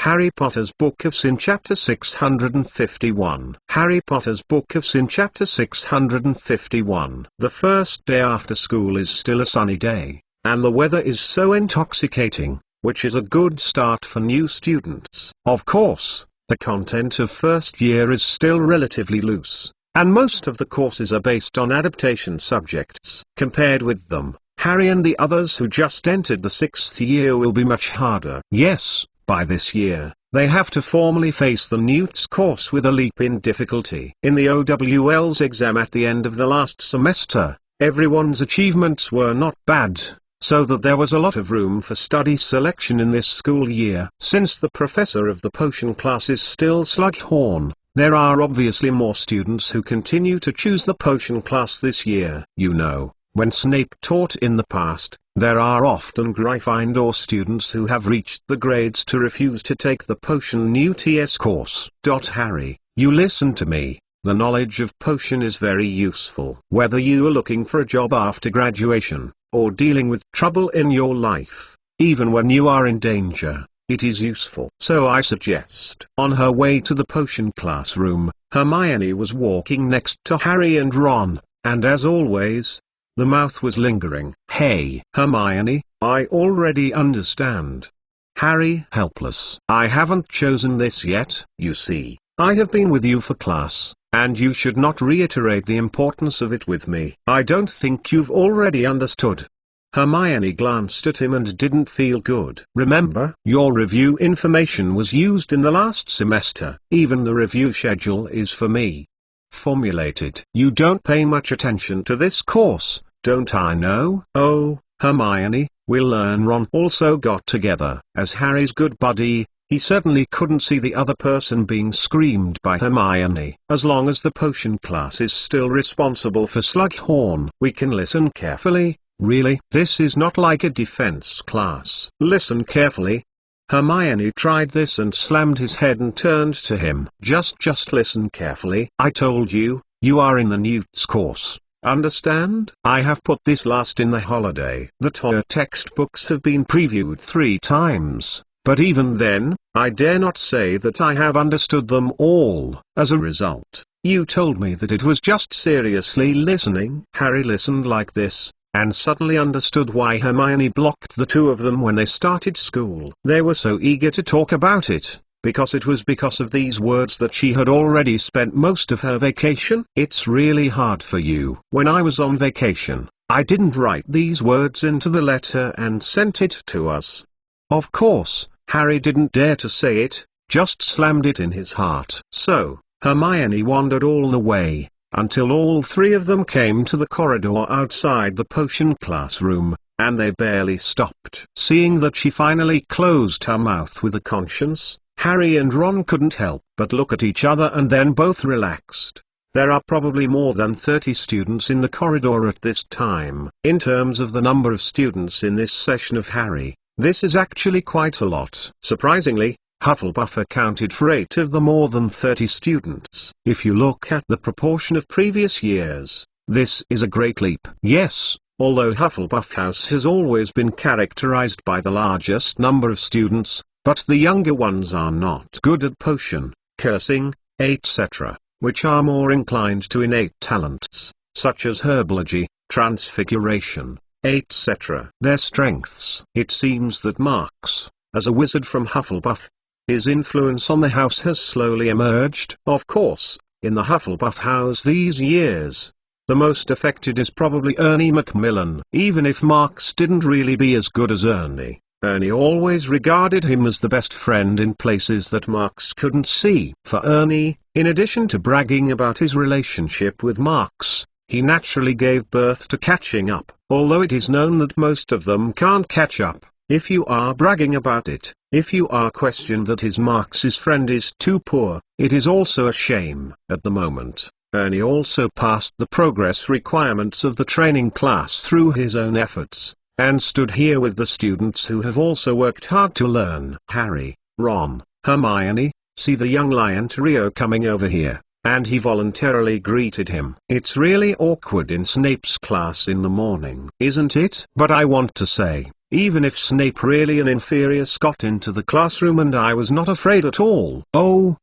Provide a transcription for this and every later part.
Harry Potter's Book of Sin Chapter 651. Harry Potter's Book of Sin Chapter 651. The first day after school is still a sunny day, and the weather is so intoxicating, which is a good start for new students. Of course, the content of first year is still relatively loose, and most of the courses are based on adaptation subjects. Compared with them, Harry and the others who just entered the sixth year will be much harder. Yes, by this year, they have to formally face the Newt's course with a leap in difficulty. In the OWL's exam at the end of the last semester, everyone's achievements were not bad, so that there was a lot of room for study selection in this school year. Since the professor of the potion class is still Slughorn, there are obviously more students who continue to choose the potion class this year. You know, when Snape taught in the past, there are often Gryffindor students who have reached the grades to refuse to take the Potion Newt's course. Harry, you listen to me. The knowledge of potion is very useful. Whether you are looking for a job after graduation, or dealing with trouble in your life, even when you are in danger, it is useful. So I suggest. On her way to the potion classroom, Hermione was walking next to Harry and Ron, and as always, the mouth was lingering. Hey, Hermione, I already understand. Harry, helpless. I haven't chosen this yet. You see, I have been with you for class, and you should not reiterate the importance of it with me. I don't think you've already understood. Hermione glanced at him and didn't feel good. Remember, your review information was used in the last semester. Even the review schedule is for me. Formulated. You don't pay much attention to this course, don't I know? Oh, Hermione, we'll learn. Ron also got together. As Harry's good buddy, he certainly couldn't see the other person being screamed by Hermione. As long as the potion class is still responsible for Slughorn, we can listen carefully. Really? This is not like a defense class. Listen carefully. Hermione tried this and slammed his head and turned to him. Just listen carefully. I told you, you are in the Newt's course. Understand? I have put this last in the holiday. The toy textbooks have been previewed 3 times, but even then, I dare not say that I have understood them all. As a result, you told me that it was just seriously listening. Harry listened like this, and suddenly understood why Hermione blocked the two of them when they started school. They were so eager to talk about it, because it was because of these words that she had already spent most of her vacation. It's really hard for you. When I was on vacation, I didn't write these words into the letter and sent it to us. Of course, Harry didn't dare to say it, just slammed it in his heart. So, Hermione wandered all the way, until all 3 of them came to the corridor outside the potion classroom, and they barely stopped. Seeing that she finally closed her mouth with a conscience, Harry and Ron couldn't help but look at each other and then both relaxed. There are probably more than 30 students in the corridor at this time. In terms of the number of students in this session of Harry, this is actually quite a lot. Surprisingly, Hufflepuff accounted for 8 of the more than 30 students. If you look at the proportion of previous years, this is a great leap. Yes, although Hufflepuff House has always been characterized by the largest number of students, but the younger ones are not good at potion, cursing, etc., which are more inclined to innate talents, such as herbology, transfiguration, etc. Their strengths. It seems that Marks, as a wizard from Hufflepuff, his influence on the house has slowly emerged. Of course, in the Hufflepuff house these years, the most affected is probably Ernie Macmillan. Even if Marks didn't really be as good as Ernie, Ernie always regarded him as the best friend in places that Marks couldn't see. For Ernie, in addition to bragging about his relationship with Marks, he naturally gave birth to catching up. Although it is known that most of them can't catch up, if you are bragging about it, if you are questioned that his Marks' friend is too poor, it is also a shame. At the moment, Ernie also passed the progress requirements of the training class through his own efforts, and stood here with the students who have also worked hard to learn. Harry, Ron, Hermione, see the young lion trio coming over here, and he voluntarily greeted him. It's really awkward in Snape's class in the morning, isn't it? But I want to say, Even if Snape, really an inferior, got into the classroom and I was not afraid at all. Oh,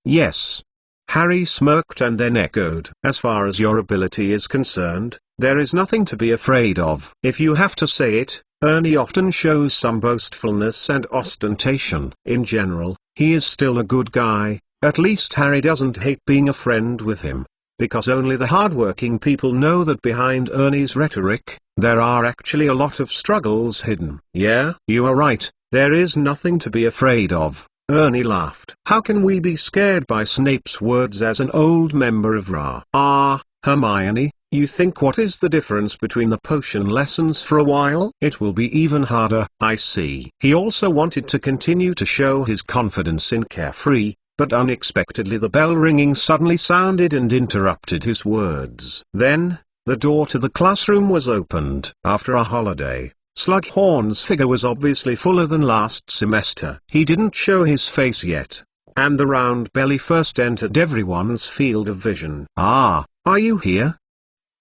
yes. Harry smirked and then echoed. As far as your ability is concerned, there is nothing to be afraid of. If you have to say it, Ernie often shows some boastfulness and ostentation. In general, he is still a good guy. At least Harry doesn't hate being a friend with him. Because only the hardworking people know that behind Ernie's rhetoric, there are actually a lot of struggles hidden. Yeah, you are right, there is nothing to be afraid of. Ernie laughed. How can we be scared by Snape's words as an old member of RA? Hermione, you think what is the difference between the potion lessons for a while? It will be even harder. I see. He also wanted to continue to show his confidence in Carefree, but unexpectedly the bell ringing suddenly sounded and interrupted his words. Then, the door to the classroom was opened. After a holiday, Slughorn's figure was obviously fuller than last semester. He didn't show his face yet, and the round belly first entered everyone's field of vision. Are you here?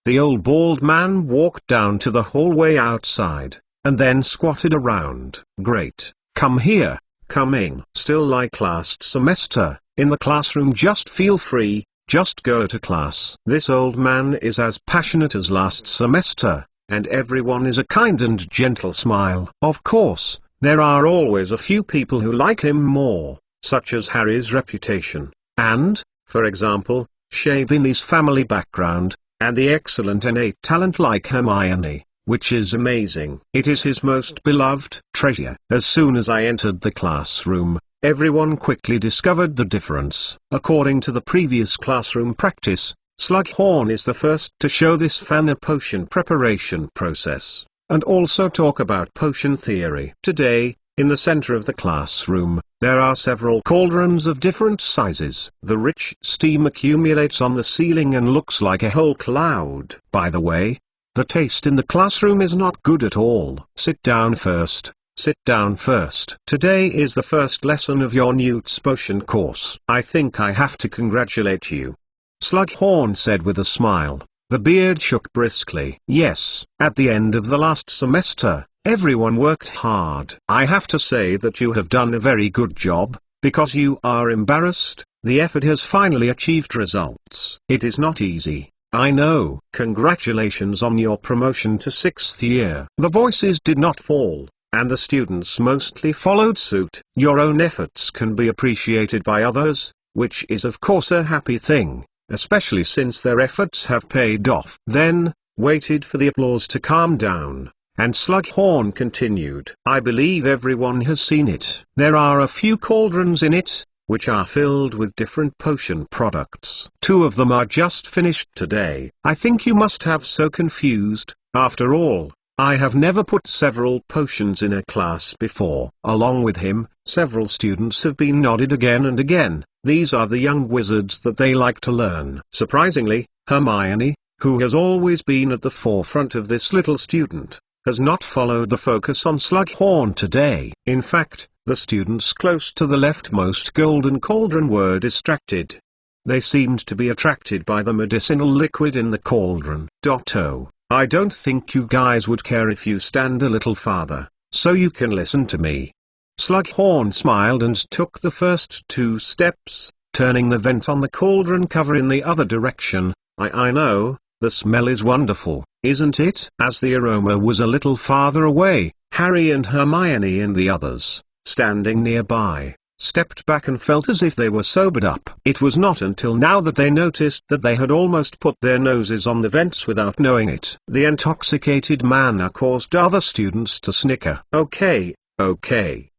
The old bald man walked down to the hallway outside, and then squatted around. Great, come here. Coming. Still like last semester, in the classroom. Just feel free, just go to class. This old man is as passionate as last semester, and everyone is a kind and gentle smile. Of course, there are always a few people who like him more, such as Harry's reputation, and, for example, Shea Binny's family background, and the excellent innate talent like Hermione, which is amazing. It is his most beloved treasure. As soon as I entered the classroom, everyone quickly discovered the difference. According to the previous classroom practice, Slughorn is the first to show this fan a potion preparation process, and also talk about potion theory. Today, in the center of the classroom, there are several cauldrons of different sizes. The rich steam accumulates on the ceiling and looks like a whole cloud. By the way, the taste in the classroom is not good at all. Sit down first. Sit down first. Today is the first lesson of your Newt's potion course. I think I have to congratulate you, Slughorn said with a smile. The beard shook briskly. Yes, at the end of the last semester, everyone worked hard. I have to say that you have done a very good job, because you are embarrassed. The effort has finally achieved results. It is not easy, I know. Congratulations on your promotion to 6th year. The voices did not fall, and the students mostly followed suit. Your own efforts can be appreciated by others, which is of course a happy thing, especially since their efforts have paid off. Then, waited for the applause to calm down, and Slughorn continued. I believe everyone has seen it. There are a few cauldrons in it, which are filled with different potion products. 2 of them are just finished today. I think you must have so confused. After all, I have never put several potions in a class before. Along with him, several students have been nodded again and again. These are the young wizards that they like to learn. Surprisingly, Hermione, who has always been at the forefront of this little student, has not followed the focus on Slughorn today. In fact, the students close to the leftmost golden cauldron were distracted. They seemed to be attracted by the medicinal liquid in the cauldron. Oh, I don't think you guys would care if you stand a little farther, so you can listen to me. Slughorn smiled and took the first 2 steps, turning the vent on the cauldron cover in the other direction. I know, the smell is wonderful, isn't it? As the aroma was a little farther away, Harry and Hermione and the others, standing nearby, stepped back and felt as if they were sobered up. It was not until now that they noticed that they had almost put their noses on the vents without knowing it. The intoxicated manner caused other students to snicker. Okay,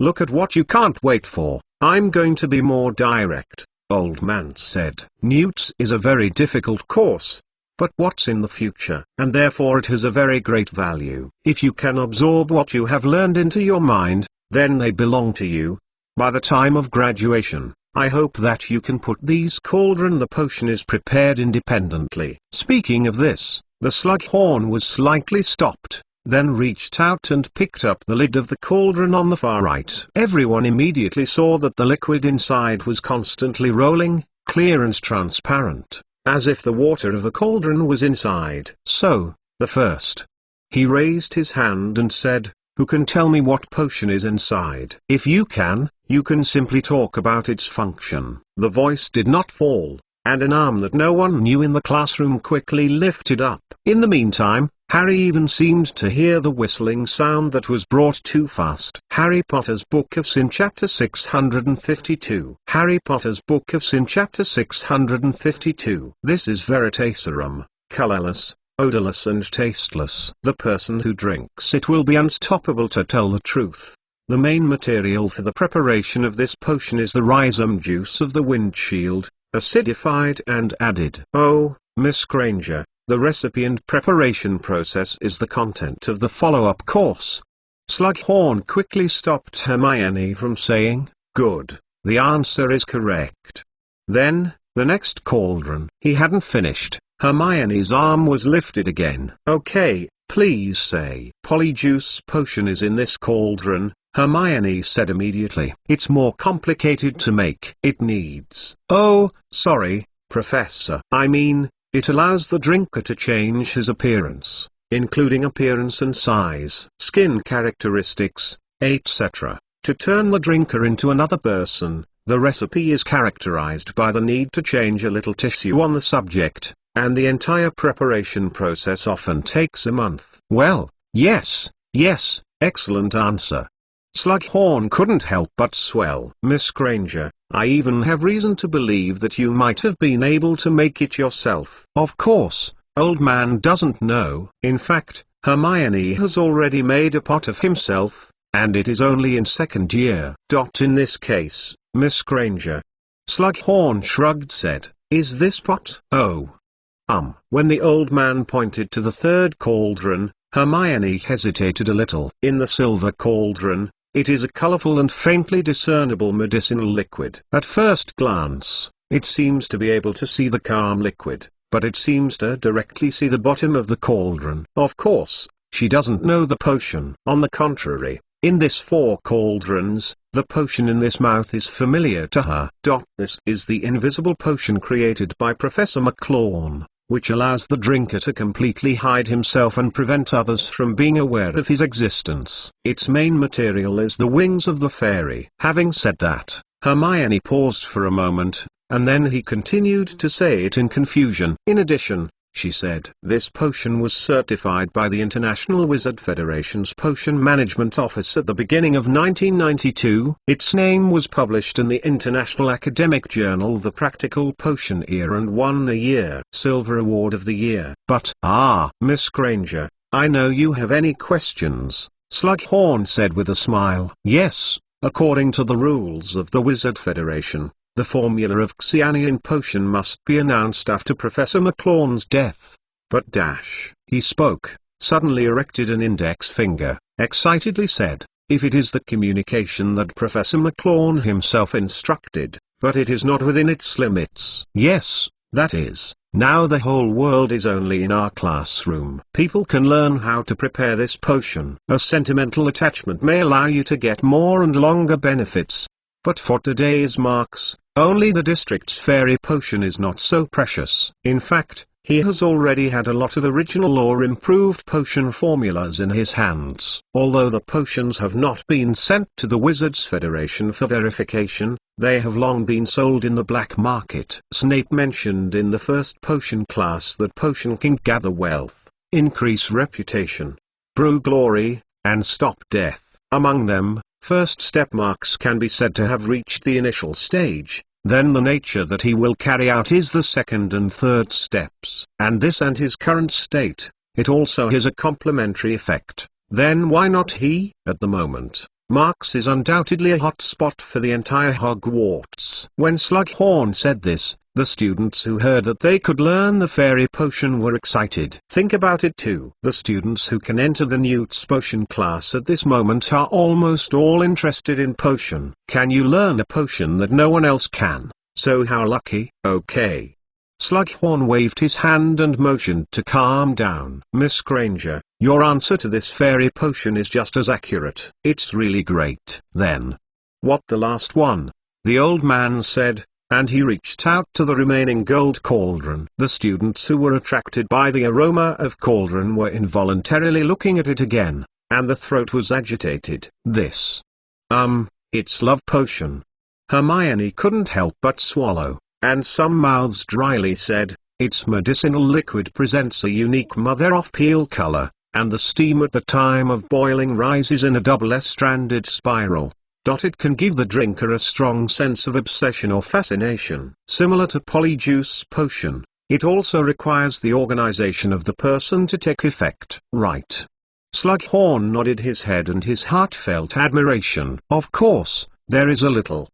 look at what you can't wait for. I'm going to be more direct, old man said. Newt's is a very difficult course, but what's in the future, and therefore it has a very great value. If you can absorb what you have learned into your mind, then they belong to you. By the time of graduation, I hope that you can put these cauldron. The potion is prepared independently. Speaking of this, the Slughorn was slightly stopped, then reached out and picked up the lid of the cauldron on the far right. Everyone immediately saw that the liquid inside was constantly rolling, clear and transparent, as if the water of a cauldron was inside. So, the first. He raised his hand and said, who can tell me what potion is inside? If you can simply talk about its function." The voice did not fall, and an arm that no one knew in the classroom quickly lifted up. In the meantime, Harry even seemed to hear the whistling sound that was brought too fast. Harry Potter's Book of Sin Chapter 652. Harry Potter's Book of Sin Chapter 652. This is Veritaserum, colorless, odorless and tasteless. The person who drinks it will be unstoppable, to tell the truth. The main material for the preparation of this potion is the rhizome juice of the windshield, acidified and added. Oh, Miss Granger, the recipe and preparation process is the content of the follow-up course. Slughorn quickly stopped Hermione from saying, "Good, the answer is correct." Then, the next cauldron. He hadn't finished. Hermione's arm was lifted again. "Okay, please say." "Polyjuice potion is in this cauldron," Hermione said immediately. "It's more complicated to make. It needs—" "Oh, sorry, Professor. I mean, it allows the drinker to change his appearance, including appearance and size, skin characteristics, etc., to turn the drinker into another person. The recipe is characterized by the need to change a little tissue on the subject, and the entire preparation process often takes a month." "Well, yes, excellent answer." Slughorn couldn't help but swell. "Miss Granger, I even have reason to believe that you might have been able to make it yourself." "Of course, old man doesn't know." In fact, Hermione has already made a pot of himself, and it is only in second year. In this case, Miss Granger. Slughorn shrugged said, "Is this pot?" "Oh. When the old man pointed to the third cauldron, Hermione hesitated a little. "In the silver cauldron, it is a colorful and faintly discernible medicinal liquid. At first glance, it seems to be able to see the calm liquid, but it seems to directly see the bottom of the cauldron." Of course, she doesn't know the potion. On the contrary, in this 4 cauldrons, the potion in this mouth is familiar to her. This is the invisible potion created by Professor McClone, which allows the drinker to completely hide himself and prevent others from being aware of his existence. Its main material is the wings of the fairy. Having said that, Hermione paused for a moment, and then he continued to say it in confusion. "In addition," she said, "this potion was certified by the International Wizard Federation's Potion Management Office at the beginning of 1992. Its name was published in the international academic journal The Practical Potion Ear and won the Year Silver Award of the Year." "But, Miss Granger, I know you have any questions," Slughorn said with a smile. "Yes, according to the rules of the Wizard Federation, the formula of Xianian potion must be announced after Professor McClone's death. But he spoke, suddenly erected an index finger, excitedly said, "If it is the communication that Professor McClone himself instructed, but it is not within its limits." "Yes, that is, now the whole world is only in our classroom. People can learn how to prepare this potion. A sentimental attachment may allow you to get more and longer benefits. But for today's marks, only the district's fairy potion is not so precious. In fact, he has already had a lot of original or improved potion formulas in his hands. Although the potions have not been sent to the Wizards Federation for verification, they have long been sold in the black market." Snape mentioned in the first potion class that potion can gather wealth, increase reputation, brew glory, and stop death. Among them, first step marks can be said to have reached the initial stage, then the nature that he will carry out is the second and third steps. And this and his current state, it also has a complementary effect. Then why not he? At the moment, Marks is undoubtedly a hot spot for the entire Hogwarts. When Slughorn said this, the students who heard that they could learn the fairy potion were excited. Think about it too. The students who can enter the Newt's potion class at this moment are almost all interested in potion. Can you learn a potion that no one else can? So how lucky. Okay. Slughorn waved his hand and motioned to calm down. Miss Granger, your answer to this fairy potion is just as accurate. It's really great. Then. What, the last one? The old man said, and he reached out to the remaining gold cauldron. The students who were attracted by the aroma of cauldron were involuntarily looking at it again. and the throat was agitated. It's love potion. Hermione couldn't help but swallow, and some mouths dryly said, its medicinal liquid presents a unique mother-of-pearl color, and the steam at the time of boiling rises in a double stranded spiral. It can give the drinker a strong sense of obsession or fascination. Similar to polyjuice potion, it also requires the organization of the person to take effect. Right. Slughorn nodded his head and his heart felt admiration. Of course, there is a little.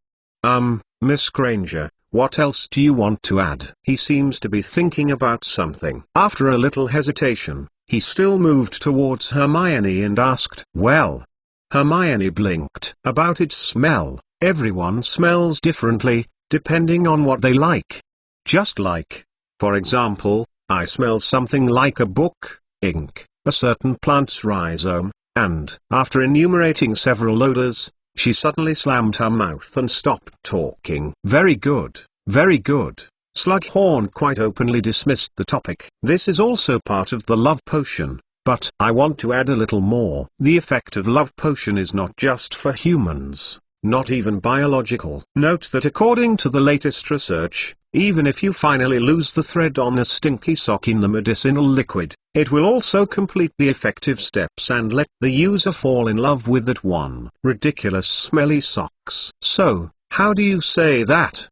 Miss Granger, what else do you want to add? He seems to be thinking about something. After a little hesitation, he still moved towards Hermione and asked, well. Hermione blinked. About its smell, everyone smells differently, depending on what they like. Just like, for example, I smell something like a book, ink, a certain plant's rhizome, and, after enumerating several odors, she suddenly slammed her mouth and stopped talking. Very good, very good. Slughorn quite openly dismissed the topic. This is also part of the love potion, but I want to add a little more. The effect of love potion is not just for humans, not even biological. Note that according to the latest research, even if you finally lose the thread on a stinky sock in the medicinal liquid, it will also complete the effective steps and let the user fall in love with that one. Ridiculous smelly socks. So, how do you say that?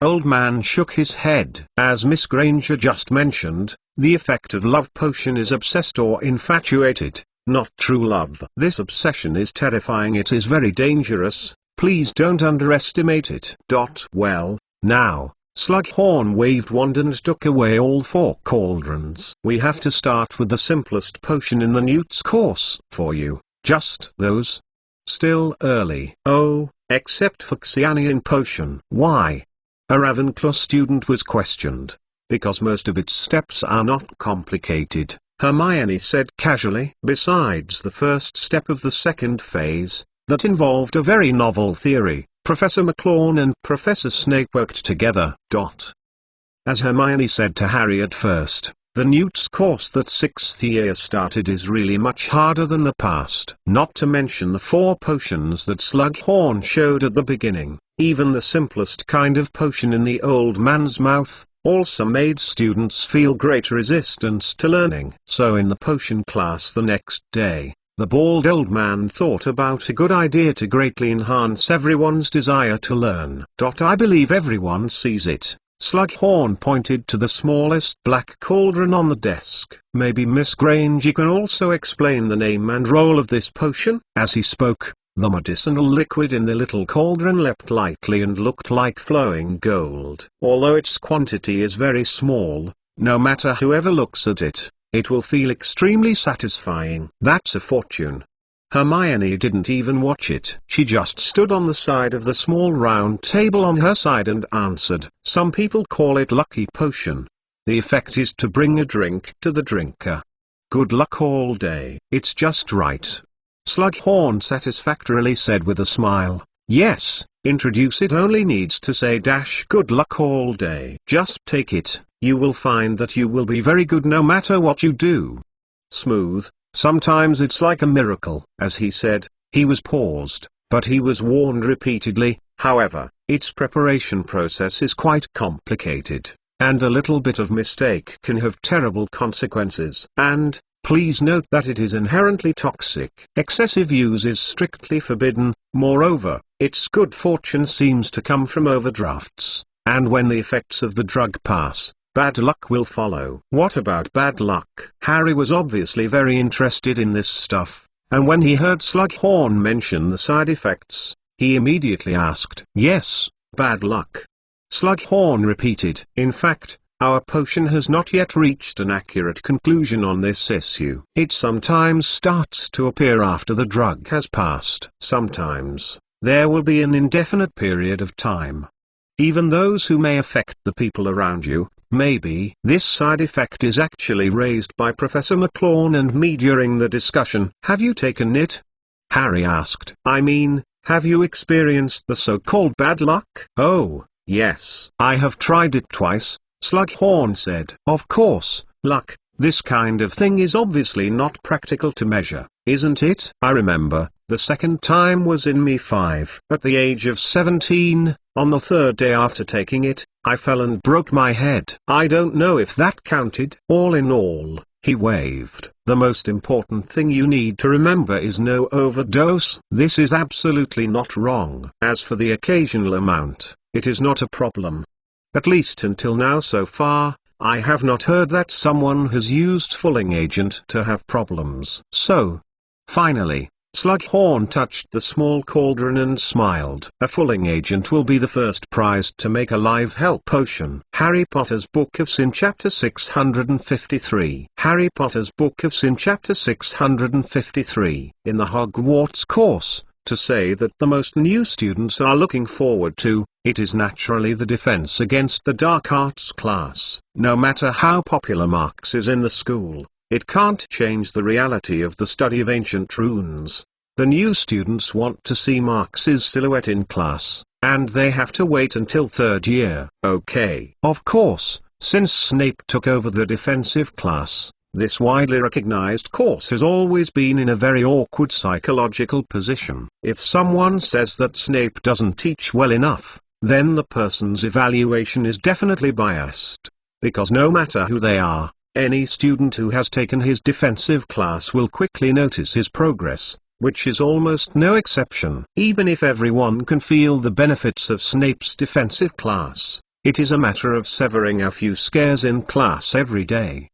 Old man shook his head. As Miss Granger just mentioned, the effect of love potion is obsessed or infatuated, not true love. This obsession is terrifying. It is very dangerous. Please don't underestimate it. Well, now, Slughorn waved wand and took away all 4 cauldrons. We have to start with the simplest potion in the Newt's course for you. Just those? Still early. Oh, except for Xianian potion. Why? A Ravenclaw student was questioned. Because most of its steps are not complicated, Hermione said casually. Besides the first step of the second phase, that involved a very novel theory, Professor McLawn and Professor Snape worked together. As Hermione said to Harry at first, the Newt's course that 6th year started is really much harder than the past. Not to mention the 4 potions that Slughorn showed at the beginning. Even the simplest kind of potion in the old man's mouth also made students feel great resistance to learning. So in the potion class the next day, the bald old man thought about a good idea to greatly enhance everyone's desire to learn. I believe everyone sees it. Slughorn pointed to the smallest black cauldron on the desk. Maybe Miss Granger can also explain the name and role of this potion? As he spoke, the medicinal liquid in the little cauldron leapt lightly and looked like flowing gold. Although its quantity is very small, no matter whoever looks at it, it will feel extremely satisfying. That's a fortune. Hermione didn't even watch it. She just stood on the side of the small round table on her side and answered. Some people call it lucky potion. The effect is to bring a drink to the drinker. Good luck all day. It's just right. Slughorn satisfactorily said with a smile. Yes, introduce it only needs to say good luck all day. Just take it, you will find that you will be very good no matter what you do. Smooth, sometimes it's like a miracle. As he said, he was paused, but he was warned repeatedly, however, its preparation process is quite complicated, and a little bit of mistake can have terrible consequences. And, please note that it is inherently toxic. Excessive use is strictly forbidden. Moreover, its good fortune seems to come from overdrafts, and when the effects of the drug pass, bad luck will follow. What about bad luck? Harry was obviously very interested in this stuff, and when he heard Slughorn mention the side effects, he immediately asked, yes, bad luck. Slughorn repeated, in fact, our potion has not yet reached an accurate conclusion on this issue. It sometimes starts to appear after the drug has passed. Sometimes, there will be an indefinite period of time. Even those who may affect the people around you, maybe. This side effect is actually raised by Professor McLawn and me during the discussion. Have you taken it? Harry asked. I mean, have you experienced the so-called bad luck? Oh, yes. I have tried it twice, Slughorn said. Of course, luck, This kind of thing is obviously not practical to measure, isn't it? I remember, the second time was in me 5. At the age of 17, on the third day after taking it, I fell and broke my head. I don't know if that counted. All in all, he waved. The most important thing you need to remember is no overdose. This is absolutely not wrong. As for the occasional amount, it is not a problem. At least until now so far, I have not heard that someone has used fulling agent to have problems. So, finally, Slughorn touched the small cauldron and smiled. A fulling agent will be the first prize to make a live hell potion. Harry Potter's Book of Sin Chapter 653. Harry Potter's Book of Sin Chapter 653. In the Hogwarts course, to say that the most new students are looking forward to, it is naturally the Defense Against the Dark Arts class. No matter how popular Marx is in the school, it can't change the reality of the study of ancient runes. The new students want to see Marx's silhouette in class, and they have to wait until third year. Okay. Of course, since Snape took over the defensive class, this widely recognized course has always been in a very awkward psychological position. If someone says that Snape doesn't teach well enough, then the person's evaluation is definitely biased. Because no matter who they are, any student who has taken his defensive class will quickly notice his progress, which is almost no exception. Even if everyone can feel the benefits of Snape's defensive class, it is a matter of severing a few scares in class every day.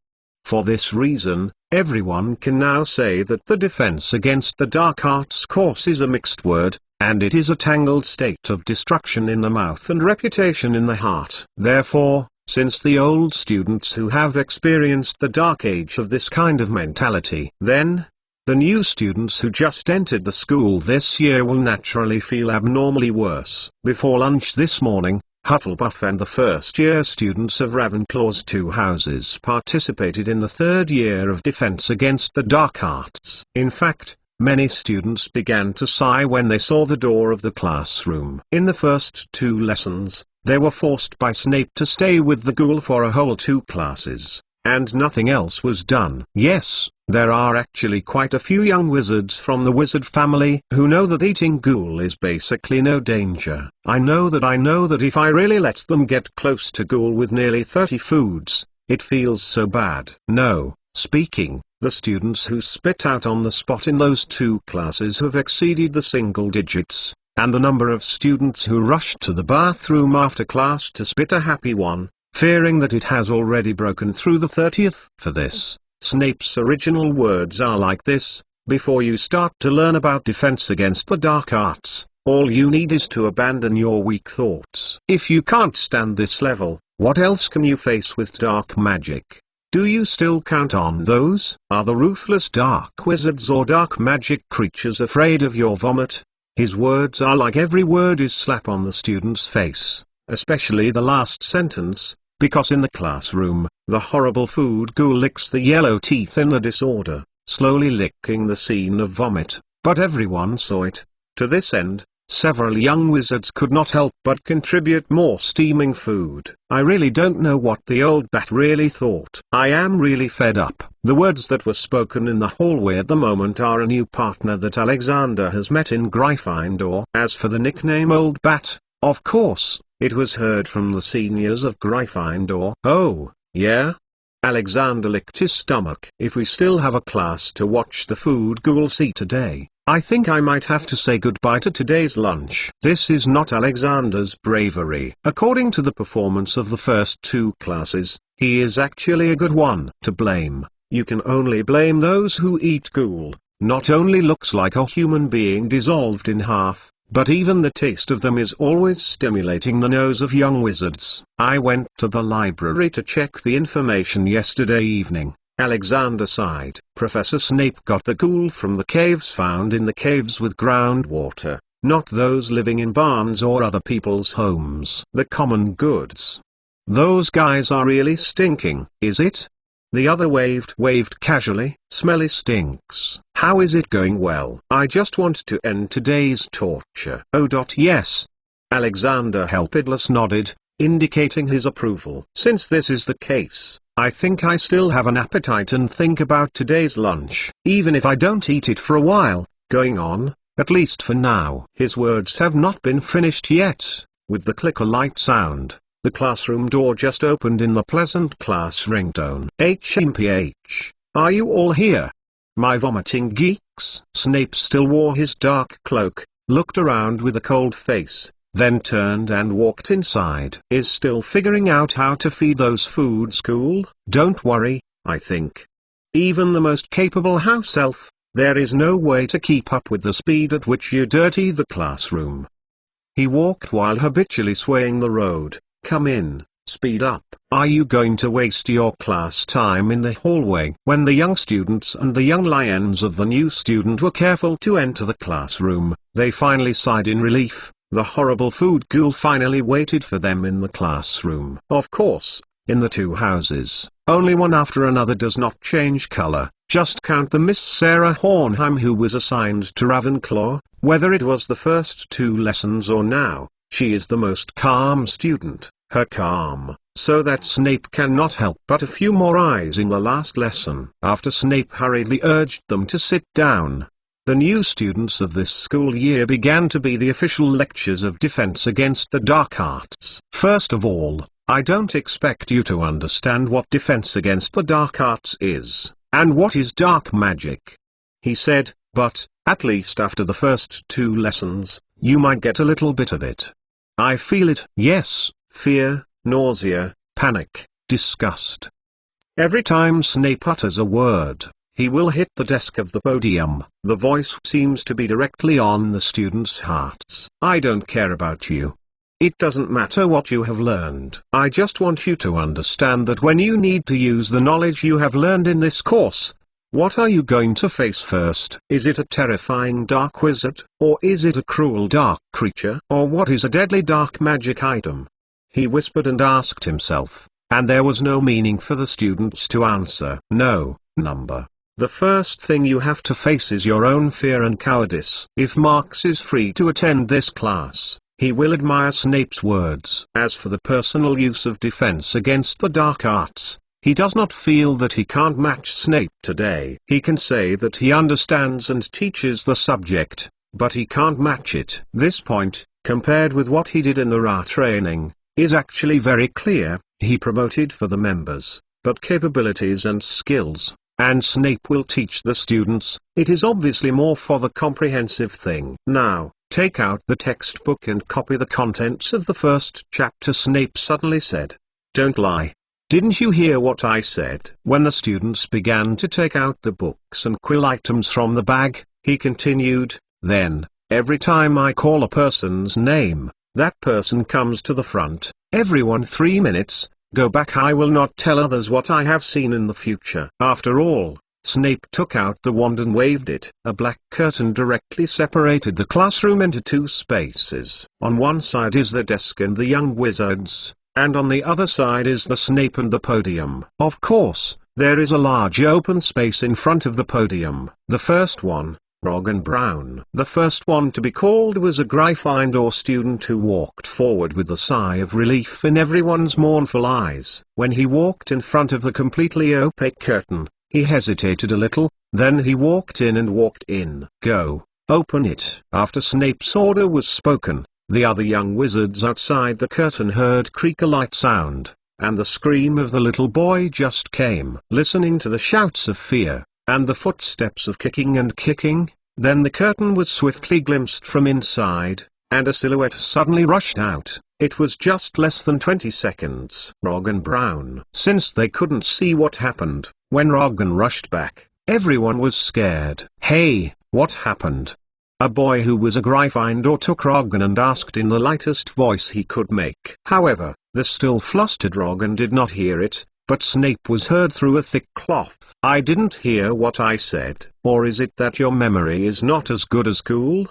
For this reason, everyone can now say that the Defense Against the Dark Arts course is a mixed word, and it is a tangled state of destruction in the mouth and reputation in the heart. Therefore, since the old students who have experienced the dark age of this kind of mentality, then, the new students who just entered the school this year will naturally feel abnormally worse. Before lunch this morning, Hufflepuff and the first-year students of Ravenclaw's 2 houses participated in the third year of Defense Against the Dark Arts. In fact, many students began to sigh when they saw the door of the classroom. In the first 2 lessons, they were forced by Snape to stay with the ghoul for a whole 2 classes, and nothing else was done. Yes, there are actually quite a few young wizards from the wizard family who know that eating ghoul is basically no danger. I know that if I really let them get close to ghoul with nearly 30 foods, it feels so bad. No, speaking, the students who spit out on the spot in those 2 classes have exceeded the single digits, and the number of students who rush to the bathroom after class to spit a happy one, fearing that it has already broken through the 30th. For this, Snape's original words are like this: before you start to learn about Defense Against the Dark Arts, all you need is to abandon your weak thoughts. If you can't stand this level, what else can you face with dark magic? Do you still count on those? Are the ruthless dark wizards or dark magic creatures afraid of your vomit? His words are like every word is slap on the student's face, especially the last sentence, because in the classroom, the horrible food ghoul licks the yellow teeth in the disorder, slowly licking the scene of vomit, but everyone saw it. To this end, several young wizards could not help but contribute more steaming food. I really don't know what the old bat really thought. I am really fed up. The words that were spoken in the hallway at the moment are a new partner that Alexander has met in Gryffindor. As for the nickname Old Bat, of course, it was heard from the seniors of Gryffindor. Oh, yeah? Alexander licked his stomach. If we still have a class to watch the food ghouls eat today, I think I might have to say goodbye to today's lunch. This is not Alexander's bravery. According to the performance of the first 2 classes, he is actually a good one to blame. You can only blame those who eat ghoul. Not only looks like a human being dissolved in half, but even the taste of them is always stimulating the nose of young wizards. I went to the library to check the information yesterday evening. Alexander sighed. Professor Snape got the ghoul from the caves found in the caves with groundwater, not those living in barns or other people's homes. The common goods. Those guys are really stinking, is it? The other waved casually. Smelly stinks. How is it going? Well, I just want to end today's torture. Oh. Yes. Alexander helpless nodded, indicating his approval. Since this is the case, I think I still have an appetite and think about today's lunch, even if I don't eat it for a while. Going on, at least for now." His words have not been finished yet. With the click-a-light sound, the classroom door just opened in the pleasant class ringtone. "HMPH, are you all here? My vomiting geeks?" Snape still wore his dark cloak, looked around with a cold face, then turned and walked inside. "Is still figuring out how to feed those foods cool? Don't worry, I think. Even the most capable house elf, there is no way to keep up with the speed at which you dirty the classroom." He walked while habitually swaying the road. "Come in, speed up. Are you going to waste your class time in the hallway?" When the young students and the young lions of the new student were careful to enter the classroom, they finally sighed in relief. The horrible food ghoul finally waited for them in the classroom. Of course, in the two houses, only one after another does not change color. Just count the Miss Sarah Hornheim who was assigned to Ravenclaw. Whether it was the first 2 lessons or now, she is the most calm student. Her calm, so that Snape cannot help but a few more eyes in the last lesson. After Snape hurriedly urged them to sit down, the new students of this school year began to be the official lectures of Defense Against the Dark Arts. "First of all, I don't expect you to understand what Defense Against the Dark Arts is, and what is dark magic," he said, "but, at least after the first 2 lessons, you might get a little bit of it. I feel it. Yes, fear, nausea, panic, disgust. Every time Snape utters a word, he will hit the desk of the podium." The voice seems to be directly on the students' hearts. "I don't care about you. It doesn't matter what you have learned. I just want you to understand that when you need to use the knowledge you have learned in this course, what are you going to face first? Is it a terrifying dark wizard? Or is it a cruel dark creature? Or what is a deadly dark magic item?" He whispered and asked himself, and there was no meaning for the students to answer. "No, number. The first thing you have to face is your own fear and cowardice." If Marx is free to attend this class, he will admire Snape's words. As for the personal use of Defense Against the Dark Arts, he does not feel that he can't match Snape today. He can say that he understands and teaches the subject, but he can't match it. This point, compared with what he did in the Ra training, is actually very clear. He promoted for the members, but capabilities and skills, and Snape will teach the students. It is obviously more for the comprehensive thing. "Now, take out the textbook and copy the contents of the first chapter," Snape suddenly said. "Don't lie. Didn't you hear what I said?" When the students began to take out the books and quill items from the bag, he continued, "Then, every time I call a person's name, that person comes to the front. Everyone 3 minutes, go back. I will not tell others what I have seen in the future." After all, Snape took out the wand and waved it. A black curtain directly separated the classroom into 2 spaces. On one side is the desk and the young wizards, and on the other side is the Snape and the podium. Of course, there is a large open space in front of the podium. The first one, Roggan Brown. The first one to be called was a Gryffindor student who walked forward with a sigh of relief in everyone's mournful eyes. When he walked in front of the completely opaque curtain, he hesitated a little, then he walked in and walked in. "Go, open it." After Snape's order was spoken, the other young wizards outside the curtain heard creak-a-light sound, and the scream of the little boy just came. Listening to the shouts of fear, and the footsteps of kicking and kicking, then the curtain was swiftly glimpsed from inside, and a silhouette suddenly rushed out. It was just less than 20 seconds. Roggan Brown. Since they couldn't see what happened, when Roggan rushed back, everyone was scared. "Hey, what happened?" A boy who was a Gryffindor took Roggan and asked in the lightest voice he could make. However, the still flustered Roggan did not hear it, but Snape was heard through a thick cloth. "I didn't hear what I said. Or is it that your memory is not as good as cool?"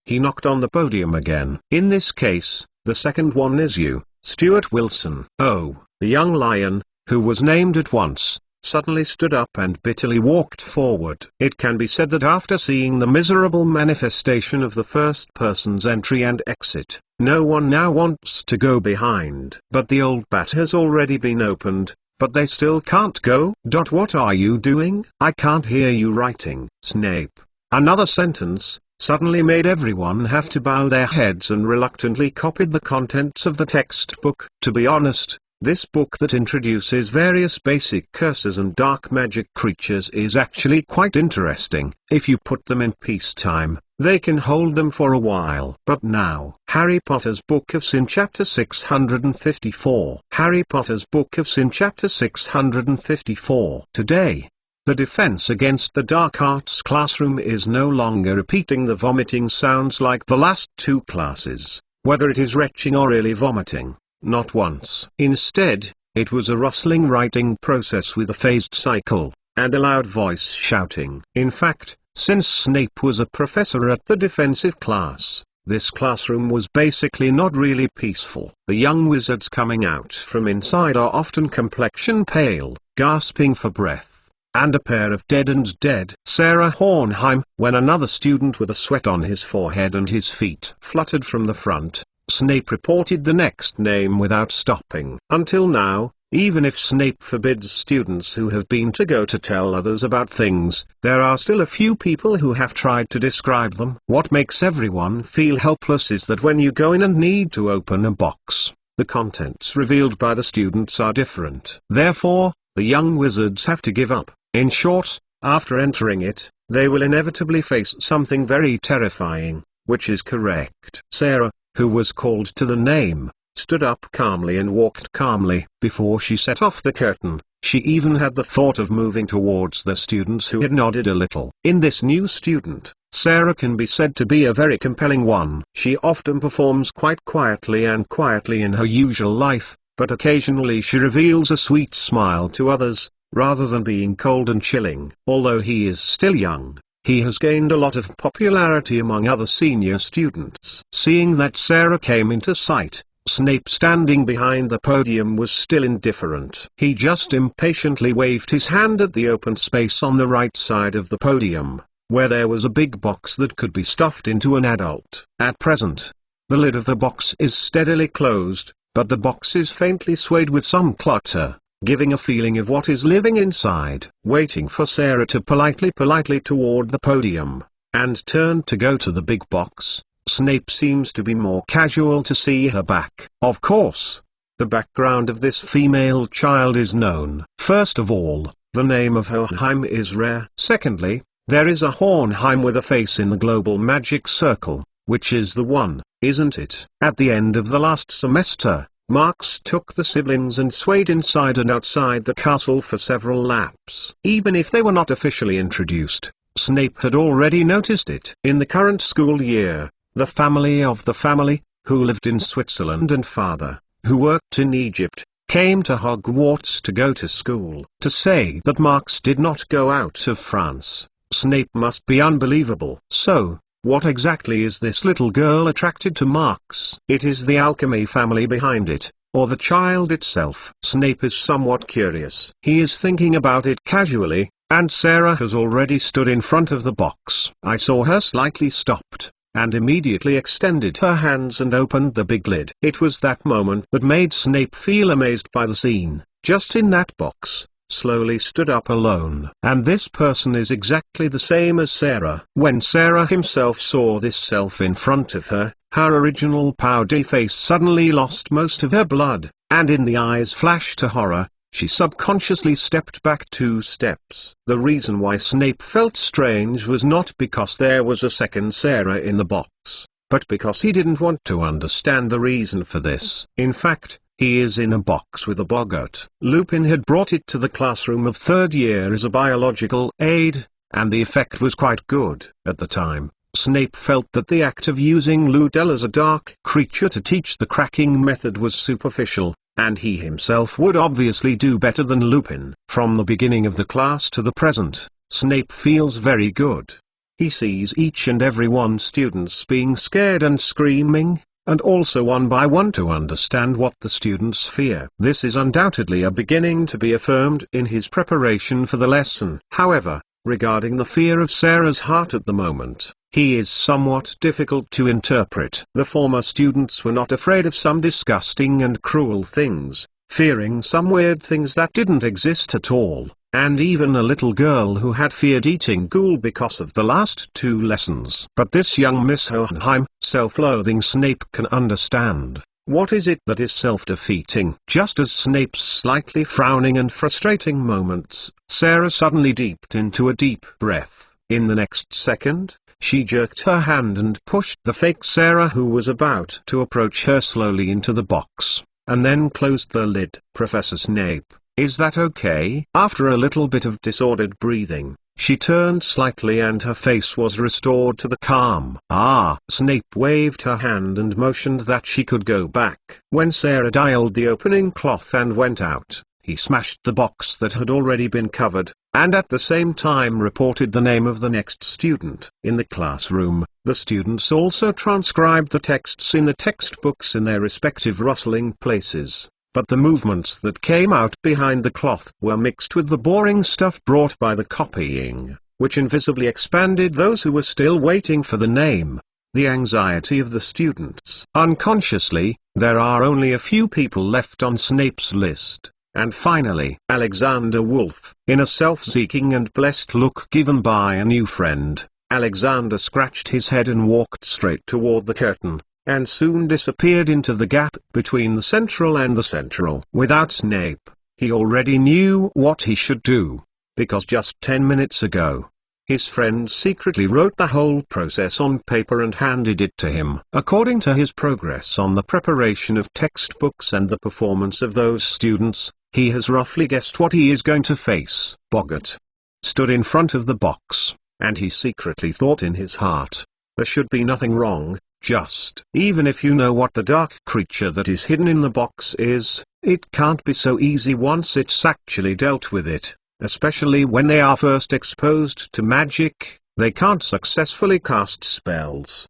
He knocked on the podium again. "In this case, the second one is you, Stuart Wilson." Oh, the young lion, who was named at once, suddenly stood up and bitterly walked forward. It can be said that after seeing the miserable manifestation of the first person's entry and exit, no one now wants to go behind. But the old bat has already been opened, but they still can't go. What are you doing? I can't hear you writing. Snape. Another sentence suddenly made everyone have to bow their heads and reluctantly copied the contents of the textbook. To be honest, this book that introduces various basic curses and dark magic creatures is actually quite interesting. If you put them in peacetime, they can hold them for a while. But now, Harry Potter's Book of Sin Chapter 654. Harry Potter's Book of Sin Chapter 654. Today, the defense against the dark arts classroom is no longer repeating the vomiting sounds like the last two classes, whether it is retching or really vomiting. Not once. Instead, it was a rustling writing process with a phased cycle, and a loud voice shouting. In fact, since Snape was a professor at the defensive class, this classroom was basically not really peaceful. The young wizards coming out from inside are often complexion pale, gasping for breath, and a pair of deadened dead. Sarah Hornheim. When another student with a sweat on his forehead and his feet fluttered from the front, Snape reported the next name without stopping. Until now, even if Snape forbids students who have been to go to tell others about things, there are still a few people who have tried to describe them. What makes everyone feel helpless is that when you go in and need to open a box, the contents revealed by the students are different. Therefore, the young wizards have to give up. In short, after entering it, they will inevitably face something very terrifying, which is correct. Sarah, who was called to the name, stood up calmly and walked calmly. Before she set off the curtain, she even had the thought of moving towards the students who had nodded a little. In this new student, Sarah can be said to be a very compelling one. She often performs quite quietly in her usual life, but occasionally she reveals a sweet smile to others, rather than being cold and chilling. Although he is still young, he has gained a lot of popularity among other senior students. Seeing that Sarah came into sight, Snape standing behind the podium was still indifferent. He just impatiently waved his hand at the open space on the right side of the podium, where there was a big box that could be stuffed into an adult. At present, the lid of the box is steadily closed, but the box is faintly swayed with some clutter, giving a feeling of what is living inside. Waiting for Sarah to politely toward the podium, and turn to go to the big box, Snape seems to be more casual to see her back. Of course, the background of this female child is known. First of all, the name of Hornheim is rare. Secondly, there is a Hornheim with a face in the global magic circle, which is the one, isn't it? At the end of the last semester, Marx took the siblings and swayed inside and outside the castle for several laps. Even if they were not officially introduced, Snape had already noticed it. In the current school year, the family of the family, who lived in Switzerland and father, who worked in Egypt, came to Hogwarts to go to school. To say that Marx did not go out of France, Snape must be unbelievable. So, what exactly is this little girl attracted to Marx? It is the alchemy family behind it, or the child itself. Snape is somewhat curious. He is thinking about it casually, and Sarah has already stood in front of the box. I saw her slightly stopped, and immediately extended her hands and opened the big lid. It was that moment that made Snape feel amazed by the scene. Just in that box, slowly stood up alone. And this person is exactly the same as Sarah. When Sarah himself saw this self in front of her, her original pouty face suddenly lost most of her blood, and in the eyes flashed a horror. She subconsciously stepped back 2 steps. The reason why Snape felt strange was not because there was a second Sarah in the box, but because he didn't want to understand the reason for this. In fact, he is in a box with a boggart. Lupin had brought it to the classroom of 3rd year as a biological aid, and the effect was quite good. At the time, Snape felt that the act of using Ludel as a dark creature to teach the cracking method was superficial, and he himself would obviously do better than Lupin. From the beginning of the class to the present, Snape feels very good. He sees each and every one students being scared and screaming, and also one by one to understand what the students fear. This is undoubtedly a beginning to be affirmed in his preparation for the lesson. However, regarding the fear of Sarah's heart at the moment, he is somewhat difficult to interpret. The former students were not afraid of some disgusting and cruel things, fearing some weird things that didn't exist at all, and even a little girl who had feared eating ghoul because of the last 2 lessons. But this young Miss Hohenheim, self-loathing Snape can understand. What is it that is self-defeating? Just as Snape's slightly frowning and frustrating moments, Sarah suddenly deeped into a deep breath. In the next second, she jerked her hand and pushed the fake Sarah, who was about to approach her, slowly into the box, and then closed the lid. Professor Snape, is that okay? After a little bit of disordered breathing, she turned slightly and her face was restored to the calm. Ah! Snape waved her hand and motioned that she could go back. When Sarah dialed the opening cloth and went out, he smashed the box that had already been covered, and at the same time reported the name of the next student. In the classroom, the students also transcribed the texts in the textbooks in their respective rustling places, but the movements that came out behind the cloth were mixed with the boring stuff brought by the copying, which invisibly expanded those who were still waiting for the name. The anxiety of the students. Unconsciously, there are only a few people left on Snape's list. And finally, Alexander Wolf. In a self-seeking and blessed look given by a new friend, Alexander scratched his head and walked straight toward the curtain, and soon disappeared into the gap between the central and the central. Without Snape, he already knew what he should do, because just 10 minutes ago, his friend secretly wrote the whole process on paper and handed it to him. According to his progress on the preparation of textbooks and the performance of those students, he has roughly guessed what he is going to face. Boggart stood in front of the box, and he secretly thought in his heart, there should be nothing wrong, just. Even if you know what the dark creature that is hidden in the box is, it can't be so easy once it's actually dealt with it, especially when they are first exposed to magic. They can't successfully cast spells.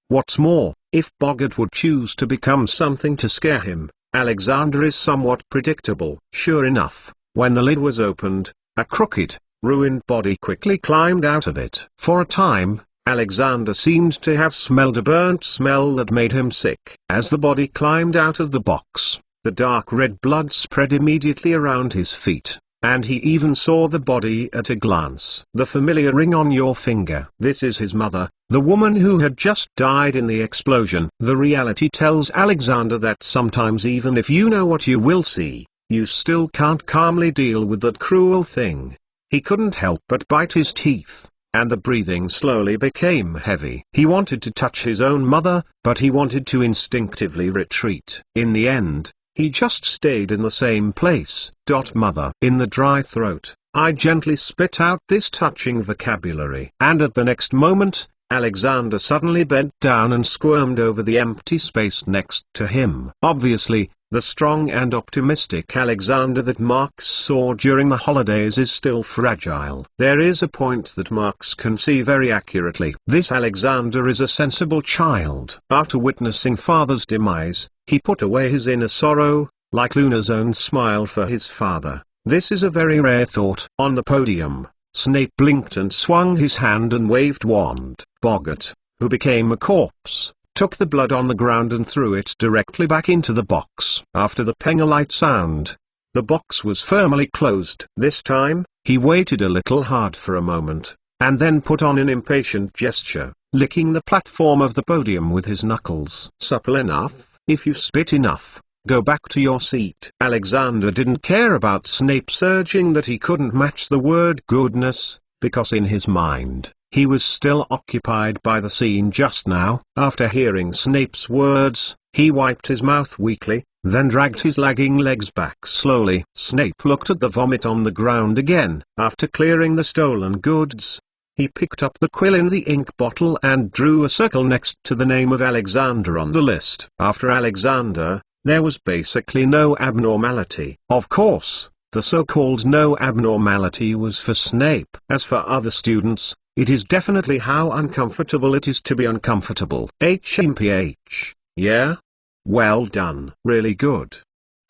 What's more, if Boggart would choose to become something to scare him, Alexander is somewhat predictable. Sure enough, when the lid was opened, a crooked, ruined body quickly climbed out of it. For a time, Alexander seemed to have smelled a burnt smell that made him sick. As the body climbed out of the box, the dark red blood spread immediately around his feet, and he even saw the body at a glance. The familiar ring on your finger. This is his mother, the woman who had just died in the explosion. The reality tells Alexander that sometimes even if you know what you will see, you still can't calmly deal with that cruel thing. He couldn't help but bite his teeth, and the breathing slowly became heavy. He wanted to touch his own mother, but he wanted to instinctively retreat. In the end, he just stayed in the same place. Mother. In the dry throat, I gently spit out this touching vocabulary. And at the next moment, Alexander suddenly bent down and squirmed over the empty space next to him. Obviously, the strong and optimistic Alexander that Marx saw during the holidays is still fragile. There is a point that Marx can see very accurately. This Alexander is a sensible child. After witnessing father's demise, he put away his inner sorrow, like Luna's own smile for his father. This is a very rare thought. On the podium, Snape blinked and swung his hand and waved wand. Boggart, who became a corpse, took the blood on the ground and threw it directly back into the box. After the peng-a-light sound, the box was firmly closed. This time, he waited a little hard for a moment, and then put on an impatient gesture, licking the platform of the podium with his knuckles. Supple enough, if you spit enough. Go back to your seat. Alexander didn't care about Snape's urging that he couldn't match the word goodness, because in his mind, he was still occupied by the scene just now. After hearing Snape's words, he wiped his mouth weakly, then dragged his lagging legs back slowly. Snape looked at the vomit on the ground again. After clearing the stolen goods, he picked up the quill in the ink bottle and drew a circle next to the name of Alexander on the list. After Alexander, there was basically no abnormality. Of course, the so-called no abnormality was for Snape. As for other students, it is definitely how uncomfortable it is to be uncomfortable. HMPH, yeah? Well done. Really good.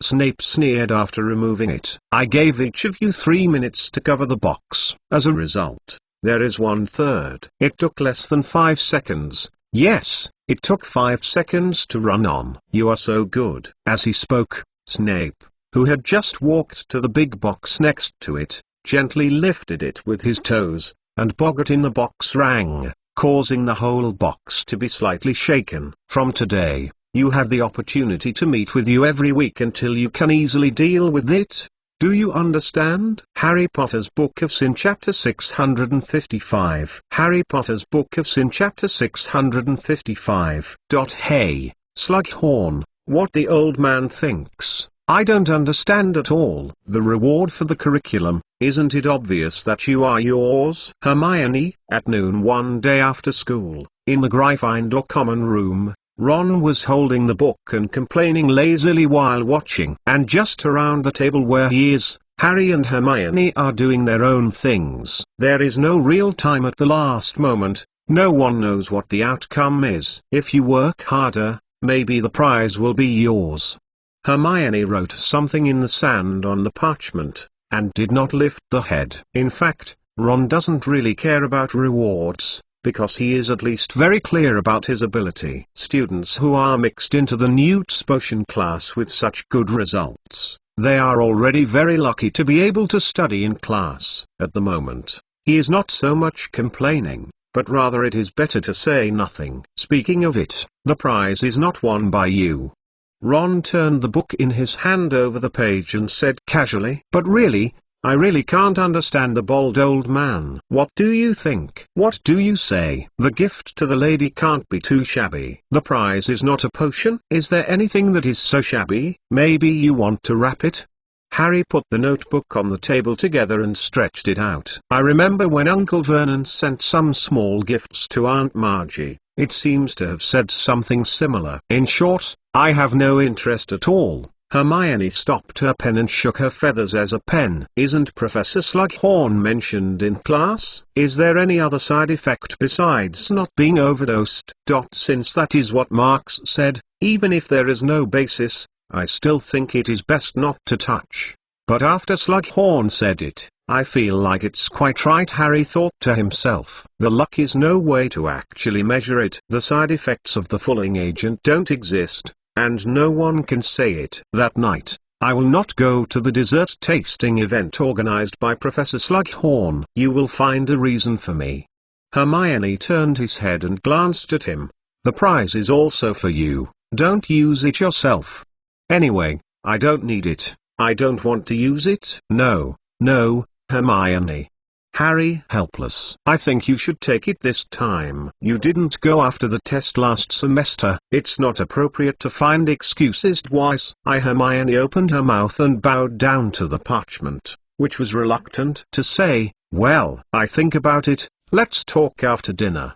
Snape sneered after removing it. I gave each of you 3 minutes to cover the box. As a result, there is 1/3. It took less than 5 seconds. Yes, it took 5 seconds to run on. You are so good. As he spoke, Snape, who had just walked to the big box next to it, gently lifted it with his toes, and Boggart in the box rang, causing the whole box to be slightly shaken. From today, you have the opportunity to meet with you every week until you can easily deal with it. Do you understand? Harry Potter's Book of Sin Chapter 655. Harry Potter's Book of Sin Chapter 655. Hey, Slughorn, what the old man thinks, I don't understand at all. The reward for the curriculum, isn't it obvious that you are yours? Hermione, at noon one day after school, in the Gryffindor common room, Ron was holding the book and complaining lazily while watching. And just around the table where he is, Harry and Hermione are doing their own things. There is no real time at the last moment, no one knows what the outcome is. If you work harder, maybe the prize will be yours. Hermione wrote something in the sand on the parchment, and did not lift the head. In fact, Ron doesn't really care about rewards, because he is at least very clear about his ability. Students who are mixed into the Newt's potion class with such good results, they are already very lucky to be able to study in class. At the moment, he is not so much complaining, but rather it is better to say nothing. Speaking of it, the prize is not won by you. Ron turned the book in his hand over the page and said casually, "But really, I really can't understand the bald old man. What do you think? What do you say? The gift to the lady can't be too shabby. The prize is not a potion. Is there anything that is so shabby? Maybe you want to wrap it?" Harry put the notebook on the table together and stretched it out. "I remember when Uncle Vernon sent some small gifts to Aunt Margie, it seems to have said something similar. In short, I have no interest at all." Hermione stopped her pen and shook her feathers as a pen. "Isn't Professor Slughorn mentioned in class? Is there any other side effect besides not being overdosed? Since that is what Marx said, even if there is no basis, I still think it is best not to touch. But after Slughorn said it, I feel like it's quite right." Harry thought to himself. The luck is no way to actually measure it. The side effects of the fulling agent don't exist, and no one can say it. That night, I will not go to the dessert tasting event organized by Professor Slughorn. You will find a reason for me. Hermione turned his head and glanced at him. The prize is also for you. Don't use it yourself. Anyway, I don't need it. I don't want to use it. No, Hermione. Harry, helpless. I think you should take it this time. You didn't go after the test last semester. It's not appropriate to find excuses twice. Hermione opened her mouth and bowed down to the parchment, which was reluctant to say, "Well, I think about it, let's talk after dinner."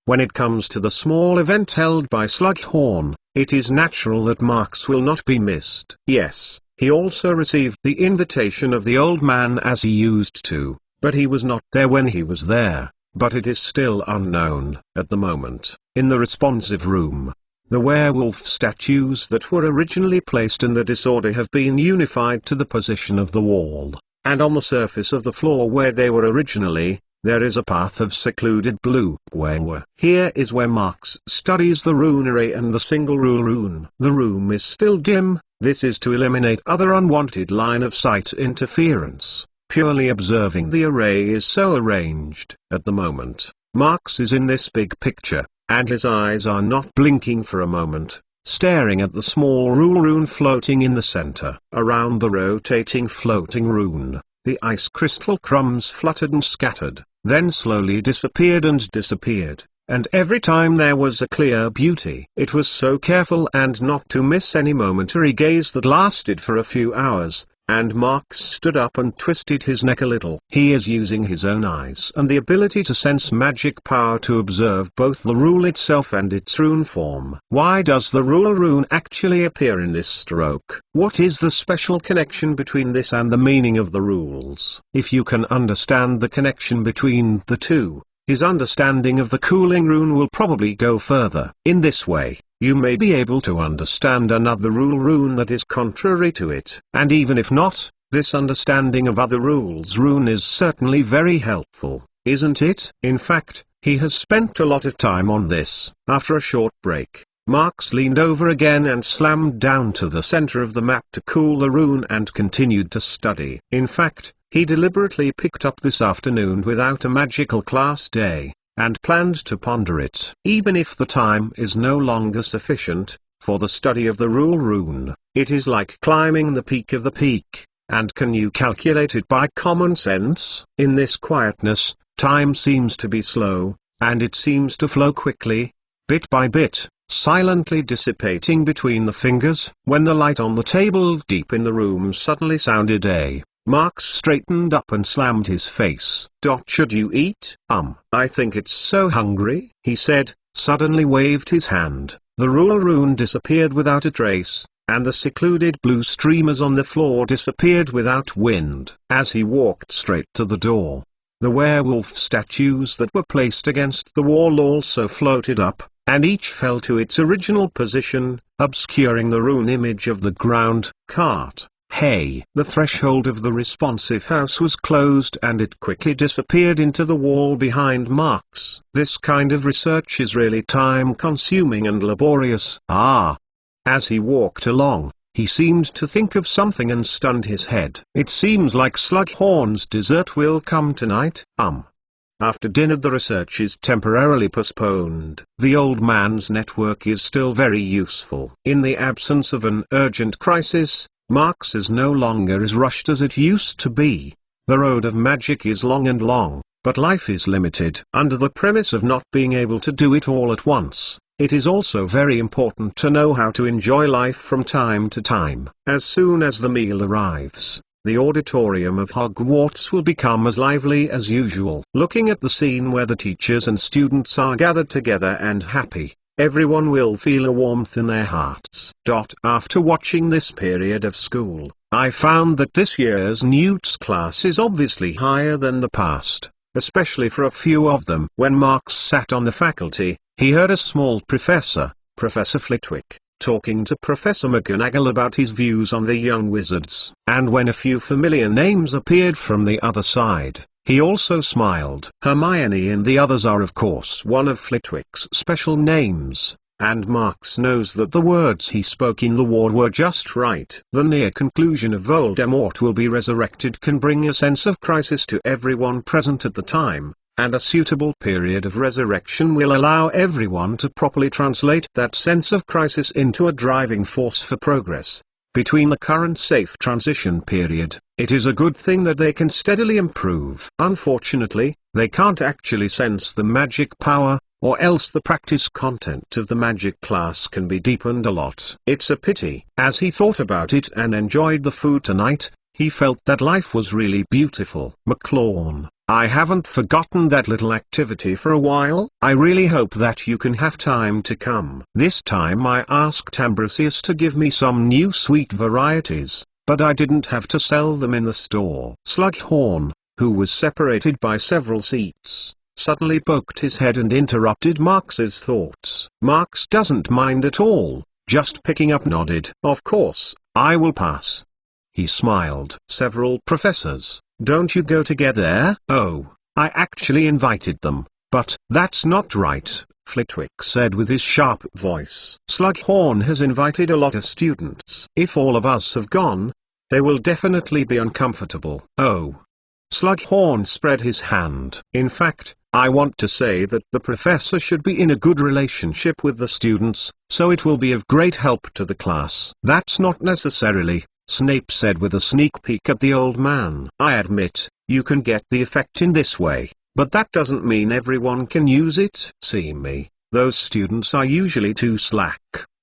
When it comes to the small event held by Slughorn, it is natural that Marx will not be missed. Yes, he also received the invitation of the old man as he used to, but he was not there when he was there. But it is still unknown, at the moment. In the responsive room, the werewolf statues that were originally placed in the disorder have been unified to the position of the wall, and on the surface of the floor where they were originally, there is a path of secluded blue. Here is where Marx studies the runary and the single rule rune. The room is still dim. This is to eliminate other unwanted line of sight interference. Purely observing the array is so arranged. At the moment, Marx is in this big picture, and his eyes are not blinking for a moment, staring at the small rule rune floating in the center. Around the rotating floating rune, the ice crystal crumbs fluttered and scattered, then slowly disappeared and disappeared. And every time there was a clear beauty. It was so careful and not to miss any momentary gaze that lasted for a few hours, and Marx stood up and twisted his neck a little. He is using his own eyes and the ability to sense magic power to observe both the rule itself and its rune form. Why does the rule rune actually appear in this stroke? What is the special connection between this and the meaning of the rules? If you can understand the connection between the two, his understanding of the cooling rune will probably go further. In this way, you may be able to understand another rule rune that is contrary to it. And even if not, this understanding of other rules rune is certainly very helpful, isn't it? In fact, he has spent a lot of time on this. After a short break, Marx leaned over again and slammed down to the center of the map to cool the rune and continued to study. In fact, he deliberately picked up this afternoon without a magical class day, and planned to ponder it. Even if the time is no longer sufficient for the study of the rule rune, it is like climbing the peak of the peak, and can you calculate it by common sense? In this quietness, time seems to be slow, and it seems to flow quickly, bit by bit, silently dissipating between the fingers. When the light on the table deep in the room suddenly sounded Marx straightened up and slammed his face. Should you eat? I think it's so hungry, he said, suddenly waved his hand. The rule rune disappeared without a trace, and the secluded blue streamers on the floor disappeared without wind. As he walked straight to the door, the werewolf statues that were placed against the wall also floated up, and each fell to its original position, obscuring the rune image of the ground cart. Hey! The threshold of the responsive house was closed and it quickly disappeared into the wall behind Marx. This kind of research is really time-consuming and laborious. As he walked along, he seemed to think of something and stunned his head. It seems like Slughorn's dessert will come tonight. After dinner the research is temporarily postponed. The old man's network is still very useful. In the absence of an urgent crisis, Marx is no longer as rushed as it used to be. The road of magic is long, but life is limited. Under the premise of not being able to do it all at once, it is also very important to know how to enjoy life from time to time. As soon as the meal arrives, the auditorium of Hogwarts will become as lively as usual. Looking at the scene where the teachers and students are gathered together and happy, everyone will feel a warmth in their hearts. After watching this period of school, I found that this year's Newt's class is obviously higher than the past, especially for a few of them. When Marx sat on the faculty, he heard a small professor, Professor Flitwick, talking to Professor Mcgonagall about his views on the young wizards. And when a few familiar names appeared from the other side, he also smiled. Hermione and the others are of course one of Flitwick's special names, and Marx knows that the words he spoke in the war were just right. The near conclusion of Voldemort will be resurrected can bring a sense of crisis to everyone present at the time, and a suitable period of resurrection will allow everyone to properly translate that sense of crisis into a driving force for progress. Between the current safe transition period, it is a good thing that they can steadily improve. Unfortunately, they can't actually sense the magic power, or else the practice content of the magic class can be deepened a lot. It's a pity. As he thought about it and enjoyed the food tonight, he felt that life was really beautiful. McLawn, I haven't forgotten that little activity for a while. I really hope that you can have time to come. This time I asked Ambrosius to give me some new sweet varieties, but I didn't have to sell them in the store. Slughorn, who was separated by several seats, suddenly poked his head and interrupted Marx's thoughts. Marx doesn't mind at all, just picking up nodded. Of course, I will pass. He smiled. Several professors, don't you go together? Oh, I actually invited them, but that's not right, Flitwick said with his sharp voice. Slughorn has invited a lot of students. If all of us have gone, they will definitely be uncomfortable. Oh. Slughorn spread his hand. In fact, I want to say that the professor should be in a good relationship with the students, so it will be of great help to the class. That's not necessarily, Snape said with a sneak peek at the old man. I admit, you can get the effect in this way, but that doesn't mean everyone can use it. See me, those students are usually too slack,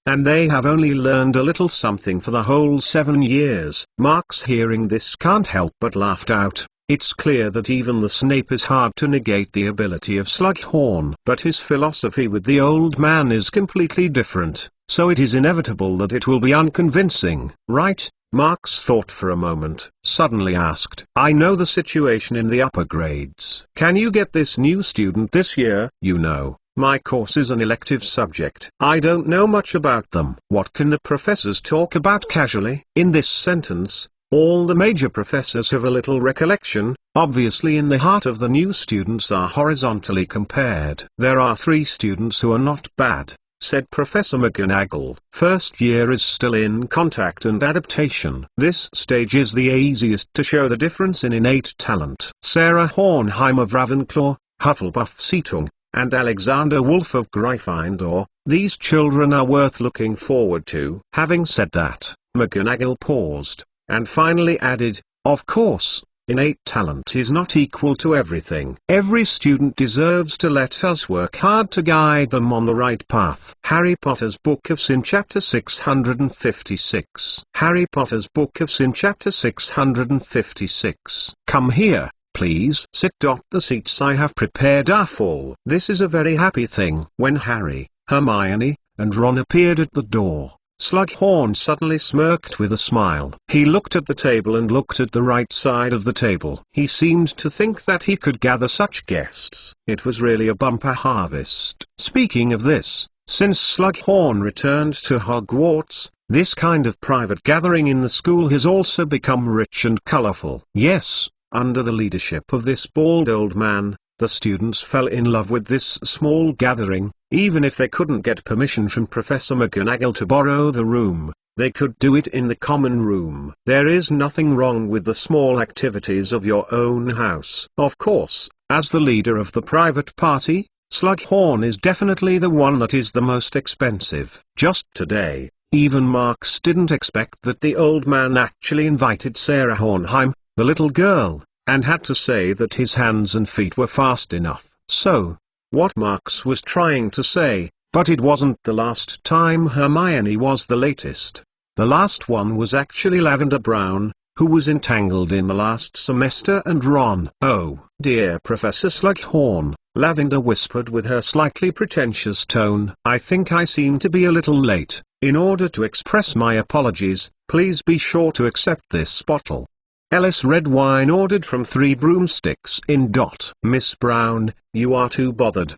and they have only learned a little something for the whole 7 years. Marx, hearing this, can't help but laughed out. It's clear that even the Snape is hard to negate the ability of Slughorn. But his philosophy with the old man is completely different, so it is inevitable that it will be unconvincing. Right? Marx thought for a moment, suddenly asked, I know the situation in the upper grades. Can you get this new student this year? You know, my course is an elective subject. I don't know much about them. What can the professors talk about casually? In this sentence, all the major professors have a little recollection. Obviously in the heart of the new students are horizontally compared. There are 3 students who are not bad, said Professor Mcgonagall. First year is still in contact and adaptation. This stage is the easiest to show the difference in innate talent. Sarah Hornheim of Ravenclaw, Hufflepuff Seatung, and Alexander Wolf of Gryffindor, these children are worth looking forward to. Having said that, McGonagall paused, and finally added, of course, innate talent is not equal to everything. Every student deserves to let us work hard to guide them on the right path. Harry Potter's Book of Sin Chapter 656. Harry Potter's Book of Sin Chapter 656. Come here, please. Sit. The seats I have prepared are full. This is a very happy thing. When Harry, Hermione, and Ron appeared at the door, Slughorn suddenly smirked with a smile. He looked at the table and looked at the right side of the table. He seemed to think that he could gather such guests. It was really a bumper harvest. Speaking of this, since Slughorn returned to Hogwarts, this kind of private gathering in the school has also become rich and colorful. Yes, under the leadership of this bald old man, the students fell in love with this small gathering. Even if they couldn't get permission from Professor McGonagall to borrow the room, they could do it in the common room. There is nothing wrong with the small activities of your own house. Of course, as the leader of the private party, Slughorn is definitely the one that is the most expensive. Just today, even Marks didn't expect that the old man actually invited Sarah Hornheim, the little girl, and had to say that his hands and feet were fast enough. So, what Marks was trying to say, but it wasn't the last time Hermione was the latest. The last one was actually Lavender Brown, who was entangled in the last semester, and Ron. Oh, dear Professor Slughorn, Lavender whispered with her slightly pretentious tone. I think I seem to be a little late. In order to express my apologies, please be sure to accept this bottle. Ellis red wine ordered from 3 broomsticks in. Miss Brown, you are too bothered.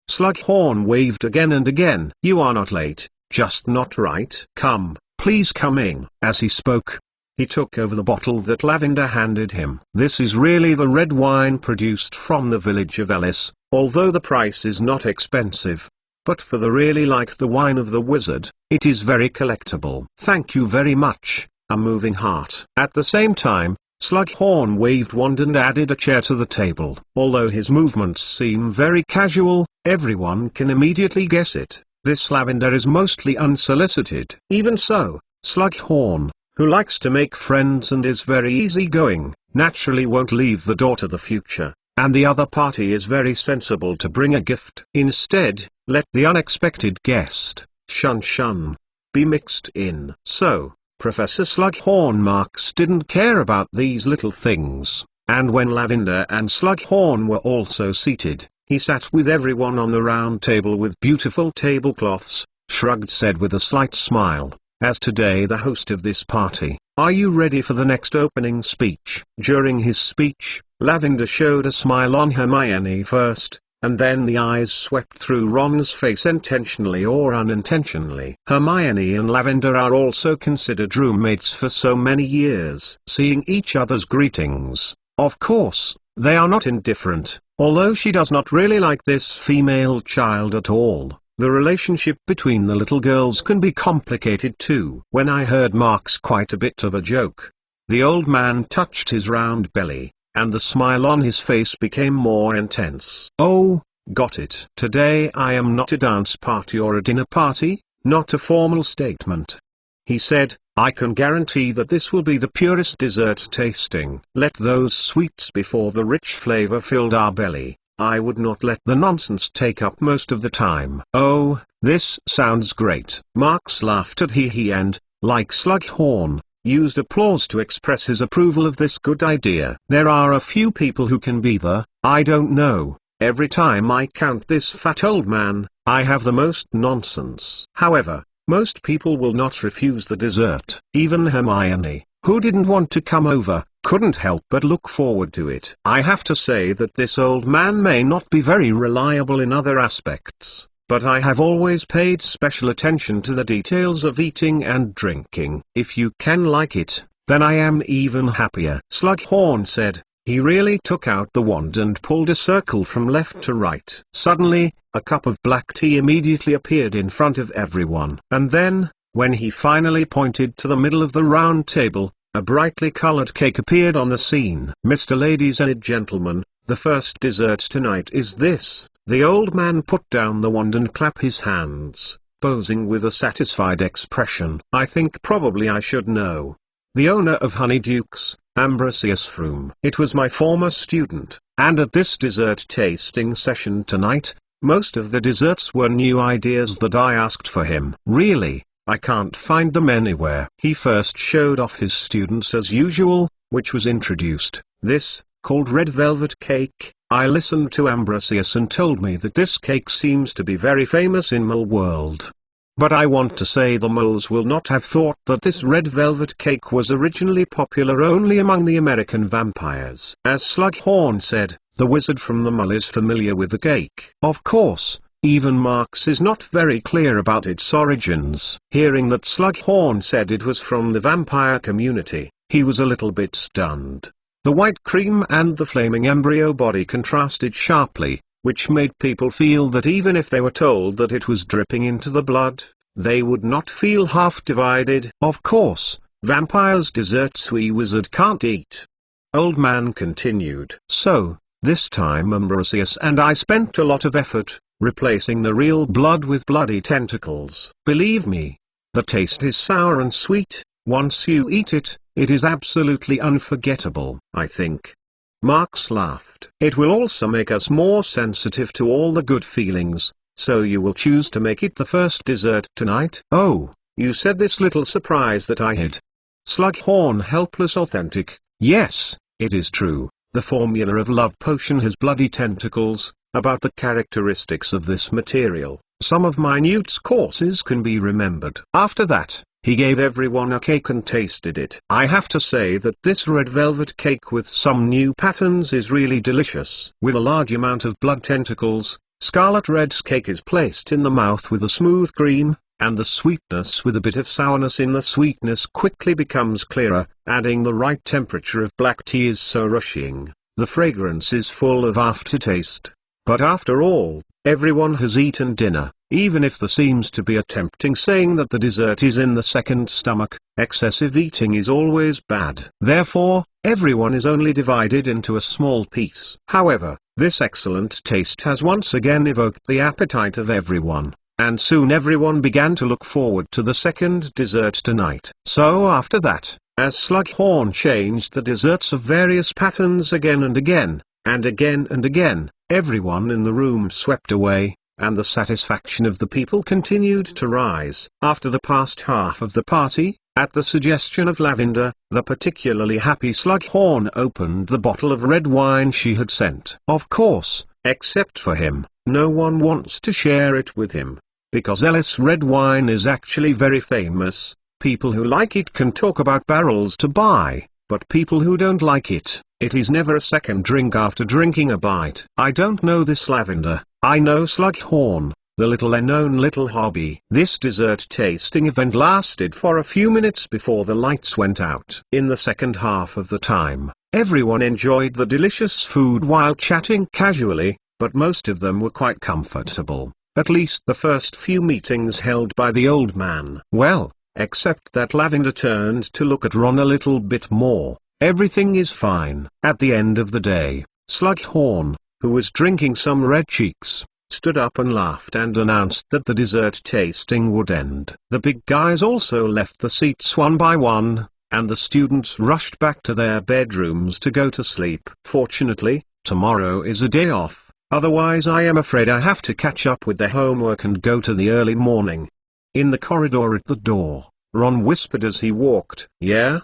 Slughorn waved again and again. You are not late, just not right. Come, please come in. As he spoke, he took over the bottle that Lavender handed him. This is really the red wine produced from the village of Ellis, although the price is not expensive. But for the really like the wine of the wizard, it is very collectible. Thank you very much, a moving heart. At the same time, Slughorn waved wand and added a chair to the table. Although his movements seem very casual, everyone can immediately guess it. This Lavender is mostly unsolicited. Even so, Slughorn, who likes to make friends and is very easygoing, naturally won't leave the door to the future, and the other party is very sensible to bring a gift. Instead, let the unexpected guest, shun, be mixed in. So, Professor Slughorn Marks didn't care about these little things, and when Lavender and Slughorn were also seated, he sat with everyone on the round table with beautiful tablecloths, shrugged, said with a slight smile, as today the host of this party, are you ready for the next opening speech? During his speech, Lavender showed a smile on Hermione first, and then the eyes swept through Ron's face intentionally or unintentionally. Hermione and Lavender are also considered roommates for so many years, seeing each other's greetings. Of course, they are not indifferent, although she does not really like this female child at all. The relationship between the little girls can be complicated too. When I heard Marks quite a bit of a joke, the old man touched his round belly, and the smile on his face became more intense. Oh, got it. Today I am not a dance party or a dinner party, not a formal statement. He said, I can guarantee that this will be the purest dessert tasting. Let those sweets before the rich flavor filled our belly. I would not let the nonsense take up most of the time. Oh, this sounds great. Marks laughed at he and, like Slughorn, used applause to express his approval of this good idea. There are a few people who can be the, I don't know, every time I count this fat old man, I have the most nonsense. However, most people will not refuse the dessert. Even Hermione, who didn't want to come over, couldn't help but look forward to it. I have to say that this old man may not be very reliable in other aspects, but I have always paid special attention to the details of eating and drinking. If you can like it, then I am even happier. Slughorn said, He really took out the wand and pulled a circle from left to right. Suddenly, a cup of black tea immediately appeared in front of everyone. And then, when he finally pointed to the middle of the round table, a brightly colored cake appeared on the scene. "Mr. Ladies and gentlemen, the first dessert tonight is this." The old man put down the wand and clapped his hands, posing with a satisfied expression. "I think probably I should know. The owner of Honeydukes, Ambrosius Froome. It was my former student, and at this dessert tasting session tonight, most of the desserts were new ideas that I asked for him. Really, I can't find them anywhere." He first showed off his students as usual, which was introduced. "This, called red velvet cake. I listened to Ambrosius and told me that this cake seems to be very famous in Mole world. But I want to say the moles will not have thought that this red velvet cake was originally popular only among the American vampires." As Slughorn said, the wizard from the Mole is familiar with the cake. Of course, even Marx is not very clear about its origins. Hearing that Slughorn said it was from the vampire community, he was a little bit stunned. The white cream and the flaming embryo body contrasted sharply, which made people feel that even if they were told that it was dripping into the blood, they would not feel half divided. "Of course, vampires' desserts we wizard can't eat," Old Man continued. "So, this time Ambrosius and I spent a lot of effort, replacing the real blood with bloody tentacles. Believe me, the taste is sour and sweet. Once you eat it, it is absolutely unforgettable. I think." Marx laughed. "It will also make us more sensitive to all the good feelings, so you will choose to make it the first dessert tonight?" "Oh, you said this little surprise that I hid." Slughorn helpless authentic. "Yes, it is true, the formula of love potion has bloody tentacles. About the characteristics of this material, some of minute courses can be remembered." After that, he gave everyone a cake and tasted it. "I have to say that this red velvet cake with some new patterns is really delicious." With a large amount of blood tentacles, Scarlet Red's cake is placed in the mouth with a smooth cream, and the sweetness with a bit of sourness in the sweetness quickly becomes clearer. Adding the right temperature of black tea is so rushing, the fragrance is full of aftertaste. But after all, everyone has eaten dinner. Even if there seems to be a tempting saying that the dessert is in the second stomach, excessive eating is always bad. Therefore, everyone is only divided into a small piece. However, this excellent taste has once again evoked the appetite of everyone, and soon everyone began to look forward to the second dessert tonight. So after that, as Slughorn changed the desserts of various patterns again and again, and again and again, everyone in the room swept away, and the satisfaction of the people continued to rise. After the past half of the party, at the suggestion of Lavender, the particularly happy Slughorn opened the bottle of red wine she had sent. Of course, except for him, no one wants to share it with him, because Ellis red wine is actually very famous. People who like it can talk about barrels to buy, but people who don't like it, it is never a second drink after drinking a bite. I don't know this Lavender. I know Slughorn, the little-known little hobby. This dessert tasting event lasted for a few minutes before the lights went out. In the second half of the time, everyone enjoyed the delicious food while chatting casually, but most of them were quite comfortable, at least the first few meetings held by the old man. Well, except that Lavender turned to look at Ron a little bit more. Everything is fine. At the end of the day, Slughorn, who was drinking some red cheeks, stood up and laughed and announced that the dessert tasting would end. The big guys also left the seats one by one, and the students rushed back to their bedrooms to go to sleep. Fortunately, tomorrow is a day off, otherwise I am afraid I have to catch up with the homework and go to the early morning. In the corridor at the door, Ron whispered as he walked. "Yeah?"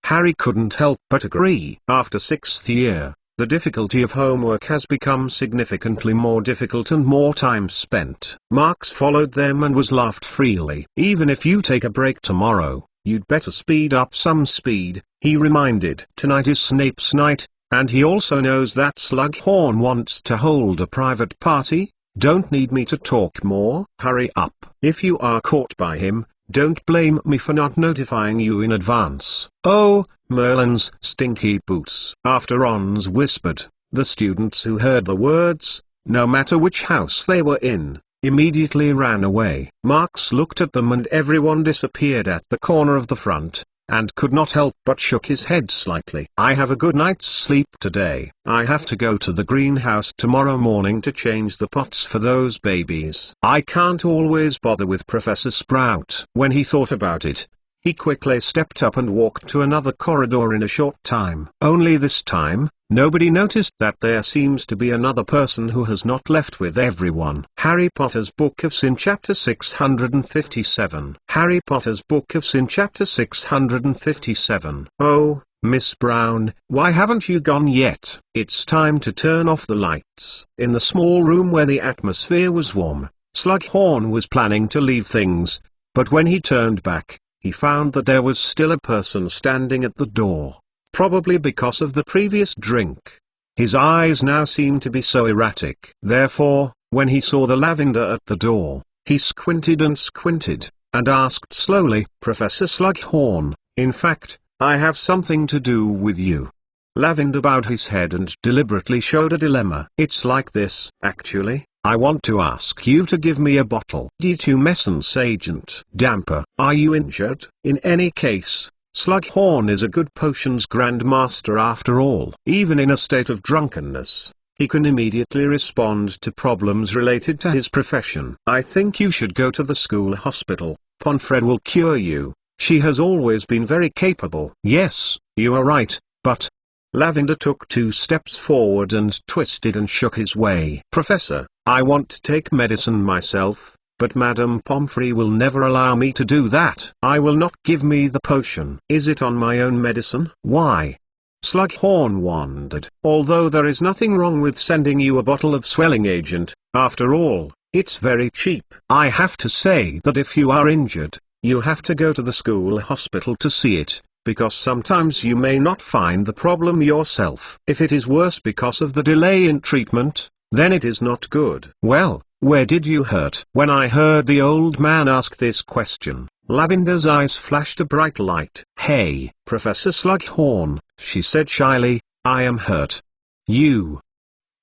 Harry couldn't help but agree. After 6th year, the difficulty of homework has become significantly more difficult and more time spent. Marx followed them and was laughed freely. "Even if you take a break tomorrow, you'd better speed up some speed," he reminded. "Tonight is Snape's night, and he also knows that Slughorn wants to hold a private party. Don't need me to talk more. Hurry up. If you are caught by him, Don't blame me for not notifying you in advance. Oh, Merlin's stinky boots. After Ron's whispered, the students who heard the words, no matter which house they were in, immediately ran away. Marks looked at them and everyone disappeared at the corner of the front, and could not help but shook his head slightly. I have a good night's sleep today. I have to go to the greenhouse tomorrow morning to change the pots for those babies. I can't always bother with Professor Sprout. When he thought about it, he quickly stepped up and walked to another corridor in a short time. Only this time, nobody noticed that there seems to be another person who has not left with everyone. Harry Potter's Book of Sin Chapter 657. Harry Potter's Book of Sin Chapter 657. Oh, Miss Brown, why haven't you gone yet? It's time to turn off the lights. In the small room where the atmosphere was warm, Slughorn was planning to leave things, but when he turned back, he found that there was still a person standing at the door, probably because of the previous drink. His eyes now seemed to be so erratic. Therefore, when he saw the lavender at the door, he squinted and asked slowly, Professor Slughorn, in fact, I have something to do with you. Lavender bowed his head and deliberately showed a dilemma. It's like this. Actually, I want to ask you to give me a bottle. D2 Messence Agent Damper. Are you injured? In any case, Slughorn is a good potions grandmaster after all. Even in a state of drunkenness, he can immediately respond to problems related to his profession. I think you should go to the school hospital. Pomfret will cure you. She has always been very capable. Yes, you are right, but... Lavender took 2 steps forward and twisted and shook his way. Professor, I want to take medicine myself, but Madame Pomfrey will never allow me to do that. I will not give me the potion. Is it on my own medicine? Why? Slughorn wondered. Although there is nothing wrong with sending you a bottle of swelling agent, after all, it's very cheap. I have to say that if you are injured, you have to go to the school hospital to see it, because sometimes you may not find the problem yourself. If it is worse because of the delay in treatment, then it is not good. Well, where did you hurt? When I heard the old man ask this question, Lavender's eyes flashed a bright light. Hey, Professor Slughorn, she said shyly, I am hurt. You.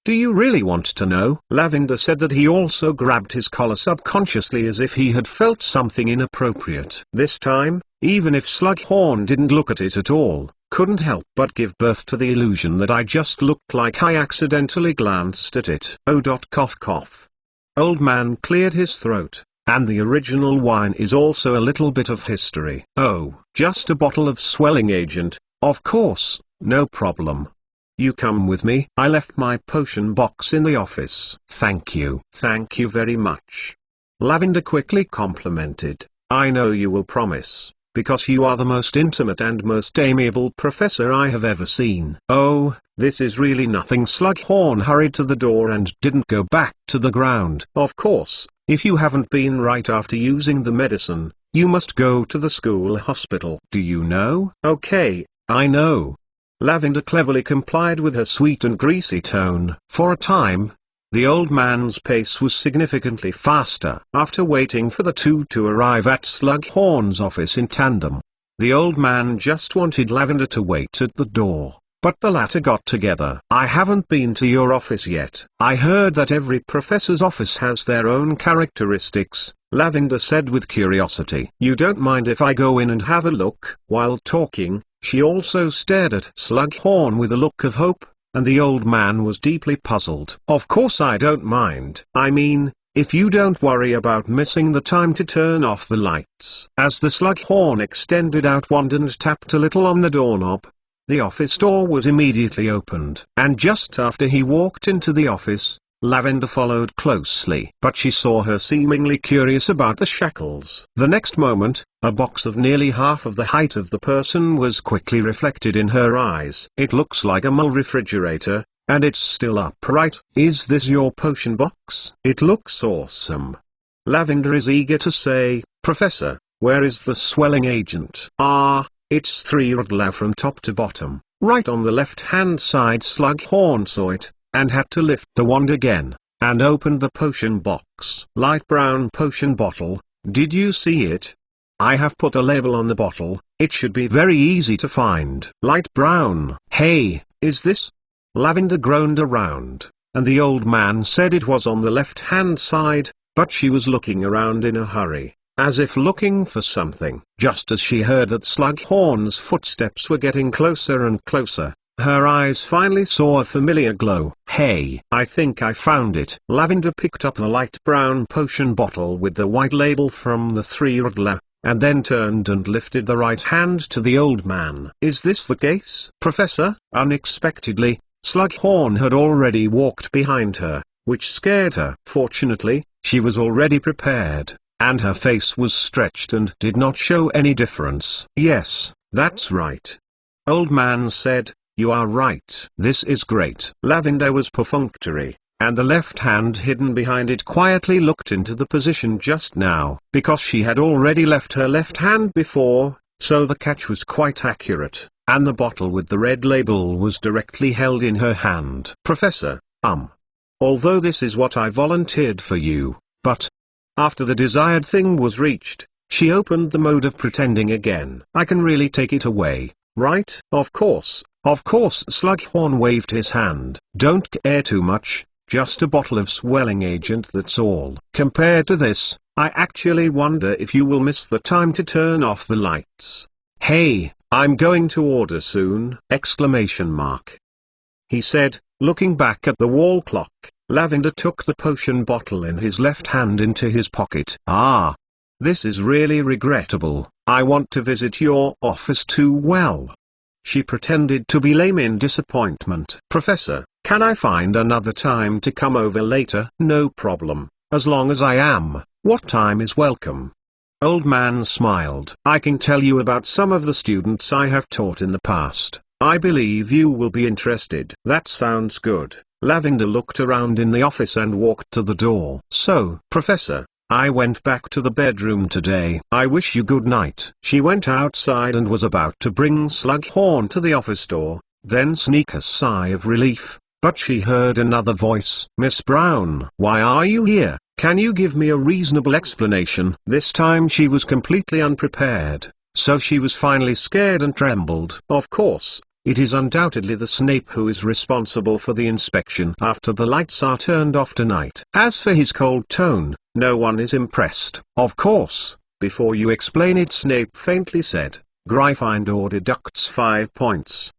Do you really want to know? Lavender said that he also grabbed his collar subconsciously as if he had felt something inappropriate. This time, even if Slughorn didn't look at it at all, couldn't help but give birth to the illusion that I just looked like I accidentally glanced at it. Oh. Cough cough. Old man cleared his throat, and the original wine is also a little bit of history. Oh, just a bottle of swelling agent, of course, no problem. You come with me. I left my potion box in the office. Thank you. Thank you very much. Lavender quickly complimented. I know you will promise, because you are the most intimate and most amiable professor I have ever seen. Oh, this is really nothing. Slughorn hurried to the door and didn't go back to the ground. Of course, if you haven't been right after using the medicine, you must go to the school hospital. Do you know? Okay, I know. Lavender cleverly complied with her sweet and greasy tone. For a time, the old man's pace was significantly faster. After waiting for the two to arrive at Slughorn's office in tandem, the old man just wanted Lavender to wait at the door, but the latter got together. I haven't been to your office yet. I heard that every professor's office has their own characteristics, Lavender said with curiosity. You don't mind if I go in and have a look? While talking, she also stared at Slughorn with a look of hope, and the old man was deeply puzzled. Of course I don't mind. I mean, if you don't worry about missing the time to turn off the lights. As the Slughorn extended out wand and tapped a little on the doorknob, the office door was immediately opened. And just after he walked into the office, Lavender followed closely. But she saw her seemingly curious about the shackles. The next moment, a box of nearly half of the height of the person was quickly reflected in her eyes. It looks like a mole refrigerator, and it's still upright. Is this your potion box? It looks awesome. Lavender is eager to say, Professor, where is the swelling agent? It's 3 Rudlow from top to bottom. Right on the left-hand side. Slughorn saw it, and had to lift the wand again, and opened the potion box. Light brown potion bottle, did you see it? I have put a label on the bottle. It should be very easy to find. Light brown. Hey, is this? Lavender groaned around, and the old man said it was on the left-hand side, but she was looking around in a hurry, as if looking for something. Just as she heard that Slughorn's footsteps were getting closer and closer, her eyes finally saw a familiar glow. Hey, I think I found it. Lavender picked up the light brown potion bottle with the white label from the three-rugler, and then turned and lifted the right hand to the old man. Is this the case, Professor? Unexpectedly, Slughorn had already walked behind her, which scared her. Fortunately, she was already prepared, and her face was stretched and did not show any difference. Yes, that's right. Old man said, you are right. This is great. Lavender was perfunctory, and the left hand hidden behind it quietly looked into the position just now. Because she had already left her left hand before, so the catch was quite accurate, and the bottle with the red label was directly held in her hand. Professor, although this is what I volunteered for you, but after the desired thing was reached, she opened the mode of pretending again. I can really take it away, right? Of course, Slughorn waved his hand. Don't care too much, just a bottle of swelling agent, that's all. Compared to this, I actually wonder if you will miss the time to turn off the lights. Hey, I'm going to order soon! Exclamation mark. He said, looking back at the wall clock. Lavender took the potion bottle in his left hand into his pocket. This is really regrettable. I want to visit your office too. Well. She pretended to be lame in disappointment. Professor, can I find another time to come over later? No problem, as long as I am. What time is welcome? Old man smiled. I can tell you about some of the students I have taught in the past. I believe you will be interested. That sounds good. Lavender looked around in the office and walked to the door. So, Professor, I went back to the bedroom today. I wish you good night. She went outside and was about to bring Slughorn to the office door, then sneak a sigh of relief, but she heard another voice. Miss Brown, why are you here? Can you give me a reasonable explanation? This time she was completely unprepared, so she was finally scared and trembled. Of course, it is undoubtedly the Snape who is responsible for the inspection after the lights are turned off tonight. As for his cold tone, no one is impressed. Of course, before you explain it, Snape faintly said, Gryffindor deducts 5 points.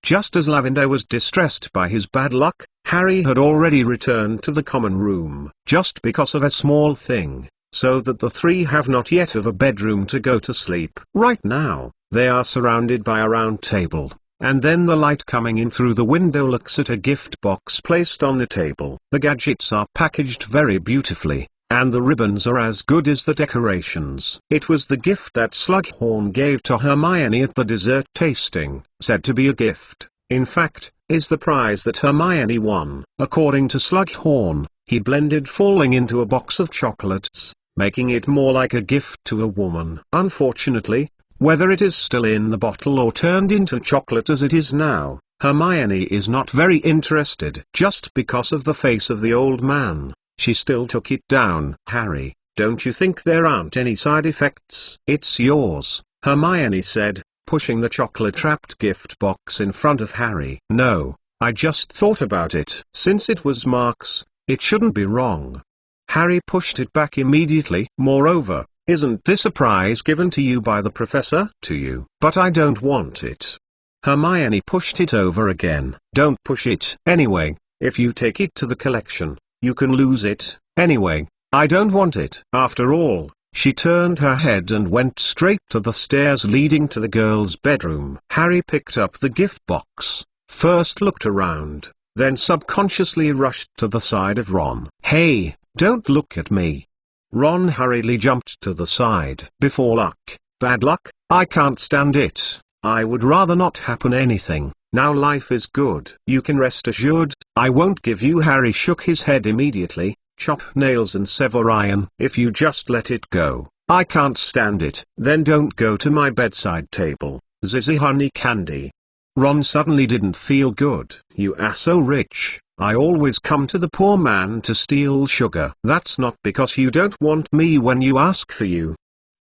Just as Lavender was distressed by his bad luck, Harry had already returned to the common room, just because of a small thing, so that the three have not yet have a bedroom to go to sleep. Right now, they are surrounded by a round table, and then the light coming in through the window looks at a gift box placed on the table. The gadgets are packaged very beautifully, and the ribbons are as good as the decorations. It was the gift that Slughorn gave to Hermione at the dessert tasting, said to be a gift, in fact, is the prize that Hermione won. According to Slughorn, he blended falling into a box of chocolates, making it more like a gift to a woman. Unfortunately, whether it is still in the bottle or turned into chocolate as it is now, Hermione is not very interested. Just because of the face of the old man, she still took it down. Harry, don't you think there aren't any side effects? It's yours, Hermione said, pushing the chocolate-wrapped gift box in front of Harry. No, I just thought about it. Since it was Mark's, it shouldn't be wrong. Harry pushed it back immediately. Moreover, isn't this a prize given to you by the professor? To you. But I don't want it. Hermione pushed it over again. Don't push it. Anyway, if you take it to the collection, you can lose it. Anyway, I don't want it. After all, she turned her head and went straight to the stairs leading to the girls' bedroom. Harry picked up the gift box, first looked around, then subconsciously rushed to the side of Ron. Hey, don't look at me. Ron hurriedly jumped to the side. Before luck, bad luck, I can't stand it. I would rather not happen anything. Now life is good. You can rest assured, I won't give you. Harry shook his head immediately. Chop nails and sever iron. If you just let it go, I can't stand it. Then don't go to my bedside table. Zizzy honey candy. Ron suddenly didn't feel good. You are so rich. I always come to the poor man to steal sugar. That's not because you don't want me when you ask for you.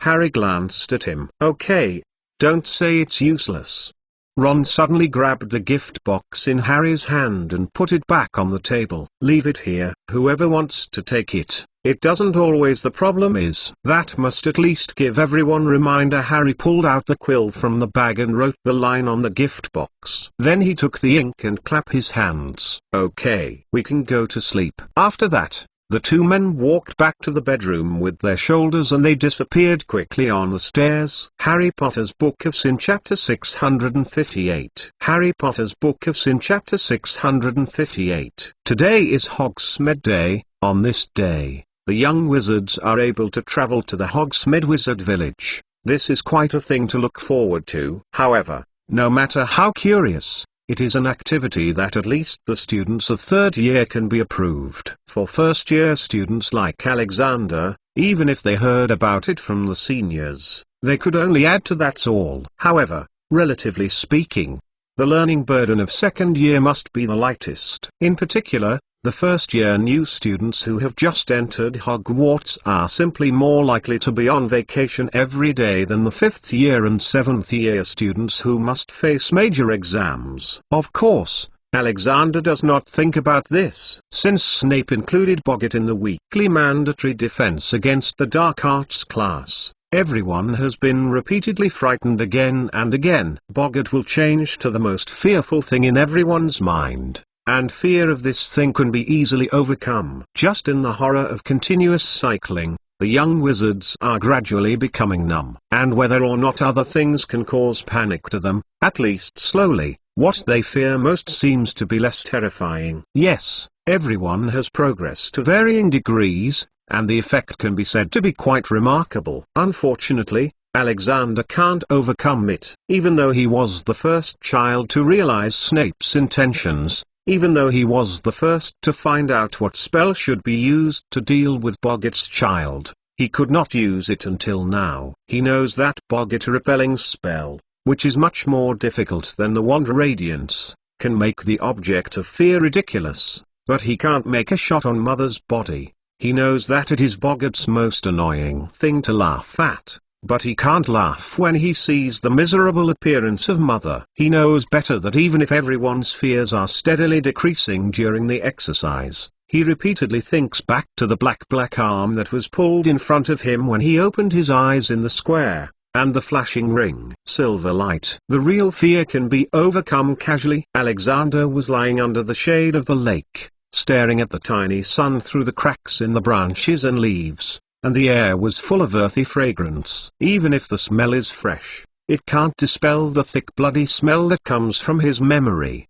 Harry glanced at him. Okay, don't say it's useless. Ron suddenly grabbed the gift box in Harry's hand and put it back on the table. Leave it here. Whoever wants to take it. It doesn't always. The problem is that must at least give everyone reminder. Harry pulled out the quill from the bag and wrote the line on the gift box. Then he took the ink and clapped his hands. Okay, we can go to sleep. After that, the two men walked back to the bedroom with their shoulders and they disappeared quickly on the stairs. Harry Potter's Book of Sin Chapter 658. Harry Potter's Book of Sin Chapter 658. Today is Hogsmeade Day. On this day, the young wizards are able to travel to the Hogsmeade Wizard Village. This is quite a thing to look forward to. However, no matter how curious, it is an activity that at least the students of third year can be approved. For first year students like Alexander, even if they heard about it from the seniors, they could only add to that's all. However, relatively speaking, the learning burden of second year must be the lightest. In particular, the first-year new students who have just entered Hogwarts are simply more likely to be on vacation every day than the fifth-year and seventh-year students who must face major exams. Of course, Alexander does not think about this. Since Snape included Boggart in the weekly mandatory defense against the dark arts class, everyone has been repeatedly frightened again and again. Boggart will change to the most fearful thing in everyone's mind. And fear of this thing can be easily overcome. Just in the horror of continuous cycling, the young wizards are gradually becoming numb. And whether or not other things can cause panic to them, at least slowly, what they fear most seems to be less terrifying. Yes, everyone has progressed to varying degrees, and the effect can be said to be quite remarkable. Unfortunately, Alexander can't overcome it. Even though he was the first child to realize Snape's intentions, even though he was the first to find out what spell should be used to deal with Boggart's child, he could not use it until now. He knows that Boggart repelling spell, which is much more difficult than the Wand Radiance, can make the object of fear ridiculous, but he can't make a shot on Mother's body. He knows that it is Boggart's most annoying thing to laugh at. But he can't laugh when he sees the miserable appearance of Mother. He knows better that even if everyone's fears are steadily decreasing during the exercise, he repeatedly thinks back to the black arm that was pulled in front of him when he opened his eyes in the square, and the flashing ring. Silver light. The real fear can be overcome casually. Alexander was lying under the shade of the lake, staring at the tiny sun through the cracks in the branches and leaves. And the air was full of earthy fragrance. Even if the smell is fresh, it can't dispel the thick bloody smell that comes from his memory.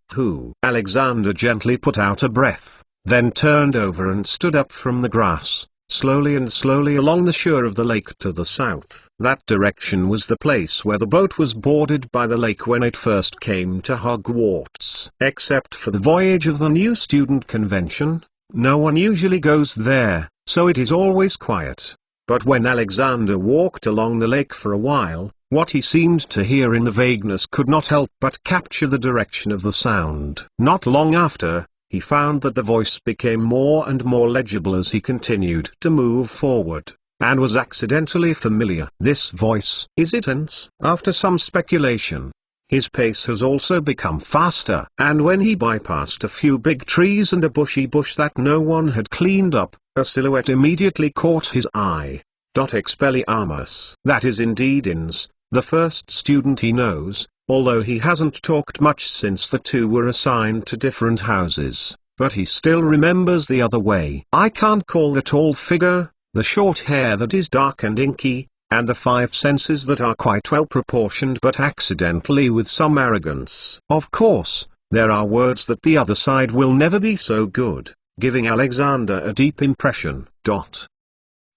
Alexander gently put out a breath, then turned over and stood up from the grass, slowly along the shore of the lake to the south. That direction was the place where the boat was boarded by the lake when it first came to Hogwarts. Except for the voyage of the new student convention, no one usually goes there, so it is always quiet. But when Alexander walked along the lake for a while, what he seemed to hear in the vagueness could not help but capture the direction of the sound. Not long after, he found that the voice became more and more legible as he continued to move forward, and was accidentally familiar. This voice is intense. After some speculation, his pace has also become faster. And when he bypassed a few big trees and a bushy bush that no one had cleaned up, a silhouette immediately caught his eye. Expelliarmus. That is indeed Inns, the first student he knows, although he hasn't talked much since the two were assigned to different houses, but he still remembers the other way. I can't call the tall figure, the short hair that is dark and inky, and the five senses that are quite well proportioned but accidentally with some arrogance. Of course, there are words that the other side will never be so good, giving Alexander a deep impression.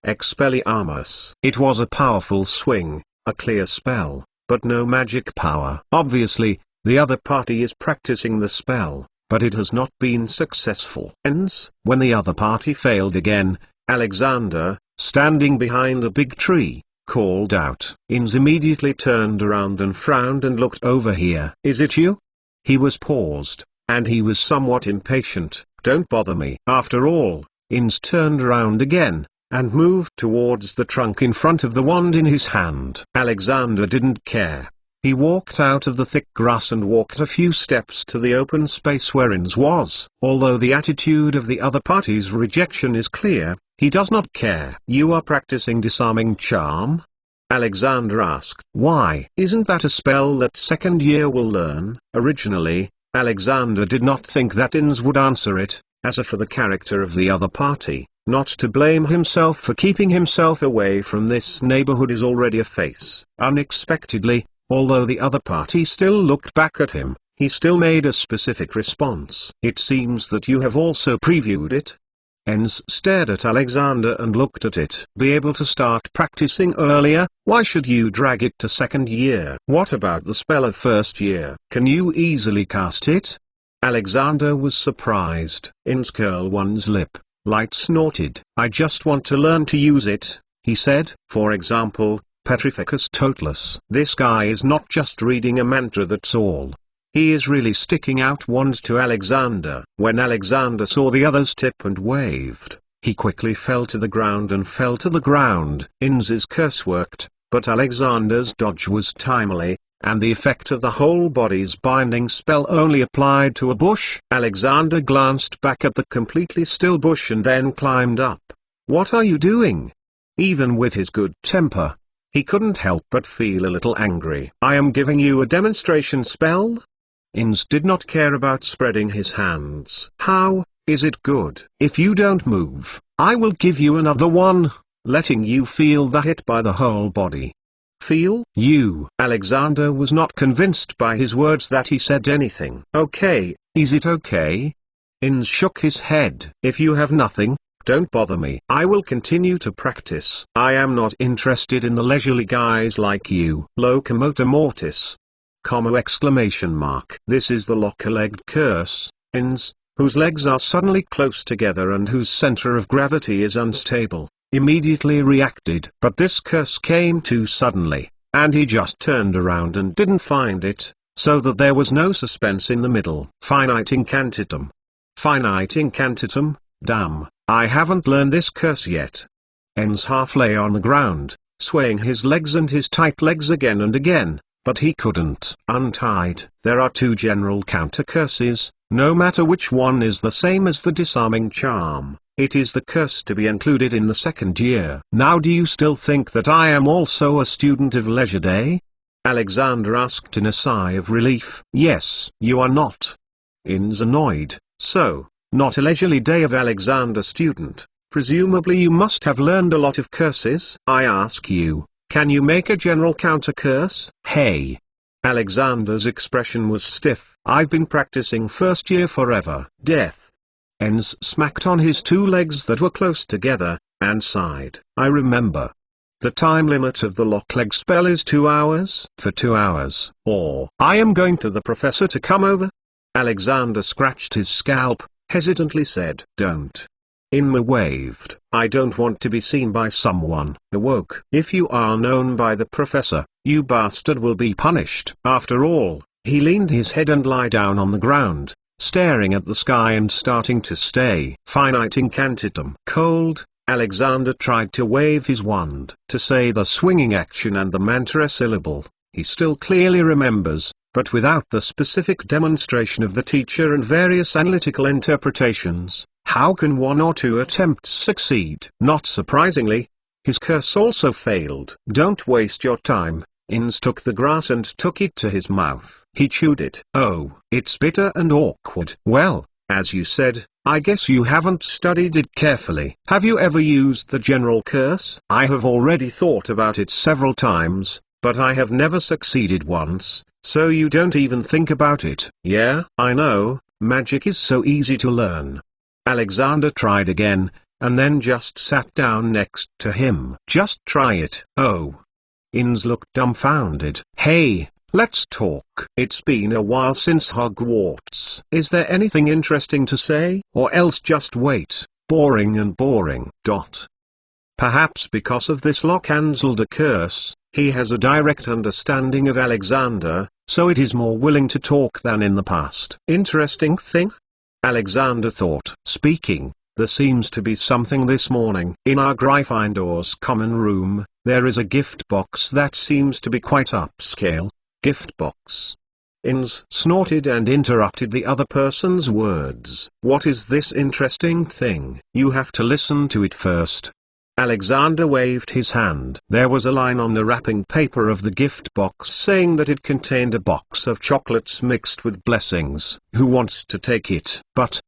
Expelliarmus. It was a powerful swing, a clear spell, but no magic power. Obviously, the other party is practicing the spell, but it has not been successful. Hence, when the other party failed again, Alexander, standing behind a big tree, called out. Inns immediately turned around and frowned and looked over here. Is it you? He was paused, and he was somewhat impatient. Don't bother me. After all, Inns turned around again, and moved towards the trunk in front of the wand in his hand. Alexander didn't care. He walked out of the thick grass and walked a few steps to the open space where Inns was. Although the attitude of the other party's rejection is clear, he does not care. "You are practicing disarming charm?" Alexander asked. "Why? Isn't that a spell that second year will learn?" Originally, Alexander did not think that Inns would answer it, as for the character of the other party, not to blame himself for keeping himself away from this neighborhood is already a face. Unexpectedly, although the other party still looked back at him, he still made a specific response. "It seems that you have also previewed it." Enns stared at Alexander and looked at it. "Be able to start practicing earlier? Why should you drag it to second year? What about the spell of first year? Can you easily cast it?" Alexander was surprised. Enns curled one's lip. Light snorted. "I just want to learn to use it," he said. "For example, Petrificus Totalus." This guy is not just reading a mantra, that's all. He is really sticking out wand to Alexander. When Alexander saw the others tip and waved, he quickly fell to the ground and fell to the ground. Inns's curse worked, but Alexander's dodge was timely, and the effect of the whole body's binding spell only applied to a bush. Alexander glanced back at the completely still bush and then climbed up. "What are you doing?" Even with his good temper, he couldn't help but feel a little angry. "I am giving you a demonstration spell." Inns did not care about spreading his hands. "How is it good? If you don't move, I will give you another one, letting you feel the hit by the whole body." "Feel you?" Alexander was not convinced by his words that he said anything. "Okay, is it okay?" Inns shook his head. "If you have nothing, don't bother me. I will continue to practice. I am not interested in the leisurely guys like you." Locomotor mortis. Exclamation mark. This is the locker-legged curse. Inns, whose legs are suddenly close together and whose center of gravity is unstable, immediately reacted. But this curse came too suddenly, and he just turned around and didn't find it, so that there was no suspense in the middle. Finite incantatum. Finite incantatum, damn, I haven't learned this curse yet. Enns half lay on the ground, swaying his legs and his tight legs again and again, but he couldn't. Untied. There are two general counter curses, no matter which one is the same as the disarming charm. It is the curse to be included in the second year. "Now do you still think that I am also a student of Leisure Day?" Alexander asked in a sigh of relief. "Yes, you are not." Inns annoyed. "So, not a leisurely day of Alexander student. Presumably you must have learned a lot of curses. I ask you, can you make a general counter curse?" "Hey." Alexander's expression was stiff. "I've been practicing first year forever." Death. Enns smacked on his two legs that were close together, and sighed. "I remember. The time limit of the lock leg spell is 2 hours. For 2 hours. Or I am going to the professor to come over." Alexander scratched his scalp, hesitantly said, "Don't." Inma waved. "I don't want to be seen by someone." Awoke. "If you are known by the professor, you bastard will be punished." After all, he leaned his head and lay down on the ground, staring at the sky and starting to stay. Finite incantatum. Cold. Alexander tried to wave his wand to say the swinging action and the mantra syllable. He still clearly remembers, but without the specific demonstration of the teacher and various analytical interpretations. How can one or two attempts succeed? Not surprisingly, his curse also failed. "Don't waste your time." Inns took the grass and took it to his mouth. He chewed it. "Oh, it's bitter and awkward." "Well, as you said, I guess you haven't studied it carefully." "Have you ever used the general curse?" "I have already thought about it several times, but I have never succeeded once, so you don't even think about it." "Yeah, I know, magic is so easy to learn." Alexander tried again, and then just sat down next to him. "Just try it." "Oh." Inns looked dumbfounded. "Hey, let's talk. It's been a while since Hogwarts. Is there anything interesting to say? Or else just wait. Boring and boring. Perhaps because of this Lock-Hanselde curse, he has a direct understanding of Alexander, so it is more willing to talk than in the past. Interesting thing? Alexander thought. Speaking There seems to be something this morning. In our Gryffindor's common room, there is a gift box that seems to be quite upscale. Gift box. Inns snorted and interrupted the other person's words. What is this interesting thing? You have to listen to it first. Alexander waved his hand. There was a line on the wrapping paper of the gift box saying that it contained a box of chocolates mixed with blessings. Who wants to take it? But,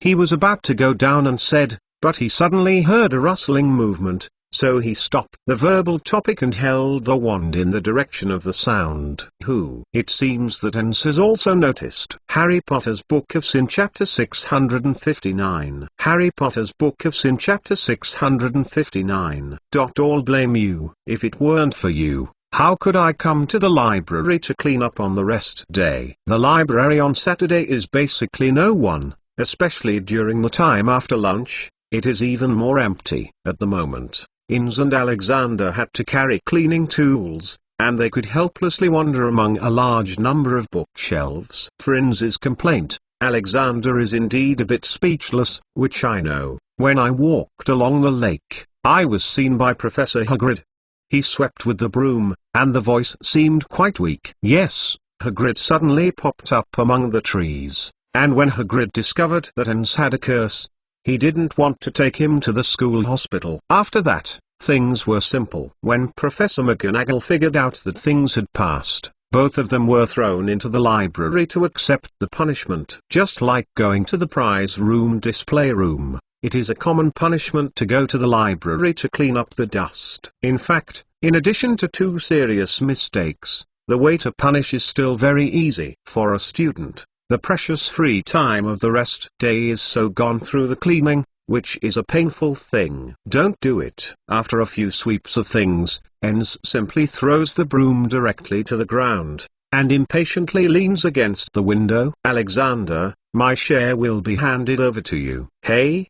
He was about to go down and said, but he suddenly heard a rustling movement, so he stopped the verbal topic and held the wand in the direction of the sound. Who? It seems that Ens has also noticed. Harry Potter's Book of Sin Chapter 659. Harry Potter's Book of Sin Chapter 659. All blame you. If it weren't for you, how could I come to the library to clean up on the rest day? The library on Saturday is basically no one, especially during the time after lunch. It is even more empty at the moment. Inns and Alexander had to carry cleaning tools, and they could helplessly wander among a large number of bookshelves. For Inns's complaint, Alexander is indeed a bit speechless, which I know. When I walked along the lake, I was seen by Professor Hagrid. He swept with the broom, and the voice seemed quite weak. Yes, Hagrid suddenly popped up among the trees, and when Hagrid discovered that Ens had a curse, he didn't want to take him to the school hospital. After that, things were simple. When Professor Mcgonagall figured out that things had passed, both of them were thrown into the library to accept the punishment. Just like going to the prize room display room, it is a common punishment to go to the library to clean up the dust. In fact, in addition to 2 serious mistakes, the way to punish is still very easy. For a student, the precious free time of the rest day is so gone through the cleaning, which is a painful thing. Don't do it. After a few sweeps of things, Ens simply throws the broom directly to the ground, and impatiently leans against the window. Alexander, my share will be handed over to you. Hey,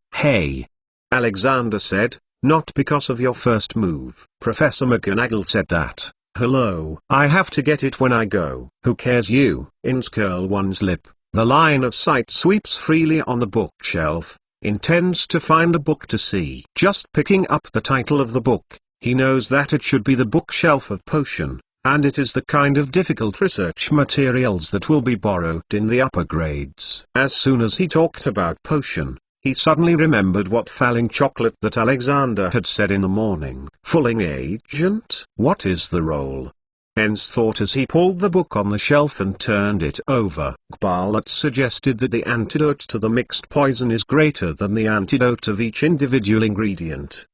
Alexander said, not because of your first move. Professor Mcgonagall said that. Hello. I have to get it when I go. Who cares you? Inns curl one's lip. The line of sight sweeps freely on the bookshelf, intends to find a book to see. Just picking up the title of the book, he knows that it should be the bookshelf of potion, and it is the kind of difficult research materials that will be borrowed in the upper grades. As soon as he talked about potion, he suddenly remembered what falling chocolate that Alexander had said in the morning. Fooling agent? What is the role? Ens thought as he pulled the book on the shelf and turned it over. Bartlett suggested that the antidote to the mixed poison is greater than the antidote of each individual ingredient.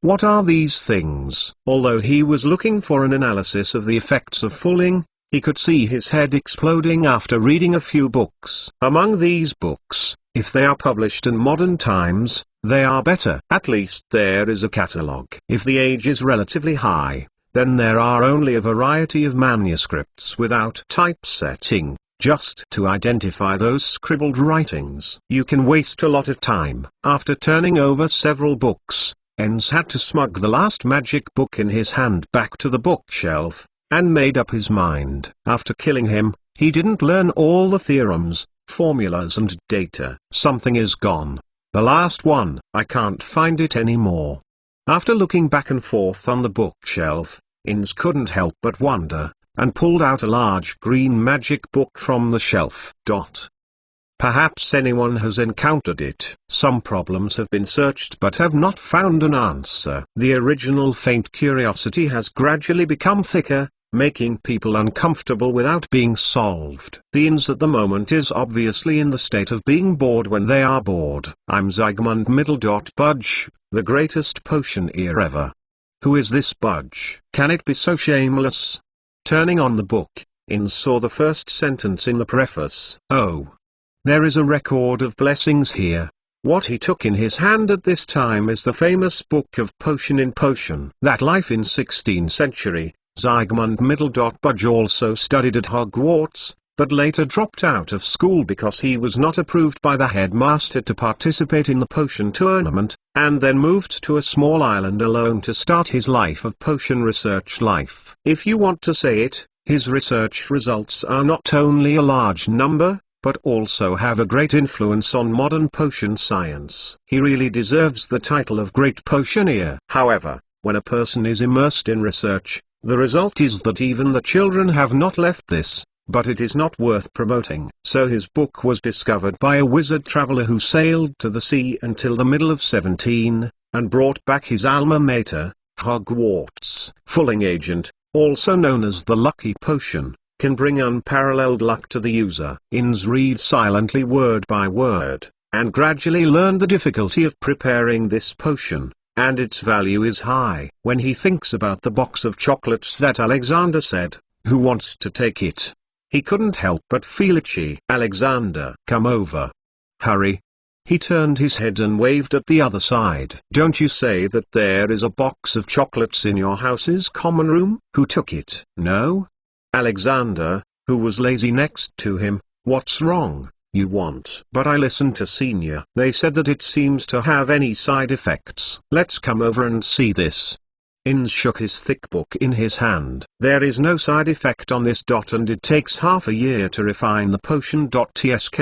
What are these things? Although he was looking for an analysis of the effects of fooling, he could see his head exploding after reading a few books. Among these books, if they are published in modern times, they are better. At least there is a catalogue. If the age is relatively high, then there are only a variety of manuscripts without typesetting, just to identify those scribbled writings. You can waste a lot of time. After turning over several books, Ens had to smuggle the last magic book in his hand back to the bookshelf, and made up his mind. After killing him, he didn't learn all the theorems, formulas and data. Something is gone. The last one. I can't find it anymore. After looking back and forth on the bookshelf, Inns couldn't help but wonder, and pulled out a large green magic book from the shelf. Perhaps anyone has encountered it. Some problems have been searched but have not found an answer. The original faint curiosity has gradually become thicker, making people uncomfortable without being solved. The Inns at the moment is obviously in the state of being bored when they are bored. I'm Zygmunt Budge, the greatest potion ear ever. Who is this Budge? Can it be so shameless? Turning on the book, Inns saw the first sentence in the preface. Oh. There is a record of blessings here. What he took in his hand at this time is the famous Book of Potion in Potion. That life in 16th century, Zygmunt Budge also studied at Hogwarts, but later dropped out of school because he was not approved by the headmaster to participate in the potion tournament, and then moved to a small island alone to start his life of potion research life. If you want to say it, his research results are not only a large number, but also have a great influence on modern potion science. He really deserves the title of Great Potioneer. However, when a person is immersed in research, the result is that even the children have not left this, but it is not worth promoting. So his book was discovered by a wizard traveler who sailed to the sea until the middle of 17, and brought back his alma mater, Hogwarts. Fulling Agent, also known as the Lucky Potion, can bring unparalleled luck to the user. Inns read silently word by word, and gradually learn the difficulty of preparing this potion, and its value is high. When he thinks about the box of chocolates that Alexander said, "Who wants to take it?" he couldn't help but feel itchy. "Alexander, come over. Hurry." He turned his head and waved at the other side. "Don't you say that there is a box of chocolates in your house's common room? Who took it?" "No." Alexander, who was lazy next to him, "What's wrong? You want?" "But I listened to Senior. They said that it seems to have any side effects." "Let's come over and see this." Inns shook his thick book in his hand. "There is no side effect on this. And it takes half a year to refine the potion. Tsk.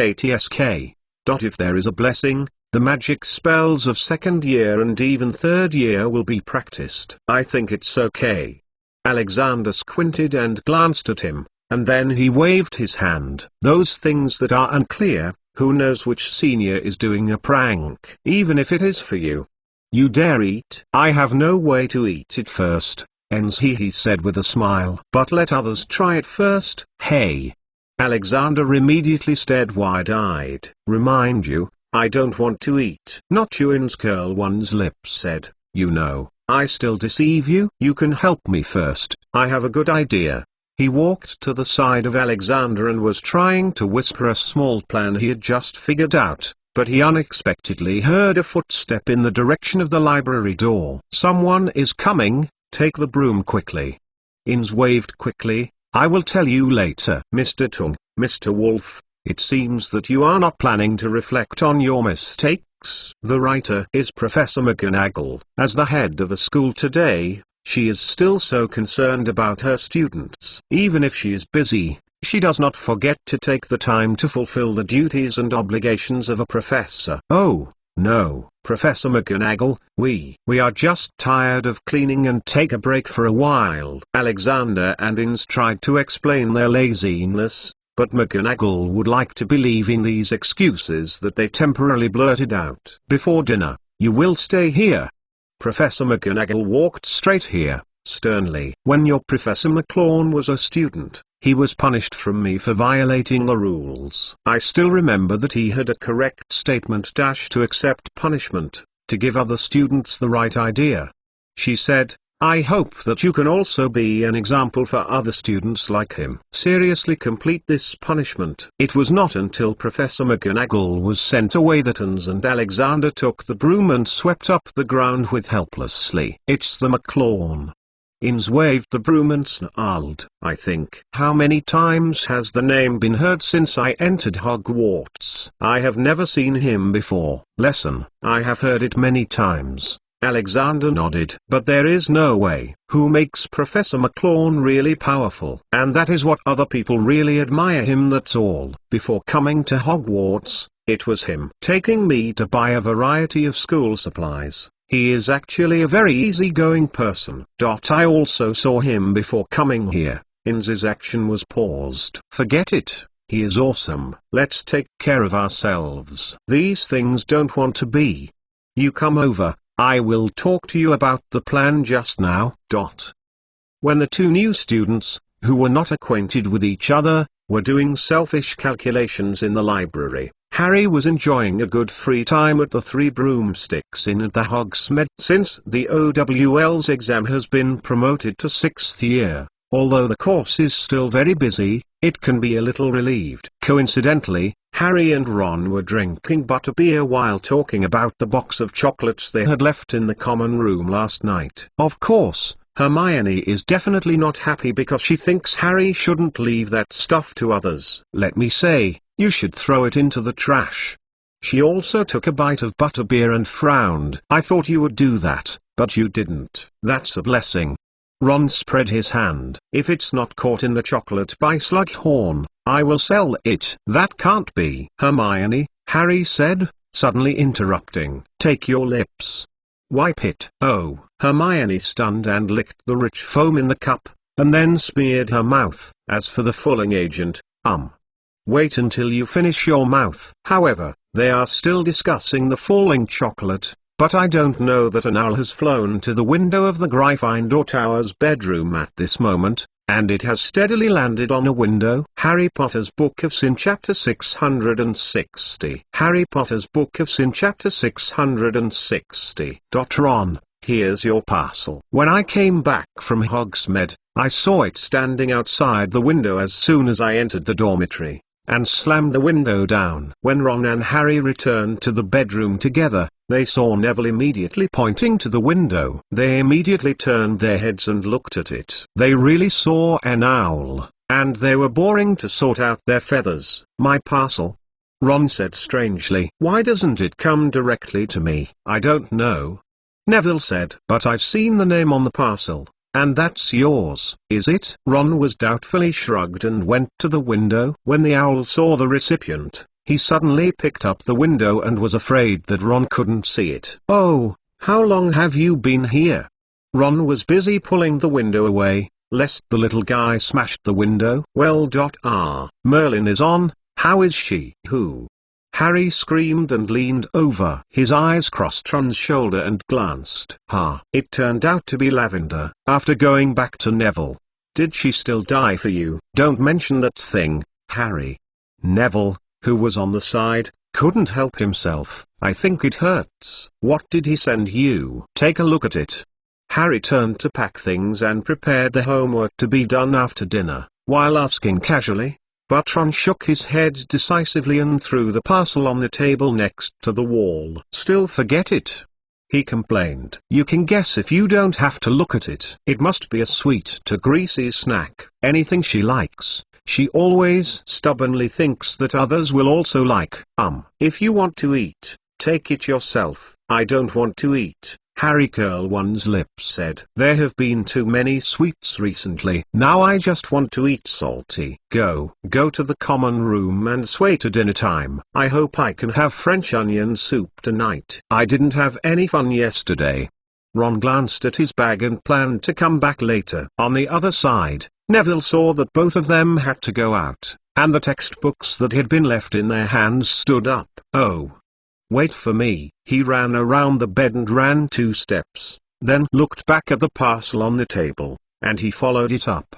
If there is a blessing, the magic spells of second year and even third year will be practiced. I think it's okay." Alexander squinted and glanced at him, and then he waved his hand. "Those things that are unclear, who knows which Senior is doing a prank? Even if it is for you. You dare eat?" "I have no way to eat it first," he said with a smile. "But let others try it first." "Hey!" Alexander immediately stared wide-eyed. "Remind you, I don't want to eat." "Not you." Inns curl one's lips said. "You know, I still deceive you." "You can help me first. I have a good idea." He walked to the side of Alexander and was trying to whisper a small plan he had just figured out, but he unexpectedly heard a footstep in the direction of the library door. "Someone is coming, take the broom quickly." Inns waved quickly. "I will tell you later." "Mr. Tung, Mr. Wolf, it seems that you are not planning to reflect on your mistakes. The writer is Professor Mcgonagall. As the head of a school today, she is still so concerned about her students. Even if she is busy, she does not forget to take the time to fulfill the duties and obligations of a professor." "Oh, no, Professor Mcgonagall, we are just tired of cleaning and take a break for a while." Alexander and Inns tried to explain their laziness, but Mcgonagall would like to believe in these excuses that they temporarily blurted out. "Before dinner, you will stay here." Professor Mcgonagall walked straight here, sternly. "When your Professor McClawn was a student, he was punished from me for violating the rules. I still remember that he had a correct statement to accept punishment, to give other students the right idea." She said, "I hope that you can also be an example for other students like him. Seriously complete this punishment." It was not until Professor Mcgonagall was sent away that Inns and Alexander took the broom and swept up the ground with helplessly. "It's the McClawn." Inns waved the broom and snarled. "I think. How many times has the name been heard since I entered Hogwarts? I have never seen him before." "Lesson. I have heard it many times." Alexander nodded. "But there is no way. Who makes Professor McClawn really powerful? And that is what other people really admire him, that's all. Before coming to Hogwarts, it was him taking me to buy a variety of school supplies. He is actually a very easygoing person. I also saw him before coming here." Inns's action was paused. "Forget it. He is awesome. Let's take care of ourselves. These things don't want to be. You come over. I will talk to you about the plan just now." When the two new students, who were not acquainted with each other, were doing selfish calculations in the library, Harry was enjoying a good free time at the Three Broomsticks Inn at the Hogsmeade. Since the OWL's exam has been promoted to 6th year, although the course is still very busy, it can be a little relieved. Coincidentally, Harry and Ron were drinking butterbeer while talking about the box of chocolates they had left in the common room last night. Of course, Hermione is definitely not happy because she thinks Harry shouldn't leave that stuff to others. "Let me say, you should throw it into the trash." She also took a bite of butterbeer and frowned. "I thought you would do that, but you didn't." "That's a blessing." Ron spread his hand. "If it's not caught in the chocolate by Slughorn, I will sell it." "That can't be." "Hermione," Harry said, suddenly interrupting. "Take your lips. Wipe it." "Oh." Hermione stunned and licked the rich foam in the cup, and then smeared her mouth. "As for the fooling agent, wait until you finish your mouth." However, they are still discussing the falling chocolate, but I don't know that an owl has flown to the window of the Gryffindor Tower's bedroom at this moment, and it has steadily landed on a window. Harry Potter's Book of Sin Chapter 660. Harry Potter's Book of Sin Chapter 660. Ron, here's your parcel. When I came back from Hogsmeade, I saw it standing outside the window as soon as I entered the dormitory, and slammed the window down. When Ron and Harry returned to the bedroom together, they saw Neville immediately pointing to the window. They immediately turned their heads and looked at it. They really saw an owl, and they were boring to sort out their feathers. "My parcel?" Ron said strangely. "Why doesn't it come directly to me?" "I don't know," Neville said. "But I've seen the name on the parcel. And that's yours, is it?" Ron was doubtfully shrugged and went to the window. When the owl saw the recipient, he suddenly picked up the window and was afraid that Ron couldn't see it. "Oh, how long have you been here?" Ron was busy pulling the window away, lest the little guy smashed the window. "Well, Merlin is on. How is she?" "Who?" Harry screamed and leaned over. His eyes crossed Ron's shoulder and glanced. It turned out to be Lavender. After going back to Neville. "Did she still die for you?" "Don't mention that thing, Harry." Neville, who was on the side, couldn't help himself. "I think it hurts." "What did he send you?" "Take a look at it." Harry turned to pack things and prepared the homework to be done after dinner, while asking casually, but Ron shook his head decisively and threw the parcel on the table next to the wall. "Still forget it," he complained. "You can guess if you don't have to look at it. It must be a sweet to greasy snack. Anything she likes, she always stubbornly thinks that others will also like. If you want to eat, take it yourself." "I don't want to eat," Harry curled one's lips said. "There have been too many sweets recently. Now I just want to eat salty." Go to the common room and sway to dinner time." "I hope I can have French onion soup tonight." "I didn't have any fun yesterday." Ron glanced at his bag and planned to come back later. On the other side, Neville saw that both of them had to go out, and the textbooks that had been left in their hands stood up. "Oh, wait for me." He ran around the bed and ran 2 steps, then looked back at the parcel on the table, and he followed it up.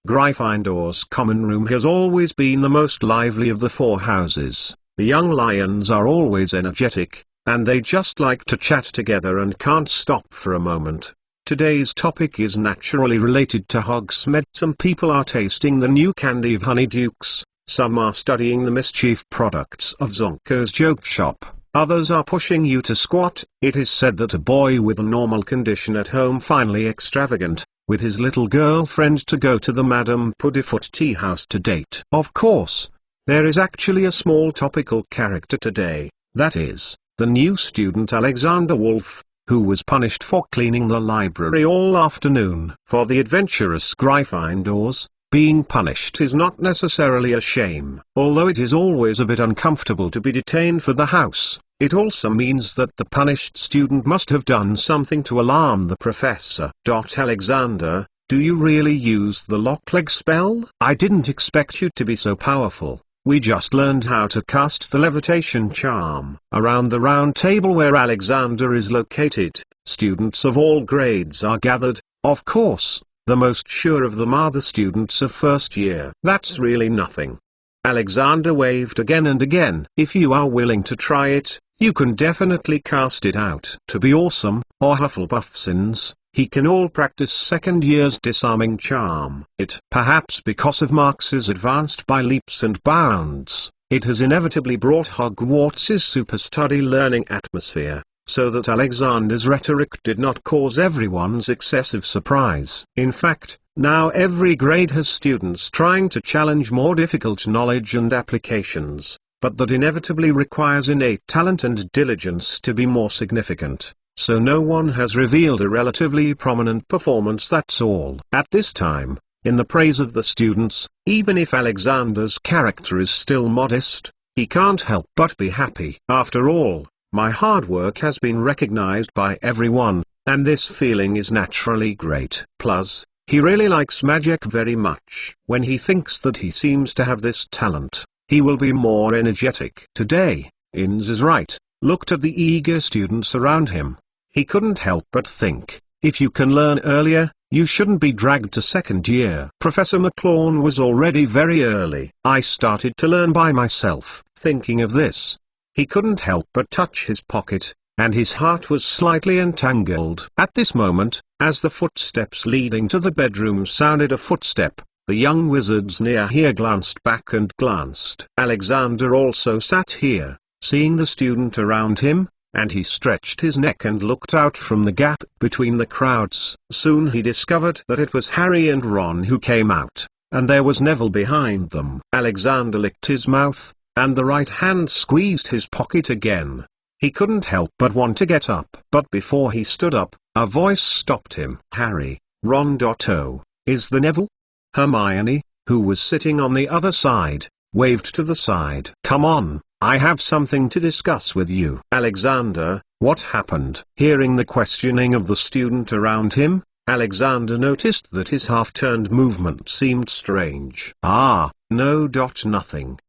Gryffindor's common room has always been the most lively of the 4 houses. The young lions are always energetic, and they just like to chat together and can't stop for a moment. Today's topic is naturally related to Hogsmeade. Some people are tasting the new candy of Honeydukes, some are studying the mischief products of Zonko's joke shop, others are pushing you to squat. It is said that a boy with a normal condition at home finally extravagant, with his little girlfriend to go to the Madame Puddifoot tea house to date. Of course, there is actually a small topical character today, that is, the new student Alexander Wolf, who was punished for cleaning the library all afternoon. For the adventurous Gryffindors, being punished is not necessarily a shame. Although it is always a bit uncomfortable to be detained for the house, it also means that the punished student must have done something to alarm the professor. "Alexander, do you really use the lock-leg spell?" "I didn't expect you to be so powerful. We just learned how to cast the levitation charm." Around the round table where Alexander is located, students of all grades are gathered. Of course, the most sure of them are the students of first year. "That's really nothing." Alexander waved again and again. "If you are willing to try it, you can definitely cast it out." To be awesome, or Hufflepuffsins, he can all practice second year's disarming charm. Perhaps because of Marx's advanced by leaps and bounds, it has inevitably brought Hogwarts' super-study learning atmosphere, so that Alexander's rhetoric did not cause everyone's excessive surprise. In fact, now every grade has students trying to challenge more difficult knowledge and applications, but that inevitably requires innate talent and diligence to be more significant. so no one has revealed a relatively prominent performance, that's all. At this time, in the praise of the students, even if Alexander's character is still modest, he can't help but be happy. After all, my hard work has been recognized by everyone, and this feeling is naturally great. Plus, he really likes magic very much. When he thinks that he seems to have this talent, he will be more energetic. Today, Inz is right, looked at the eager students around him. He couldn't help but think, if you can learn earlier, you shouldn't be dragged to second year. Professor McClawn was already very early. I started to learn by myself. Thinking of this, he couldn't help but touch his pocket, and his heart was slightly entangled. At this moment, as the footsteps leading to the bedroom sounded a footstep, the young wizards near here glanced back and glanced. Alexander also sat here, seeing the student around him, and he stretched his neck and looked out from the gap between the crowds. Soon he discovered that it was Harry and Ron who came out, and there was Neville behind them. Alexander licked his mouth, and the right hand squeezed his pocket again. He couldn't help but want to get up. But before he stood up, a voice stopped him. Harry, Ron. Oh, is the Neville? Hermione, who was sitting on the other side, waved to the side. Come on, I have something to discuss with you. Alexander, what happened? Hearing the questioning of the student around him, Alexander noticed that his half-turned movement seemed strange. Ah, no. Nothing.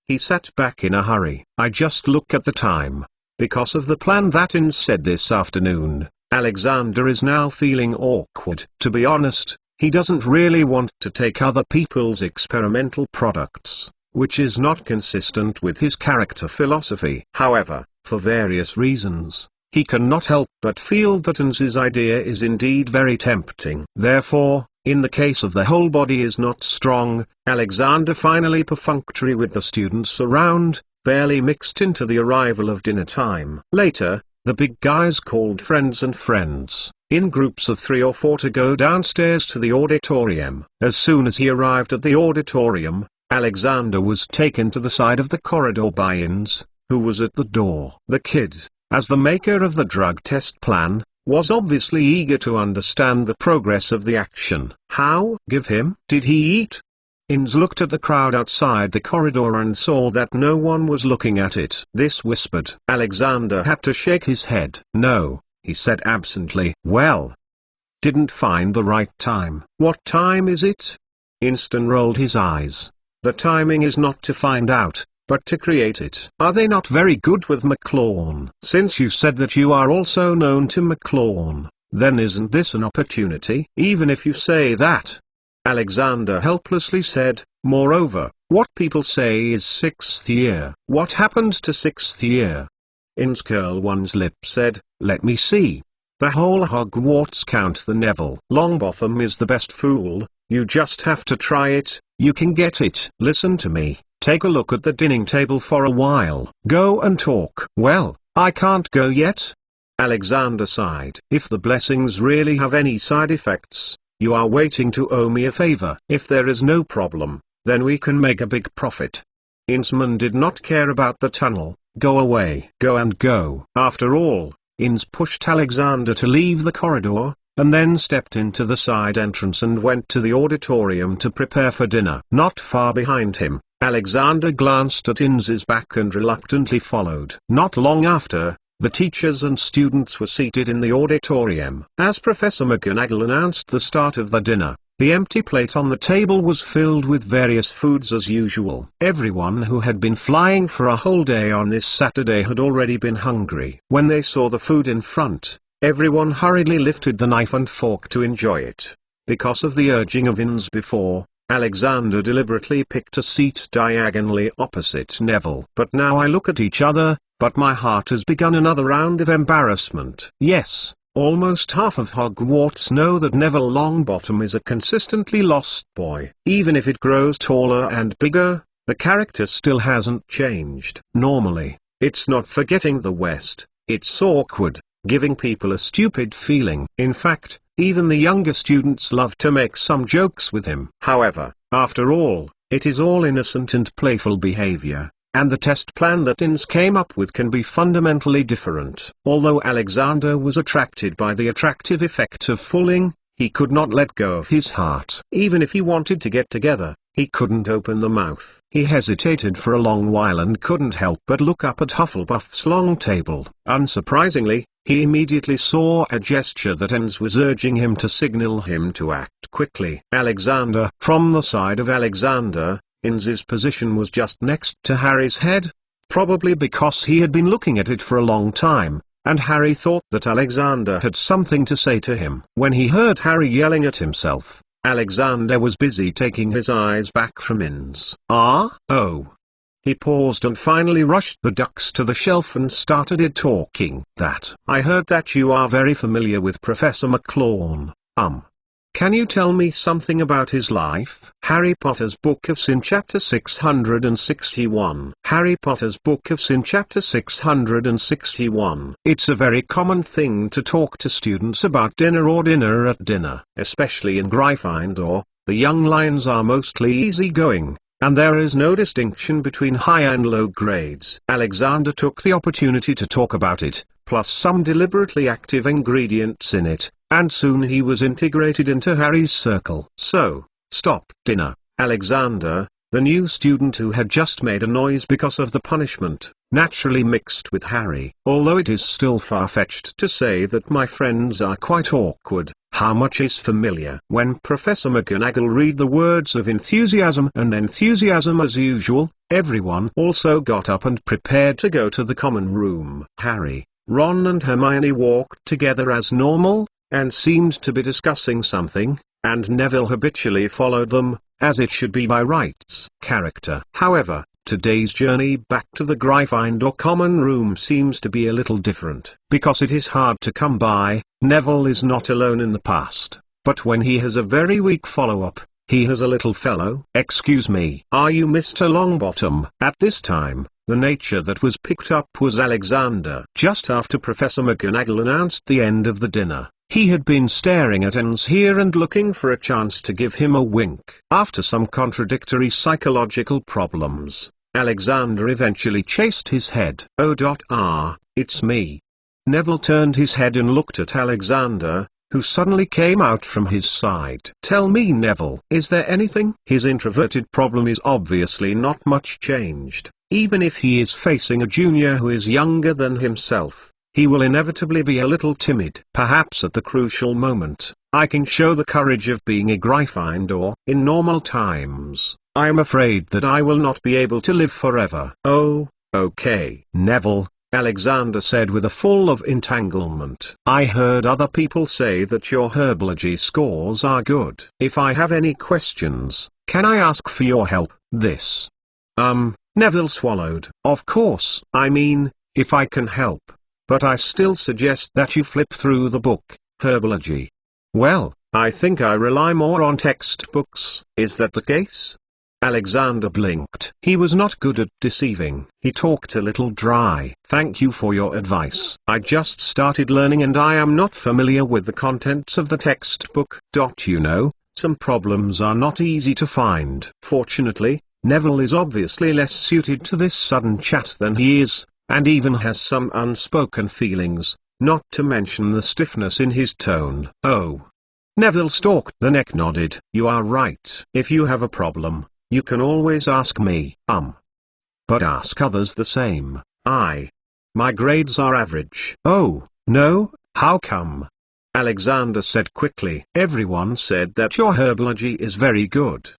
He sat back in a hurry. I just look at the time. Because of the plan that Inz said this afternoon, Alexander is now feeling awkward. To be honest, he doesn't really want to take other people's experimental products, which is not consistent with his character philosophy. However, for various reasons, he cannot help but feel that Inz's idea is indeed very tempting. Therefore, in the case of the whole body is not strong, Alexander finally perfunctory with the students around, barely mixed into the arrival of dinner time. Later, the big guys called friends and friends, in groups of 3 or 4 to go downstairs to the auditorium. As soon as he arrived at the auditorium, Alexander was taken to the side of the corridor by Inz, who was at the door. The kid, as the maker of the drug test plan, was obviously eager to understand the progress of the action. How? Give him? Did he eat? Inz looked at the crowd outside the corridor and saw that no one was looking at it. This whispered. Alexander had to shake his head. No, he said absently. Well, didn't find the right time. What time is it? Inston rolled his eyes. The timing is not to find out, but to create it. Are they not very good with McClawn? Since you said that you are also known to McClawn, then isn't this an opportunity? Even if you say that, Alexander helplessly said, moreover, what people say is 6th year. What happened to 6th year? Inz curled one's lip said, let me see. The whole Hogwarts count the Neville. Longbottom is the best fool, you just have to try it, you can get it. Listen to me, take a look at the dining table for a while. Go and talk. Well, I can't go yet. Alexander sighed. If the blessings really have any side effects, you are waiting to owe me a favor. If there is no problem, then we can make a big profit. Inzman did not care about the tunnel. Go away. Go and go. After all, Inz pushed Alexander to leave the corridor, and then stepped into the side entrance and went to the auditorium to prepare for dinner. Not far behind him, Alexander glanced at Inz's back and reluctantly followed. Not long after, the teachers and students were seated in the auditorium. As Professor Mcgonagall announced the start of the dinner, the empty plate on the table was filled with various foods as usual. Everyone who had been flying for a whole day on this Saturday had already been hungry. When they saw the food in front, everyone hurriedly lifted the knife and fork to enjoy it. Because of the urging of Inz before, Alexander deliberately picked a seat diagonally opposite Neville. But now I look at each other, but my heart has begun another round of embarrassment. Yes, almost half of Hogwarts know that Neville Longbottom is a consistently lost boy. Even if it grows taller and bigger, the character still hasn't changed. Normally, it's not forgetting the West, it's awkward, giving people a stupid feeling. In fact, even the younger students love to make some jokes with him. However, after all, it is all innocent and playful behavior, and the test plan that Inns came up with can be fundamentally different. Although Alexander was attracted by the attractive effect of fooling, he could not let go of his heart. Even if he wanted to get together, he couldn't open the mouth. He hesitated for a long while and couldn't help but look up at Hufflepuff's long table. Unsurprisingly, he immediately saw a gesture that Inns was urging him to signal him to act quickly. Alexander. From the side of Alexander, Inns's position was just next to Harry's head, probably because he had been looking at it for a long time, and Harry thought that Alexander had something to say to him. When he heard Harry yelling at himself, Alexander was busy taking his eyes back from Inns. Oh. He paused and finally rushed the ducks to the shelf and started talking. I heard that you are very familiar with Professor McLawn. Can you tell me something about his life? Harry Potter's Book of Sin Chapter 661. Harry Potter's Book of Sin Chapter 661. It's a very common thing to talk to students about dinner or dinner at dinner. Especially in Gryffindor, the young lions are mostly easygoing, and there is no distinction between high and low grades. Alexander took the opportunity to talk about it, plus some deliberately active ingredients in it, and soon he was integrated into Harry's circle. So, stop dinner. Alexander, the new student who had just made a noise because of the punishment, naturally mixed with Harry. Although it is still far-fetched to say that my friends are quite awkward, how much is familiar? When Professor McGonagall read the words of enthusiasm and enthusiasm as usual, everyone also got up and prepared to go to the common room. Harry, Ron and Hermione walked together as normal, and seemed to be discussing something, and Neville habitually followed them, as it should be by rights. Character. However, today's journey back to the Gryffindor common room seems to be a little different. Because it is hard to come by, Neville is not alone in the past, but when he has a very weak follow-up, he has a little fellow. Excuse me. Are you Mr. Longbottom? At this time, the nature that was picked up was Alexander. Just after Professor McGonagall announced the end of the dinner, he had been staring at Inns here and looking for a chance to give him a wink. After some contradictory psychological problems, Alexander eventually chased his head. It's me. Neville turned his head and looked at Alexander, who suddenly came out from his side. Tell me, Neville, is there anything? His introverted problem is obviously not much changed. Even if he is facing a junior who is younger than himself, he will inevitably be a little timid. Perhaps at the crucial moment, I can show the courage of being a Gryffindor. In normal times, I am afraid that I will not be able to live forever. Oh, okay. Neville, Alexander said with a full of entanglement. I heard other people say that your herbology scores are good. If I have any questions, can I ask for your help? Neville swallowed. Of course. I mean, if I can help. But I still suggest that you flip through the book, Herbology. Well, I think I rely more on textbooks. Is that the case? Alexander blinked. He was not good at deceiving. He talked a little dry. Thank you for your advice. I just started learning and I am not familiar with the contents of the textbook. You know, some problems are not easy to find. Fortunately, Neville is obviously less suited to this sudden chat than he is, and even has some unspoken feelings, not to mention the stiffness in his tone. Oh. Neville stalked. The neck nodded. You are right. If you have a problem, you can always ask me. But ask others the same. My grades are average. Oh, no, how come? Alexander said quickly. Everyone said that your herbology is very good.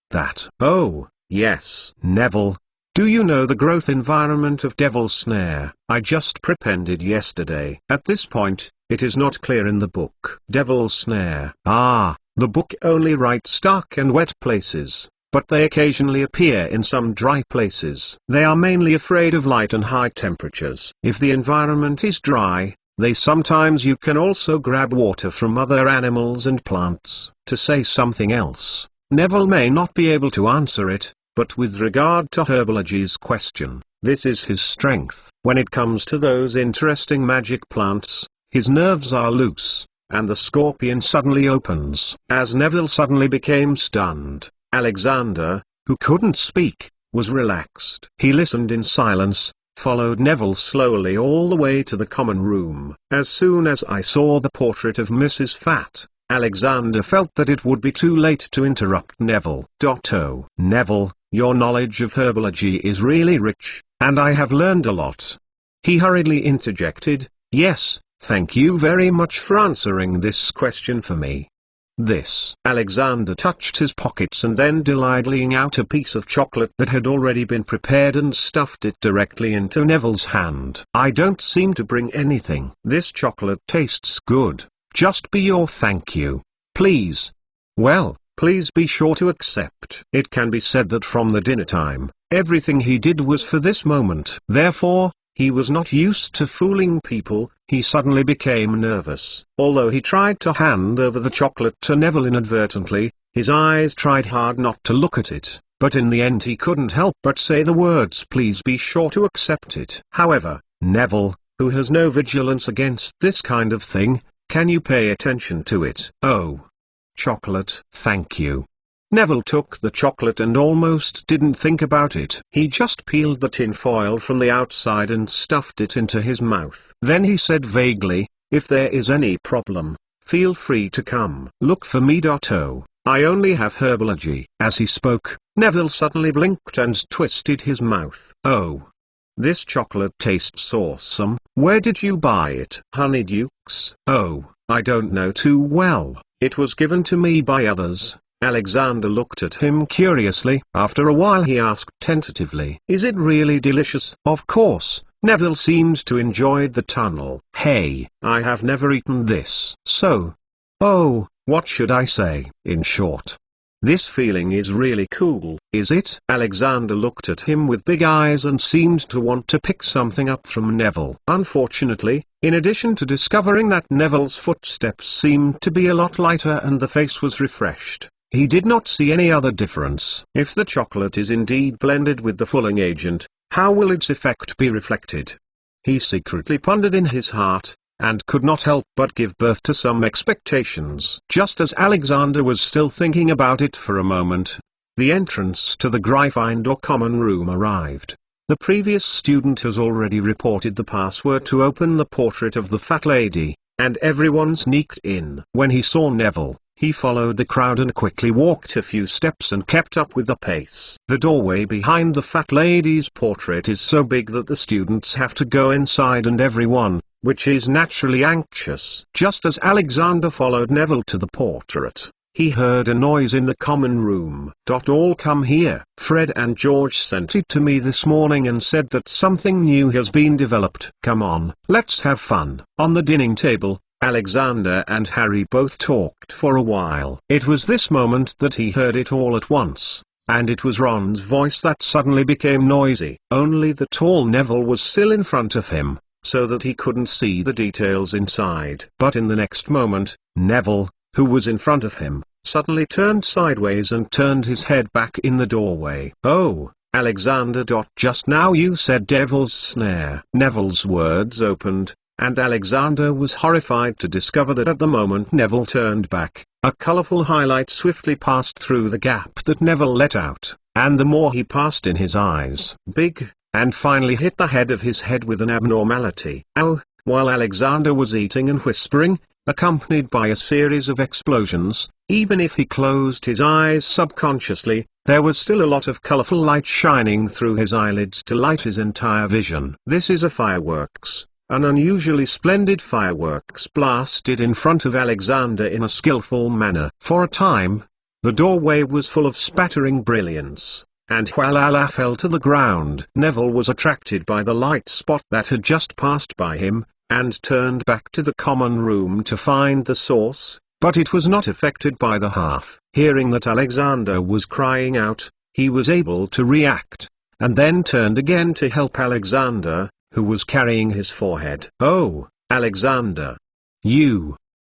Oh, yes. Neville, do you know the growth environment of Devil's Snare? I just prepended yesterday. At this point, it is not clear in the book. Devil's Snare. The book only writes dark and wet places, but they occasionally appear in some dry places. They are mainly afraid of light and high temperatures. If the environment is dry, you can also grab water from other animals and plants. To say something else, Neville may not be able to answer it, but with regard to Herbology's question, this is his strength. When it comes to those interesting magic plants, his nerves are loose, and the scorpion suddenly opens. As Neville suddenly became stunned, Alexander, who couldn't speak, was relaxed. He listened in silence, followed Neville slowly all the way to the common room. As soon as I saw the portrait of Mrs. Fat, Alexander felt that it would be too late to interrupt Neville. Oh, Neville, your knowledge of herbology is really rich, and I have learned a lot. He hurriedly interjected, yes, thank you very much for answering this question for me. This. Alexander touched his pockets and then delightedly out a piece of chocolate that had already been prepared and stuffed it directly into Neville's hand. I don't seem to bring anything. This chocolate tastes good. Just be your thank you, please. Well, please be sure to accept. It can be said that from the dinner time, everything he did was for this moment. Therefore, he was not used to fooling people. He suddenly became nervous. Although he tried to hand over the chocolate to Neville inadvertently, his eyes tried hard not to look at it, but in the end he couldn't help but say the words, please be sure to accept it. However, Neville, who has no vigilance against this kind of thing, can you pay attention to it? Oh. Chocolate. Thank you. Neville took the chocolate and almost didn't think about it. He just peeled the tin foil from the outside and stuffed it into his mouth. Then he said vaguely, if there is any problem, feel free to come look for me. Oh, I only have herbology. As he spoke, Neville suddenly blinked and twisted his mouth. Oh. This chocolate tastes awesome. Where did you buy it? Honeydukes? Oh, I don't know too well. It was given to me by others. Alexander looked at him curiously. After a while he asked tentatively, is it really delicious? Of course. Neville seemed to enjoy the tunnel. Hey, I have never eaten this. So. Oh, what should I say? In short, this feeling is really cool, is it? Alexander looked at him with big eyes and seemed to want to pick something up from Neville. Unfortunately, in addition to discovering that Neville's footsteps seemed to be a lot lighter and the face was refreshed, he did not see any other difference. If the chocolate is indeed blended with the fulling agent, how will its effect be reflected? He secretly pondered in his heart, and could not help but give birth to some expectations. Just as Alexander was still thinking about it for a moment, the entrance to the Gryffindor common room arrived. The previous student has already reported the password to open the portrait of the fat lady, and everyone sneaked in. When he saw Neville, he followed the crowd and quickly walked a few steps and kept up with the pace. The doorway behind the fat lady's portrait is so big that the students have to go inside and everyone, which is naturally anxious. Just as Alexander followed Neville to the portrait, he heard a noise in the common room. All come here. Fred and George sent it to me this morning and said that something new has been developed. Come on, let's have fun. On the dining table, Alexander and Harry both talked for a while. It was this moment that he heard it all at once, and it was Ron's voice that suddenly became noisy. Only the tall Neville was still in front of him, so that he couldn't see the details inside. But in the next moment, Neville, who was in front of him, suddenly turned sideways and turned his head back in the doorway. Oh, Alexander. Just now you said Devil's Snare. Neville's words opened, and Alexander was horrified to discover that at the moment Neville turned back, a colorful highlight swiftly passed through the gap that Neville let out, and the more he passed in his eyes, big, and finally hit the head of his head with an abnormality. Ow! While Alexander was eating and whispering, accompanied by a series of explosions, even if he closed his eyes subconsciously, there was still a lot of colorful light shining through his eyelids to light his entire vision. This is a fireworks. An unusually splendid fireworks blasted in front of Alexander in a skillful manner. For a time, the doorway was full of spattering brilliance, and while Allah fell to the ground, Neville was attracted by the light spot that had just passed by him, and turned back to the common room to find the source, but it was not affected by the half. Hearing that Alexander was crying out, he was able to react, and then turned again to help Alexander, who was carrying his forehead. Oh, Alexander. You.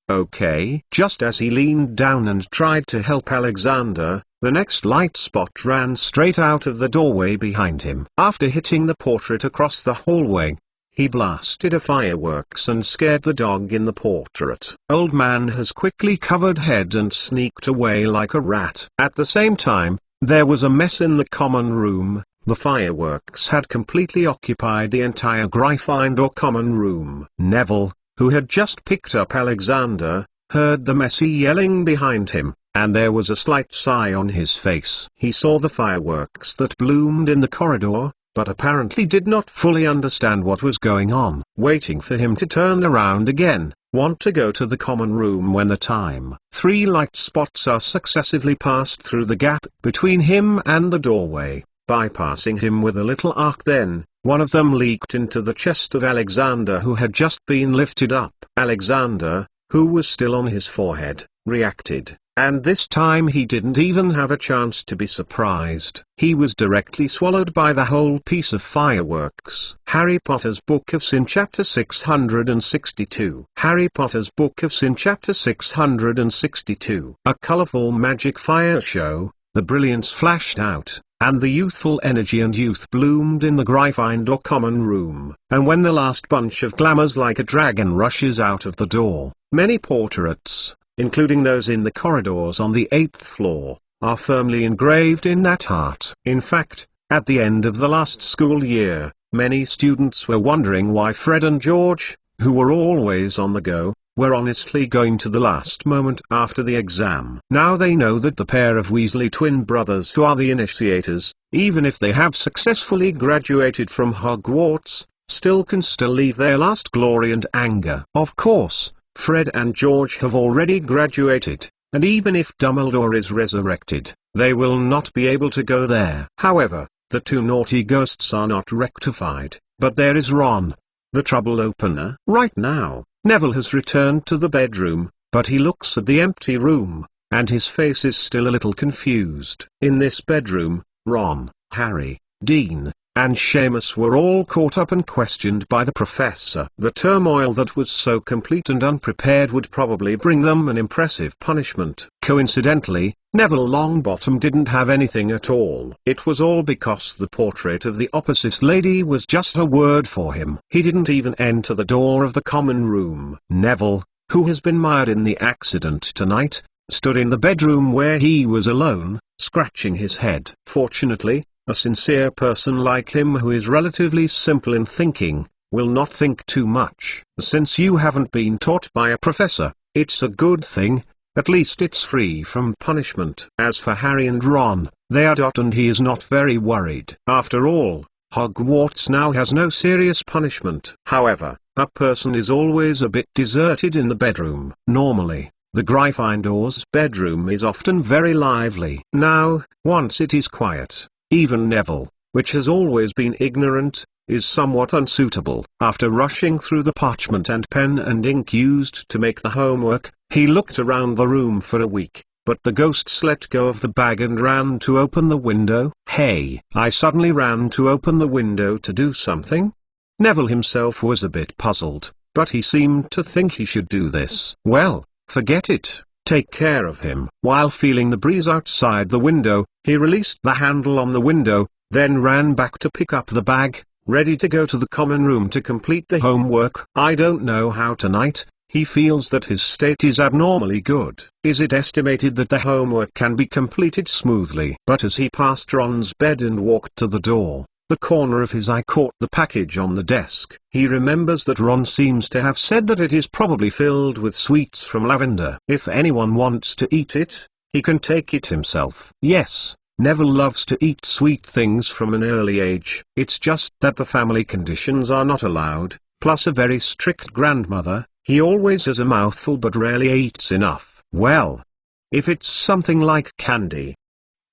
Okay? Just as he leaned down and tried to help Alexander, the next light spot ran straight out of the doorway behind him. After hitting the portrait across the hallway, he blasted a fireworks and scared the dog in the portrait. Old Man has quickly covered head and sneaked away like a rat. At the same time, There was a mess in the common room. The fireworks had completely occupied the entire Gryffindor common room. Neville, who had just picked up Alexander, heard the messy yelling behind him, and there was a slight sigh on his face. He saw the fireworks that bloomed in the corridor, but apparently did not fully understand what was going on. Waiting for him to turn around again, want to go to the common room when the time. 3 light spots are successively passed through the gap between him and the doorway, bypassing him with a little arc. Then, one of them leaked into the chest of Alexander, who had just been lifted up. Alexander, who was still on his forehead, reacted, and this time he didn't even have a chance to be surprised. He was directly swallowed by the whole piece of fireworks. Harry Potter's Book of Sin Chapter 662. Harry Potter's Book of Sin Chapter 662. A colorful magic fire show, the brilliance flashed out, and the youthful energy and youth bloomed in the Gryffindor common room. And when the last bunch of glamours like a dragon rushes out of the door, many portraits, including those in the corridors on the 8th floor, are firmly engraved in that heart. In fact, at the end of the last school year, many students were wondering why Fred and George, who were always on the go, were honestly going to the last moment after the exam. Now they know that the pair of Weasley twin brothers who are the initiators, even if they have successfully graduated from Hogwarts, still leave their last glory and anger. Of course, Fred and George have already graduated, and even if Dumbledore is resurrected, they will not be able to go there. However, the 2 naughty ghosts are not rectified, but there is Ron, the trouble opener. Right now, Neville has returned to the bedroom, but he looks at the empty room, and his face is still a little confused. In this bedroom, Ron, Harry, Dean, and Seamus were all caught up and questioned by the professor. The turmoil that was so complete and unprepared would probably bring them an impressive punishment. Coincidentally, Neville Longbottom didn't have anything at all. It was all because the portrait of the opposite lady was just a word for him. He didn't even enter the door of the common room. Neville, who has been mired in the accident tonight, stood in the bedroom where he was alone, scratching his head. Fortunately, a sincere person like him who is relatively simple in thinking, will not think too much. Since you haven't been taught by a professor, it's a good thing, at least it's free from punishment. As for Harry and Ron, they are and he is not very worried. After all, Hogwarts now has no serious punishment. However, a person is always a bit deserted in the bedroom. Normally, the Gryffindor's bedroom is often very lively. Now, once it is quiet, even Neville, which has always been ignorant, is somewhat unsuitable. After rushing through the parchment and pen and ink used to make the homework, he looked around the room for a week, but the ghosts let go of the bag and ran to open the window. Hey! I suddenly ran to open the window to do something? Neville himself was a bit puzzled, but he seemed to think he should do this. Well, forget it. Take care of him. While feeling the breeze outside the window, he released the handle on the window, then ran back to pick up the bag, ready to go to the common room to complete the homework. I don't know how tonight, he feels that his state is abnormally good. Is it estimated that the homework can be completed smoothly? But as he passed Ron's bed and walked to the door, the corner of his eye caught the package on the desk. He remembers that Ron seems to have said that it is probably filled with sweets from lavender. If anyone wants to eat it, he can take it himself. Yes, Neville loves to eat sweet things from an early age. It's just that the family conditions are not allowed, plus a very strict grandmother. He always has a mouthful but rarely eats enough. Well, if it's something like candy.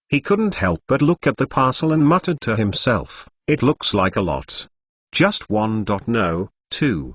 He couldn't help but look at the parcel and muttered to himself, it looks like a lot. Just one. No, 2.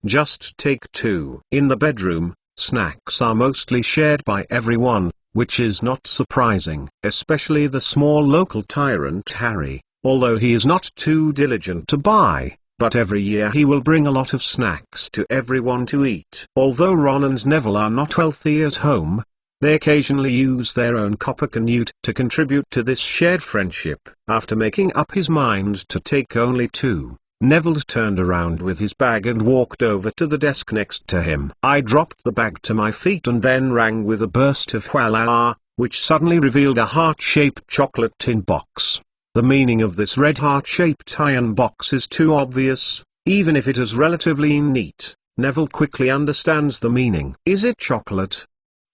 Just take 2. In the bedroom, snacks are mostly shared by everyone, which is not surprising, especially the small local tyrant Harry, although he is not too diligent to buy. But every year he will bring a lot of snacks to everyone to eat. Although Ron and Neville are not wealthy at home, they occasionally use their own copper canute to contribute to this shared friendship. After making up his mind to take only 2, Neville turned around with his bag and walked over to the desk next to him. I dropped the bag to my feet and then rang with a burst of "Wah-la-la," which suddenly revealed a heart-shaped chocolate tin box. The meaning of this red heart-shaped iron box is too obvious, even if it is relatively neat. Neville quickly understands the meaning. "Is it chocolate?"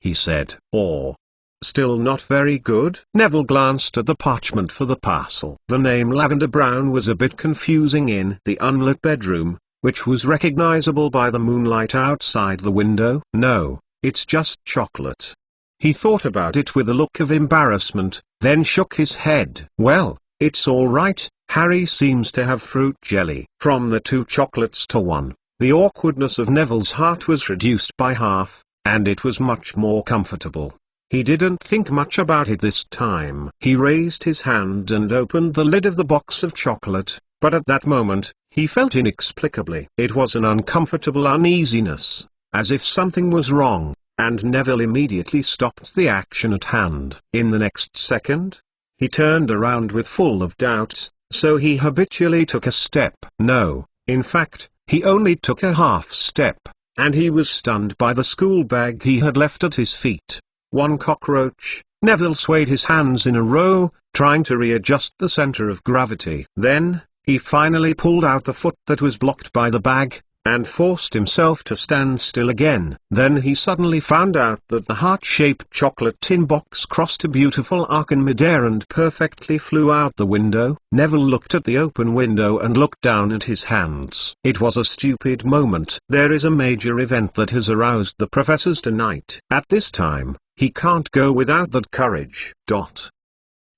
he said. "Or still not very good?" Neville glanced at the parchment for the parcel. The name Lavender Brown was a bit confusing in the unlit bedroom, which was recognizable by the moonlight outside the window. "No, it's just chocolate." He thought about it with a look of embarrassment, then shook his head. "Well, it's all right, Harry seems to have fruit jelly." From the 2 chocolates to 1, the awkwardness of Neville's heart was reduced by half, and it was much more comfortable. He didn't think much about it this time. He raised his hand and opened the lid of the box of chocolate, but at that moment, he felt inexplicably. It was an uncomfortable uneasiness, as if something was wrong, and Neville immediately stopped the action at hand. In the next second, he turned around with full of doubts, so he habitually took a step. No, in fact, he only took a half step, and he was stunned by the school bag he had left at his feet. 1 cockroach. Neville swayed his hands in a row, trying to readjust the center of gravity. Then, he finally pulled out the foot that was blocked by the bag, and forced himself to stand still again. Then he suddenly found out that the heart-shaped chocolate tin box crossed a beautiful arc in midair and perfectly flew out the window. Neville looked at the open window and looked down at his hands. It was a stupid moment. There is a major event that has aroused the professors tonight. At this time, he can't go without that courage.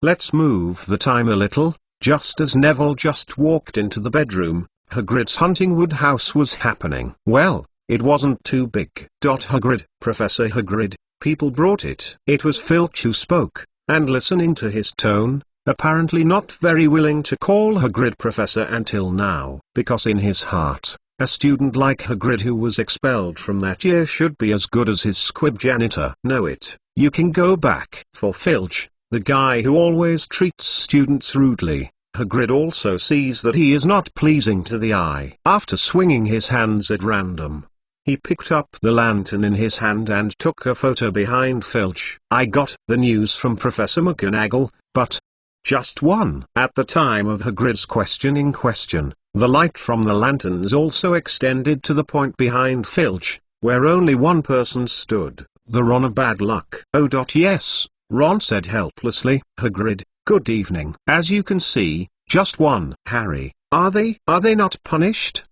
Let's move the time a little. Just as Neville just walked into the bedroom, Hagrid's Huntingwood house was happening. Well, it wasn't too big. Hagrid, Professor Hagrid, people brought it. It was Filch who spoke, and listening to his tone, apparently not very willing to call Hagrid Professor until now, because in his heart, a student like Hagrid who was expelled from that year should be as good as his squib janitor. "Know it, you can go back." For Filch, the guy who always treats students rudely, Hagrid also sees that he is not pleasing to the eye. After swinging his hands at random, he picked up the lantern in his hand and took a photo behind Filch. "I got the news from Professor Mcgonagall, but just one." At the time of Hagrid's questioning question, the light from the lanterns also extended to the point behind Filch, where only one person stood, the Ron of Bad Luck. "Oh, yes," Ron said helplessly. "Hagrid, good evening. As you can see, just one." "Harry, are they not punished?"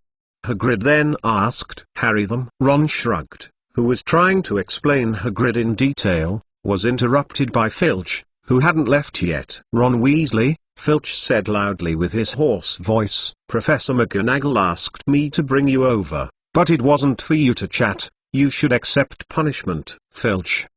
Hagrid then asked. "Harry them?" Ron shrugged, who was trying to explain Hagrid in detail, was interrupted by Filch, who hadn't left yet. "Ron Weasley," Filch said loudly with his hoarse voice, "Professor Mcgonagall asked me to bring you over, but it wasn't for you to chat. You should accept punishment." "Filch."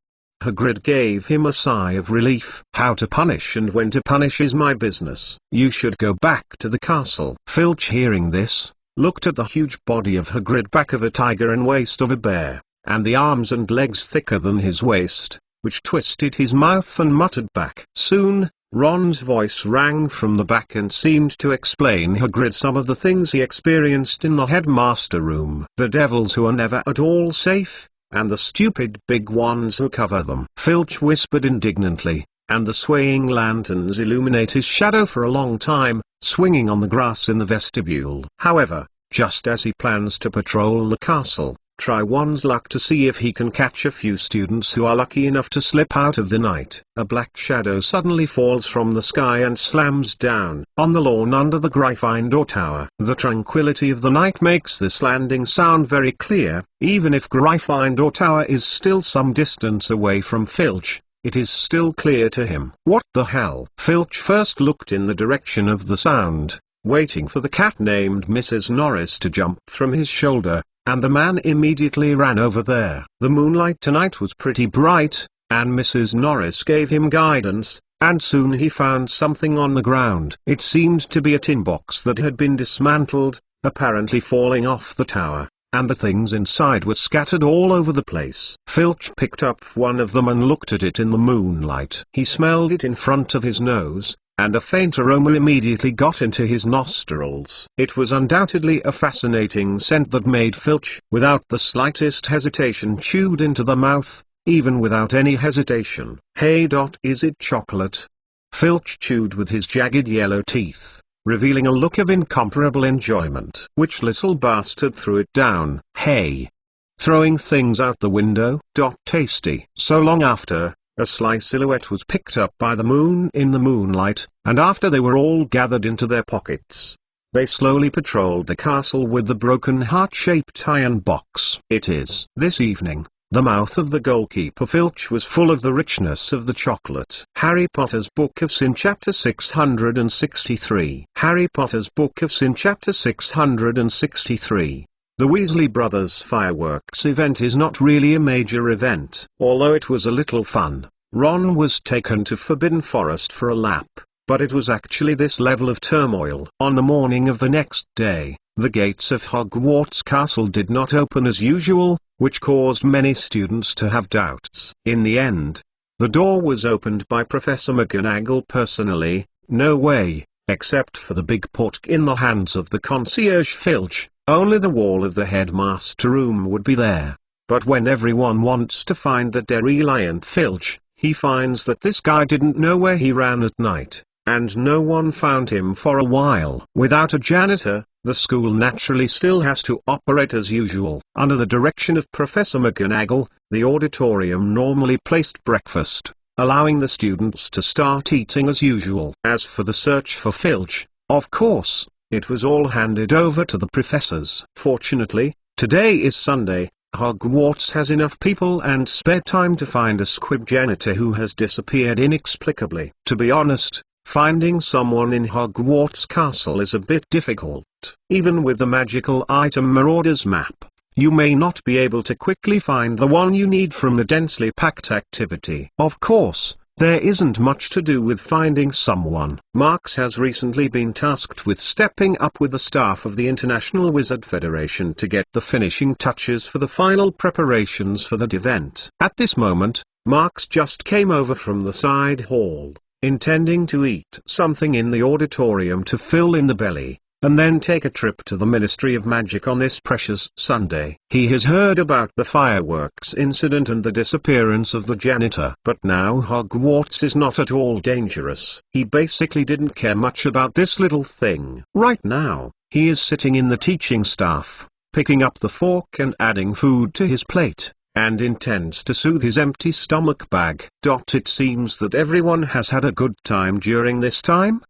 Hagrid gave him a sigh of relief. "How to punish and when to punish is my business. You should go back to the castle." Filch, hearing this, looked at the huge body of Hagrid, back of a tiger and waist of a bear, and the arms and legs thicker than his waist, which twisted his mouth and muttered back. Soon, Ron's voice rang from the back and seemed to explain Hagrid some of the things he experienced in the headmaster room. "The devils who are never at all safe, and the stupid big ones who cover them," Filch whispered indignantly, and the swaying lanterns illuminate his shadow for a long time, swinging on the grass in the vestibule. However, just as he plans to patrol the castle, try one's luck to see if he can catch a few students who are lucky enough to slip out of the night. A black shadow suddenly falls from the sky and slams down on the lawn under the Gryffindor Tower. The tranquility of the night makes this landing sound very clear. Even if Gryffindor Tower is still some distance away from Filch, it is still clear to him. "What the hell?" Filch first looked in the direction of the sound, waiting for the cat named Mrs. Norris to jump from his shoulder, and the man immediately ran over there. The moonlight tonight was pretty bright, and Mrs. Norris gave him guidance, and soon he found something on the ground. It seemed to be a tin box that had been dismantled, apparently falling off the tower, and the things inside were scattered all over the place. Filch picked up one of them and looked at it in the moonlight. He smelled it in front of his nose, and a faint aroma immediately got into his nostrils. It was undoubtedly a fascinating scent that made Filch, without the slightest hesitation, chewed into the mouth, even without any hesitation. "Hey. Is it chocolate?" Filch chewed with his jagged yellow teeth, revealing a look of incomparable enjoyment. "Which little bastard threw it down?" "Hey. Throwing things out the window." Tasty. So long after, a sly silhouette was picked up by the moon in the moonlight, and after they were all gathered into their pockets, they slowly patrolled the castle with the broken heart-shaped iron box. "It is." This evening, the mouth of the goalkeeper Filch was full of the richness of the chocolate. Harry Potter's Book of Sin Chapter 663. Harry Potter's Book of Sin Chapter 663. The Weasley Brothers fireworks event is not really a major event. Although it was a little fun, Ron was taken to Forbidden Forest for a lap, but it was actually this level of turmoil. On the morning of the next day, the gates of Hogwarts Castle did not open as usual, which caused many students to have doubts. In the end, the door was opened by Professor McGonagall personally. No way, except for the big put in the hands of the concierge Filch. Only the wall of the headmaster room would be there. But when everyone wants to find the dereliant Filch, he finds that this guy didn't know where he ran at night, and no one found him for a while. Without a janitor, the school naturally still has to operate as usual. Under the direction of Professor McGonagall, the auditorium normally placed breakfast, allowing the students to start eating as usual. As for the search for Filch, of course, it was all handed over to the professors. Fortunately, today is Sunday. Hogwarts has enough people and spare time to find a squib janitor who has disappeared inexplicably. To be honest, finding someone in Hogwarts Castle is a bit difficult. Even with the magical item Marauder's map, you may not be able to quickly find the one you need from the densely packed activity. Of course, there isn't much to do with finding someone. Marks has recently been tasked with stepping up with the staff of the International Wizard Federation to get the finishing touches for the final preparations for the event. At this moment, Marks just came over from the side hall, intending to eat something in the auditorium to fill in the belly, and then take a trip to the Ministry of Magic on this precious Sunday. He has heard about the fireworks incident and the disappearance of the janitor. But now Hogwarts is not at all dangerous. He basically didn't care much about this little thing. Right now, he is sitting in the teaching staff, picking up the fork and adding food to his plate, and intends to soothe his empty stomach bag. It seems that everyone has had a good time during this time.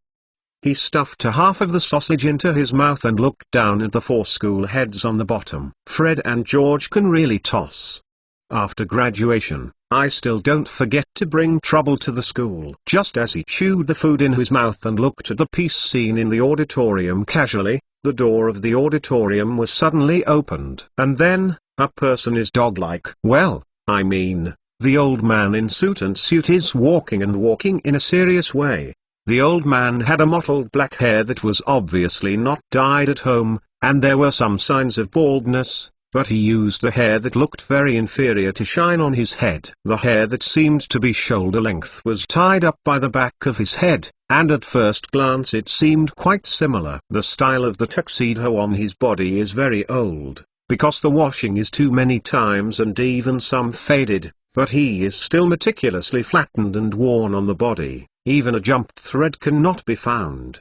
He stuffed a half of the sausage into his mouth and looked down at the 4 school heads on the bottom. Fred and George can really toss. After graduation, I still don't forget to bring trouble to the school. Just as he chewed the food in his mouth and looked at the piece scene in the auditorium casually, the door of the auditorium was suddenly opened. And then, a person is dog-like. Well, I mean, the old man in suit is walking in a serious way. The old man had a mottled black hair that was obviously not dyed at home, and there were some signs of baldness, but he used a hair that looked very inferior to shine on his head. The hair that seemed to be shoulder length was tied up by the back of his head, and at first glance it seemed quite similar. The style of the tuxedo on his body is very old, because the washing is too many times and even some faded, but he is still meticulously flattened and worn on the body. Even a jumped thread cannot be found.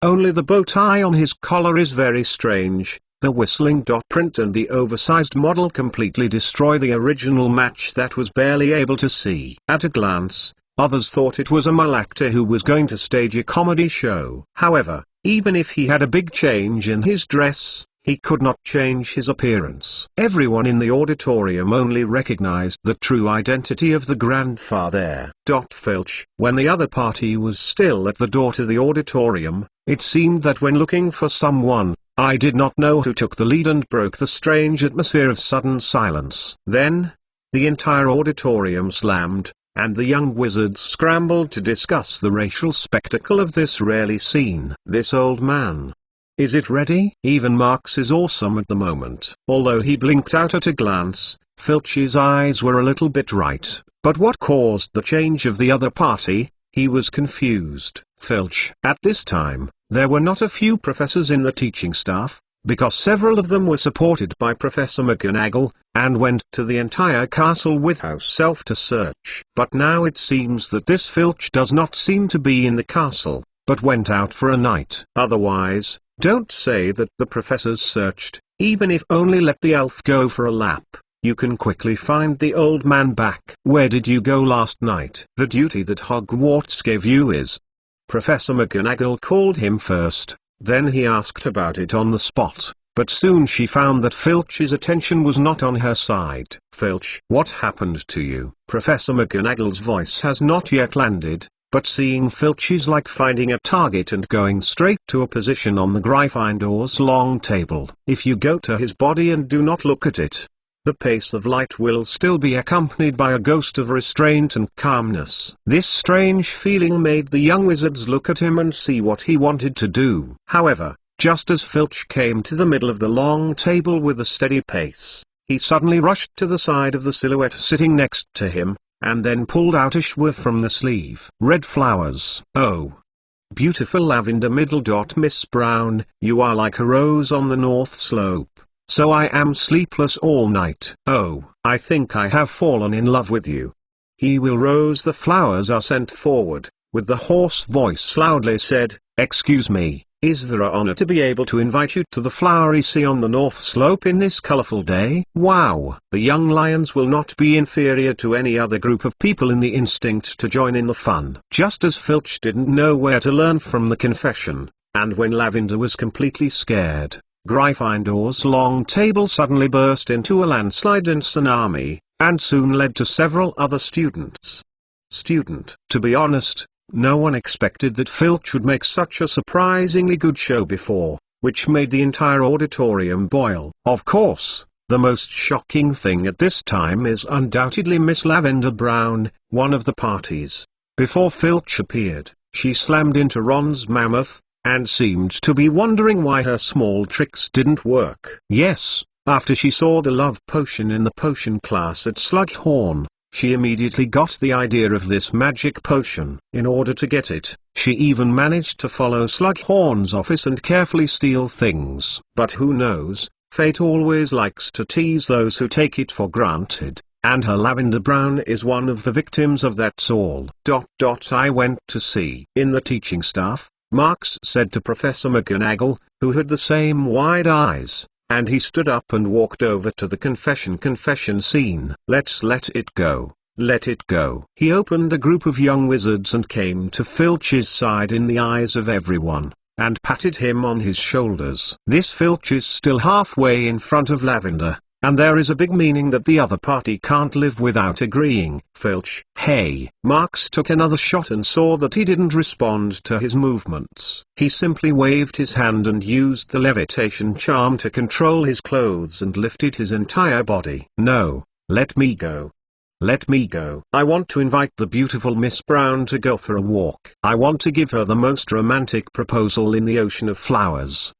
Only the bow tie on his collar is very strange. The whistling dot print and the oversized model completely destroy the original match that was barely able to see. At a glance, others thought it was a male actor who was going to stage a comedy show. However, even if he had a big change in his dress, he could not change his appearance. Everyone in the auditorium only recognized the true identity of the grandfather. Filch. When the other party was still at the door to the auditorium, it seemed that when looking for someone, I did not know who took the lead and broke the strange atmosphere of sudden silence. Then, the entire auditorium slammed, and the young wizards scrambled to discuss the racial spectacle of this rarely seen. This old man. Is it ready? Even Marks is awesome at the moment. Although he blinked out at a glance, Filch's eyes were a little bit right. But what caused the change of the other party? He was confused. Filch. At this time, there were not a few professors in the teaching staff, because several of them were supported by Professor Mcgonagall, and went to the entire castle with house elf to search. But now it seems that this Filch does not seem to be in the castle, but went out for a night. Otherwise, don't say that the professors searched. Even if only let the elf go for a lap, you can quickly find the old man back. Where did you go last night? The duty that Hogwarts gave you is. Professor Mcgonagall called him first, then he asked about it on the spot, but soon she found that Filch's attention was not on her side. Filch, what happened to you? Professor McGonagall's voice has not yet landed, but seeing Filch is like finding a target and going straight to a position on the Gryffindor's long table. If you go to his body and do not look at it, the pace of light will still be accompanied by a ghost of restraint and calmness. This strange feeling made the young wizards look at him and see what he wanted to do. However, just as Filch came to the middle of the long table with a steady pace, he suddenly rushed to the side of the silhouette sitting next to him, and then pulled out a schwa from the sleeve. Red flowers. Oh, beautiful lavender middle. Miss Brown, you are like a rose on the north slope. So I am sleepless all night. Oh, I think I have fallen in love with you. He will rose. The flowers are sent forward, with the hoarse voice loudly said, excuse me, is there an honor to be able to invite you to the flowery sea on the north slope in this colorful day? Wow! The young lions will not be inferior to any other group of people in the instinct to join in the fun. Just as Filch didn't know where to learn from the confession, and when Lavender was completely scared, Gryffindor's long table suddenly burst into a landslide and tsunami, and soon led to several other students. To be honest, no one expected that Filch would make such a surprisingly good show before, which made the entire auditorium boil. Of course, the most shocking thing at this time is undoubtedly Miss Lavender Brown, one of the parties. Before Filch appeared, she slammed into Ron's mammoth, and seemed to be wondering why her small tricks didn't work. Yes, after she saw the love potion in the potion class at Slughorn, she immediately got the idea of this magic potion. In order to get it, she even managed to follow Slughorn's office and carefully steal things. But who knows, fate always likes to tease those who take it for granted, and her Lavender Brown is one of the victims of that's all. I went to see. In the teaching staff, Marks said to Professor McGonagall, who had the same wide eyes, and he stood up and walked over to the confession scene. Let's let it go. Let it go. He opened a group of young wizards and came to Filch's side in the eyes of everyone, and patted him on his shoulders. This Filch is still halfway in front of Lavender, and there is a big meaning that the other party can't live without agreeing. Filch, hey. Marks took another shot and saw that he didn't respond to his movements. He simply waved his hand and used the levitation charm to control his clothes and lifted his entire body. No, let me go. Let me go. I want to invite the beautiful Miss Brown to go for a walk. I want to give her the most romantic proposal in the ocean of flowers.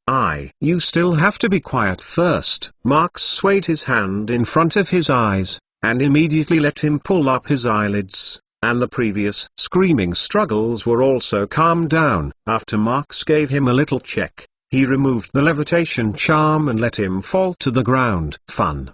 You still have to be quiet first. Marks swayed his hand in front of his eyes, and immediately let him pull up his eyelids, and the previous screaming struggles were also calmed down. After Marks gave him a little check, he removed the levitation charm and let him fall to the ground. Fun.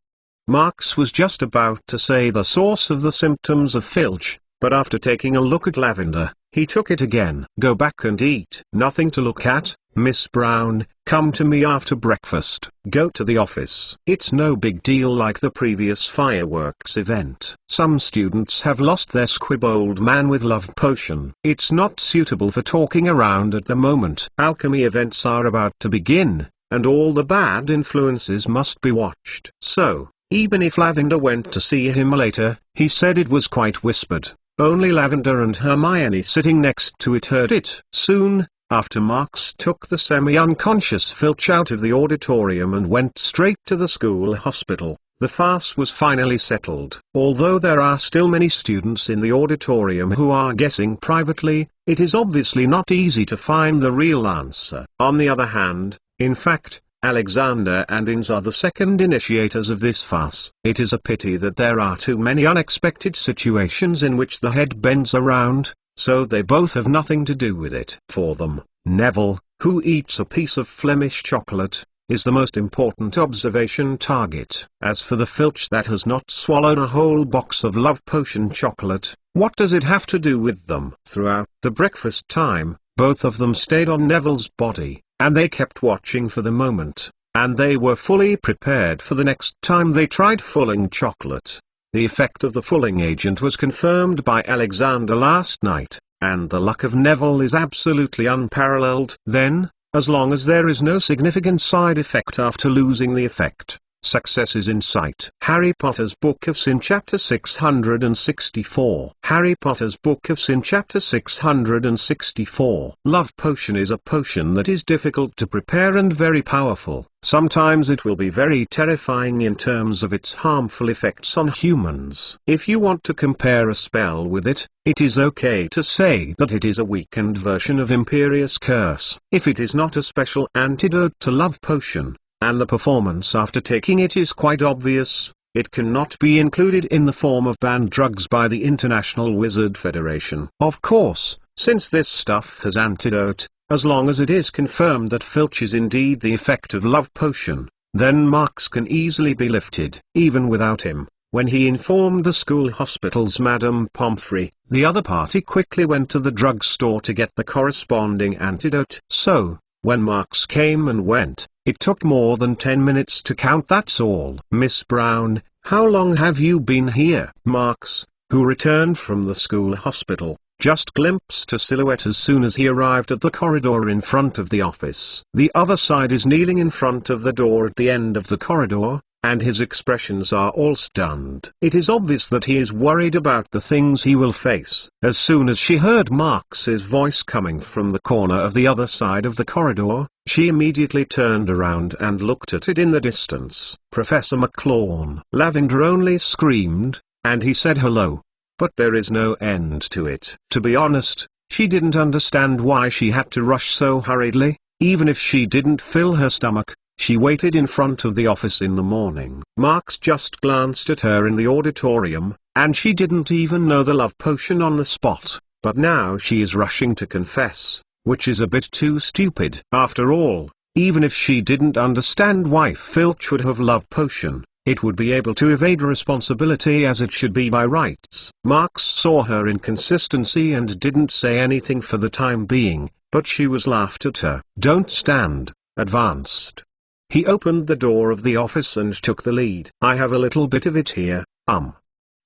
Marks was just about to say the source of the symptoms of Filch, but after taking a look at Lavender, he took it again. Go back and eat. Nothing to look at, Miss Brown. Come to me after breakfast. Go to the office. It's no big deal like the previous fireworks event. Some students have lost their squib. Old man with love potion. It's not suitable for talking around at the moment. Alchemy events are about to begin, and all the bad influences must be watched. So, even if Lavender went to see him later, he said it was quite whispered. Only Lavender and Hermione sitting next to it heard it. Soon, after Marks took the semi-unconscious Filch out of the auditorium and went straight to the school hospital, the farce was finally settled. Although there are still many students in the auditorium who are guessing privately, it is obviously not easy to find the real answer. On the other hand, in fact, Alexander and Ins are the second initiators of this farce. It is a pity that there are too many unexpected situations in which the head bends around, so they both have nothing to do with it. For them, Neville, who eats a piece of Flemish chocolate, is the most important observation target. As for the Filch that has not swallowed a whole box of love potion chocolate, what does it have to do with them? Throughout the breakfast time, both of them stayed on Neville's body, and they kept watching for the moment, and they were fully prepared for the next time they tried fulling chocolate. The effect of the fulling agent was confirmed by Alexander last night, and the luck of Neville is absolutely unparalleled. Then, as long as there is no significant side effect after losing the effect, success is in sight. Harry Potter's Book of Sin Chapter 664. Harry Potter's Book of Sin Chapter 664. Love potion is a potion that is difficult to prepare and very powerful. Sometimes it will be very terrifying in terms of its harmful effects on humans. If you want to compare a spell with it, it is okay to say that it is a weakened version of Imperious Curse. If it is not a special antidote to Love Potion, and the performance after taking it is quite obvious, it cannot be included in the form of banned drugs by the International Wizard Federation. Of course, since this stuff has antidote, as long as it is confirmed that Filch is indeed the effect of Love Potion, then marks can easily be lifted. Even without him, when he informed the school hospital's Madame Pomfrey, the other party quickly went to the drugstore to get the corresponding antidote. So, when marks came and went, it took more than 10 minutes to count, that's all. Miss Brown, how long have you been here? Marks, who returned from the school hospital, just glimpsed a silhouette as soon as he arrived at the corridor in front of the office. The other side is kneeling in front of the door at the end of the corridor, and his expressions are all stunned. It is obvious that he is worried about the things he will face. As soon as she heard Marks's voice coming from the corner of the other side of the corridor, she immediately turned around and looked at it in the distance. Professor McClawn. Lavender only screamed, and he said hello. But there is no end to it. To be honest, she didn't understand why she had to rush so hurriedly. Even if she didn't fill her stomach, she waited in front of the office in the morning. Marks just glanced at her in the auditorium, and she didn't even know the love potion on the spot. But now she is rushing to confess, which is a bit too stupid. After all, even if she didn't understand why Filch would have love potion, it would be able to evade responsibility as it should be by rights. Marks saw her inconsistency and didn't say anything for the time being, but she was laughed at her. Don't stand, advanced. He opened the door of the office and took the lead. I have a little bit of it here,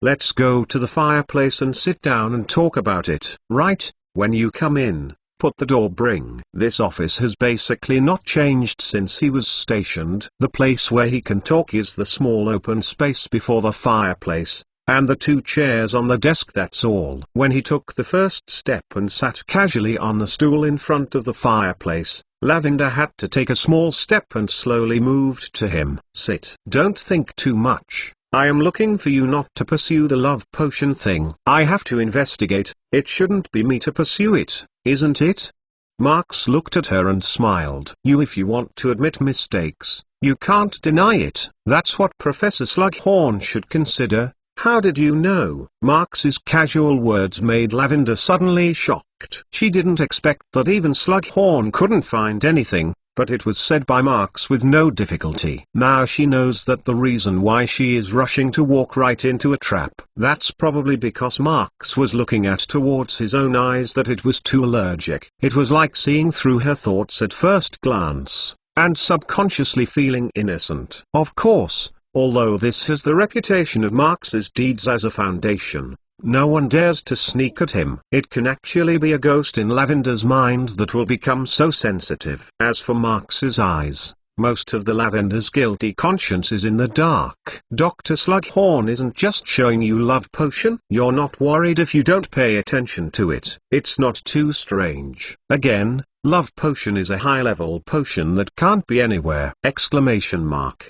Let's go to the fireplace and sit down and talk about it. Right, when you come in, put the door bring. This office has basically not changed since he was stationed. The place where he can talk is the small open space before the fireplace, and the two chairs on the desk, that's all. When he took the first step and sat casually on the stool in front of the fireplace, Lavender had to take a small step and slowly moved to him. Sit. Don't think too much. I am looking for you not to pursue the love potion thing. I have to investigate. It shouldn't be me to pursue it, isn't it? Marks looked at her and smiled. If you want to admit mistakes, you can't deny it. That's what Professor Slughorn should consider. How did you know? Marks's casual words made Lavender suddenly shocked. She didn't expect that even Slughorn couldn't find anything, but it was said by Marks with no difficulty. Now she knows that the reason why she is rushing to walk right into a trap. That's probably because Marks was looking at towards his own eyes that it was too allergic. It was like seeing through her thoughts at first glance, and subconsciously feeling innocent. Of course, although this has the reputation of Marks's deeds as a foundation, no one dares to sneak at him. It can actually be a ghost in Lavender's mind that will become so sensitive. As for Marks's eyes, most of the Lavender's guilty conscience is in the dark. Dr. Slughorn isn't just showing you love potion. You're not worried if you don't pay attention to it. It's not too strange. Again, love potion is a high-level potion that can't be anywhere! Exclamation mark.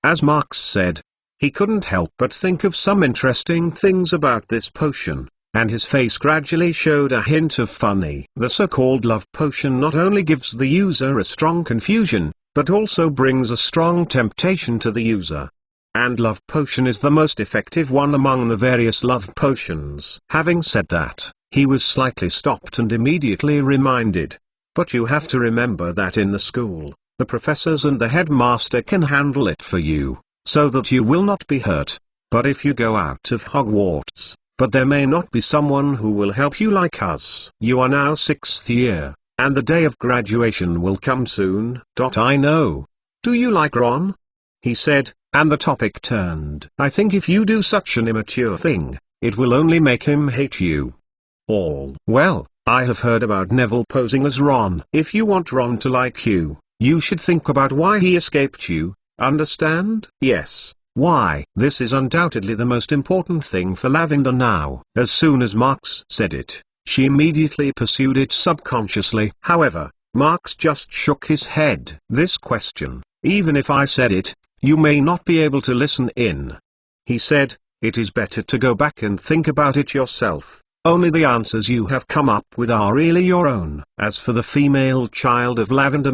As Marks said, he couldn't help but think of some interesting things about this potion, and his face gradually showed a hint of funny. The so-called love potion not only gives the user a strong confusion, but also brings a strong temptation to the user. And love potion is the most effective one among the various love potions. Having said that, he was slightly stopped and immediately reminded. But you have to remember that in the school, The professors and the headmaster can handle it for you, so that you will not be hurt. But if you go out of Hogwarts, but there may not be someone who will help you like us. You are now 6th year, and the day of graduation will come soon. I know. Do you like Ron? He said, and the topic turned. I think if you do such an immature thing, it will only make him hate you. All. Well, I have heard about Neville posing as Ron. If you want Ron to like you, you should think about why he escaped you, understand? Yes. Why? This is undoubtedly the most important thing for Lavender now. As soon as Marx said it, she immediately pursued it subconsciously. However, Marx just shook his head. This question, even if I said it, you may not be able to listen in. He said, it is better to go back and think about it yourself. Only the answers you have come up with are really your own. As for the female child of Lavender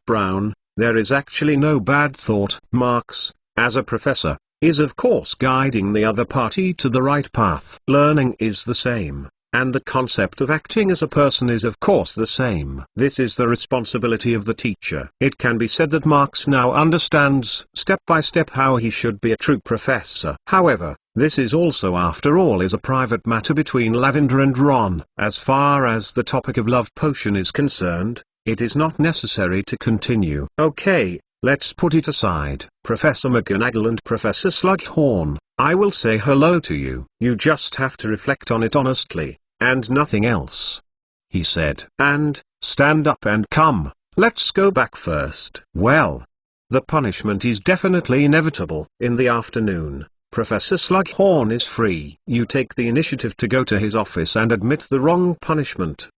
Brown, there is actually no bad thought. Marx, as a professor, is of course guiding the other party to the right path. Learning is the same, and the concept of acting as a person is of course the same. This is the responsibility of the teacher. It can be said that Marx now understands step by step how he should be a true professor. However, this is also after all is a private matter between Lavender and Ron. As far as the topic of love potion is concerned, it is not necessary to continue. Okay. Let's put it aside. Professor McGonagall and Professor Slughorn, I will say hello to you. You just have to reflect on it honestly, and nothing else. He said. And, stand up and come, let's go back first. Well, the punishment is definitely inevitable. In the afternoon, Professor Slughorn is free. You take the initiative to go to his office and admit the wrong punishment.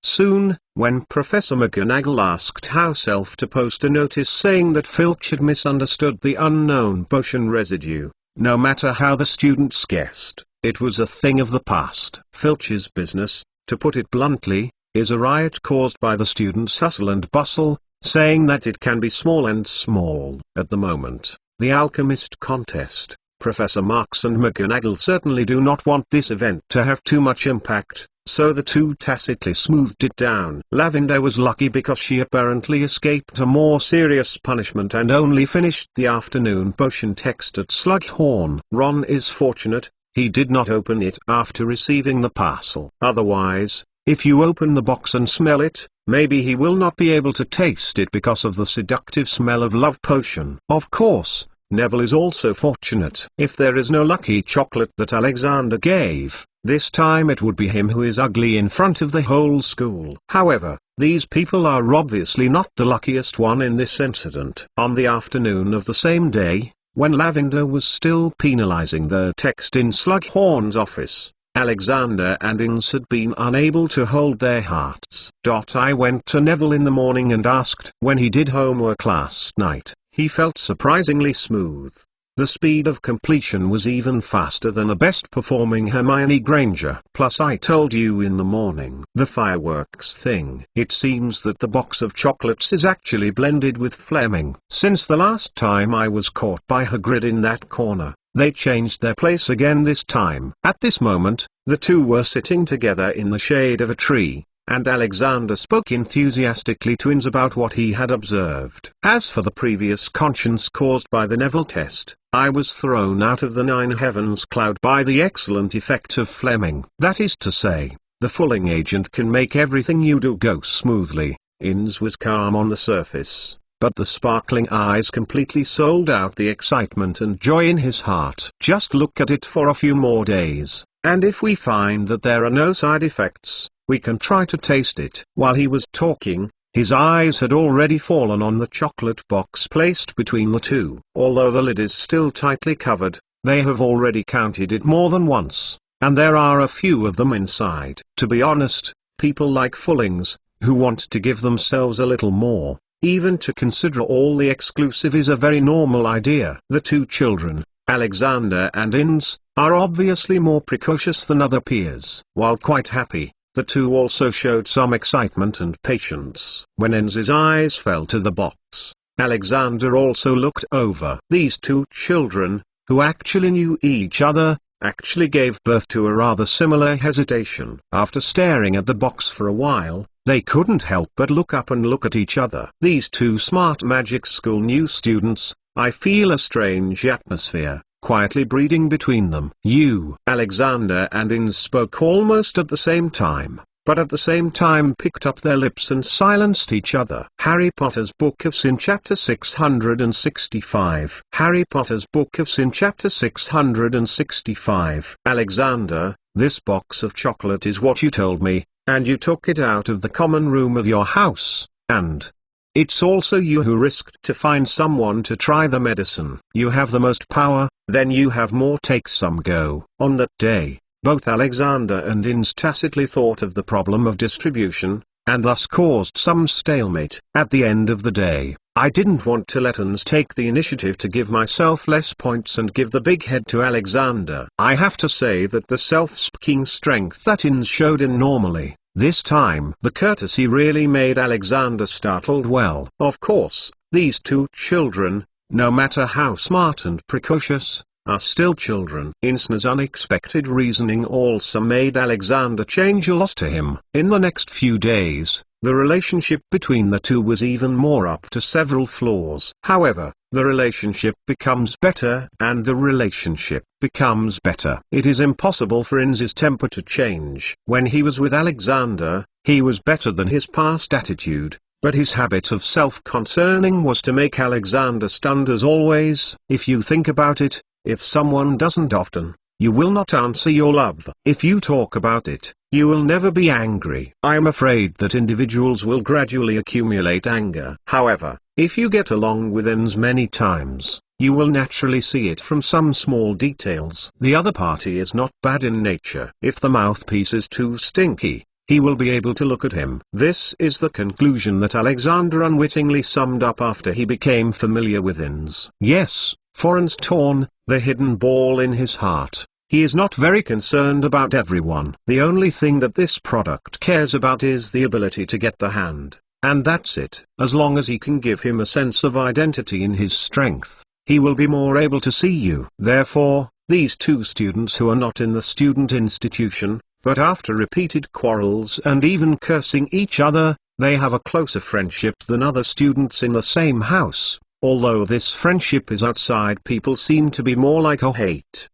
Soon, when Professor McGonagall asked Houseelf to post a notice saying that Filch had misunderstood the unknown potion residue, no matter how the students guessed, it was a thing of the past. Filch's business, to put it bluntly, is a riot caused by the students' hustle and bustle, saying that it can be small and small. At the moment, the alchemist contest, Professor Marx and McGonagall certainly do not want this event to have too much impact, so the two tacitly smoothed it down. Lavender was lucky because she apparently escaped a more serious punishment and only finished the afternoon potion text at Slughorn. Ron is fortunate, he did not open it after receiving the parcel. Otherwise, if you open the box and smell it, maybe he will not be able to taste it because of the seductive smell of love potion. Of course, Neville is also fortunate. If there is no lucky chocolate that Alexander gave, this time it would be him who is ugly in front of the whole school. However, these people are obviously not the luckiest one in this incident. On the afternoon of the same day, when Lavender was still penalizing the text in Slughorn's office, Alexander and Ins had been unable to hold their hearts. I went to Neville in the morning and asked. When he did homework last night, he felt surprisingly smooth. The speed of completion was even faster than the best performing Hermione Granger. Plus I told you in the morning. The fireworks thing. It seems that the box of chocolates is actually blended with Fleming. Since the last time I was caught by Hagrid in that corner, they changed their place again this time. At this moment, the two were sitting together in the shade of a tree, and Alexander spoke enthusiastically to Ins about what he had observed. As for the previous conscience caused by the Neville test, I was thrown out of the 9 heavens cloud by the excellent effect of Fleming. That is to say, the fooling agent can make everything you do go smoothly. Ins was calm on the surface, but the sparkling eyes completely sold out the excitement and joy in his heart. Just look at it for a few more days, and if we find that there are no side effects, we can try to taste it. While he was talking, his eyes had already fallen on the chocolate box placed between the two. Although the lid is still tightly covered, they have already counted it more than once, and there are a few of them inside. To be honest, people like Fullings, who want to give themselves a little more, even to consider all the exclusive is a very normal idea. The two children, Alexander and Ins, are obviously more precocious than other peers. While quite happy, the two also showed some excitement and patience. When Ins's eyes fell to the box, Alexander also looked over. These two children, who actually knew each other, actually gave birth to a rather similar hesitation. After staring at the box for a while, they couldn't help but look up and look at each other. These two smart magic school new students, I feel a strange atmosphere quietly breeding between them. You, Alexander and Inns spoke almost at the same time, but at the same time picked up their lips and silenced each other. Harry Potter's Book of Sin Chapter 665. Harry Potter's Book of Sin Chapter 665. Alexander, this box of chocolate is what you told me, and you took it out of the common room of your house, and it's also you who risked to find someone to try the medicine. You have the most power, then you have more. Take some go. On that day, both Alexander and Inns tacitly thought of the problem of distribution, and thus caused some stalemate. At the end of the day, I didn't want to let Inns take the initiative to give myself less points and give the big head to Alexander. I have to say that the self-speaking strength that Inns showed in normally, this time the courtesy really made Alexander startled. Well, of course, these two children, no matter how smart and precocious, are still children. Ins's unexpected reasoning also made Alexander change a lot to him. In the next few days, the relationship between the two was even more up to several flaws. However, the relationship becomes better and the relationship becomes better. It is impossible for Ins's temper to change. When he was with Alexander, he was better than his past attitude, but his habit of self-concerning was to make Alexander stunned as always. If you think about it, if someone doesn't often, you will not answer your love. If you talk about it, you will never be angry. I am afraid that individuals will gradually accumulate anger. However, if you get along with Inns many times, you will naturally see it from some small details. The other party is not bad in nature. If the mouthpiece is too stinky, he will be able to look at him. This is the conclusion that Alexander unwittingly summed up after he became familiar with Inns. Yes, for Inns torn, the hidden ball in his heart. He is not very concerned about everyone. The only thing that this product cares about is the ability to get the hand, and that's it. As long as he can give him a sense of identity in his strength, he will be more able to see you. Therefore, these two students who are not in the student institution, but after repeated quarrels and even cursing each other, they have a closer friendship than other students in the same house. Although this friendship is outside, people seem to be more like a hate.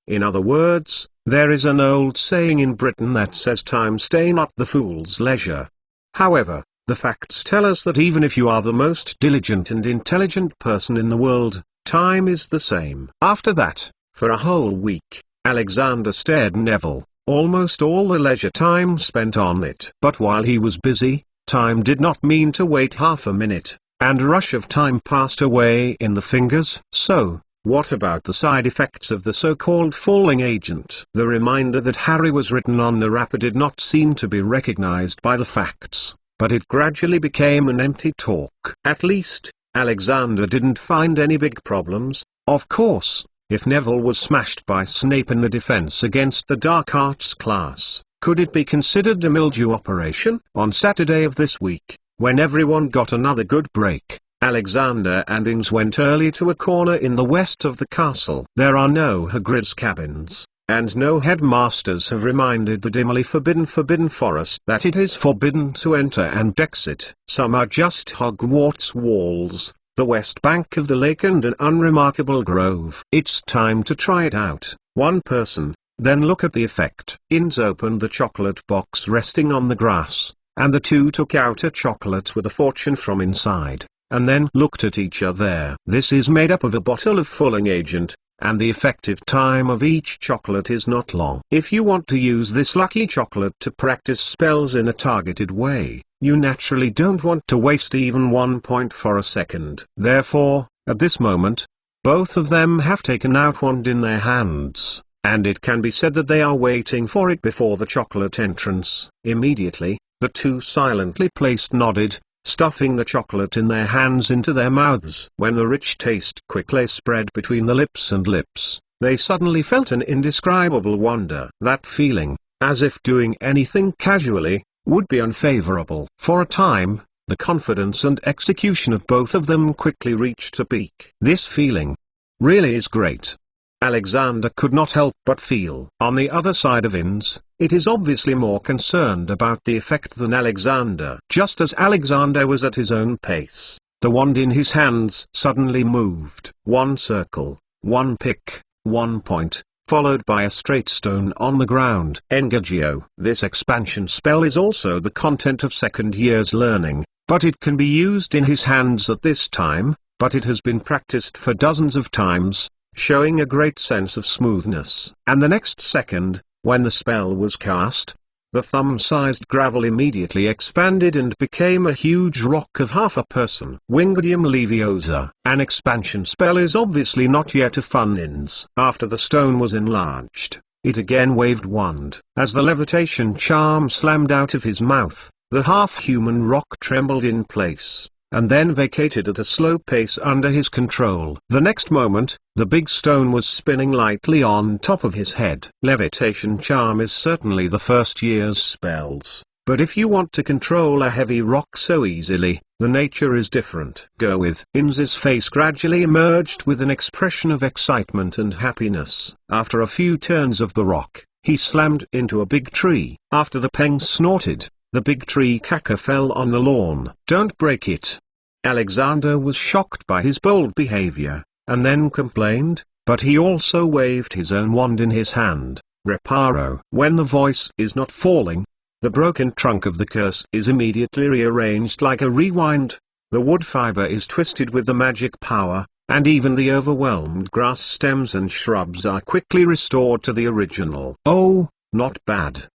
In other words, there is an old saying in Britain that says time stay not the fool's leisure. However, the facts tell us that even if you are the most diligent and intelligent person in the world, time is the same. After that, for a whole week, Alexander stared Neville, almost all the leisure time spent on it. But while he was busy, time did not mean to wait half a minute, and a rush of time passed away in the fingers. So, what about the side effects of the so-called falling agent? The reminder that Harry was written on the wrapper did not seem to be recognized by the facts, but it gradually became an empty talk. At least, Alexander didn't find any big problems. Of course, if Neville was smashed by Snape in the defense against the dark arts class, could it be considered a mildew operation? On Saturday of this week, when everyone got another good break, Alexander and Inns went early to a corner in the west of the castle. There are no Hagrid's cabins, and no headmasters have reminded the dimly forbidden forest that it is forbidden to enter and exit. Some are just Hogwarts walls, the west bank of the lake and an unremarkable grove. It's time to try it out. One person, then look at the effect. Inns opened the chocolate box resting on the grass, and the two took out a chocolate with a fortune from inside, and then looked at each other. This is made up of a bottle of falling agent, and the effective time of each chocolate is not long. If you want to use this lucky chocolate to practice spells in a targeted way, you naturally don't want to waste even 1 point for a second. Therefore, at this moment, both of them have taken out wand in their hands, and it can be said that they are waiting for it before the chocolate entrance. Immediately, the two silently placed nodded, stuffing the chocolate in their hands into their mouths. When the rich taste quickly spread between the lips and lips, they suddenly felt an indescribable wonder. That feeling, as if doing anything casually, would be unfavorable. For a time, the confidence and execution of both of them quickly reached a peak. This feeling really is great. Alexander could not help but feel. On the other side of Inns, It is obviously more concerned about the effect than Alexander. Just as Alexander was at his own pace, the wand in his hands suddenly moved. One circle, one pick, one point, followed by a straight stone on the ground. Engagio. This expansion spell is also the content of second year's learning, but it can be used in his hands at this time, but it has been practiced for dozens of times, showing a great sense of smoothness. And the next second, when the spell was cast, the thumb-sized gravel immediately expanded and became a huge rock of half a person. Wingardium Leviosa. An expansion spell is obviously not yet a fun ins. After the stone was enlarged, it again waved wand. As the levitation charm slammed out of his mouth, the half-human rock trembled in place, and then vacated at a slow pace under his control. The next moment, the big stone was spinning lightly on top of his head. Levitation charm is certainly the first year's spells, but if you want to control a heavy rock so easily, the nature is different. Go with. Inz's face gradually emerged with an expression of excitement and happiness. After a few turns of the rock, he slammed into a big tree. After the peng snorted, the big tree caca fell on the lawn. Don't break it. Alexander was shocked by his bold behavior, and then complained, but he also waved his own wand in his hand. Reparo. When the voice is not falling, the broken trunk of the curse is immediately rearranged like a rewind, the wood fiber is twisted with the magic power, and even the overwhelmed grass stems and shrubs are quickly restored to the original. Oh, not bad.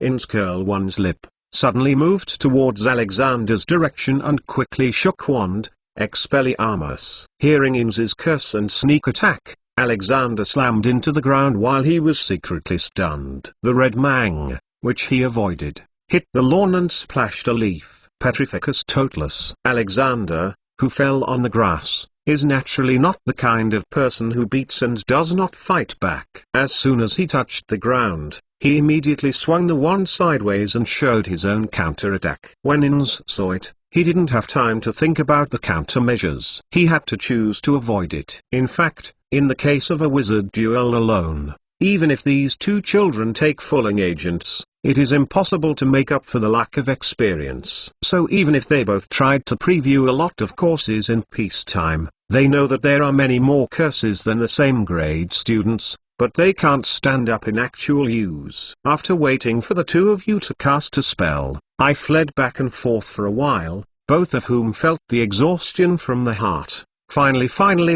Inz curl one's lip, suddenly moved towards Alexander's direction and quickly shook wand, Expelliarmus. Hearing Inz's curse and sneak attack, Alexander slammed into the ground while he was secretly stunned. The red mang, which he avoided, hit the lawn and splashed a leaf. Petrificus totalus. Alexander, who fell on the grass, is naturally not the kind of person who beats and does not fight back. As soon as he touched the ground, he immediately swung the wand sideways and showed his own counterattack. When Inz saw it, he didn't have time to think about the countermeasures. He had to choose to avoid it. In fact, in the case of a wizard duel alone, even if these two children take fooling agents, it is impossible to make up for the lack of experience. So even if they both tried to preview a lot of courses in peacetime, they know that there are many more curses than the same grade students, but they can't stand up in actual use. After waiting for the two of you to cast a spell, I fled back and forth for a while, both of whom felt the exhaustion from the heart, finally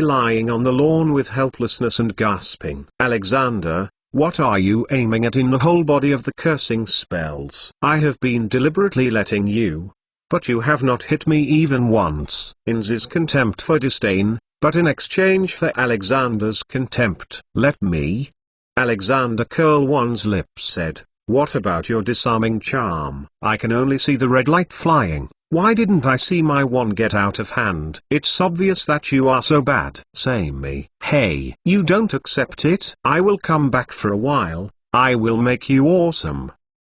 lying on the lawn with helplessness and gasping. Alexander, what are you aiming at in the whole body of the cursing spells? I have been deliberately letting you, but you have not hit me even once. Inz's contempt for disdain, but in exchange for Alexander's contempt. Let me? Alexander curl one's lips said, what about your disarming charm? I can only see the red light flying. Why didn't I see my wand get out of hand? It's obvious that you are so bad. Say me. Hey, you don't accept it? I will come back for a while, I will make you awesome.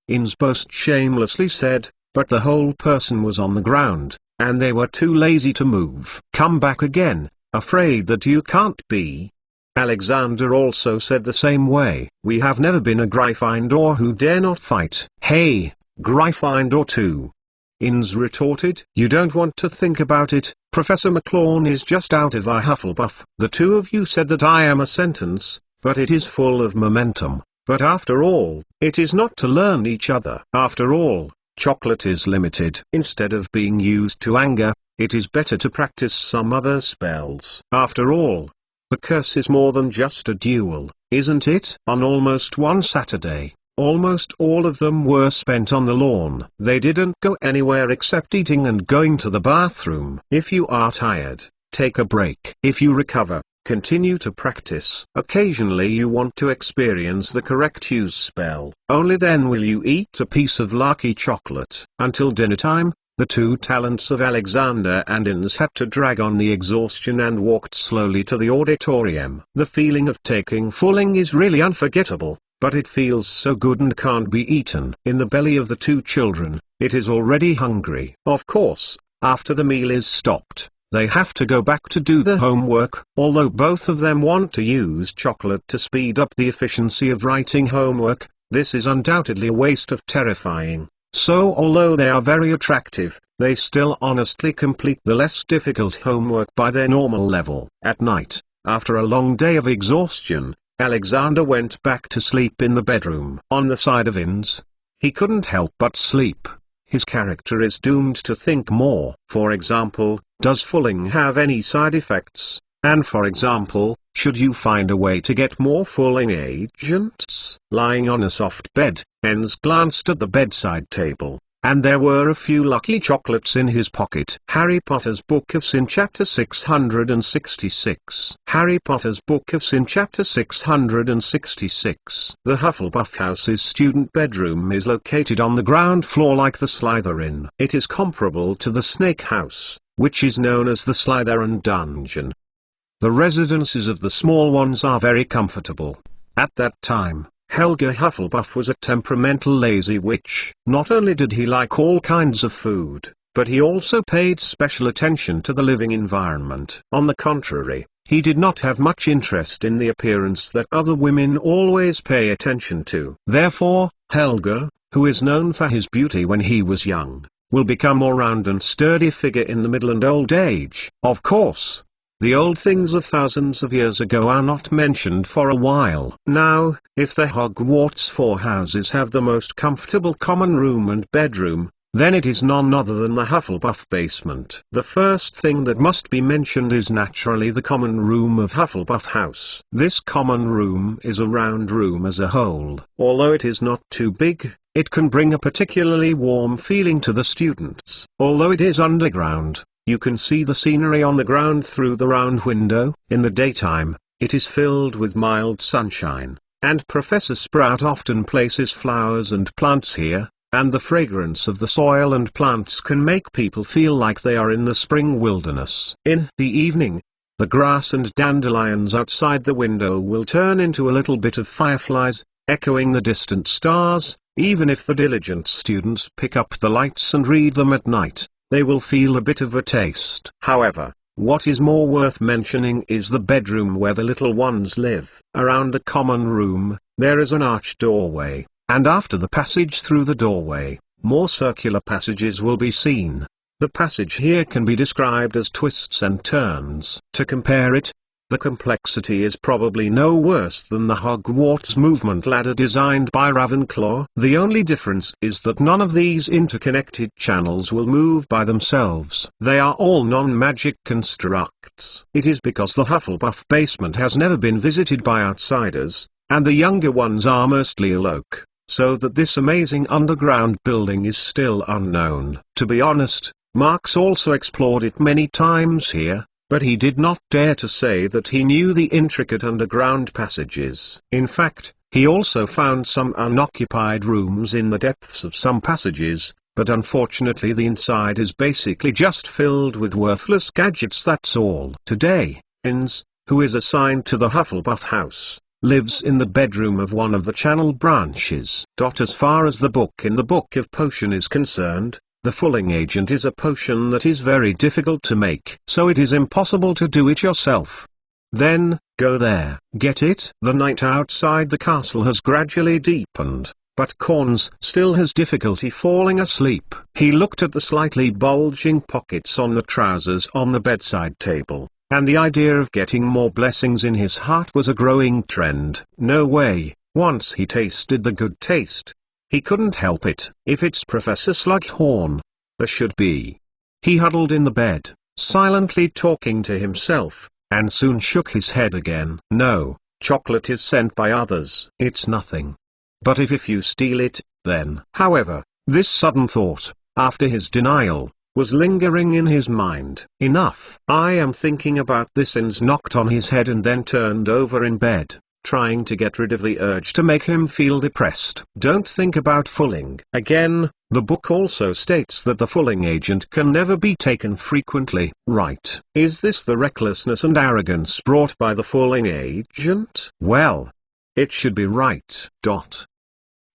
Inz boast shamelessly said, but the whole person was on the ground, and they were too lazy to move. Come back again, afraid that you can't be. Alexander also said the same way. We have never been a Gryffindor who dare not fight. Hey, Gryffindor too. Inz retorted. You don't want to think about it, Professor McLawn is just out of our Hufflepuff. The two of you said that I am a sentence, but it is full of momentum. But after all, it is not to learn each other. After all, chocolate is limited. Instead of being used to anger, it is better to practice some other spells. After all, the curse is more than just a duel, isn't it? On almost one Saturday, almost all of them were spent on the lawn. They didn't go anywhere except eating and going to the bathroom. If you are tired, take a break. If you recover, continue to practice. Occasionally you want to experience the correct use spell. Only then will you eat a piece of lucky chocolate. Until dinner time, the two talents of Alexander and Inz had to drag on the exhaustion and walked slowly to the auditorium. The feeling of taking fooling is really unforgettable, but it feels so good and can't be eaten. In the belly of the two children, it is already hungry. Of course, after the meal is stopped, they have to go back to do the homework. Although both of them want to use chocolate to speed up the efficiency of writing homework, This is undoubtedly a waste of terrifying. So although they are very attractive, they still honestly complete the less difficult homework by their normal level. At night, after a long day of exhaustion, Alexander went back to sleep in the bedroom on the side of Inns. He couldn't help but sleep. His character is doomed to think more. For example, does fulling have any side effects? And for example, should you find a way to get more fulling agents? Lying on a soft bed, Enns glanced at the bedside table, and there were a few lucky chocolates in his pocket. Harry Potter's Book of Sin Chapter 666. Harry Potter's Book of Sin Chapter 666. The Hufflepuff house's student bedroom is located on the ground floor like the Slytherin. It is comparable to the Snake House, which is known as the Slytherin Dungeon. The residences of the small ones are very comfortable. At that time, Helga Hufflepuff was a temperamental lazy witch. Not only did he like all kinds of food, but he also paid special attention to the living environment. On the contrary, he did not have much interest in the appearance that other women always pay attention to. Therefore, Helga, who is known for his beauty when he was young, will become a round and sturdy figure in the middle and old age. Of course, the old things of thousands of years ago are not mentioned for a while. Now, if the Hogwarts four houses have the most comfortable common room and bedroom, then it is none other than the Hufflepuff basement. The first thing that must be mentioned is naturally the common room of Hufflepuff House. This common room is a round room as a whole. Although it is not too big, it can bring a particularly warm feeling to the students. Although it is underground, you can see the scenery on the ground through the round window. In the daytime, it is filled with mild sunshine, and Professor Sprout often places flowers and plants here, and the fragrance of the soil and plants can make people feel like they are in the spring wilderness. In the evening, the grass and dandelions outside the window will turn into a little bit of fireflies, echoing the distant stars. Even if the diligent students pick up the lights and read them at night, they will feel a bit of a taste. However, what is more worth mentioning is the bedroom where the little ones live. Around the common room, there is an arched doorway, and after the passage through the doorway, more circular passages will be seen. The passage here can be described as twists and turns. To compare it, the complexity is probably no worse than the Hogwarts movement ladder designed by Ravenclaw. The only difference is that none of these interconnected channels will move by themselves. They are all non-magic constructs. It is because the Hufflepuff basement has never been visited by outsiders, and the younger ones are mostly Aloke, so that this amazing underground building is still unknown. To be honest, Marx also explored it many times here, but he did not dare to say that he knew the intricate underground passages. In fact, he also found some unoccupied rooms in the depths of some passages, but unfortunately the inside is basically just filled with worthless gadgets, that's all. Today, Inns, who is assigned to the Hufflepuff house, lives in the bedroom of one of the channel branches. As far as the book in the Book of Potion is concerned, the fulling agent is a potion that is very difficult to make, so it is impossible to do it yourself. Then, go there, get it. The night outside the castle has gradually deepened, but Corns still has difficulty falling asleep. He looked at the slightly bulging pockets on the trousers on the bedside table, and the idea of getting more blessings in his heart was a growing trend. No way, once he tasted the good taste, he couldn't help it. If it's Professor Slughorn, there should be. He huddled in the bed, silently talking to himself, and soon shook his head again. No, chocolate is sent by others. It's nothing. But if you steal it, then. However, this sudden thought, after his denial, was lingering in his mind. Enough. I am thinking about this. Inns knocked on his head and then turned over in bed, trying to get rid of the urge to make him feel depressed. Don't think about fulling. Again, the book also states that the fulling agent can never be taken frequently. Right. Is this the recklessness and arrogance brought by the fulling agent? Well, it should be right.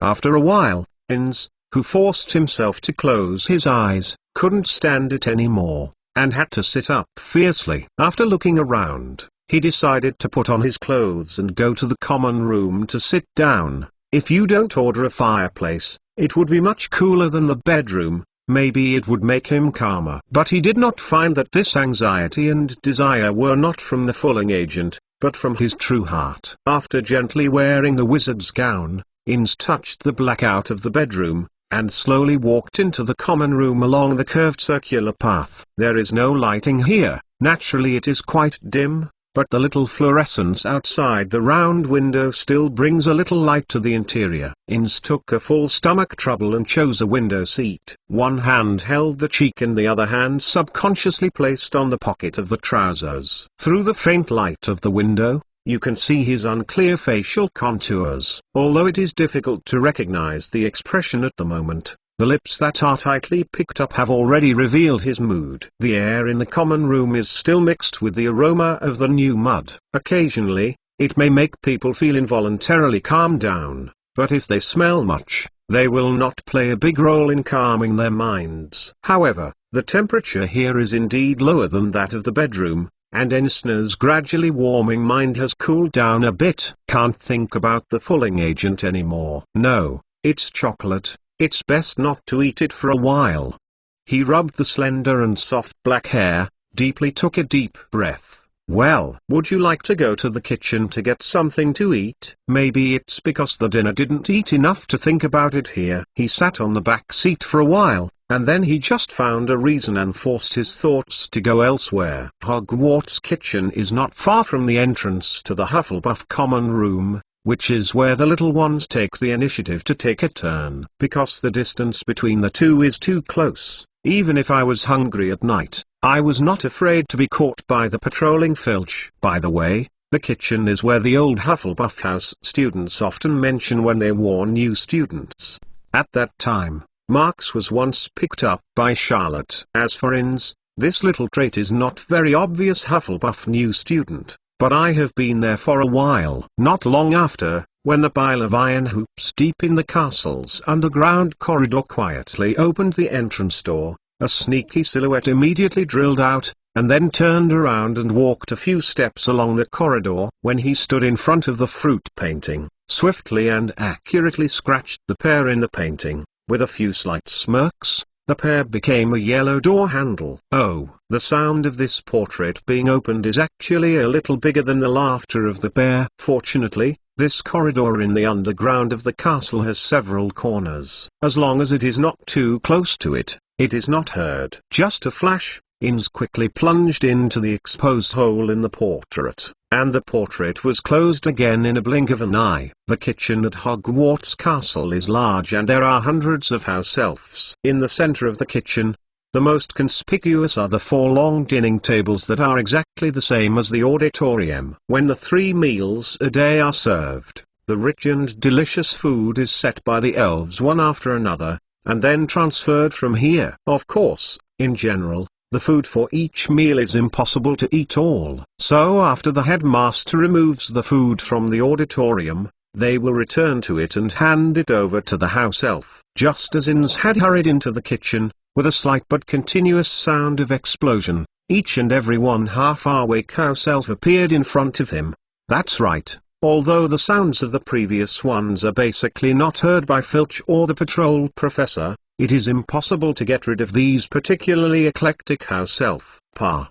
After a while, Inns, who forced himself to close his eyes, couldn't stand it anymore, and had to sit up fiercely. After looking around, he decided to put on his clothes and go to the common room to sit down. If you don't order a fireplace, it would be much cooler than the bedroom. Maybe it would make him calmer. But he did not find that this anxiety and desire were not from the fooling agent, but from his true heart. After gently wearing the wizard's gown, Inns touched the black out of the bedroom, and slowly walked into the common room along the curved circular path. There is no lighting here, naturally it is quite dim, but the little fluorescence outside the round window still brings a little light to the interior. Inns took a full stomach trouble and chose a window seat. One hand held the cheek and the other hand subconsciously placed on the pocket of the trousers. Through the faint light of the window, you can see his unclear facial contours. Although it is difficult to recognize the expression at the moment, the lips that are tightly picked up have already revealed his mood. The air in the common room is still mixed with the aroma of the new mud. Occasionally, it may make people feel involuntarily calm down, but if they smell much, they will not play a big role in calming their minds. However, the temperature here is indeed lower than that of the bedroom, and Ensner's gradually warming mind has cooled down a bit. Can't think about the fooling agent anymore. No, it's chocolate. It's best not to eat it for a while. He rubbed the slender and soft black hair, deeply took a deep breath. Well, would you like to go to the kitchen to get something to eat? Maybe it's because the dinner didn't eat enough to think about it here. He sat on the back seat for a while, and then he just found a reason and forced his thoughts to go elsewhere. Hogwarts kitchen is not far from the entrance to the Hufflepuff common room, which is where the little ones take the initiative to take a turn. Because the distance between the two is too close, even if I was hungry at night, I was not afraid to be caught by the patrolling Filch. By the way, the kitchen is where the old Hufflepuff house students often mention when they warn new students. At that time, Marks was once picked up by Charlotte. As for Inns, this little trait is not very obvious Hufflepuff new student. But I have been there for a while. Not long after, when the pile of iron hoops deep in the castle's underground corridor quietly opened the entrance door, a sneaky silhouette immediately drilled out, and then turned around and walked a few steps along the corridor. When he stood in front of the fruit painting, swiftly and accurately scratched the pear in the painting. With a few slight smirks, the pear became a yellow door handle. Oh, the sound of this portrait being opened is actually a little bigger than the laughter of the bear. Fortunately, this corridor in the underground of the castle has several corners. As long as it is not too close to it, it is not heard. Just a flash, Inns quickly plunged into the exposed hole in the portrait, and the portrait was closed again in a blink of an eye. The kitchen at Hogwarts Castle is large and there are hundreds of house elves. In the center of the kitchen, the most conspicuous are the 4 long dining tables that are exactly the same as the auditorium. When the 3 meals a day are served, the rich and delicious food is set by the elves one after another, and then transferred from here. Of course, in general, the food for each meal is impossible to eat all. So after the headmaster removes the food from the auditorium, they will return to it and hand it over to the house elf. Just as Inns had hurried into the kitchen, with a slight but continuous sound of explosion, each and every one half-awake house elf appeared in front of him. That's right, although the sounds of the previous ones are basically not heard by Filch or the patrol professor, it is impossible to get rid of these particularly eclectic house elf.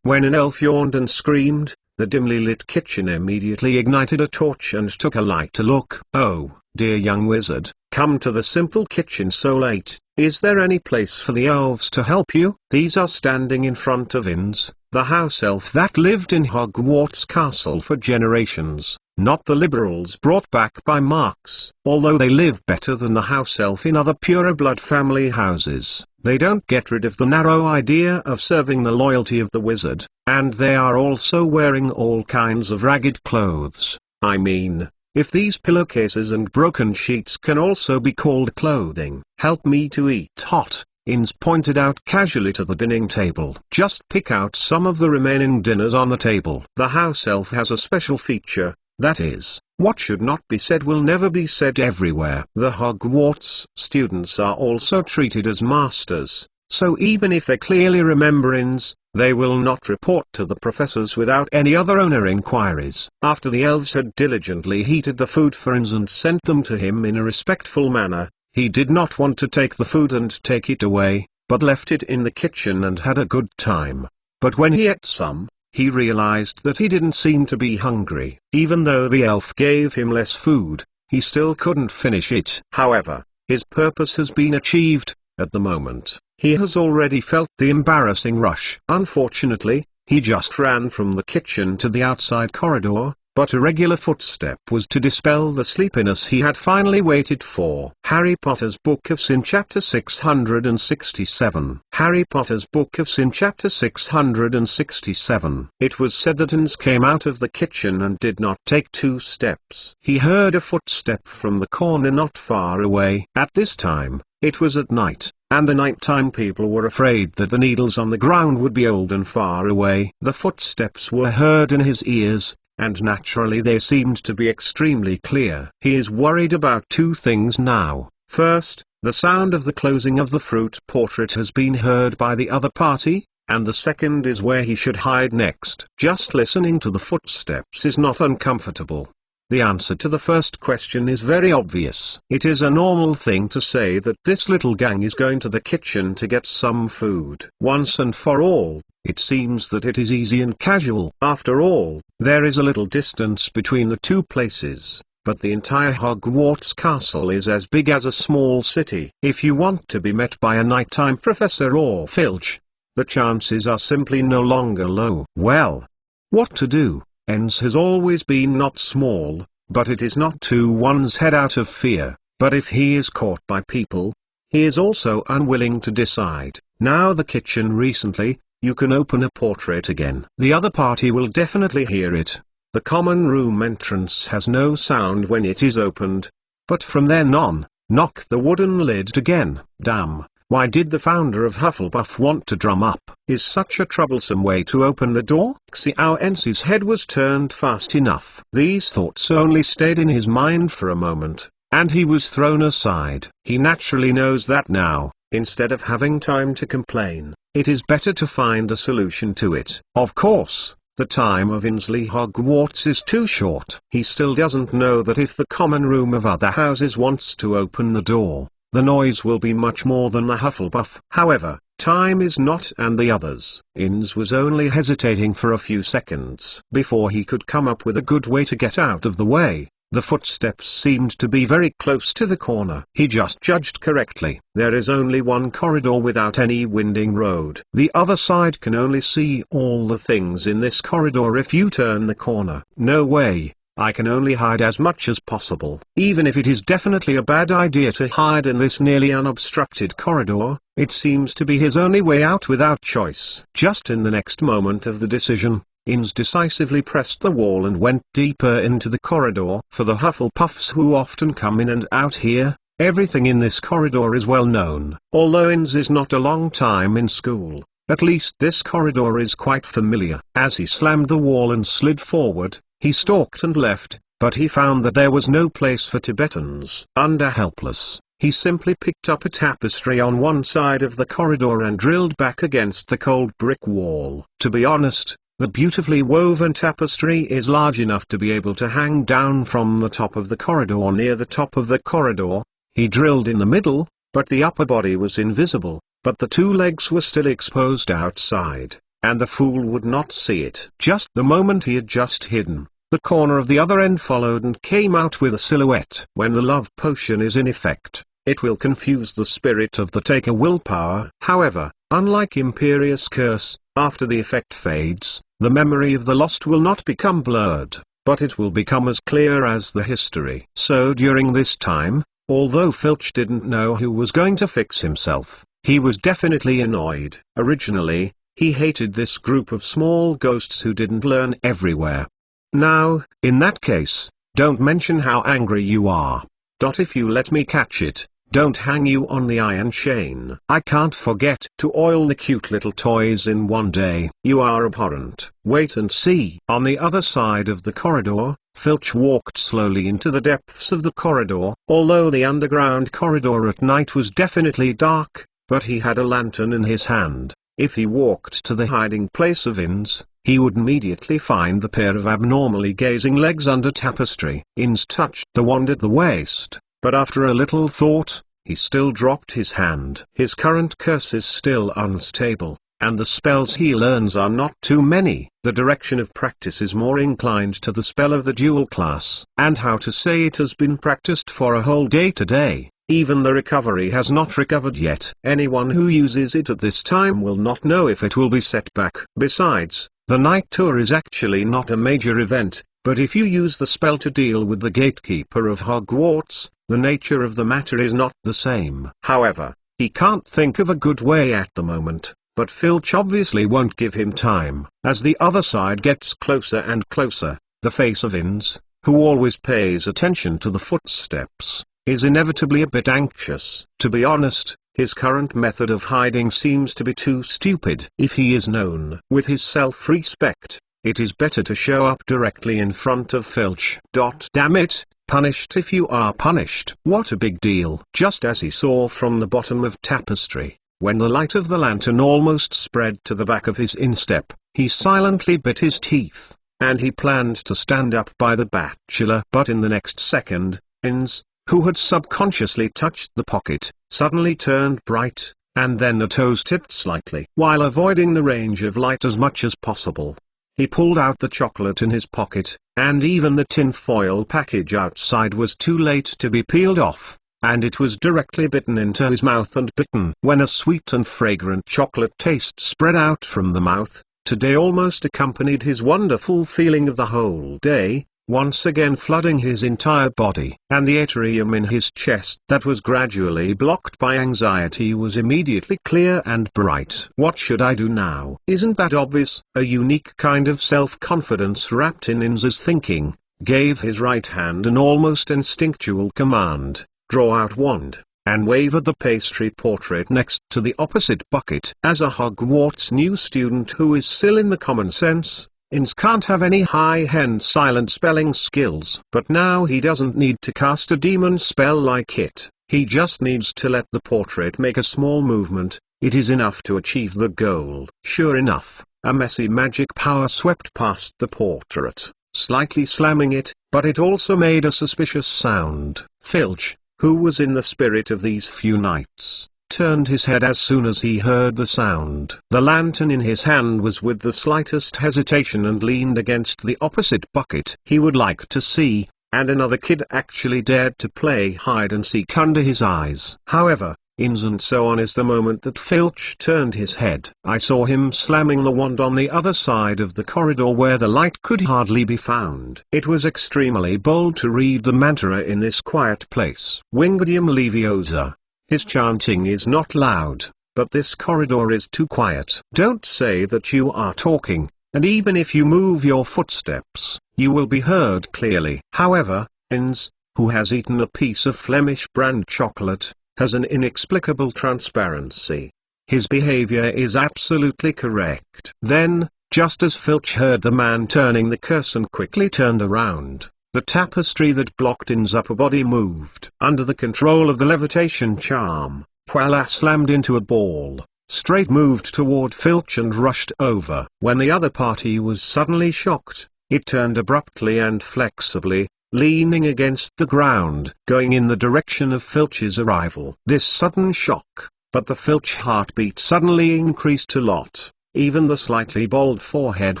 When an elf yawned and screamed, the dimly lit kitchen immediately ignited a torch and took a light to look. Oh, dear young wizard, come to the simple kitchen so late. Is there any place for the elves to help you? These are standing in front of Inns, the house elf that lived in Hogwarts Castle for generations, not the liberals brought back by Marks. Although they live better than the house elf in other purer blood family houses, they don't get rid of the narrow idea of serving the loyalty of the wizard, and they are also wearing all kinds of ragged clothes. I mean, if these pillowcases and broken sheets can also be called clothing. Help me to eat hot, Inns pointed out casually to the dining table. Just pick out some of the remaining dinners on the table. The house elf has a special feature, that is, what should not be said will never be said everywhere. The Hogwarts students are also treated as masters, so even if they clearly remember Inns, They will not report to the professors without any other owner inquiries. After the elves had diligently heated the food for Inns and sent them to him in a respectful manner, he did not want to take the food and take it away, but left it in the kitchen and had a good time. But when he ate some, he realized that he didn't seem to be hungry. Even though the elf gave him less food, he still couldn't finish it. However, his purpose has been achieved. At the moment, he has already felt the embarrassing rush. Unfortunately, he just ran from the kitchen to the outside corridor, but a regular footstep was to dispel the sleepiness he had finally waited for. Harry Potter's Book of Sin Chapter 667. Harry Potter's Book of Sin Chapter 667. It was said that Inns came out of the kitchen and did not take 2 steps. He heard a footstep from the corner not far away. At this time, it was at night, and the nighttime people were afraid that the needles on the ground would be old and far away. The footsteps were heard in his ears, and naturally they seemed to be extremely clear. He is worried about 2 things now. First, the sound of the closing of the fruit portrait has been heard by the other party, and the second is where he should hide next. Just listening to the footsteps is not uncomfortable. The answer to the first question is very obvious. It is a normal thing to say that this little gang is going to the kitchen to get some food. Once and for all, it seems that it is easy and casual. After all, there is a little distance between the 2 places, but the entire Hogwarts castle is as big as a small city. If you want to be met by a nighttime professor or Filch, the chances are simply no longer low. Well, what to do? Enns has always been not small, but it is not to one's head out of fear. But if he is caught by people, he is also unwilling to decide. Now the kitchen recently, you can open a portrait again. The other party will definitely hear it. The common room entrance has no sound when it is opened. But from then on, knock the wooden lid again. Damn. Why did the founder of Hufflepuff want to drum up? Is such a troublesome way to open the door? Xiao Ensi's head was turned fast enough. These thoughts only stayed in his mind for a moment, and he was thrown aside. He naturally knows that now, instead of having time to complain, it is better to find a solution to it. Of course, the time of Insley Hogwarts is too short. He still doesn't know that if the common room of other houses wants to open the door, the noise will be much more than the Hufflepuff. However, time is not, and the others. Inns was only hesitating for a few seconds before he could come up with a good way to get out of the way. The footsteps seemed to be very close to the corner. He just judged correctly. There is only one corridor without any winding road. The other side can only see all the things in this corridor if you turn the corner. No way. I can only hide as much as possible. Even if it is definitely a bad idea to hide in this nearly unobstructed corridor, it seems to be his only way out without choice. Just in the next moment of the decision, Inns decisively pressed the wall and went deeper into the corridor. For the Hufflepuffs who often come in and out here, everything in this corridor is well known. Although Inns is not a long time in school, at least this corridor is quite familiar. As he slammed the wall and slid forward, he stalked and left, but he found that there was no place for Tibetans. Helpless, he simply picked up a tapestry on one side of the corridor and drilled back against the cold brick wall. To be honest, the beautifully woven tapestry is large enough to be able to hang down from the top of the corridor. Near the top of the corridor, he drilled in the middle, but the upper body was invisible, but the 2 legs were still exposed outside, and the fool would not see it. Just the moment he had just hidden, the corner of the other end followed and came out with a silhouette. When the love potion is in effect, it will confuse the spirit of the taker willpower. However, unlike Imperious Curse, after the effect fades, the memory of the lost will not become blurred, but it will become as clear as the history. So during this time, although Filch didn't know who was going to fix himself, he was definitely annoyed. Originally, he hated this group of small ghosts who didn't learn everywhere. Now, in that case, don't mention how angry you are. If you let me catch it, don't hang you on the iron chain. I can't forget to oil the cute little toys in one day. You are abhorrent. Wait and see. On the other side of the corridor, Filch walked slowly into the depths of the corridor. Although the underground corridor at night was definitely dark, but he had a lantern in his hand. If he walked to the hiding place of Inns, he would immediately find the pair of abnormally gazing legs under tapestry. Inns touched the wand at the waist, but after a little thought, he still dropped his hand. His current curse is still unstable, and the spells he learns are not too many. The direction of practice is more inclined to the spell of the dual class. And how to say it has been practiced for a whole day today. Even the recovery has not recovered yet. Anyone who uses it at this time will not know if it will be set back. Besides, the night tour is actually not a major event, but if you use the spell to deal with the gatekeeper of Hogwarts, the nature of the matter is not the same. However, he can't think of a good way at the moment, but Filch obviously won't give him time. As the other side gets closer and closer, the face of Inns, who always pays attention to the footsteps, is inevitably a bit anxious. To be honest, his current method of hiding seems to be too stupid. If he is known with his self-respect, it is better to show up directly in front of Filch. Damn it, punished if you are punished. What a big deal. Just as he saw from the bottom of tapestry, when the light of the lantern almost spread to the back of his instep, he silently bit his teeth, and he planned to stand up by the bachelor. But in the next second, Inns, who had subconsciously touched the pocket, suddenly turned bright, and then the toes tipped slightly. While avoiding the range of light as much as possible, he pulled out the chocolate in his pocket, and even the tin-foil package outside was too late to be peeled off, and it was directly bitten into his mouth and bitten. When a sweet and fragrant chocolate taste spread out from the mouth, today almost accompanied his wonderful feeling of the whole day, once again flooding his entire body. And the atrium in his chest that was gradually blocked by anxiety was immediately clear and bright. What should I do now? Isn't that obvious? A unique kind of self-confidence wrapped in Inns's thinking, gave his right hand an almost instinctual command: draw out wand, and wave at the pastry portrait next to the opposite bucket. As a Hogwarts new student who is still in the common sense, Inns can't have any high-end silent spelling skills. But now he doesn't need to cast a demon spell like it, he just needs to let the portrait make a small movement. It is enough to achieve the goal. Sure enough, a messy magic power swept past the portrait, slightly slamming it, but it also made a suspicious sound. Filch, who was in the spirit of these few nights, turned his head as soon as he heard the sound. The lantern in his hand was with the slightest hesitation and leaned against the opposite bucket. He would like to see, and another kid actually dared to play hide and seek under his eyes. However, Inns and so on is the moment that Filch turned his head. I saw him slamming the wand on the other side of the corridor where the light could hardly be found. It was extremely bold to read the mantra in this quiet place. Wingardium Leviosa. His chanting is not loud, but this corridor is too quiet. Don't say that you are talking, and even if you move your footsteps, you will be heard clearly. However, Inns, who has eaten a piece of Flemish brand chocolate, has an inexplicable transparency. His behavior is absolutely correct. Then, just as Filch heard the man turning the curse and quickly turned around, the tapestry that blocked Inns' upper body moved. Under the control of the levitation charm, Poila slammed into a ball, straight moved toward Filch and rushed over. When the other party was suddenly shocked, it turned abruptly and flexibly, leaning against the ground, going in the direction of Filch's arrival. This sudden shock, but the Filch heartbeat suddenly increased a lot. Even the slightly bald forehead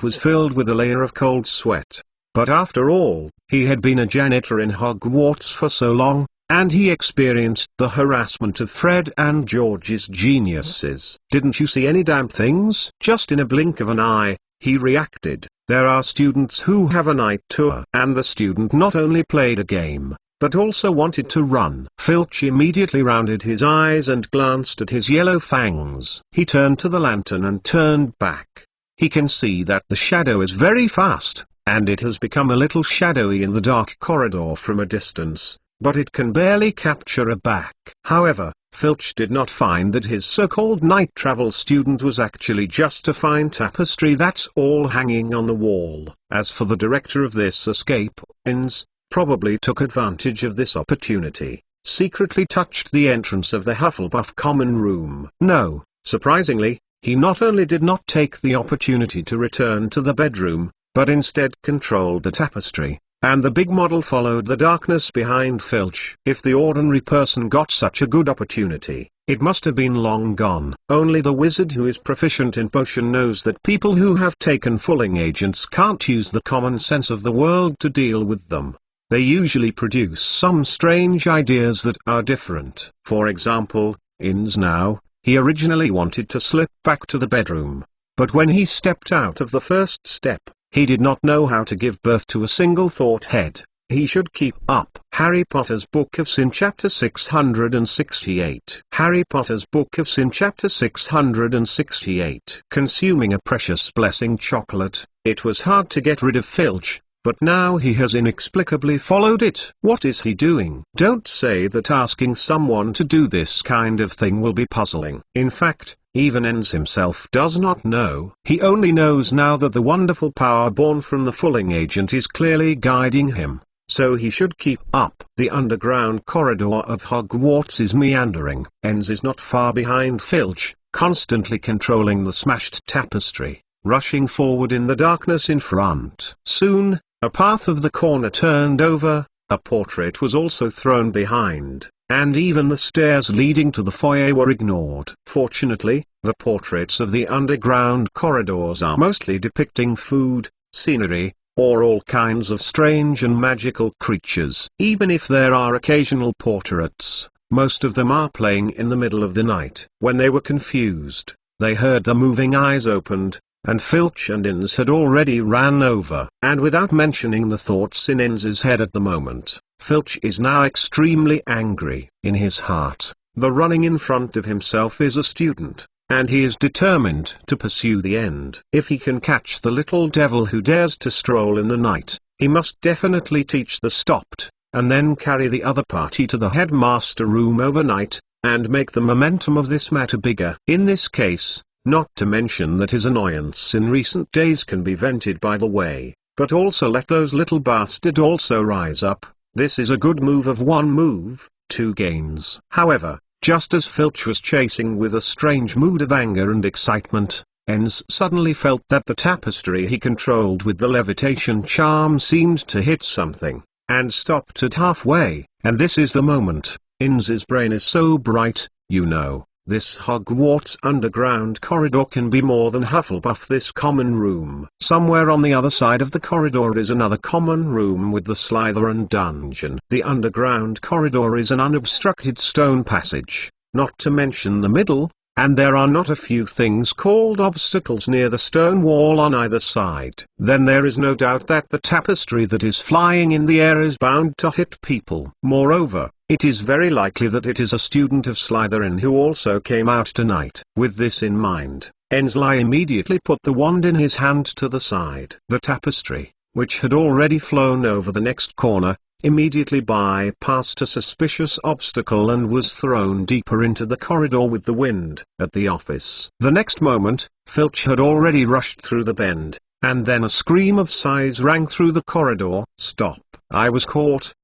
was filled with a layer of cold sweat. But after all, he had been a janitor in Hogwarts for so long, and he experienced the harassment of Fred and George's geniuses. Didn't you see any damn things? Just in a blink of an eye, he reacted. There are students who have a night tour. And the student not only played a game, but also wanted to run. Filch immediately rounded his eyes and glanced at his yellow fangs. He turned to the lantern and turned back. He can see that the shadow is very fast, and it has become a little shadowy in the dark corridor from a distance, but it can barely capture a back. However, Filch did not find that his so-called night travel student was actually just a fine tapestry that's all hanging on the wall. As for the director of this escape, Inns probably took advantage of this opportunity, secretly touched the entrance of the Hufflepuff common room. No, surprisingly, he not only did not take the opportunity to return to the bedroom, but instead controlled the tapestry, and the big model followed the darkness behind Filch. If the ordinary person got such a good opportunity, it must have been long gone. Only the wizard who is proficient in potion knows that people who have taken fooling agents can't use the common sense of the world to deal with them. They usually produce some strange ideas that are different. For example, Inns now, he originally wanted to slip back to the bedroom. But when he stepped out of the first step, he did not know how to give birth to a single thought head. He should keep up. Harry Potter's Book of Sin Chapter 668. Harry Potter's Book of Sin Chapter 668. Consuming a precious blessing chocolate, it was hard to get rid of Filch, but now he has inexplicably followed it. What is he doing? Don't say that asking someone to do this kind of thing will be puzzling. In fact, even Enns himself does not know. He only knows now that the wonderful power born from the fooling agent is clearly guiding him. So he should keep up. The underground corridor of Hogwarts is meandering. Enns is not far behind Filch, constantly controlling the smashed tapestry, rushing forward in the darkness in front. Soon, a path of the corner turned over, a portrait was also thrown behind, and even the stairs leading to the foyer were ignored. Fortunately, the portraits of the underground corridors are mostly depicting food, scenery, or all kinds of strange and magical creatures. Even if there are occasional portraits, most of them are playing in the middle of the night. When they were confused, they heard the moving eyes opened, and Filch and Inns had already ran over. And without mentioning the thoughts in Inns's head at the moment, Filch is now extremely angry. In his heart, the running in front of himself is a student, and he is determined to pursue the end. If he can catch the little devil who dares to stroll in the night, he must definitely teach the stopped, and then carry the other party to the headmaster room overnight, and make the momentum of this matter bigger. In this case, not to mention that his annoyance in recent days can be vented by the way, but also let those little bastards also rise up. This is a good move of 1 move, 2 gains. However, just as Filch was chasing with a strange mood of anger and excitement, Enns suddenly felt that the tapestry he controlled with the levitation charm seemed to hit something, and stopped at halfway. And this is the moment. Inns's brain is so bright, you know, this Hogwarts underground corridor can be more than Hufflepuff. This common room. Somewhere on the other side of the corridor is another common room with the Slytherin dungeon. The underground corridor is an unobstructed stone passage, not to mention the middle, and there are not a few things called obstacles near the stone wall on either side. Then there is no doubt that the tapestry that is flying in the air is bound to hit people. Moreover, it is very likely that it is a student of Slytherin who also came out tonight. With this in mind, Ensley immediately put the wand in his hand to the side. The tapestry, which had already flown over the next corner, immediately bypassed a suspicious obstacle and was thrown deeper into the corridor with the wind. At the office, the next moment, Filch had already rushed through the bend, and then a scream of sighs rang through the corridor. Stop! I was caught!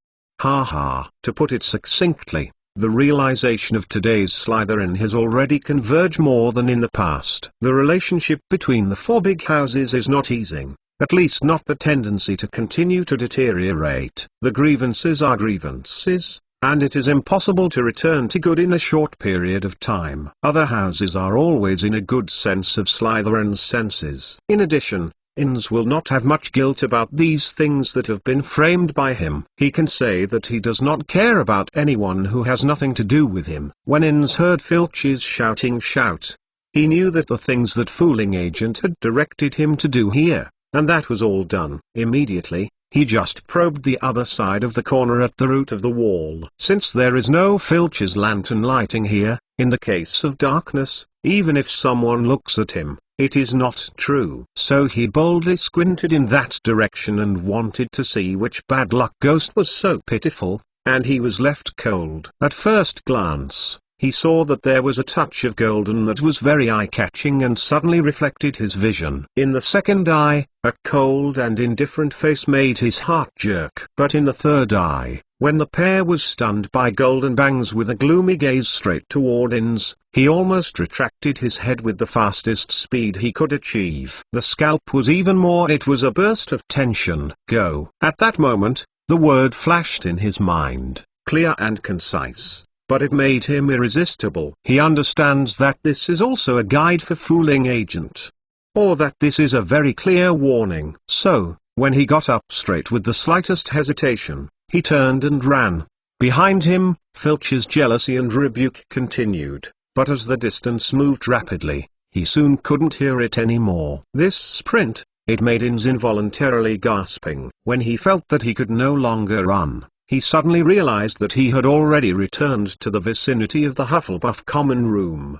Ha ha! To put it succinctly, the realization of today's Slytherin has already converged more than in the past. The relationship between the 4 big houses is not easing. At least not the tendency to continue to deteriorate. The grievances are grievances, and it is impossible to return to good in a short period of time. Other houses are always in a good sense of Slytherin's senses. In addition, Inns will not have much guilt about these things that have been framed by him. He can say that he does not care about anyone who has nothing to do with him. When Inns heard Filch's shouting shout, he knew that the things that fooling agent had directed him to do here, and that was all done. Immediately, he just probed the other side of the corner at the root of the wall. Since there is no Filch's lantern lighting here, in the case of darkness, even if someone looks at him, it is not true. So he boldly squinted in that direction and wanted to see which bad luck ghost was so pitiful, and he was left cold. At first glance, he saw that there was a touch of golden that was very eye-catching and suddenly reflected his vision. In the second eye, a cold and indifferent face made his heart jerk. But in the third eye, When the pair was stunned by Golden Bangs with a gloomy gaze straight toward Inns, he almost retracted his head with the fastest speed he could achieve. The scalp was even more. It was a burst of tension. Go. At that moment, the word flashed in his mind, clear and concise, but it made him irresistible. He understands that this is also a guide for fooling agent. Or that this is a very clear warning. So, when he got up straight with the slightest hesitation, he turned and ran. Behind him, Filch's jealousy and rebuke continued, but as the distance moved rapidly, he soon couldn't hear it anymore. This sprint, it made Inns involuntarily gasping. When he felt that he could no longer run, he suddenly realized that he had already returned to the vicinity of the Hufflepuff common room.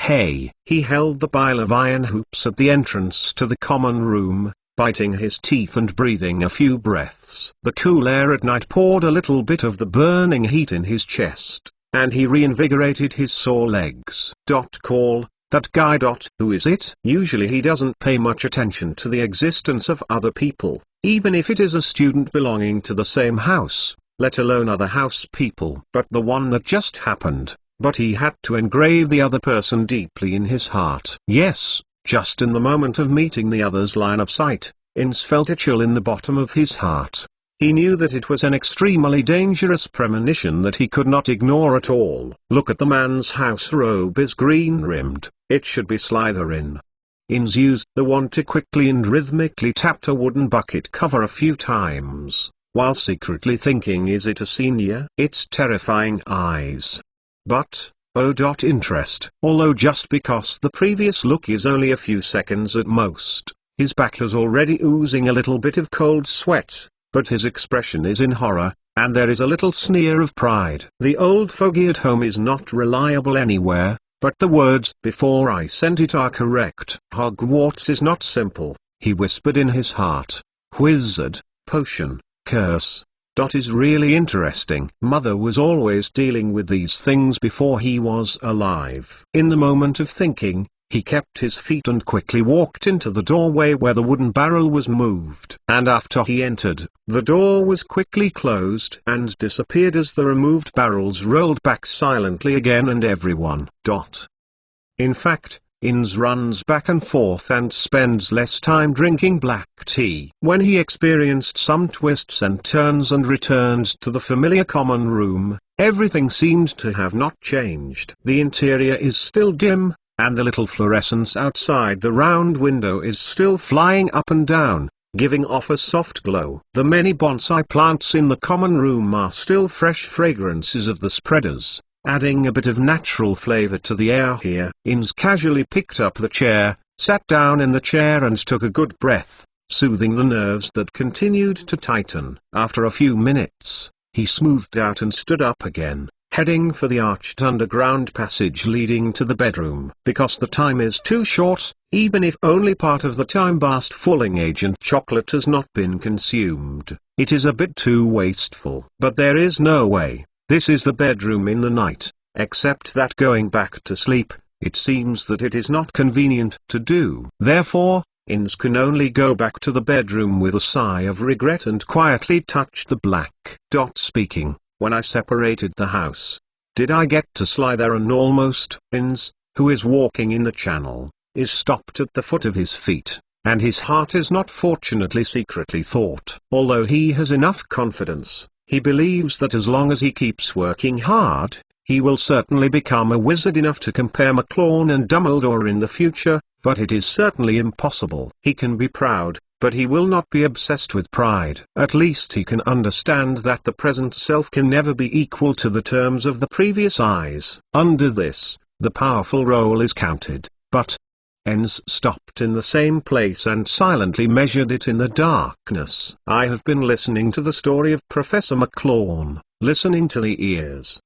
Hey! He held the pile of iron hoops at the entrance to the common room, biting his teeth and breathing a few breaths. The cool air at night poured a little bit of the burning heat in his chest, and he reinvigorated his sore legs. Call that guy. Who is it? Usually he doesn't pay much attention to the existence of other people, even if it is a student belonging to the same house, let alone other house people. But the one that just happened, but he had to engrave the other person deeply in his heart. Yes. Just in the moment of meeting the other's line of sight, Inns felt a chill in the bottom of his heart. He knew that it was an extremely dangerous premonition that he could not ignore at all. Look at the man's house robe is green-rimmed, it should be Slytherin. Inns used the wand to quickly and rhythmically tap a wooden bucket cover a few times, while secretly thinking, is it a senior? Its terrifying eyes. But, interest. Although just because the previous look is only a few seconds at most, his back is already oozing a little bit of cold sweat, but his expression is in horror, and there is a little sneer of pride. The old fogey at home is not reliable anywhere, but the words "before I sent it" are correct. Hogwarts is not simple, he whispered in his heart. Wizard, potion, curse. Is really interesting. Mother was always dealing with these things before he was alive. In the moment of thinking, he kept his feet and quickly walked into the doorway where the wooden barrel was moved. And after he entered, the door was quickly closed and disappeared as the removed barrels rolled back silently again, and everyone. In fact, Inns runs back and forth and spends less time drinking black tea. When he experienced some twists and turns and returned to the familiar common room, everything seemed to have not changed. The interior is still dim, and the little fluorescence outside the round window is still flying up and down, giving off a soft glow. The many bonsai plants in the common room are still fresh fragrances of the spreaders, adding a bit of natural flavor to the air here. Inns casually picked up the chair, sat down in the chair and took a good breath, soothing the nerves that continued to tighten. After a few minutes, he smoothed out and stood up again, heading for the arched underground passage leading to the bedroom. Because the time is too short, even if only part of the time-burst fooling agent chocolate has not been consumed, it is a bit too wasteful. But there is no way. This is the bedroom in the night, except that going back to sleep, it seems that it is not convenient to do. Therefore, Inns can only go back to the bedroom with a sigh of regret and quietly touch the black. Speaking, when I separated the house, did I get to Slytherin almost? Inns, who is walking in the channel, is stopped at the foot of his feet, and his heart is not fortunately secretly thought. Although he has enough confidence, he believes that as long as he keeps working hard, he will certainly become a wizard enough to compare McLawn and Dumbledore in the future, but it is certainly impossible. He can be proud, but he will not be obsessed with pride. At least he can understand that the present self can never be equal to the terms of the previous eyes. Under this, the powerful roll is counted, but Inns stopped in the same place and silently measured it in the darkness. I have been listening to the story of Professor McLawn, listening to the ears.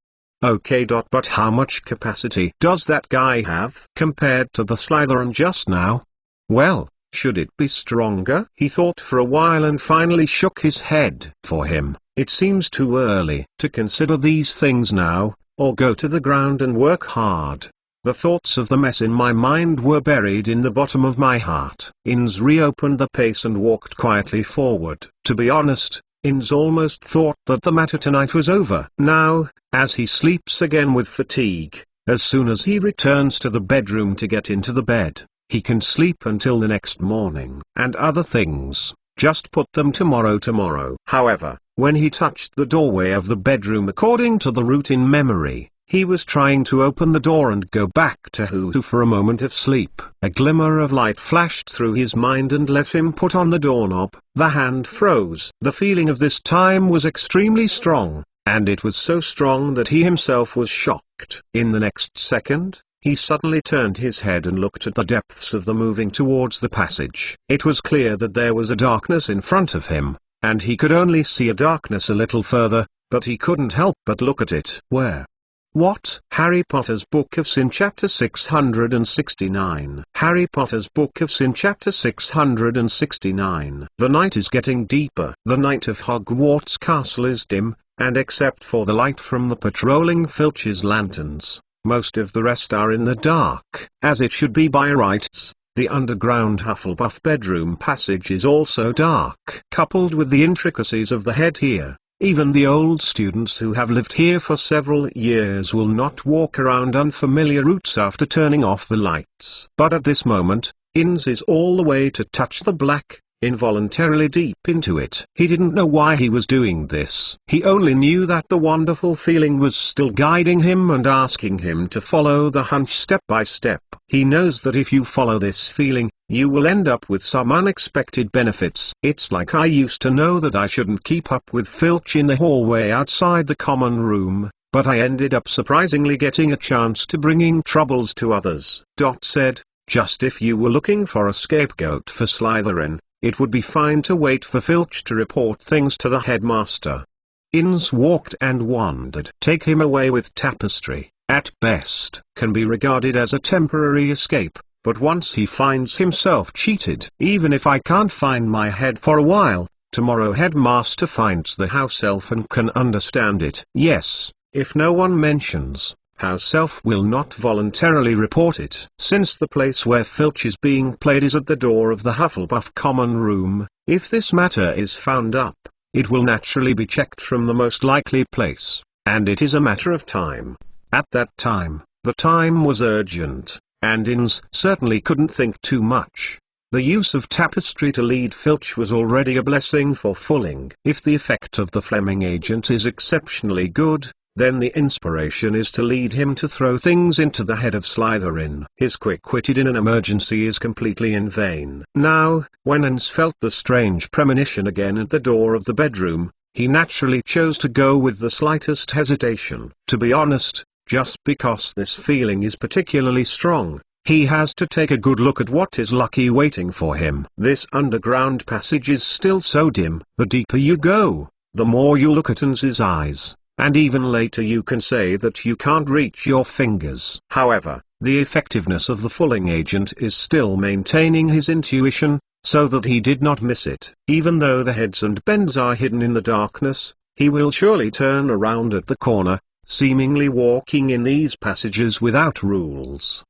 Okay. But how much capacity does that guy have compared to the Slytherin just now? Well, should it be stronger? He thought for a while and finally shook his head. For him, it seems too early to consider these things now, or go to the ground and work hard. The thoughts of the mess in my mind were buried in the bottom of my heart. Inns reopened the pace and walked quietly forward. To be honest, Innes almost thought that the matter tonight was over. Now, as he sleeps again with fatigue, as soon as he returns to the bedroom to get into the bed, he can sleep until the next morning. And other things, just put them tomorrow. However, when he touched the doorway of the bedroom according to the route in memory, he was trying to open the door and go back to Hoo for a moment of sleep. A glimmer of light flashed through his mind and let him put on the doorknob. The hand froze. The feeling of this time was extremely strong, and it was so strong that he himself was shocked. In the next second, he suddenly turned his head and looked at the depths of the moving towards the passage. It was clear that there was a darkness in front of him, and he could only see a darkness a little further, but he couldn't help but look at it. Where? What? Harry Potter's Book of Sin Chapter 669. Harry Potter's Book of Sin Chapter 669. The night is getting deeper. The night of Hogwarts Castle is dim, and except for the light from the patrolling Filch's lanterns, most of the rest are in the dark. As it should be by rights, the underground Hufflepuff bedroom passage is also dark. Coupled with the intricacies of the head here, even the old students who have lived here for several years will not walk around unfamiliar routes after turning off the lights. But at this moment, Innes is all the way to touch the black, involuntarily deep into it. He didn't know why he was doing this. He only knew that the wonderful feeling was still guiding him and asking him to follow the hunch step by step. He knows that if you follow this feeling, you will end up with some unexpected benefits. It's like I used to know that I shouldn't keep up with Filch in the hallway outside the common room, but I ended up surprisingly getting a chance to bringing troubles to others. Dot said, just if you were looking for a scapegoat for Slytherin, it would be fine to wait for Filch to report things to the headmaster. Innes walked and wandered. Take him away with Tapestry, at best, can be regarded as a temporary escape, but once he finds himself cheated. Even if I can't find my head for a while, tomorrow headmaster finds the house elf and can understand it. Yes, if no one mentions, house elf will not voluntarily report it. Since the place where Filch is being played is at the door of the Hufflepuff common room, if this matter is found up, it will naturally be checked from the most likely place, and it is a matter of time. At that time, the time was urgent, and Innes certainly couldn't think too much. The use of Tapestry to lead Filch was already a blessing for Fulling. If the effect of the Fleming agent is exceptionally good, then the inspiration is to lead him to throw things into the head of Slytherin. His quick-witted in an emergency is completely in vain. Now, when Innes felt the strange premonition again at the door of the bedroom, he naturally chose to go with the slightest hesitation. To be honest, just because this feeling is particularly strong, he has to take a good look at what is lucky waiting for him. This underground passage is still so dim. The deeper you go, the more you look at Innes's eyes. And even later you can say that you can't reach your fingers. However, the effectiveness of the Fulling agent is still maintaining his intuition, so that he did not miss it. Even though the heads and bends are hidden in the darkness, he will surely turn around at the corner, seemingly walking in these passages without rules.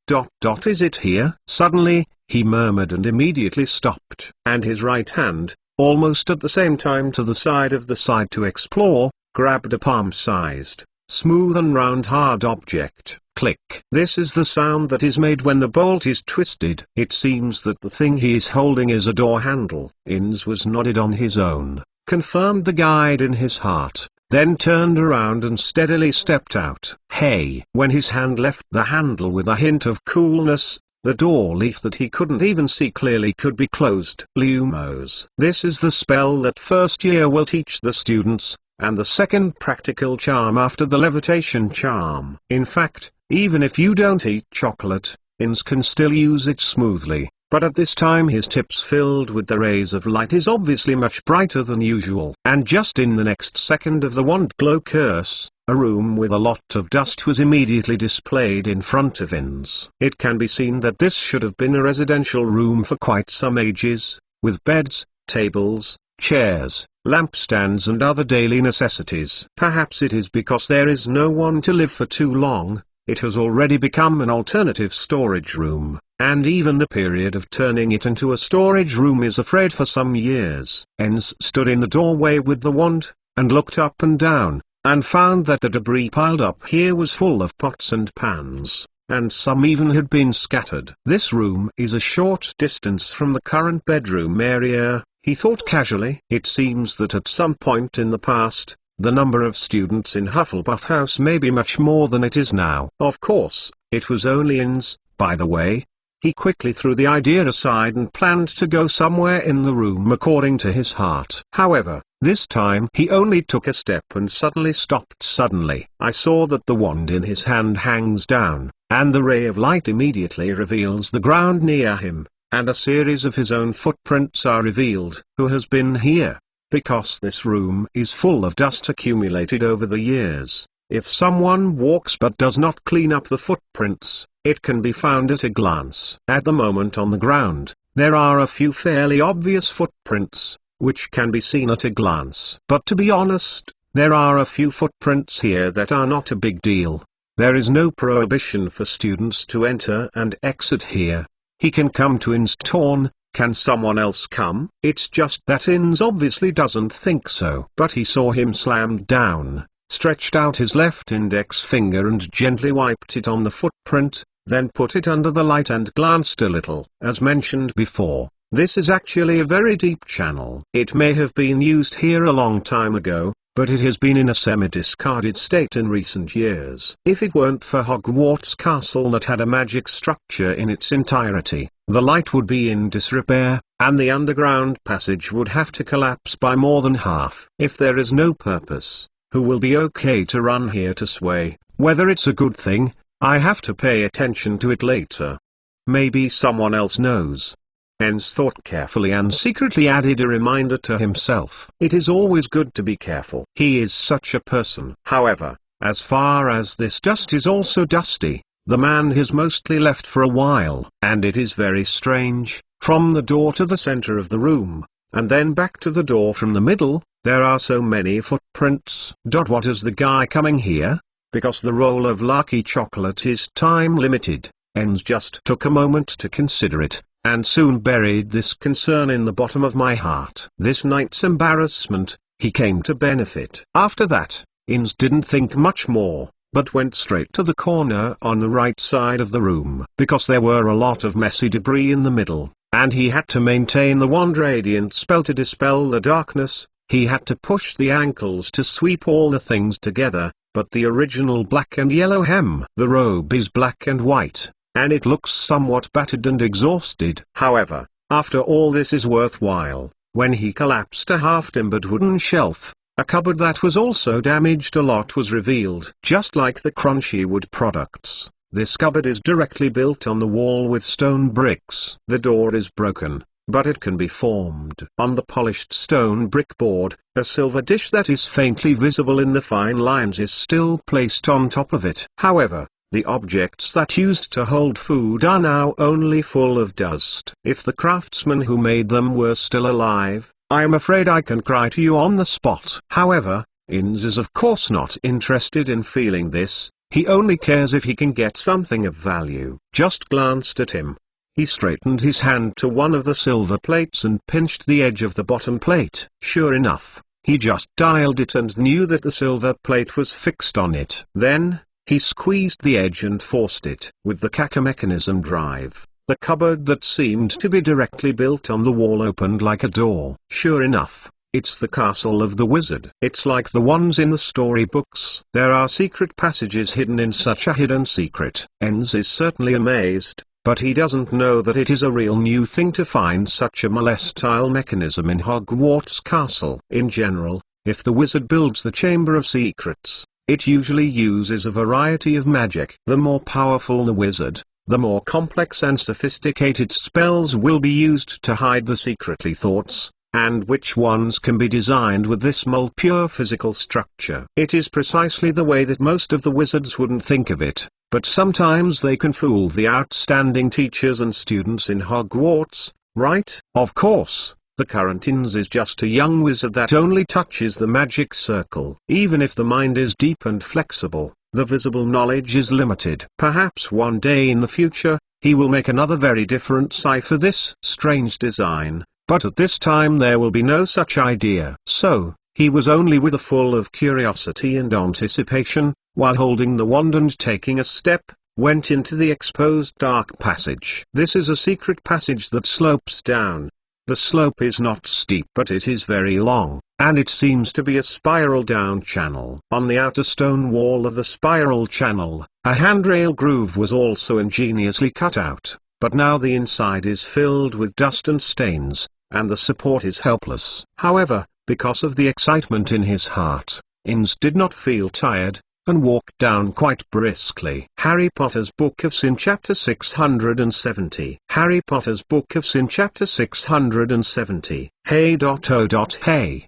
Is it here? Suddenly, he murmured and immediately stopped. And his right hand, almost at the same time to the side of the side to explore, grabbed a palm-sized, smooth and round hard object. Click. This is the sound that is made when the bolt is twisted. It seems that the thing he is holding is a door handle. Innes was nodded on his own, confirmed the guide in his heart, then turned around and steadily stepped out. Hey! When his hand left the handle with a hint of coolness, the door leaf that he couldn't even see clearly could be closed. Lumos. This is the spell that first year will teach the students, and the second practical charm after the levitation charm. In fact, even if you don't eat chocolate, Innes can still use it smoothly, but at this time his tips filled with the rays of light is obviously much brighter than usual. And just in the next second of the wand glow curse, a room with a lot of dust was immediately displayed in front of Innes. It can be seen that this should have been a residential room for quite some ages, with beds, tables, chairs, lampstands and other daily necessities. Perhaps it is because there is no one to live for too long, it has already become an alternative storage room, and even the period of turning it into a storage room is afraid for some years. Enz stood in the doorway with the wand, and looked up and down, and found that the debris piled up here was full of pots and pans, and some even had been scattered. This room is a short distance from the current bedroom area, he thought casually. It seems that at some point in the past, the number of students in Hufflepuff House may be much more than it is now. Of course, it was only Enz, by the way. He quickly threw the idea aside and planned to go somewhere in the room according to his heart. However, this time he only took a step and suddenly stopped. Suddenly, I saw that the wand in his hand hangs down, and the ray of light immediately reveals the ground near him, and a series of his own footprints are revealed. Who has been here? Because this room is full of dust accumulated over the years. If someone walks but does not clean up the footprints, it can be found at a glance. At the moment on the ground, there are a few fairly obvious footprints, which can be seen at a glance. But to be honest, there are a few footprints here that are not a big deal. There is no prohibition for students to enter and exit here. He can come to Enz Torn. Can someone else come? It's just that Enz obviously doesn't think so. But he saw him slammed down, stretched out his left index finger and gently wiped it on the footprint, then put it under the light and glanced a little. As mentioned before, this is actually a very deep channel. It may have been used here a long time ago, but it has been in a semi-discarded state in recent years. If it weren't for Hogwarts Castle that had a magic structure in its entirety, the light would be in disrepair, and the underground passage would have to collapse by more than half. If there is no purpose, who will be okay to run here to sway? Whether it's a good thing, I have to pay attention to it later. Maybe someone else knows. Enz thought carefully and secretly added a reminder to himself. It is always good to be careful. He is such a person. However, as far as this dust is also dusty, the man has mostly left for a while. And it is very strange, from the door to the center of the room, and then back to the door from the middle, there are so many footprints. What is the guy coming here? Because the roll of Lucky Chocolate is time limited, Enz just took a moment to consider it, and soon buried this concern in the bottom of my heart. This night's embarrassment, he came to benefit. After that, Enz didn't think much more, but went straight to the corner on the right side of the room. Because there were a lot of messy debris in the middle, and he had to maintain the wand radiant spell to dispel the darkness, he had to push the ankles to sweep all the things together, but the original black and yellow hem. The robe is black and white, and it looks somewhat battered and exhausted. However, after all this is worthwhile, when he collapsed a half-timbered wooden shelf, a cupboard that was also damaged a lot was revealed. Just like the Crunchy Wood products, this cupboard is directly built on the wall with stone bricks. The door is broken, but it can be formed. On the polished stone brick board, a silver dish that is faintly visible in the fine lines is still placed on top of it. However, the objects that used to hold food are now only full of dust. If the craftsman who made them were still alive, I am afraid I can cry to you on the spot. However, Enz is of course not interested in feeling this, he only cares if he can get something of value. Just glanced at him. He straightened his hand to one of the silver plates and pinched the edge of the bottom plate. Sure enough, he just dialed it and knew that the silver plate was fixed on it. Then, he squeezed the edge and forced it. With the caca mechanism drive, the cupboard that seemed to be directly built on the wall opened like a door. Sure enough, it's the castle of the wizard. It's like the ones in the storybooks. There are secret passages hidden in such a hidden secret. Enz is certainly amazed, but he doesn't know that it is a real new thing to find such a molestile mechanism in Hogwarts Castle. In general, if the wizard builds the Chamber of Secrets, it usually uses a variety of magic. The more powerful the wizard, the more complex and sophisticated spells will be used to hide the secretly thoughts, and which ones can be designed with this pure physical structure. It is precisely the way that most of the wizards wouldn't think of it, but sometimes they can fool the outstanding teachers and students in Hogwarts, right? Of course, the current Enz is just a young wizard that only touches the magic circle. Even if the mind is deep and flexible, the visible knowledge is limited. Perhaps one day in the future, he will make another very different cipher this strange design, but at this time there will be no such idea. So, he was only with a full of curiosity and anticipation, while holding the wand and taking a step, went into the exposed dark passage. This is a secret passage that slopes down. The slope is not steep but it is very long, and it seems to be a spiral down channel. On the outer stone wall of the spiral channel, a handrail groove was also ingeniously cut out, but now the inside is filled with dust and stains, and the support is helpless. However, because of the excitement in his heart, Inns did not feel tired, and walked down quite briskly. Harry Potter's Book of Sin Chapter 670. Harry Potter's Book of Sin Chapter 670. Hey.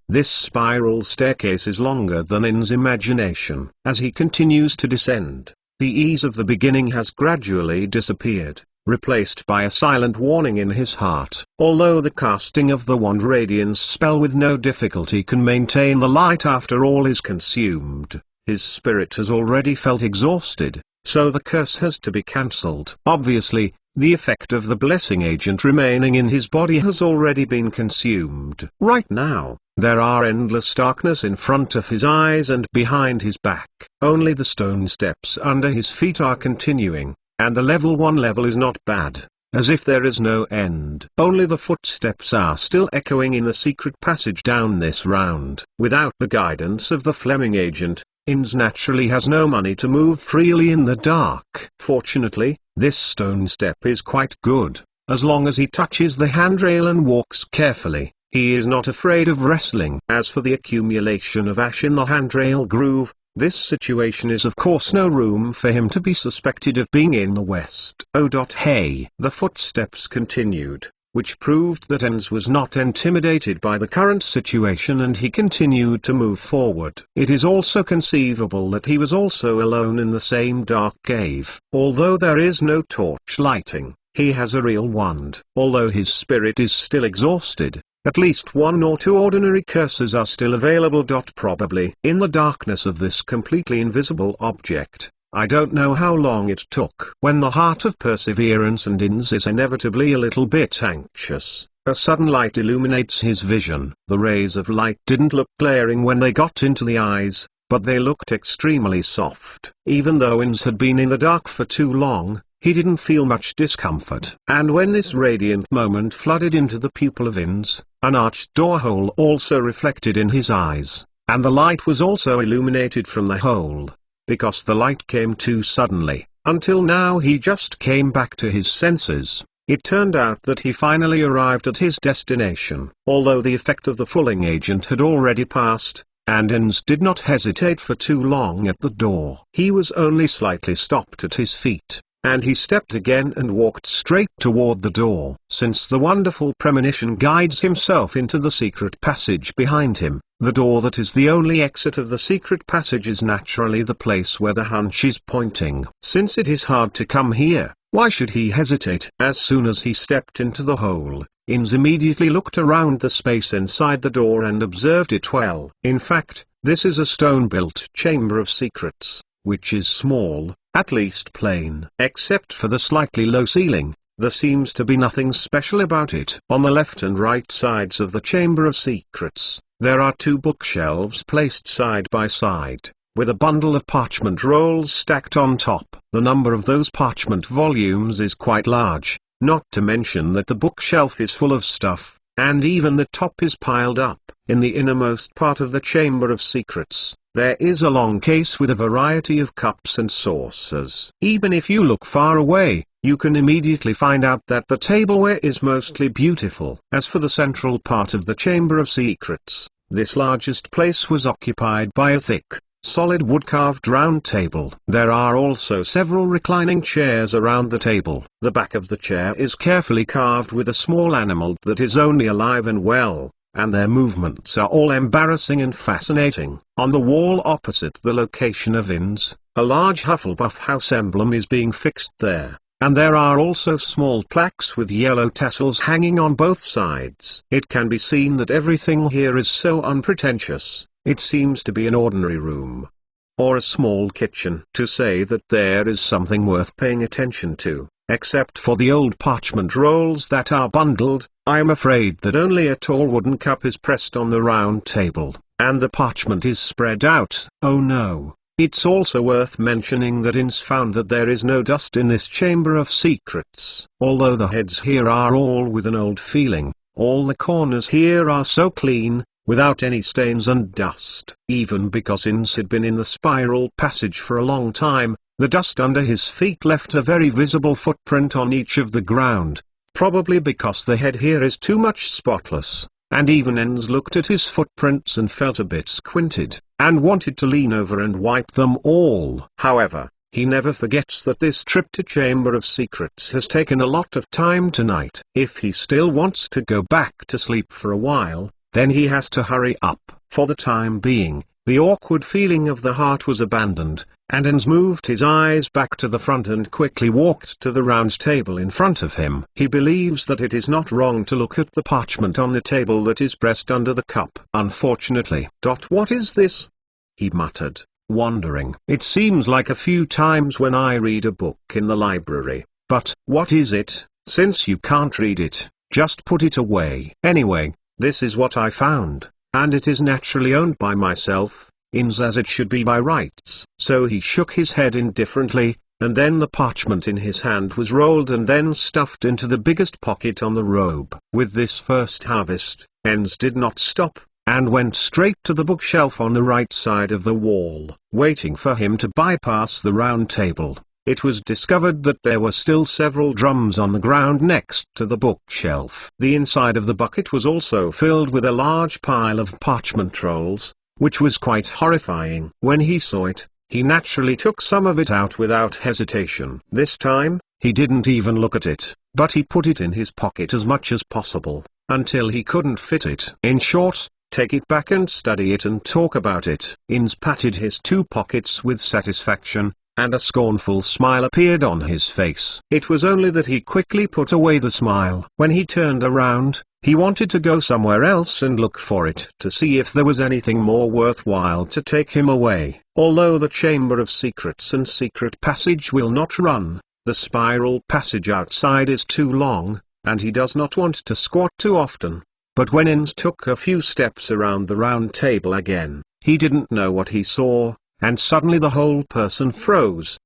This spiral staircase is longer than Inns' imagination. As he continues to descend, the ease of the beginning has gradually disappeared, replaced by a silent warning in his heart. Although the casting of the wand radiance spell with no difficulty can maintain the light after all is consumed, his spirit has already felt exhausted, so the curse has to be cancelled. Obviously, the effect of the blessing agent remaining in his body has already been consumed. Right now, there are endless darkness in front of his eyes and behind his back. Only the stone steps under his feet are continuing, and the level 1 level is not bad, as if there is no end. Only the footsteps are still echoing in the secret passage down this round. Without the guidance of the Fleming agent, Inns naturally has no money to move freely in the dark. Fortunately, this stone step is quite good. As long as he touches the handrail and walks carefully, he is not afraid of wrestling. As for the accumulation of ash in the handrail groove, this situation is of course no room for him to be suspected of being in the West. Hey. The footsteps continued, which proved that Inns was not intimidated by the current situation and he continued to move forward. It is also conceivable that he was also alone in the same dark cave. Although there is no torch lighting, he has a real wand. Although his spirit is still exhausted, at least 1 or 2 ordinary curses are still available. Probably in the darkness of this completely invisible object, I don't know how long it took. When the heart of perseverance and Inns is inevitably a little bit anxious, a sudden light illuminates his vision. The rays of light didn't look glaring when they got into the eyes, but they looked extremely soft. Even though Inns had been in the dark for too long, he didn't feel much discomfort. And when this radiant moment flooded into the pupil of Inns, an arched door hole also reflected in his eyes, and the light was also illuminated from the hole. Because the light came too suddenly, until now he just came back to his senses, it turned out that he finally arrived at his destination. Although the effect of the fooling agent had already passed, and Inns did not hesitate for too long at the door. He was only slightly stopped at his feet, and he stepped again and walked straight toward the door. Since the wonderful premonition guides himself into the secret passage behind him, the door that is the only exit of the secret passage is naturally the place where the hunch is pointing. Since it is hard to come here, why should he hesitate? As soon as he stepped into the hole, Inns immediately looked around the space inside the door and observed it well. In fact, this is a stone-built chamber of secrets, which is small, at least plain. Except for the slightly low ceiling, there seems to be nothing special about it. On the left and right sides of the chamber of secrets, there are 2 bookshelves placed side by side, with a bundle of parchment rolls stacked on top. The number of those parchment volumes is quite large, not to mention that the bookshelf is full of stuff, and even the top is piled up. In the innermost part of the chamber of secrets, there is a long case with a variety of cups and saucers. Even if you look far away, you can immediately find out that the tableware is mostly beautiful. As for the central part of the chamber of secrets, this largest place was occupied by a thick, solid wood-carved round table. There are also several reclining chairs around the table. The back of the chair is carefully carved with a small animal that is only alive and well, and their movements are all embarrassing and fascinating. On the wall opposite the location of Inns, a large Hufflepuff house emblem is being fixed there, and there are also small plaques with yellow tassels hanging on both sides. It can be seen that everything here is so unpretentious, it seems to be an ordinary room, or a small kitchen. To say that there is something worth paying attention to, Except for the old parchment rolls that are bundled, I am afraid that only a tall wooden cup is pressed on the round table, and the parchment is spread out. Oh no. It's also worth mentioning that Ince found that there is no dust in this chamber of secrets. Although the heads here are all with an old feeling, all the corners here are so clean, without any stains and dust. Even because Ince had been in the spiral passage for a long time, the dust under his feet left a very visible footprint on each of the ground, probably because the head here is too much spotless. And even Enz looked at his footprints and felt a bit squinted, and wanted to lean over and wipe them all. However, he never forgets that this trip to Chamber of Secrets has taken a lot of time tonight. If he still wants to go back to sleep for a while, then he has to hurry up. For the time being, the awkward feeling of the heart was abandoned, and Enz moved his eyes back to the front and quickly walked to the round table in front of him. He believes that it is not wrong to look at the parchment on the table that is pressed under the cup. Unfortunately. What is this? He muttered, wondering. It seems like a few times when I read a book in the library. But, what is it? Since you can't read it, just put it away. Anyway, this is what I found, and it is naturally owned by myself, Inz, as it should be by rights. So he shook his head indifferently, and then the parchment in his hand was rolled and then stuffed into the biggest pocket on the robe. With this first harvest, Enz did not stop, and went straight to the bookshelf on the right side of the wall. Waiting for him to bypass the round table, it was discovered that there were still several drums on the ground next to the bookshelf. The inside of the bucket was also filled with a large pile of parchment rolls, which was quite horrifying. When he saw it, he naturally took some of it out without hesitation. This time, he didn't even look at it, but he put it in his pocket as much as possible, until he couldn't fit it. In short, take it back and study it and talk about it. Inz patted his two pockets with satisfaction, and a scornful smile appeared on his face. It was only that he quickly put away the smile. When he turned around, he wanted to go somewhere else and look for it to see if there was anything more worthwhile to take him away. Although the Chamber of Secrets and secret passage will not run, the spiral passage outside is too long, and he does not want to squat too often. But when Inz took a few steps around the round table again, he didn't know what he saw, and suddenly the whole person froze.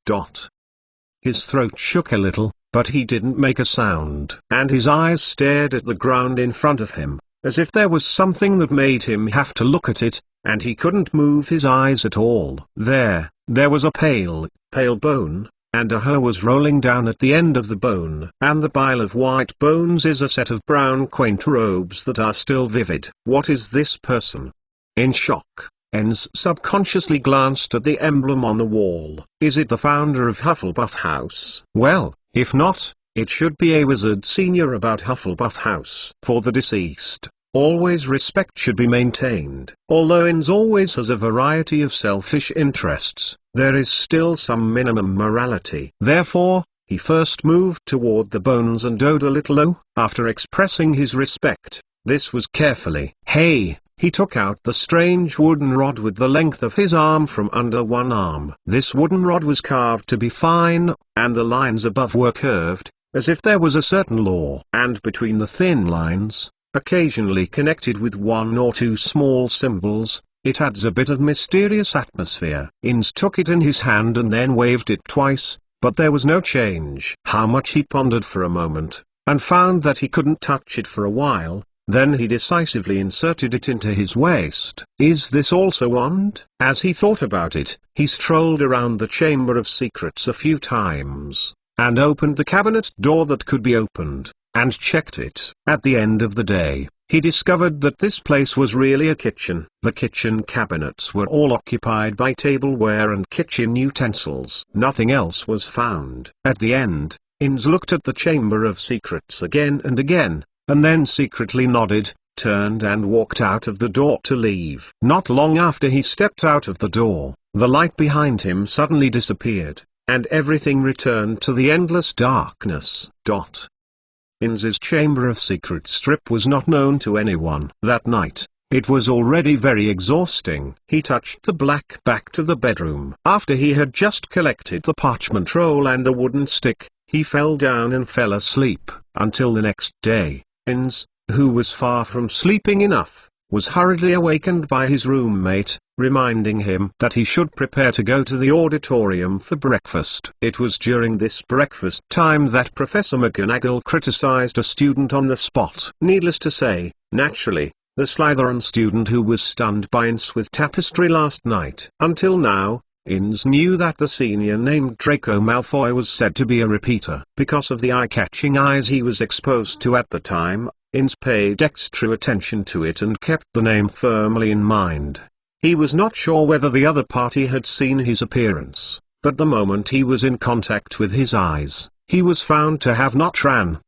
His throat shook a little, but he didn't make a sound. And his eyes stared at the ground in front of him, as if there was something that made him have to look at it, and he couldn't move his eyes at all. There was a pale bone, and a hair was rolling down at the end of the bone. And the pile of white bones is a set of brown quaint robes that are still vivid. What is this person? In shock, Enz subconsciously glanced at the emblem on the wall. Is it the founder of Hufflepuff House? Well, if not, it should be a wizard senior about Hufflepuff House. For the deceased, always respect should be maintained. Although Enz always has a variety of selfish interests, there is still some minimum morality. Therefore, he first moved toward the bones and owed a little low. After expressing his respect, this was carefully. Hey! He took out the strange wooden rod with the length of his arm from under one arm. This wooden rod was carved to be fine, and the lines above were curved, as if there was a certain law. And between the thin lines, occasionally connected with one or two small symbols, it adds a bit of mysterious atmosphere. Inz took it in his hand and then waved it twice, but there was no change. How much he pondered for a moment, and found that he couldn't touch it for a while. Then he decisively inserted it into his waist. Is this also wand? As he thought about it, he strolled around the Chamber of Secrets a few times, and opened the cabinet door that could be opened, and checked it. At the end of the day, he discovered that this place was really a kitchen. The kitchen cabinets were all occupied by tableware and kitchen utensils. Nothing else was found. At the end, Inz looked at the Chamber of Secrets again and again, and then secretly nodded, turned and walked out of the door to leave. Not long after he stepped out of the door, the light behind him suddenly disappeared, and everything returned to the endless darkness. Inz's Chamber of Secrets trip was not known to anyone. That night, It was already very exhausting. He touched the black back to the bedroom. After he had just collected the parchment roll and the wooden stick, he fell down and fell asleep. Until the next day, Innes, who was far from sleeping enough, was hurriedly awakened by his roommate, reminding him that he should prepare to go to the auditorium for breakfast. It was during this breakfast time that Professor McGonagall criticized a student on the spot. Needless to say, naturally, the Slytherin student who was stunned by Innes with tapestry last night. Until now, Innes knew that the senior named Draco Malfoy was said to be a repeater. Because of the eye-catching eyes he was exposed to at the time, Innes paid extra attention to it and kept the name firmly in mind. He was not sure whether the other party had seen his appearance, but the moment he was in contact with his eyes, he was found to have not Draco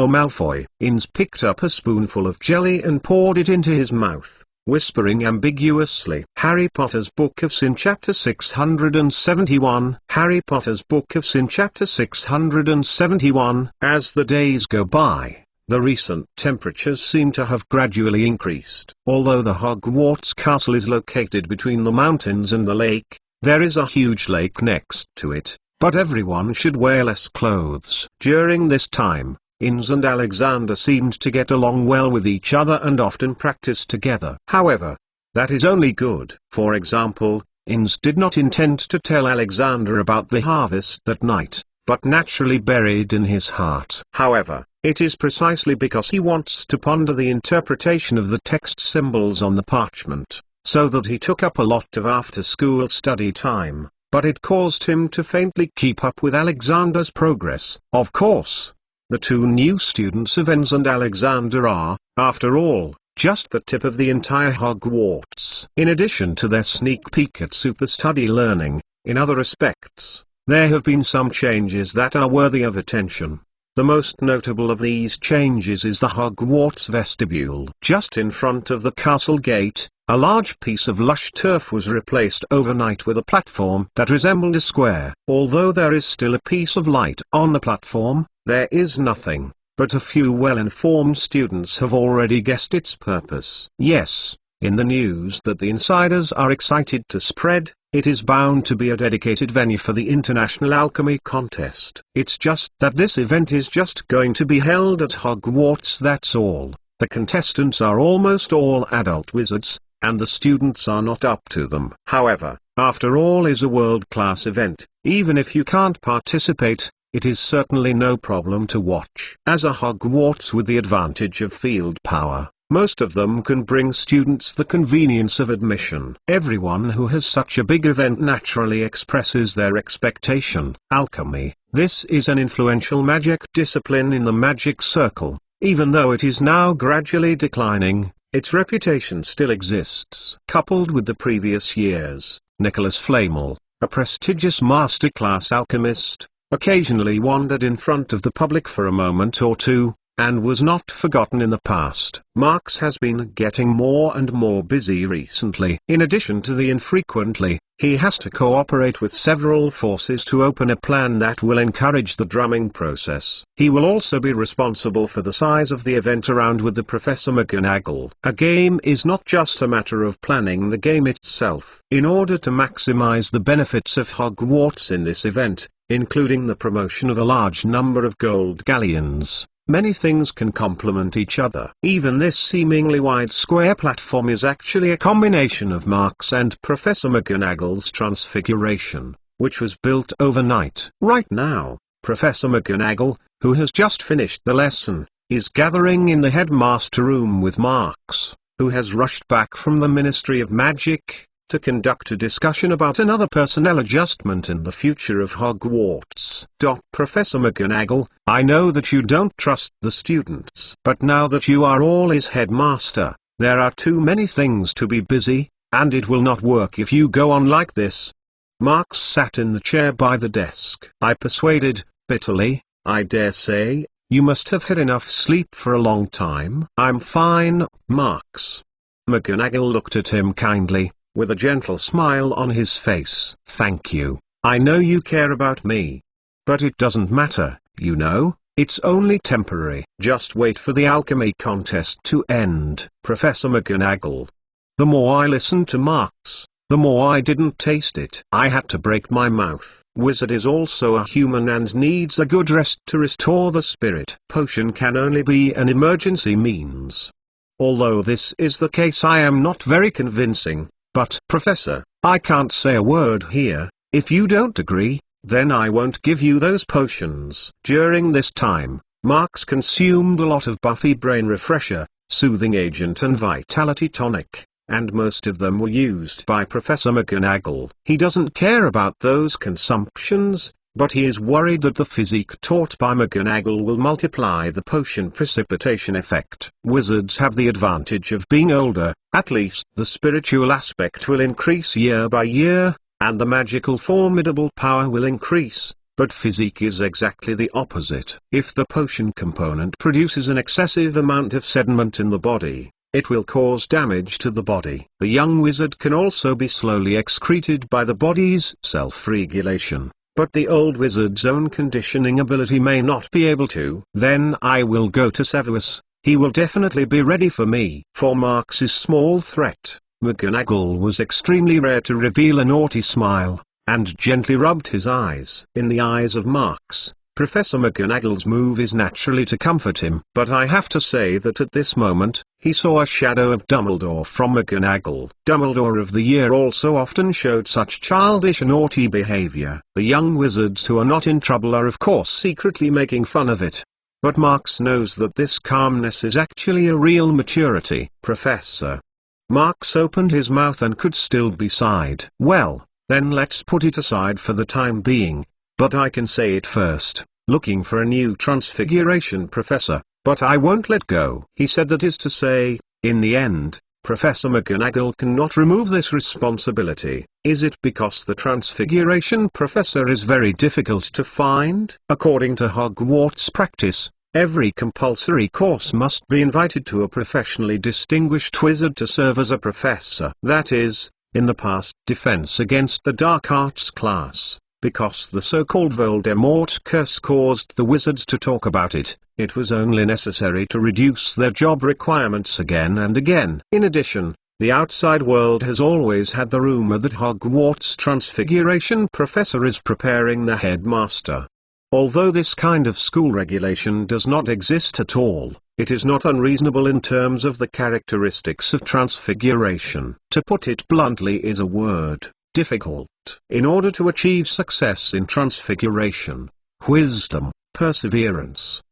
Malfoy. Innes picked up a spoonful of jelly and poured it into his mouth, whispering ambiguously. Harry Potter's Book of Sin Chapter 671. Harry Potter's Book of Sin Chapter 671. As the days go by, the recent temperatures seem to have gradually increased. Although the Hogwarts castle is located between the mountains and the lake, there is a huge lake next to it, but everyone should wear less clothes. During this time, Innes and Alexander seemed to get along well with each other and often practiced together. However, that is only good. For example, Innes did not intend to tell Alexander about the harvest that night, but naturally buried in his heart. However, it is precisely because he wants to ponder the interpretation of the text symbols on the parchment, so that he took up a lot of after-school study time, but it caused him to faintly keep up with Alexander's progress. Of course, the two new students of Innes and Alexander are, after all, just the tip of the entire Hogwarts. In addition to their sneak peek at super-study learning, in other respects, there have been some changes that are worthy of attention. The most notable of these changes is the Hogwarts vestibule. Just in front of the castle gate, a large piece of lush turf was replaced overnight with a platform that resembled a square. Although there is still a piece of light on the platform, there is nothing, but a few well-informed students have already guessed its purpose. Yes, in the news that the insiders are excited to spread, it is bound to be a dedicated venue for the International Alchemy Contest. It's just that this event is just going to be held at Hogwarts, that's all. The contestants are almost all adult wizards, and the students are not up to them. However, after all is a world-class event. Even if you can't participate, it is certainly no problem to watch. As a Hogwarts with the advantage of field power, most of them can bring students the convenience of admission. Everyone who has such a big event naturally expresses their expectation. Alchemy. This is an influential magic discipline in the magic circle. Even though it is now gradually declining, its reputation still exists. Coupled with the previous years, Nicholas Flamel, a prestigious masterclass alchemist, occasionally wandered in front of the public for a moment or two, and was not forgotten in the past. Marx has been getting more and more busy recently. In addition to the infrequently, he has to cooperate with several forces to open a plan that will encourage the drumming process. He will also be responsible for the size of the event around with the Professor McGonagall. A game is not just a matter of planning the game itself. In order to maximize the benefits of Hogwarts in this event, including the promotion of a large number of gold galleons, many things can complement each other. Even this seemingly wide square platform is actually a combination of Marx and Professor McGonagall's Transfiguration, which was built overnight. Right now, Professor McGonagall, who has just finished the lesson, is gathering in the headmaster room with Marx, who has rushed back from the Ministry of Magic, to conduct a discussion about another personnel adjustment in the future of Hogwarts. Professor McGonagall, I know that you don't trust the students, but now that you are all his headmaster, there are too many things to be busy, and it will not work if you go on like this. Marx sat in the chair by the desk. I persuaded, bitterly, I dare say, you must have had enough sleep for a long time. I'm fine, Marx. McGonagall looked at him kindly, with a gentle smile on his face. Thank you. I know you care about me. But it doesn't matter, you know. It's only temporary. Just wait for the alchemy contest to end. Professor Mcgonagall. The more I listened to Marx, the more I didn't taste it. I had to break my mouth. Wizard is also a human and needs a good rest to restore the spirit. Potion can only be an emergency means. Although this is the case, I am not very convincing, but Professor, I can't say a word here. If you don't agree, then I won't give you those potions. During this time, Marx consumed a lot of Buffy Brain Refresher, Soothing Agent and Vitality Tonic, and most of them were used by Professor Mcgonagall. He doesn't care about those consumptions, but he is worried that the physique taught by Mcgonagall will multiply the potion precipitation effect. Wizards have the advantage of being older, at least the spiritual aspect will increase year by year, and the magical formidable power will increase, but physique is exactly the opposite. If the potion component produces an excessive amount of sediment in the body, it will cause damage to the body. The young wizard can also be slowly excreted by the body's self-regulation, but the old wizard's own conditioning ability may not be able to. Then I will go to Severus. He will definitely be ready for me. For Marx's small threat, Mcgonagall was extremely rare to reveal a naughty smile, and gently rubbed his eyes. In the eyes of Marx, Professor Mcgonagall's move is naturally to comfort him. But I have to say that at this moment, he saw a shadow of Dumbledore from Mcgonagall. Dumbledore of the Year also often showed such childish and naughty behavior. The young wizards who are not in trouble are of course secretly making fun of it. But Marx knows that this calmness is actually a real maturity. Professor. Marx opened his mouth and could still be sighed. Well, then let's put it aside for the time being, but I can say it first, looking for a new transfiguration professor, but I won't let go. He said that is to say, in the end, Professor Mcgonagall cannot remove this responsibility. Is it because the transfiguration professor is very difficult to find? According to Hogwarts practice, every compulsory course must be invited to a professionally distinguished wizard to serve as a professor. That is, in the past, Defense Against the Dark Arts class, because the so-called Voldemort curse caused the wizards to talk about it, it was only necessary to reduce their job requirements again and again. In addition, the outside world has always had the rumor that Hogwarts Transfiguration Professor is preparing the headmaster. Although this kind of school regulation does not exist at all, it is not unreasonable in terms of the characteristics of transfiguration. To put it bluntly is a word, difficult. In order to achieve success in transfiguration, wisdom, perseverance,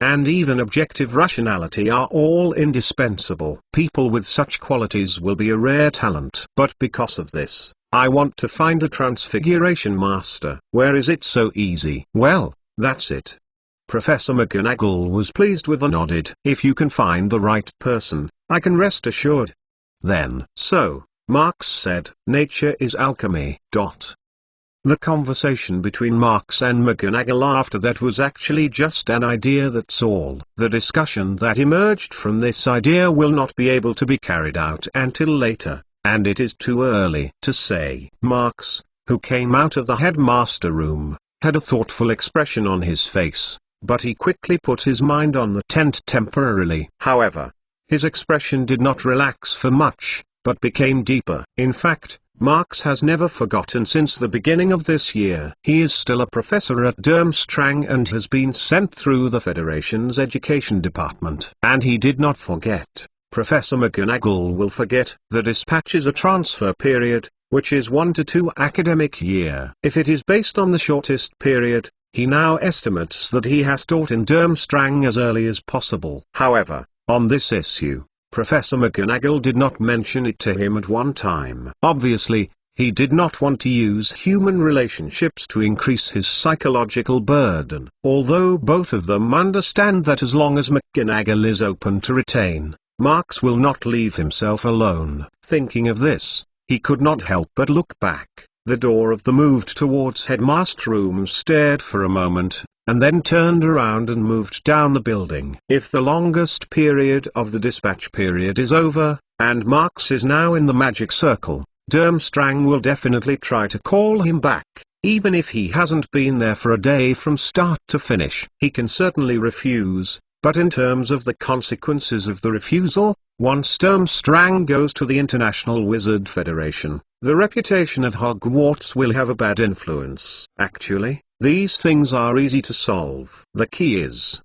and even objective rationality are all indispensable. People with such qualities will be a rare talent. But because of this, I want to find a transfiguration master. Where is it so easy? Well, that's it. Professor Mcgonagall was pleased with and nodded. If you can find the right person, I can rest assured. Then, so, Marx said, nature is alchemy. The conversation between Marx and Mcgonagall after that was actually just an idea, that's all. The discussion that emerged from this idea will not be able to be carried out until later, and it is too early to say. Marx, who came out of the headmaster room, had a thoughtful expression on his face, but he quickly put his mind on the tent temporarily. However, his expression did not relax for much, but became deeper. In fact, Marx has never forgotten since the beginning of this year. He is still a professor at Durmstrang and has been sent through the Federation's education department. And he did not forget. Professor Mcgonagall will forget. The dispatch is a transfer period, which is 1 to 2 academic year. If it is based on the shortest period, he now estimates that he has taught in Durmstrang as early as possible. However, on this issue, Professor Mcgonagall did not mention it to him at one time. Obviously, he did not want to use human relationships to increase his psychological burden. Although both of them understand that as long as Mcgonagall is open to retain, Marx will not leave himself alone. Thinking of this, he could not help but look back. The door of the moved towards headmaster room stared for a moment, and then turned around and moved down the building. If the longest period of the dispatch period is over, and Marx is now in the magic circle, Durmstrang will definitely try to call him back. even if he hasn't been there for a day from start to finish. He can certainly refuse, but in terms of the consequences of the refusal, one Sturmstrang goes to the International Wizard Federation. The reputation of Hogwarts will have a bad influence. Actually, these things are easy to solve. The key is...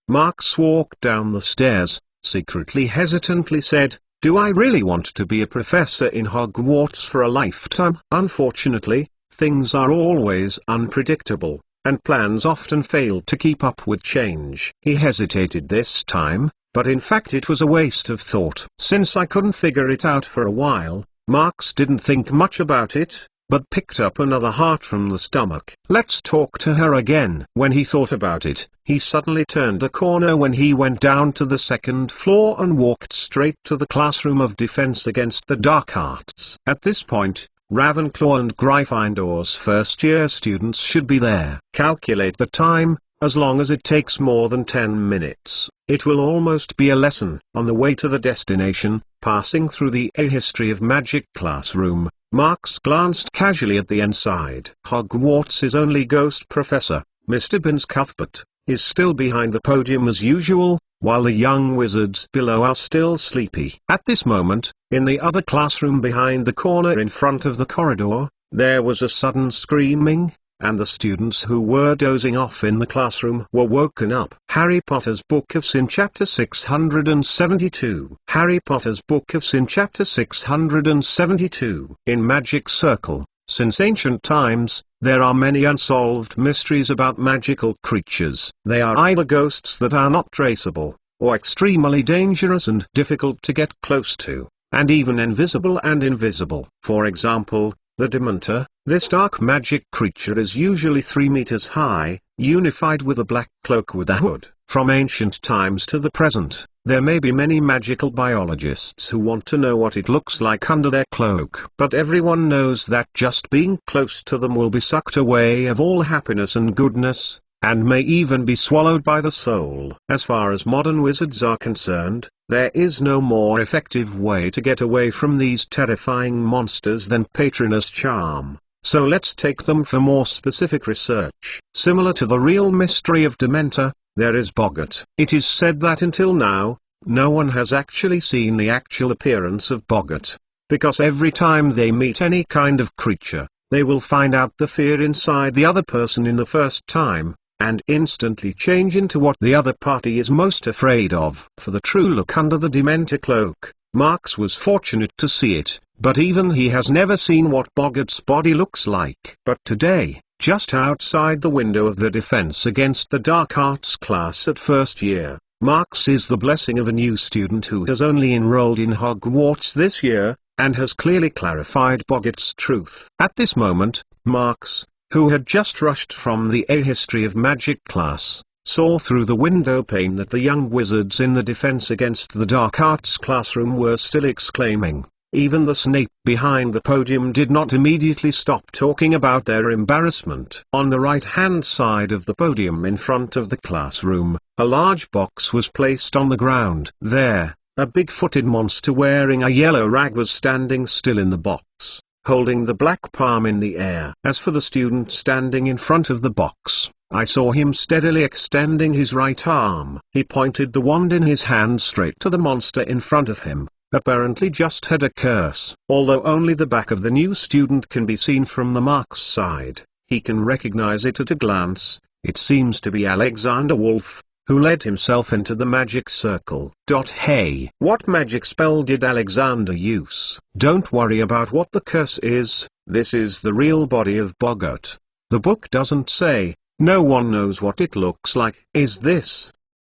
Marks walked down the stairs, secretly hesitantly said, "Do I really want to be a professor in Hogwarts for a lifetime?" Unfortunately, things are always unpredictable, and plans often fail to keep up with change. He hesitated this time, but in fact it was a waste of thought. Since I couldn't figure it out for a while, Marks didn't think much about it, but picked up another heart from the stomach. Let's talk to her again. When he thought about it, he suddenly turned a corner when he went down to the second floor and walked straight to the classroom of Defense Against the Dark Arts. At this point, Ravenclaw and Gryffindor's first-year students should be there. Calculate the time. As long as it takes more than 10 minutes, it will almost be a lesson. On the way to the destination, passing through the A History of Magic classroom, Marks glanced casually at the inside. Hogwarts' only ghost professor, Mr. Binns Cuthbert, is still behind the podium as usual, while the young wizards below are still sleepy. At this moment, in the other classroom behind the corner in front of the corridor, there was a sudden screaming, and the students who were dozing off in the classroom were woken up. Harry Potter's Book of Sin Chapter 672. Harry Potter's Book of Sin Chapter 672. In Magic Circle, since ancient times, there are many unsolved mysteries about magical creatures. They are either ghosts that are not traceable, or extremely dangerous and difficult to get close to, and even invisible and invisible. For example, the Dementor. This dark magic creature is usually 3 meters high, unified with a black cloak with a hood. From ancient times to the present, there may be many magical biologists who want to know what it looks like under their cloak. But everyone knows that just being close to them will be sucked away of all happiness and goodness, and may even be swallowed by the soul. As far as modern wizards are concerned, there is no more effective way to get away from these terrifying monsters than Patronus charm. So let's take them for more specific research. Similar to the real mystery of Dementor, there is Boggart. It is said that until now, no one has actually seen the actual appearance of Boggart, because every time they meet any kind of creature, they will find out the fear inside the other person in the first time, and instantly change into what the other party is most afraid of. For the true look under the Dementor cloak, Marks was fortunate to see it, but even he has never seen what Boggart's body looks like. But today, just outside the window of the Defense Against the Dark Arts class at first year, Marks is the blessing of a new student who has only enrolled in Hogwarts this year, and has clearly clarified Boggart's truth. At this moment, Marks, who had just rushed from the A History of Magic class, saw through the window pane that the young wizards in the Defense Against the Dark Arts classroom were still exclaiming. Even the Snape behind the podium did not immediately stop talking about their embarrassment. On the right-hand side of the podium in front of the classroom, a large box was placed on the ground. There, a big-footed monster wearing a yellow rag was standing still in the box, holding the black palm in the air. As for the student standing in front of the box, I saw him steadily extending his right arm. He pointed the wand in his hand straight to the monster in front of him, apparently just had a curse. Although only the back of the new student can be seen from the Marks side, he can recognize it at a glance. It seems to be Alexander Wolf, who led himself into the magic circle. Hey, what magic spell did Alexander use? Don't worry about what the curse is, this is the real body of Boggart. The book doesn't say, no one knows what it looks like. Is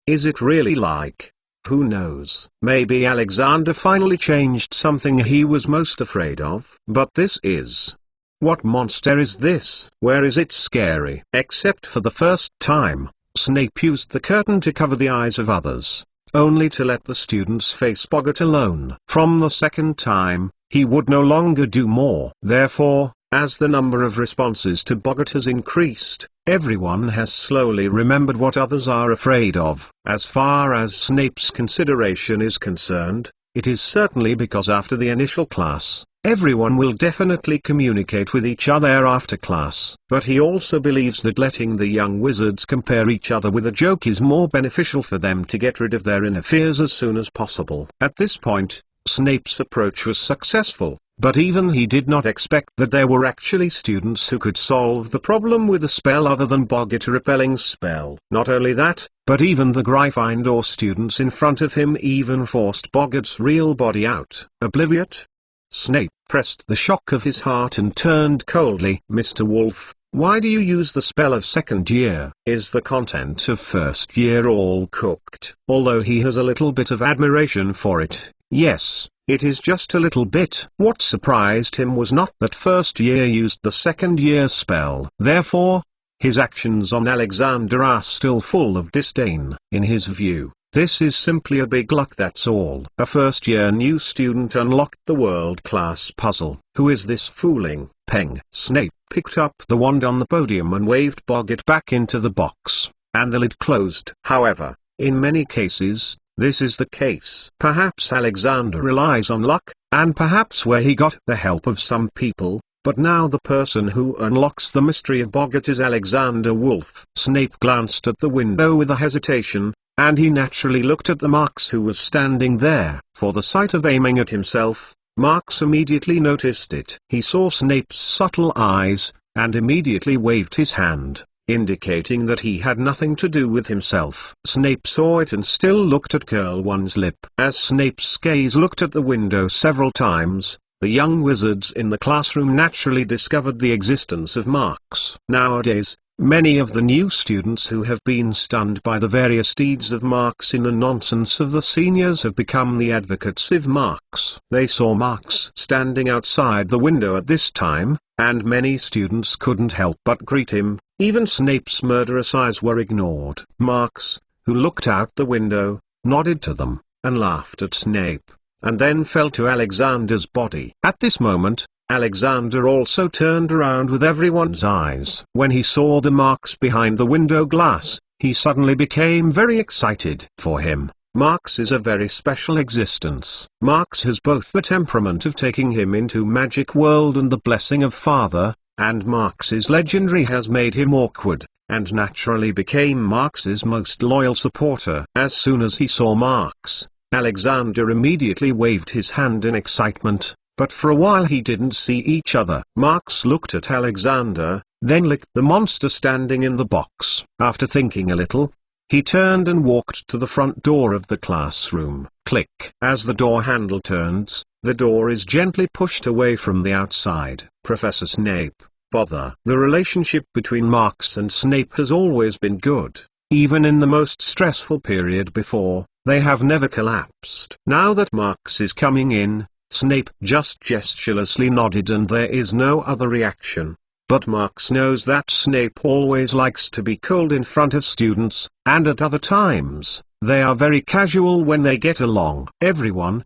it really like? Who knows? Maybe Alexander finally changed something he was most afraid of. But this is... What monster is this? Where is it scary? Except for the first time, Snape used the curtain to cover the eyes of others, only to let the students face Boggart alone. From the second time, he would no longer do more. Therefore, as the number of responses to Boggart has increased, everyone has slowly remembered what others are afraid of. As far as Snape's consideration is concerned, it is certainly because after the initial class, everyone will definitely communicate with each other after class. But he also believes that letting the young wizards compare each other with a joke is more beneficial for them to get rid of their inner fears as soon as possible. At this point, Snape's approach was successful, but even he did not expect that there were actually students who could solve the problem with a spell other than Boggart Repelling's spell. Not only that, but even the Gryffindor students in front of him even forced Boggart's real body out. Obliviate? Snape pressed the shock of his heart and turned coldly. Mr. Wolf, why do you use the spell of second year? Is the content of first year all cooked? Although he has a little bit of admiration for it, yes, it is just a little bit. What surprised him was not that first year used the second year spell. Therefore, his actions on Alexander are still full of disdain. In his view, this is simply a big luck, that's all. A first-year new student unlocked the world-class puzzle. Who is this fooling? Peng. Snape picked up the wand on the podium and waved Boggart back into the box, and the lid closed. However, in many cases, this is the case. Perhaps Alexander relies on luck, and perhaps where he got the help of some people, but now the person who unlocks the mystery of Boggart is Alexander Wolf. Snape glanced at the window with a hesitation, and he naturally looked at the Marks who was standing there. For the sight of aiming at himself, Marks immediately noticed it. He saw Snape's subtle eyes, and immediately waved his hand, indicating that he had nothing to do with himself. Snape saw it and still looked at Curl One's lip. As Snape's gaze looked at the window several times, the young wizards in the classroom naturally discovered the existence of Marks. Nowadays, many of the new students who have been stunned by the various deeds of Marks in the nonsense of the seniors have become the advocates of Marks. They saw Marks standing outside the window at this time, and many students couldn't help but greet him. Even Snape's murderous eyes were ignored. Marks, who looked out the window, nodded to them, and laughed at Snape, and then fell to Alexander's body. At this moment, Alexander also turned around with everyone's eyes. When he saw the Marks behind the window glass, he suddenly became very excited. For him, Marks is a very special existence. Marks has both the temperament of taking him into magic world and the blessing of father, and Marks's legendary has made him awkward, and naturally became Marks's most loyal supporter. As soon as he saw Marks, Alexander immediately waved his hand in excitement. But for a while he didn't see each other. Marks looked at Alexander, then licked the monster standing in the box. After thinking a little, he turned and walked to the front door of the classroom. Click. As the door handle turns, the door is gently pushed away from the outside. Professor Snape, bother. The relationship between Marks and Snape has always been good. Even in the most stressful period before, they have never collapsed. Now that Marks is coming in, Snape just gesturelessly nodded and there is no other reaction. But Marks knows that Snape always likes to be cold in front of students, and at other times, they are very casual when they get along. Everyone,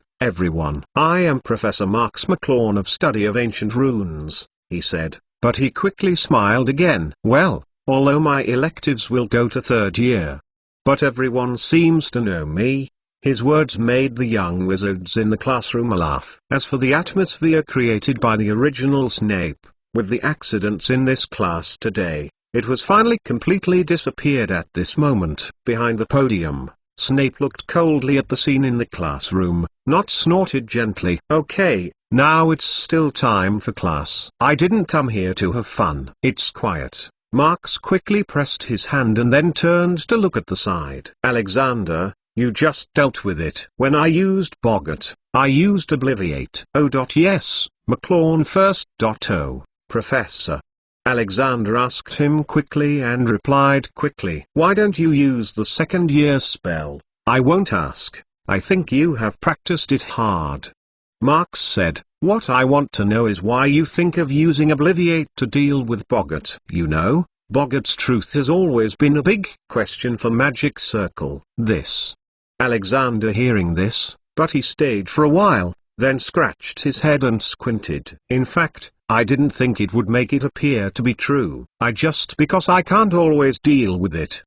I am Professor Marks McClawn of Study of Ancient Runes, he said, but he quickly smiled again. Well, although my electives will go to third year, but everyone seems to know me. His words made the young wizards in the classroom laugh. As for the atmosphere created by the original Snape, with the accidents in this class today, it was finally completely disappeared at this moment. Behind the podium, Snape looked coldly at the scene in the classroom, not snorted gently. Okay, now it's still time for class. I didn't come here to have fun. It's quiet. Marks quickly pressed his hand and then turned to look at the side. Alexander, you just dealt with it. When I used Boggart, I used Obliviate. Oh. Yes, McClawn first. Oh, Professor. Alexander asked him quickly and replied quickly. Why don't you use the second year spell? I won't ask. I think you have practiced it hard. Marks said, what I want to know is why you think of using Obliviate to deal with Boggart. You know, Boggart's truth has always been a big question for Magic Circle. Alexander hearing this, but he stayed for a while, then scratched his head and squinted. In fact, I didn't think it would make it appear to be true. Because I can't always deal with it.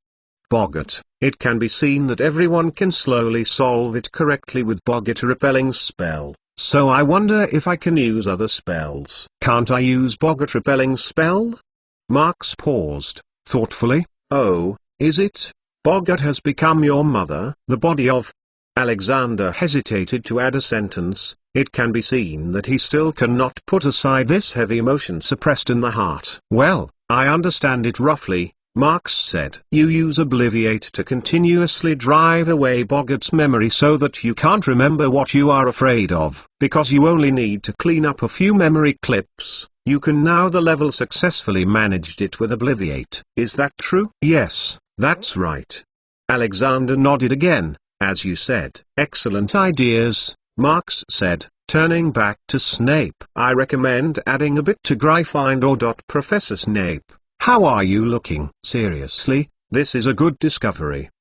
Boggart, it can be seen that everyone can slowly solve it correctly with Boggart Repelling's spell. So I wonder if I can use other spells. Can't I use Boggart repelling spell? Marx paused, thoughtfully. Oh, is it? Boggart has become your mother? The body of... Alexander hesitated to add a sentence. It can be seen that he still cannot put aside this heavy emotion suppressed in the heart. Well, I understand it roughly, Marx said. You use Obliviate to continuously drive away Boggart's memory so that you can't remember what you are afraid of. Because you only need to clean up a few memory clips, you can now the level successfully managed it with Obliviate. Is that true? Yes, that's right. Alexander nodded again. As you said. Excellent ideas, Marx said, turning back to Snape. I recommend adding a bit to Gryffindor. Professor Snape, how are you looking? Seriously, this is a good discovery.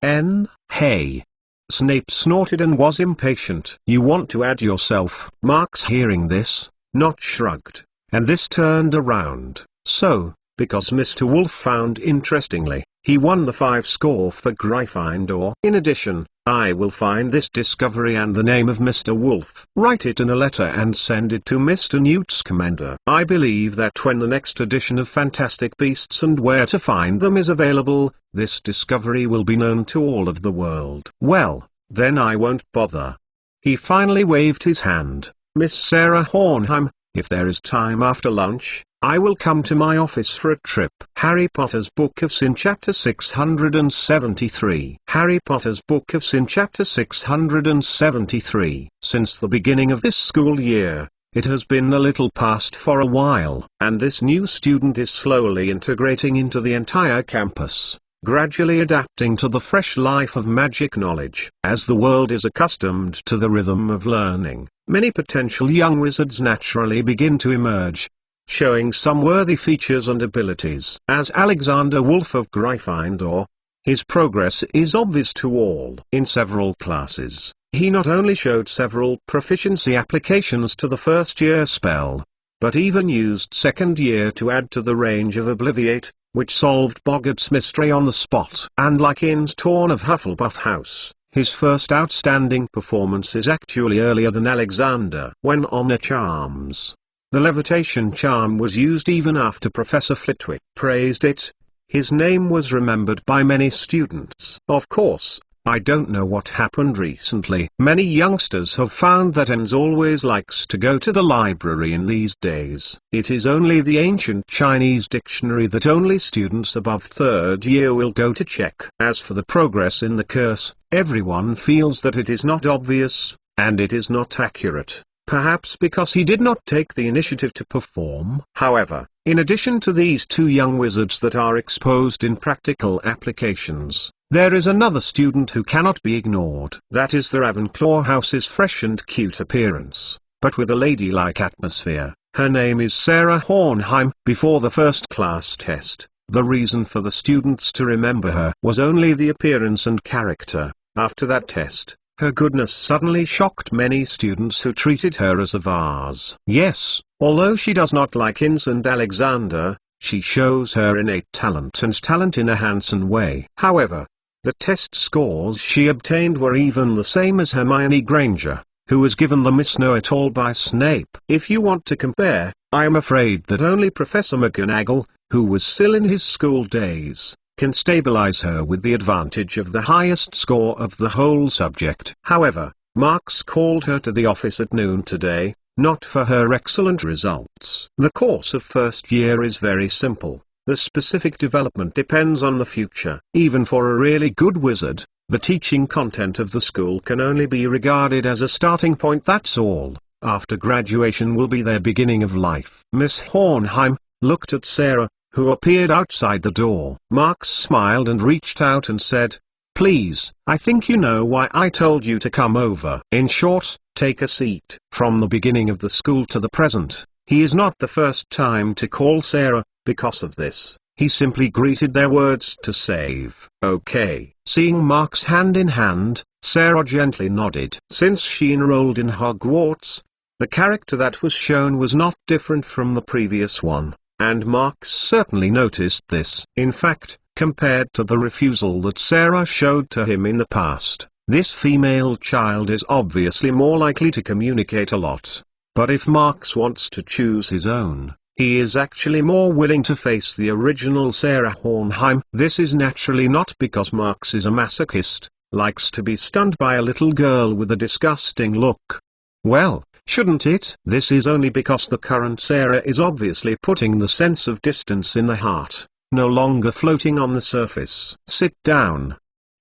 Hey. Snape snorted and was impatient. You want to add yourself? Marx, hearing this, not shrugged, and this turned around. So, because Mr. Wolf found interestingly, he won the 5 score for Gryffindor. In addition, I will find this discovery and the name of Mr. Wolf. Write it in a letter and send it to Mr. Newt Scamander. I believe that when the next edition of Fantastic Beasts and Where to Find Them is available, this discovery will be known to all of the world. Well, then I won't bother. He finally waved his hand. Miss Sarah Hornheim, if there is time after lunch, I will come to my office for a trip. Harry Potter's Book of Sin Chapter 673. Harry Potter's Book of Sin Chapter 673. Since the beginning of this school year, it has been a little past for a while, and this new student is slowly integrating into the entire campus, gradually adapting to the fresh life of magic knowledge. As the world is accustomed to the rhythm of learning, many potential young wizards naturally begin to emerge, showing some worthy features and abilities. As Alexander Wolf of Gryffindor, his progress is obvious to all. In several classes, he not only showed several proficiency applications to the first-year spell, but even used second year to add to the range of Obliviate, which solved Boggart's mystery on the spot. And like Inns Torn of Hufflepuff House, his first outstanding performance is actually earlier than Alexander. When on a charms, the levitation charm was used even after Professor Flitwick praised it. His name was remembered by many students. Of course, I don't know what happened recently. Many youngsters have found that Enz always likes to go to the library in these days. It is only the ancient Chinese dictionary that only students above 3rd year will go to check. As for the progress in the curse, everyone feels that it is not obvious, and it is not accurate. Perhaps because he did not take the initiative to perform. However, in addition to these 2 young wizards that are exposed in practical applications, there is another student who cannot be ignored. That is the Ravenclaw house's fresh and cute appearance, but with a ladylike atmosphere. Her name is Sarah Hornheim. Before the first class test, the reason for the students to remember her was only the appearance and character. After that test, her goodness suddenly shocked many students who treated her as a vase. Yes, although she does not like Inns and Alexander, she shows her innate talent in a handsome way. However, the test scores she obtained were even the same as Hermione Granger, who was given the Miss Know-It-All by Snape. If you want to compare, I am afraid that only Professor Mcgonagall, who was still in his school days, can stabilize her with the advantage of the highest score of the whole subject. However, Marx called her to the office at noon today, not for her excellent results. The course of first year is very simple. The specific development depends on the future. Even for a really good wizard, the teaching content of the school can only be regarded as a starting point, that's all. After graduation will be their beginning of life. Miss Hornheim looked at Sarah, who appeared outside the door. Marx smiled and reached out and said, "Please, I think you know why I told you to come over. In short, take a seat." From the beginning of the school to the present, he is not the first time to call Sarah. Because of this, he simply greeted their words to save. Okay. Seeing Marx hand in hand, Sarah gently nodded. Since she enrolled in Hogwarts, the character that was shown was not different from the previous one, and Marx certainly noticed this. In fact, compared to the refusal that Sarah showed to him in the past, This female child is obviously more likely to communicate a lot. But if Marx wants to choose his own, he is actually more willing to face the original Sarah Hornheim. This is naturally not because Marx is a masochist, likes to be stunned by a little girl with a disgusting look. Well, shouldn't it? This is only because the current Sarah is obviously putting the sense of distance in the heart, no longer floating on the surface. Sit down.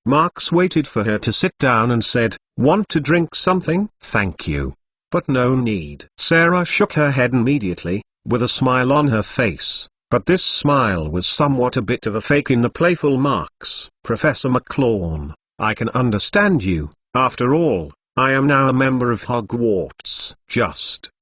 Marx waited for her to sit down and said, "Want to drink something?" "Thank you. But no need." Sarah shook her head immediately, with a smile on her face, but this smile was somewhat a bit of a fake in the playful Marx. "Professor McClawn, I can understand you. After all, I am now a member of Hogwarts.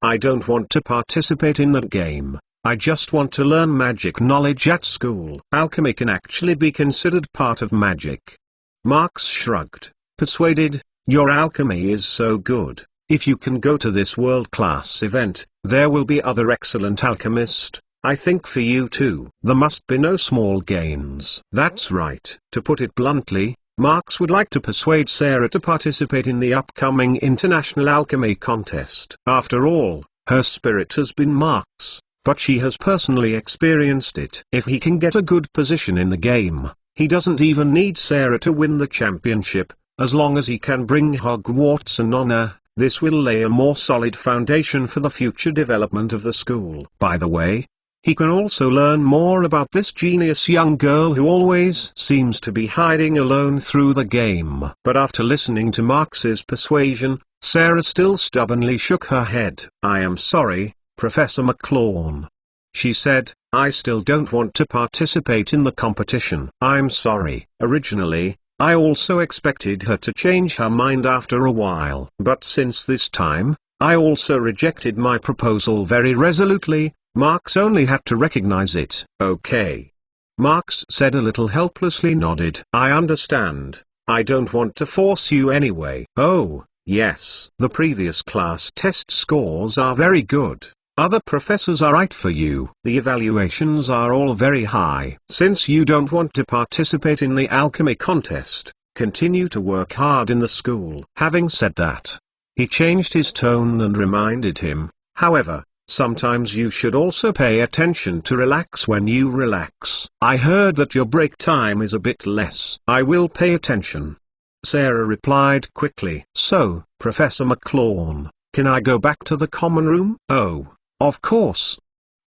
I don't want to participate in that game. I just want to learn magic knowledge at school." Alchemy can actually be considered part of magic. Marx shrugged, persuaded. "Your alchemy is so good. If you can go to this world-class event, there will be other excellent alchemists. I think for you too. There must be no small gains." That's right. To put it bluntly, Marx would like to persuade Sarah to participate in the upcoming International Alchemy Contest. After all, her spirit has been Marx, but she has personally experienced it. If he can get a good position in the game, he doesn't even need Sarah to win the championship. As long as he can bring Hogwarts an honor, this will lay a more solid foundation for the future development of the school. By the way, he can also learn more about this genius young girl who always seems to be hiding alone through the game. But after listening to Marx's persuasion, Sarah still stubbornly shook her head. "I am sorry, Professor McClawn," she said, "I still don't want to participate in the competition." "I'm sorry. Originally, I also expected her to change her mind after a while. But since this time, I also rejected my proposal very resolutely." Marx only had to recognize it. "Okay." Marx said, a little helplessly nodded. "I understand. I don't want to force you anyway." "Oh, yes. The previous class test scores are very good. Other professors are right for you. The evaluations are all very high. Since you don't want to participate in the alchemy contest, continue to work hard in the school." Having said that, he changed his tone and reminded him, "However, sometimes you should also pay attention to relax when you relax. I heard that your break time is a bit less." "I will pay attention," Sarah replied quickly. "So, Professor McClawn, can I go back to the common room?" "Oh, of course,"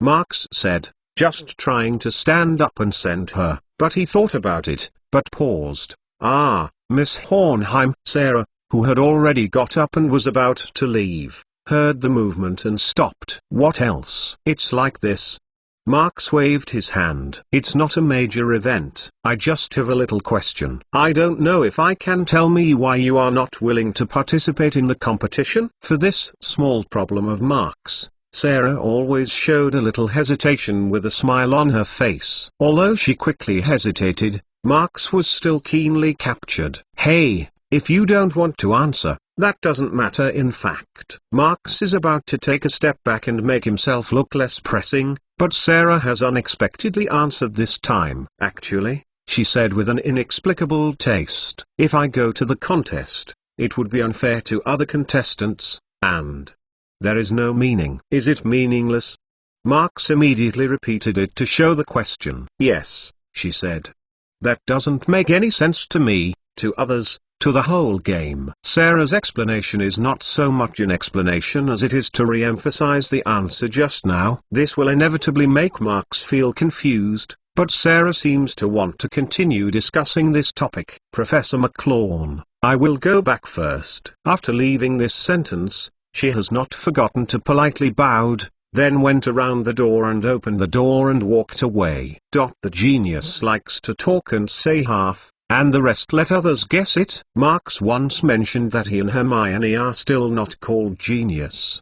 Marx said, just trying to stand up and send her, but he thought about it, but paused. "Ah, Miss Hornheim." Sarah, who had already got up and was about to leave, heard the movement and stopped. "What else?" "It's like this." Marx waved his hand. "It's not a major event. I just have a little question. I don't know if I can tell me why you are not willing to participate in the competition?" For this small problem of Marx, Sarah always showed a little hesitation with a smile on her face. Although she quickly hesitated, Marx was still keenly captured. "Hey, if you don't want to answer, that doesn't matter. In fact, Marx is about to take a step back and make himself look less pressing, but Sarah has unexpectedly answered this time. "Actually," she said with an inexplicable taste, "if I go to the contest, it would be unfair to other contestants, and there is no meaning." "Is it meaningless?" Marx immediately repeated it to show the question. "Yes," she said. "That doesn't make any sense to me, to others, to the whole game." Sarah's explanation is not so much an explanation as it is to re-emphasize the answer just now. This will inevitably make Marx feel confused, but Sarah seems to want to continue discussing this topic. "Professor McClawn, I will go back first." After leaving this sentence, she has not forgotten to politely bowed, then went around the door and opened the door and walked away. The genius likes to talk and say half, and the rest let others guess it. Marx once mentioned that he and Hermione are still not called genius.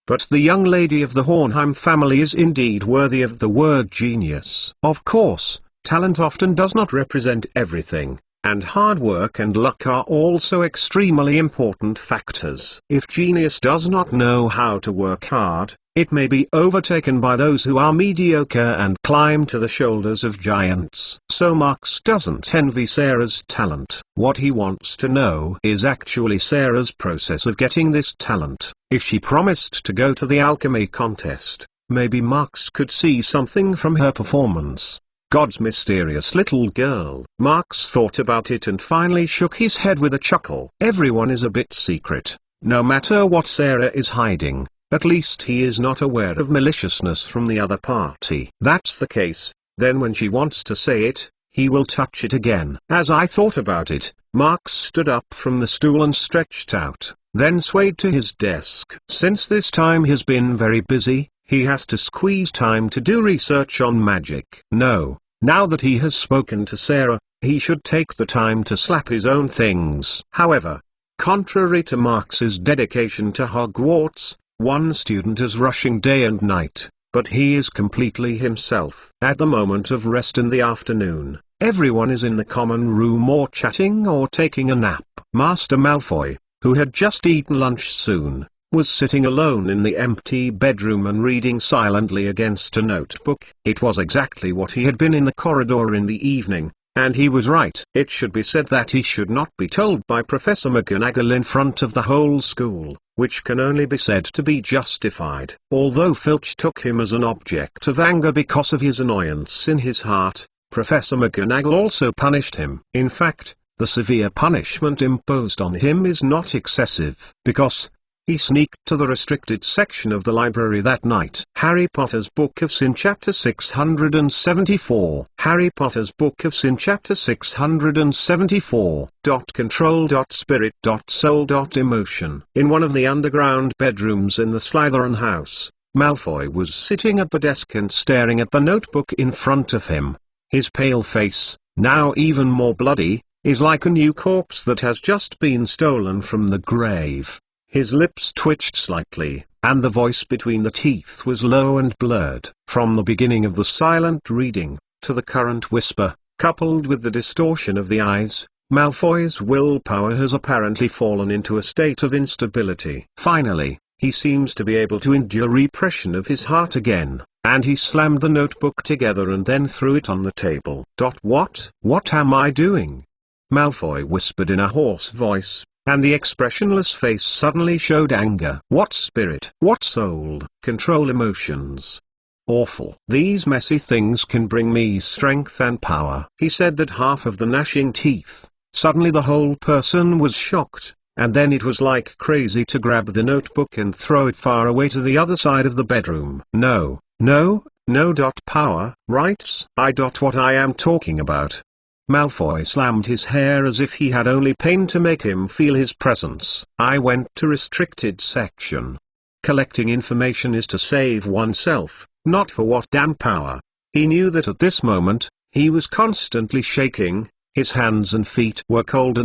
But the young lady of the Hornheim family is indeed worthy of the word genius. Of course, talent often does not represent everything, and hard work and luck are also extremely important factors. If genius does not know how to work hard, it may be overtaken by those who are mediocre and climb to the shoulders of giants. So Max doesn't envy Sarah's talent. What he wants to know is actually Sarah's process of getting this talent. If she promised to go to the alchemy contest, maybe Max could see something from her performance. God's mysterious little girl. Max thought about it and finally shook his head with a chuckle. Everyone is a bit secret, no matter what Sarah is hiding. At least he is not aware of maliciousness from the other party. That's the case, then when she wants to say it, he will touch it again. As I thought about it, Max stood up from the stool and stretched out, then swayed to his desk. Since this time has been very busy, he has to squeeze time to do research on magic. No, now that he has spoken to Sarah, he should take the time to slap his own things. However, contrary to Max's dedication to Hogwarts, one student is rushing day and night, but he is completely himself. At the moment of rest in the afternoon, everyone is in the common room or chatting or taking a nap. Master Malfoy, who had just eaten lunch soon, was sitting alone in the empty bedroom and reading silently against a notebook. It was exactly what he had been in the corridor in the evening, and he was right. It should be said that he should not be told by Professor Mcgonagall in front of the whole school, which can only be said to be justified. Although Filch took him as an object of anger because of his annoyance in his heart, Professor Mcgonagall also punished him. In fact, the severe punishment imposed on him is not excessive, because he sneaked to the restricted section of the library that night. Harry Potter's Book of Sin Chapter 674. Harry Potter's Book of Sin Chapter 674. Control.spirit.soul.emotion. In one of the underground bedrooms in the Slytherin house, Malfoy was sitting at the desk and staring at the notebook in front of him. His pale face, now even more bloody, is like a new corpse that has just been stolen from the grave. His lips twitched slightly, and the voice between the teeth was low and blurred. From the beginning of the silent reading, to the current whisper, coupled with the distortion of the eyes, Malfoy's willpower has apparently fallen into a state of instability. Finally, he seems to be able to endure repression of his heart again, and he slammed the notebook together and then threw it on the table. What am I doing? Malfoy whispered in a hoarse voice, and the expressionless face suddenly showed anger. What spirit? What soul? Control emotions. Awful. These messy things can bring me strength and power. He said that half of the gnashing teeth. Suddenly the whole person was shocked, and then it was like crazy to grab the notebook and throw it far away to the other side of the bedroom. No. Power, rights. What I am talking about. Malfoy slammed his hair as if he had only pain to make him feel his presence. I went to restricted section. Collecting information is to save oneself, not for what damn power. He knew that at this moment, he was constantly shaking, his hands and feet were cold,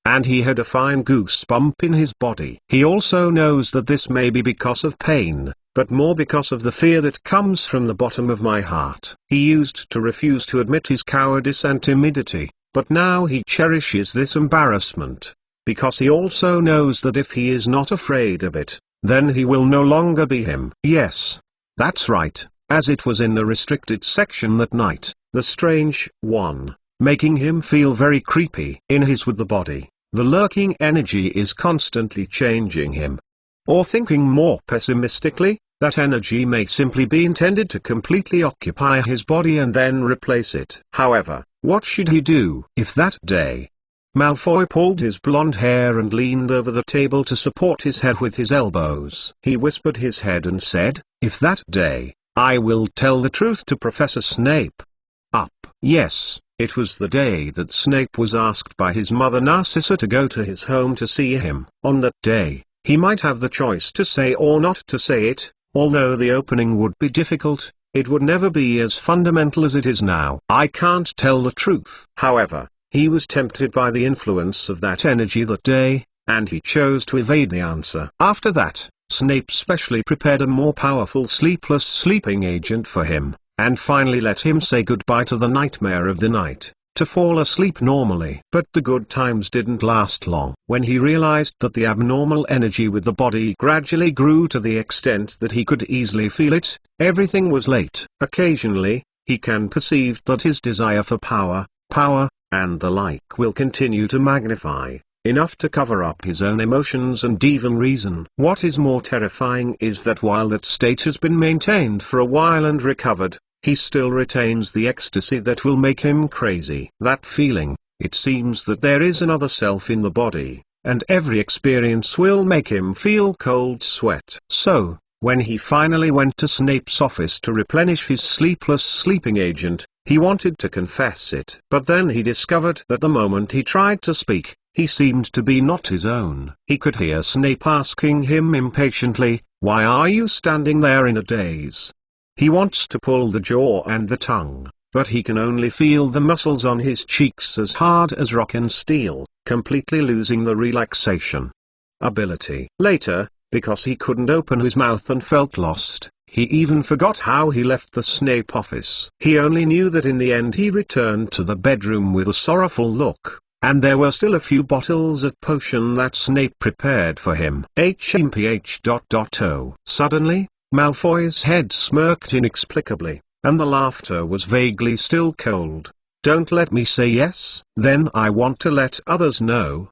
and he had a fine goosebump in his body. He also knows that this may be because of pain, but more because of the fear that comes from the bottom of my heart. He used to refuse to admit his cowardice and timidity, but now he cherishes this embarrassment, because he also knows that if he is not afraid of it, then he will no longer be him. Yes, that's right, as it was in the restricted section that night, the strange one, making him feel very creepy. In his with the body, the lurking energy is constantly changing him. Or thinking more pessimistically, that energy may simply be intended to completely occupy his body and then replace it. However, what should he do? If that day, Malfoy pulled his blonde hair and leaned over the table to support his head with his elbows. He whispered his head and said, if that day, I will tell the truth to Professor Snape. Yes, it was the day that Snape was asked by his mother Narcissa to go to his home to see him. On that day, he might have the choice to say or not to say it. Although the opening would be difficult, it would never be as fundamental as it is now. I can't tell the truth. However, he was tempted by the influence of that energy that day, and he chose to evade the answer. After that, Snape specially prepared a more powerful sleepless sleeping agent for him, and finally let him say goodbye to the nightmare of the night. to fall asleep normally. But the good times didn't last long. When he realized that the abnormal energy with the body gradually grew to the extent that he could easily feel it, everything was late. Occasionally, he can perceive that his desire for power, and the like will continue to magnify, enough to cover up his own emotions and even reason. What is more terrifying is that while that state has been maintained for a while and recovered, he still retains the ecstasy that will make him crazy. That feeling, it seems that there is another self in the body, and every experience will make him feel cold sweat. So, when he finally went to Snape's office to replenish his sleepless sleeping agent, he wanted to confess it. But then he discovered that the moment he tried to speak, he seemed to be not his own. He could hear Snape asking him impatiently, "Why are you standing there in a daze?" He wants to pull the jaw and the tongue, but he can only feel the muscles on his cheeks as hard as rock and steel, completely losing the relaxation ability. Later, because he couldn't open his mouth and felt lost, he even forgot how he left the Snape office. He only knew that in the end he returned to the bedroom with a sorrowful look, and there were still a few bottles of potion that Snape prepared for him. HMPH. Suddenly, Malfoy's head smirked inexplicably, and the laughter was vaguely still cold. "Don't let me say yes, then I want to let others know.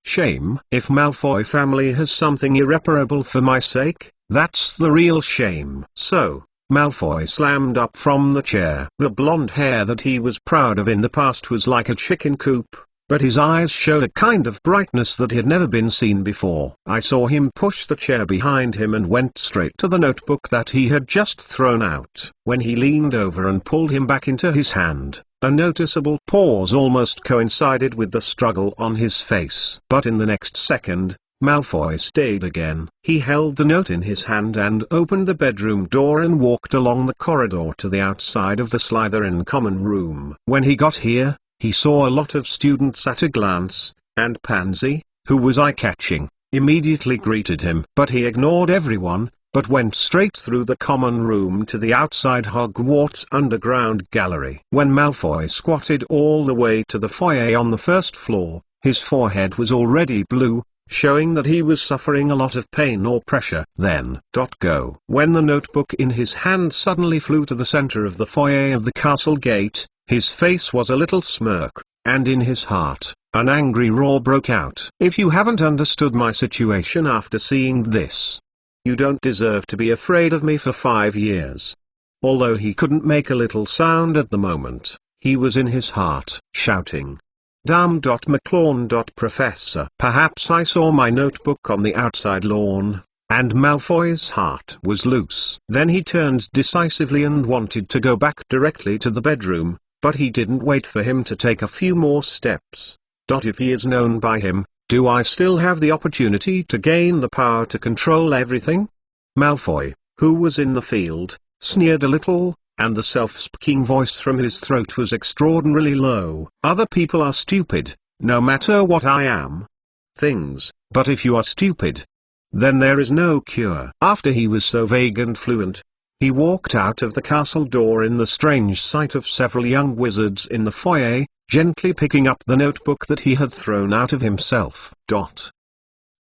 Shame. If Malfoy family has something irreparable for my sake, that's the real shame." So, Malfoy slammed up from the chair. The blonde hair that he was proud of in the past was like a chicken coop, but his eyes showed a kind of brightness that had never been seen before. I saw him push the chair behind him and went straight to the notebook that he had just thrown out. When he leaned over and pulled him back into his hand, a noticeable pause almost coincided with the struggle on his face. But in the next second, Malfoy stayed again. He held the note in his hand and opened the bedroom door and walked along the corridor to the outside of the Slytherin common room. When he got here, he saw a lot of students at a glance, and Pansy, who was eye-catching, immediately greeted him. But he ignored everyone, but went straight through the common room to the outside Hogwarts underground gallery. When Malfoy squatted all the way to the foyer on the first floor, his forehead was already blue, showing that he was suffering a lot of pain or pressure. Then, go. When the notebook in his hand suddenly flew to the center of the foyer of the castle gate, his face was a little smirk, and in his heart, an angry roar broke out. "If you haven't understood my situation after seeing this, you don't deserve to be afraid of me for 5 years." Although he couldn't make a little sound at the moment, he was in his heart shouting, "Damn McClawn Professor." Perhaps I saw my notebook on the outside lawn, and Malfoy's heart was loose. Then he turned decisively and wanted to go back directly to the bedroom, but he didn't wait for him to take a few more steps. If he is known by him, do I still have the opportunity to gain the power to control everything? Malfoy, who was in the field, sneered a little, and the self-speaking voice from his throat was extraordinarily low. "Other people are stupid, no matter what I am. But if you are stupid, then there is no cure." After he was so vague and fluent, he walked out of the castle door in the strange sight of several young wizards in the foyer, gently picking up the notebook that he had thrown out of himself.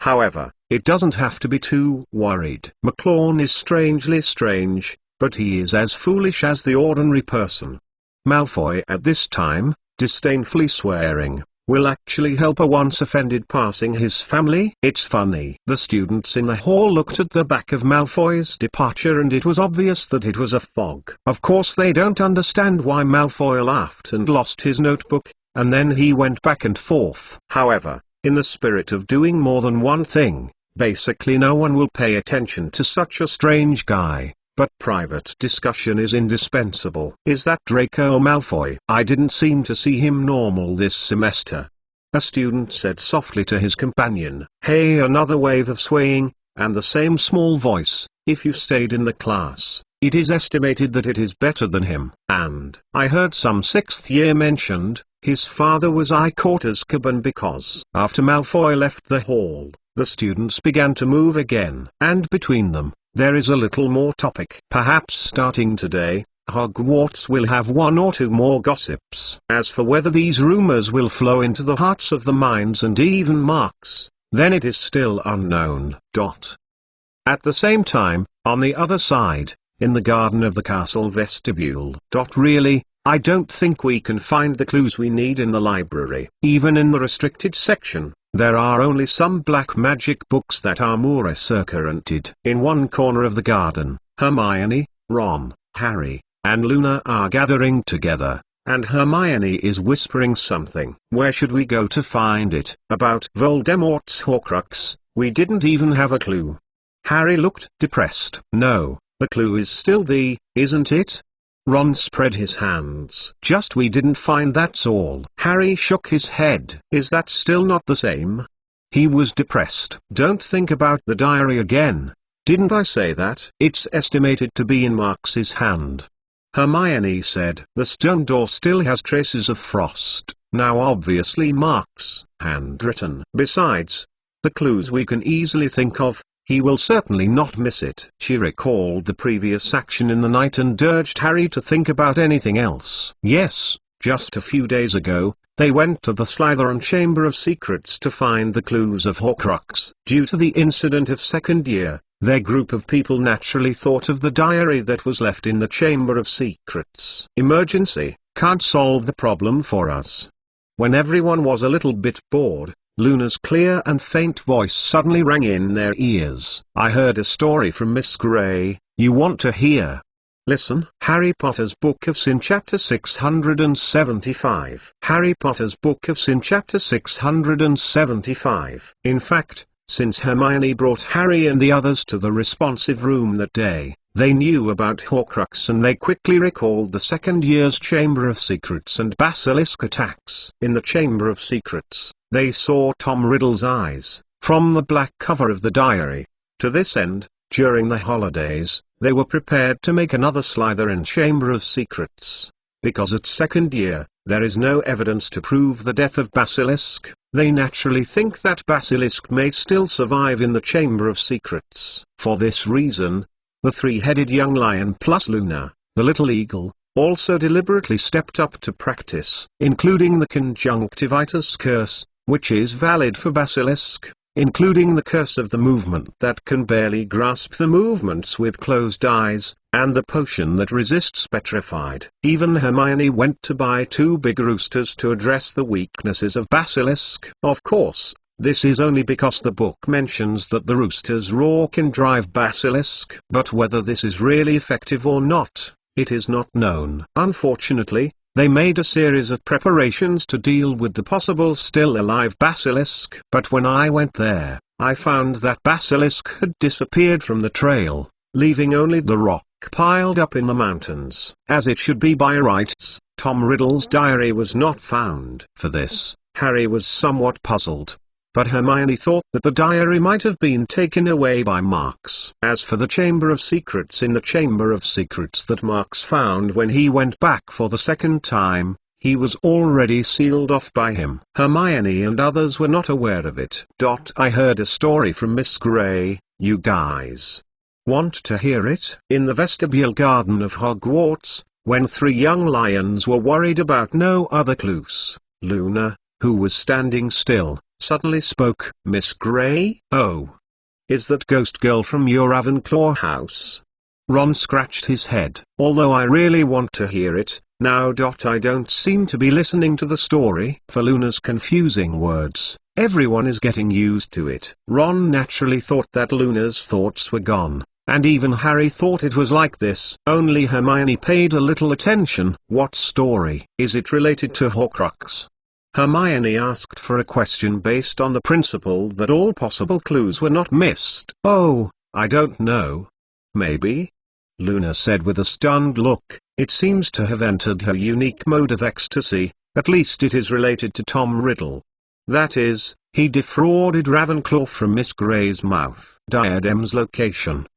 However, it doesn't have to be too worried. McClawn is strangely strange, but he is as foolish as the ordinary person. Malfoy at this time, disdainfully swearing, will actually help a once offended passing his family. It's funny. The students in the hall looked at the back of Malfoy's departure and it was obvious that it was a fog. Of course they don't understand why Malfoy laughed and lost his notebook, and then he went back and forth. However, in the spirit of doing more than one thing, basically no one will pay attention to such a strange guy. But private discussion is indispensable. "Is that Draco Malfoy? I didn't seem to see him normal this semester," a student said softly to his companion. "Hey," another wave of swaying, and the same small voice, "If you stayed in the class, it is estimated that it is better than him." And I heard some 6th year mentioned, his father was I caught Azkaban because. After Malfoy left the hall, the students began to move again. And between them, there is a little more topic. Perhaps starting today, Hogwarts will have one or two more gossips. As for whether these rumors will flow into the hearts of the minds and even marks, then it is still unknown. At the same time, on the other side, in the garden of the castle vestibule. Really, I don't think we can find the clues we need in the library. Even in the restricted section, there are only some black magic books that are more resurrented. In one corner of the garden, Hermione, Ron, Harry, and Luna are gathering together, and Hermione is whispering something. Where should we go to find it? About Voldemort's Horcrux, we didn't even have a clue. Harry looked depressed. No, the clue is still isn't it? Ron spread his hands. Just we didn't find, that's all. Harry shook his head. Is that still not the same? He was depressed. Don't think about the diary again. Didn't I say that? It's estimated to be in Marx's hand. Hermione said. The stone door still has traces of frost. Now obviously Marx, handwritten. Besides, the clues we can easily think of, he will certainly not miss it. She recalled the previous action in the night and urged Harry to think about anything else. Yes, just a few days ago, they went to the Slytherin Chamber of Secrets to find the clues of Horcrux. Due to the incident of second year, their group of people naturally thought of the diary that was left in the Chamber of Secrets. Emergency, can't solve the problem for us. When everyone was a little bit bored, Luna's clear and faint voice suddenly rang in their ears. I heard a story from Miss Grey, you want to hear? Listen. Harry Potter's Book of Sin Chapter 675. Harry Potter's Book of Sin Chapter 675. In fact, since Hermione brought Harry and the others to the responsive room that day, they knew about Horcrux and they quickly recalled the second year's Chamber of Secrets and basilisk attacks. In the Chamber of Secrets, they saw Tom Riddle's eyes, from the black cover of the diary. To this end, during the holidays, they were prepared to make another Slytherin Chamber of Secrets. Because at second year, there is no evidence to prove the death of Basilisk, they naturally think that Basilisk may still survive in the Chamber of Secrets. For this reason, the three-headed young lion plus Luna, the little eagle, also deliberately stepped up to practice, including the conjunctivitis curse, which is valid for Basilisk, including the curse of the movement that can barely grasp the movements with closed eyes, and the potion that resists petrified. Even Hermione went to buy 2 big roosters to address the weaknesses of Basilisk. Of course, this is only because the book mentions that the rooster's roar can drive Basilisk. But whether this is really effective or not, it is not known. Unfortunately, they made a series of preparations to deal with the possible still alive Basilisk. But when I went there, I found that Basilisk had disappeared from the trail, leaving only the rock piled up in the mountains. As it should be by rights, Tom Riddle's diary was not found. For this, Harry was somewhat puzzled. But Hermione thought that the diary might have been taken away by Marx. As for the Chamber of Secrets, in the Chamber of Secrets that Marx found when he went back for the second time, he was already sealed off by him. Hermione and others were not aware of it. I heard a story from Miss Grey, you guys want to hear it? In the vestibule garden of Hogwarts, when 3 young lions were worried about no other clues, Luna, who was standing still, suddenly spoke. Miss Grey? Oh. Is that ghost girl from your Ravenclaw house? Ron scratched his head. Although I really want to hear it, now. I don't seem to be listening to the story. For Luna's confusing words, everyone is getting used to it. Ron naturally thought that Luna's thoughts were gone, and even Harry thought it was like this. Only Hermione paid a little attention. What story? Is it related to Horcrux? Hermione asked for a question based on the principle that all possible clues were not missed. Oh, I don't know. Maybe? Luna said with a stunned look. It seems to have entered her unique mode of ecstasy. At least it is related to Tom Riddle. That is, he defrauded Ravenclaw from Miss Grey's mouth. Diadem's location.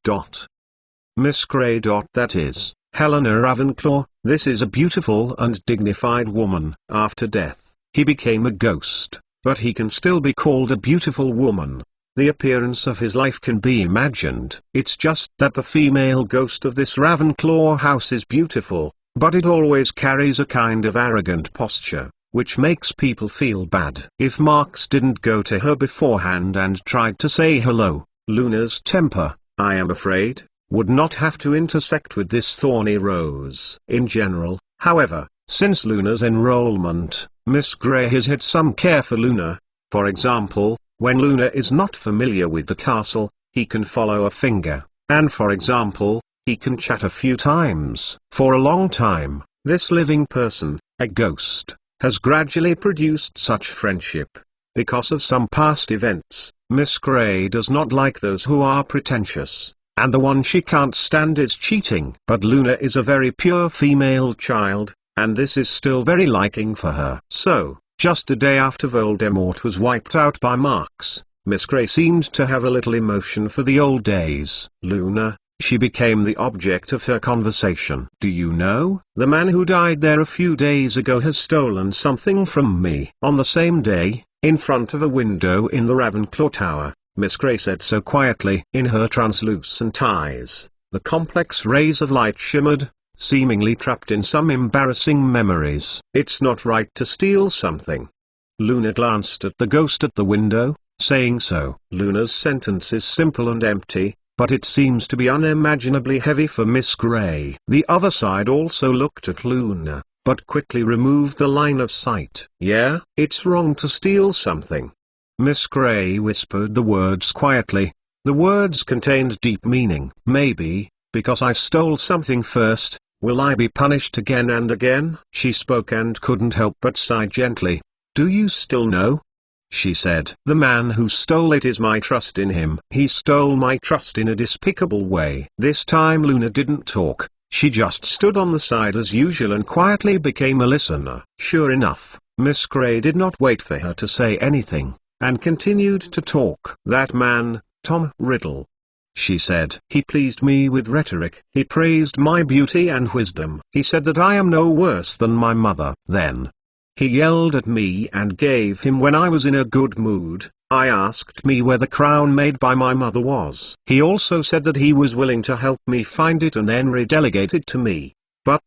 Miss Grey. That is, Helena Ravenclaw. This is a beautiful and dignified woman. After death, he became a ghost, but he can still be called a beautiful woman. The appearance of his life can be imagined. It's just that the female ghost of this Ravenclaw house is beautiful, but it always carries a kind of arrogant posture, which makes people feel bad. If Marks didn't go to her beforehand and tried to say hello, Luna's temper, I am afraid, would not have to intersect with this thorny rose. In general, however, since Luna's enrollment, Miss Grey has had some care for Luna. For example, when Luna is not familiar with the castle, he can follow a finger, and for example, he can chat a few times. For a long time, this living person, a ghost, has gradually produced such friendship. Because of some past events, Miss Grey does not like those who are pretentious, and the one she can't stand is cheating. But Luna is a very pure female child, and this is still very liking for her. So, just a day after Voldemort was wiped out by Marks, Miss Grey seemed to have a little emotion for the old days. Luna, she became the object of her conversation. Do you know, the man who died there a few days ago has stolen something from me. On the same day, in front of a window in the Ravenclaw Tower, Miss Grey said so quietly. In her translucent eyes, the complex rays of light shimmered, seemingly trapped in some embarrassing memories. It's not right to steal something. Luna glanced at the ghost at the window, saying so. Luna's sentence is simple and empty, but it seems to be unimaginably heavy for Miss Grey. The other side also looked at Luna, but quickly removed the line of sight. Yeah, it's wrong to steal something. Miss Grey whispered the words quietly. The words contained deep meaning. Maybe, because I stole something first, will I be punished again and again? She spoke and couldn't help but sigh gently. Do you still know? She said. The man who stole it is my trust in him. He stole my trust in a despicable way. This time Luna didn't talk. She just stood on the side as usual and quietly became a listener. Sure enough, Miss Grey did not wait for her to say anything, and continued to talk. That man, Tom Riddle, she said. He pleased me with rhetoric. He praised my beauty and wisdom. He said that I am no worse than my mother. Then he yelled at me and gave him when I was in a good mood. I asked me where the crown made by my mother was. He also said that he was willing to help me find it and then redelegate it to me. But,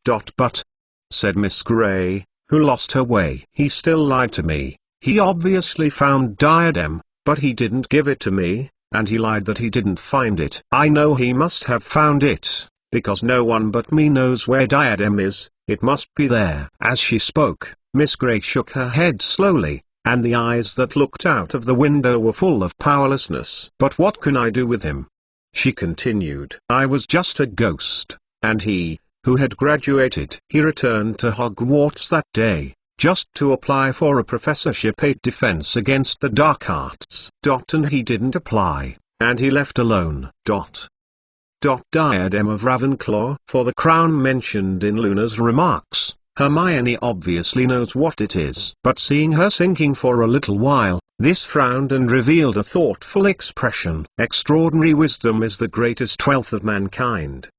said Miss Grey, who lost her way. He still lied to me. He obviously found diadem, but he didn't give it to me, and he lied that he didn't find it. I know he must have found it, because no one but me knows where diadem is. It must be there. As she spoke, Miss Grey shook her head slowly, and the eyes that looked out of the window were full of powerlessness. But what can I do with him? She continued. I was just a ghost, and he, who had graduated. He returned to Hogwarts that day, just to apply for a professorship at Defense Against the Dark Arts. And he didn't apply, and he left alone. Diadem of Ravenclaw. For the crown mentioned in Luna's remarks, Hermione obviously knows what it is. But seeing her thinking for a little while, this frowned and revealed a thoughtful expression. Extraordinary wisdom is the greatest wealth of mankind.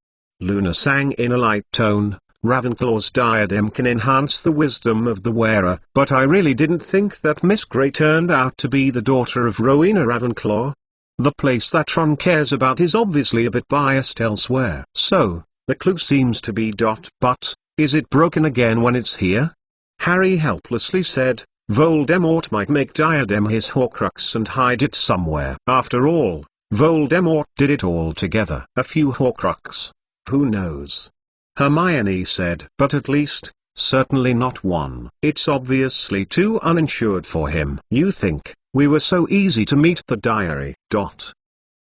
Luna sang in a light tone. Ravenclaw's diadem can enhance the wisdom of the wearer. But I really didn't think that Miss Grey turned out to be the daughter of Rowena Ravenclaw. The place that Ron cares about is obviously a bit biased elsewhere. So, the clue seems to be ... But, is it broken again when it's here? Harry helplessly said. Voldemort might make diadem his Horcrux and hide it somewhere. After all, Voldemort did it all together. A few Horcrux. Who knows? Hermione said. But at least, certainly not one. It's obviously too uninsured for him. You think, we were so easy to meet the diary.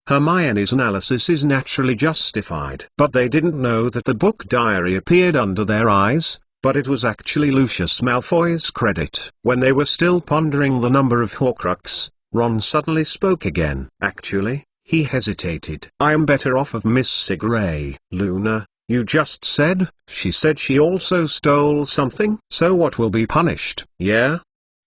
Hermione's analysis is naturally justified. But they didn't know that the book diary appeared under their eyes, but it was actually Lucius Malfoy's credit. When they were still pondering the number of Horcrux, Ron suddenly spoke again. Actually, he hesitated. I am better off of Miss Grey. Luna, you just said, she said she also stole something? So what will be punished? Yeah?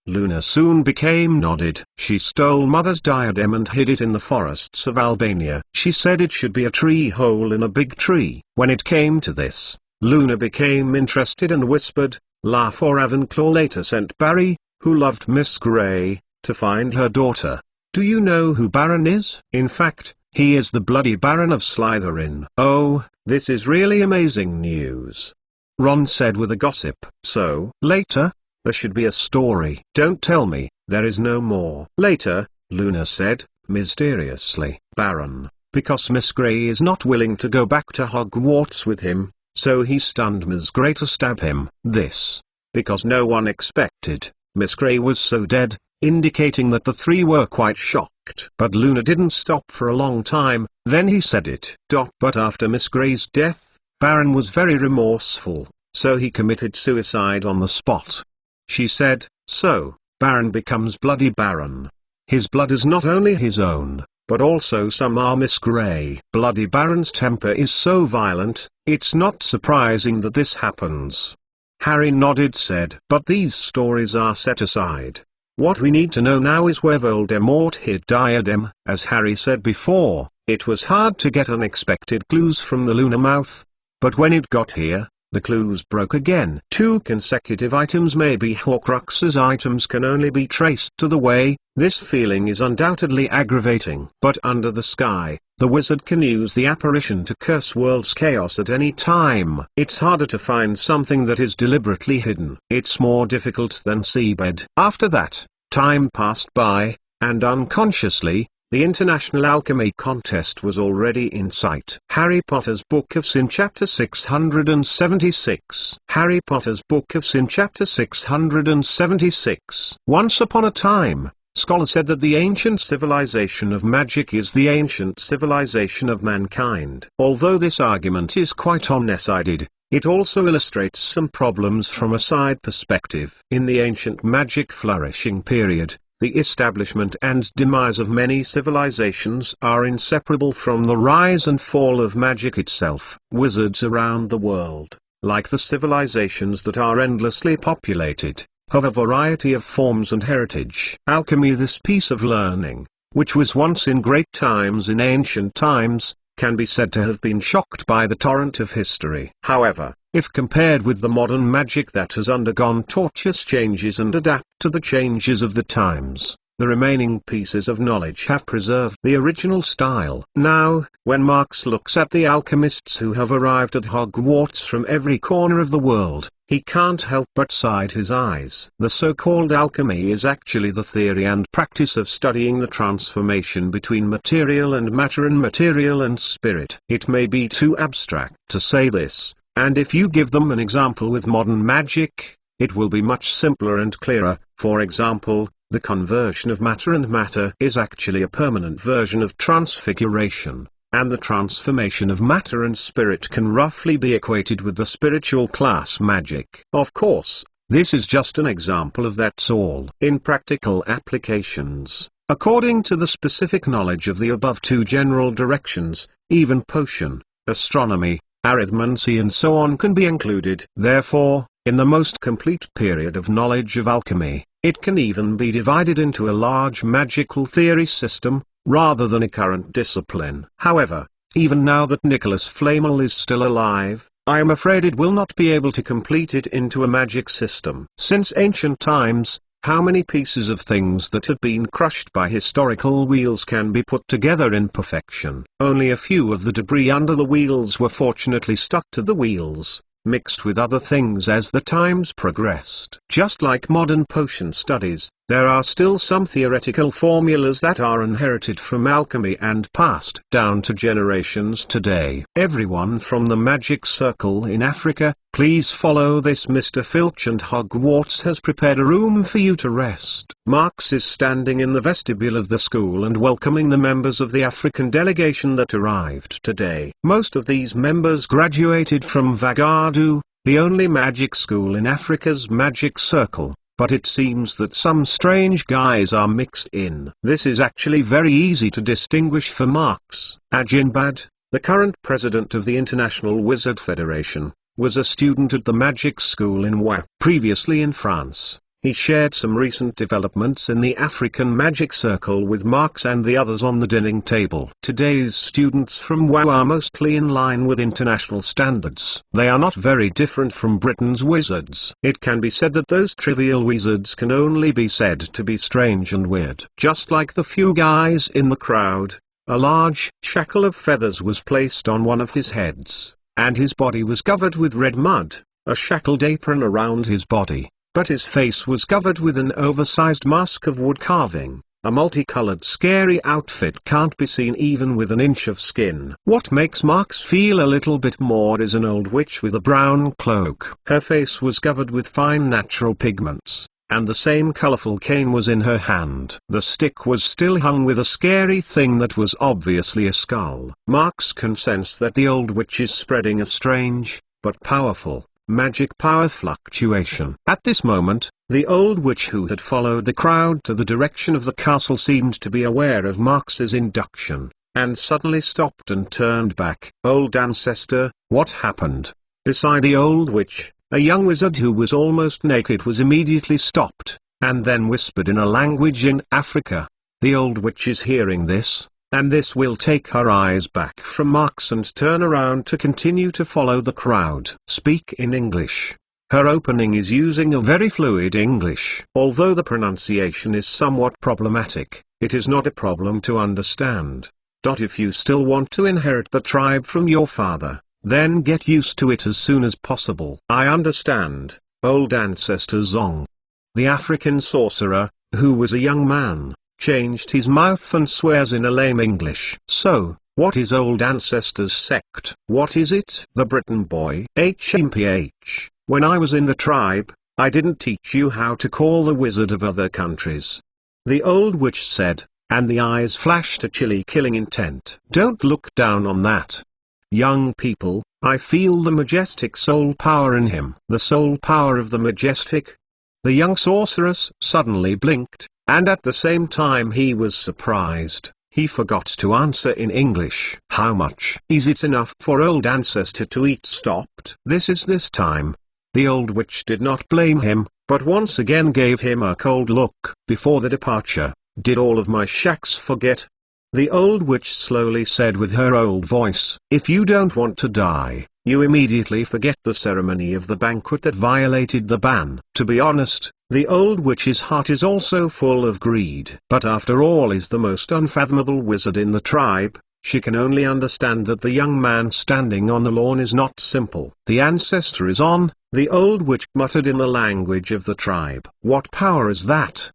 Luna soon became nodded. She stole Mother's diadem and hid it in the forests of Albania. She said it should be a tree hole in a big tree. When it came to this, Luna became interested and whispered, La for Ravenclaw later sent Barry, who loved Miss Grey, to find her daughter. Do you know who Baron is? In fact, he is the bloody Baron of Slytherin. Oh, this is really amazing news, Ron said with a gossip. So, later, there should be a story. Don't tell me, there is no more. Later, Luna said, mysteriously, Baron, because Miss Grey is not willing to go back to Hogwarts with him, so he stunned Miss Grey to stab him. This, because no one expected, Miss Grey was so dead, indicating that the three were quite shocked. But Luna didn't stop for a long time, then he said it. But after Miss Grey's death, Baron was very remorseful, so he committed suicide on the spot. She said, so, Baron becomes Bloody Baron. His blood is not only his own, but also some are Miss Grey. Bloody Baron's temper is so violent, it's not surprising that this happens. Harry nodded said, but these stories are set aside. What we need to know now is where Voldemort hid Diadem. As Harry said before, it was hard to get unexpected clues from the Luna mouth, but when it got here, the clues broke again. 2 consecutive items may be Horcruxes. Items can only be traced to the way. This feeling is undoubtedly aggravating. But under the sky, the wizard can use the apparition to curse world's chaos at any time. It's harder to find something that is deliberately hidden. It's more difficult than seabed. After that, time passed by, and unconsciously, the International Alchemy Contest was already in sight. Harry Potter's Book of Sin Chapter 676. Harry Potter's Book of Sin Chapter 676. Once upon a time, scholars said that the ancient civilization of magic is the ancient civilization of mankind. Although this argument is quite one-sided, it also illustrates some problems from a side perspective. In the ancient magic flourishing period, the establishment and demise of many civilizations are inseparable from the rise and fall of magic itself. Wizards around the world, like the civilizations that are endlessly populated, have a variety of forms and heritage. Alchemy, this piece of learning, which was once in great times in ancient times, can be said to have been shocked by the torrent of history. However, if compared with the modern magic that has undergone tortuous changes and adapted to the changes of the times, the remaining pieces of knowledge have preserved the original style. Now, when Marx looks at the alchemists who have arrived at Hogwarts from every corner of the world, he can't help but side his eyes. The so-called alchemy is actually the theory and practice of studying the transformation between material and matter and material and spirit. It may be too abstract to say this, and if you give them an example with modern magic, it will be much simpler and clearer. For example, the conversion of matter and matter is actually a permanent version of transfiguration, and the transformation of matter and spirit can roughly be equated with the spiritual class magic. Of course, this is just an example of that's all. In practical applications, according to the specific knowledge of the above 2 general directions, even potion, astronomy, arithmancy and so on can be included. Therefore, in the most complete period of knowledge of alchemy, it can even be divided into a large magical theory system, rather than a current discipline. However, even now that Nicholas Flamel is still alive, I am afraid it will not be able to complete it into a magic system. Since ancient times, how many pieces of things that have been crushed by historical wheels can be put together in perfection? Only a few of the debris under the wheels were fortunately stuck to the wheels, mixed with other things as the times progressed. Just like modern potion studies, there are still some theoretical formulas that are inherited from alchemy and passed down to generations today. Everyone from the Magic Circle in Africa, please follow this. Mr. Filch and Hogwarts has prepared a room for you to rest. Marx is standing in the vestibule of the school and welcoming the members of the African delegation that arrived today. Most of these members graduated from Vagadu, the only magic school in Africa's Magic Circle. But it seems that some strange guys are mixed in. This is actually very easy to distinguish for Marx. Ajinbad, the current president of the International Wizard Federation, was a student at the magic school in Wa. Previously in France, He shared some recent developments in the African Magic Circle with Marx and the others on the dining table. Today's students from WoW are mostly in line with international standards. They are not very different from Britain's wizards. It can be said that those trivial wizards can only be said to be strange and weird. Just like the few guys in the crowd, a large shackle of feathers was placed on one of his heads, and his body was covered with red mud, a shackled apron around his body. But his face was covered with an oversized mask of wood carving. A multicolored scary outfit can't be seen even with an inch of skin. What makes Marx feel a little bit more is an old witch with a brown cloak. Her face was covered with fine natural pigments, and the same colorful cane was in her hand. The stick was still hung with a scary thing that was obviously a skull. Marx can sense that the old witch is spreading a strange, but powerful, magic power fluctuation. At this moment, the old witch who had followed the crowd to the direction of the castle seemed to be aware of Marx's induction, and suddenly stopped and turned back. Old ancestor, what happened? Beside the old witch, a young wizard who was almost naked was immediately stopped, and then whispered in a language in Africa. The old witch is hearing this, and this will take her eyes back from Marx and turn around to continue to follow the crowd. Speak in English. Her opening is using a very fluid English. Although the pronunciation is somewhat problematic, it is not a problem to understand. If you still want to inherit the tribe from your father, then get used to it as soon as possible. I understand, old ancestor Zong. The African sorcerer, who was a young man, changed his mouth and swears in a lame English. So, what is old ancestor's sect? What is it? The Britain boy. HMPH. When I was in the tribe, I didn't teach you how to call the wizard of other countries. The old witch said, and the eyes flashed a chilly killing intent. Don't look down on that. Young people, I feel the majestic soul power in him. The soul power of the majestic. The young sorceress suddenly blinked, and at the same time he was surprised. He forgot to answer in English. How much is it enough for old ancestor to eat? Stopped. This time. The old witch did not blame him, but once again gave him a cold look. Before the departure, did all of my shacks forget? The old witch slowly said with her old voice, if you don't want to die, you immediately forget the ceremony of the banquet that violated the ban. To be honest, the old witch's heart is also full of greed. But after all is the most unfathomable wizard in the tribe, she can only understand that the young man standing on the lawn is not simple. The ancestor is on, the old witch muttered in the language of the tribe. What power is that?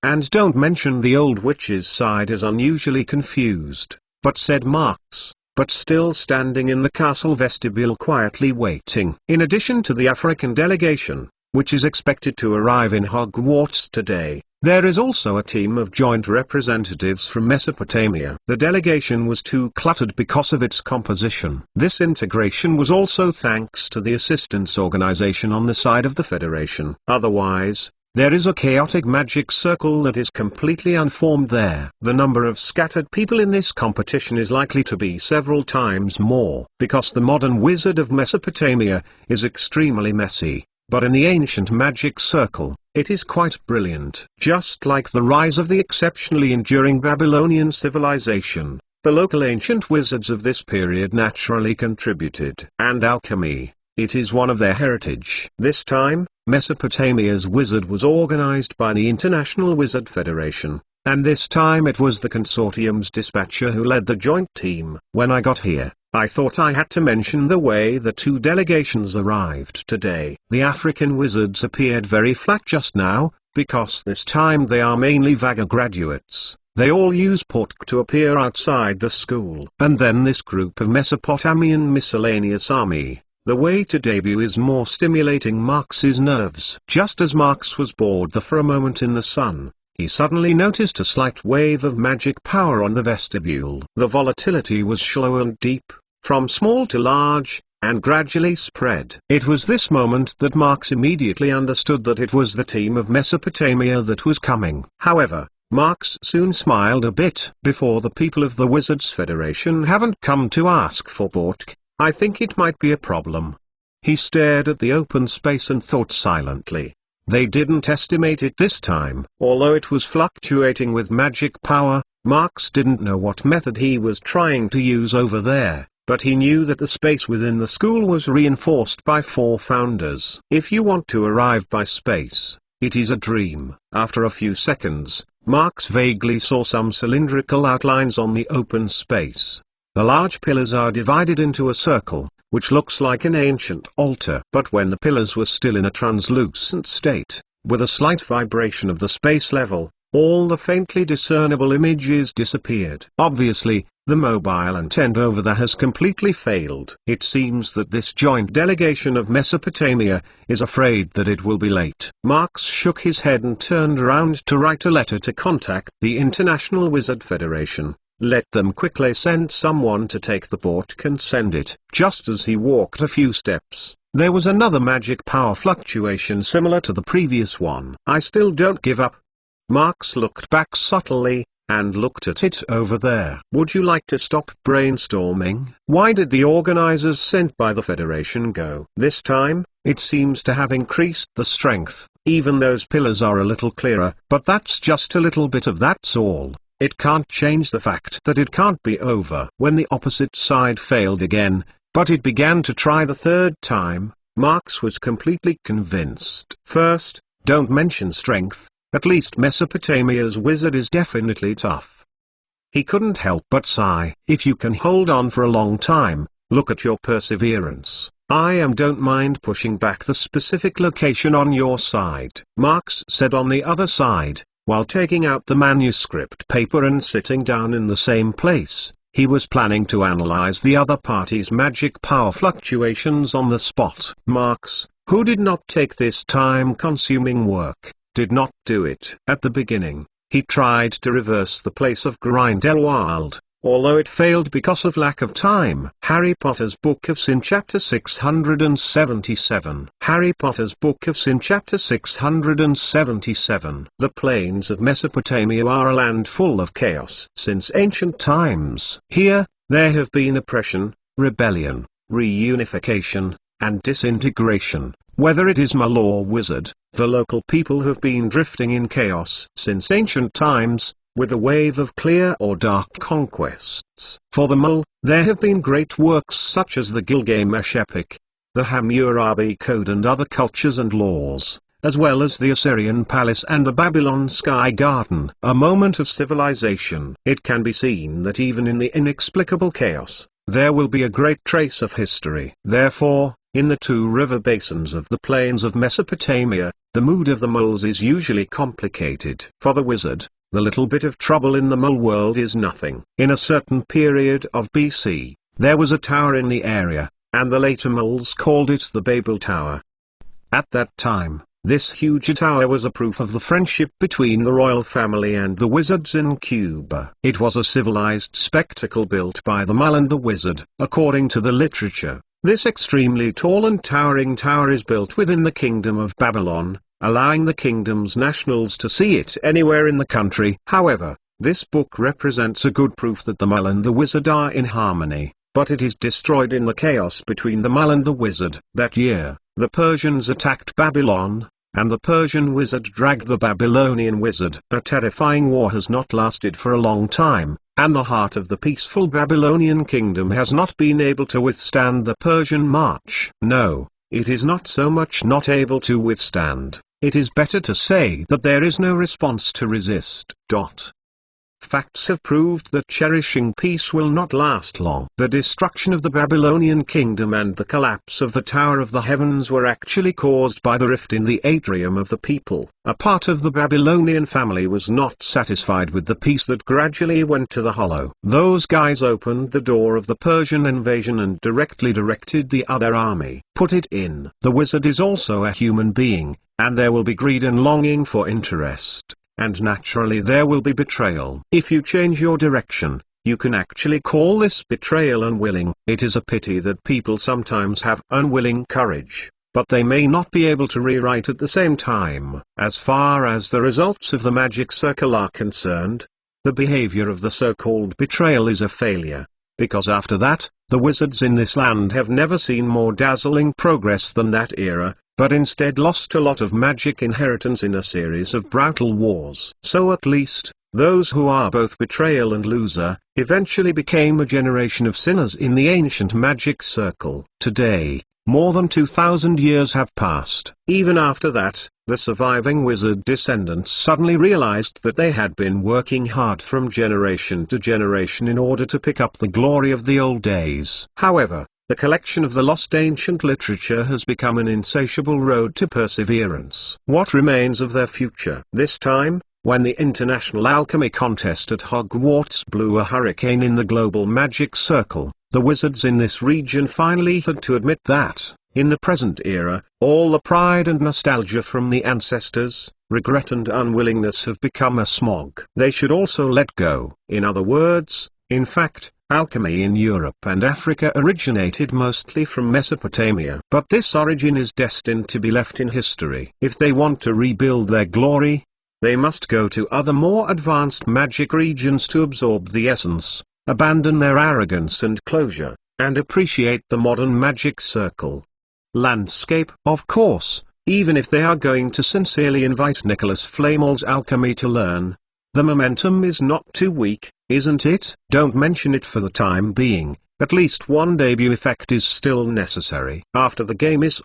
And don't mention the old witch's side is unusually confused, but said Marx, but still standing in the castle vestibule quietly waiting. In addition to the African delegation, which is expected to arrive in Hogwarts today, there is also a team of joint representatives from Mesopotamia. The delegation was too cluttered because of its composition. This integration was also thanks to the assistance organization on the side of the Federation. Otherwise, there is a chaotic magic circle that is completely unformed there. The number of scattered people in this competition is likely to be several times more, because the modern wizard of Mesopotamia is extremely messy, but in the ancient magic circle, it is quite brilliant. Just like the rise of the exceptionally enduring Babylonian civilization, the local ancient wizards of this period naturally contributed. And alchemy, it is one of their heritage. This time, Mesopotamia's wizard was organized by the International Wizard Federation, and this time it was the consortium's dispatcher who led the joint team. When I got here, I thought I had to mention the way the two delegations arrived today. The African wizards appeared very flat just now, because this time they are mainly Vaga graduates. They all use portk to appear outside the school. And then this group of Mesopotamian miscellaneous army. The way to debut is more stimulating Marx's nerves. Just as Marx was bored for a moment in the sun, he suddenly noticed a slight wave of magic power on the vestibule. The volatility was shallow and deep, from small to large, and gradually spread. It was this moment that Marx immediately understood that it was the team of Mesopotamia that was coming. However, Marx soon smiled a bit. Before the people of the Wizards Federation haven't come to ask for portk, I think it might be a problem. He stared at the open space and thought silently. They didn't estimate it this time. Although it was fluctuating with magic power, Marx didn't know what method he was trying to use over there, but he knew that the space within the school was reinforced by 4 founders. If you want to arrive by space, it is a dream. After a few seconds, Marx vaguely saw some cylindrical outlines on the open space. The large pillars are divided into a circle, which looks like an ancient altar. But when the pillars were still in a translucent state, with a slight vibration of the space level, all the faintly discernible images disappeared. Obviously, the mobile intent over there has completely failed. It seems that this joint delegation of Mesopotamia is afraid that it will be late. Marx shook his head and turned around to write a letter to contact the International Wizard Federation. Let them quickly send someone to take the boat and send it. Just as he walked a few steps, there was another magic power fluctuation similar to the previous one. I still don't give up. Marx looked back subtly, and looked at it over there. Would you like to stop brainstorming? Why did the organizers sent by the Federation go? This time, it seems to have increased the strength. Even those pillars are a little clearer, but that's just a little bit of that's all. It can't change the fact that it can't be over. When the opposite side failed again, but it began to try the third time, Marx was completely convinced. First, don't mention strength. At least Mesopotamia's wizard is definitely tough. He couldn't help but sigh. If you can hold on for a long time, look at your perseverance. Don't mind pushing back the specific location on your side. Marx said on the other side, while taking out the manuscript paper and sitting down in the same place. He was planning to analyze the other party's magic power fluctuations on the spot. Marx, who did not take this time-consuming work, did not do it. At the beginning, he tried to reverse the place of Grindelwald, although it failed because of lack of time. Harry Potter's Book of Sin Chapter 677. Harry Potter's Book of Sin Chapter 677. The plains of Mesopotamia are a land full of chaos. Since ancient times, here, there have been oppression, rebellion, reunification, and disintegration. Whether it is mole or wizard, the local people have been drifting in chaos since ancient times, with a wave of clear or dark conquests. For the mole, there have been great works such as the Gilgamesh epic, the Hammurabi Code and other cultures and laws, as well as the Assyrian palace and the Babylon sky garden. A moment of civilization. It can be seen that even in the inexplicable chaos, there will be a great trace of history. Therefore, in the 2 river basins of the plains of Mesopotamia, the mood of the moles is usually complicated. For the wizard, the little bit of trouble in the mole world is nothing. In a certain period of BC, there was a tower in the area, and the later moles called it the Babel Tower. At that time, this huge tower was a proof of the friendship between the royal family and the wizards in Cuba. It was a civilized spectacle built by the mole and the wizard. According to the literature, this extremely tall and towering tower is built within the kingdom of Babylon, allowing the kingdom's nationals to see it anywhere in the country. However, this book represents a good proof that the mole and the wizard are in harmony, but it is destroyed in the chaos between the mole and the wizard. That year, the Persians attacked Babylon, and the Persian wizard dragged the Babylonian wizard. A terrifying war has not lasted for a long time, and the heart of the peaceful Babylonian kingdom has not been able to withstand the Persian march. No, it is not so much not able to withstand, it is better to say that there is no response to resist. Facts have proved that cherishing peace will not last long. The destruction of the Babylonian kingdom and the collapse of the Tower of the Heavens were actually caused by the rift in the atrium of the people. A part of the Babylonian family was not satisfied with the peace that gradually went to the hollow. Those guys opened the door of the Persian invasion and directly directed the other army. Put it in. The wizard is also a human being, and there will be greed and longing for interest. And naturally there will be betrayal. If you change your direction, you can actually call this betrayal unwilling. It is a pity that people sometimes have unwilling courage, but they may not be able to rewrite at the same time. As far as the results of the magic circle are concerned, the behavior of the so-called betrayal is a failure, because after that, the wizards in this land have never seen more dazzling progress than that era, but instead lost a lot of magic inheritance in a series of brutal wars. So at least, those who are both betrayal and loser, eventually became a generation of sinners in the ancient magic circle. Today, more than 2,000 years have passed. Even after that, the surviving wizard descendants suddenly realized that they had been working hard from generation to generation in order to pick up the glory of the old days. However, the collection of the lost ancient literature has become an insatiable road to perseverance. What remains of their future? This time, when the International Alchemy Contest at Hogwarts blew a hurricane in the global magic circle, the wizards in this region finally had to admit that, in the present era, all the pride and nostalgia from the ancestors, regret and unwillingness have become a smog they should also let go. In other words, in fact, alchemy in Europe and Africa originated mostly from Mesopotamia. But this origin is destined to be left in history. If they want to rebuild their glory, they must go to other more advanced magic regions to absorb the essence, abandon their arrogance and closure, and appreciate the modern magic circle landscape. Of course, even if they are going to sincerely invite Nicholas Flamel's alchemy to learn, the momentum is not too weak, isn't it? Don't mention it for the time being. At least one debut effect is still necessary. After the game is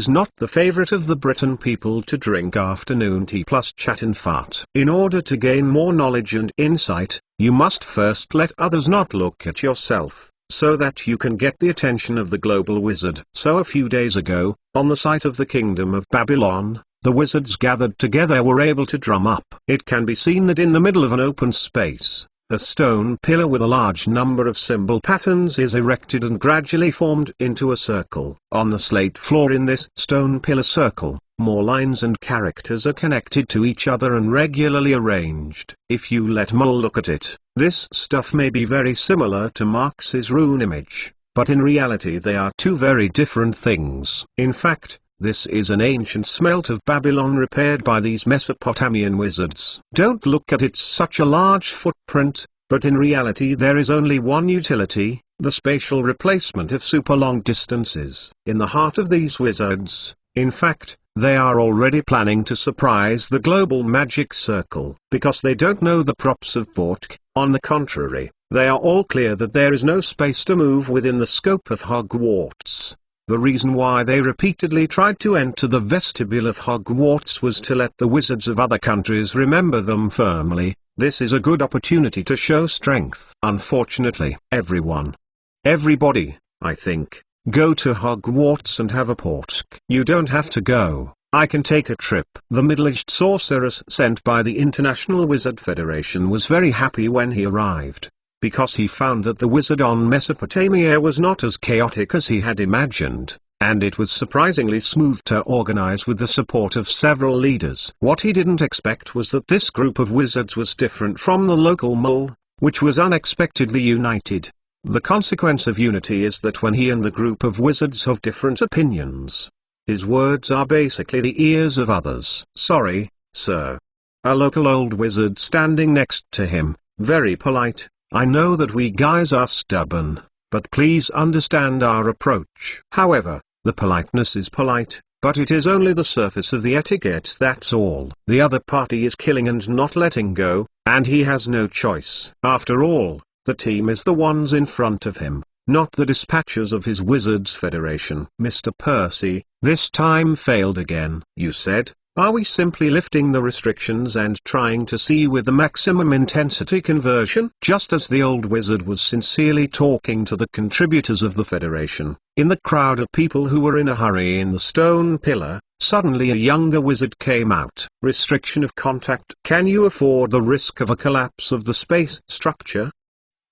not the favorite of the Britain people to drink afternoon tea plus chat and fart. In order to gain more knowledge and insight, you must first let others not look at yourself, so that you can get the attention of the global wizard. So a few days ago, on the site of the Kingdom of Babylon, the wizards gathered together were able to drum up. It can be seen that in the middle of an open space, a stone pillar with a large number of symbol patterns is erected and gradually formed into a circle. On the slate floor in this stone pillar circle, more lines and characters are connected to each other and regularly arranged. If you let Mull look at it, this stuff may be very similar to Marx's rune image, but in reality they are two very different things. In fact, this is an ancient smelt of Babylon repaired by these Mesopotamian wizards. Don't look at it's such a large footprint, but in reality there is only one utility, the spatial replacement of super long distances. In the heart of these wizards, in fact, they are already planning to surprise the global magic circle. Because they don't know the props of Bork, on the contrary, they are all clear that there is no space to move within the scope of Hogwarts. The reason why they repeatedly tried to enter the vestibule of Hogwarts was to let the wizards of other countries remember them firmly. This is a good opportunity to show strength. Unfortunately, everybody, I think, go to Hogwarts and have a port. You don't have to go. I can take a trip. The middle-aged sorceress sent by the International Wizard Federation was very happy when he arrived, because he found that the wizard on Mesopotamia was not as chaotic as he had imagined, and it was surprisingly smooth to organize with the support of several leaders. What he didn't expect was that this group of wizards was different from the local mole, which was unexpectedly united. The consequence of unity is that when he and the group of wizards have different opinions, his words are basically the ears of others. Sorry, sir. A local old wizard standing next to him, very polite. I know that we guys are stubborn, but please understand our approach. However, the politeness is polite, but it is only the surface of the etiquette, that's all. The other party is killing and not letting go, and he has no choice. After all, the team is the ones in front of him, not the dispatchers of his Wizards Federation. Mr. Percy, this time failed again. You said, are we simply lifting the restrictions and trying to see with the maximum intensity conversion? Just as the old wizard was sincerely talking to the contributors of the Federation, in the crowd of people who were in a hurry in the stone pillar, suddenly a younger wizard came out. Restriction of contact. Can you afford the risk of a collapse of the space structure?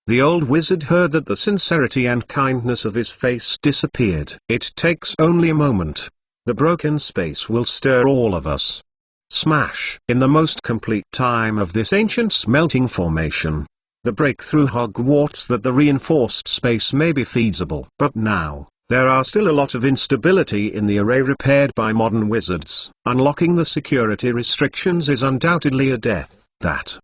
The old wizard heard that the sincerity and kindness of his face disappeared. It takes only a moment. The broken space will stir all of us. Smash! In the most complete time of this ancient smelting formation, the breakthrough Hogwarts that the reinforced space may be feasible. But now, there are still a lot of instability in the array repaired by modern wizards. Unlocking the security restrictions is undoubtedly a death. That.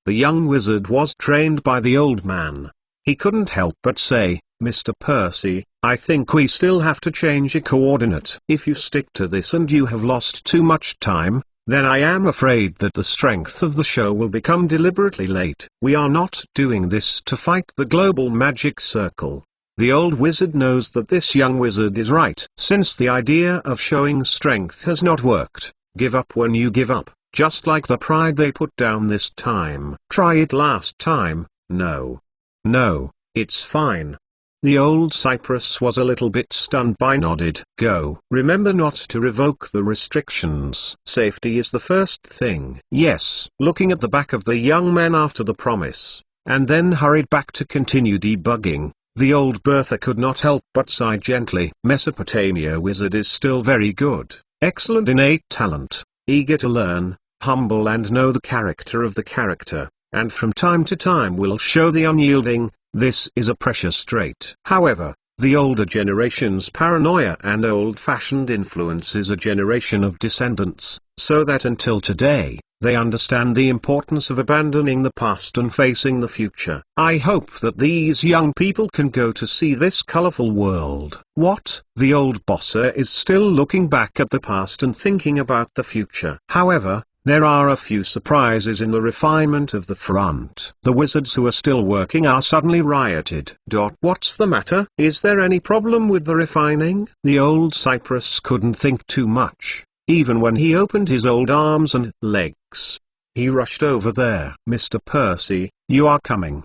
The young wizard was trained by the old man. He couldn't help but say, Mr. Percy, I think we still have to change a coordinate. If you stick to this and you have lost too much time, then I am afraid that the strength of the show will become deliberately late. We are not doing this to fight the global magic circle. The old wizard knows that this young wizard is right. Since the idea of showing strength has not worked, give up when you give up, just like the pride they put down this time. Try it last time. No. No, it's fine. The old cypress was a little bit stunned by nodded. Go. Remember not to revoke the restrictions. Safety is the first thing. Yes. Looking at the back of the young man after the promise, and then hurried back to continue debugging, the old Bertha could not help but sigh gently. Mesopotamia wizard is still very good. Excellent innate talent, eager to learn, humble and know the character of the character, and from time to time will show the unyielding. This is a precious trait. However, the older generation's paranoia and old-fashioned influence is a generation of descendants, so that until today, they understand the importance of abandoning the past and facing the future. I hope that these young people can go to see this colorful world. What? The old bosser is still looking back at the past and thinking about the future. However, there are a few surprises in the refinement of the front. The wizards who are still working are suddenly rioted. What's the matter? Is there any problem with the refining? The old cypress couldn't think too much, even when he opened his old arms and legs. He rushed over there. Mr. Percy, you are coming.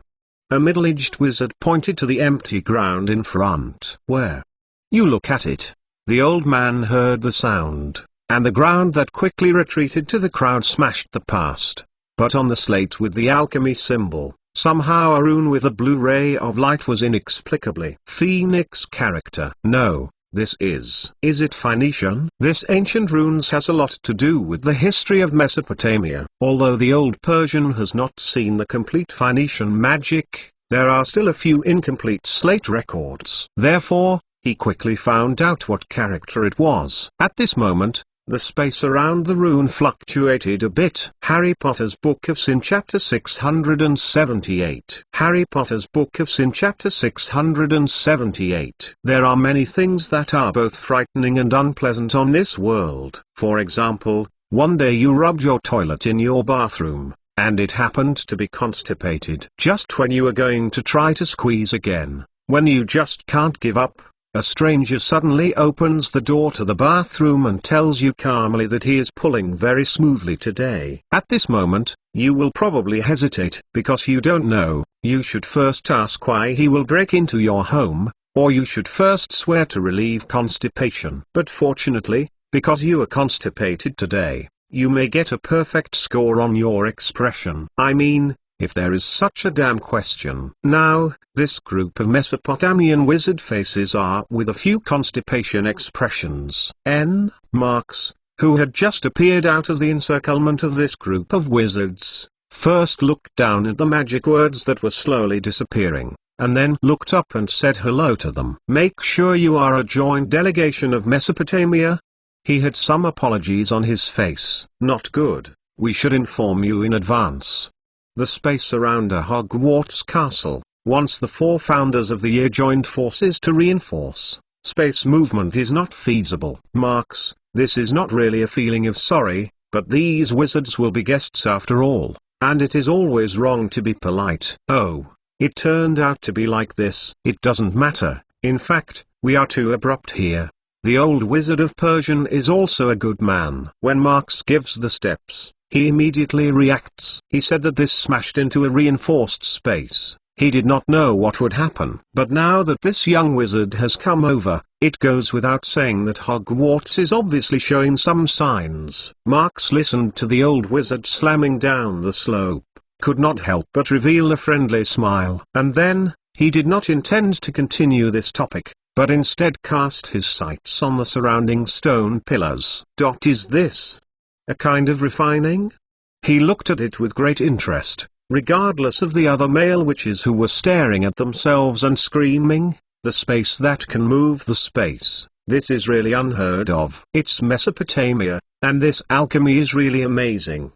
A middle-aged wizard pointed to the empty ground in front. Where? You look at it. The old man heard the sound, and the ground that quickly retreated to the crowd smashed the past. But on the slate with the alchemy symbol, somehow a rune with a blue ray of light was inexplicably Phoenix character. No, this is it Phoenician? This ancient runes has a lot to do with the history of Mesopotamia. Although the old Persian has not seen the complete Phoenician magic, there are still a few incomplete slate records. Therefore, he quickly found out what character it was. At this moment, the space around the rune fluctuated a bit. Harry Potter's Book of Sin Chapter 678. Harry Potter's Book of Sin Chapter 678. There are many things that are both frightening and unpleasant on this world. For example, one day you rubbed your toilet in your bathroom, and it happened to be constipated. Just when you are going to try to squeeze again, when you just can't give up, a stranger suddenly opens the door to the bathroom and tells you calmly that he is pulling very smoothly today. At this moment, you will probably hesitate, because you don't know. You should first ask why he will break into your home, or you should first swear to relieve constipation. But fortunately, because you are constipated today, you may get a perfect score on your expression. I mean, if there is such a damn question. Now, this group of Mesopotamian wizard faces are with a few constipation expressions. Marks, who had just appeared out of the encirclement of this group of wizards, first looked down at the magic words that were slowly disappearing, and then looked up and said hello to them. Make sure you are a joint delegation of Mesopotamia. He had some apologies on his face. Not good. We should inform you in advance. The space around a Hogwarts castle, once the four founders of the year joined forces to reinforce. Space movement is not feasible. Marks, this is not really a feeling of sorry, but these wizards will be guests after all, and it is always wrong to be polite. Oh, it turned out to be like this. It doesn't matter, in fact, we are too abrupt here. The old wizard of Persian is also a good man. When Marks gives the steps, he immediately reacts. He said that this smashed into a reinforced space. He did not know what would happen. But now that this young wizard has come over, it goes without saying that Hogwarts is obviously showing some signs. Marks listened to the old wizard slamming down the slope, could not help but reveal a friendly smile. And then, he did not intend to continue this topic, but instead cast his sights on the surrounding stone pillars. Is this a kind of refining? He looked at it with great interest, regardless of the other male witches who were staring at themselves and screaming, the space that can move the space. This is really unheard of. It's Mesopotamia, and this alchemy is really amazing.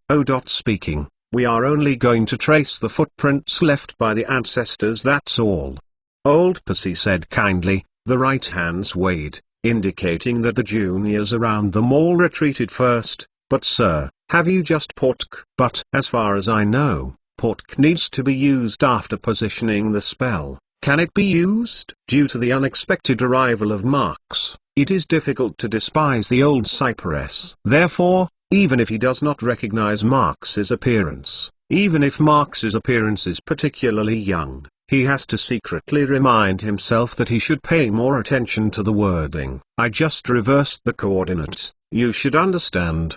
Speaking, we are only going to trace the footprints left by the ancestors, that's all. Old Percy said kindly, The right hands waved, indicating that the juniors around them all retreated first. "But sir, have you just portk?" "But as far as I know, portk needs to be used after positioning the spell. Can it be used?" Due to the unexpected arrival of Marx, it is difficult to despise the old Cypress. Therefore, even if he does not recognize Marx's appearance, even if Marx's appearance is particularly young, he has to secretly remind himself that he should pay more attention to the wording. "I just reversed the coordinates, you should understand."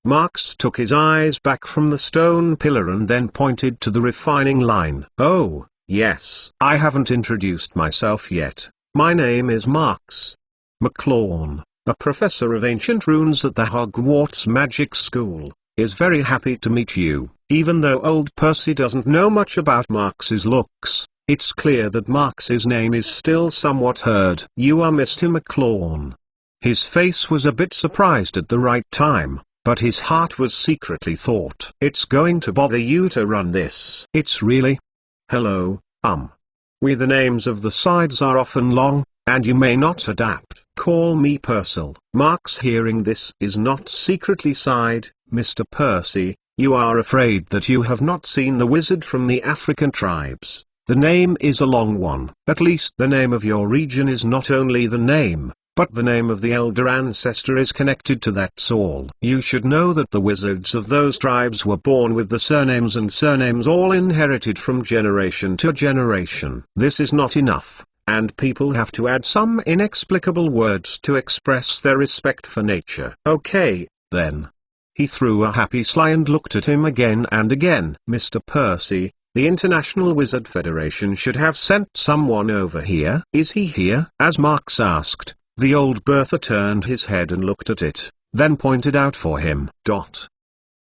Marx took his eyes back from the stone pillar and then pointed to the refining line. "Oh, yes. I haven't introduced myself yet. My name is Marx McClawn, a professor of ancient runes at the Hogwarts Magic School. Is very happy to meet you." Even though old Percy doesn't know much about Marx's looks, it's clear that Marx's name is still somewhat heard. "You are Mr. McClawn." His face was a bit surprised at the right time, but his heart was secretly thought, "It's going to bother you to run this." "It's really? Hello, The names of the sides are often long, and you may not adapt. Call me Purcell." Marx, hearing this, is not secretly sighed, "Mr. Percy, you are afraid that you have not seen the wizard from the African tribes. The name is a long one. At least the name of your region is not only the name, but the name of the elder ancestor is connected to that all. You should know that the wizards of those tribes were born with the surnames, and surnames all inherited from generation to generation. This is not enough, and people have to add some inexplicable words to express their respect for nature." "Okay, then." He threw a happy sigh and looked at him again and again. "Mr. Percy, the International Wizard Federation should have sent someone over here." "Is he here?" as Marx asked. The old Bertha turned his head and looked at it, then pointed out for him.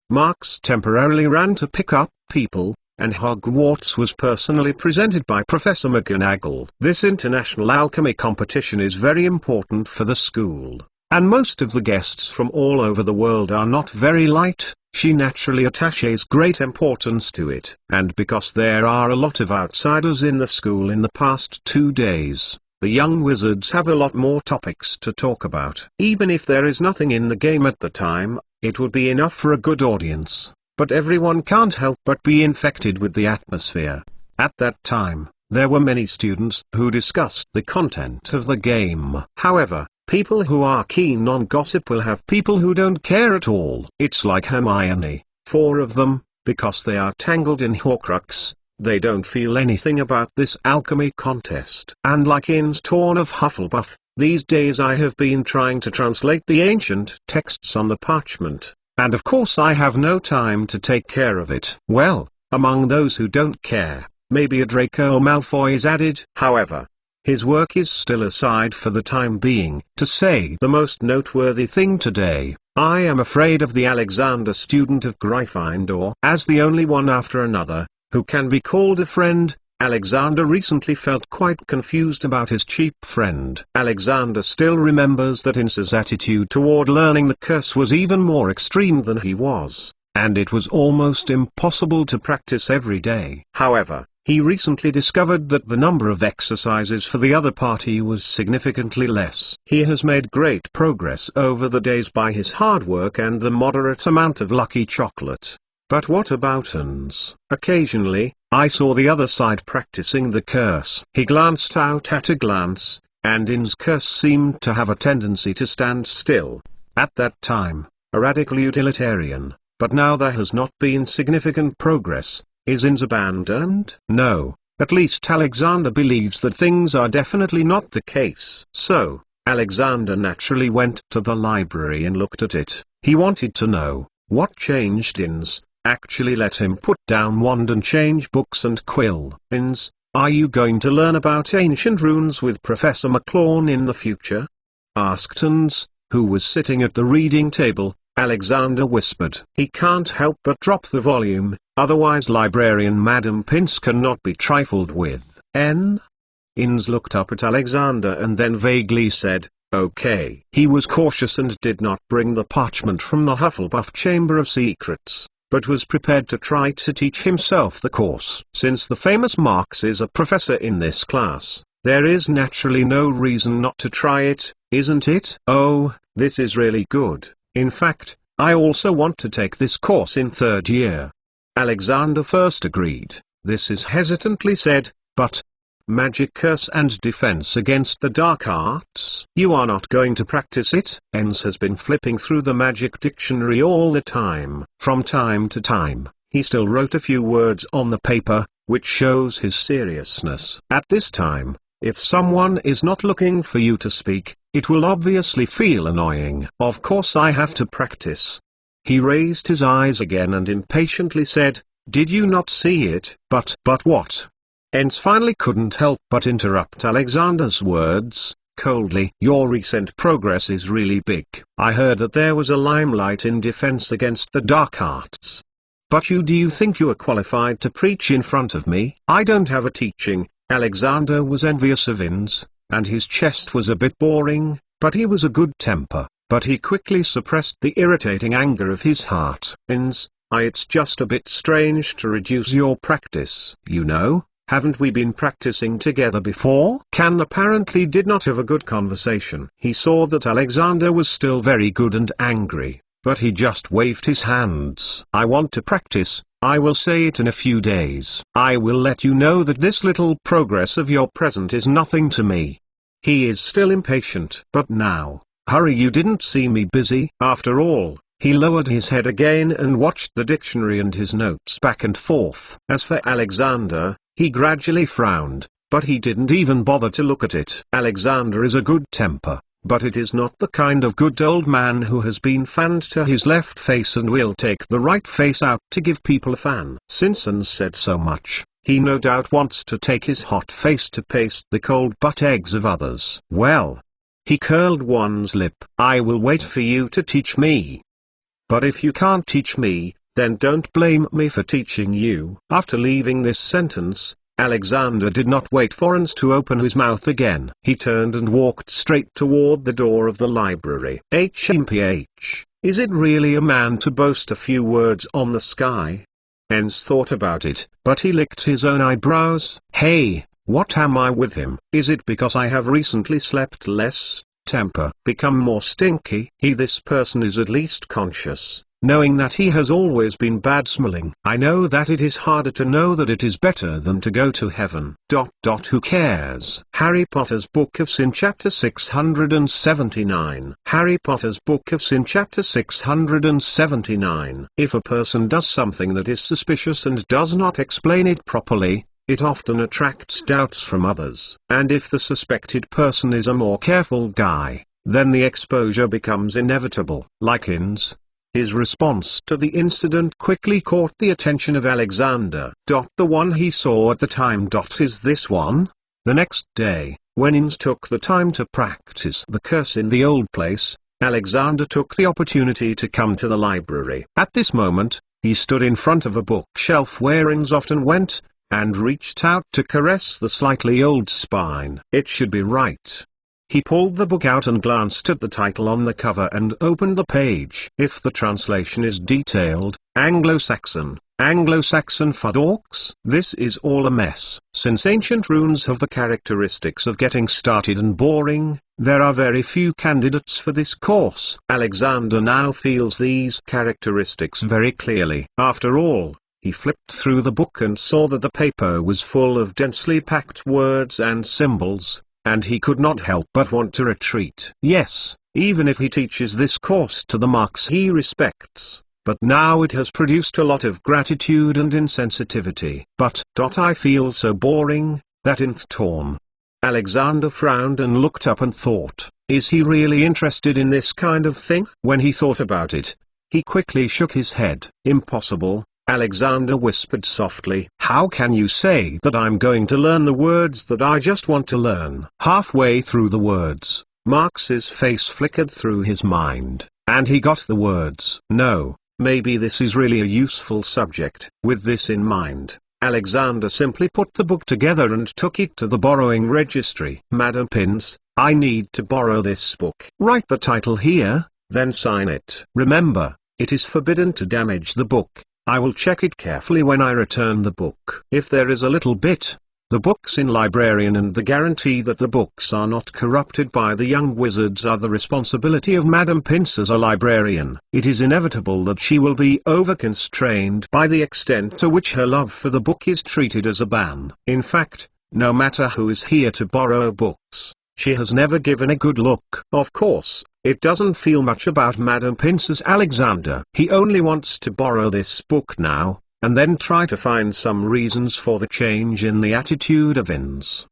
Marx temporarily ran to pick up people, and Hogwarts was personally presented by Professor Mcgonagall. This international alchemy competition is very important for the school, and most of the guests from all over the world are not very light. She naturally attaches great importance to it. And because there are a lot of outsiders in the school in the past 2 days, the young wizards have a lot more topics to talk about. Even if there is nothing in the game at the time, it would be enough for a good audience. But everyone can't help but be infected with the atmosphere. At that time, there were many students who discussed the content of the game. However, people who are keen on gossip will have people who don't care at all. It's like Hermione, 4 of them, because they are tangled in Horcrux. They don't feel anything about this alchemy contest. And like Inns Torn of Hufflepuff, these days I have been trying to translate the ancient texts on the parchment, and of course I have no time to take care of it. Well, among those who don't care, maybe a Draco Malfoy is added. However, his work is still aside for the time being. To say the most noteworthy thing today, I am afraid of the Alexander student of Gryffindor. As the only one after another who can be called a friend, Alexander recently felt quite confused about his cheap friend. Alexander still remembers that Ince's attitude toward learning the curse was even more extreme than he was, and it was almost impossible to practice every day. However, he recently discovered that the number of exercises for the other party was significantly less. He has made great progress over the days by his hard work and the moderate amount of lucky chocolate. But what about Inns? Occasionally, I saw the other side practicing the curse. He glanced out at a glance, and Inns' curse seemed to have a tendency to stand still. At that time, a radical utilitarian, but now there has not been significant progress. Is Inns abandoned? No, at least Alexander believes that things are definitely not the case. So, Alexander naturally went to the library and looked at it. He wanted to know what changed. Inns actually let him put down wand and change books and quill. Inns, are you going to learn about ancient runes with Professor McClawn in the future? Asked Inns, who was sitting at the reading table. Alexander whispered. He can't help but drop the volume, otherwise librarian Madam Pince cannot be trifled with. Inns looked up at Alexander and then vaguely said, okay. He was cautious and did not bring the parchment from the Hufflepuff Chamber of Secrets, but was prepared to try to teach himself the course. Since the famous Marx is a professor in this class, There is naturally no reason not to try it, isn't it? Oh, this is really good. In fact, I also want to take this course in third year. Alexander first agreed. This is hesitantly said, but magic curse and defense against the dark arts. You are not going to practice it? Enns has been flipping through the magic dictionary all the time. From time to time, he still wrote a few words on the paper, which shows his seriousness. At this time, if someone is not looking for you to speak, it will obviously feel annoying. Of course I have to practice. He raised his eyes again and impatiently said, "Did you not see it?" But what? Enns finally couldn't help but interrupt Alexander's words, coldly. "Your recent progress is really big. I heard that there was a limelight in defense against the dark arts. But do you think you are qualified to preach in front of me? I don't have a teaching." Alexander was envious of Enns, and his chest was a bit boring, but he was a good temper. But he quickly suppressed the irritating anger of his heart. "Enns, it's just a bit strange to reduce your practice. You know, haven't we been practicing together before?" Can apparently did not have a good conversation. He saw that Alexander was still very good and angry, but he just waved his hands. "I want to practice. I will say it in a few days. I will let you know that this little progress of your present is nothing to me." He is still impatient. "But now, hurry, you didn't see me busy." After all, he lowered his head again and watched the dictionary and his notes back and forth. As for Alexander, he gradually frowned, but he didn't even bother to look at it. Alexander is a good temper, but it is not the kind of good old man who has been fanned to his left face and will take the right face out to give people a fan. Since Enns said so much, he no doubt wants to take his hot face to paste the cold butt eggs of others. Well, he curled one's lip. "I will wait for you to teach me. But if you can't teach me, then don't blame me for teaching you." After leaving this sentence, Alexander did not wait for Enns to open his mouth again. He turned and walked straight toward the door of the library. HMPH, is it really a man to boast a few words on the sky? Enns thought about it, but he licked his own eyebrows. "Hey, what am I with him? Is it because I have recently slept less? Temper become more stinky?" This person is at least conscious, knowing that he has always been bad-smelling. "I know that it is harder to know that it is better than to go to heaven. Who cares?" Harry Potter's Book of Sin Chapter 679. Harry Potter's Book of Sin Chapter 679. If a person does something that is suspicious and does not explain it properly, it often attracts doubts from others. And if the suspected person is a more careful guy, then the exposure becomes inevitable. Like Enns, his response to the incident quickly caught the attention of Alexander. The one he saw at the time. Is this one? The next day, when Enns took the time to practice the curse in the old place, Alexander took the opportunity to come to the library. At this moment, he stood in front of a bookshelf where Enns often went, and reached out to caress the slightly old spine. It should be right. He pulled the book out and glanced at the title on the cover and opened the page. If the translation is detailed, Anglo-Saxon for orcs, this is all a mess. Since ancient runes have the characteristics of getting started and boring, there are very few candidates for this course. Alexander now feels these characteristics very clearly. After all, he flipped through the book and saw that the paper was full of densely packed words and symbols, and he could not help but want to retreat. Yes, even if he teaches this course to the marks he respects, but now it has produced a lot of gratitude and insensitivity. But I feel so boring, that inth torn. Alexander frowned and looked up and thought, is he really interested in this kind of thing? When he thought about it, he quickly shook his head. Impossible. Alexander whispered softly. How can you say that I'm going to learn the words that I just want to learn? Halfway through the words, Marx's face flickered through his mind, and he got the words. No, maybe this is really a useful subject. With this in mind, Alexander simply put the book together and took it to the borrowing registry. Madam Pins, I need to borrow this book. Write the title here, then sign it. Remember, it is forbidden to damage the book. I will check it carefully when I return the book. If there is a little bit The books-in librarian and the guarantee that the books are not corrupted by the young wizards are the responsibility of Madame Pince as a librarian. It is inevitable that she will be over-constrained by the extent to which her love for the book is treated as a ban. In fact, no matter who is here to borrow books, she has never given a good look. Of course, it doesn't feel much about Madame Pince's Alexander. He only wants to borrow this book now, and then try to find some reasons for the change in the attitude of Inns.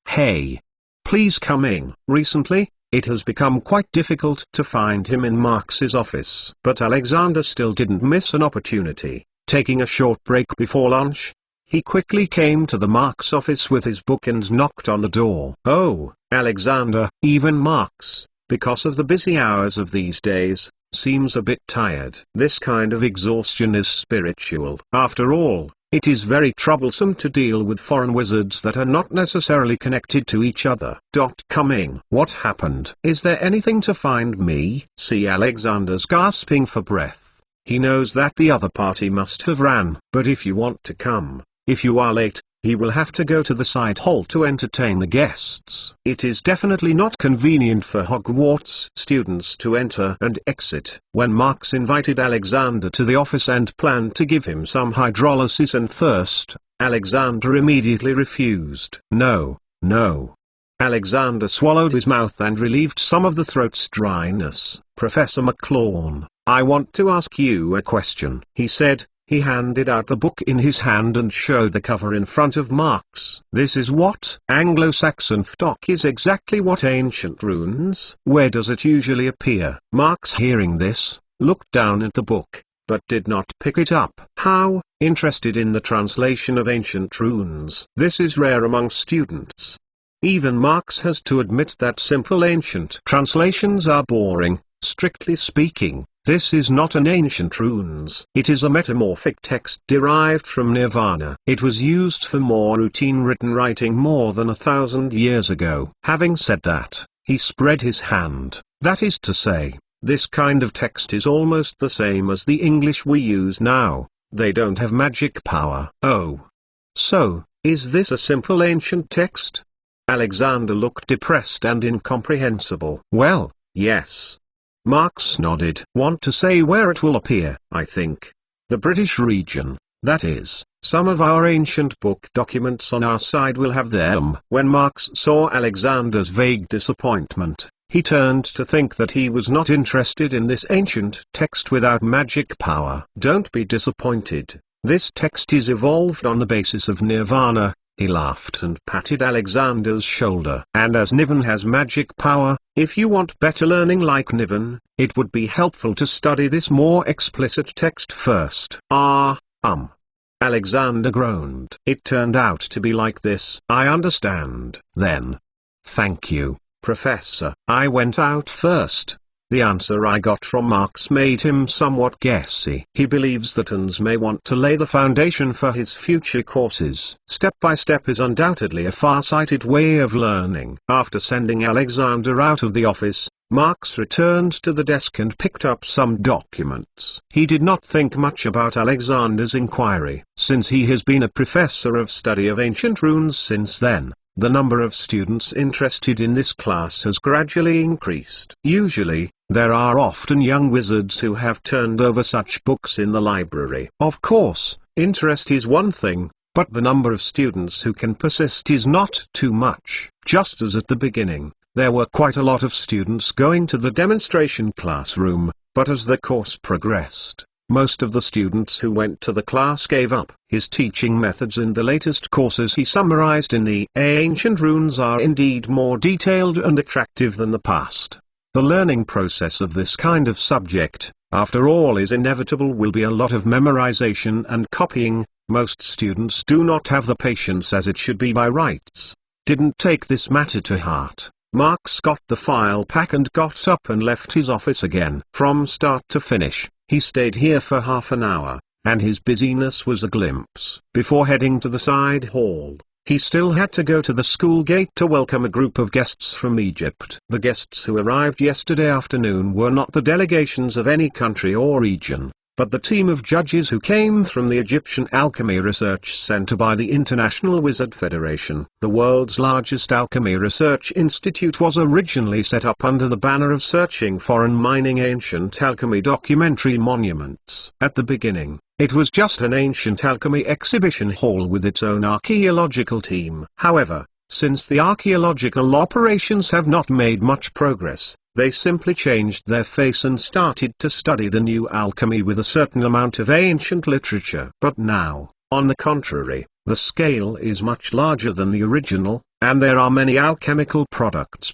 Hey! Please come in. Recently, it has become quite difficult to find him in Marx's office. But Alexander still didn't miss an opportunity. Taking a short break before lunch, he quickly came to the Marx office with his book and knocked on the door. Oh, Alexander, even Marx, because of the busy hours of these days, seems a bit tired. This kind of exhaustion is spiritual. After all, it is very troublesome to deal with foreign wizards that are not necessarily connected to each other. Coming. What happened? Is there anything to find me? See, Alexander's gasping for breath. He knows that the other party must have ran. But if you want to come, if you are late, he will have to go to the side hall to entertain the guests. It is definitely not convenient for Hogwarts students to enter and exit. When Marx invited Alexander to the office and planned to give him some hydrolysis and thirst, Alexander immediately refused. No, no. Alexander swallowed his mouth and relieved some of the throat's dryness. Professor McClawn, I want to ask you a question, he said. He handed out the book in his hand and showed the cover in front of Marx. This is what? Anglo-Saxon stock is exactly what ancient runes. Where does it usually appear? Marx, hearing this, looked down at the book, but did not pick it up. How? Interested in the translation of ancient runes. This is rare among students. Even Marx has to admit that simple ancient translations are boring. Strictly speaking, this is not an ancient runes. It is a metamorphic text derived from Nirvana. It was used for more routine written writing more than 1,000 years ago. Having said that, he spread his hand. That is to say, this kind of text is almost the same as the English we use now. They don't have magic power. Oh. So, is this a simple ancient text? Alexander looked depressed and incomprehensible. Well, yes. Marx nodded. Want to say where it will appear? I think. The British region, that is, some of our ancient book documents on our side will have them. When Marx saw Alexander's vague disappointment, he turned to think that he was not interested in this ancient text without magic power. Don't be disappointed. This text is evolved on the basis of Nirvana. He laughed and patted Alexander's shoulder. And as Niven has magic power, if you want better learning like Niven, it would be helpful to study this more explicit text first. Alexander groaned. It turned out to be like this. I understand, then. Thank you, Professor. I went out first. The answer I got from Marx made him somewhat guessy. He believes that Inns may want to lay the foundation for his future courses. Step by step is undoubtedly a far-sighted way of learning. After sending Alexander out of the office, Marx returned to the desk and picked up some documents. He did not think much about Alexander's inquiry. Since he has been a professor of study of ancient runes since then, the number of students interested in this class has gradually increased. Usually, there are often young wizards who have turned over such books in the library. Of course, interest is one thing, but the number of students who can persist is not too much. Just as at the beginning, there were quite a lot of students going to the demonstration classroom, but as the course progressed, most of the students who went to the class gave up. His teaching methods in the latest courses he summarized in the Ancient Runes are indeed more detailed and attractive than the past. The learning process of this kind of subject, after all, is inevitable, will be a lot of memorization and copying. Most students do not have the patience as it should be by rights. Didn't take this matter to heart. Marx got the file pack and got up and left his office again. From start to finish, he stayed here for half an hour, and his busyness was a glimpse. Before heading to the side hall, he still had to go to the school gate to welcome a group of guests from Egypt. The guests who arrived yesterday afternoon were not the delegations of any country or region. but the team of judges who came from the Egyptian Alchemy Research Center by the International Wizard Federation, the world's largest alchemy research institute, was originally set up under the banner of searching for and mining ancient alchemy documentary monuments. At the beginning, it was just an ancient alchemy exhibition hall with its own archaeological team. However, since the archaeological operations have not made much progress, they simply changed their face and started to study the new alchemy with a certain amount of ancient literature. But now, on the contrary, the scale is much larger than the original, and there are many alchemical projects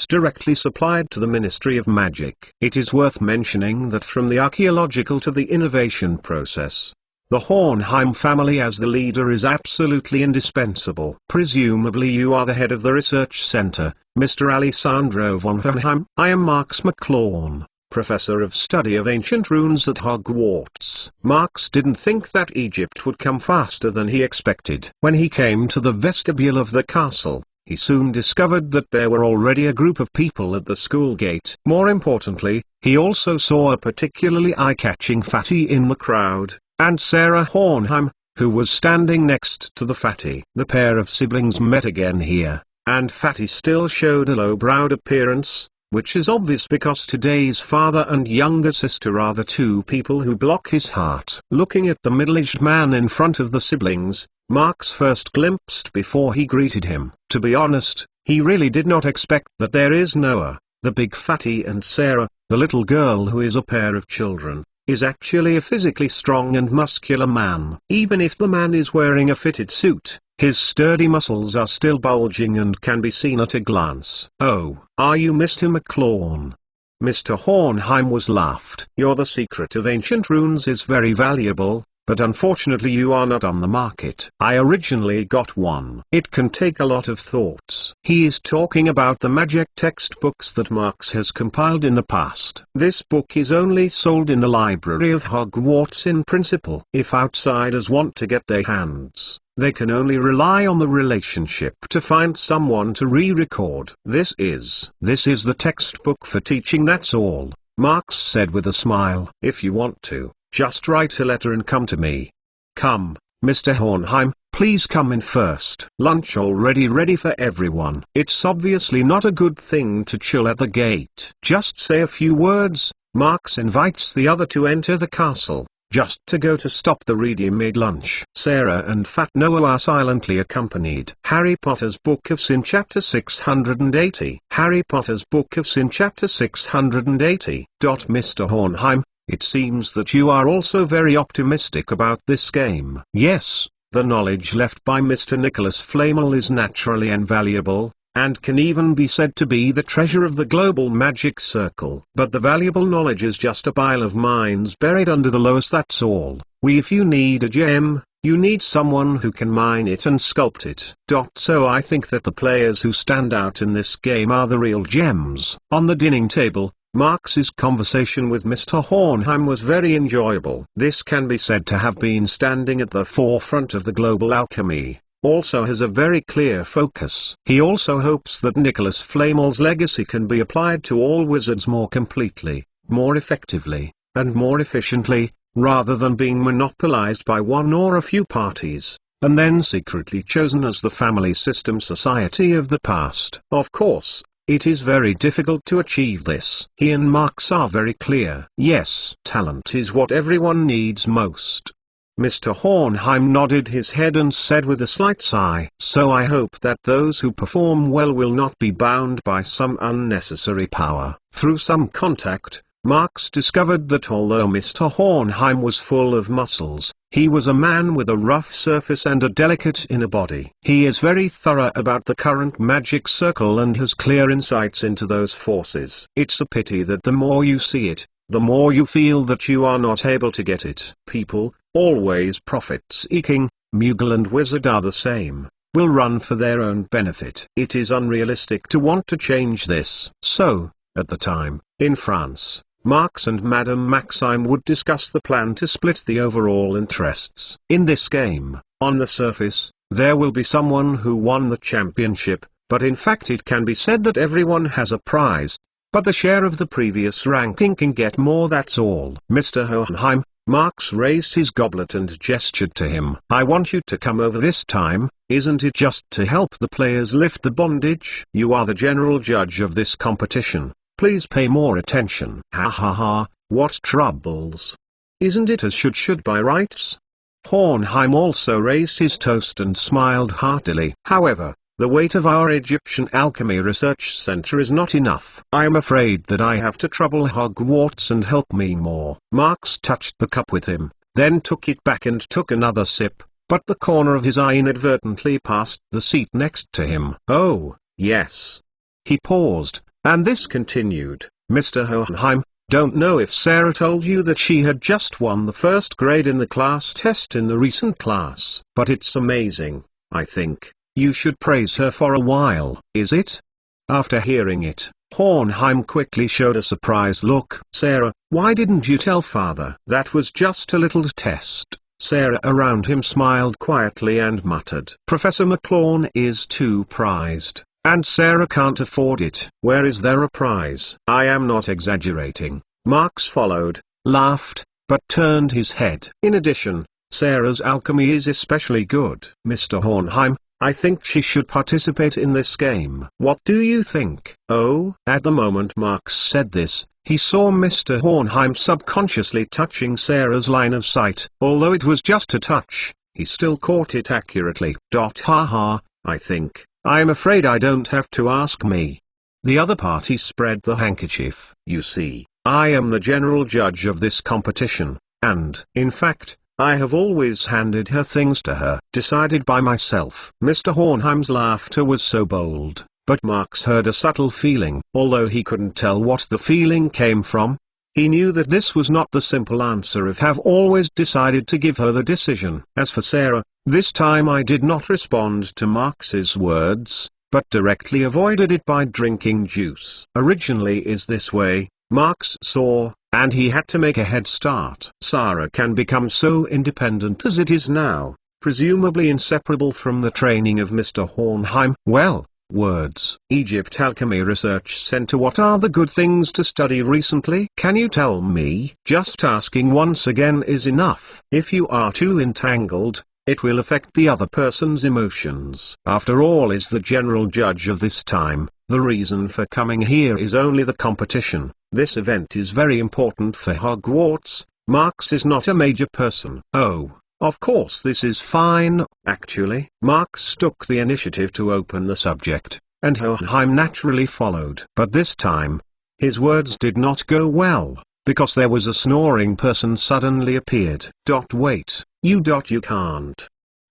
directly supplied to the Ministry of Magic. It is worth mentioning that from the archaeological to the innovation process, the Hornheim family as the leader is absolutely indispensable. Presumably you are the head of the research center, Mr. Alessandro von Hornheim. I am Marx McClawn, Professor of Study of Ancient Runes at Hogwarts. Marx didn't think that Egypt would come faster than he expected. When he came to the vestibule of the castle, he soon discovered that there were already a group of people at the school gate. More importantly, he also saw a particularly eye-catching fatty in the crowd, and Sarah Hornheim, who was standing next to the fatty. The pair of siblings met again here, and fatty still showed a low-browed appearance, which is obvious because today's father and younger sister are the two people who block his heart. Looking at the middle-aged man in front of the siblings, Marx first glimpsed before he greeted him. To be honest, he really did not expect that there is Noah, the big fatty, and Sarah, the little girl who is a pair of children, is actually a physically strong and muscular man. Even if the man is wearing a fitted suit, his sturdy muscles are still bulging and can be seen at a glance. "Oh, are you Mr. McClawn?" Mr. Hornheim was laughed. "You're the secret of ancient runes is very valuable, but unfortunately you are not on the market. I originally got one. It can take a lot of thoughts." He is talking about the magic textbooks that Marx has compiled in the past. This book is only sold in the library of Hogwarts in principle. If outsiders want to get their hands, they can only rely on the relationship to find someone to re-record. This is the textbook for teaching, that's all," Marx said with a smile. "If you want to, just write a letter and come to me. Come, Mr. Hornheim, please come in first. Lunch already ready for everyone." It's obviously not a good thing to chill at the gate. Just say a few words. Marx invites the other to enter the castle, just to go to stop the ready-made lunch. Sarah and Fat Noah are silently accompanied. Harry Potter's Book of Sin Chapter 680. Harry Potter's Book of Sin Chapter 680. Mr. Hornheim, it seems that you are also very optimistic about this game. Yes, the knowledge left by Mr. Nicholas Flamel is naturally invaluable, and can even be said to be the treasure of the global magic circle. But the valuable knowledge is just a pile of mines buried under the loess, that's all. If you need a gem, you need someone who can mine it and sculpt it. So I think that the players who stand out in this game are the real gems. On the dining table, Marx's conversation with Mr. Hornheim was very enjoyable. This can be said to have been standing at the forefront of the global alchemy. Also has a very clear focus. He also hopes that Nicholas Flamel's legacy can be applied to all wizards more completely, more effectively, and more efficiently, rather than being monopolized by one or a few parties, and then secretly chosen as the family system society of the past. Of course, it is very difficult to achieve this. He and Marx are very clear. Yes, talent is what everyone needs most. Mr. Hornheim nodded his head and said with a slight sigh, "So I hope that those who perform well will not be bound by some unnecessary power." Through some contact, Marx discovered that although Mr. Hornheim was full of muscles, he was a man with a rough surface and a delicate inner body. He is very thorough about the current magic circle and has clear insights into those forces. It's a pity that the more you see it, the more you feel that you are not able to get it. People, always profit-seeking, Muggle and Wizard are the same, will run for their own benefit. It is unrealistic to want to change this. So, at the time, in France, Marx and Madame Maxime would discuss the plan to split the overall interests. In this game, on the surface, there will be someone who won the championship, but in fact it can be said that everyone has a prize. But the share of the previous ranking can get more, that's all. Mr. Hohenheim, Marks raised his goblet and gestured to him. I want you to come over this time. Isn't it just to help the players lift the bondage? You are the general judge of this competition. Please pay more attention. Ha ha ha, what troubles? Isn't it as should by rights? Hohenheim also raised his toast and smiled heartily. However, the weight of our Egyptian Alchemy Research Center is not enough. I am afraid that I have to trouble Hogwarts and help me more. Marks touched the cup with him, then took it back and took another sip, but the corner of his eye inadvertently passed the seat next to him. Oh, yes. He paused, and this continued. Mr. Hohenheim, don't know if Sarah told you that she had just won the first grade in the class test in the recent class. But it's amazing, I think. You should praise her for a while. Is it? After hearing it, Hohenheim quickly showed a surprised look. Sarah, why didn't you tell father? That was just a little test. Sarah around him smiled quietly and muttered. Professor McClawn is too prized. And Sarah can't afford it. Where is there a prize? I am not exaggerating. Marks followed, laughed, but turned his head. In addition, Sarah's alchemy is especially good. Mr. Hohenheim, I think she should participate in this game. What do you think? Oh, at the moment Marks said this, he saw Mr. Hohenheim subconsciously touching Sarah's line of sight. Although it was just a touch, he still caught it accurately. Ha ha, I think. I am afraid I don't have to ask me. The other party spread the handkerchief. You see, I am the general judge of this competition, and, in fact, I have always handed her things to her. Decided by myself. Mr. Hohenheim's laughter was so bold, but Marks heard a subtle feeling. Although he couldn't tell what the feeling came from, he knew that this was not the simple answer of have always decided to give her the decision. As for Sarah, this time I did not respond to Marks's words, but directly avoided it by drinking juice. Originally is this way, Marks saw, and he had to make a head start. Sarah can become so independent as it is now, presumably inseparable from the training of Mr. Hohenheim. Well, words. Egypt Alchemy Research Center. What are the good things to study recently? Can you tell me? Just asking once again is enough. If you are too entangled, it will affect the other person's emotions. After all is the general judge of this time. The reason for coming here is only the competition. This event is very important for Hogwarts. Marks is not a major person. Oh, of course this is fine. Actually, Marks took the initiative to open the subject, and Hohenheim naturally followed. But this time, his words did not go well, because there was a snoring person suddenly appeared. Wait, you can't.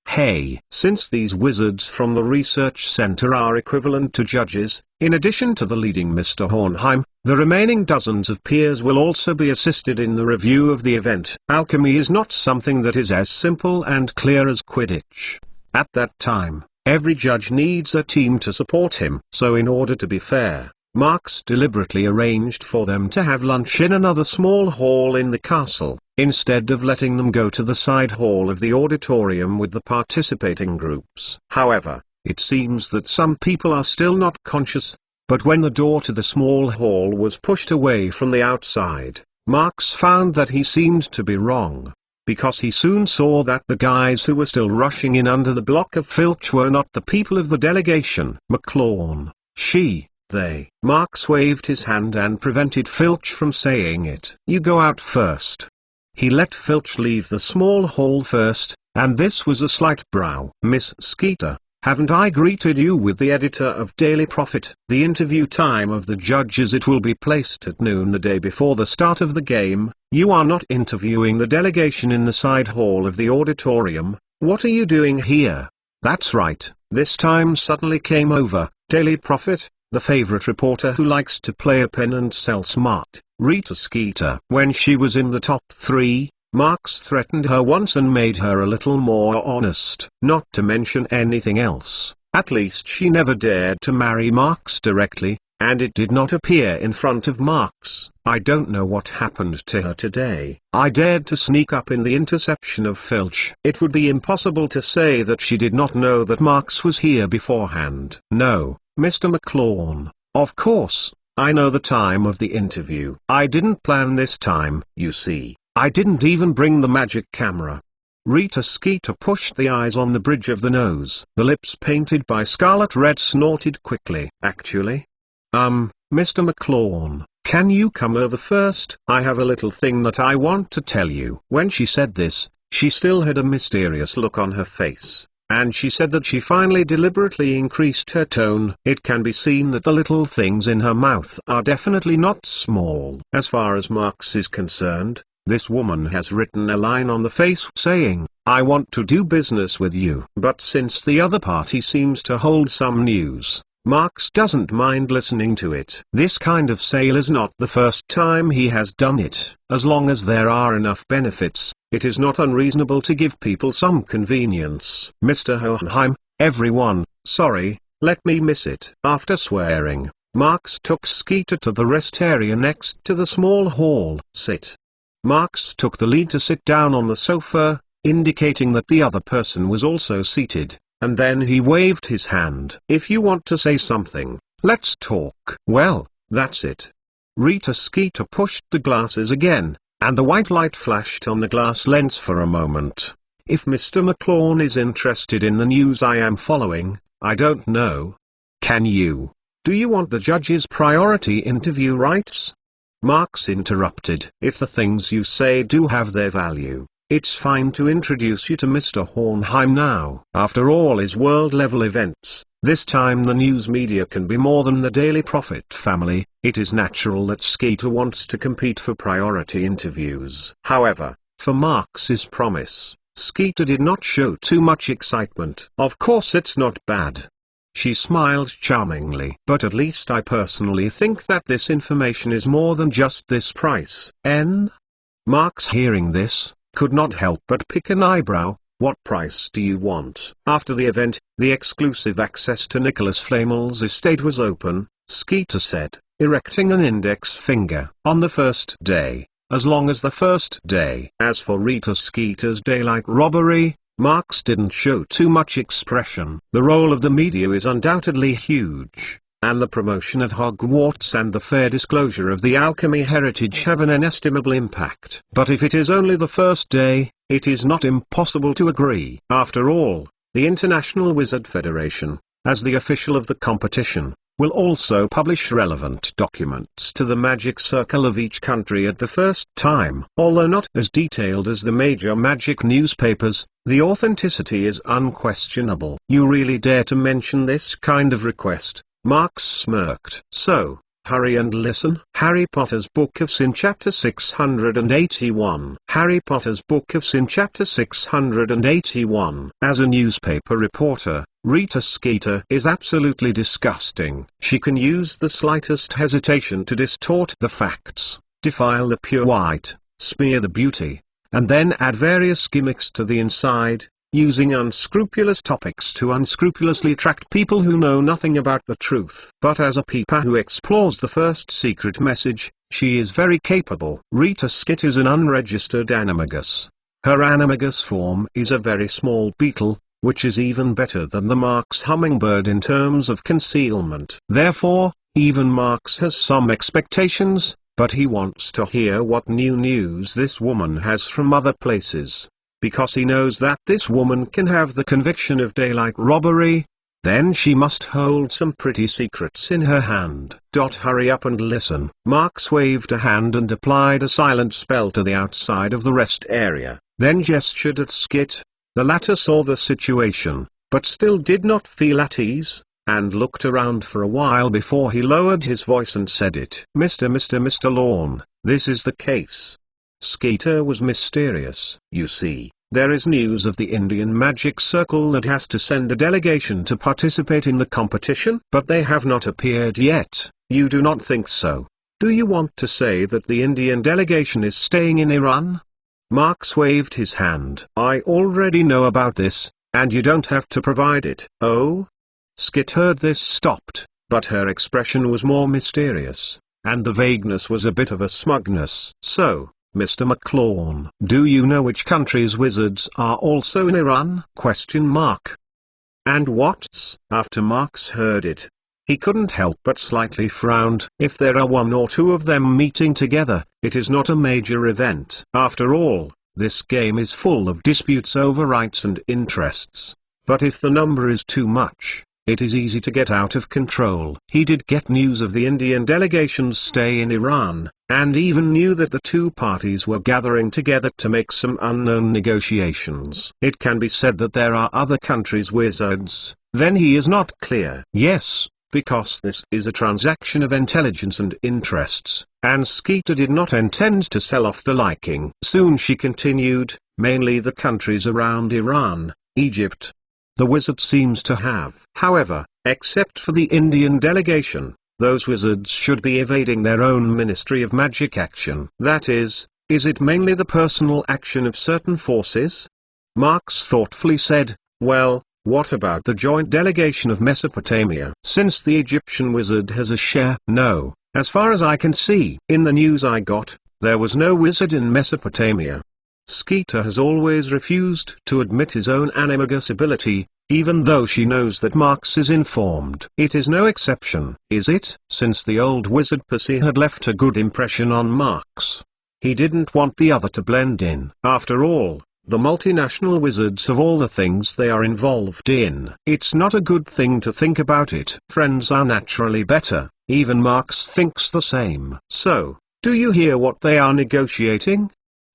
Hey, since these wizards from the research center are equivalent to judges, in addition to the leading Mr. Hohenheim, the remaining dozens of peers will also be assisted in the review of the event. Alchemy is not something that is as simple and clear as Quidditch. At that time, every judge needs a team to support him. So in order to be fair, Marks deliberately arranged for them to have lunch in another small hall in the castle, instead of letting them go to the side hall of the auditorium with the participating groups. However, it seems that some people are still not conscious, but when the door to the small hall was pushed away from the outside, Marks found that he seemed to be wrong, because he soon saw that the guys who were still rushing in under the block of filch were not the people of the delegation. McClawn, she, they. Marks waved his hand and prevented Filch from saying it. You go out first. He let Filch leave the small hall first, and this was a slight brow. Miss Skeeter, haven't I greeted you with the editor of Daily Prophet? The interview time of the judges it will be placed at noon the day before the start of the game. You are not interviewing the delegation in the side hall of the auditorium. What are you doing here? That's right, this time suddenly came over. Daily Prophet, the favorite reporter who likes to play a pin and sell smart. Rita Skeeter. When she was in the top 3, Marks threatened her once and made her a little more honest. Not to mention anything else. At least she never dared to marry Marks directly, and it did not appear in front of Marks. I don't know what happened to her today. I dared to sneak up in the interception of Filch. It would be impossible to say that she did not know that Marks was here beforehand. No, Mr. McClawn, of course, I know the time of the interview. I didn't plan this time, you see. I didn't even bring the magic camera. Rita Skeeter pushed the eyes on the bridge of the nose. The lips painted by scarlet red snorted quickly. Actually? Mr. McClawn, can you come over first? I have a little thing that I want to tell you. When she said this, she still had a mysterious look on her face, and she said that she finally deliberately increased her tone. It can be seen that the little things in her mouth are definitely not small. As far as Marx is concerned, this woman has written a line on the face saying, "I want to do business with you." But since the other party seems to hold some news, Marx doesn't mind listening to it. This kind of sale is not the first time he has done it. As long as there are enough benefits, it is not unreasonable to give people some convenience. Mr. Hohenheim, everyone, sorry, let me miss it. After swearing, Marx took Skeeter to the rest area next to the small hall. Sit. Marx took the lead to sit down on the sofa, indicating that the other person was also seated, and then he waved his hand. If you want to say something, let's talk. Well, that's it. Rita Skeeter pushed the glasses again, and the white light flashed on the glass lens for a moment. If Mr. McClawn is interested in the news I am following, I don't know. Can you? Do you want the judge's priority interview rights? Marx interrupted. If the things you say do have their value, it's fine to introduce you to Mr. Hohenheim now. After all is world-level events, this time the news media can be more than the Daily Prophet family. It is natural that Skeeter wants to compete for priority interviews. However, for Marx's promise, Skeeter did not show too much excitement. Of course it's not bad. She smiled charmingly. But at least I personally think that this information is more than just this price. Marx, hearing this, could not help but pick an eyebrow. What price do you want? After the event, the exclusive access to Nicholas Flamel's estate was open, Skeeter said, erecting an index finger. On the first day, as long as the first day. As for Rita Skeeter's daylight robbery, Marx didn't show too much expression. The role of the media is undoubtedly huge, and the promotion of Hogwarts and the fair disclosure of the alchemy heritage have an inestimable impact. But if it is only the first day, it is not impossible to agree. After all, the International Wizard Federation, as the official of the competition, will also publish relevant documents to the magic circle of each country at the first time. Although not as detailed as the major magic newspapers, the authenticity is unquestionable. You really dare to mention this kind of request? Marx smirked. So, hurry and listen. Harry Potter's Book of Sin Chapter 681. Harry Potter's Book of Sin Chapter 681. As a newspaper reporter, Rita Skeeter is absolutely disgusting. She can use the slightest hesitation to distort the facts, defile the pure white, smear the beauty, and then add various gimmicks to the inside, using unscrupulous topics to unscrupulously attract people who know nothing about the truth. But as a peeper who explores the first secret message, she is very capable. Rita Skeeter is an unregistered animagus. Her animagus form is a very small beetle, which is even better than the Marx hummingbird in terms of concealment. Therefore, even Marx has some expectations, but he wants to hear what new news this woman has from other places. Because he knows that this woman can have the conviction of daylight robbery, then she must hold some pretty secrets in her hand. Hurry up and listen. Marx waved a hand and applied a silent spell to the outside of the rest area, then gestured at Skit. The latter saw the situation, but still did not feel at ease, and looked around for a while before he lowered his voice and said it. Mr. Lawn, this is the case. Skeeter was mysterious. You see, there is news of the Indian Magic Circle that has to send a delegation to participate in the competition, but they have not appeared yet. You do not think so? Do you want to say that the Indian delegation is staying in Iran? Marx waved his hand. I already know about this, and you don't have to provide it. Oh? Skit heard this stopped, but her expression was more mysterious, and the vagueness was a bit of a smugness. So, Mr. McClawn, do you know which country's wizards are also in Iran? And what's? After Marx heard it, He couldn't help but slightly frown. If there are one or two of them meeting together, it is not a major event. After all, this game is full of disputes over rights and interests. But if the number is too much, it is easy to get out of control. He did get news of the Indian delegation's stay in Iran, and even knew that the two parties were gathering together to make some unknown negotiations. It can be said that there are other countries' wizards. Then he is not clear. Yes, because this is a transaction of intelligence and interests, and Skeeter did not intend to sell off the liking. Soon she continued, mainly the countries around Iran, Egypt. The wizard seems to have. However, except for the Indian delegation, those wizards should be evading their own Ministry of Magic action. That is it mainly the personal action of certain forces? Marx thoughtfully said, well, what about the joint delegation of Mesopotamia? Since the Egyptian wizard has a share? No, as far as I can see. In the news I got, there was no wizard in Mesopotamia. Skeeter has always refused to admit his own animagus ability, even though she knows that Marx is informed. It is no exception, is it? Since the old wizard Percy had left a good impression on Marx, he didn't want the other to blend in. After all, the multinational wizards have all the things they are involved in. It's not a good thing to think about it. Friends are naturally better, even Marx thinks the same. So, do you hear what they are negotiating?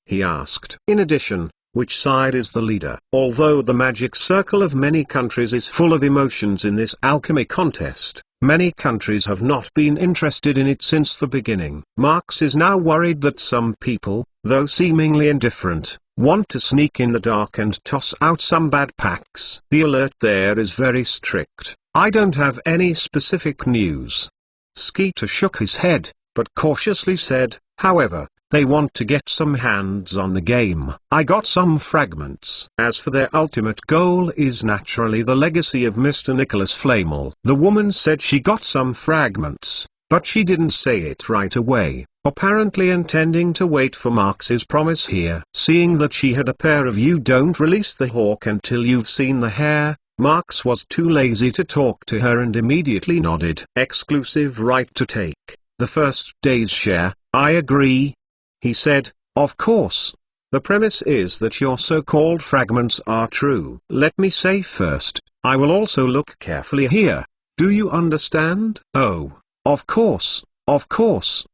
He asked. In addition, which side is the leader? Although the magic circle of many countries is full of emotions in this alchemy contest, many countries have not been interested in it since the beginning. Marx is now worried that some people, though seemingly indifferent, want to sneak in the dark and toss out some bad packs. The alert there is very strict. I don't have any specific news. Skeeter shook his head, but cautiously said, however, they want to get some hands on the game. I got some fragments. As for their ultimate goal is naturally the legacy of Mr. Nicholas Flamel. The woman said she got some fragments, but she didn't say it right away, apparently intending to wait for Marx's promise here. Seeing that she had a pair of "you don't release the hawk until you've seen the hare," Marx was too lazy to talk to her and immediately nodded. Exclusive right to take the first day's share, I agree. He said, of course. The premise is that your so-called fragments are true. Let me say first, I will also look carefully here. Do you understand? Oh, of course,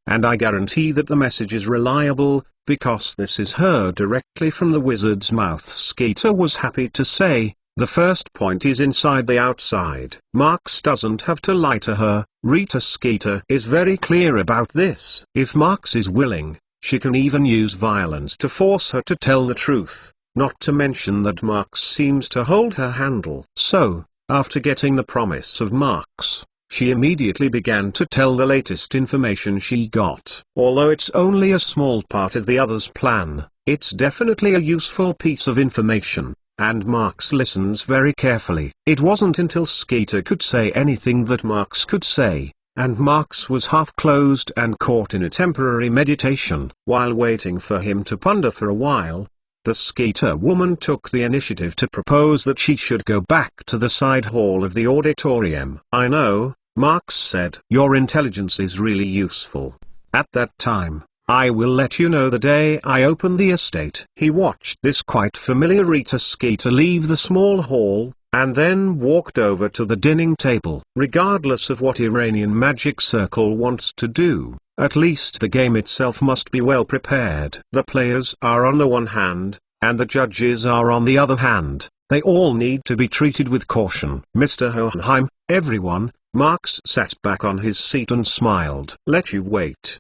and I guarantee that the message is reliable, because this is heard directly from the wizard's mouth. Skeeter was happy to say, the first point is inside the outside. Marx doesn't have to lie to her. Rita Skeeter is very clear about this. If Marx is willing, she can even use violence to force her to tell the truth, not to mention that Marx seems to hold her handle. So, after getting the promise of Marx, she immediately began to tell the latest information she got. Although it's only a small part of the other's plan, it's definitely a useful piece of information, and Marx listens very carefully. It wasn't until Skeeter could say anything that Marx could say, and Marx was half closed and caught in a temporary meditation. While waiting for him to ponder for a while, the Skeeter woman took the initiative to propose that she should go back to the side hall of the auditorium. I know, Marx said. Your intelligence is really useful. At that time, I will let you know the day I open the estate. He watched this quite familiar Rita Skeeter leave the small hall, and then walked over to the dining table. Regardless of what Iranian magic circle wants to do, at least the game itself must be well prepared. The players are on the one hand, and the judges are on the other hand. They all need to be treated with caution. Mr. Hohenheim, everyone. Marx sat back on his seat and smiled. Let you wait.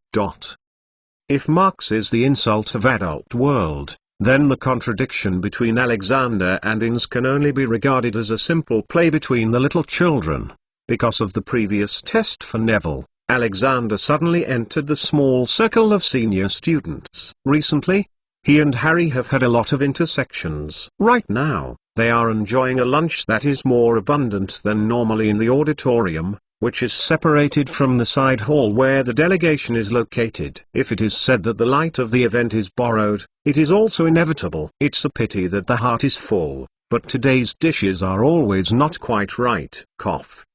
If Marx is the insult of adult world, then the contradiction between Alexander and Ins can only be regarded as a simple play between the little children. Because of the previous test for Neville, Alexander suddenly entered the small circle of senior students. Recently, he and Harry have had a lot of intersections. Right now, they are enjoying a lunch that is more abundant than normally in the auditorium, which is separated from the side hall where the delegation is located. If it is said that the light of the event is borrowed, it is also inevitable. It's a pity that the heart is full, but today's dishes are always not quite right.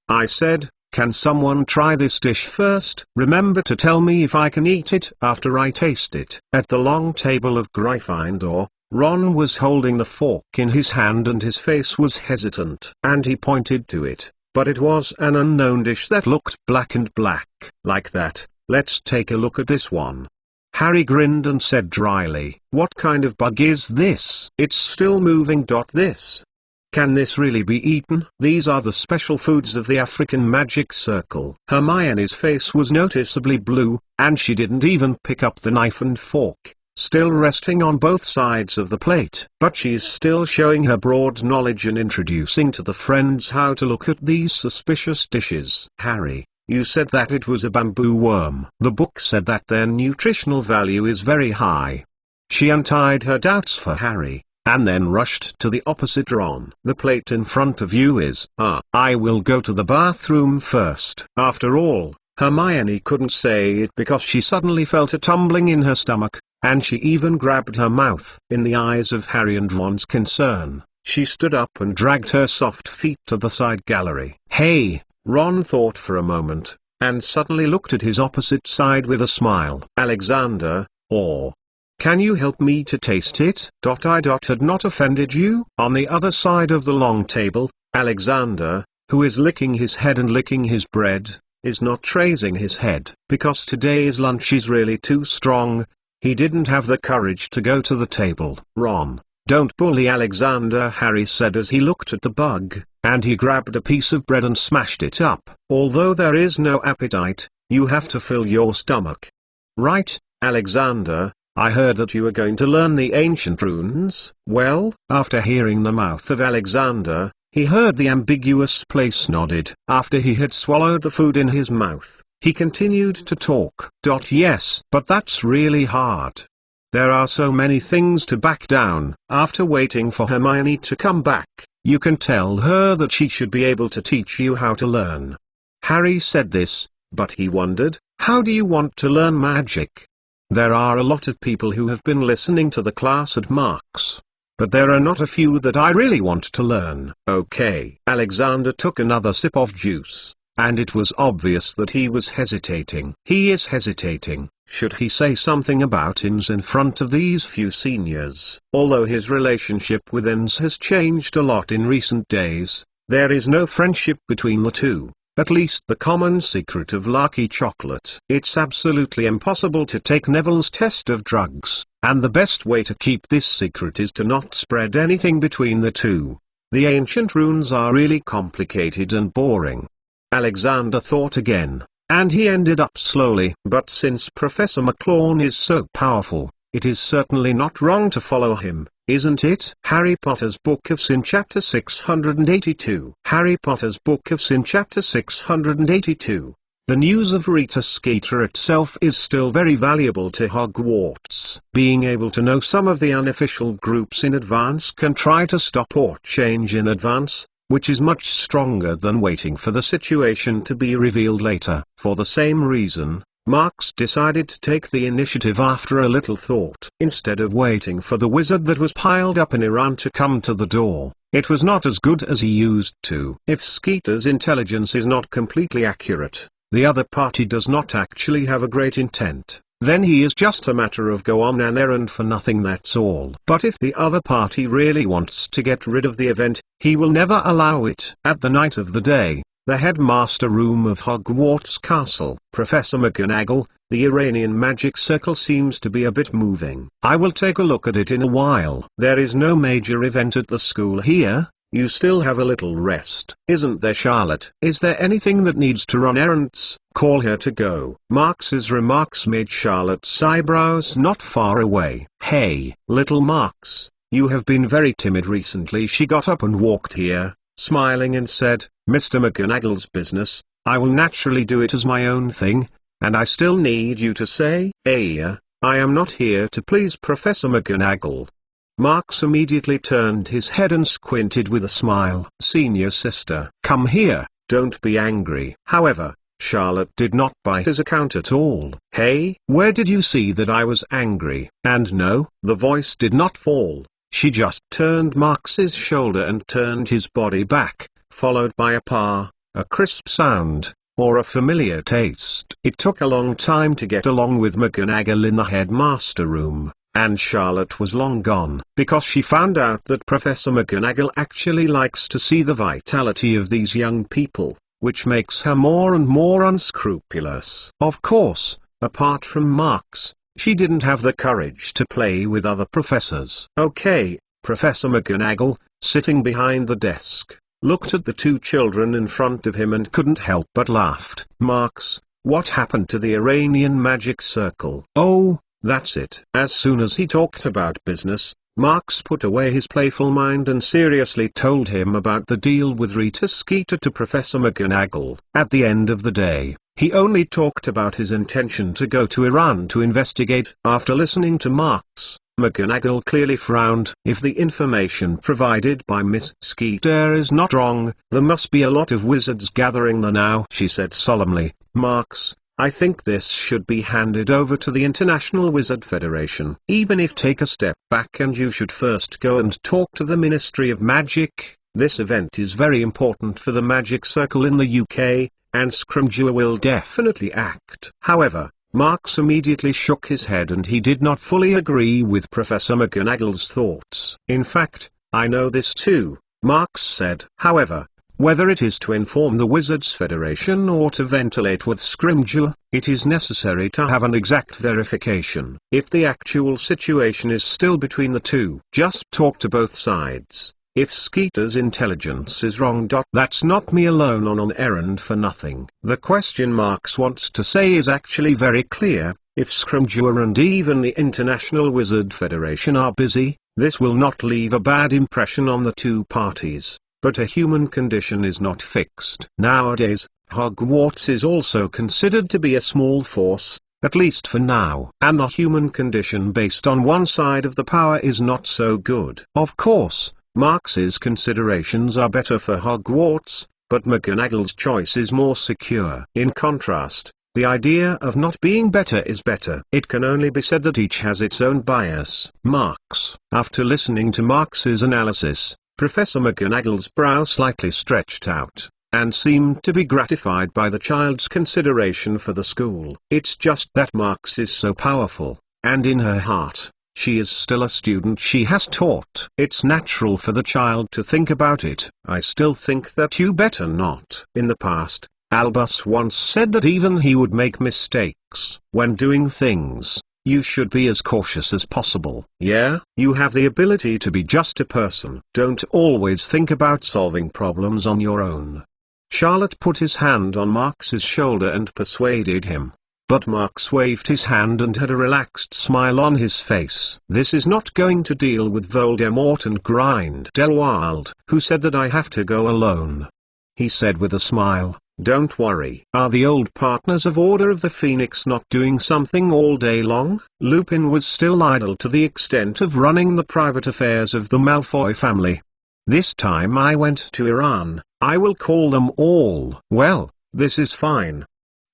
I said, Can someone try this dish first? Remember to tell me if I can eat it after I taste it." At the long table of Gryffindor, Ron was holding the fork in his hand and his face was hesitant. And he pointed to it, but it was an unknown dish that looked black and black. "Like that, let's take a look at this one." Harry grinned and said dryly, "What kind of bug is this? It's still moving. This. Can this really be eaten?" "These are the special foods of the African Magic Circle." Hermione's face was noticeably blue, and she didn't even pick up the knife and fork, still resting on both sides of the plate. But she's still showing her broad knowledge and introducing to the friends how to look at these suspicious dishes. "Harry, you said that it was a bamboo worm. The book said that their nutritional value is very high." She untied her doubts for Harry, and then rushed to the opposite Ron. "The plate in front of you is, I will go to the bathroom first." After all, Hermione couldn't say it because she suddenly felt a tumbling in her stomach, and she even grabbed her mouth. In the eyes of Harry and Ron's concern, she stood up and dragged her soft feet to the side gallery. "Hey!" Ron thought for a moment, and suddenly looked at his opposite side with a smile. "Alexander, or can you help me to taste it?" I had not offended you. On the other side of the long table, Alexander, who is licking his head and licking his bread, is not raising his head. Because today's lunch is really too strong, he didn't have the courage to go to the table. "Ron, don't bully Alexander," Harry said as he looked at the bug, and he grabbed a piece of bread and smashed it up. "Although there is no appetite, you have to fill your stomach. Right, Alexander? I heard that you were going to learn the ancient runes." Well, after hearing the mouth of Alexander, he heard the ambiguous place nodded. After he had swallowed the food in his mouth, he continued to talk. "Yes, but that's really hard. There are so many things to back down." After waiting for Hermione to come back, "You can tell her that she should be able to teach you how to learn." Harry said this, but he wondered, how do you want to learn magic? There are a lot of people who have been listening to the class at Marks, but there are not a few that I really want to learn. "Okay." Alexander took another sip of juice, and it was obvious that he was hesitating. He is hesitating. Should he say something about INS in front of these few seniors? Although his relationship with INS has changed a lot in recent days, there is no friendship between the two. At least the common secret of Lucky Chocolate. It's absolutely impossible to take Neville's test of drugs, and the best way to keep this secret is to not spread anything between the two. The ancient runes are really complicated and boring. Alexander thought again, and he ended up slowly. "But since Professor McClone is so powerful, it is certainly not wrong to follow him, isn't it?" Harry Potter's Book of Sin Chapter 682. Harry Potter's Book of Sin Chapter 682. The news of Rita Skeeter itself is still very valuable to Hogwarts. Being able to know some of the unofficial groups in advance can try to stop or change in advance, which is much stronger than waiting for the situation to be revealed later. For the same reason, Marks decided to take the initiative after a little thought. Instead of waiting for the wizard that was piled up in Iran to come to the door, it was not as good as he used to. If Skeeter's intelligence is not completely accurate, the other party does not actually have a great intent, then he is just a matter of go on an errand for nothing, that's all. But if the other party really wants to get rid of the event, he will never allow it. At the night of the day, the headmaster room of Hogwarts Castle, Professor Mcgonagall, the Iranian magic circle seems to be a bit moving. "I will take a look at it in a while." "There is no major event at the school here. You still have a little rest, isn't there, Charlotte? Is there anything that needs to run errands? Call her to go." Marks's remarks made Charlotte's eyebrows not far away. "Hey, little Marks, you have been very timid recently." She got up and walked here, smiling, and said, "Mr. McGonagall's business, I will naturally do it as my own thing, and I still need you to say, I am not here to please Professor McGonagall." Marks immediately turned his head and squinted with a smile. "Senior sister, come here, don't be angry." However, Charlotte did not buy his account at all. "Hey, where did you see that I was angry?" And no, the voice did not fall. She just turned Marks's shoulder and turned his body back, followed by a crisp sound, or a familiar taste. It took a long time to get along with McGonagall in the headmaster room, and Charlotte was long gone, because she found out that Professor McGonagall actually likes to see the vitality of these young people, which makes her more and more unscrupulous. Of course, apart from marks, she didn't have the courage to play with other professors. Okay, Professor McGonagall, sitting behind the desk, looked at the two children in front of him and couldn't help but laughed. Marks, what happened to the Iranian magic circle? Oh, that's it. As soon as he talked about business, Marks put away his playful mind and seriously told him about the deal with Rita Skeeter to Professor McGonagall. At the end of the day, he only talked about his intention to go to Iran to investigate. After listening to Marks, McGonagall clearly frowned. If the information provided by Miss Skeeter is not wrong, there must be a lot of wizards gathering there now, she said solemnly. Marks, I think this should be handed over to the International Wizard Federation. Even if take a step back and you should first go and talk to the Ministry of Magic. This event is very important for the Magic Circle in the UK, and Scrimgeour will definitely act. However, Marks immediately shook his head and he did not fully agree with Professor McGonagall's thoughts. In fact, I know this too, Marks said. However, whether it is to inform the Wizards Federation or to ventilate with Scrimgeour, it is necessary to have an exact verification. If the actual situation is still between the two, just talk to both sides. If Skeeter's intelligence is wrong. That's not me alone on an errand for nothing. The question Marks wants to say is actually very clear. If Scrimgeour and even the International Wizard Federation are busy, this will not leave a bad impression on the two parties. But a human condition is not fixed. Nowadays, Hogwarts is also considered to be a small force, at least for now. And the human condition based on one side of the power is not so good. Of course, Marks's considerations are better for Hogwarts, but McGonagall's choice is more secure. In contrast, the idea of not being better is better. It can only be said that each has its own bias. Marks. After listening to Marks's analysis, Professor McGonagall's brow slightly stretched out, and seemed to be gratified by the child's consideration for the school. It's just that Marks is so powerful, and in her heart, she is still a student she has taught. It's natural for the child to think about it. I still think that you better not. In the past, Albus once said that even he would make mistakes. When doing things, you should be as cautious as possible. Yeah, you have the ability to be just a person. Don't always think about solving problems on your own. Charlotte put his hand on Marks's shoulder and persuaded him. But Marks waved his hand and had a relaxed smile on his face. This is not going to deal with Voldemort and Grindelwald, who said that I have to go alone. He said with a smile, don't worry. Are the old partners of Order of the Phoenix not doing something all day long? Lupin was still idle to the extent of running the private affairs of the Malfoy family. This time I went to Iran. I will call them all. Well, this is fine,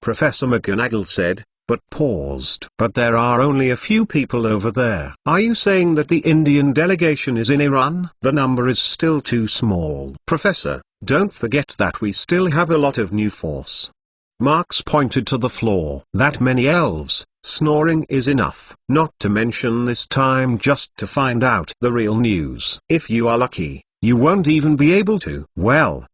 Professor McGonagall said, but paused. But there are only a few people over there. Are you saying that the Indian delegation is in Iran? The number is still too small. Professor, don't forget that we still have a lot of new force. Marks pointed to the floor. That many elves, snoring is enough. Not to mention this time just to find out the real news. If you are lucky, you won't even be able to. Well,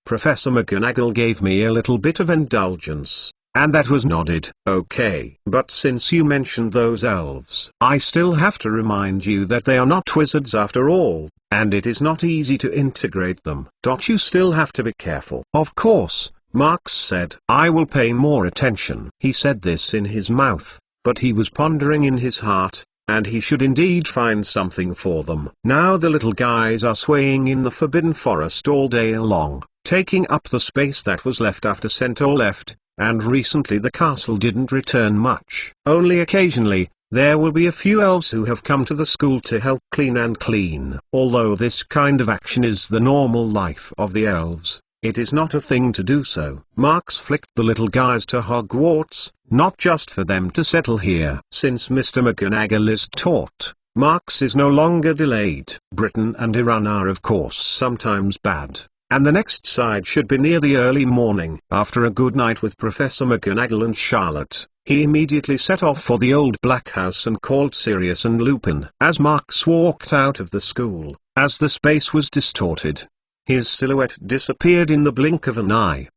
Professor McGonagall gave me a little bit of indulgence. And that was nodded. Okay. But since you mentioned those elves, I still have to remind you that they are not wizards after all, and it is not easy to integrate them. You still have to be careful. Of course, Marks said. I will pay more attention. He said this in his mouth, but he was pondering in his heart, and he should indeed find something for them. Now the little guys are swaying in the Forbidden Forest all day long, taking up the space that was left after Centaur left. And recently the castle didn't return much. Only occasionally, there will be a few elves who have come to the school to help clean. Although this kind of action is the normal life of the elves, it is not a thing to do so. Marks flicked the little guys to Hogwarts, not just for them to settle here. Since Mr. McGonagall is taught, Marks is no longer delayed. Britain and Iran are of course sometimes bad, and the next side should be near the early morning. After a good night with Professor Mcgonagall and Charlotte, he immediately set off for the old black house and called Sirius and Lupin. As Marx walked out of the school, as the space was distorted, his silhouette disappeared in the blink of an eye.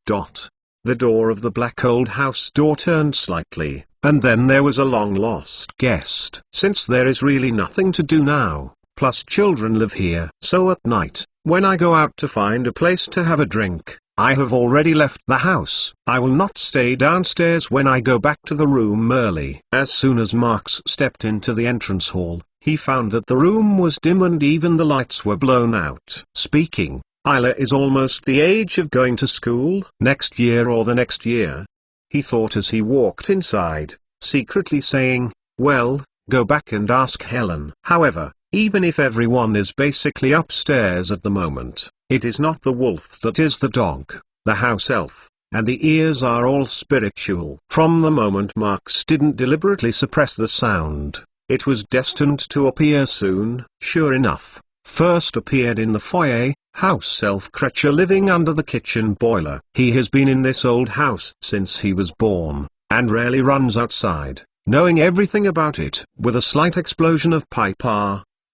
The door of the black old house door turned slightly, and then there was a long-lost guest. Since there is really nothing to do now, plus children live here. So at night, when I go out to find a place to have a drink, I have already left the house. I will not stay downstairs when I go back to the room early. As soon as Marx stepped into the entrance hall, he found that the room was dim and even the lights were blown out. Speaking, Isla is almost the age of going to school next year or the next year, he thought as he walked inside, secretly saying, well, go back and ask Helen. However, even if everyone is basically upstairs at the moment, it is not the wolf that is the dog, the house elf, and the ears are all spiritual. From the moment Marx didn't deliberately suppress the sound, it was destined to appear soon. Sure enough, first appeared in the foyer, house elf Krecher living under the kitchen boiler. He has been in this old house since he was born, and rarely runs outside, knowing everything about it. With a slight explosion of pipe,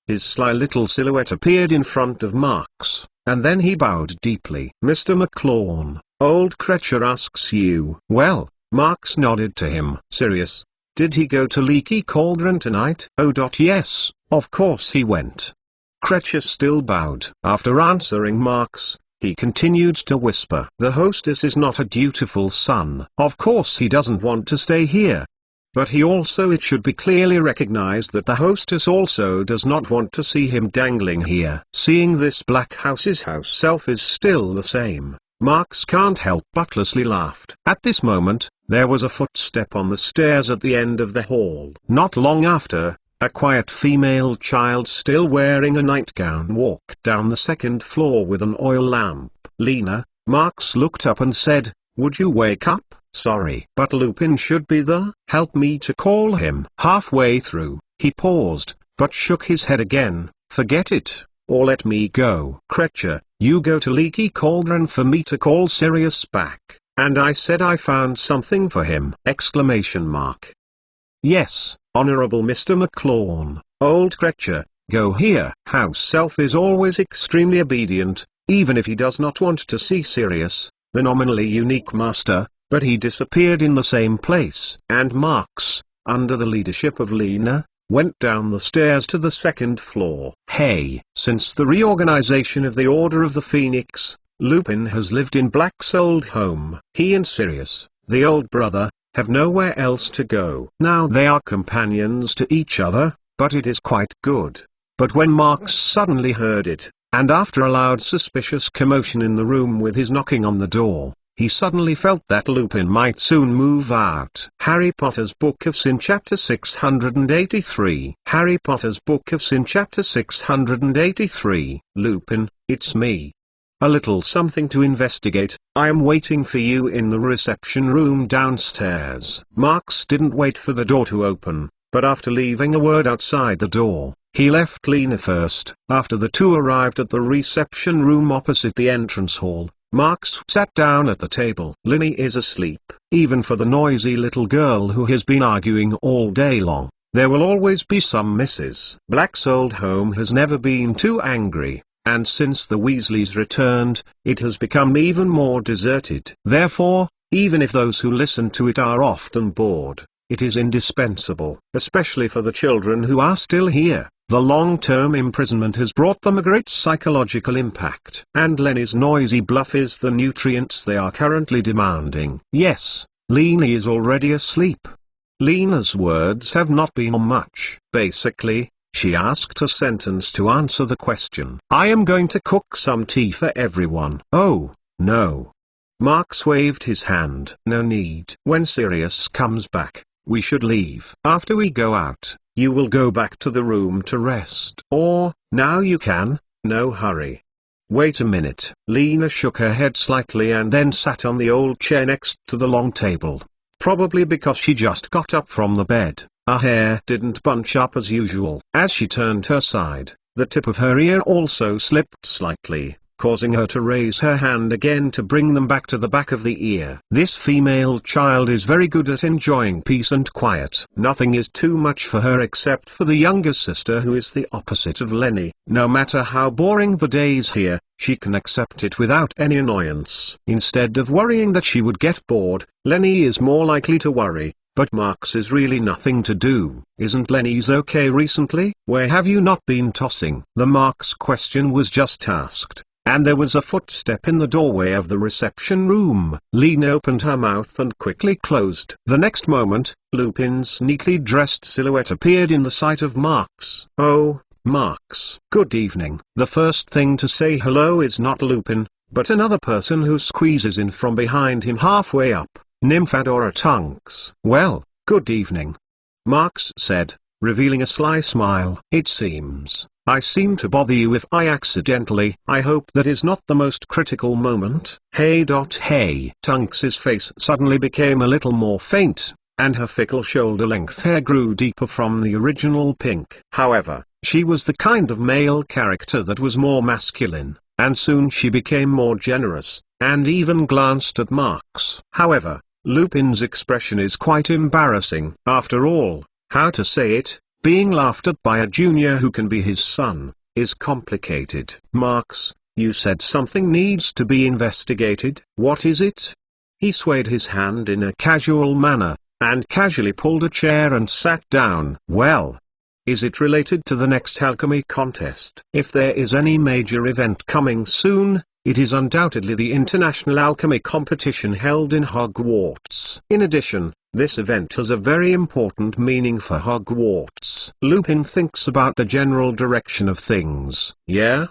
his sly little silhouette appeared in front of Marx, and then he bowed deeply. Mr. McClawn, old Krecher asks you. Well, Marx nodded to him. Sirius, did he go to Leaky Cauldron tonight? Oh. Yes, of course he went. Krecher still bowed. After answering Marx, he continued to whisper. The hostess is not a dutiful son. Of course he doesn't want to stay here. But it should be clearly recognized that the hostess also does not want to see him dangling here. Seeing this black house's house elf is still the same, Marx can't help but loosely laughed. At this moment, there was a footstep on the stairs at the end of the hall. Not long after, a quiet female child still wearing a nightgown walked down the second floor with an oil lamp. Lena, Marx looked up and said, would you wake up? Sorry, but Lupin should be there. Help me to call him. Halfway through, he paused, but shook his head again. Forget it, or let me go. Krecher, you go to Leaky Cauldron for me to call Sirius back, and I said I found something for him! Exclamation mark. Yes, Honorable Mr. McClawn, old Krecher, go here. House elf is always extremely obedient, even if he does not want to see Sirius, the nominally unique master. But he disappeared in the same place. And Marx, under the leadership of Lena, went down the stairs to the second floor. Hey! Since the reorganization of the Order of the Phoenix, Lupin has lived in Black's old home. He and Sirius, the old brother, have nowhere else to go. Now they are companions to each other, but it is quite good. But when Marx suddenly heard it, and after a loud suspicious commotion in the room with his knocking on the door, he suddenly felt that Lupin might soon move out. Harry Potter's Book of Sin Chapter 683. Harry Potter's Book of Sin Chapter 683. Lupin, it's me. A little something to investigate. I am waiting for you in the reception room downstairs. Marx didn't wait for the door to open, but after leaving a word outside the door, he left Lena first. After the two arrived at the reception room opposite the entrance hall, Marx sat down at the table. Linny is asleep. Even for the noisy little girl who has been arguing all day long, there will always be some misses. Black's old home has never been too angry, and since the Weasleys returned, it has become even more deserted. Therefore, even if those who listen to it are often bored, it is indispensable, especially for the children who are still here. The long-term imprisonment has brought them a great psychological impact. And Lenny's noisy bluff is the nutrients they are currently demanding. Yes, Lena is already asleep. Lena's words have not been much. Basically, she asked a sentence to answer the question. I am going to cook some tea for everyone. Oh, no. Marx waved his hand. No need. When Sirius comes back, we should leave. After we go out, you will go back to the room to rest. Or, now you can, no hurry. Wait a minute. Lena shook her head slightly and then sat on the old chair next to the long table. Probably because she just got up from the bed, her hair didn't bunch up as usual. As she turned her side, the tip of her ear also slipped slightly, causing her to raise her hand again to bring them back to the back of the ear. This female child is very good at enjoying peace and quiet. Nothing is too much for her except for the younger sister, who is the opposite of Lenny. No matter how boring the days here, she can accept it without any annoyance. Instead of worrying that she would get bored, Lenny is more likely to worry. But Mark's is really nothing to do. Isn't Lenny's okay recently? Where have you not been tossing? The Mark's question was just asked, and there was a footstep in the doorway of the reception room. Lena opened her mouth and quickly closed. The next moment, Lupin's neatly dressed silhouette appeared in the sight of Mark's. Oh, Mark's. Good evening. The first thing to say hello is not Lupin, but another person who squeezes in from behind him halfway up. Nymphadora Tunks. Well, good evening, Marks said, revealing a sly smile. It seems I seem to bother you if I accidentally. I hope that is not the most critical moment. Hey. Tunks's face suddenly became a little more faint, and her fickle shoulder-length hair grew deeper from the original pink. However, she was the kind of male character that was more masculine, and soon she became more generous, and even glanced at Marks. However, Lupin's expression is quite embarrassing. After all, how to say it, being laughed at by a junior who can be his son, is complicated. Marks, you said something needs to be investigated. What is it? He swayed his hand in a casual manner, and casually pulled a chair and sat down. Well, is it related to the next alchemy contest? If there is any major event coming soon, it is undoubtedly the International Alchemy Competition held in Hogwarts. In addition, this event has a very important meaning for Hogwarts. Lupin thinks about the general direction of things. Yeah?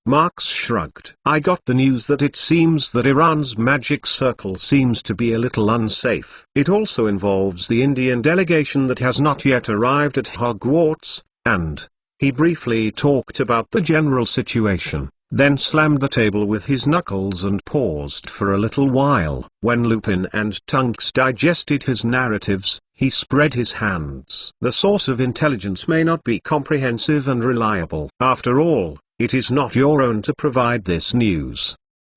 Marks shrugged. I got the news that it seems that Iran's magic circle seems to be a little unsafe. It also involves the Indian delegation that has not yet arrived at Hogwarts, and he briefly talked about the general situation, then slammed the table with his knuckles and paused for a little while. When Lupin and Tunks digested his narratives, he spread his hands. The source of intelligence may not be comprehensive and reliable. After all, it is not your own to provide this news,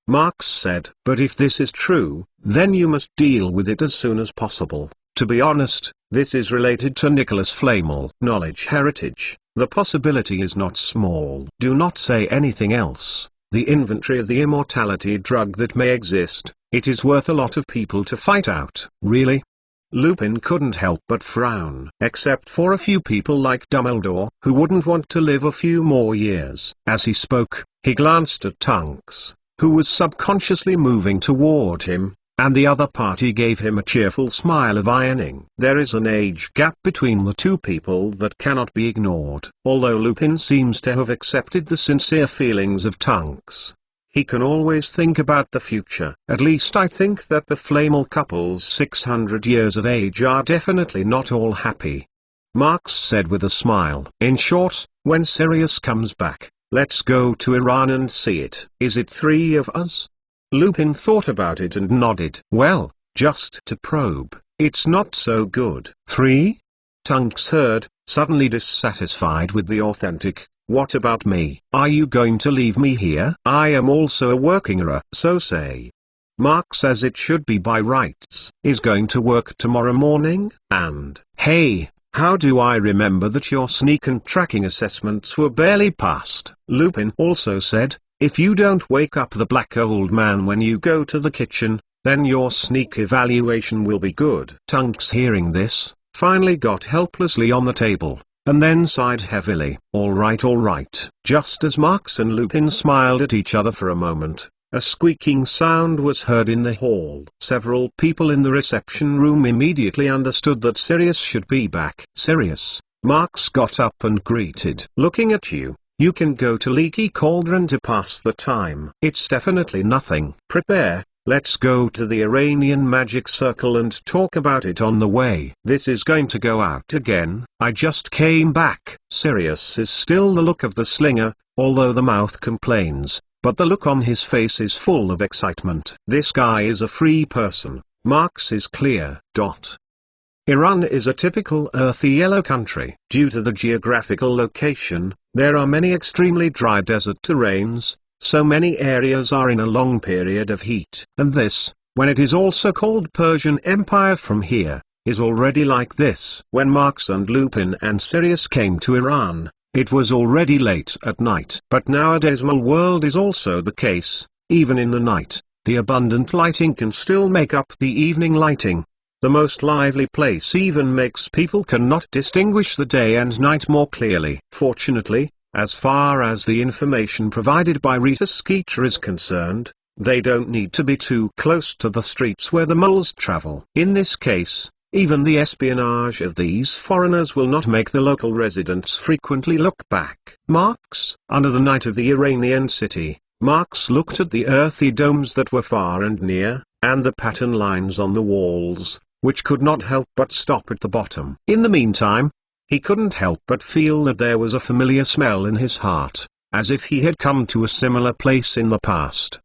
Marks said. But if this is true, then you must deal with it as soon as possible. To be honest, this is related to Nicholas Flamel. Knowledge heritage. The possibility is not small. Do not say anything else. The inventory of the immortality drug that may exist, it is worth a lot of people to fight out. Really? Lupin couldn't help but frown. Except for a few people like Dumbledore, who wouldn't want to live a few more years. As he spoke, he glanced at Tunks, who was subconsciously moving toward him, and the other party gave him a cheerful smile of ironing. There is an age gap between the two people that cannot be ignored. Although Lupin seems to have accepted the sincere feelings of Tunks, he can always think about the future. At least I think that the Flamel couple's 600 years of age are definitely not all happy, Marks said with a smile. In short, when Sirius comes back, let's go to Iran and see it. Is it 3 of us? Lupin thought about it and nodded. Well, just to probe, it's not so good. 3? Tunks heard, suddenly dissatisfied with the authentic, what about me? Are you going to leave me here? I am also a working era, so say. Marks, as it should be by rights, is going to work tomorrow morning, and, hey, how do I remember that your sneak and tracking assessments were barely passed? Lupin also said, if you don't wake up the black old man when you go to the kitchen, then your sneak evaluation will be good. Tunks, hearing this, finally got helplessly on the table, and then sighed heavily. All right. Just as Marks and Lupin smiled at each other for a moment, a squeaking sound was heard in the hall. Several people in the reception room immediately understood that Sirius should be back. Sirius, Marks got up and greeted. Looking at you. You can go to Leaky Cauldron to pass the time. It's definitely nothing. Prepare, let's go to the Iranian Magic Circle and talk about it on the way. This is going to go out again. I just came back. Sirius is still the look of the slinger, although the mouth complains, but the look on his face is full of excitement. This guy is a free person. Marks is clear. Iran is a typical earthy yellow country. Due to the geographical location, there are many extremely dry desert terrains, so many areas are in a long period of heat. And this, when it is also called Persian Empire from here, is already like this. When Marx and Lupin and Sirius came to Iran, it was already late at night. But nowadays Mole world is also the case. Even in the night, the abundant lighting can still make up the evening lighting. The most lively place even makes people cannot distinguish the day and night more clearly. Fortunately, as far as the information provided by Rita Skeeter is concerned, they don't need to be too close to the streets where the moles travel. In this case, even the espionage of these foreigners will not make the local residents frequently look back. Marx, under the night of the Iranian city, Marx looked at the earthy domes that were far and near, and the pattern lines on the walls, which could not help but stop at the bottom. In the meantime, he couldn't help but feel that there was a familiar smell in his heart, as if he had come to a similar place in the past.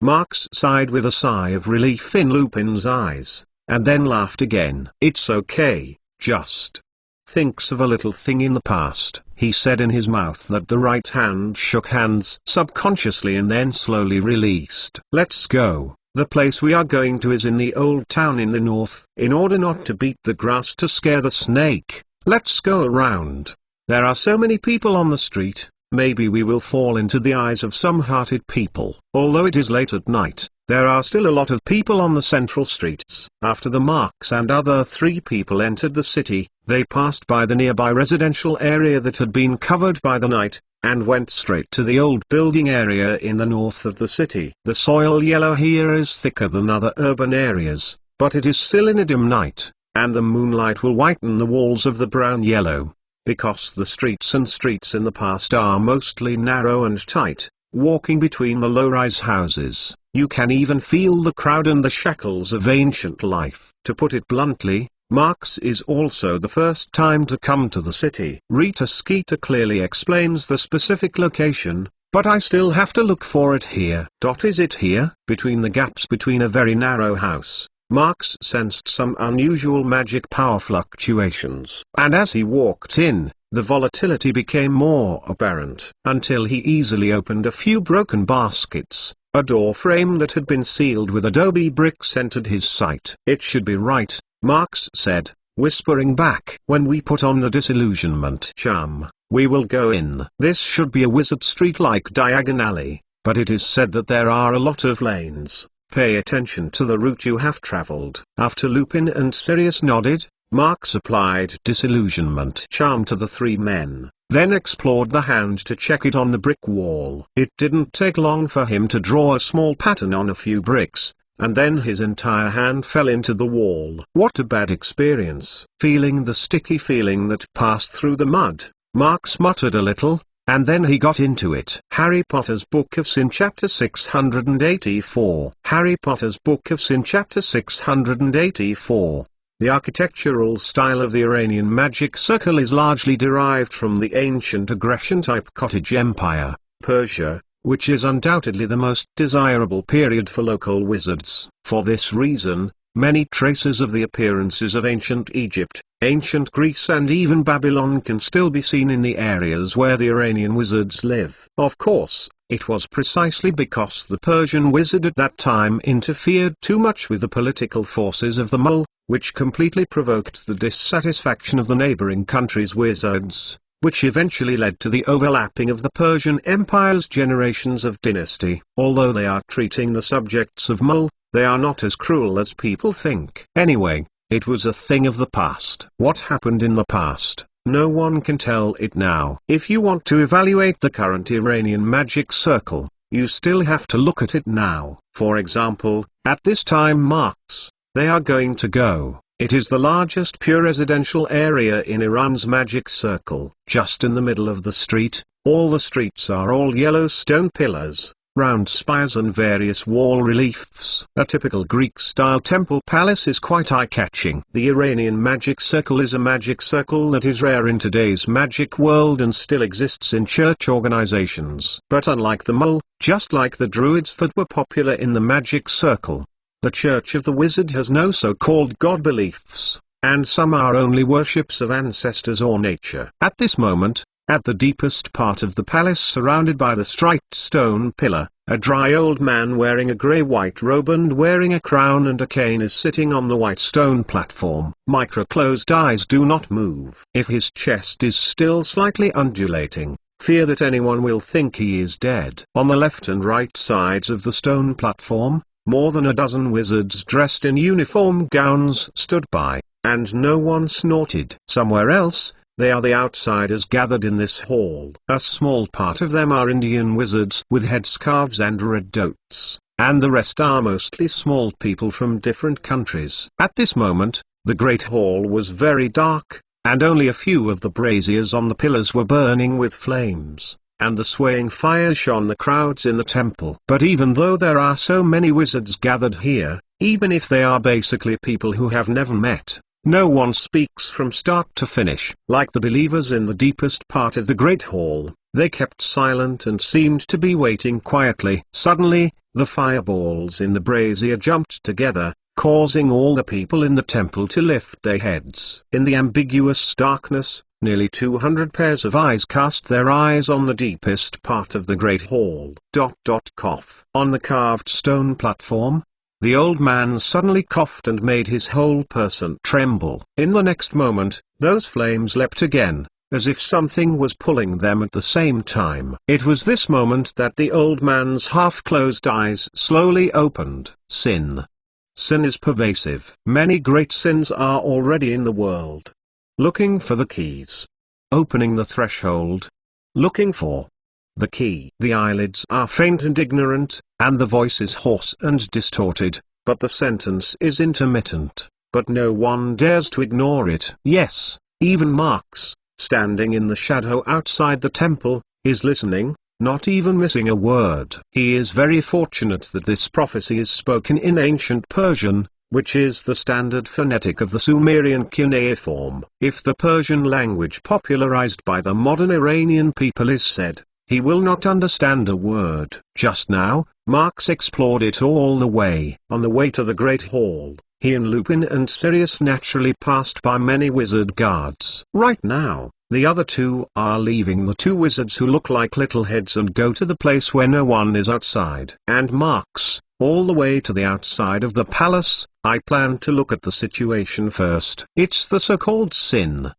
Marx sighed with a sigh of relief in Lupin's eyes, and then laughed again. "It's okay, just thinks of a little thing in the past," he said in his mouth that the right hand shook hands subconsciously and then slowly released. "Let's go. The place we are going to is in the old town in the north. In order not to beat the grass to scare the snake, let's go around. There are so many people on the street, maybe we will fall into the eyes of some hearted people." Although it is late at night, there are still a lot of people on the central streets. After the Marx and other three people entered the city, they passed by the nearby residential area that had been covered by the night, and went straight to the old building area in the north of the city. The soil yellow here is thicker than other urban areas, but it is still in a dim night, and the moonlight will whiten the walls of the brown yellow. Because the streets in the past are mostly narrow and tight, walking between the low-rise houses, you can even feel the crowd and the shackles of ancient life. To put it bluntly, Marx is also the first time to come to the city. Rita Skeeter clearly explains the specific location, but I still have to look for it here. Is it here? Between the gaps between a very narrow house, Marx sensed some unusual magic power fluctuations. And as he walked in, the volatility became more apparent, until he easily opened a few broken baskets. A door frame that had been sealed with adobe bricks entered his sight. "It should be right," Marx said, whispering back. "When we put on the disillusionment charm, we will go in. This should be a wizard street-like diagonally, but it is said that there are a lot of lanes. Pay attention to the route you have traveled." After Lupin and Sirius nodded, Marx applied disillusionment charm to the three men, then explored the hand to check it on the brick wall. It didn't take long for him to draw a small pattern on a few bricks, and then his entire hand fell into the wall. What a bad experience. Feeling the sticky feeling that passed through the mud, Marx muttered a little, and then he got into it. Harry Potter's Book of Sin Chapter 684. Harry Potter's Book of Sin Chapter 684. The architectural style of the Iranian magic circle is largely derived from the ancient aggression-type cottage empire, Persia, which is undoubtedly the most desirable period for local wizards. For this reason, many traces of the appearances of ancient Egypt, ancient Greece and even Babylon can still be seen in the areas where the Iranian wizards live. Of course, it was precisely because the Persian wizard at that time interfered too much with the political forces of the Mole, which completely provoked the dissatisfaction of the neighboring countries' wizards, which eventually led to the overlapping of the Persian Empire's generations of dynasty. Although they are treating the subjects of Mole, they are not as cruel as people think. Anyway, it was a thing of the past. What happened in the past, no one can tell it now. If you want to evaluate the current Iranian magic circle, you still have to look at it now. For example, at this time Marx, they are going to go. It is the largest pure residential area in Iran's magic circle. Just in the middle of the street, all the streets are all yellow stone pillars, round spires and various wall reliefs. A typical Greek-style temple palace is quite eye-catching. The Iranian magic circle is a magic circle that is rare in today's magic world and still exists in church organizations. But unlike the Mole, just like the druids that were popular in the magic circle, the Church of the Wizard has no so-called God beliefs, and some are only worships of ancestors or nature. At this moment, At the deepest part of the palace, surrounded by the striped stone pillar, a dry old man wearing a grey-white robe and wearing a crown and a cane is sitting on the white stone platform. Micro-closed eyes do not move. If his chest is still slightly undulating, fear that anyone will think he is dead. On the left and right sides of the stone platform, more than a dozen wizards dressed in uniform gowns stood by, and no one snorted. Somewhere else, they are the outsiders gathered in this hall. A small part of them are Indian wizards with headscarves and red dotes, and the rest are mostly small people from different countries. At this moment, the great hall was very dark, and only a few of the braziers on the pillars were burning with flames, and the swaying fire shone the crowds in the temple. But even though there are so many wizards gathered here, even if they are basically people who have never met, no one speaks from start to finish. Like the believers in the deepest part of the great hall, they kept silent and seemed to be waiting quietly. Suddenly, the fireballs in the brazier jumped together, causing all the people in the temple to lift their heads. In the ambiguous darkness, nearly 200 pairs of eyes cast their eyes on the deepest part of the great hall. Cough. On the carved stone platform, the old man suddenly coughed and made his whole person tremble. In the next moment, those flames leapt again, as if something was pulling them at the same time. It was this moment that the old man's half-closed eyes slowly opened. Sin. Sin is pervasive. Many great sins are already in the world. Looking for the keys. Opening the threshold. Looking for the key. The eyelids are faint and ignorant, and the voice is hoarse and distorted, but the sentence is intermittent, but no one dares to ignore it. Yes, even Marx, standing in the shadow outside the temple, is listening, not even missing a word. He is very fortunate that this prophecy is spoken in ancient Persian, which is the standard phonetic of the Sumerian cuneiform. If the Persian language popularized by the modern Iranian people is said, he will not understand a word. Just now, Marx explored it all the way. On the way to the Great Hall, he and Lupin and Sirius naturally passed by many wizard guards. Right now, the other two are leaving the two wizards who look like little heads and go to the place where no one is outside. And Marx, all the way to the outside of the palace. I plan to look at the situation first. It's the so-called sin.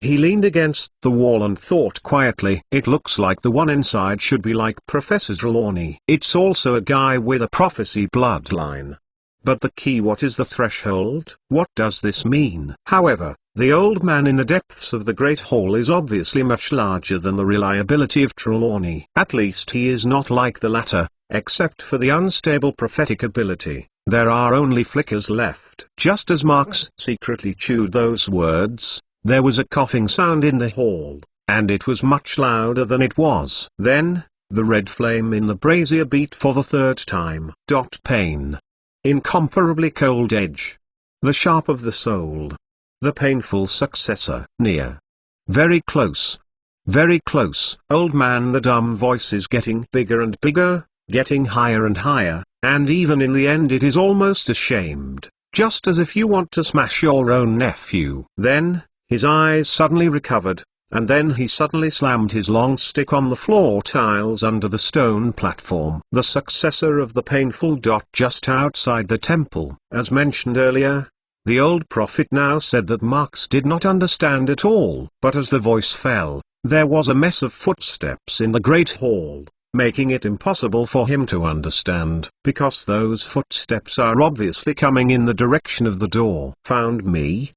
He leaned against the wall and thought quietly. It looks like the one inside should be like Professor Trelawney. It's also a guy with a prophecy bloodline. But the key, what is the threshold? What does this mean? However, the old man in the depths of the Great Hall is obviously much larger than the reliability of Trelawney. At least he is not like the latter, except for the unstable prophetic ability. There are only flickers left. Just as Marx secretly chewed those words, there was a coughing sound in the hall, and it was much louder than it was. Then, the red flame in the brazier beat for the third time. Pain. Incomparably cold edge. The sharp of the soul. The painful successor. Near. Very close. Very close. Old man, the dumb voice is getting bigger and bigger, getting higher and higher, and even in the end it is almost ashamed. Just as if you want to smash your own nephew. Then, his eyes suddenly recovered, and then he suddenly slammed his long stick on the floor tiles under the stone platform. The successor of the painful dot just outside the temple. As mentioned earlier, the old prophet now said that Marx did not understand at all. But as the voice fell, there was a mess of footsteps in the great hall, making it impossible for him to understand, because those footsteps are obviously coming in the direction of the door. Found me?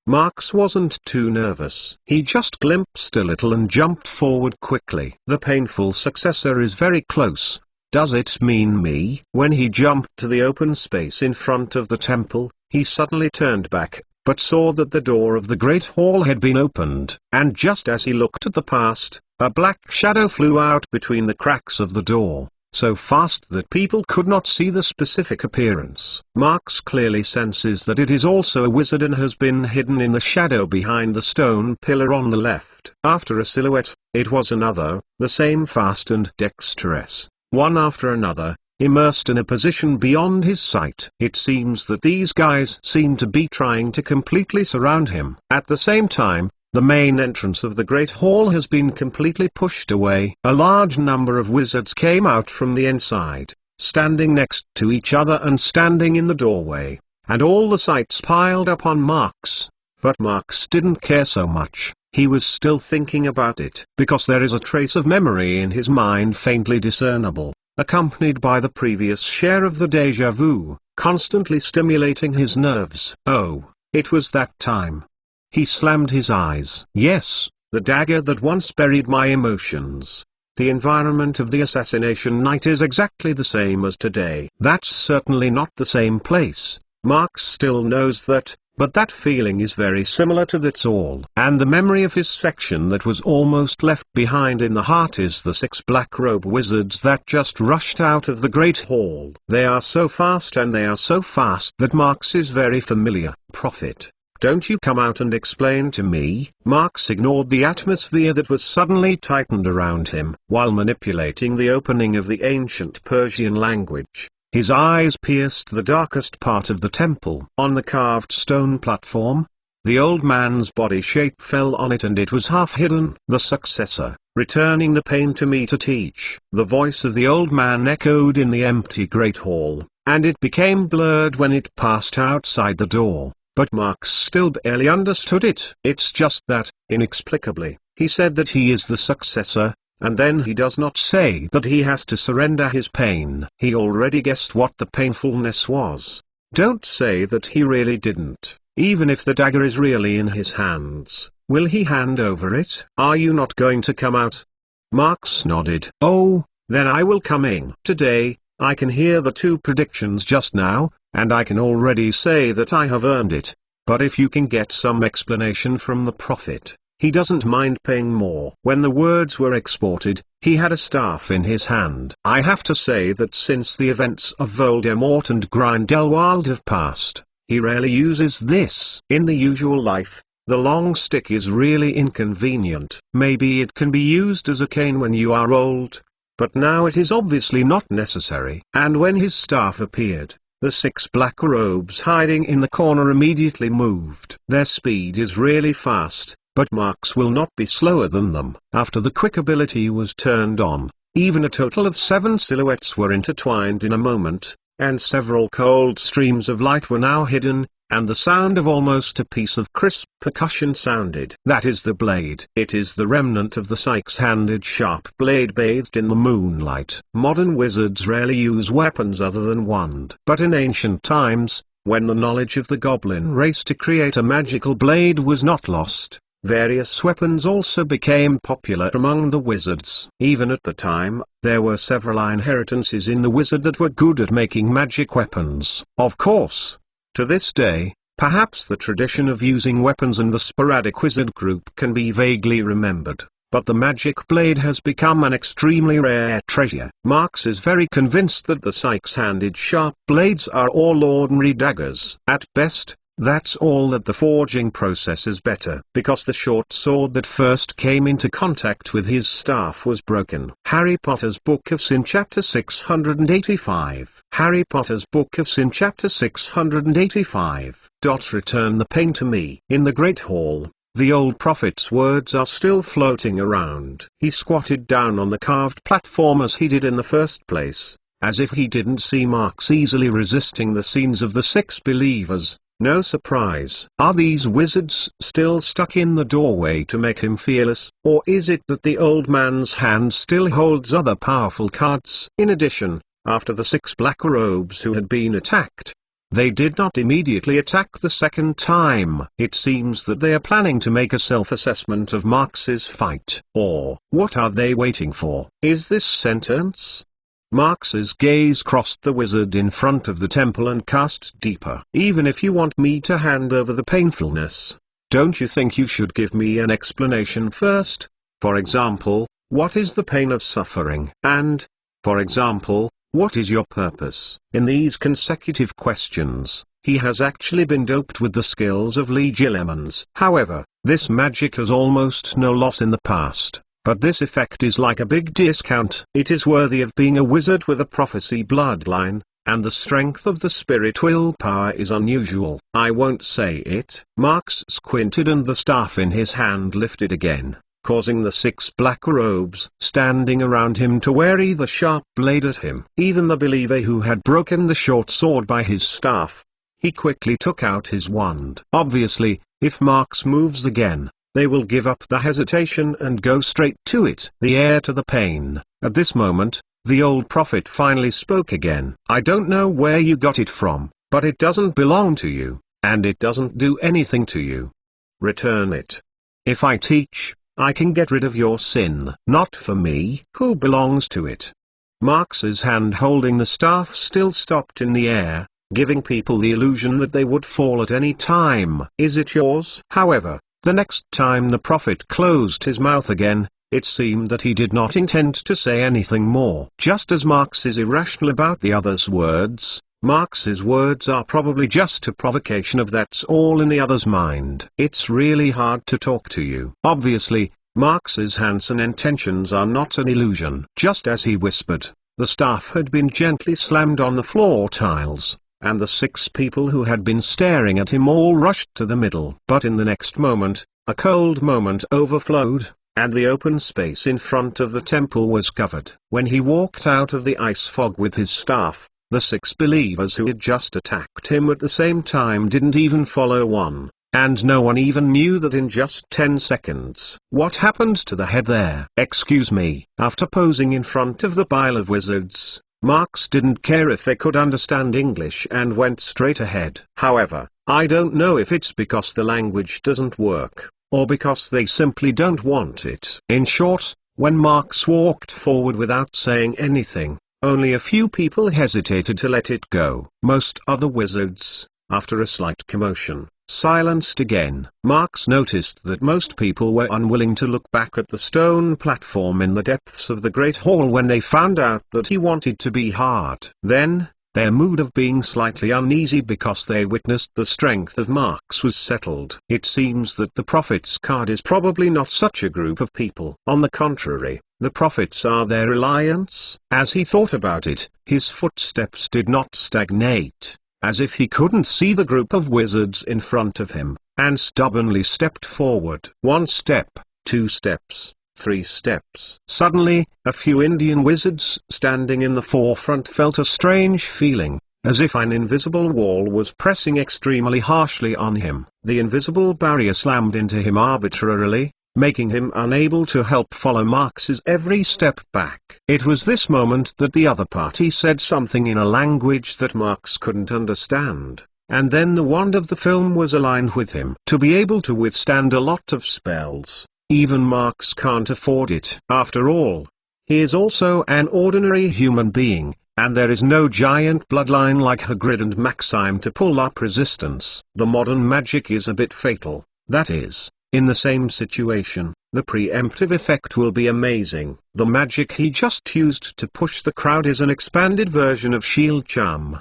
Marx wasn't too nervous. He just glimpsed a little and jumped forward quickly. The painful successor is very close. Does it mean me? When he jumped to the open space in front of the temple, he suddenly turned back, but saw that the door of the great hall had been opened. And just as he looked at the past, a black shadow flew out between the cracks of the door, so fast that people could not see the specific appearance. Marx clearly senses that it is also a wizard and has been hidden in the shadow behind the stone pillar on the left. After a silhouette, it was another, the same fast and dexterous, one after another, immersed in a position beyond his sight. It seems that these guys seem to be trying to completely surround him. At the same time, The main entrance of the Great Hall has been completely pushed away. A large number of wizards came out from the inside, standing next to each other and standing in the doorway, and all the sights piled up on Marx. But Marx didn't care so much. He was still thinking about it, because there is a trace of memory in his mind faintly discernible, accompanied by the previous share of the déjà vu, constantly stimulating his nerves. Oh, it was that time. He slammed his eyes. Yes, the dagger that once buried my emotions. The environment of the assassination night is exactly the same as today. That's certainly not the same place. Marx still knows that, but that feeling is very similar to that's all. And the memory of his section that was almost left behind in the heart is the 6 black-robe wizards that just rushed out of the Great Hall. They are so fast and they are so fast that Marx is very familiar. Prophet, don't you come out and explain to me? Marx ignored the atmosphere that was suddenly tightened around him. While manipulating the opening of the ancient Persian language, his eyes pierced the darkest part of the temple. On the carved stone platform, the old man's body shape fell on it and it was half hidden. The successor, returning the pain to me to teach. The voice of the old man echoed in the empty Great Hall, and it became blurred when it passed outside the door, but Marx still barely understood it. It's just that, inexplicably, he said that he is the successor, and then he does not say that he has to surrender his pain. He already guessed what the painfulness was. Don't say that he really didn't. Even if the dagger is really in his hands, will he hand over it? Are you not going to come out? Marx nodded. Oh, then I will come in. Today, I can hear the 2 predictions just now, and I can already say that I have earned it. But if you can get some explanation from the prophet, he doesn't mind paying more. When the words were exported, he had a staff in his hand. I have to say that since the events of Voldemort and Grindelwald have passed, he rarely uses this. In the usual life, the long stick is really inconvenient. Maybe it can be used as a cane when you are old, but now it is obviously not necessary. And when his staff appeared, the 6 black robes hiding in the corner immediately moved. Their speed is really fast, but Marx will not be slower than them. After the quick ability was turned on, even a total of 7 silhouettes were intertwined in a moment, and several cold streams of light were now hidden, and the sound of almost a piece of crisp percussion sounded. That is the blade. It is the remnant of the six-handed sharp blade bathed in the moonlight. Modern wizards rarely use weapons other than wand. But in ancient times, when the knowledge of the goblin race to create a magical blade was not lost, various weapons also became popular among the wizards. Even at the time, there were several inheritances in the wizard that were good at making magic weapons. Of course, to this day, perhaps the tradition of using weapons and the sporadic wizard group can be vaguely remembered, but the magic blade has become an extremely rare treasure. Marx is very convinced that the six-handed sharp blades are all ordinary daggers. At best, that's all that the forging process is better, because the short sword that first came into contact with his staff was broken. Harry Potter's Book of Sin Chapter 685. Harry Potter's Book of Sin Chapter 685. Return the pain to me. In the Great Hall, the old prophet's words are still floating around. He squatted down on the carved platform as he did in the first place, as if he didn't see Marx easily resisting the scenes of the 6 believers. No surprise. Are these wizards still stuck in the doorway to make him fearless, or is it that the old man's hand still holds other powerful cards? In addition, after the 6 black robes who had been attacked, they did not immediately attack the second time. It seems that they are planning to make a self-assessment of Marx's fight. Or, what are they waiting for? Is this sentence? Marx's gaze crossed the wizard in front of the temple and cast deeper. Even if you want me to hand over the painfulness, don't you think you should give me an explanation first? For example, what is the pain of suffering? And, for example, what is your purpose? In these consecutive questions, he has actually been doped with the skills of Legilimens. However, this magic has almost no loss in the past. But this effect is like a big discount. It is worthy of being a wizard with a prophecy bloodline, and the strength of the spirit willpower is unusual. I won't say it. Marx squinted and the staff in his hand lifted again, causing the 6 black robes standing around him to wary the sharp blade at him. Even the believer who had broken the short sword by his staff, he quickly took out his wand. Obviously, if Marx moves again, they will give up the hesitation and go straight to it. The heir to the pain. At this moment, the old prophet finally spoke again. I don't know where you got it from, but it doesn't belong to you, and it doesn't do anything to you. Return it. If I teach, I can get rid of your sin. Not for me. Who belongs to it? Marx's hand holding the staff still stopped in the air, giving people the illusion that they would fall at any time. Is it yours? However, the next time the prophet closed his mouth again, it seemed that he did not intend to say anything more. Just as Marx is irrational about the other's words, Marx's words are probably just a provocation of that's all in the other's mind. It's really hard to talk to you. Obviously, Marx's handsome intentions are not an illusion. Just as he whispered, the staff had been gently slammed on the floor tiles, and the 6 people who had been staring at him all rushed to the middle. But in the next moment, a cold moment overflowed, and the open space in front of the temple was covered. When he walked out of the ice fog with his staff, the 6 believers who had just attacked him at the same time didn't even follow one, and no one even knew that in just 10 seconds. What happened to the head there? Excuse me. After posing in front of the pile of wizards, Marx didn't care if they could understand English and went straight ahead. However, I don't know if it's because the language doesn't work, or because they simply don't want it. In short, when Marx walked forward without saying anything, only a few people hesitated to let it go. Most other wizards, after a slight commotion, silenced again. Marx noticed that most people were unwilling to look back at the stone platform in the depths of the great hall when they found out that he wanted to be hard. Then, their mood of being slightly uneasy because they witnessed the strength of Marx was settled. It seems that the prophet's card is probably not such a group of people. On the contrary, the prophets are their reliance. As he thought about it, his footsteps did not stagnate, as if he couldn't see the group of wizards in front of him, and stubbornly stepped forward. 1 step, 2 steps, 3 steps. Suddenly, a few Indian wizards standing in the forefront felt a strange feeling, as if an invisible wall was pressing extremely harshly on him. The invisible barrier slammed into him arbitrarily, making him unable to help follow Marx's every step back. It was this moment that the other party said something in a language that Marx couldn't understand, and then the wand of the film was aligned with him. To be able to withstand a lot of spells, even Marx can't afford it. After all, he is also an ordinary human being, and there is no giant bloodline like Hagrid and Maxime to pull up resistance. The modern magic is a bit fatal, that is. In the same situation, the preemptive effect will be amazing. The magic he just used to push the crowd is an expanded version of shield charm.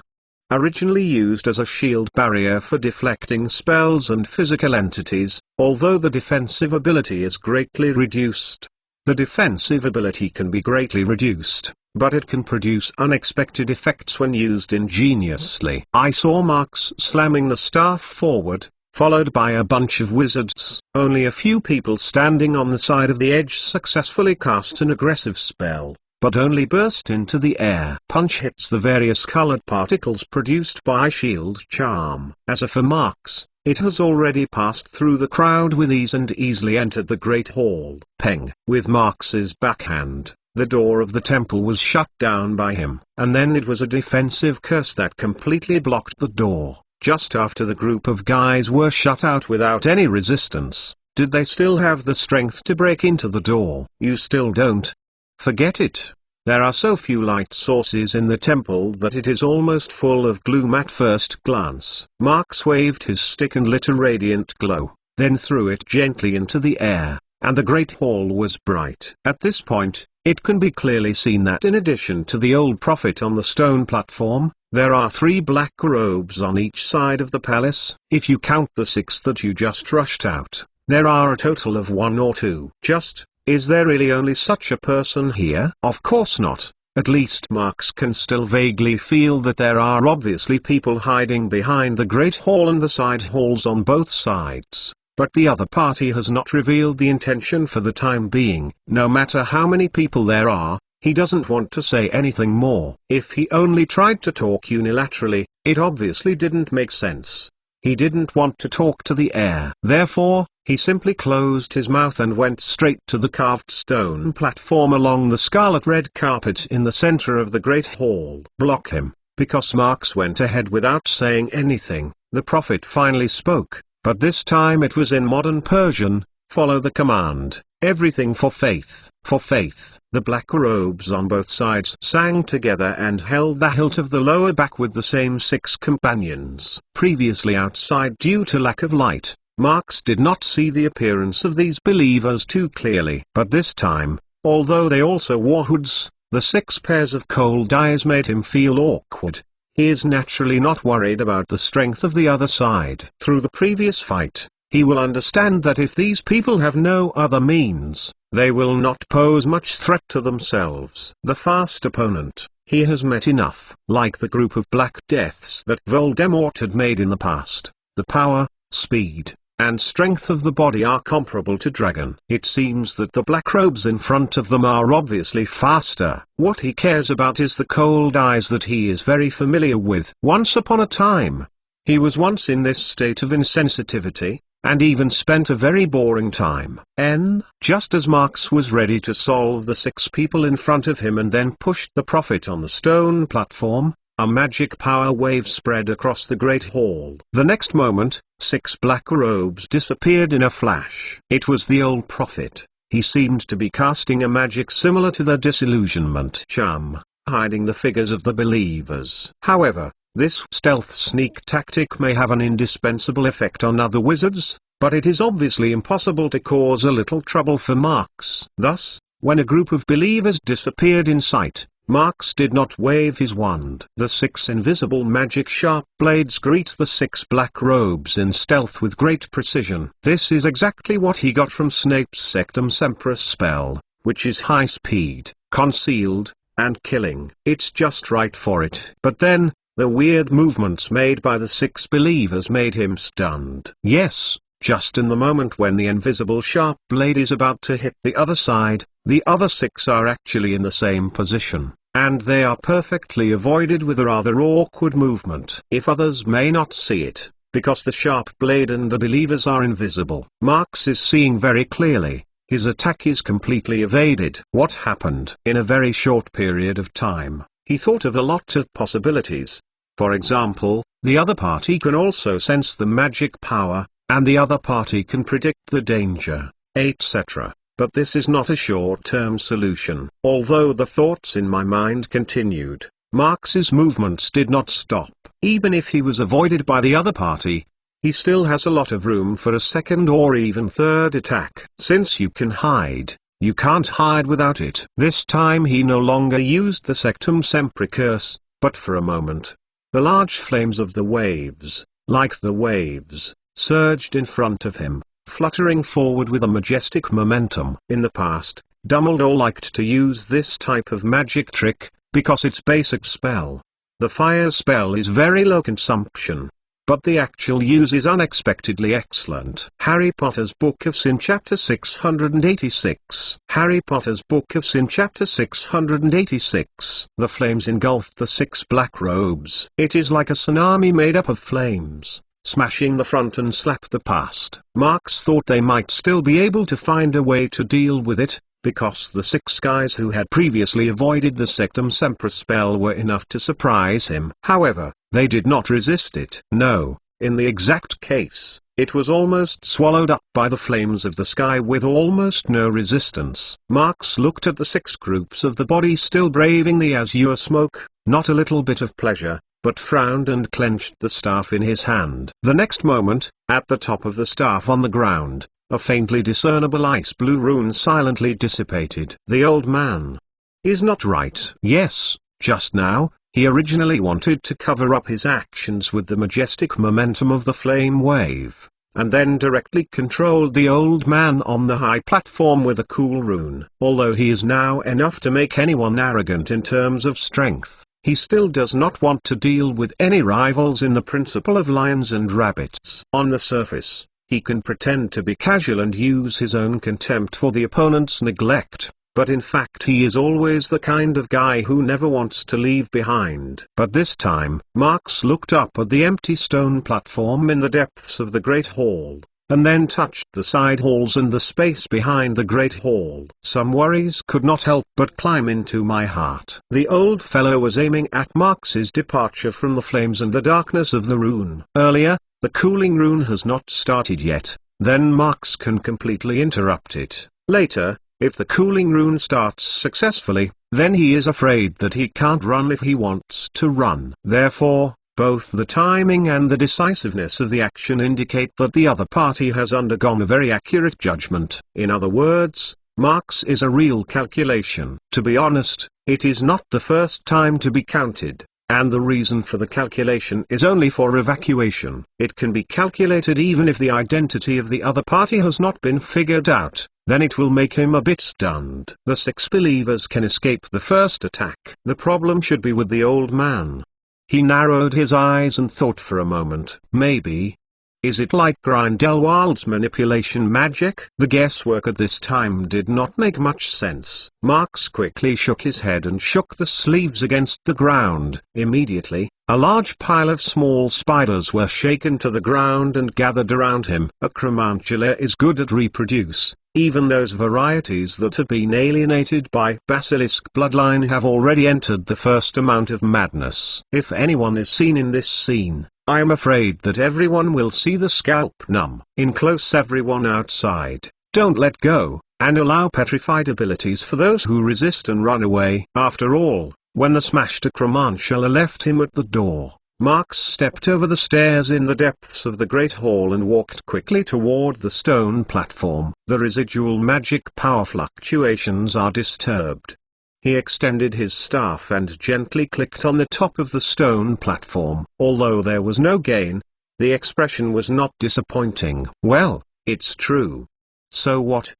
Originally used as a shield barrier for deflecting spells and physical entities, although the defensive ability is greatly reduced. The defensive ability can be greatly reduced, but it can produce unexpected effects when used ingeniously. I saw Marx slamming the staff forward, followed by a bunch of wizards. Only a few people standing on the side of the edge successfully cast an aggressive spell, but only burst into the air. Punch hits the various colored particles produced by shield charm. As for Marx, it has already passed through the crowd with ease and easily entered the great hall. Peng! With Marx's backhand, the door of the temple was shut down by him, and then it was a defensive curse that completely blocked the door. Just after the group of guys were shut out without any resistance, did they still have the strength to break into the door? You still don't? Forget it. There are so few light sources in the temple that it is almost full of gloom at first glance. Marx waved his stick and lit a radiant glow, then threw it gently into the air, and the great hall was bright. At this point, it can be clearly seen that in addition to the old prophet on the stone platform, there are 3 black robes on each side of the palace. If you count the 6 that you just rushed out, there are a total of 1 or 2. Is there really only such a person here? Of course not. At least Marx can still vaguely feel that there are obviously people hiding behind the Great Hall and the side halls on both sides. But the other party has not revealed the intention for the time being. No matter how many people there are, he doesn't want to say anything more. If he only tried to talk unilaterally, it obviously didn't make sense. He didn't want to talk to the air. Therefore, he simply closed his mouth and went straight to the carved stone platform along the scarlet red carpet in the center of the Great Hall. Block him. Because Marx went ahead without saying anything, the prophet finally spoke, but this time it was in modern Persian. Follow the command. Everything for faith. For faith. The black robes on both sides sang together and held the hilt of the lower back with the same 6 companions. Previously outside due to lack of light, Marx did not see the appearance of these believers too clearly. But this time, although they also wore hoods, the 6 pairs of cold eyes made him feel awkward. He is naturally not worried about the strength of the other side. Through the previous fight, he will understand that if these people have no other means, they will not pose much threat to themselves. The fast opponent, he has met enough. Like the group of Black Deaths that Voldemort had made in the past, the power, speed, and strength of the body are comparable to Dragon. It seems that the black robes in front of them are obviously faster. What he cares about is the cold eyes that he is very familiar with. Once upon a time, he was once in this state of insensitivity, and even spent a very boring time. Just as Marx was ready to solve the 6 people in front of him and then pushed the prophet on the stone platform, a magic power wave spread across the Great Hall. The next moment, 6 black robes disappeared in a flash. It was the old prophet. He seemed to be casting a magic similar to the disillusionment charm, hiding the figures of the believers. However, this stealth sneak tactic may have an indispensable effect on other wizards, but it is obviously impossible to cause a little trouble for Marx. Thus, when a group of believers disappeared in sight, Marx did not wave his wand. The 6 invisible magic sharp blades greet the 6 black robes in stealth with great precision. This is exactly what he got from Snape's Sectum Sempra spell, which is high speed, concealed, and killing. It's just right for it. But then, the weird movements made by the 6 believers made him stunned. Yes, just in the moment when the invisible sharp blade is about to hit the other side, the other 6 are actually in the same position, and they are perfectly avoided with a rather awkward movement. If others may not see it, because the sharp blade and the believers are invisible, Marx is seeing very clearly. His attack is completely evaded. What happened? In a very short period of time, he thought of a lot of possibilities. For example, the other party can also sense the magic power, and the other party can predict the danger, etc. But this is not a short-term solution. Although the thoughts in my mind continued, Marx's movements did not stop. Even if he was avoided by the other party, he still has a lot of room for a second or even third attack. Since you can hide, you can't hide without it. This time he no longer used the Sectum Sempra curse, but for a moment, the large flames of the waves, like the waves, surged in front of him, fluttering forward with a majestic momentum. In the past, Dumbledore liked to use this type of magic trick, because its basic spell, the fire spell, is very low consumption. But the actual use is unexpectedly excellent. Harry Potter's Book of Sin Chapter 686. Harry Potter's Book of Sin Chapter 686. The flames engulfed the 6 black robes. It is like a tsunami made up of flames, smashing the front and slap the past. Marx thought they might still be able to find a way to deal with it, because the 6 guys who had previously avoided the Sectum Sempra spell were enough to surprise him. However, they did not resist it. No, in the exact case, it was almost swallowed up by the flames of the sky with almost no resistance. Marx looked at the 6 groups of the body still braving the azure smoke, not a little bit of pleasure, but frowned and clenched the staff in his hand. The next moment, at the top of the staff on the ground, a faintly discernible ice blue rune silently dissipated. The old man is not right. Yes, just now, he originally wanted to cover up his actions with the majestic momentum of the flame wave, and then directly controlled the old man on the high platform with a cool rune. Although he is now enough to make anyone arrogant in terms of strength, he still does not want to deal with any rivals in the principle of lions and rabbits. On the surface, he can pretend to be casual and use his own contempt for the opponent's neglect, but in fact he is always the kind of guy who never wants to leave behind. But this time, Marx looked up at the empty stone platform in the depths of the Great Hall, and then touched the side halls and the space behind the Great Hall. Some worries could not help but climb into my heart. The old fellow was aiming at Marx's departure from the flames and the darkness of the rune. Earlier, the cooling rune has not started yet, then Marx can completely interrupt it. Later, if the cooling rune starts successfully, then he is afraid that he can't run if he wants to run. Therefore, both the timing and the decisiveness of the action indicate that the other party has undergone a very accurate judgment. In other words, Marx is a real calculation. To be honest, it is not the first time to be counted, and the reason for the calculation is only for evacuation. It can be calculated even if the identity of the other party has not been figured out, then it will make him a bit stunned. The 6 believers can escape the first attack. The problem should be with the old man. He narrowed his eyes and thought for a moment. Maybe. Is it like Grindelwald's manipulation magic? The guesswork at this time did not make much sense. Marx quickly shook his head and shook the sleeves against the ground. Immediately, a large pile of small spiders were shaken to the ground and gathered around him. A Cromantula is good at reproduce. Even those varieties that have been alienated by basilisk bloodline have already entered the first amount of madness. If anyone is seen in this scene, I am afraid that everyone will see the scalp numb. Enclose everyone outside, don't let go, and allow petrified abilities for those who resist and run away. After all, when the smashed Acromantula left him at the door, Marx stepped over the stairs in the depths of the Great Hall and walked quickly toward the stone platform. The residual magic power fluctuations are disturbed. He extended his staff and gently clicked on the top of the stone platform. Although there was no gain, the expression was not disappointing. Well, it's true. So what?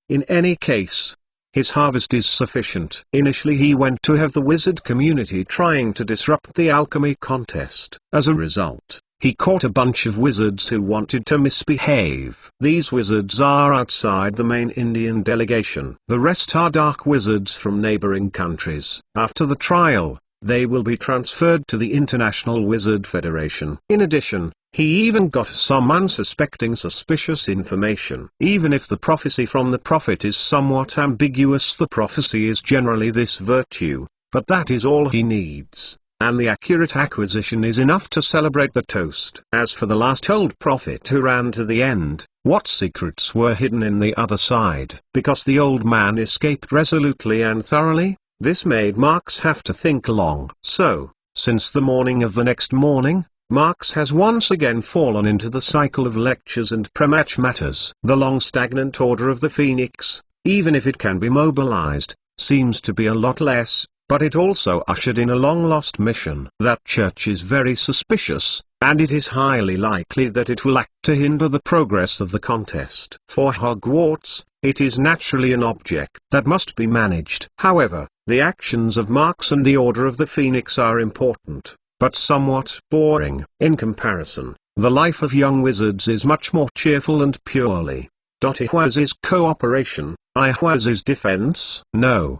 In any case, his harvest is sufficient. Initially he went to have the wizard community trying to disrupt the alchemy contest. As a result, he caught a bunch of wizards who wanted to misbehave. These wizards are outside the main Indian delegation. The rest are dark wizards from neighboring countries. After the trial, they will be transferred to the International Wizard Federation. In addition, he even got some unsuspecting suspicious information. Even if the prophecy from the prophet is somewhat ambiguous, the prophecy is generally this virtue, but that is all he needs, and the accurate acquisition is enough to celebrate the toast. As for the last old prophet who ran to the end, what secrets were hidden in the other side? Because the old man escaped resolutely and thoroughly, this made Marx have to think long. So, since the morning of the next morning, Marx has once again fallen into the cycle of lectures and pre-match matters. The long stagnant order of the Phoenix, even if it can be mobilized, seems to be a lot less, but it also ushered in a long-lost mission. That church is very suspicious, and it is highly likely that it will act to hinder the progress of the contest. For Hogwarts, it is naturally an object that must be managed. However, the actions of Marx and the Order of the Phoenix are important, but somewhat boring. In comparison, the life of young wizards is much more cheerful and purely. Ihwaz's cooperation, Ihwaz's defense. No.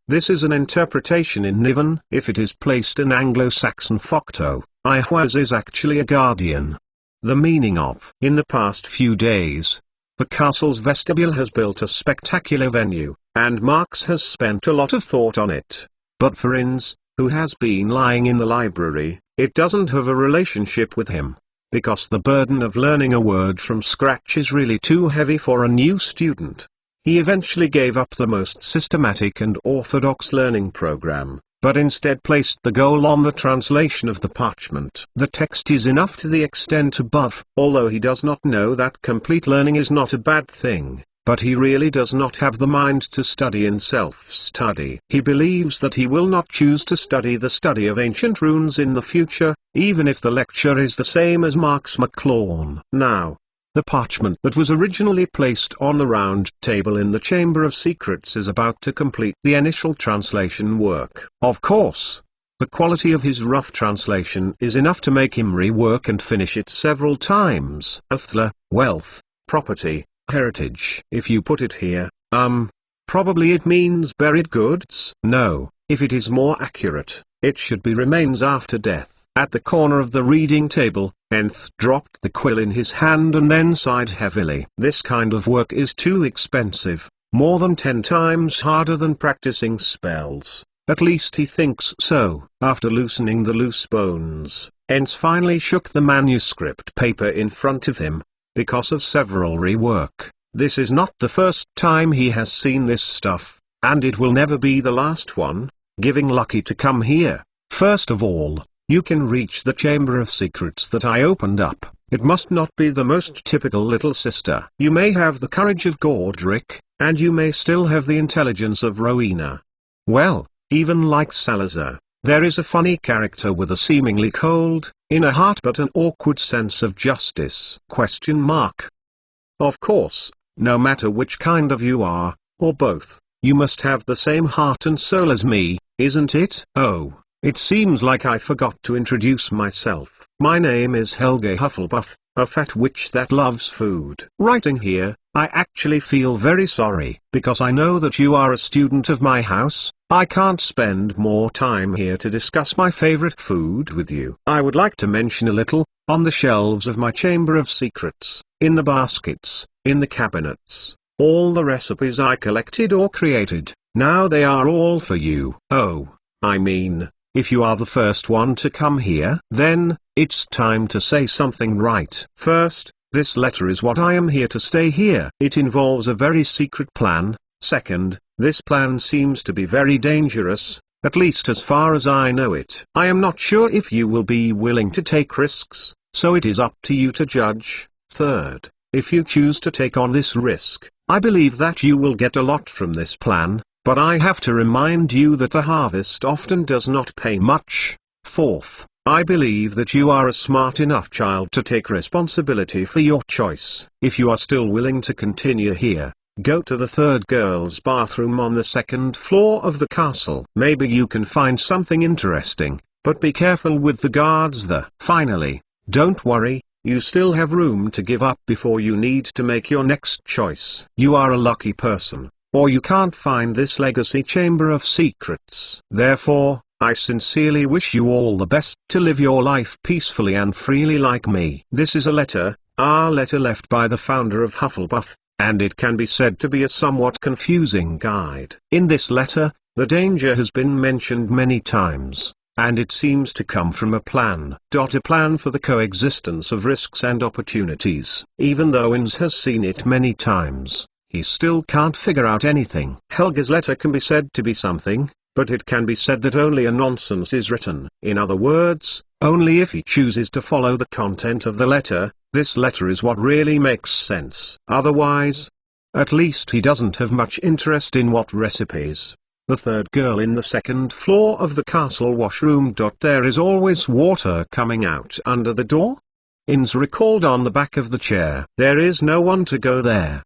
This is an interpretation in Niven. If it is placed in Anglo-Saxon Focto, Ihwaz is actually a guardian. The meaning of. In the past few days, the castle's vestibule has built a spectacular venue, and Marx has spent a lot of thought on it. But for Inns, who has been lying in the library, it doesn't have a relationship with him, because the burden of learning a word from scratch is really too heavy for a new student. He eventually gave up the most systematic and orthodox learning program, but instead placed the goal on the translation of the parchment. The text is enough to the extent above. Although he does not know that complete learning is not a bad thing, but he really does not have the mind to study in self-study. He believes that he will not choose to study the study of ancient runes in the future, even if the lecture is the same as Mark's McLawn. Now, the parchment that was originally placed on the round table in the Chamber of Secrets is about to complete the initial translation work. Of course, the quality of his rough translation is enough to make him rework and finish it several times. Athla, wealth, property, heritage. If you put it here, probably it means buried goods. No, if it is more accurate, it should be remains after death. At the corner of the reading table, Nth dropped the quill in his hand and then sighed heavily. This kind of work is too expensive, more than 10 times harder than practicing spells. At least he thinks so. After loosening the loose bones, Nth finally shook the manuscript paper in front of him. Because of several rework, this is not the first time he has seen this stuff, and it will never be the last one. Giving Lucky to come here. First of all, you can reach the Chamber of Secrets that I opened up. It must not be the most typical little sister. You may have the courage of Godric, and you may still have the intelligence of Rowena. Well, even like Salazar, there is a funny character with a seemingly cold, inner heart but an awkward sense of justice. Of course, no matter which kind of you are, or both, you must have the same heart and soul as me, isn't it? Oh, it seems like I forgot to introduce myself. My name is Helga Hufflepuff, a fat witch that loves food. Writing here, I actually feel very sorry. Because I know that you are a student of my house, I can't spend more time here to discuss my favorite food with you. I would like to mention a little, on the shelves of my Chamber of Secrets, in the baskets, in the cabinets, all the recipes I collected or created. Now they are all for you. Oh, I mean, if you are the first one to come here, then, it's time to say something right. First, this letter is what I am here to stay here. It involves a very secret plan. Second, this plan seems to be very dangerous, at least as far as I know it. I am not sure if you will be willing to take risks, so it is up to you to judge. Third, if you choose to take on this risk, I believe that you will get a lot from this plan, but I have to remind you that the harvest often does not pay much. Fourth, I believe that you are a smart enough child to take responsibility for your choice. If you are still willing to continue here, go to the third girl's bathroom on the 2nd floor of the castle. Maybe you can find something interesting, but be careful with the guards there. Finally, don't worry, you still have room to give up before you need to make your next choice. You are a lucky person, or you can't find this legacy Chamber of Secrets. Therefore, I sincerely wish you all the best to live your life peacefully and freely like me. This is a letter, our letter left by the founder of Hufflepuff, and it can be said to be a somewhat confusing guide. In this letter, the danger has been mentioned many times, and it seems to come from a plan. A plan for the coexistence of risks and opportunities. Even though Inns has seen it many times, he still can't figure out anything. Helga's letter can be said to be something, but it can be said that only a nonsense is written. In other words, only if he chooses to follow the content of the letter, this letter is what really makes sense. Otherwise, at least he doesn't have much interest in what recipes. The third girl in the 2nd floor of the castle washroom. There is always water coming out under the door? Inns recalled on the back of the chair. There is no one to go there.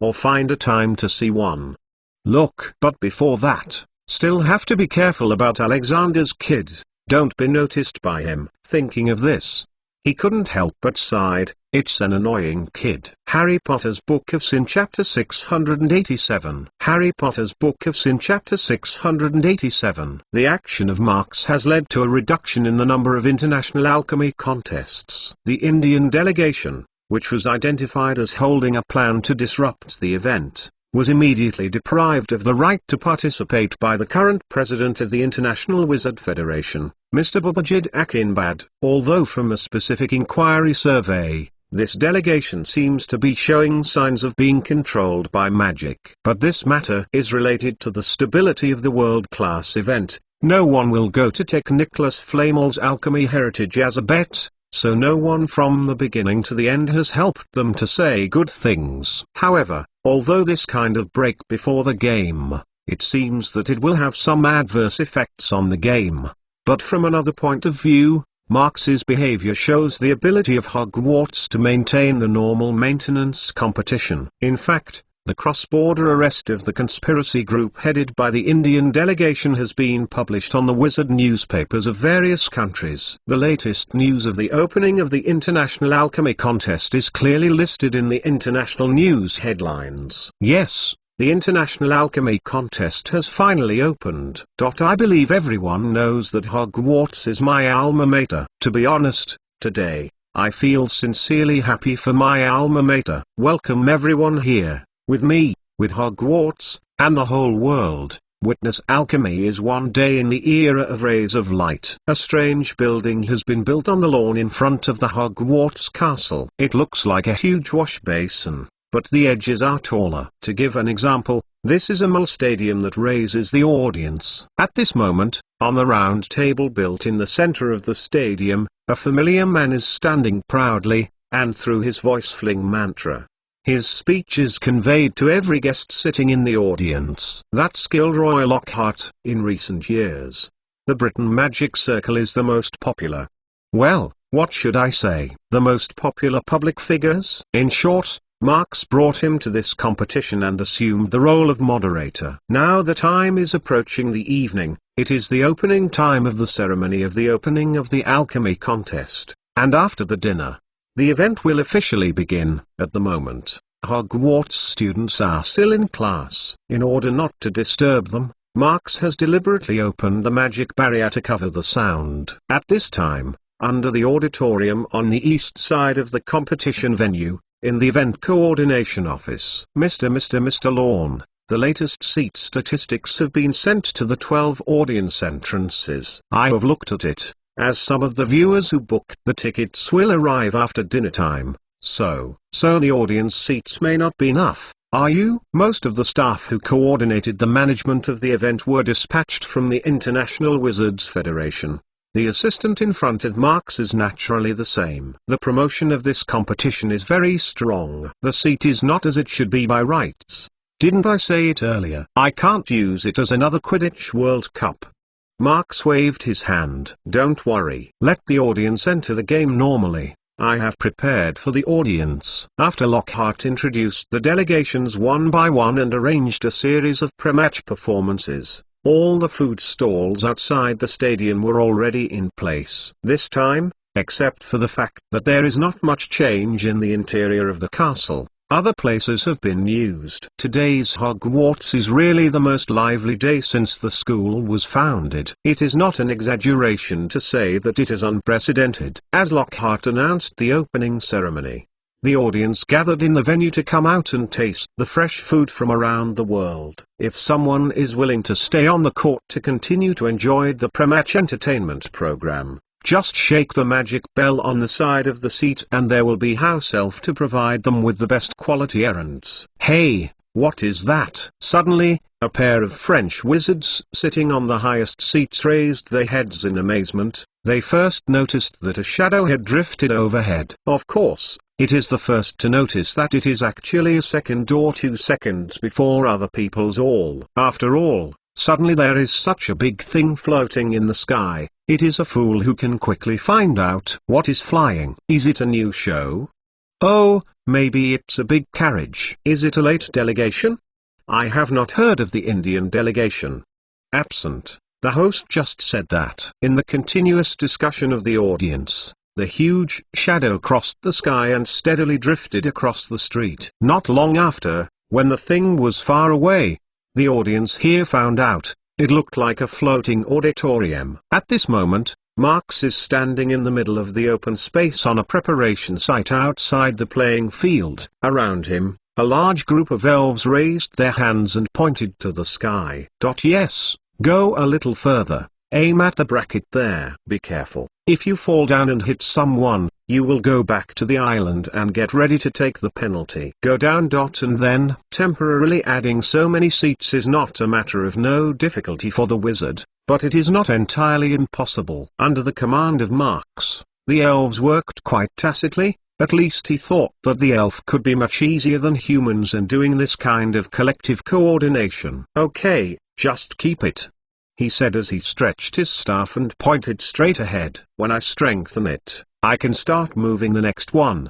Or find a time to see one. Look. But before that, still have to be careful about Alexander's kid. Don't be noticed by him. Thinking of this, he couldn't help but sighed. It's an annoying kid. Harry Potter's Book of Sin Chapter 687. Harry Potter's Book of Sin Chapter 687. The action of Marx has led to a reduction in the number of international alchemy contests. The Indian delegation, which was identified as holding a plan to disrupt the event, was immediately deprived of the right to participate by the current president of the International Wizard Federation, Mr. Babajid Akinbad. Although from a specific inquiry survey, this delegation seems to be showing signs of being controlled by magic. But this matter is related to the stability of the world-class event. No one will go to take Nicholas Flamel's alchemy heritage as a bet, so no one from the beginning to the end has helped them to say good things. However, although this kind of break before the game, it seems that it will have some adverse effects on the game. But from another point of view, Marx's behavior shows the ability of Hogwarts to maintain the normal maintenance competition. In fact, the cross-border arrest of the conspiracy group headed by the Indian delegation has been published on the wizard newspapers of various countries. The latest news of the opening of the International Alchemy Contest is clearly listed in the international news headlines. Yes, the International Alchemy Contest has finally opened. I believe everyone knows that Hogwarts is my alma mater. To be honest, today, I feel sincerely happy for my alma mater. Welcome everyone here. With me, with Hogwarts, and the whole world, witness alchemy is one day in the era of rays of light. A strange building has been built on the lawn in front of the Hogwarts castle. It looks like a huge wash basin, but the edges are taller. To give an example, this is a mole stadium that raises the audience. At this moment, on the round table built in the center of the stadium, a familiar man is standing proudly, and through his voice fling mantra. His speech is conveyed to every guest sitting in the audience. That skilled Roy Lockhart. In recent years, the Britain Magic Circle is the most popular. Well, what should I say? The most popular public figures? In short, Marx brought him to this competition and assumed the role of moderator. Now the time is approaching the evening, it is the opening time of the ceremony of the opening of the alchemy contest, and after the dinner, the event will officially begin. At the moment, Hogwarts students are still in class. In order not to disturb them, Marx has deliberately opened the magic barrier to cover the sound. At this time, under the auditorium on the east side of the competition venue, in the event coordination office, Mr. Lawn, the latest seat statistics have been sent to the 12 audience entrances. I have looked at it, as some of the viewers who booked the tickets will arrive after dinner time, so the audience seats may not be enough. Are you? Most of the staff who coordinated the management of the event were dispatched from the International Wizards Federation. The assistant in front of Marx is naturally the same. The promotion of this competition is very strong. The seat is not as it should be by rights. Didn't I say it earlier? I can't use it as another Quidditch World Cup. Marx waved his hand. Don't worry. Let the audience enter the game normally. I have prepared for the audience. After Lockhart introduced the delegations one by one and arranged a series of pre-match performances, all the food stalls outside the stadium were already in place. This time, except for the fact that there is not much change in the interior of the castle, other places have been used. Today's Hogwarts is really the most lively day since the school was founded. It is not an exaggeration to say that it is unprecedented. As Lockhart announced the opening ceremony, the audience gathered in the venue to come out and taste the fresh food from around the world. If someone is willing to stay on the court to continue to enjoy the pre-match entertainment program, just shake the magic bell on the side of the seat and there will be house elf to provide them with the best quality errands. Hey, what is that? Suddenly, a pair of French wizards sitting on the highest seats raised their heads in amazement. They first noticed that a shadow had drifted overhead. Of course, it is the first to notice that it is actually a second or 2 seconds before other people's all. After all, suddenly there is such a big thing floating in the sky. It is a fool who can quickly find out what is flying. Is it a new show? Oh, maybe it's a big carriage. Is it a late delegation? I have not heard of the Indian delegation. Absent. The host just said that. In the continuous discussion of the audience, the huge shadow crossed the sky and steadily drifted across the street. Not long after, when the thing was far away, the audience here found out. It looked like a floating auditorium. At this moment, Marx is standing in the middle of the open space on a preparation site outside the playing field. Around him, a large group of elves raised their hands and pointed to the sky. Yes, go a little further, aim at the bracket there. Be careful. If you fall down and hit someone, you will go back to the island and get ready to take the penalty. Go down. And then, temporarily adding so many seats is not a matter of no difficulty for the wizard, but it is not entirely impossible. Under the command of Marx, The elves worked quite tacitly. At least he thought that the elf could be much easier than humans in doing this kind of collective coordination. "Okay, just keep it," he said as he stretched his staff and pointed straight ahead. "When I strengthen it, I can start moving the next one."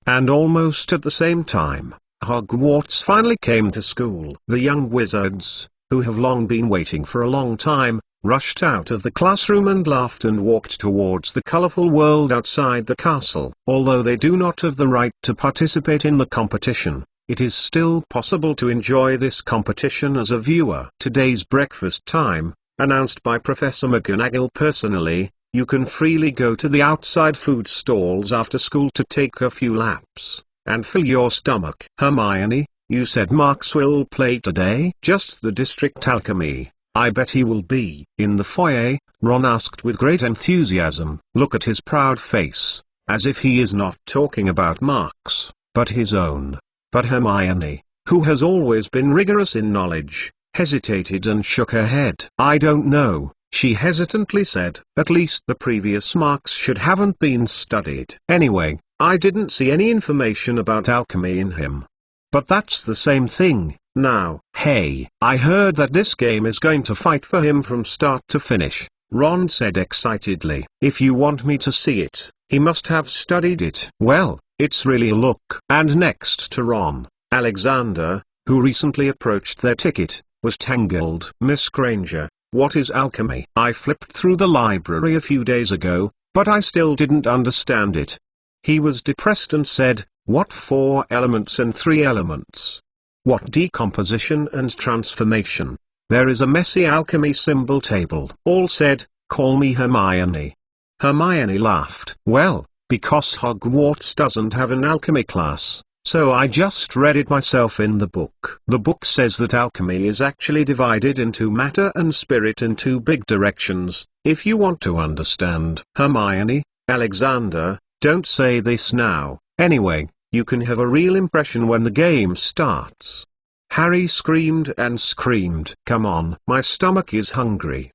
And almost at the same time, Hogwarts finally came to school. The young wizards, who have long been waiting for a long time, rushed out of the classroom and laughed and walked towards the colorful world outside the castle. Although they do not have the right to participate in the competition, it is still possible to enjoy this competition as a viewer. "Today's breakfast time," announced by Professor Mcgonagall personally. "You can freely go to the outside food stalls after school to take a few laps, and fill your stomach." "Hermione, you said Marks will play today?" "Just the district alchemy. I bet he will be." In the foyer, Ron asked with great enthusiasm. Look at his proud face, as if he is not talking about Marks, but his own. But Hermione, who has always been rigorous in knowledge, hesitated and shook her head. "I don't know," she hesitantly said. "At least the previous Marks should haven't been studied. Anyway, I didn't see any information about alchemy in him. But that's the same thing. Now, hey, I heard that this game is going to fight for him from start to finish," Ron said excitedly. "If you want me to see it, he must have studied it." "Well, it's really a look." And next to Ron, Alexander, who recently approached their ticket, was tangled. "Miss Granger, what is alchemy?" "I flipped through the library a few days ago, but I still didn't understand it." He was depressed and said, "What 4 elements and 3 elements? What decomposition and transformation? There is a messy alchemy symbol table." All said, "Call me Hermione." Hermione laughed. "Well, because Hogwarts doesn't have an alchemy class, so I just read it myself in the book. The book says that alchemy is actually divided into matter and spirit in 2 big directions, if you want to understand." "Hermione, Alexander, don't say this now. Anyway, you can have a real impression when the game starts." Harry screamed and screamed. "Come on, my stomach is hungry."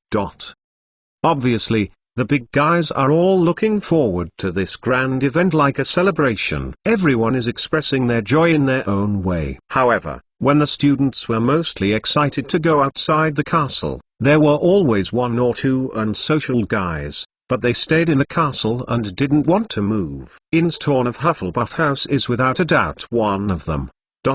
Obviously, the big guys are all looking forward to this grand event like a celebration. Everyone is expressing their joy in their own way. However, when the students were mostly excited to go outside the castle, there were always 1 or 2 unsocial guys. But they stayed in the castle and didn't want to move. Instorm of Hufflepuff House is without a doubt one of them.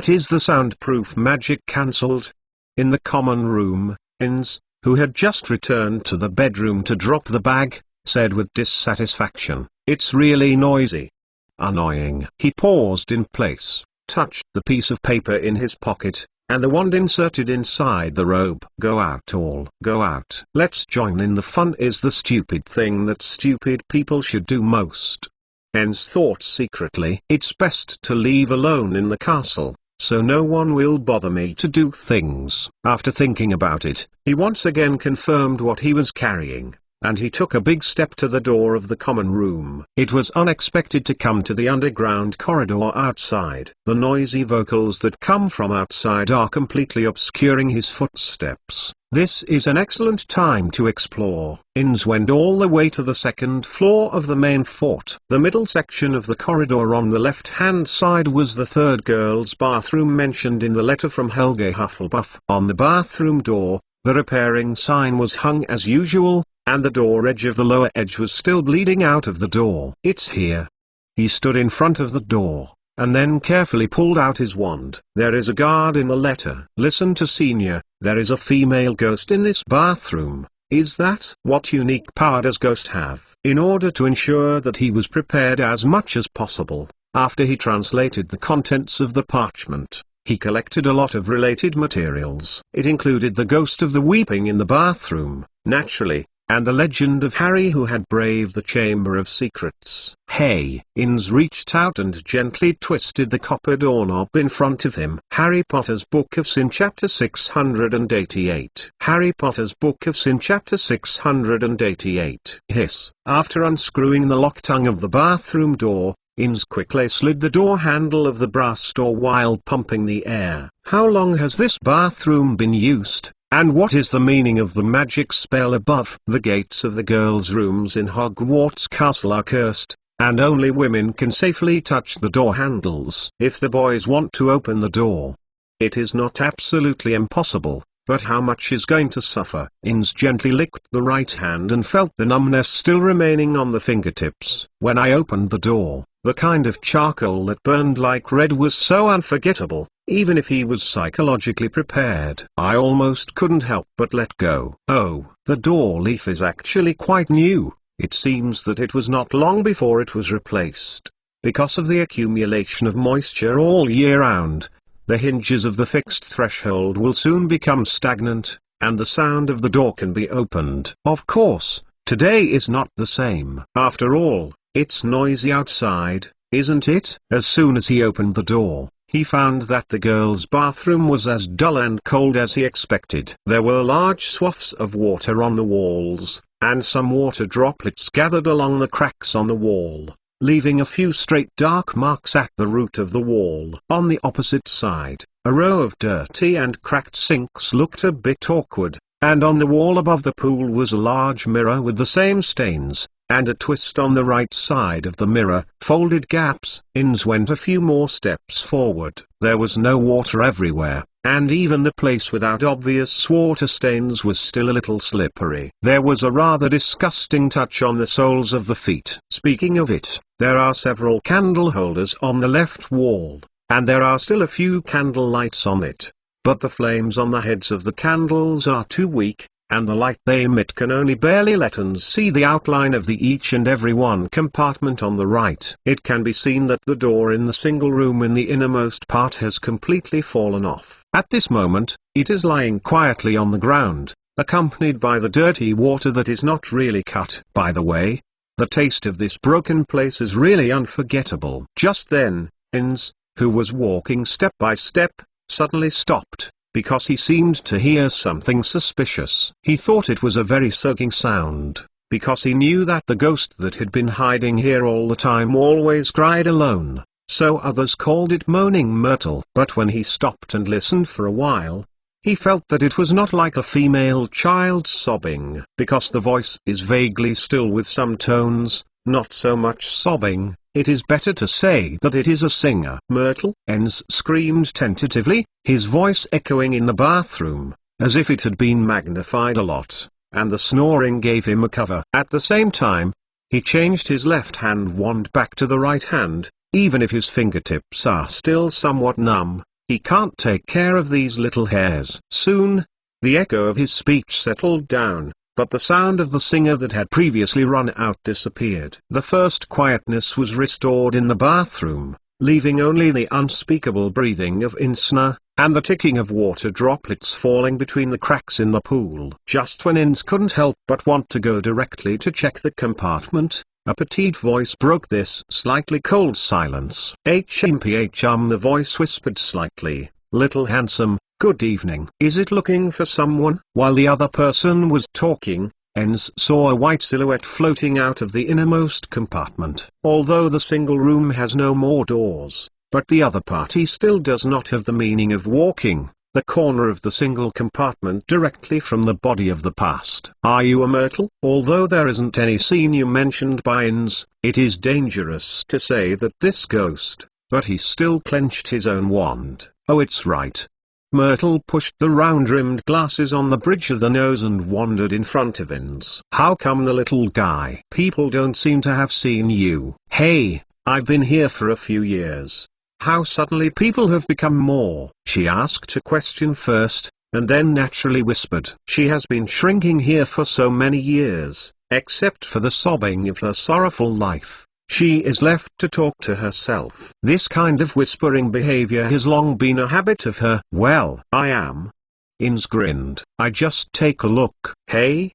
Is the soundproof magic cancelled? In the common room, Inns, who had just returned to the bedroom to drop the bag, said with dissatisfaction, "It's really noisy. Annoying." He paused in place, touched the piece of paper in his pocket, and the wand inserted inside the robe. "Go out all. Go out. Let's join in the fun is the stupid thing that stupid people should do most." Enns thought secretly, "It's best to leave alone in the castle, so no one will bother me to do things." After thinking about it, he once again confirmed what he was carrying, and he took a big step to the door of the common room. It was unexpected to come to the underground corridor outside. The noisy vocals that come from outside are completely obscuring his footsteps. This is an excellent time to explore. Inns went all the way to the 2nd floor of the main fort. The middle section of the corridor on the left-hand side was the 3rd girls' bathroom mentioned in the letter from Helga Hufflepuff. On the bathroom door, the repairing sign was hung as usual, and the door edge of the lower edge was still bleeding out of the door. "It's here." He stood in front of the door, and then carefully pulled out his wand. "There is a guard in the letter. Listen to Senior, there is a female ghost in this bathroom." "Is that? What unique power does Ghost have?" In order to ensure that he was prepared as much as possible, after he translated the contents of the parchment, he collected a lot of related materials. It included the ghost of the weeping in the bathroom, naturally, and the legend of Harry who had braved the Chamber of Secrets. "Hey!" Inns reached out and gently twisted the copper doorknob in front of him. Harry Potter's Book of Sin Chapter 688. Harry Potter's Book of Sin Chapter 688. Hiss. After unscrewing the lock tongue of the bathroom door, Inns quickly slid the door handle of the brass door while pumping the air. "How long has this bathroom been used?" And what is the meaning of the magic spell above? The gates of the girls' rooms in Hogwarts Castle are cursed, and only women can safely touch the door handles. If the boys want to open the door, it is not absolutely impossible, but how much is going to suffer? Ins gently licked the right hand and felt the numbness still remaining on the fingertips. When I opened the door, the kind of charcoal that burned like red was so unforgettable. Even if he was psychologically prepared, I almost couldn't help but let go. Oh, the door leaf is actually quite new. It seems that it was not long before it was replaced. Because of the accumulation of moisture all year round, the hinges of the fixed threshold will soon become stagnant, and the sound of the door can be opened. Of course, today is not the same. After all, it's noisy outside, isn't it? As soon as he opened the door, he found that the girls' bathroom was as dull and cold as he expected. There were large swaths of water on the walls, and some water droplets gathered along the cracks on the wall, leaving a few straight dark marks at the root of the wall. On the opposite side, a row of dirty and cracked sinks looked a bit awkward, and on the wall above the pool was a large mirror with the same stains, and a twist on the right side of the mirror, folded gaps. Ins went a few more steps forward. There was no water everywhere, and even the place without obvious water stains was still a little slippery. There was a rather disgusting touch on the soles of the feet. Speaking of it, there are several candle holders on the left wall, and there are still a few candle lights on it. But the flames on the heads of the candles are too weak, and the light they emit can only barely let us see the outline of the each and every one compartment on the right. It can be seen that the door in the single room in the innermost part has completely fallen off. At this moment, it is lying quietly on the ground, accompanied by the dirty water that is not really cut. By the way, the taste of this broken place is really unforgettable. Just then, Ins, who was walking step by step, suddenly stopped, because he seemed to hear something suspicious. He thought it was a very soaking sound, because he knew that the ghost that had been hiding here all the time always cried alone, so others called it moaning Myrtle. But when he stopped and listened for a while, he felt that it was not like a female child sobbing, because the voice is vaguely still with some tones, not so much sobbing. It is better to say that it is a singer. Myrtle! Ins screamed tentatively, his voice echoing in the bathroom, as if it had been magnified a lot, and the snoring gave him a cover. At the same time, he changed his left hand wand back to the right hand. Even if his fingertips are still somewhat numb, he can't take care of these little hairs. Soon, the echo of his speech settled down, but the sound of the singer that had previously run out disappeared. The first quietness was restored in the bathroom, leaving only the unspeakable breathing of Insna, and the ticking of water droplets falling between the cracks in the pool. Just when Ins couldn't help but want to go directly to check the compartment, a petite voice broke this slightly cold silence. The voice whispered slightly, "Little handsome, good evening. Is it looking for someone?" While the other person was talking, Ins saw a white silhouette floating out of the innermost compartment. Although the single room has no more doors, but the other party still does not have the meaning of walking the corner of the single compartment directly from the body of the past. Are you a Myrtle? Although there isn't any scene you mentioned by Ins, it is dangerous to say that this ghost, but he still clenched his own wand. Oh, it's right. Myrtle pushed the round-rimmed glasses on the bridge of the nose and wandered in front of Ins. How come the little guy? People don't seem to have seen you. Hey, I've been here for a few years. How suddenly people have become more? She asked a question first, and then naturally whispered. She has been shrinking here for so many years, except for the sobbing of her sorrowful life. She is left to talk to herself. This kind of whispering behavior has long been a habit of her. Well, I am. Ins grinned. I just take a look. Hey?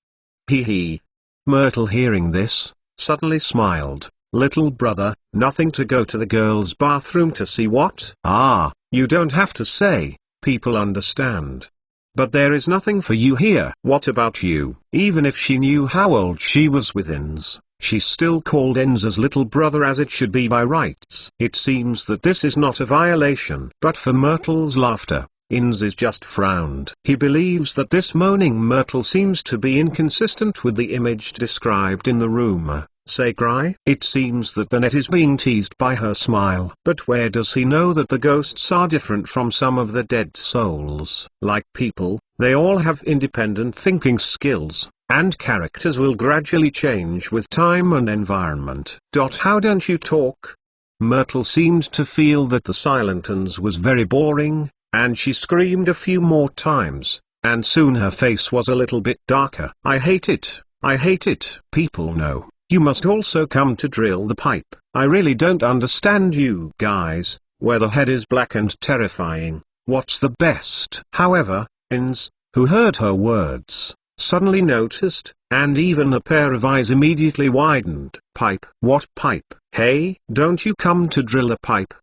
Hee hee. Myrtle, hearing this, suddenly smiled. Little brother, nothing to go to the girls' bathroom to see what? Ah, you don't have to say, people understand. But there is nothing for you here. What about you? Even if she knew how old she was with Ins, she still called Ins as little brother as it should be by rights. It seems that this is not a violation. But for Myrtle's laughter, Inns just frowned. He believes that this moaning Myrtle seems to be inconsistent with the image described in the room. Say cry? It seems that the net is being teased by her smile. But where does he know that the ghosts are different from some of the dead souls? Like people, they all have independent thinking skills, and characters will gradually change with time and environment. How don't you talk? Myrtle seemed to feel that the silence was very boring, and she screamed a few more times, and soon her face was a little bit darker. I hate it. I hate it. People know. You must also come to drill the pipe. I really don't understand you guys, where the head is black and terrifying. What's the best? However, Inns, who heard her words, suddenly noticed, and even a pair of eyes immediately widened. Pipe? What pipe? Hey, don't you come to drill a pipe?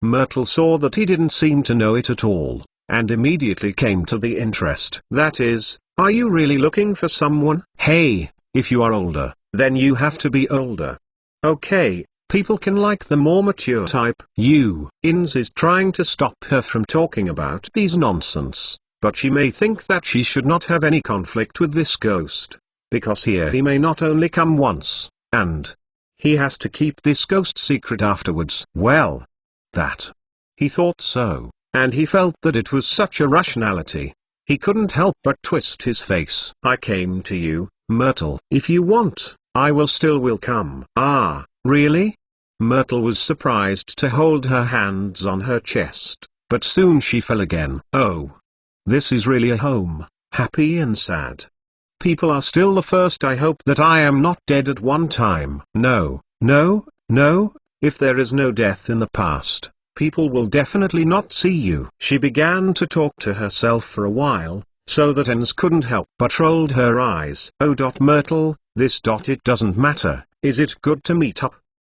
Myrtle saw that he didn't seem to know it at all, and immediately came to the interest. That is, are you really looking for someone? Hey, if you are older, then you have to be older. Okay, people can like the more mature type. Inns is trying to stop her from talking about these nonsense, but she may think that she should not have any conflict with this ghost, because here he may not only come once, and he has to keep this ghost secret afterwards. Well, that. He thought so, and he felt that it was such a rationality. He couldn't help but twist his face. I came to you, Myrtle. If you want, I will come. Ah, really? Myrtle was surprised to hold her hands on her chest, but soon she fell again. Oh. This is really a home, happy and sad. People are still the first. I hope that I am not dead at one time. No, no, no, if there is no death in the past, people will definitely not see you. She began to talk to herself for a while, so that Inns couldn't help but rolled her eyes. Oh. Myrtle, this. It doesn't matter, is it good to meet up?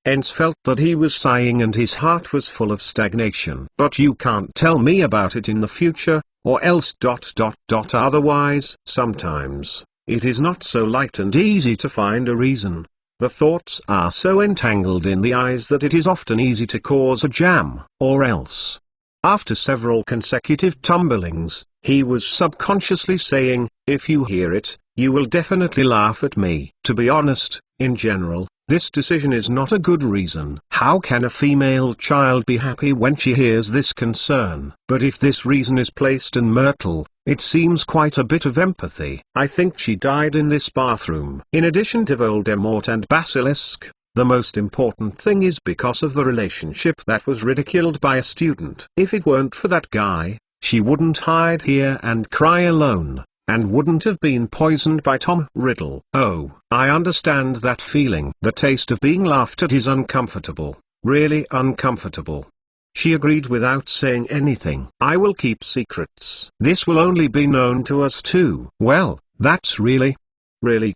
Inns felt that he was sighing and his heart was full of stagnation. But you can't tell me about it in the future, or else. Otherwise. Sometimes, it is not so light and easy to find a reason. The thoughts are so entangled in the eyes that it is often easy to cause a jam. Or else. After several consecutive tumblings, he was subconsciously saying, if you hear it, you will definitely laugh at me. To be honest, in general, this decision is not a good reason. How can a female child be happy when she hears this concern? But if this reason is placed in Myrtle, it seems quite a bit of empathy. I think she died in this bathroom. In addition to Voldemort and Basilisk, the most important thing is because of the relationship that was ridiculed by a student. If it weren't for that guy, she wouldn't hide here and cry alone, and wouldn't have been poisoned by Tom Riddle. Oh, I understand that feeling. The taste of being laughed at is uncomfortable, really uncomfortable. She agreed without saying anything. I will keep secrets. This will only be known to us two. Well, that's really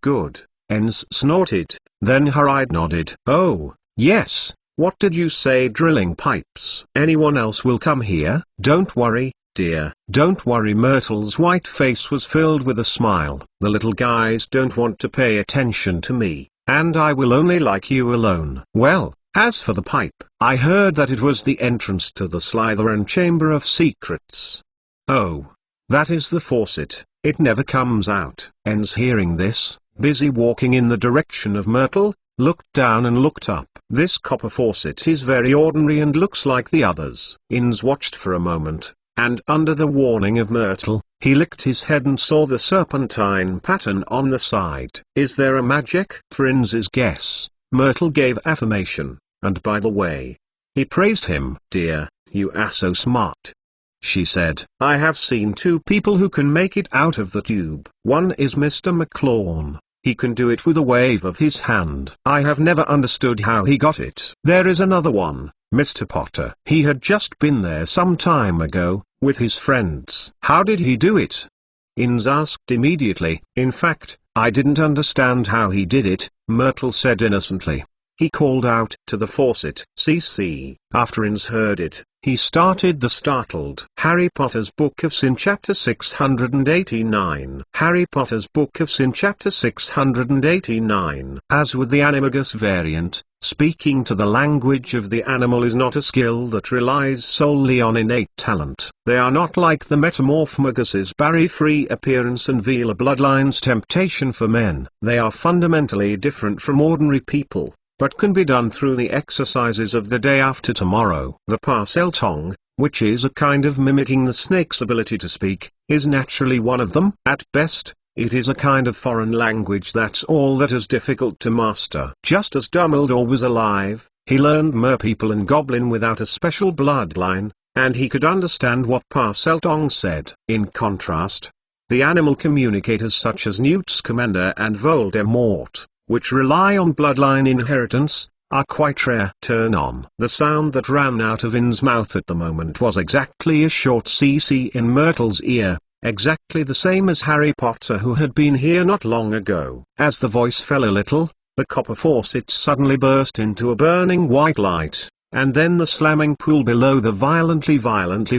good. Inns snorted, then her eye nodded. Oh, yes, what did you say? Drilling pipes. Anyone else will come here? Don't worry, dear. Don't worry. Myrtle's white face was filled with a smile. The little guys don't want to pay attention to me, and I will only like you alone. Well, as for the pipe, I heard that it was the entrance to the Slytherin Chamber of Secrets. Oh, that is the faucet. It never comes out. Inns, hearing this, busy walking in the direction of Myrtle, looked down and looked up. This copper faucet is very ordinary and looks like the others. Inns watched for a moment, and under the warning of Myrtle, he licked his head and saw the serpentine pattern on the side. Is there a magic? For Inns's guess, Myrtle gave affirmation, and by the way, he praised him. Dear, you are so smart, she said. I have seen two people who can make it out of the tube. One is Mr. McClawn. He can do it with a wave of his hand. I have never understood how he got it. There is another one, Mr. Potter. He had just been there some time ago, with his friends. How did he do it? Inns asked immediately. In fact, I didn't understand how he did it, Myrtle said innocently. He called out to the faucet. CC. After Inns heard it, He started the startled Harry Potter's Book of Sin Chapter 689. Harry Potter's Book of Sin Chapter 689. As with the animagus variant, speaking to the language of the animal is not a skill that relies solely on innate talent. They are not like the metamorphmagus's Barry-free appearance and Velar bloodline's temptation for men. They are fundamentally different from ordinary people, but can be done through the exercises of the day after tomorrow. The parcel tongue, which is a kind of mimicking the snake's ability to speak, is naturally one of them. At best, it is a kind of foreign language that's all that is difficult to master. Just as Dumbledore was alive, he learned merpeople and goblin without a special bloodline, and he could understand what Parseltongue said. In contrast, the animal communicators such as Newt Scamander and Voldemort, which rely on bloodline inheritance, are quite rare. Turn on. The sound that ran out of In's mouth at the moment was exactly a short cc in Myrtle's ear, exactly the same as Harry Potter who had been here not long ago. As the voice fell a little, the copper faucet suddenly burst into a burning white light, and then the slamming pool below the violently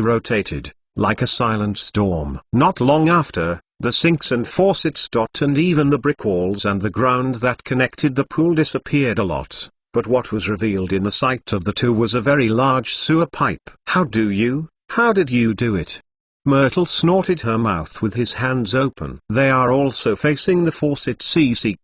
rotated, like a silent storm. Not long after, the sinks and faucets stopped and even the brick walls and the ground that connected the pool disappeared a lot, but what was revealed in the sight of the two was a very large sewer pipe. How did you do it? Myrtle snorted, her mouth with his hands open. They are also facing the faucet CC ?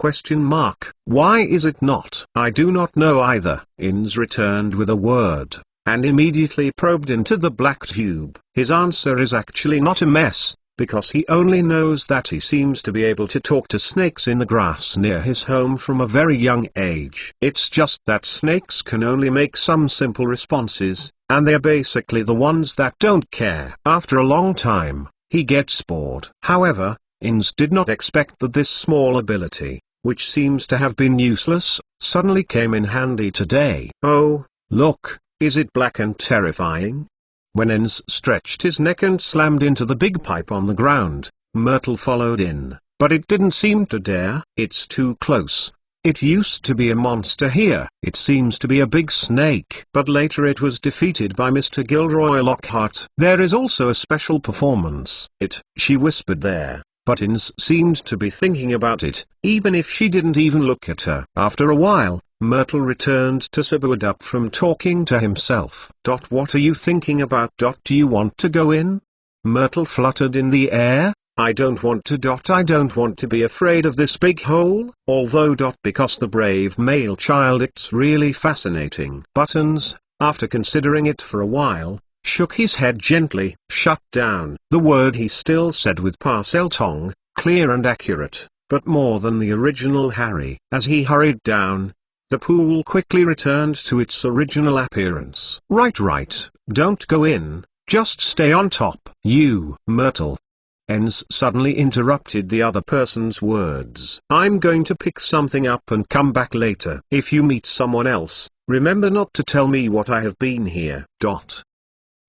Why is it not? I do not know either. Inns returned with a word, and immediately probed into the black tube. His answer is actually not a mess, because he only knows that he seems to be able to talk to snakes in the grass near his home from a very young age. It's just that snakes can only make some simple responses, and they're basically the ones that don't care. After a long time, he gets bored. However, Inns did not expect that this small ability, which seems to have been useless, suddenly came in handy today. Oh, look, is it black and terrifying? When Inns stretched his neck and slammed into the big pipe on the ground, Myrtle followed in, but it didn't seem to dare. It's too close. It used to be a monster here. It seems to be a big snake. But later it was defeated by Mr. Gilroy Lockhart. There is also a special performance. She whispered there, but Inns seemed to be thinking about it, even if she didn't even look at her. After a while, Myrtle returned to Subwoodup from talking to himself. What are you thinking about? Do you want to go in? Myrtle fluttered in the air. I don't want to. I don't want to be afraid of this big hole. Although because the brave male child, it's really fascinating. Buttons, after considering it for a while, shook his head gently. Shut down. The word he still said with Parseltongue, clear and accurate, but more than the original Harry. As he hurried down, the pool quickly returned to its original appearance. Right, don't go in, just stay on top. You, Myrtle. Enns suddenly interrupted the other person's words. I'm going to pick something up and come back later. If you meet someone else, remember not to tell me what I have been here.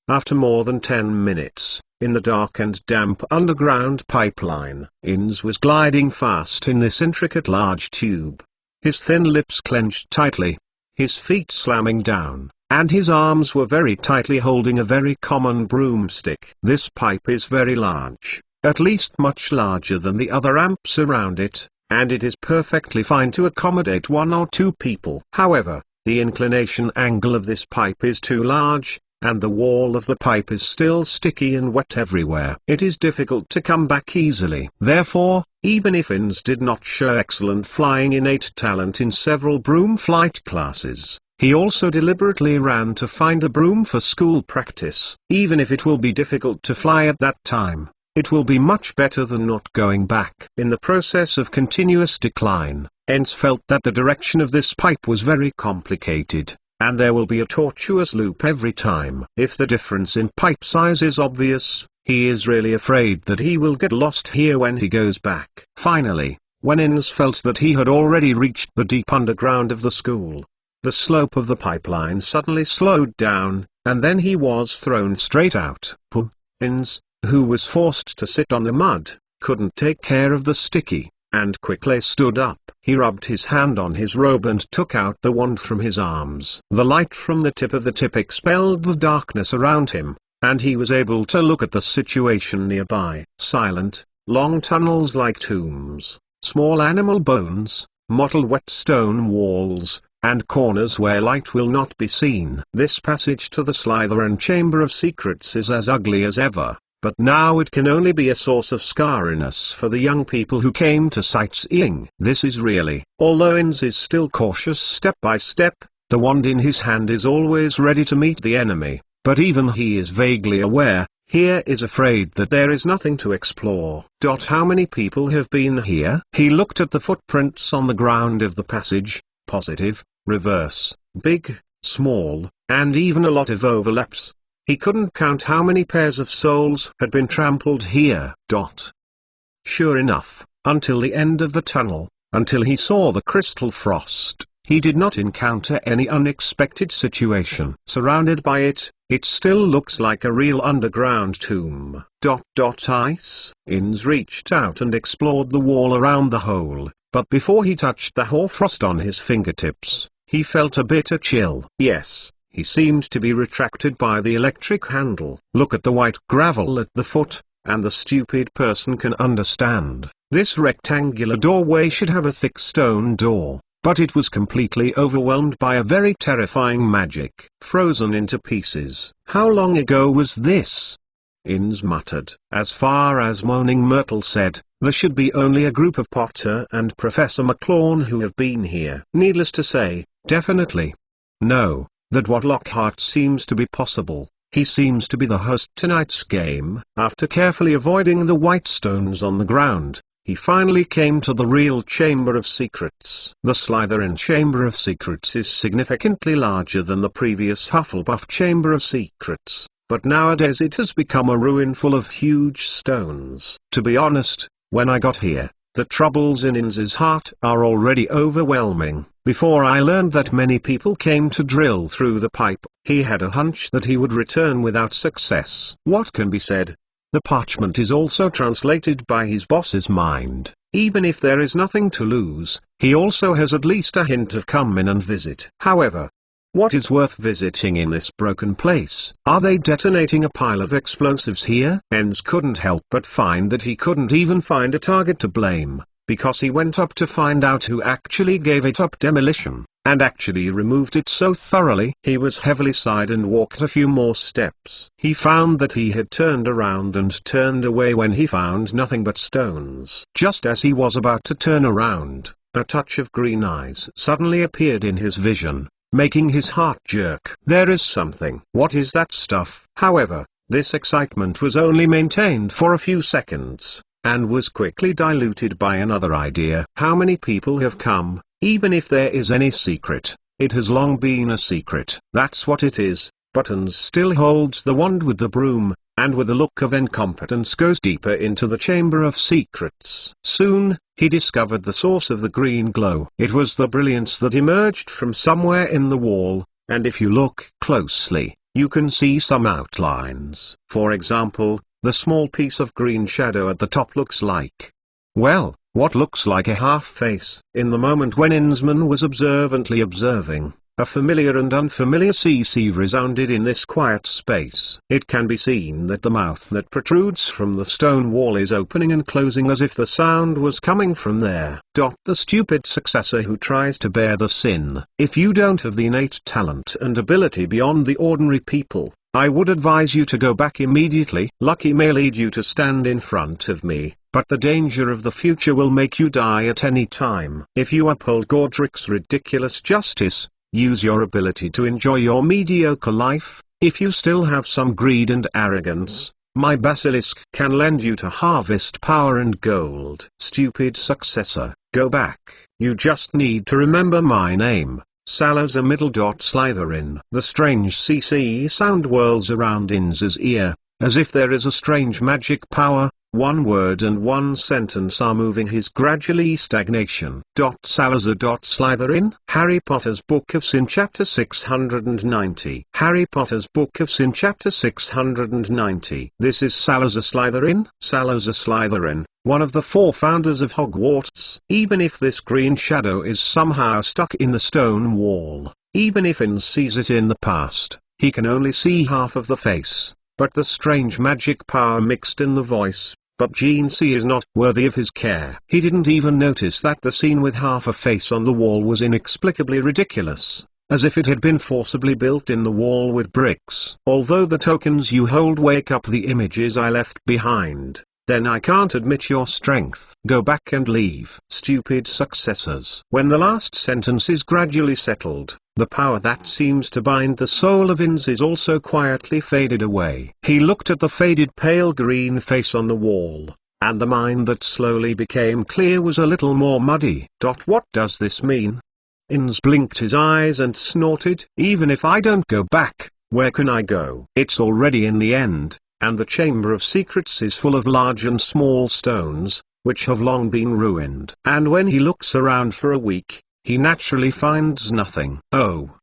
After more than 10 minutes, in the dark and damp underground pipeline, Inns was gliding fast in this intricate large tube. His thin lips clenched tightly, his feet slamming down, and his arms were very tightly holding a very common broomstick. This pipe is very large, at least much larger than the other amps around it, and it is perfectly fine to accommodate 1 or 2 people. However, the inclination angle of this pipe is too large, and the wall of the pipe is still sticky and wet everywhere. It is difficult to come back easily. Therefore, even if Inns did not show excellent flying innate talent in several broom flight classes, he also deliberately ran to find a broom for school practice. Even if it will be difficult to fly at that time, it will be much better than not going back. In the process of continuous decline, Inns felt that the direction of this pipe was very complicated, and there will be a tortuous loop every time. If the difference in pipe size is obvious, he is really afraid that he will get lost here when he goes back. Finally, when Inns felt that he had already reached the deep underground of the school, the slope of the pipeline suddenly slowed down, and then he was thrown straight out. Inns, who was forced to sit on the mud, couldn't take care of the sticky, and quickly stood up. He rubbed his hand on his robe and took out the wand from his arms. The light from the tip of the tip expelled the darkness around him, and he was able to look at the situation nearby. Silent, long tunnels like tombs, small animal bones, mottled wet stone walls, and corners where light will not be seen. This passage to the Slytherin Chamber of Secrets is as ugly as ever, but now it can only be a source of scariness for the young people who came to sightseeing. This is really, although Inns is still cautious step by step, the wand in his hand is always ready to meet the enemy, but even he is vaguely aware, here is afraid that there is nothing to explore. How many people have been here? He looked at the footprints on the ground of the passage, positive, reverse, big, small, and even a lot of overlaps. He couldn't count how many pairs of soles had been trampled here. Sure enough, until the end of the tunnel, until he saw the crystal frost, he did not encounter any unexpected situation. Surrounded by it, it still looks like a real underground tomb. Ice. Inns reached out and explored the wall around the hole, but before he touched the hoarfrost on his fingertips, he felt a bitter chill. Yes, he seemed to be retracted by the electric handle. Look at the white gravel at the foot, and the stupid person can understand. This rectangular doorway should have a thick stone door, but it was completely overwhelmed by a very terrifying magic. Frozen into pieces. How long ago was this? Inns muttered. As far as Moaning Myrtle said, there should be only a group of Potter and Professor McLawn who have been here. Needless to say, definitely. No, that what Lockhart seems to be possible. He seems to be the host tonight's game. After carefully avoiding the white stones on the ground, he finally came to the real Chamber of Secrets. The Slytherin Chamber of Secrets is significantly larger than the previous Hufflepuff Chamber of Secrets, but nowadays it has become a ruin full of huge stones. To be honest, when I got here, the troubles in Inns's heart are already overwhelming. Before I learned that many people came to drill through the pipe, he had a hunch that he would return without success. What can be said? The parchment is also translated by his boss's mind. Even if there is nothing to lose, he also has at least a hint of come in and visit. However, what is worth visiting in this broken place? Are they detonating a pile of explosives here? Inns couldn't help but find that he couldn't even find a target to blame, because he went up to find out who actually gave it up demolition, and actually removed it so thoroughly. He was heavily sighed and walked a few more steps. He found that he had turned around and turned away when he found nothing but stones. Just as he was about to turn around, a touch of green eyes suddenly appeared in his vision, making his heart jerk. There is something. What is that stuff? However, this excitement was only maintained for a few seconds, and was quickly diluted by another idea. How many people have come? Even if there is any secret, it has long been a secret. That's what it is. Buttons still holds the wand with the broom, and with a look of incompetence goes deeper into the Chamber of Secrets. Soon, he discovered the source of the green glow. It was the brilliance that emerged from somewhere in the wall, and if you look closely, you can see some outlines. For example, the small piece of green shadow at the top looks like, well, what looks like a half-face. In the moment when Innsman was observantly observing, a familiar and unfamiliar CC resounded in this quiet space. It can be seen that the mouth that protrudes from the stone wall is opening and closing as if the sound was coming from there. The stupid successor who tries to bear the sin. If you don't have the innate talent and ability beyond the ordinary people, I would advise you to go back immediately. Lucky may lead you to stand in front of me, but the danger of the future will make you die at any time. If you uphold Godric's ridiculous justice, use your ability to enjoy your mediocre life. If you still have some greed and arrogance, my basilisk can lend you to harvest power and gold. Stupid successor, go back. You just need to remember my name. Salazar Slytherin. The strange CC sound whirls around Inns's ear, as if there is a strange magic power. One word and one sentence are moving his gradually stagnation. Salazar. Slytherin. Harry Potter's Book of Sin Chapter 690. Harry Potter's Book of Sin Chapter 690. This is Salazar Slytherin. Salazar Slytherin, one of the 4 founders of Hogwarts. Even if this green shadow is somehow stuck in the stone wall, even if Inns sees it in the past, he can only see half of the face, but the strange magic power mixed in the voice. But Gene C is not worthy of his care. He didn't even notice that the scene with half a face on the wall was inexplicably ridiculous, as if it had been forcibly built in the wall with bricks. Although the tokens you hold wake up the images I left behind, then I can't admit your strength. Go back and leave. Stupid successors. When the last sentence is gradually settled, the power that seems to bind the soul of Inns is also quietly faded away. He looked at the faded pale green face on the wall, and the mind that slowly became clear was a little more muddy. What does this mean? Inns blinked his eyes and snorted. Even if I don't go back, where can I go? It's already in the end, and the Chamber of Secrets is full of large and small stones, which have long been ruined. And when he looks around for a week, he naturally finds nothing. Oh.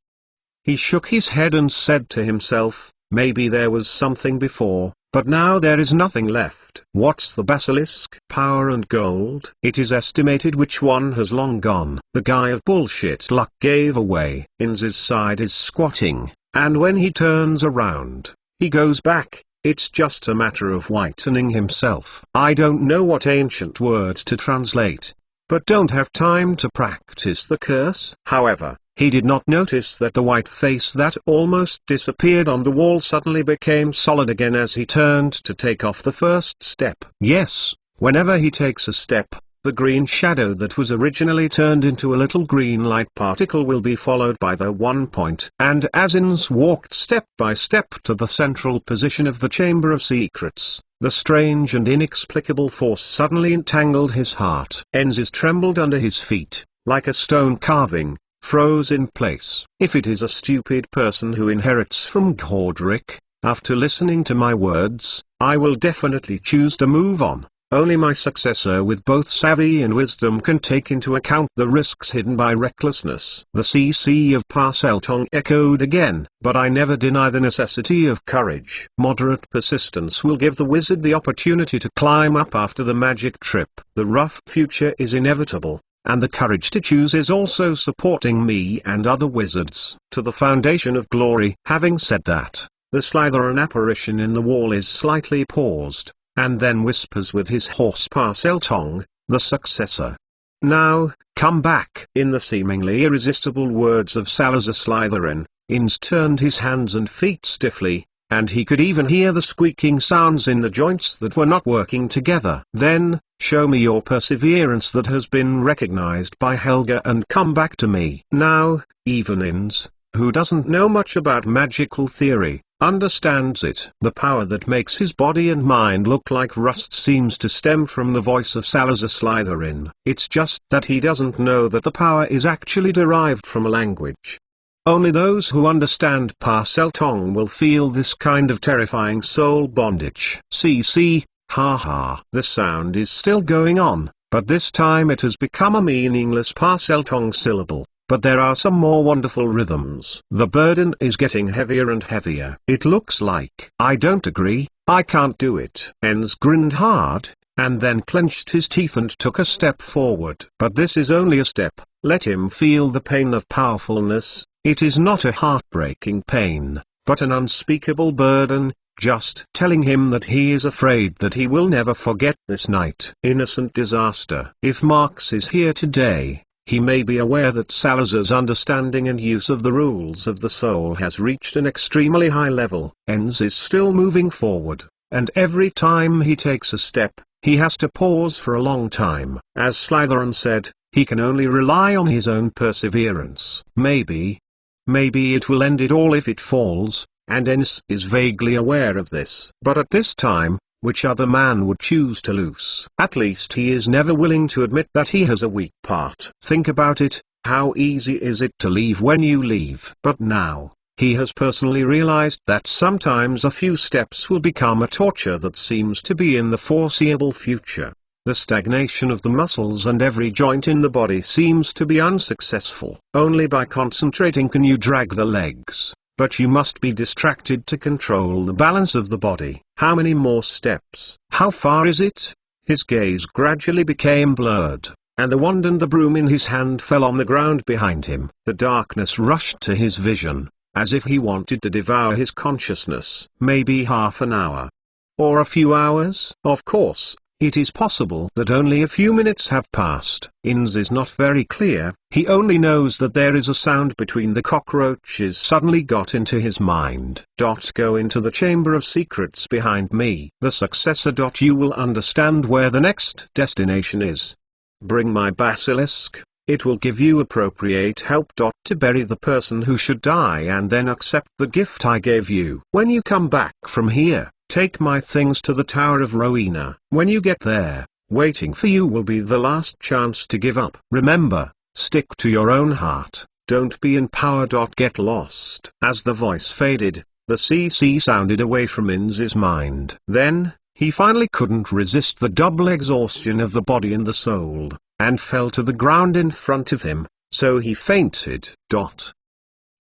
He shook his head and said to himself, maybe there was something before, but now there is nothing left. What's the basilisk? Power and gold? It is estimated which one has long gone. The guy of bullshit luck gave away. Inns's side is squatting, and when he turns around, he goes back. It's just a matter of whitening himself. I don't know what ancient words to translate, but don't have time to practice the curse. However, he did not notice that the white face that almost disappeared on the wall suddenly became solid again as he turned to take off the first step. Yes, whenever he takes a step, the green shadow that was originally turned into a little green light particle will be followed by the one point. And as Inns walked step by step to the central position of the Chamber of Secrets, the strange and inexplicable force suddenly entangled his heart. Inns trembled under his feet, like a stone carving, froze in place. If it is a stupid person who inherits from Godric, after listening to my words, I will definitely choose to move on. Only my successor with both savvy and wisdom can take into account the risks hidden by recklessness. The CC of Parseltongue echoed again, but I never deny the necessity of courage. Moderate persistence will give the wizard the opportunity to climb up after the magic trip. The rough future is inevitable, and the courage to choose is also supporting me and other wizards to the foundation of glory. Having said that, the Slytherin apparition in the wall is slightly paused, and then whispers with his hoarse Parseltongue, the successor. Now, come back. In the seemingly irresistible words of Salazar Slytherin, Inns turned his hands and feet stiffly, and he could even hear the squeaking sounds in the joints that were not working together. Then, show me your perseverance that has been recognized by Helga and come back to me. Now, even Inns, who doesn't know much about magical theory, understands it. The power that makes his body and mind look like rust seems to stem from the voice of Salazar Slytherin. It's just that he doesn't know that the power is actually derived from a language. Only those who understand Parseltongue will feel this kind of terrifying soul bondage. CC, haha. The sound is still going on, but this time it has become a meaningless Parseltongue syllable. But there are some more wonderful rhythms. The burden is getting heavier and heavier. It looks like. I don't agree, I can't do it. Inns grinned hard, and then clenched his teeth and took a step forward. But this is only a step. Let him feel the pain of powerfulness. It is not a heartbreaking pain, but an unspeakable burden, just telling him that he is afraid that he will never forget this night. Innocent disaster. If Marx is here today, he may be aware that Salazar's understanding and use of the rules of the soul has reached an extremely high level. Inns is still moving forward, and every time he takes a step, he has to pause for a long time. As Slytherin said, he can only rely on his own perseverance. Maybe it will end it all if it falls, and Inns is vaguely aware of this. But at this time, which other man would choose to lose? At least he is never willing to admit that he has a weak part. Think about it, how easy is it to leave when you leave? But now, He has personally realized that sometimes a few steps will become a torture that seems to be in the foreseeable future. The stagnation of the muscles and every joint in the body seems to be unsuccessful. Only by concentrating can you drag the legs, but you must be distracted to control the balance of the body. How many more steps? How far is it? His gaze gradually became blurred, and the wand and the broom in his hand fell on the ground behind him. The darkness rushed to his vision, as if he wanted to devour his consciousness. Maybe half an hour. Or a few hours? Of course, it is possible that only a few minutes have passed. Inz is not very clear. He only knows that there is a sound between the cockroaches suddenly got into his mind. Go into the chamber of secrets behind me. The successor. You will understand where the next destination is. Bring my basilisk. It will give you appropriate help. To bury the person who should die and then accept the gift I gave you. When you come back from here, take my things to the Tower of Rowena. When you get there, waiting for you will be the last chance to give up. Remember, stick to your own heart, don't be in power. Get lost. As the voice faded, the CC sounded away from Inz's mind. Then, he finally couldn't resist the double exhaustion of the body and the soul, and fell to the ground in front of him, so he fainted.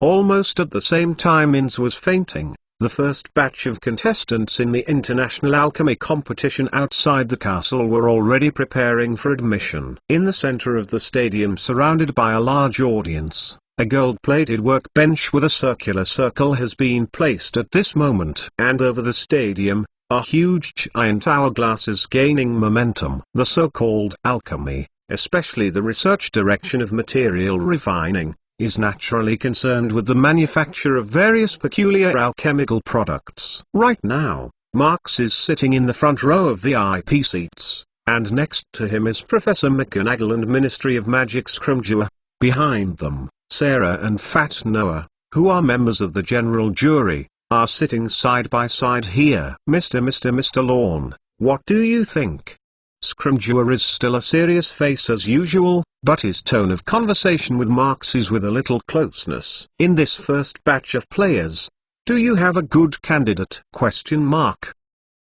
Almost at the same time Inz was fainting, the first batch of contestants in the International Alchemy competition outside the castle were already preparing for admission. In the center of the stadium, surrounded by a large audience, a gold-plated workbench with a circular circle has been placed at this moment. And over the stadium, a huge giant hourglass is gaining momentum. The so-called alchemy, especially the research direction of material refining, is naturally concerned with the manufacture of various peculiar alchemical products. Right now, Marx is sitting in the front row of VIP seats, and next to him is Professor Mcgonagall and Ministry of Magic Scrimgeour. Behind them, Sarah and Fat Noah, who are members of the general jury, are sitting side by side here. Mr. Lorne, what do you think? Scrimgeour is still a serious face as usual, but his tone of conversation with Marx is with a little closeness. In this first batch of players, do you have a good candidate?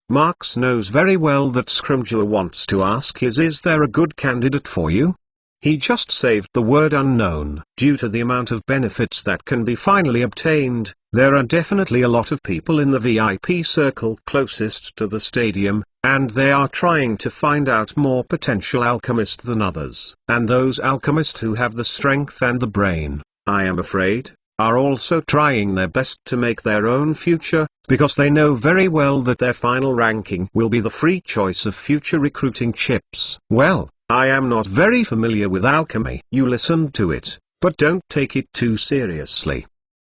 Marx knows very well that Scrimgeour wants to ask is there a good candidate for you? He just saved the word unknown. Due to the amount of benefits that can be finally obtained, there are definitely a lot of people in the VIP circle closest to the stadium, and they are trying to find out more potential alchemists than others. And those alchemists who have the strength and the brain, I am afraid, are also trying their best to make their own future, because they know very well that their final ranking will be the free choice of future recruiting chips. Well, I am not very familiar with alchemy. You listen to it, but don't take it too seriously.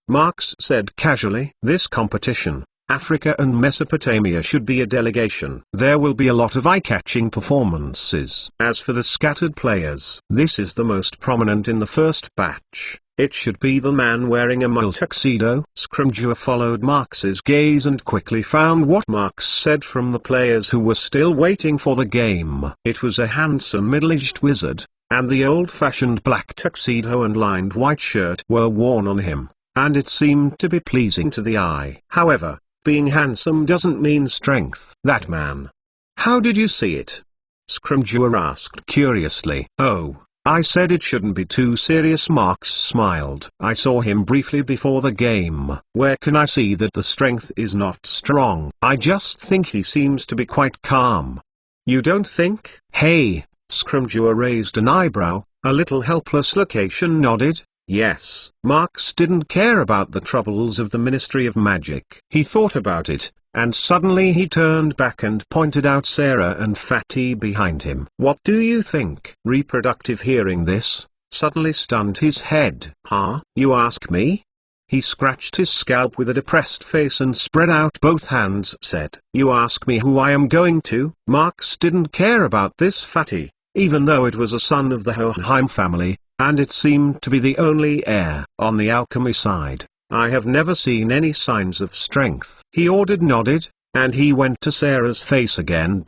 Marx said casually. This competition, Africa and Mesopotamia should be a delegation. There will be a lot of eye-catching performances. As for the scattered players, this is the most prominent in the first batch. It should be the man wearing a mule tuxedo. Scrimgeour followed Marx's gaze and quickly found what Marx said from the players who were still waiting for the game. It was a handsome middle-aged wizard, and the old-fashioned black tuxedo and lined white shirt were worn on him, and it seemed to be pleasing to the eye. However, being handsome doesn't mean strength. That man. How did you see it? Scrimgeour asked curiously. Oh, I said it shouldn't be too serious. Marx smiled. I saw him briefly before the game. Where can I see that the strength is not strong? I just think he seems to be quite calm. You don't think? Hey, Scrimgeour raised an eyebrow, a little helpless. Location nodded. Yes. Marx didn't care about the troubles of the Ministry of Magic. He thought about it, and suddenly he turned back and pointed out Sarah and Fatty behind him. What do you think? Reproductive, hearing this, suddenly stunned his head. Huh? You ask me? He scratched his scalp with a depressed face and spread out both hands. Said, you ask me who I am going to? Marx didn't care about this Fatty, even though it was a son of the Hohenheim family, and it seemed to be the only heir. On the alchemy side, I have never seen any signs of strength. He nodded, and he went to Sarah's face again.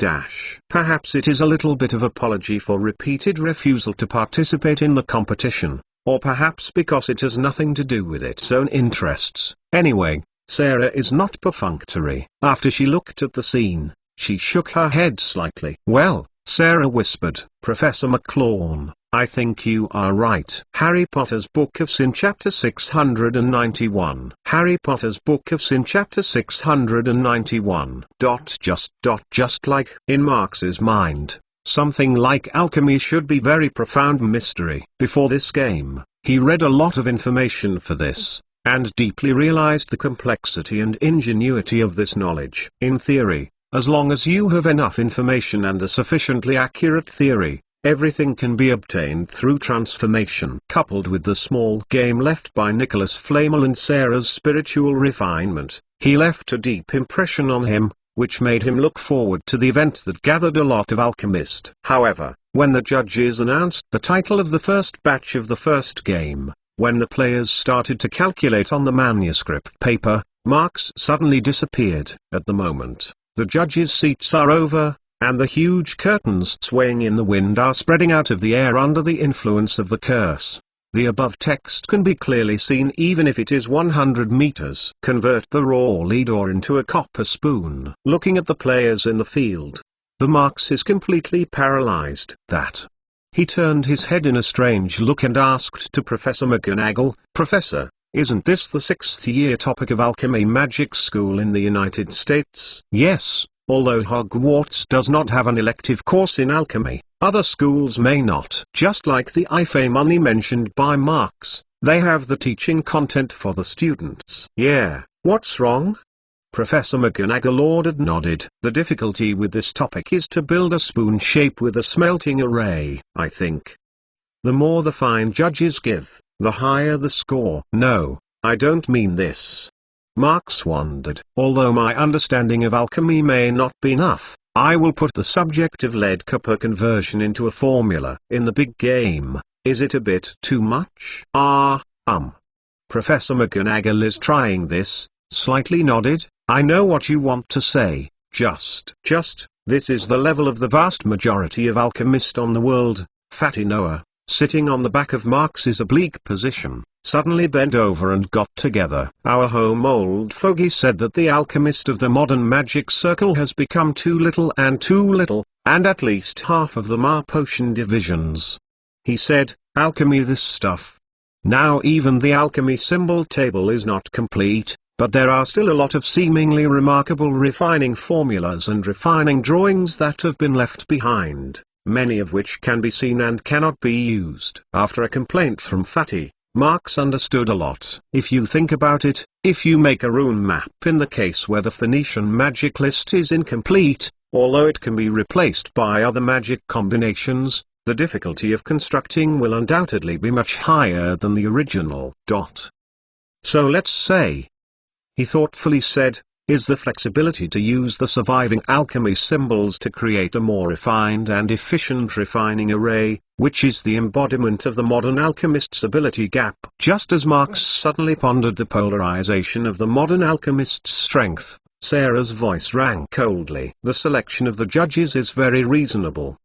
Perhaps it is a little bit of apology for repeated refusal to participate in the competition, or perhaps because it has nothing to do with its own interests. Anyway, Sarah is not perfunctory. After she looked at the scene, she shook her head slightly. "Well," Sarah whispered, "Professor McClone, I think you are right." Harry Potter's Book of Sin Chapter 691. Harry Potter's Book of Sin Chapter 691. Just like in Marx's mind, something like alchemy should be very profound mystery. Before this game, he read a lot of information for this, and deeply realized the complexity and ingenuity of this knowledge. In theory, as long as you have enough information and a sufficiently accurate theory, everything can be obtained through transformation. Coupled with the small game left by Nicholas Flamel and Sarah's spiritual refinement, he left a deep impression on him, which made him look forward to the event that gathered a lot of alchemists. However, when the judges announced the title of the first batch of the first game, when the players started to calculate on the manuscript paper, Marx suddenly disappeared. At the moment, the judges' seats are over, and the huge curtains swaying in the wind are spreading out of the air under the influence of the curse. The above text can be clearly seen even if it is 100 meters. Convert the raw lead ore into a copper spoon. Looking at the players in the field, the Marx is completely paralyzed. He turned his head in a strange look and asked to Professor McGonagall, "Professor, isn't this the 6th-year topic of alchemy magic school in the United States?" "Yes. Although Hogwarts does not have an elective course in alchemy, other schools may not. Just like the IFA money mentioned by Marx, they have the teaching content for the students." "Yeah, what's wrong?" Professor McGonagall nodded. "The difficulty with this topic is to build a spoon shape with a smelting array, I think. The more the fine judges give, the higher the score." "No, I don't mean this." Marx wondered. "Although my understanding of alchemy may not be enough, I will put the subject of lead copper conversion into a formula. In the big game, is it a bit too much?" Professor McGonagall is trying this, slightly nodded. "I know what you want to say, just, this is the level of the vast majority of alchemists on the world." Fatty Noah, sitting on the back of Marx's oblique position, suddenly bent over and got together. "Our home old fogey said that the alchemist of the modern magic circle has become too little, and at least half of them are potion divisions. He said, alchemy this stuff. Now even the alchemy symbol table is not complete, but there are still a lot of seemingly remarkable refining formulas and refining drawings that have been left behind, many of which can be seen and cannot be used." After a complaint from Fatty, Marx understood a lot. If you think about it, if you make a rune map in the case where the Phoenician magic list is incomplete, although it can be replaced by other magic combinations, the difficulty of constructing will undoubtedly be much higher than the original. So let's say, he thoughtfully said, is the flexibility to use the surviving alchemy symbols to create a more refined and efficient refining array, which is the embodiment of the modern alchemist's ability gap. Just as Marx suddenly pondered the polarization of the modern alchemist's strength, Sarah's voice rang coldly. "The selection of the judges is very reasonable,"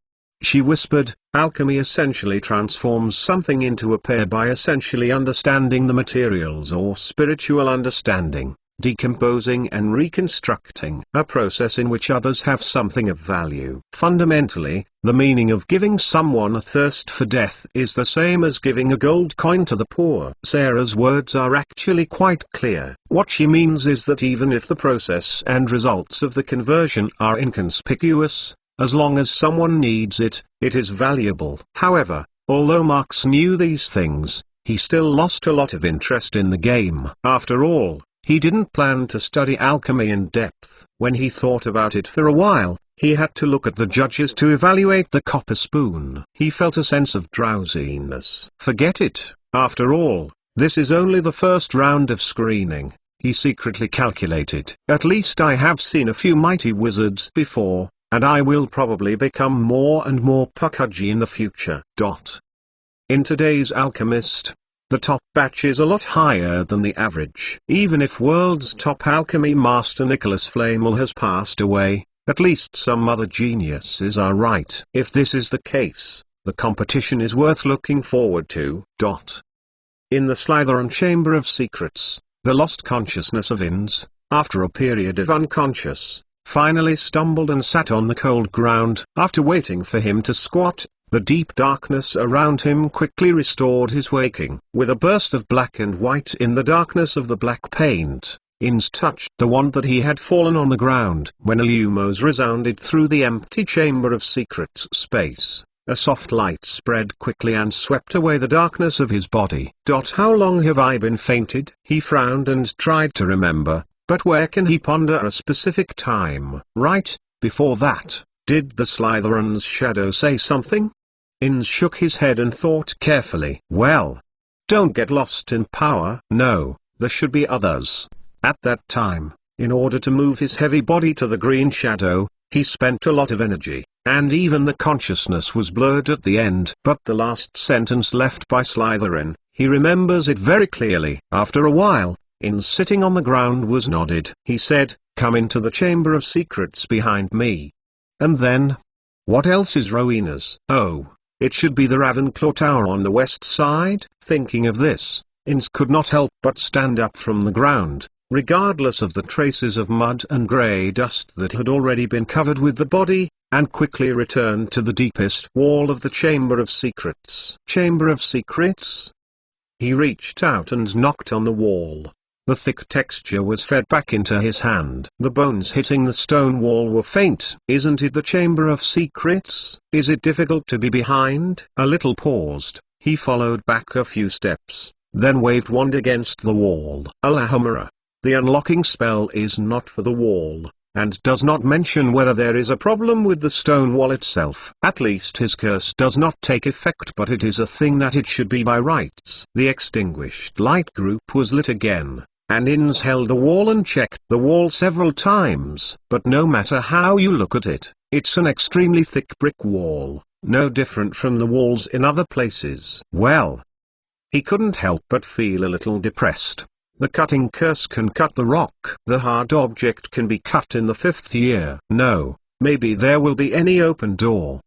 she whispered. "Alchemy essentially transforms something into a pair by essentially understanding the materials, or spiritual understanding, decomposing and reconstructing, a process in which others have something of value. Fundamentally, the meaning of giving someone a thirst for death is the same as giving a gold coin to the poor." Sarah's words are actually quite clear. What she means is that even if the process and results of the conversion are inconspicuous, as long as someone needs it, it is valuable. However, although Marx knew these things, he still lost a lot of interest in the game. After all, he didn't plan to study alchemy in depth. When he thought about it for a while, he had to look at the judges to evaluate the copper spoon. He felt a sense of drowsiness. Forget it. After all, this is only the first round of screening, he secretly calculated. At least I have seen a few mighty wizards before, and I will probably become more and more puckudgy in the future. In today's Alchemist, the top batch is a lot higher than the average. Even if world's top alchemy master Nicholas Flamel has passed away, at least some other geniuses are right. If this is the case, the competition is worth looking forward to. In the Slytherin Chamber of Secrets, the lost consciousness of Inns, after a period of unconscious, finally stumbled and sat on the cold ground. After waiting for him to squat, the deep darkness around him quickly restored his waking. With a burst of black and white in the darkness of the black paint, Inns touched the wand that he had fallen on the ground. When illumos resounded through the empty Chamber of Secrets space, a soft light spread quickly and swept away the darkness of his body. How long have I been fainted? He frowned and tried to remember, but where can he ponder a specific time? Right before that, did the Slytherin's shadow say something? Inns shook his head and thought carefully. Well, don't get lost in power. No, there should be others. At that time, in order to move his heavy body to the green shadow, he spent a lot of energy, and even the consciousness was blurred at the end. But the last sentence left by Slytherin, he remembers it very clearly. After a while, Inns sitting on the ground was nodded. He said, "Come into the Chamber of Secrets behind me." And then? What else is Rowena's? Oh, it should be the Ravenclaw Tower on the west side. Thinking of this, Inns could not help but stand up from the ground, regardless of the traces of mud and grey dust that had already been covered with the body, and quickly returned to the deepest wall of the Chamber of Secrets. Chamber of Secrets? He reached out and knocked on the wall. The thick texture was fed back into his hand. The bones hitting the stone wall were faint. Isn't it the Chamber of Secrets? Is it difficult to be behind? A little paused, he followed back a few steps, then waved wand against the wall. Alhamra. The unlocking spell is not for the wall, and does not mention whether there is a problem with the stone wall itself. At least his curse does not take effect, but it is a thing that it should be by rights. The extinguished light group was lit again, and Inns held the wall and checked the wall several times. But no matter how you look at it, it's an extremely thick brick wall, no different from the walls in other places. Well, he couldn't help but feel a little depressed. The cutting curse can cut the rock. The hard object can be cut in the 5th year. No, maybe there will be any open door.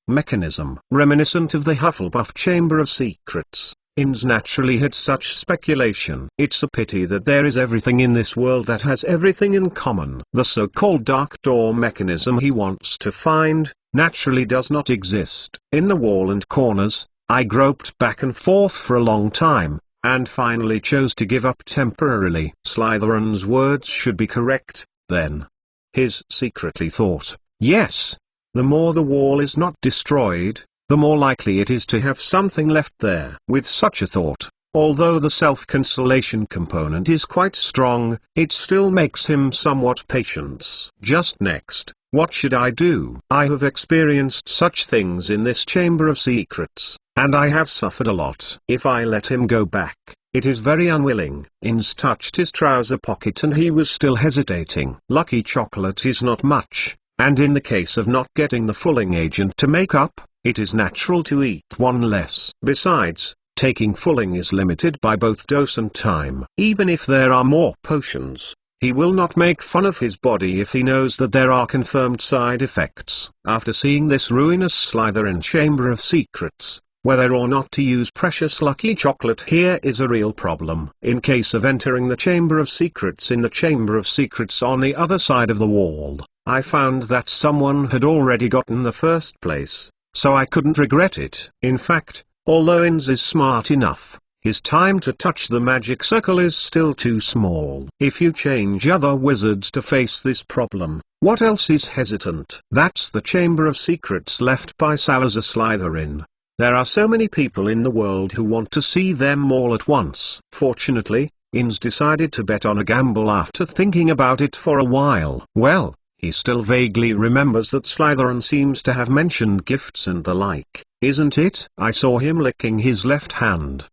Mechanism. Reminiscent of the Hufflepuff Chamber of Secrets, Inns naturally had such speculation. It's a pity that there is everything in this world that has everything in common. The so-called dark door mechanism he wants to find, naturally does not exist. In the wall and corners, I groped back and forth for a long time, and finally chose to give up temporarily. Slytherin's words should be correct, then. His secretly thought, yes, the more the wall is not destroyed, the more likely it is to have something left there. With such a thought, although the self-consolation component is quite strong, it still makes him somewhat patient. Just next, what should I do? I have experienced such things in this Chamber of Secrets, and I have suffered a lot. If I let him go back, it is very unwilling. Inns touched his trouser pocket and he was still hesitating. Lucky chocolate is not much, and in the case of not getting the fulling agent to make up, it is natural to eat one less. Besides, taking fulling is limited by both dose and time. Even if there are more potions, he will not make fun of his body if he knows that there are confirmed side effects. After seeing this ruinous Slytherin Chamber of Secrets, whether or not to use precious lucky chocolate here is a real problem. In case of entering the Chamber of Secrets in the Chamber of Secrets on the other side of the wall, I found that someone had already gotten the first place, so I couldn't regret it. In fact, although Inns is smart enough, his time to touch the magic circle is still too small. If you change other wizards to face this problem, what else is hesitant? That's the Chamber of Secrets left by Salazar Slytherin. There are so many people in the world who want to see them all at once. Fortunately, Inns decided to bet on a gamble after thinking about it for a while. Well, he still vaguely remembers that Slytherin seems to have mentioned gifts and the like, isn't it? I saw him licking his left hand,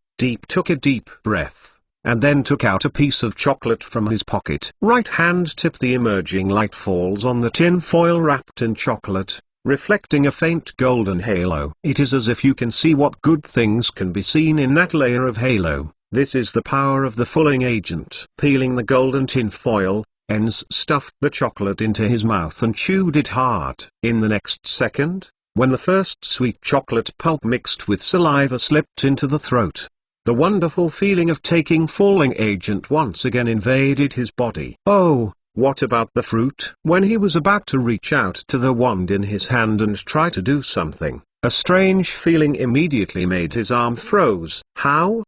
took a deep breath, and then took out a piece of chocolate from his pocket. Right hand tip, the emerging light falls on the tin foil wrapped in chocolate, reflecting a faint golden halo. It is as if you can see what good things can be seen in that layer of halo. This is the power of the fulling agent. Peeling the golden tin foil, Inns stuffed the chocolate into his mouth and chewed it hard. In the next second, when the first sweet chocolate pulp mixed with saliva slipped into the throat, The wonderful feeling of taking falling agent once again invaded his body. Oh, what about the fruit? When he was about to reach out to the wand in his hand and try to do something, a strange feeling immediately made his arm froze. How?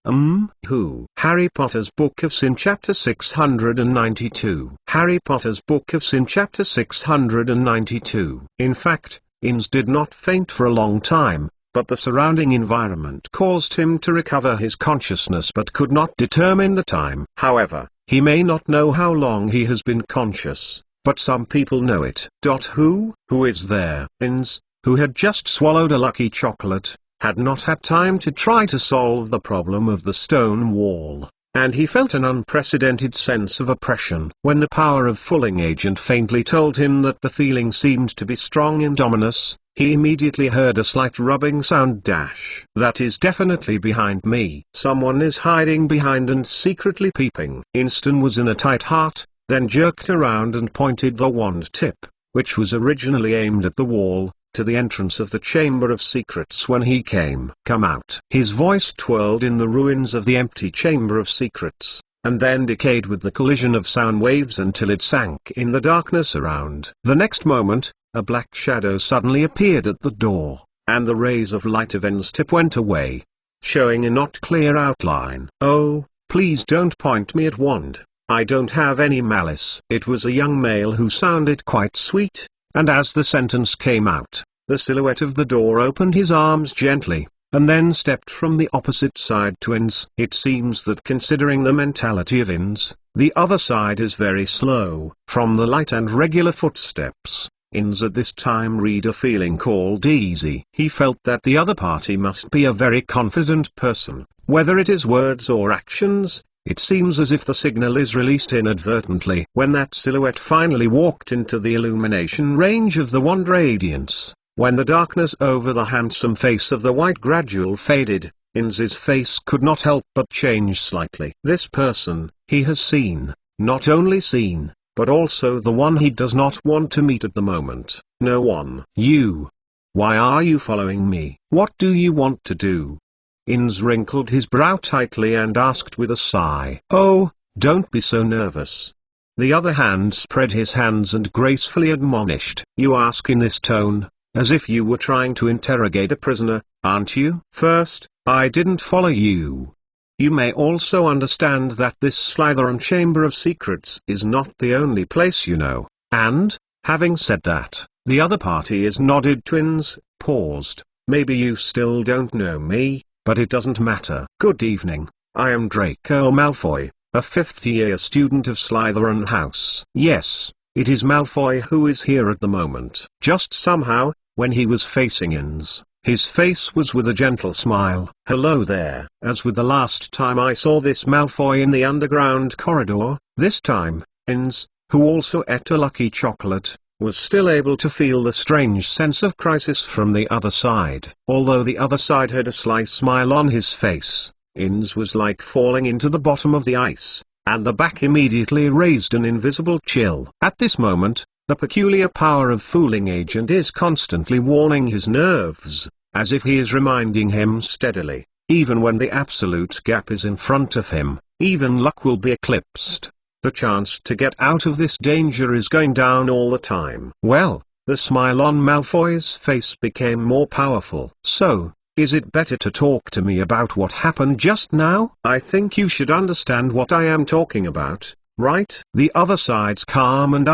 Who? Harry Potter's Book of Sin Chapter 692. Harry Potter's Book of Sin Chapter 692. In fact, Inns did not faint for a long time, but the surrounding environment caused him to recover his consciousness but could not determine the time. However, he may not know how long he has been conscious, but some people know it. Who is there? Inns, who had just swallowed a lucky chocolate, had not had time to try to solve the problem of the stone wall, and he felt an unprecedented sense of oppression. When the power of fooling agent faintly told him that the feeling seemed to be strong and ominous, he immediately heard a slight rubbing sound. That is definitely behind me. Someone is hiding behind and secretly peeping. Inston was in a tight heart, then jerked around and pointed the wand tip, which was originally aimed at the wall, to the entrance of the Chamber of Secrets. When he came, "Come out." His voice twirled in the ruins of the empty Chamber of Secrets, and then decayed with the collision of sound waves until it sank in the darkness around. The next moment, a black shadow suddenly appeared at the door, and the rays of light of N's tip went away, showing a not clear outline. "Oh, please don't point me at wand. I don't have any malice." It was a young male who sounded quite sweet, and as the sentence came out, the silhouette of the door opened his arms gently, and then stepped from the opposite side to Inns. It seems that considering the mentality of Inns, the other side is very slow. From the light and regular footsteps, Inns at this time read a feeling called easy. He felt that the other party must be a very confident person, whether it is words or actions. It seems as if the signal is released inadvertently. When that silhouette finally walked into the illumination range of the wand radiance, when the darkness over the handsome face of the white gradual faded, Inns's face could not help but change slightly. This person, he has seen, not only seen, but also the one he does not want to meet at the moment. No one. You. Why are you following me? What do you want to do? Inns wrinkled his brow tightly and asked with a sigh. "Oh, don't be so nervous." The other hand spread his hands and gracefully admonished. "You ask in this tone, as if you were trying to interrogate a prisoner, aren't you? First, I didn't follow you. You may also understand that this Slytherin Chamber of Secrets is not the only place you know. And, having said that, the other party is nodded to Inns, paused. Maybe you still don't know me, but it doesn't matter. Good evening, I am Draco Malfoy, a fifth-year student of Slytherin House. Yes, it is Malfoy who is here at the moment." Just somehow, when he was facing Inns, his face was with a gentle smile. "Hello there." As with the last time I saw this Malfoy in the underground corridor, this time, Inns, who also ate a lucky chocolate, was still able to feel the strange sense of crisis from the other side. Although the other side had a sly smile on his face, Inns was like falling into the bottom of the ice, and the back immediately raised an invisible chill. At this moment, the peculiar power of fooling agent is constantly warning his nerves, as if he is reminding him steadily, even when the absolute gap is in front of him, even luck will be eclipsed. The chance to get out of this danger is going down all the time. Well, the smile on Malfoy's face became more powerful. "So, is it better to talk to me about what happened just now? I think you should understand what I am talking about, right?" The other side's calm and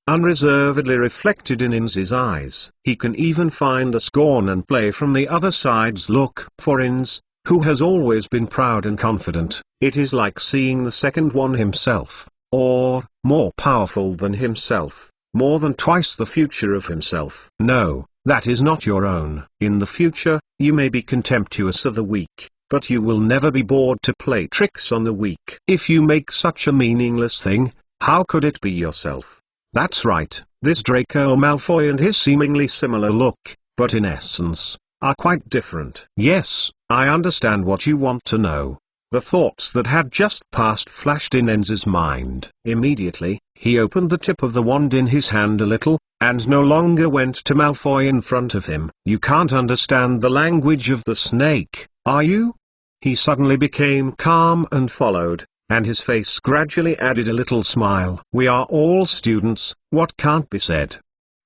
unreservedly reflected in Inns's eyes. He can even find the scorn and play from the other side's look. For Inns, who has always been proud and confident, it is like seeing the second one himself, or, more powerful than himself, more than twice the future of himself. No, that is not your own. In the future, you may be contemptuous of the weak, but you will never be bored to play tricks on the weak. If you make such a meaningless thing, how could it be yourself? That's right, this Draco Malfoy and his seemingly similar look, but in essence, are quite different. Yes, I understand what you want to know. The thoughts that had just passed flashed in Enz's mind. Immediately, he opened the tip of the wand in his hand a little, and no longer went to Malfoy in front of him. "You can't understand the language of the snake, are you? he suddenly became calm and followed, and his face gradually added a little smile. "We are all students, what can't be said?"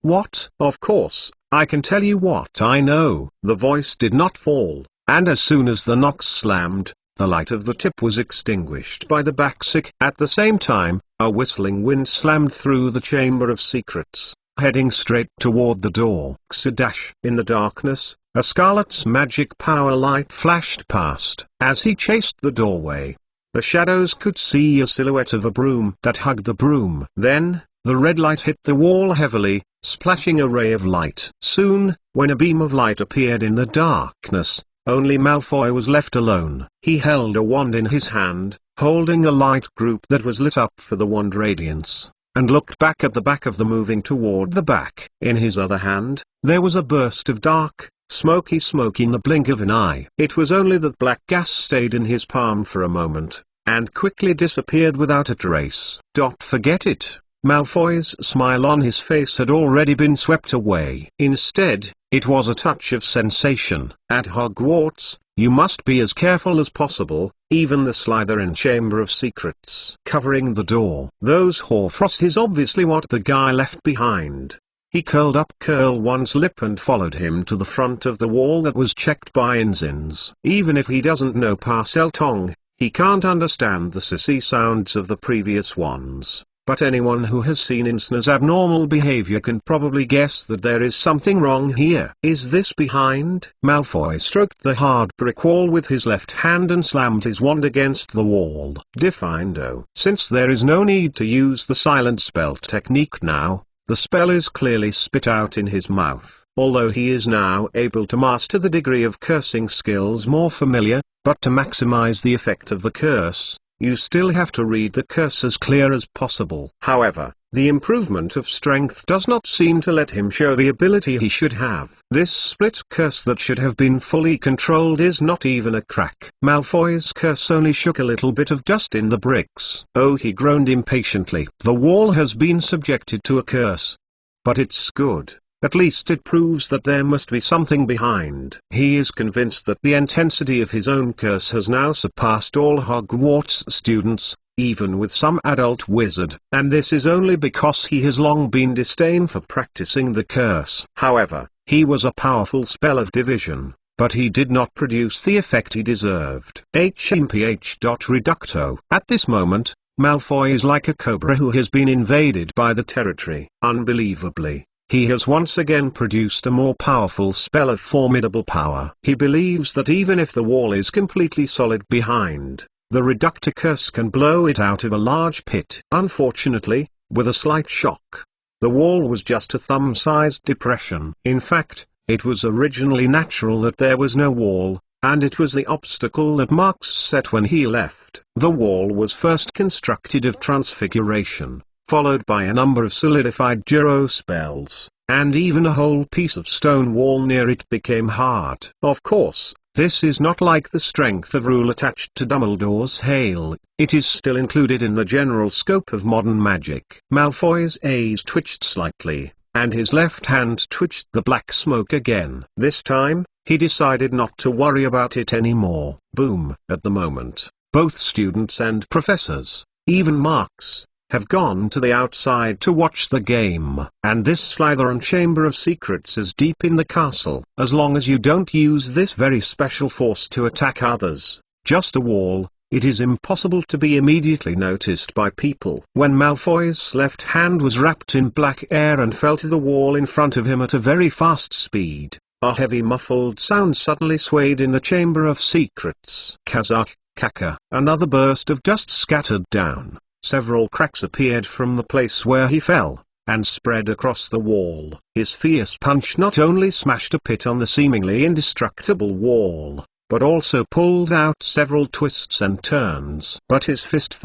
"What? Of course, I can tell you what I know." The voice did not fall, and as soon as the knocks slammed, the light of the tip was extinguished by the backstick. At the same time, a whistling wind slammed through the Chamber of Secrets, heading straight toward the door. Xadash. In the darkness, a Scarlet's magic power light flashed past. As he chased the doorway, the shadows could see a silhouette of a broom that hugged the broom. Then, the red light hit the wall heavily, splashing a ray of light. Soon, when a beam of light appeared in the darkness, only Malfoy was left alone. He held a wand in his hand, holding a light group that was lit up for the wand radiance, and looked back at the back of the moving toward the back. In his other hand, there was a burst of dark, smoky smoke in the blink of an eye. It was only that black gas stayed in his palm for a moment, and quickly disappeared without a trace. "Don't forget it." Malfoy's smile on his face had already been swept away. Instead, it was a touch of sensation. "At Hogwarts, you must be as careful as possible, even the Slytherin Chamber of Secrets." Covering the door. "Those hoarfrost is obviously what the guy left behind." He curled up one's lip and followed him to the front of the wall that was checked by ensigns. Even if he doesn't know Parseltongue, he can't understand the sissy sounds of the previous ones. But anyone who has seen Insna's abnormal behavior can probably guess that there is something wrong here. "Is this behind?" Malfoy stroked the hard brick wall with his left hand and slammed his wand against the wall. "Defindo." Since there is no need to use the silent spell technique now, the spell is clearly spit out in his mouth. Although he is now able to master the degree of cursing skills more familiar, but to maximize the effect of the curse, you still have to read the curse as clear as possible. However, the improvement of strength does not seem to let him show the ability he should have. This split curse that should have been fully controlled is not even a crack. Malfoy's curse only shook a little bit of dust in the bricks. "Oh," he groaned impatiently. "The wall has been subjected to a curse. But it's good. At least it proves that there must be something behind." He is convinced that the intensity of his own curse has now surpassed all Hogwarts students, even with some adult wizard. And this is only because he has long been disdained for practicing the curse. However, he was a powerful spell of division, but he did not produce the effect he deserved. Reducto. At this moment, Malfoy is like a cobra who has been invaded by the territory. Unbelievably, he has once again produced a more powerful spell of formidable power. He believes that even if the wall is completely solid behind, the Reductor curse can blow it out of a large pit. Unfortunately, with a slight shock, the wall was just a thumb-sized depression. In fact, it was originally natural that there was no wall, and it was the obstacle that Marx set when he left. The wall was first constructed of transfiguration, followed by a number of solidified gyro spells, and even a whole piece of stone wall near it became hard. Of course, this is not like the strength of rule attached to Dumbledore's hail. It is still included in the general scope of modern magic. Malfoy's eyes twitched slightly, and his left hand twitched the black smoke again. This time, he decided not to worry about it anymore. Boom. At the moment, both students and professors, even Marx, have gone to the outside to watch the game. And this Slytherin Chamber of Secrets is deep in the castle. As long as you don't use this very special force to attack others, just a wall, it is impossible to be immediately noticed by people. When Malfoy's left hand was wrapped in black air and fell to the wall in front of him at a very fast speed, a heavy muffled sound suddenly swayed in the Chamber of Secrets. Kazakh, Kaka. Another burst of dust scattered down. Several cracks appeared from the place where he fell, and spread across the wall. His fierce punch not only smashed a pit on the seemingly indestructible wall, but also pulled out several twists and turns. But his fist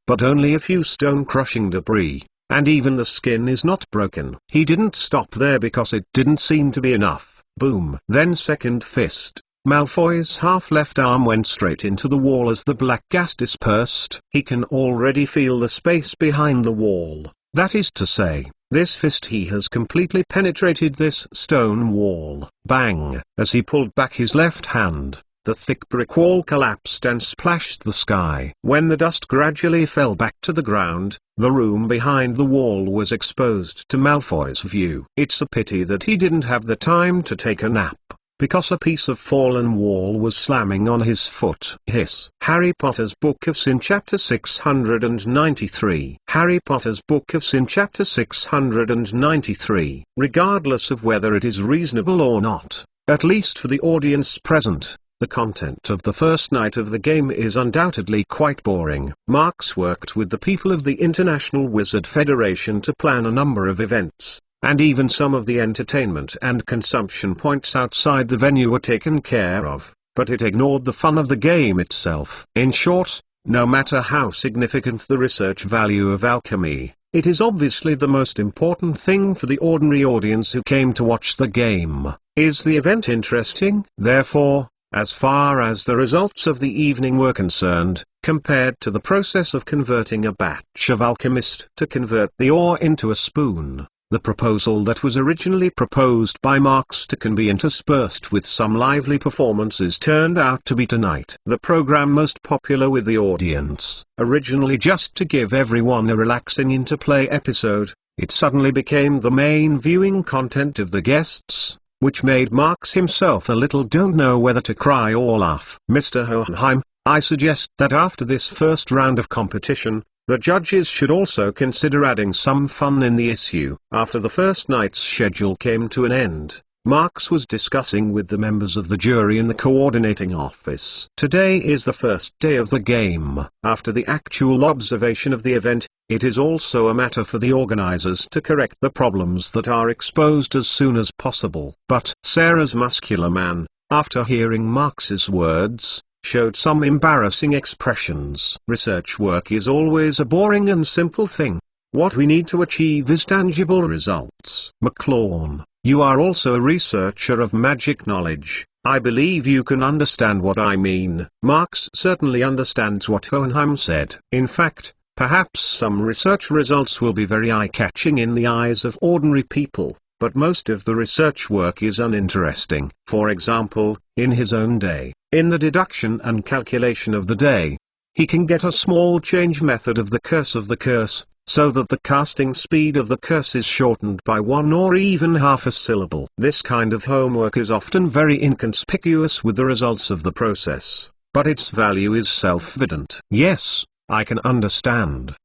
but only a few stone-crushing debris, and even the skin is not broken. He didn't stop there because it didn't seem to be enough. Boom. Then second fist. Malfoy's half-left arm went straight into the wall as the black gas dispersed. He can already feel the space behind the wall. That is to say, this fist he has completely penetrated this stone wall. Bang! As he pulled back his left hand, the thick brick wall collapsed and splashed the sky. When the dust gradually fell back to the ground, the room behind the wall was exposed to Malfoy's view. It's a pity that he didn't have the time to take a nap, because a piece of fallen wall was slamming on his foot. Hiss. Harry Potter's Book of Sin Chapter 693. Harry Potter's Book of Sin Chapter 693. Regardless of whether it is reasonable or not, at least for the audience present, the content of the first night of the game is undoubtedly quite boring. Marks worked with the people of the International Wizard Federation to plan a number of events, and even some of the entertainment and consumption points outside the venue were taken care of, but it ignored the fun of the game itself. In short, no matter how significant the research value of alchemy, it is obviously the most important thing for the ordinary audience who came to watch the game. Is the event interesting? Therefore, as far as the results of the evening were concerned, compared to the process of converting a batch of alchemist to convert the ore into a spoon, the proposal that was originally proposed by Marks can be interspersed with some lively performances turned out to be tonight the program most popular with the audience. Originally just to give everyone a relaxing interplay episode, it suddenly became the main viewing content of the guests, which made Marks himself a little don't know whether to cry or laugh. Mr. Hohenheim, I suggest that after this first round of competition, the judges should also consider adding some fun in the issue. After the first night's schedule came to an end, Marks was discussing with the members of the jury in the coordinating office. Today is the first day of the game. After the actual observation of the event, it is also a matter for the organizers to correct the problems that are exposed as soon as possible. But Sarah's muscular man, after hearing Marks's words, showed some embarrassing expressions. Research work is always a boring and simple thing. What we need to achieve is tangible results. McClawn, you are also a researcher of magic knowledge. I believe you can understand what I mean. Marks certainly understands what Hohenheim said. In fact, perhaps some research results will be very eye-catching in the eyes of ordinary people, but most of the research work is uninteresting. For example, in his own day, in the deduction and calculation of the day, he can get a small change method of the curse, so that the casting speed of the curse is shortened by one or even half a syllable. This kind of homework is often very inconspicuous with the results of the process, but its value is self-evident. Yes, I can understand.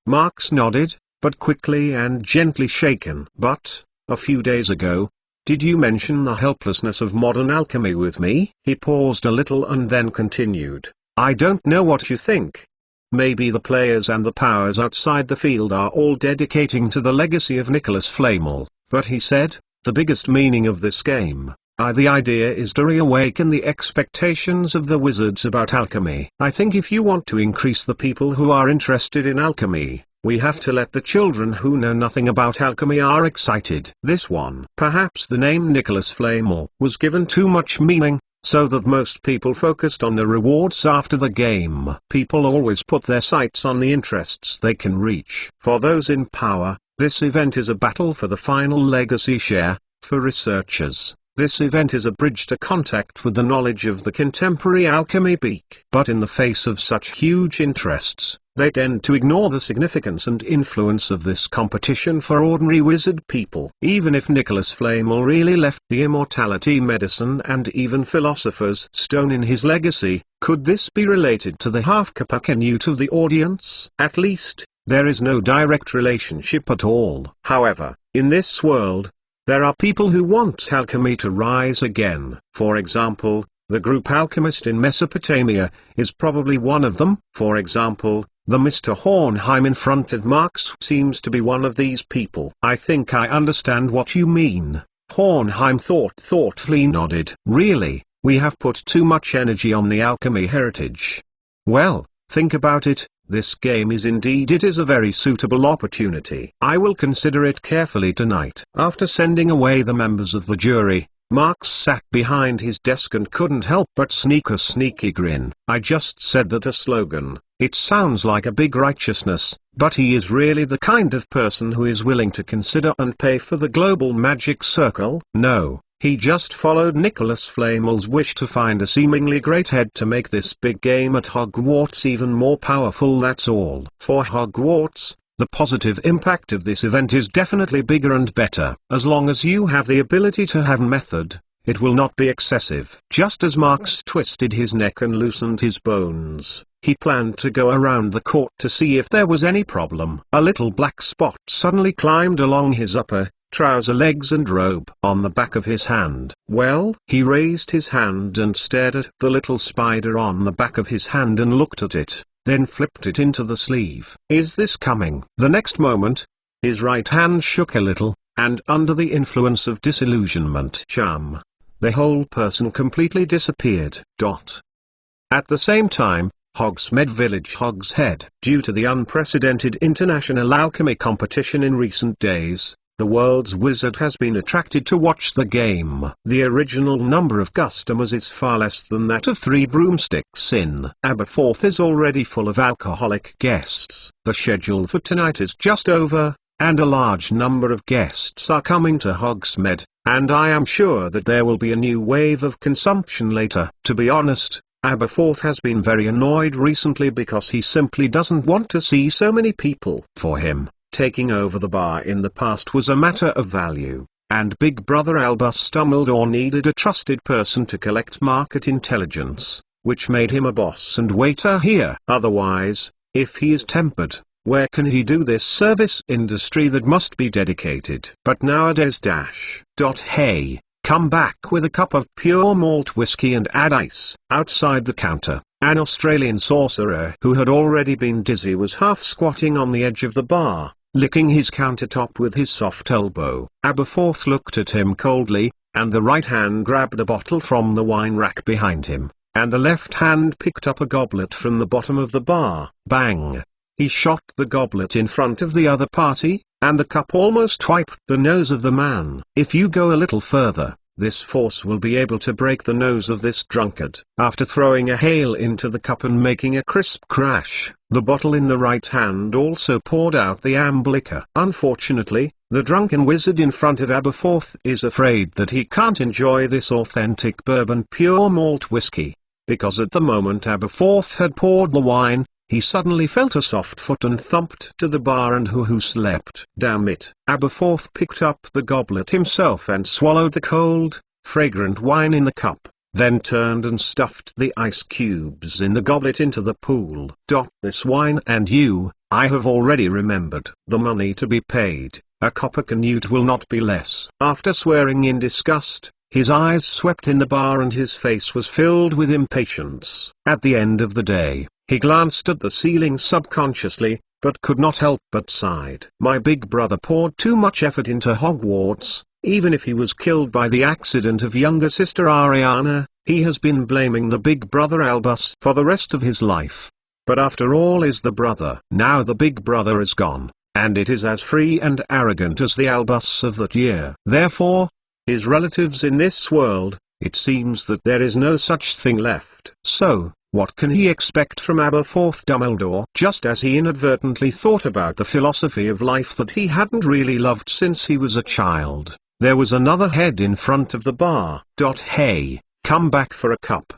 Marks nodded, but quickly and gently shaken. But, a few days ago, did you mention the helplessness of modern alchemy with me? He paused a little and then continued. I don't know what you think. Maybe the players and the powers outside the field are all dedicating to the legacy of Nicholas Flamel, but he said, the biggest meaning of this game, the idea is to reawaken the expectations of the wizards about alchemy. I think if you want to increase the people who are interested in alchemy, we have to let the children who know nothing about alchemy are excited. This one. Perhaps the name Nicholas Flamel was given too much meaning, so that most people focused on the rewards after the game. People always put their sights on the interests they can reach. For those in power, this event is a battle for the final legacy share. For researchers, this event is a bridge to contact with the knowledge of the contemporary alchemy peak. But in the face of such huge interests, they tend to ignore the significance and influence of this competition for ordinary wizard people. Even if Nicholas Flamel really left the immortality medicine and even philosopher's stone in his legacy, could this be related to the half-Capacanute of the audience? At least, there is no direct relationship at all. However, in this world, there are people who want alchemy to rise again. For example, the group alchemist in Mesopotamia is probably one of them. For example, the Mr. Hohenheim in front of Marks seems to be one of these people. I think I understand what you mean. Hohenheim thoughtfully nodded. Really, we have put too much energy on the alchemy heritage. Well, think about it, this game is it is a very suitable opportunity. I will consider it carefully tonight. After sending away the members of the jury, Marks sat behind his desk and couldn't help but sneak a sneaky grin. I just said that a slogan. It sounds like a big righteousness, but he is really the kind of person who is willing to consider and pay for the global magic circle. No, He just followed Nicholas Flamel's wish to find a seemingly great head to make this big game at Hogwarts even more powerful, that's all. For Hogwarts, the positive impact of this event is definitely bigger and better. As long as you have the ability to have method, it will not be excessive. Just as Marx twisted his neck and loosened his bones, he planned to go around the court to see if there was any problem. A little black spot suddenly climbed along his upper trouser legs and robe on the back of his hand. Well, he raised his hand and stared at the little spider on the back of his hand and looked at it, then flipped it into the sleeve. Is this coming? The next moment, his right hand shook a little, and under the influence of disillusionment charm, the whole person completely disappeared. At the same time, Hogsmeade Village Hogshead. Due to the unprecedented international alchemy competition in recent days, the world's wizard has been attracted to watch the game. The original number of customers is far less than that of 3 broomsticks in. Aberforth is already full of alcoholic guests. The schedule for tonight is just over, and a large number of guests are coming to Hogsmeade, and I am sure that there will be a new wave of consumption later. To be honest, Aberforth has been very annoyed recently because he simply doesn't want to see so many people. For him, taking over the bar in the past was a matter of value, and Big Brother Albus Dumbledore needed a trusted person to collect market intelligence, which made him a boss and waiter here. Otherwise, if he is tempered, where can he do this service industry that must be dedicated? But nowadays hey, come back with a cup of pure malt whiskey and add ice. Outside the counter, an Australian sorcerer who had already been dizzy was half squatting on the edge of the bar, licking his countertop with his soft elbow. Aberforth looked at him coldly, and the right hand grabbed a bottle from the wine rack behind him, and the left hand picked up a goblet from the bottom of the bar. Bang! He shot the goblet in front of the other party, and the cup almost wiped the nose of the man. If you go a little further, this force will be able to break the nose of this drunkard. After throwing a hail into the cup and making a crisp crash, the bottle in the right hand also poured out the amber liquor. Unfortunately, the drunken wizard in front of Aberforth is afraid that he can't enjoy this authentic bourbon pure malt whiskey, because at the moment Aberforth had poured the wine, he suddenly felt a soft foot and thumped to the bar and who slept. Damn it. Aberforth picked up the goblet himself and swallowed the cold, fragrant wine in the cup, then turned and stuffed the ice cubes in the goblet into the pool. This wine and you, I have already remembered. The money to be paid, a copper canute will not be less. After swearing in disgust, his eyes swept in the bar and his face was filled with impatience. At the end of the day, he glanced at the ceiling subconsciously, but could not help but sighed. My big brother poured too much effort into Hogwarts. Even if he was killed by the accident of younger sister Ariana, he has been blaming the big brother Albus for the rest of his life. But after all is the brother. Now the big brother is gone, and it is as free and arrogant as the Albus of that year. Therefore, his relatives in this world, it seems that there is no such thing left. So, what can he expect from Aberforth Dumbledore? Just as he inadvertently thought about the philosophy of life that he hadn't really loved since he was a child, there was another head in front of the bar. Hey, come back for a cup.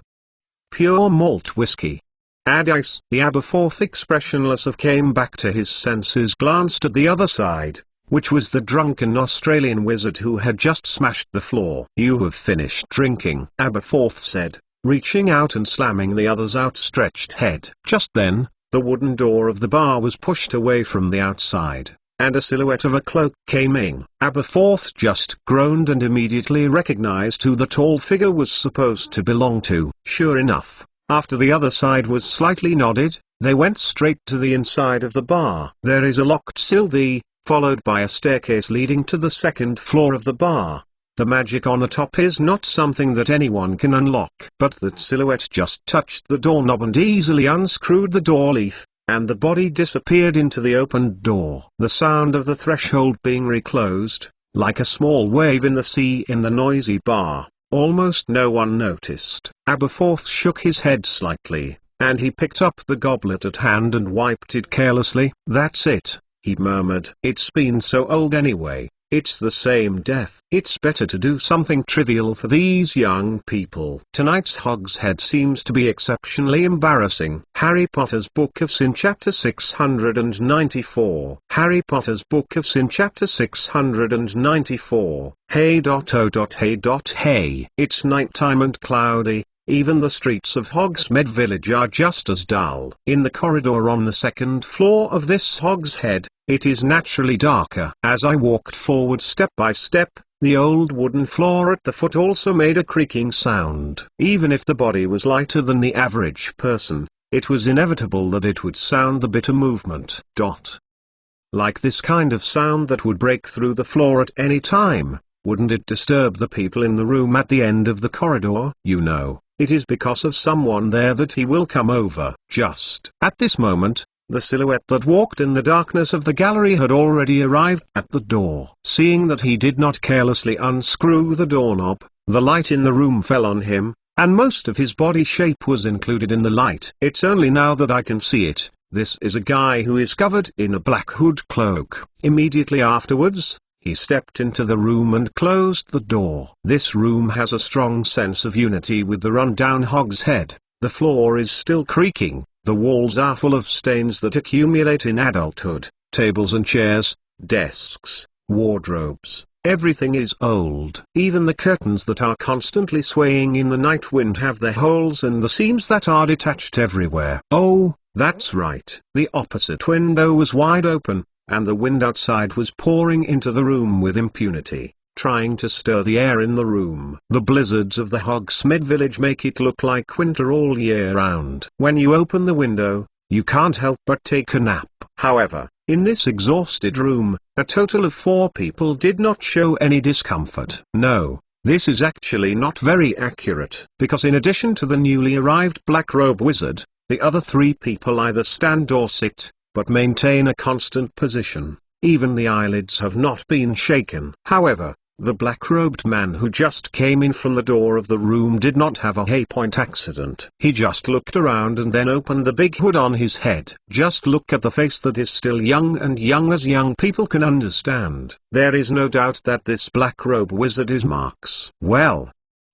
Pure malt whiskey. Add ice. The Aberforth expressionless of came back to his senses, glanced at the other side, which was the drunken Australian wizard who had just smashed the floor. You have finished drinking, Aberforth said, reaching out and slamming the other's outstretched head. Just then, the wooden door of the bar was pushed away from the outside, and a silhouette of a cloak came in. Aberforth just groaned and immediately recognized who the tall figure was supposed to belong to. Sure enough, after the other side was slightly nodded, they went straight to the inside of the bar. There is a locked sylvie, followed by a staircase leading to the second floor of the bar. The magic on the top is not something that anyone can unlock. But that silhouette just touched the doorknob and easily unscrewed the door leaf, and the body disappeared into the opened door. The sound of the threshold being reclosed, like a small wave in the sea in the noisy bar, almost no one noticed. Aberforth shook his head slightly, and he picked up the goblet at hand and wiped it carelessly. That's it, he murmured. It's been so old anyway. It's the same death. It's better to do something trivial for these young people. Tonight's Hogshead seems to be exceptionally embarrassing. Harry Potter's Book of Sin Chapter 694. Harry Potter's Book of Sin Chapter 694. Hey. Hey. It's nighttime and cloudy. Even the streets of Hogsmeade Village are just as dull. In the corridor on the second floor of this Hogshead, it is naturally darker. As I walked forward step by step, the old wooden floor at the foot also made a creaking sound. Even if the body was lighter than the average person, it was inevitable that it would sound the bitter movement. Like this kind of sound that would break through the floor at any time. Wouldn't it disturb the people in the room at the end of the corridor? You know, it is because of someone there that he will come over. Just at this moment, the silhouette that walked in the darkness of the gallery had already arrived at the door. Seeing that he did not carelessly unscrew the doorknob, the light in the room fell on him, and most of his body shape was included in the light. It's only now that I can see it. This is a guy who is covered in a black hood cloak. Immediately afterwards, he stepped into the room and closed the door. This room has a strong sense of unity with the run-down Hogshead. The floor is still creaking, the walls are full of stains that accumulate in adulthood. Tables and chairs, desks, wardrobes, everything is old. Even the curtains that are constantly swaying in the night wind have their holes and the seams that are detached everywhere. Oh, that's right. The opposite window was wide open, and the wind outside was pouring into the room with impunity, trying to stir the air in the room. The blizzards of the Hogsmeade Village make it look like winter all year round. When you open the window, you can't help but take a nap. However, in this exhausted room, a total of 4 people did not show any discomfort. No, this is actually not very accurate, because in addition to the newly arrived Black Robe Wizard, the other 3 people either stand or sit, but maintain a constant position. Even the eyelids have not been shaken. However, the black-robed man who just came in from the door of the room did not have a hay-point accident. He just looked around and then opened the big hood on his head. Just look at the face that is still young, and young as young people can understand. There is no doubt that this black-robe wizard is Marx. Well,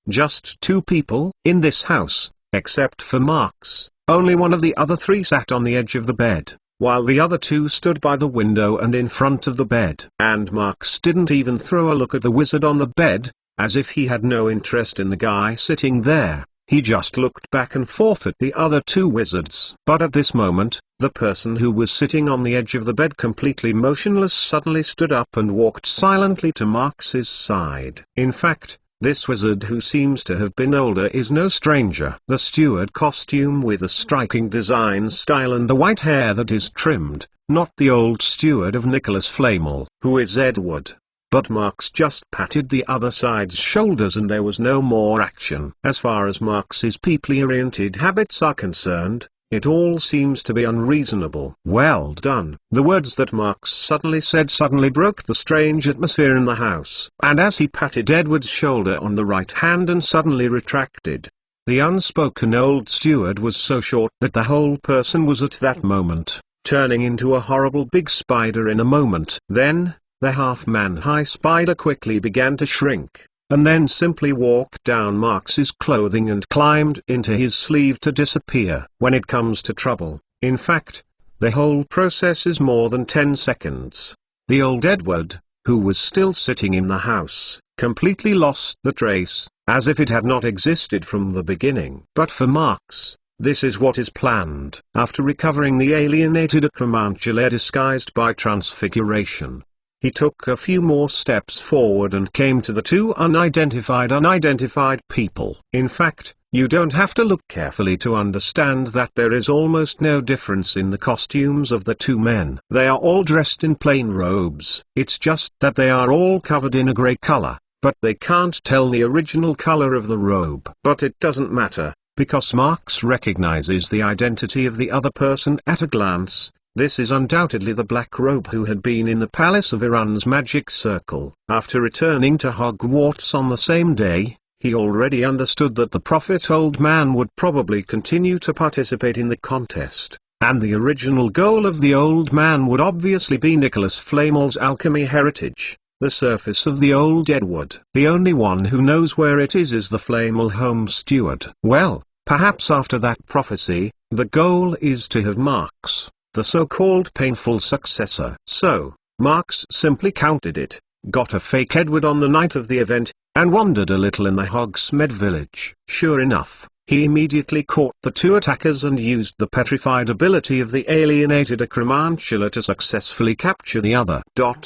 just 2 people in this house, except for Marx. Only one of the other 3 sat on the edge of the bed, while the other 2 stood by the window and in front of the bed. And Marx didn't even throw a look at the wizard on the bed, as if he had no interest in the guy sitting there. He just looked back and forth at the other 2 wizards. But at this moment, the person who was sitting on the edge of the bed completely motionless suddenly stood up and walked silently to Marx's side. In fact, this wizard, who seems to have been older, is no stranger. The steward costume with a striking design style and the white hair that is trimmed, not the old steward of Nicholas Flamel, who is Edward. But Marx just patted the other side's shoulders and there was no more action. As far as Marx's people-oriented habits are concerned, it all seems to be unreasonable. Well done. The words that Marx suddenly said suddenly broke the strange atmosphere in the house. And as he patted Edward's shoulder on the right hand and suddenly retracted, the unspoken old steward was so short that the whole person was at that moment turning into a horrible big spider in a moment. Then, the half-man-high spider quickly began to shrink, and then simply walked down Marx's clothing and climbed into his sleeve to disappear. When it comes to trouble, in fact, the whole process is more than 10 seconds. The old Edward, who was still sitting in the house, completely lost the trace, as if it had not existed from the beginning. But for Marx, this is what is planned. After recovering the alienated Acromantula disguised by transfiguration, he took a few more steps forward and came to the 2 unidentified people. In fact, you don't have to look carefully to understand that there is almost no difference in the costumes of the 2 men. They are all dressed in plain robes. It's just that they are all covered in a grey color, but they can't tell the original color of the robe. But it doesn't matter, because Marx recognizes the identity of the other person at a glance. This is undoubtedly the Black Robe who had been in the Palace of Iran's magic circle. After returning to Hogwarts on the same day, he already understood that the prophet old man would probably continue to participate in the contest, and the original goal of the old man would obviously be Nicholas Flamel's alchemy heritage. the surface of the old deadwood. The only one who knows where it is the Flamel home steward. Well, perhaps after that prophecy, the goal is to have Marx, the so-called painful successor. So, Marx simply counted it, got a fake Edward on the night of the event, and wandered a little in the Hogsmeade village. Sure enough, he immediately caught the two attackers and used the petrified ability of the alienated Acromantula to successfully capture the other.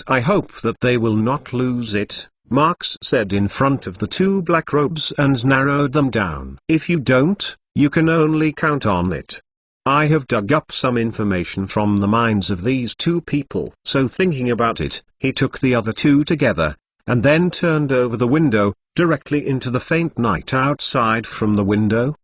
I hope that they will not lose it, Marx said in front of the two black robes and narrowed them down. If you don't, you can only count on it. I have dug up some information from the minds of these two people. So thinking about it, he took the other two together, and then turned over the window, directly into the faint night outside from the window.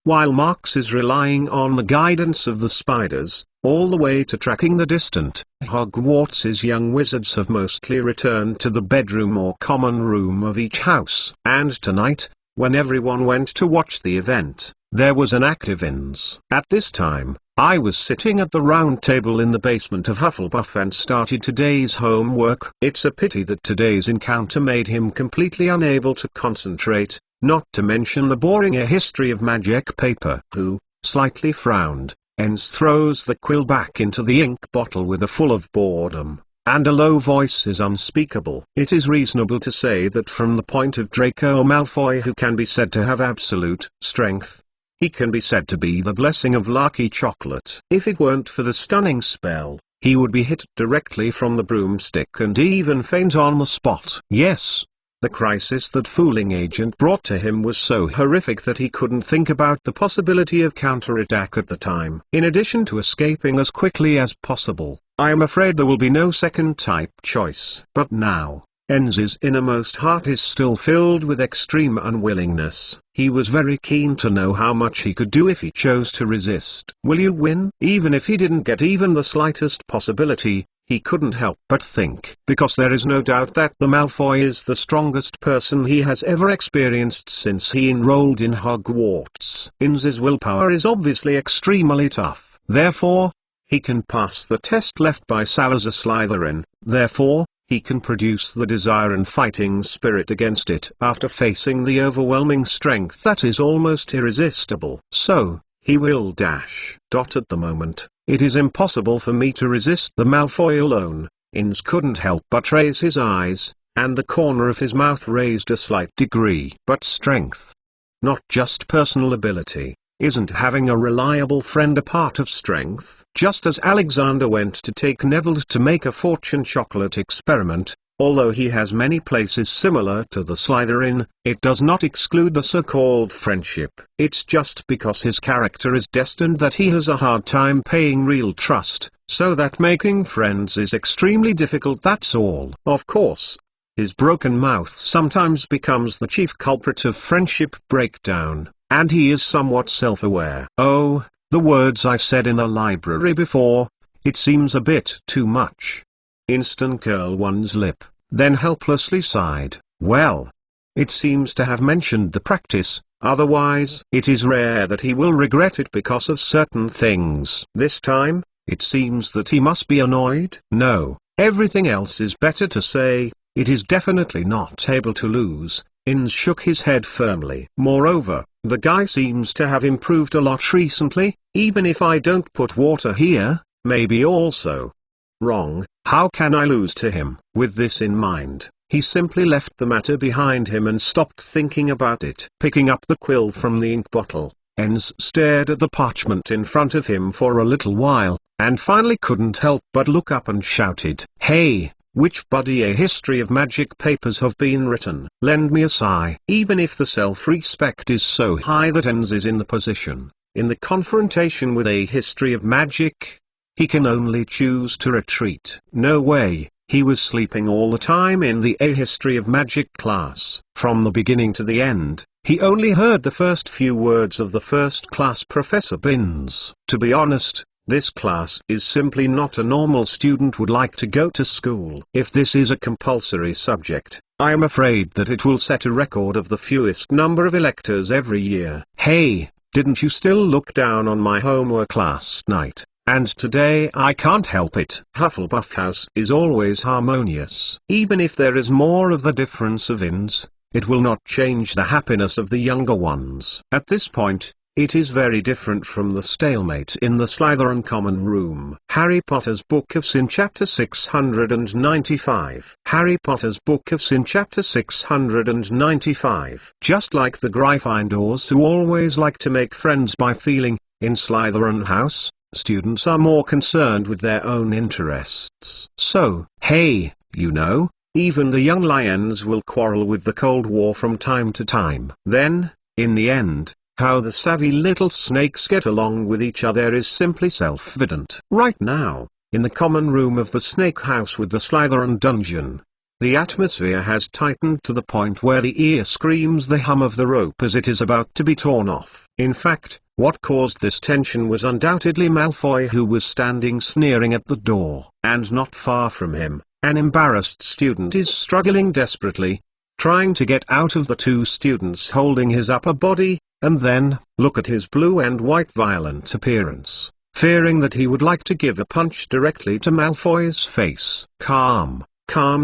While Marx is relying on the guidance of the spiders, all the way to tracking the distant Hogwarts' young wizards have mostly returned to the bedroom or common room of each house. And tonight, when everyone went to watch the event, there was an active ins. At this time, I was sitting at the round table in the basement of Hufflepuff and started today's homework. It's a pity that today's encounter made him completely unable to concentrate, not to mention the boring A History of Magic paper. Who, slightly frowned, Ens throws the quill back into the ink bottle with a full of boredom, and a low voice is unspeakable. It is reasonable to say that from the point of Draco Malfoy, who can be said to have absolute strength, he can be said to be the blessing of Lucky Chocolate. If it weren't for the stunning spell, he would be hit directly from the broomstick and even faint on the spot. Yes, the crisis that Fooling Agent brought to him was so horrific that he couldn't think about the possibility of counterattack at the time. In addition to escaping as quickly as possible, I am afraid there will be no second type choice. But now, Enz's innermost heart is still filled with extreme unwillingness. He was very keen to know how much he could do if he chose to resist. Will you win? Even if he didn't get even the slightest possibility, he couldn't help but think. Because there is no doubt that the Malfoy is the strongest person he has ever experienced since he enrolled in Hogwarts. Enz's willpower is obviously extremely tough. Therefore, he can pass the test left by Salazar Slytherin. Therefore, he can produce the desire and fighting spirit against it after facing the overwhelming strength that is almost irresistible. So, he will dash. At the moment, it is impossible for me to resist the Malfoy alone. Inns couldn't help but raise his eyes, and the corner of his mouth raised a slight degree. But strength, not just personal ability. Isn't having a reliable friend a part of strength? Just as Alexander went to take Neville to make a fortune chocolate experiment, although he has many places similar to the Slytherin, it does not exclude the so-called friendship. It's just because his character is destined that he has a hard time paying real trust, so that making friends is extremely difficult, that's all. Of course, his broken mouth sometimes becomes the chief culprit of friendship breakdown. And he is somewhat self-aware. Oh, the words I said in the library before, it seems a bit too much. Instant curl one's lip, then helplessly sighed. Well, it seems to have mentioned the practice, otherwise it is rare that he will regret it because of certain things. This time, it seems that he must be annoyed. No, everything else is better to say, it is definitely not able to lose. Inns shook his head firmly. Moreover, the guy seems to have improved a lot recently, even if I don't put water here, maybe also. Wrong, how can I lose to him? With this in mind, he simply left the matter behind him and stopped thinking about it. Picking up the quill from the ink bottle, Enns stared at the parchment in front of him for a little while, and finally couldn't help but look up and shouted, "Hey! Which buddy A History of Magic papers have been written? Lend me a sigh." Even if the self-respect is so high that Enns is in the position, in the confrontation with A History of Magic, he can only choose to retreat. No way, he was sleeping all the time in the A History of Magic class. From the beginning to the end, he only heard the first few words of the first-class Professor Binns. To be honest, this class is simply not a normal student would like to go to school. If this is a compulsory subject, I am afraid that it will set a record of the fewest number of electors every year. Hey, didn't you still look down on my homework last night? And today I can't help it. Hufflepuff House is always harmonious. Even if there is more of the difference of ins, it will not change the happiness of the younger ones. At this point, it is very different from the stalemate in the Slytherin common room. Harry Potter's Book of Sin Chapter 695. Harry Potter's Book of Sin Chapter 695. Just like the Gryffindors who always like to make friends by feeling, in Slytherin House, students are more concerned with their own interests. So, hey, you know, even the young lions will quarrel with the Cold War from time to time. Then, in the end, how the savvy little snakes get along with each other is simply self-evident. Right now, in the common room of the Snake House with the Slytherin dungeon, the atmosphere has tightened to the point where the ear screams the hum of the rope as it is about to be torn off. In fact, what caused this tension was undoubtedly Malfoy, who was standing sneering at the door. And not far from him, an embarrassed student is struggling desperately, trying to get out of the two students holding his upper body. And then, look at his blue and white violent appearance, fearing that he would like to give a punch directly to Malfoy's face. Calm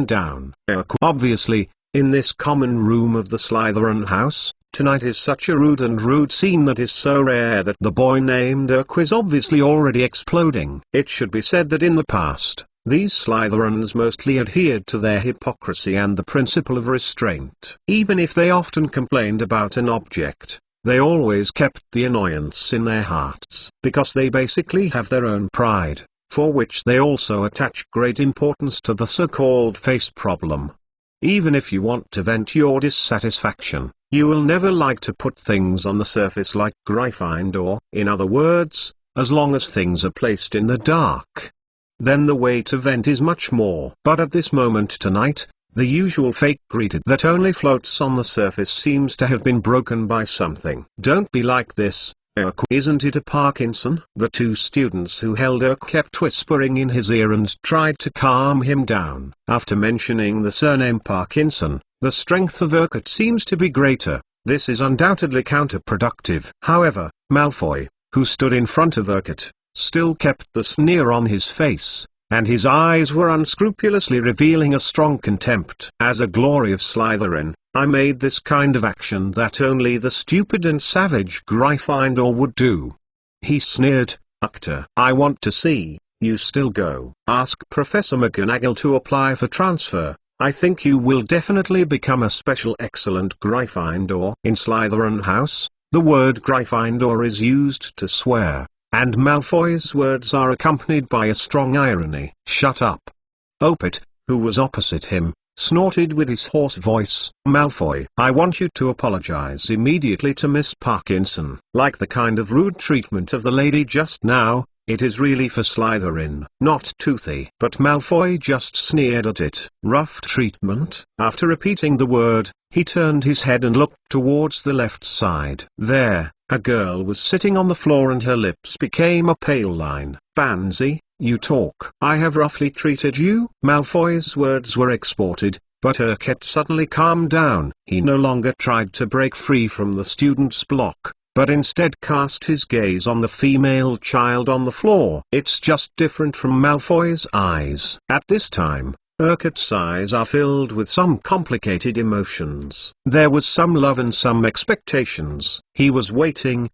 down. Obviously, in this common room of the Slytherin house, tonight is such a rude scene that is so rare that the boy named Urk is obviously already exploding. It should be said that in the past, these Slytherins mostly adhered to their hypocrisy and the principle of restraint. Even if they often complained about an object, they always kept the annoyance in their hearts, because they basically have their own pride, for which they also attach great importance to the so-called face problem. Even if you want to vent your dissatisfaction, you will never like to put things on the surface like Gryffindor. In other words, as long as things are placed in the dark, then the way to vent is much more. But at this moment tonight, the usual fake greeting that only floats on the surface seems to have been broken by something. Don't be like this, Urk. Isn't it a Parkinson? The two students who held Urk kept whispering in his ear and tried to calm him down. After mentioning the surname Parkinson, the strength of Urk seems to be greater. This is undoubtedly counterproductive. However, Malfoy, who stood in front of Urk, still kept the sneer on his face, and his eyes were unscrupulously revealing a strong contempt. As a glory of Slytherin, I made this kind of action that only the stupid and savage Gryffindor would do. He sneered, Uctor. I want to see you still go. Ask Professor Mcgonagall to apply for transfer. I think you will definitely become a special excellent Gryffindor. In Slytherin House, the word Gryffindor is used to swear, and Malfoy's words are accompanied by a strong irony. Shut up. Opet, who was opposite him, snorted with his hoarse voice. Malfoy, I want you to apologize immediately to Miss Parkinson. Like the kind of rude treatment of the lady just now, it is really for Slytherin, not Toothy. But Malfoy just sneered at it. Rough treatment? After repeating the word, he turned his head and looked towards the left side. There, a girl was sitting on the floor and her lips became a pale line. Pansy, you talk. I have roughly treated you? Malfoy's words were exported, but Urquhart suddenly calmed down. He no longer tried to break free from the student's block, but instead cast his gaze on the female child on the floor. It's just different from Malfoy's eyes. At this time, Urquhart's eyes are filled with some complicated emotions. There was some love and some expectations. He was waiting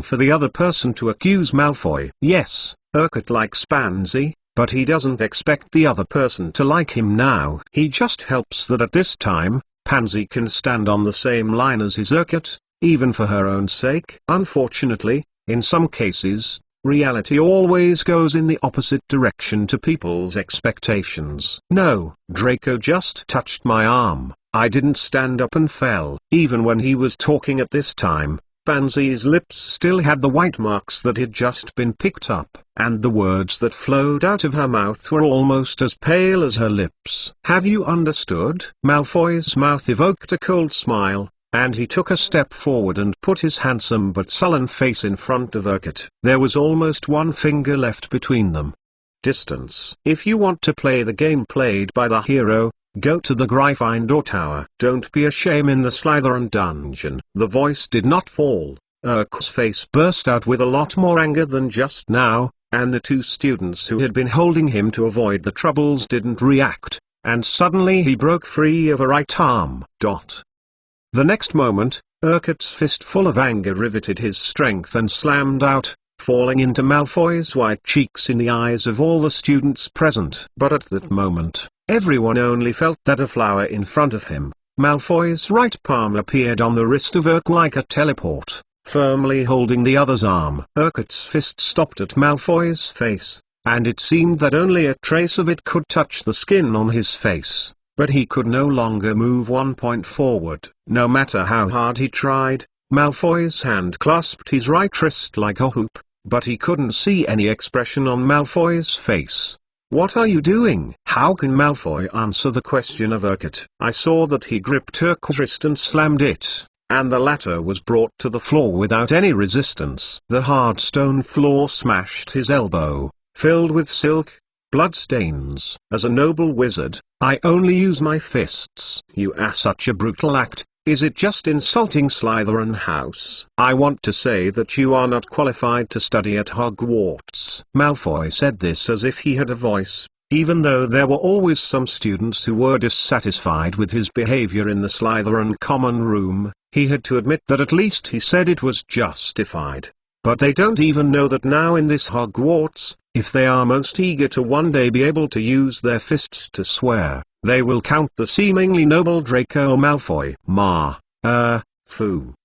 for the other person to accuse Malfoy. Yes, Urquhart likes Pansy, but he doesn't expect the other person to like him now. He just hopes that at this time, Pansy can stand on the same line as his Urquhart, even for her own sake. Unfortunately, in some cases, reality always goes in the opposite direction to people's expectations. No, Draco just touched my arm. I didn't stand up and fell. Even when he was talking at this time, Pansy's lips still had the white marks that had just been picked up, and the words that flowed out of her mouth were almost as pale as her lips. Have you understood? Malfoy's mouth evoked a cold smile, and he took a step forward and put his handsome but sullen face in front of Urquhart. There was almost one finger left between them. Distance. If you want to play the game played by the hero, go to the Gryffindor Tower. Don't be a shame in the Slytherin dungeon. The voice did not fall. Urquhart's face burst out with a lot more anger than just now, and the two students who had been holding him to avoid the troubles didn't react, and suddenly he broke free of a right arm. The next moment, Urquhart's fist full of anger riveted his strength and slammed out, falling into Malfoy's white cheeks in the eyes of all the students present. But at that moment, everyone only felt that a flower in front of him, Malfoy's right palm, appeared on the wrist of Urquhart like a teleport, firmly holding the other's arm. Urquhart's fist stopped at Malfoy's face, and it seemed that only a trace of it could touch the skin on his face. But he could no longer move 1 point forward. No matter how hard he tried, Malfoy's hand clasped his right wrist like a hoop, but he couldn't see any expression on Malfoy's face. "What are you doing?" How can Malfoy answer the question of Urquhart? I saw that he gripped Urquhart's wrist and slammed it, and the latter was brought to the floor without any resistance. The hard stone floor smashed his elbow, filled with silk, bloodstains. As a noble wizard, I only use my fists. You are such a brutal act. Is it just insulting Slytherin House? I want to say that you are not qualified to study at Hogwarts. Malfoy said this as if he had a voice, even though there were always some students who were dissatisfied with his behavior in the Slytherin common room. He had to admit that at least he said it was justified. But they don't even know that now in this Hogwarts, if they are most eager to one day be able to use their fists to swear, they will count the seemingly noble Draco Malfoy.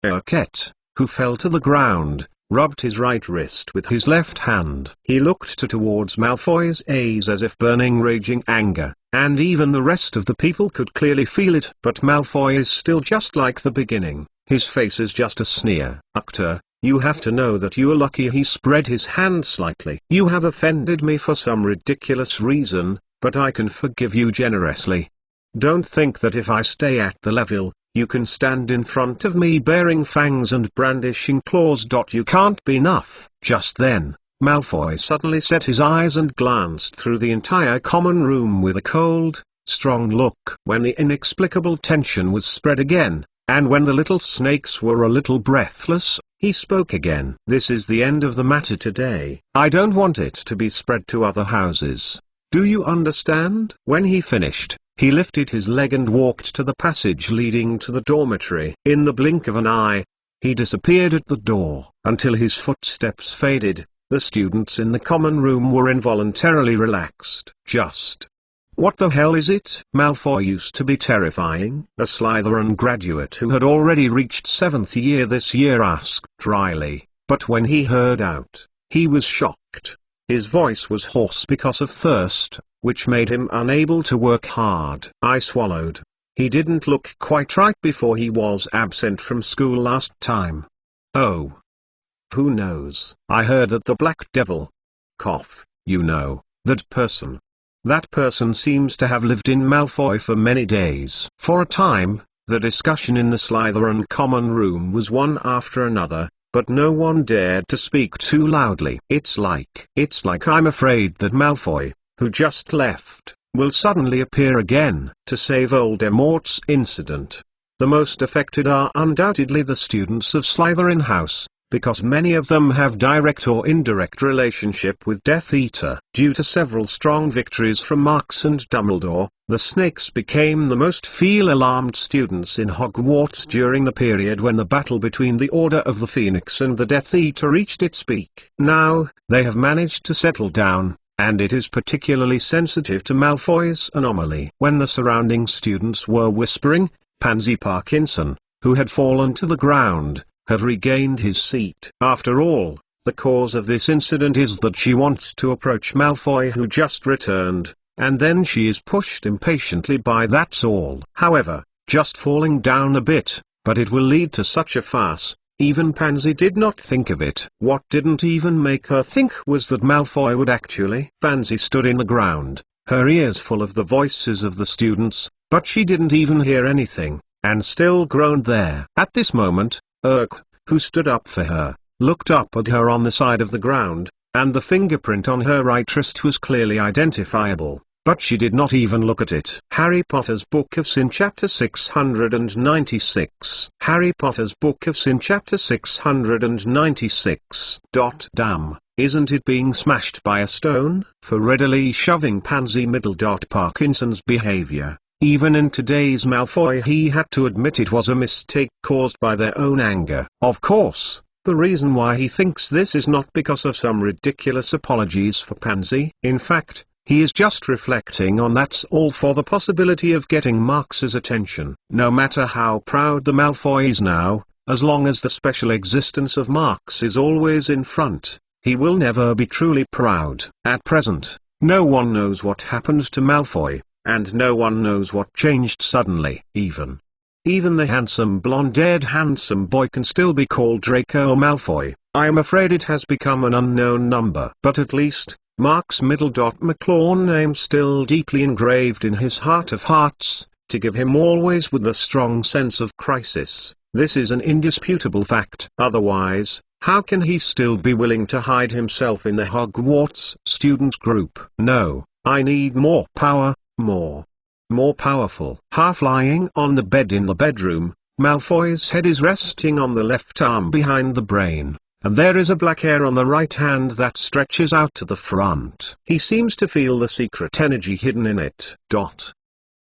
Urquhart, who fell to the ground, rubbed his right wrist with his left hand. He looked towards Malfoy's eyes as if burning raging anger, and even the rest of the people could clearly feel it. But Malfoy is still just like the beginning. His face is just a sneer. "Urquhart, you have to know that you are lucky." He spread his hand slightly. "You have offended me for some ridiculous reason, but I can forgive you generously. Don't think that if I stay at the level, you can stand in front of me baring fangs and brandishing claws. You can't be enough." Just then, Malfoy suddenly set his eyes and glanced through the entire common room with a cold, strong look. When the inexplicable tension was spread again, and when the little snakes were a little breathless, he spoke again. "This is the end of the matter today. I don't want it to be spread to other houses. Do you understand?" When he finished, he lifted his leg and walked to the passage leading to the dormitory. In the blink of an eye, he disappeared at the door. Until his footsteps faded, the students in the common room were involuntarily relaxed. What the hell is it? Malfoy used to be terrifying. A Slytherin graduate who had already reached 7th year this year asked dryly, but when he heard out, he was shocked. His voice was hoarse because of thirst, which made him unable to work hard. I swallowed. He didn't look quite right before he was absent from school last time. Oh. Who knows? I heard that the Black Devil. That person. That person seems to have lived in Malfoy for many days. For a time, the discussion in the Slytherin common room was one after another, but no one dared to speak too loudly. It's like I'm afraid that Malfoy, who just left, will suddenly appear again to save Voldemort's incident. The most affected are undoubtedly the students of Slytherin House, because many of them have direct or indirect relationship with Death Eater. Due to several strong victories from Marks and Dumbledore, the Snakes became the most alarmed students in Hogwarts during the period when the battle between the Order of the Phoenix and the Death Eater reached its peak. Now, they have managed to settle down, and it is particularly sensitive to Malfoy's anomaly. When the surrounding students were whispering, Pansy Parkinson, who had fallen to the ground, had regained his seat. After all, the cause of this incident is that she wants to approach Malfoy, who just returned, and then she is pushed impatiently by that's all. However, just falling down a bit, but it will lead to such a farce. Even Pansy did not think of it. What didn't even make her think was that Malfoy would actually. Pansy stood in the ground, her ears full of the voices of the students, but she didn't even hear anything, and still groaned there. At this moment, Urquhart, who stood up for her, looked up at her on the side of the ground, and the fingerprint on her right wrist was clearly identifiable. but she did not even look at it. Harry Potter's Book of Sin Chapter 696. Harry Potter's Book of Sin Chapter 696. Damn, isn't it being smashed by a stone? For readily shoving Pansy Middle. Parkinson's behavior. Even in today's Malfoy, he had to admit it was a mistake caused by their own anger. Of course, the reason why he thinks this is not because of some ridiculous apologies for Pansy. In fact, he is just reflecting on that's all for the possibility of getting Marx's attention. No matter how proud the Malfoy is now, as long as the special existence of Marx is always in front, he will never be truly proud. At present, no one knows what happened to Malfoy, and no one knows what changed suddenly. Even the handsome blonde-haired handsome boy can still be called Draco Malfoy. I am afraid it has become an unknown number. But at least, Mark's Middle. McLawn name still deeply engraved in his heart of hearts, to give him always with a strong sense of crisis. This is an indisputable fact. Otherwise, how can he still be willing to hide himself in the Hogwarts student group? No, I need more power, more powerful. Half lying on the bed in the bedroom, Malfoy's head is resting on the left arm behind the brain, and there is a black hair on the right hand that stretches out to the front. He seems to feel the secret energy hidden in it.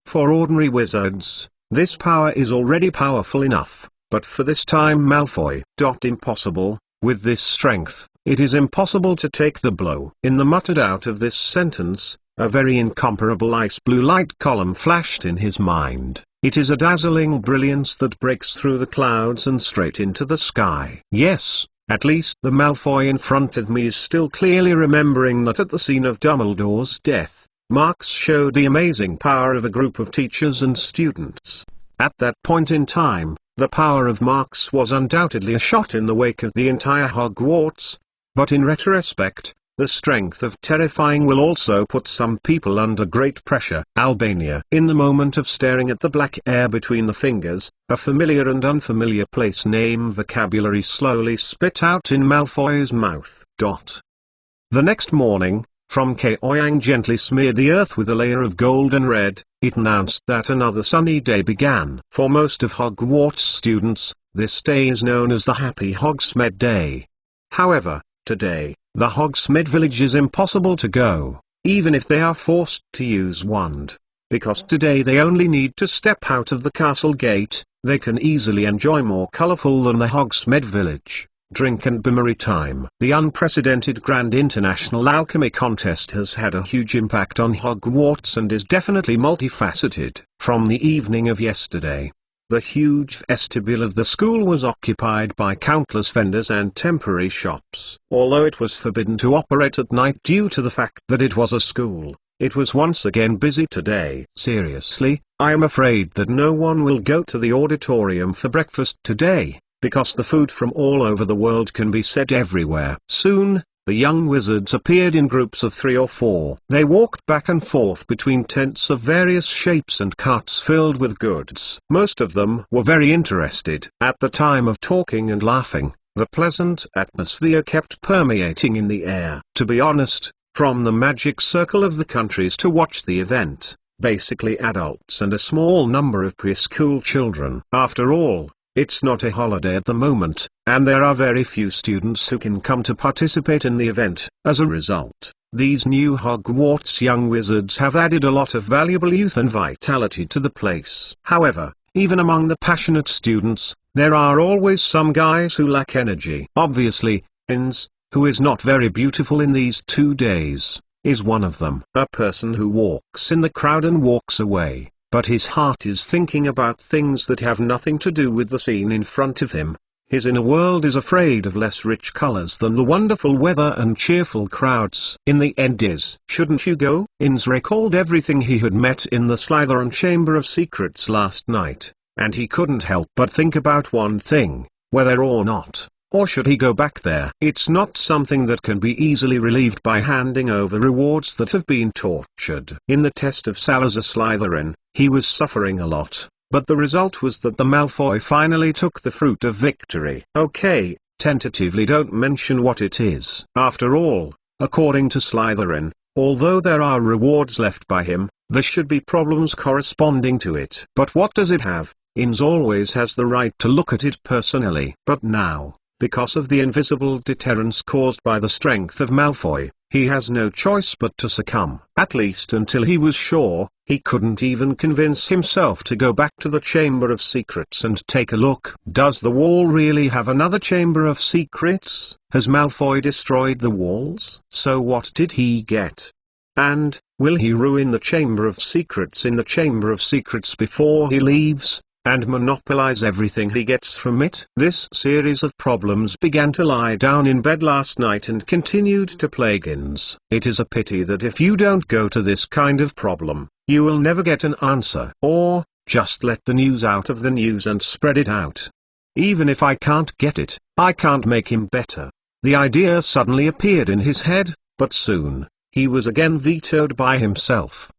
For ordinary wizards, this power is already powerful enough, but for this time Malfoy. Impossible, with this strength, it is impossible to take the blow. In the muttered out of this sentence, a very incomparable ice blue light column flashed in his mind. It is a dazzling brilliance that breaks through the clouds and straight into the sky. Yes, at least the Malfoy in front of me is still clearly remembering that at the scene of Dumbledore's death, Marx showed the amazing power of a group of teachers and students. At that point in time, the power of Marx was undoubtedly a shot in the wake of the entire Hogwarts, but in retrospect, the strength of terrifying will also put some people under great pressure. Albania. In the moment of staring at the black air between the fingers, a familiar and unfamiliar place name vocabulary slowly spit out in Malfoy's mouth. The next morning, from Koyang gently smeared the earth with a layer of golden red, it announced that another sunny day began. For most of Hogwarts students, this day is known as the Happy Hogsmeade Day. However, today, the Hogsmeade village is impossible to go, even if they are forced to use wand. Because today they only need to step out of the castle gate, they can easily enjoy more colorful than the Hogsmeade village, drink and be merry time. The unprecedented Grand International Alchemy Contest has had a huge impact on Hogwarts and is definitely multifaceted. From the evening of yesterday, the huge vestibule of the school was occupied by countless vendors and temporary shops. Although it was forbidden to operate at night due to the fact that it was a school, it was once again busy today. Seriously, I am afraid that no one will go to the auditorium for breakfast today, because the food from all over the world can be said everywhere. Soon, the young wizards appeared in groups of 3 or 4. They walked back and forth between tents of various shapes and carts filled with goods. Most of them were very interested. At the time of talking and laughing, the pleasant atmosphere kept permeating in the air. To be honest, from the magic circle of the countries to watch the event, basically adults and a small number of preschool children. After all, it's not a holiday at the moment, and there are very few students who can come to participate in the event. As a result, these new Hogwarts young wizards have added a lot of valuable youth and vitality to the place. However, even among the passionate students, there are always some guys who lack energy. Obviously, Inns, who is not very beautiful in these 2 days, is one of them. A person who walks in the crowd and walks away, but his heart is thinking about things that have nothing to do with the scene in front of him. His inner world is afraid of less rich colors than the wonderful weather and cheerful crowds. In the end is, shouldn't you go? Inns recalled everything he had met in the Slytherin Chamber of Secrets last night, and he couldn't help but think about one thing, whether or not, or should he go back there? It's not something that can be easily relieved by handing over rewards that have been tortured. In the test of Salazar Slytherin, he was suffering a lot, but the result was that the Malfoy finally took the fruit of victory. Okay, tentatively don't mention what it is. After all, according to Slytherin, Although there are rewards left by him, there should be problems corresponding to it. But what does it have? Inns always has the right to look at it personally. But now, because of the invisible deterrence caused by the strength of Malfoy, he has no choice but to succumb. At least until he was sure. He couldn't even convince himself to go back to the Chamber of Secrets and take a look. Does the wall really have another Chamber of Secrets? Has Malfoy destroyed the walls? So what did he get? And, will he ruin the Chamber of Secrets in the Chamber of Secrets before he leaves, and monopolize everything he gets from it? This series of problems began to lie down in bed last night and continued to plague Inns. It is a pity that if you don't go to this kind of problem, you will never get an answer. Or, just let the news out of the news and spread it out. Even if I can't get it, I can't make him better. The idea suddenly appeared in his head, but soon, he was again vetoed by himself.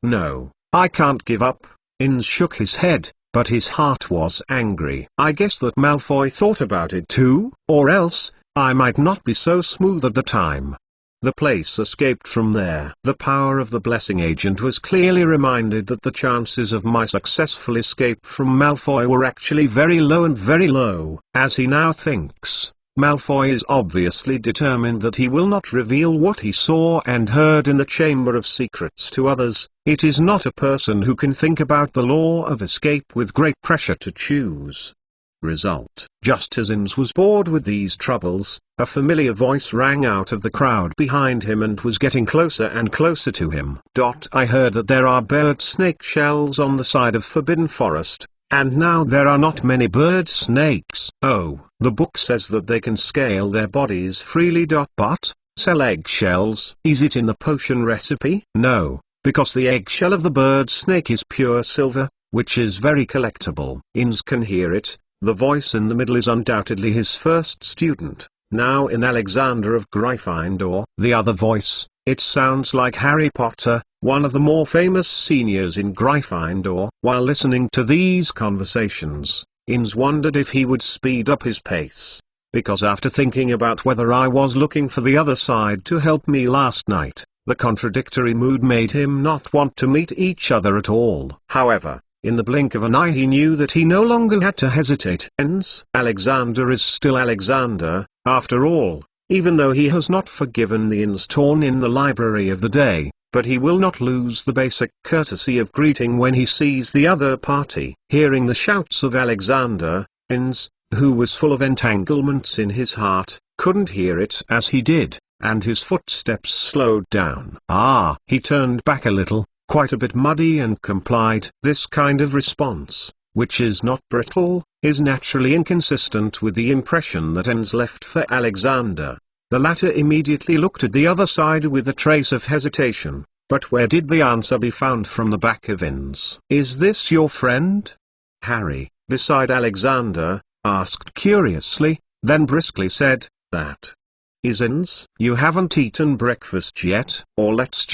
No, I can't give up. Inns shook his head, but his heart was angry. I guess that Malfoy thought about it too, or else, I might not be so smooth at the time. The place escaped from there. The power of the blessing agent was clearly reminded that the chances of my successful escape from Malfoy were actually very low, as he now thinks. Malfoy is obviously determined that he will not reveal what he saw and heard in the Chamber of Secrets to others. It is not a person who can think about the law of escape with great pressure to choose. Result: just as Inns was bored with these troubles, a familiar voice rang out of the crowd behind him and was getting closer and closer to him. I heard that there are bird snake shells on the side of Forbidden Forest. And now there are not many bird snakes. Oh, the book says that they can scale their bodies freely. But, sell eggshells. Is it in the potion recipe? No, because the eggshell of the bird snake is pure silver, which is very collectible. Inns can hear it. The voice in the middle is undoubtedly his first student, now in Alexander of Gryffindor. The other voice, it sounds like Harry Potter, one of the more famous seniors in Gryffindor. While listening to these conversations, Inns wondered if he would speed up his pace, because after thinking about whether I was looking for the other side to help me last night, the contradictory mood made him not want to meet each other at all. However, in the blink of an eye he knew that he no longer had to hesitate. Alexander is still Alexander, after all, even though he has not forgiven the Inns torn in the library of the day. But he will not lose the basic courtesy of greeting when he sees the other party. Hearing the shouts of Alexander, Inns, who was full of entanglements in his heart, couldn't hear it as he did, and his footsteps slowed down. He turned back a little, quite a bit muddy, and complied. This kind of response, which is not brittle, is naturally inconsistent with the impression that Inns left for Alexander. The latter immediately looked at the other side with a trace of hesitation, but where did the answer be found from the back of Inns? Is this your friend? Harry, beside Alexander, asked curiously, then briskly said, that is Inns. You haven't eaten breakfast yet? Or let's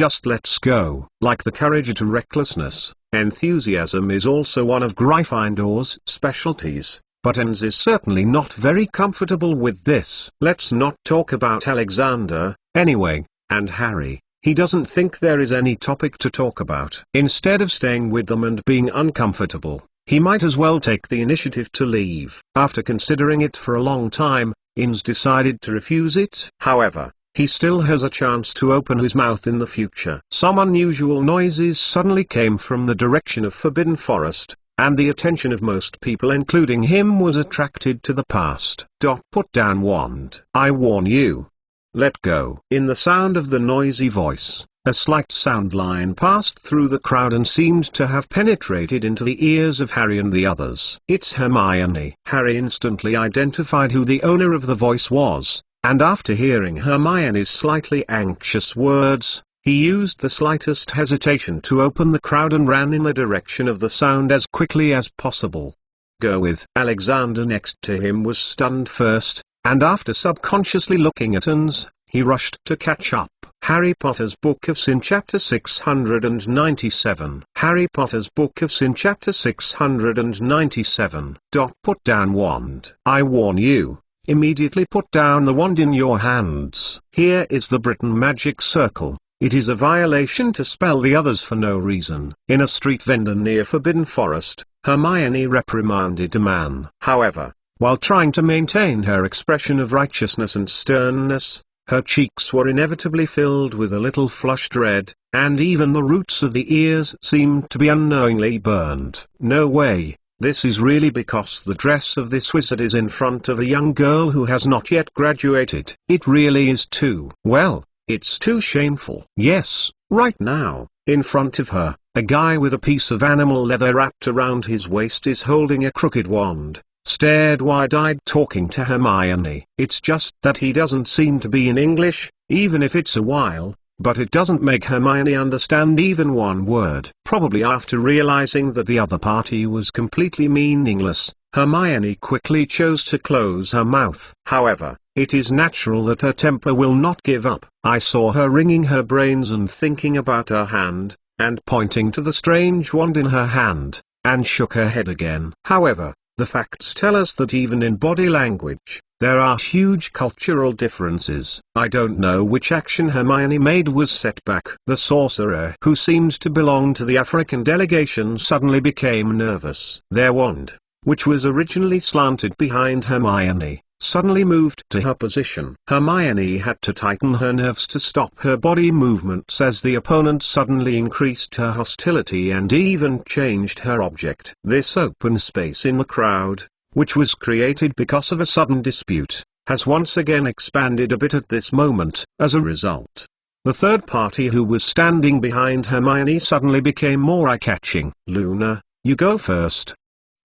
go. Like the courage to recklessness, enthusiasm is also one of Gryffindor's specialties. But Inns is certainly not very comfortable with this. Let's not talk about Alexander, anyway, and Harry. He doesn't think there is any topic to talk about. Instead of staying with them and being uncomfortable, he might as well take the initiative to leave. After considering it for a long time, Inns decided to refuse it. However, he still has a chance to open his mouth in the future. Some unusual noises suddenly came from the direction of Forbidden Forest, and the attention of most people including him was attracted to the past. Put down wand. I warn you. Let go. In the sound of the noisy voice, a slight sound line passed through the crowd and seemed to have penetrated into the ears of Harry and the others. It's Hermione. Harry instantly identified who the owner of the voice was, and after hearing Hermione's slightly anxious words, he used the slightest hesitation to open the crowd and ran in the direction of the sound as quickly as possible. Go with. Alexander next to him was stunned first, and after subconsciously looking at Inns, he rushed to catch up. Harry Potter's Book of Sin Chapter 697. Harry Potter's Book of Sin Chapter 697. Put down wand. I warn you. Immediately put down the wand in your hands. Here is the Britain magic circle. It is a violation to spell the others for no reason. In a street vendor near Forbidden Forest, Hermione reprimanded a man. However, while trying to maintain her expression of righteousness and sternness, her cheeks were inevitably filled with a little flushed red, and even the roots of the ears seemed to be unknowingly burned. No way, this is really because the dress of this wizard is in front of a young girl who has not yet graduated. It really is too. Well, it's too shameful. Yes, right now, in front of her, a guy with a piece of animal leather wrapped around his waist is holding a crooked wand, stared wide-eyed talking to Hermione. It's just that he doesn't seem to be in English, even if it's a while, but it doesn't make Hermione understand even one word. Probably after realizing that the other party was completely meaningless, Hermione quickly chose to close her mouth. However, it is natural that her temper will not give up. I saw her wringing her brains and thinking about her hand, and pointing to the strange wand in her hand, and shook her head again. However, the facts tell us that even in body language, there are huge cultural differences. I don't know which action Hermione made was set back. The sorcerer who seemed to belong to the African delegation suddenly became nervous. Their wand, which was originally slanted behind Hermione, suddenly moved to her position. Hermione had to tighten her nerves to stop her body movements as the opponent suddenly increased her hostility and even changed her object. This open space in the crowd, which was created because of a sudden dispute, has once again expanded a bit at this moment. As a result, the third party who was standing behind Hermione suddenly became more eye-catching. Luna, you go first.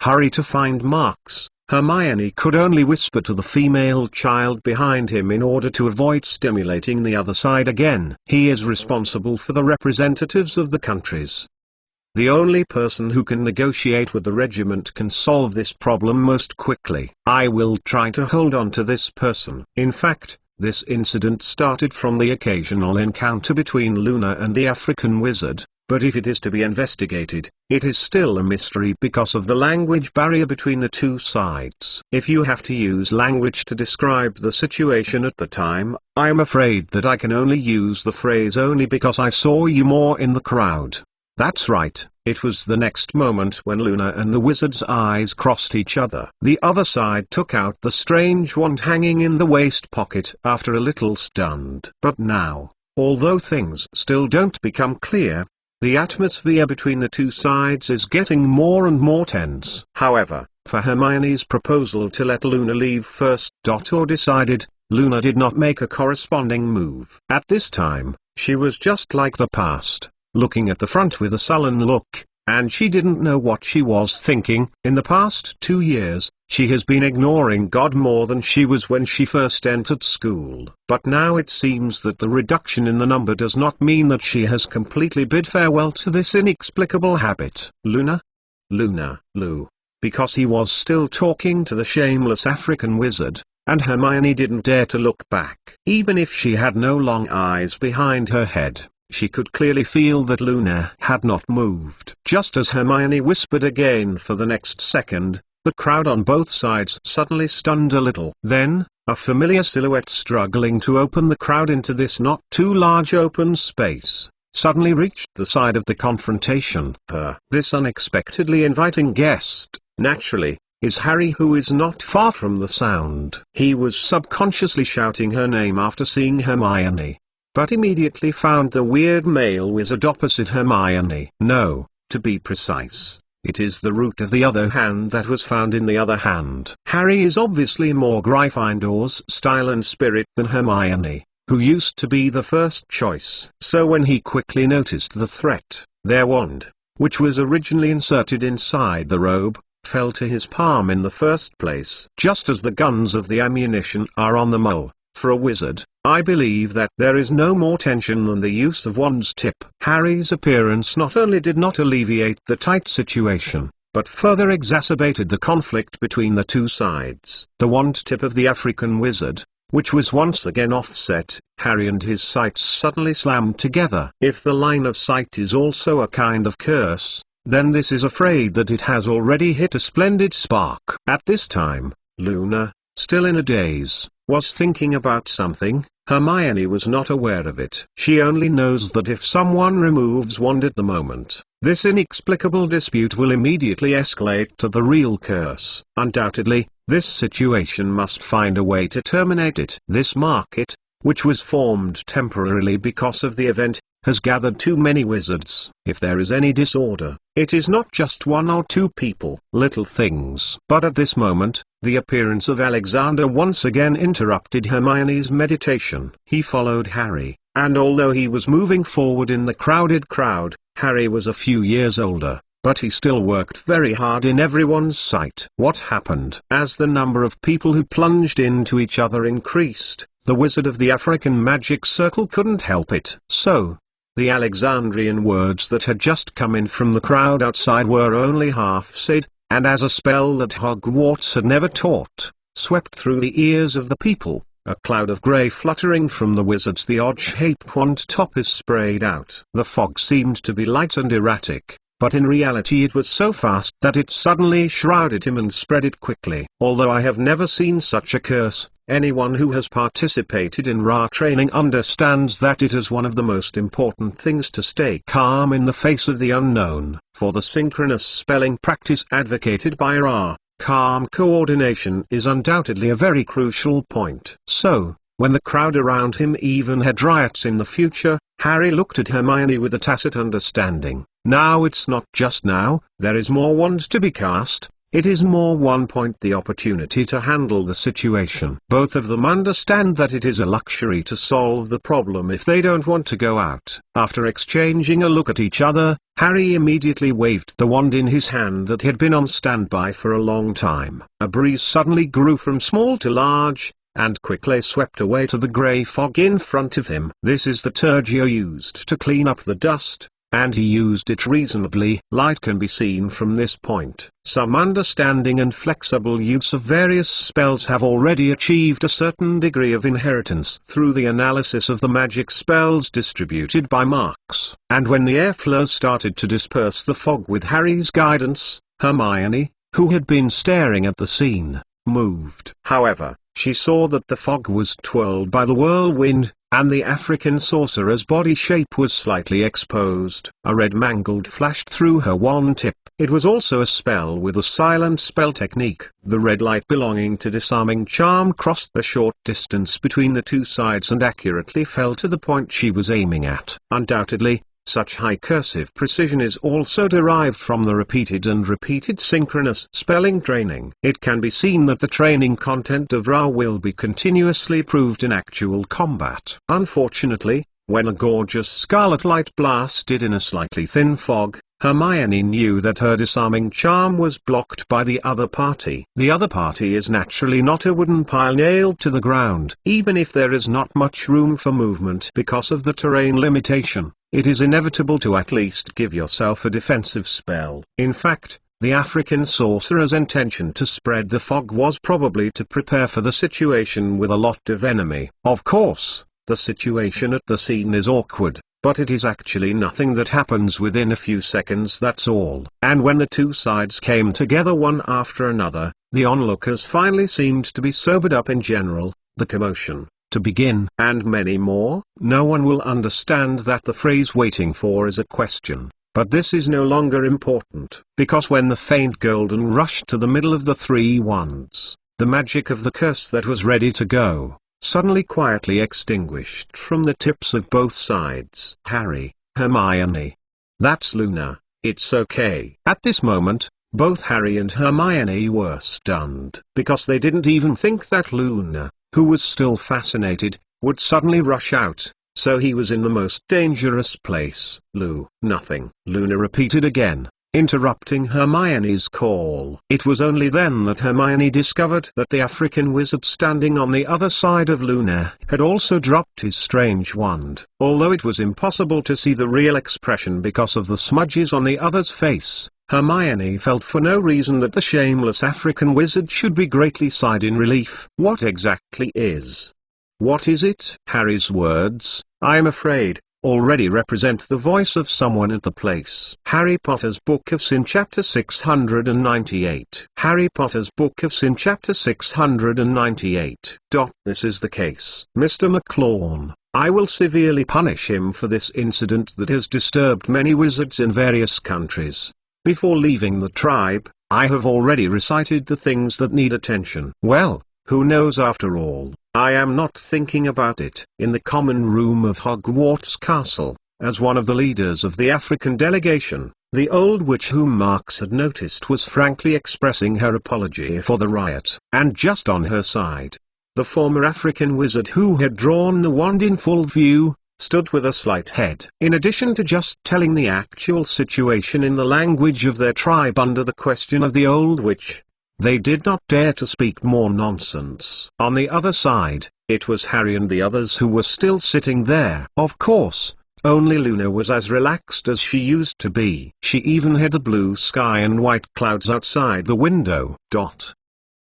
Hurry to find Marks. Hermione could only whisper to the female child behind him in order to avoid stimulating the other side again. He is responsible for the representatives of the countries. The only person who can negotiate with the regiment can solve this problem most quickly. I will try to hold on to this person. In fact, this incident started from the occasional encounter between Luna and the African wizard, but if it is to be investigated, it is still a mystery because of the language barrier between the two sides. If you have to use language to describe the situation at the time, I am afraid that I can only use the phrase only because I saw you more in the crowd. That's right, it was the next moment when Luna and the wizard's eyes crossed each other. The other side took out the strange wand hanging in the waist pocket after a little stunned. But now, although things still don't become clear, the atmosphere between the two sides is getting more and more tense. However, for Hermione's proposal to let Luna leave first, or decided, Luna did not make a corresponding move. At this time, she was just like the past, looking at the front with a sullen look, and she didn't know what she was thinking. In the past 2 years, she has been ignoring God more than she was when she first entered school. But now it seems that the reduction in the number does not mean that she has completely bid farewell to this inexplicable habit. Luna? Luna, Lou. Because he was still talking to the shameless African wizard, and Hermione didn't dare to look back. Even if she had no long eyes behind her head, she could clearly feel that Luna had not moved. Just as Hermione whispered again for the next second, the crowd on both sides suddenly stunned a little. Then, a familiar silhouette struggling to open the crowd into this not too large open space, suddenly reached the side of the confrontation. This unexpectedly inviting guest, naturally, is Harry, who is not far from the sound. He was subconsciously shouting her name after seeing Hermione, but immediately found the weird male wizard opposite Hermione. No, to be precise, it is the root of the other hand that was found in the other hand. Harry is obviously more Gryffindor's style and spirit than Hermione, who used to be the first choice. So when he quickly noticed the threat, their wand, which was originally inserted inside the robe, fell to his palm in the first place. Just as the guns of the ammunition are on the mull, for a wizard, I believe that there is no more tension than the use of wand's tip. Harry's appearance not only did not alleviate the tight situation, but further exacerbated the conflict between the two sides. The wand tip of the African wizard, which was once again offset, Harry and his sights suddenly slammed together. If the line of sight is also a kind of curse, then this is afraid that it has already hit a splendid spark. At this time, Luna, still in a daze, was thinking about something. Hermione was not aware of it. She only knows that if someone removes wand at the moment, this inexplicable dispute will immediately escalate to the real curse. Undoubtedly, this situation must find a way to terminate it. This market, which was formed temporarily because of the event, has gathered too many wizards. If there is any disorder, it is not just one or two people. Little things. But at this moment, the appearance of Alexander once again interrupted Hermione's meditation. He followed Harry, and although he was moving forward in the crowded crowd, Harry was a few years older, but he still worked very hard in everyone's sight. What happened? As the number of people who plunged into each other increased, the wizard of the African magic circle couldn't help it. So, the Alexandrian words that had just come in from the crowd outside were only half said, and as a spell that Hogwarts had never taught, swept through the ears of the people, a cloud of grey fluttering from the wizard's the odd-shaped wand top is sprayed out. The fog seemed to be light and erratic, but in reality it was so fast that it suddenly shrouded him and spread it quickly. Although I have never seen such a curse, anyone who has participated in Ra training understands that it is one of the most important things to stay calm in the face of the unknown. For the synchronous spelling practice advocated by Ra, calm coordination is undoubtedly a very crucial point. So, when the crowd around him even had riots in the future, Harry looked at Hermione with a tacit understanding. Now it's not just now, there is more wand to be cast. It is more one point the opportunity to handle the situation. Both of them understand that it is a luxury to solve the problem if they don't want to go out. After exchanging a look at each other, Harry immediately waved the wand in his hand that had been on standby for a long time. A breeze suddenly grew from small to large, and quickly swept away to the grey fog in front of him. This is the Tergio used to clean up the dust, and he used it reasonably. Light can be seen from this point. Some understanding and flexible use of various spells have already achieved a certain degree of inheritance through the analysis of the magic spells distributed by marks. And when the airflow started to disperse the fog with Harry's guidance, Hermione, who had been staring at the scene, moved. However, she saw that the fog was twirled by the whirlwind, and the African sorcerer's body shape was slightly exposed. A red mangled flashed through her wand tip. It was also a spell with a silent spell technique. The red light belonging to Disarming Charm crossed the short distance between the two sides and accurately fell to the point she was aiming at. Undoubtedly, such high cursive precision is also derived from the repeated synchronous spelling training. It can be seen that the training content of Ra will be continuously proved in actual combat. Unfortunately, when a gorgeous scarlet light blasted in a slightly thin fog, Hermione knew that her disarming charm was blocked by the other party. The other party is naturally not a wooden pile nailed to the ground. Even if there is not much room for movement because of the terrain limitation, it is inevitable to at least give yourself a defensive spell. In fact, the African sorcerer's intention to spread the fog was probably to prepare for the situation with a lot of enemy. Of course, the situation at the scene is awkward, but it is actually nothing that happens within a few seconds, that's all. And when the two sides came together one after another, the onlookers finally seemed to be sobered up in general. The commotion to begin, and many more. No one will understand that the phrase waiting for is a question, but this is no longer important, because when the faint golden rushed to the middle of the three wands, the magic of the curse that was ready to go, suddenly quietly extinguished from the tips of both sides. Harry, Hermione. That's Luna, it's okay. At this moment, both Harry and Hermione were stunned, because they didn't even think that Luna, who was still fascinated, would suddenly rush out, so he was in the most dangerous place. Nothing. Luna repeated again, interrupting Hermione's call. It was only then that Hermione discovered that the African wizard standing on the other side of Luna had also dropped his strange wand. Although it was impossible to see the real expression because of the smudges on the other's face, Hermione felt for no reason that the shameless African wizard should be greatly sighed in relief. What exactly is? What is it? Harry's words, I am afraid, already represent the voice of someone at the place. Harry Potter's Book of Sin Chapter 698. Harry Potter's Book of Sin Chapter 698. This is the case. Mr. McLawn, I will severely punish him for this incident that has disturbed many wizards in various countries. Before leaving the tribe, I have already recited the things that need attention. Well, who knows after all, I am not thinking about it. In the common room of Hogwarts Castle, as one of the leaders of the African delegation, the old witch whom Marx had noticed was frankly expressing her apology for the riot. And just on her side, the former African wizard who had drawn the wand in full view, stood with a slight head. In addition to just telling the actual situation in the language of their tribe under the question of the old witch, they did not dare to speak more nonsense. On the other side, it was Harry and the others who were still sitting there. Of course, only Luna was as relaxed as she used to be. She even had the blue sky and white clouds outside the window.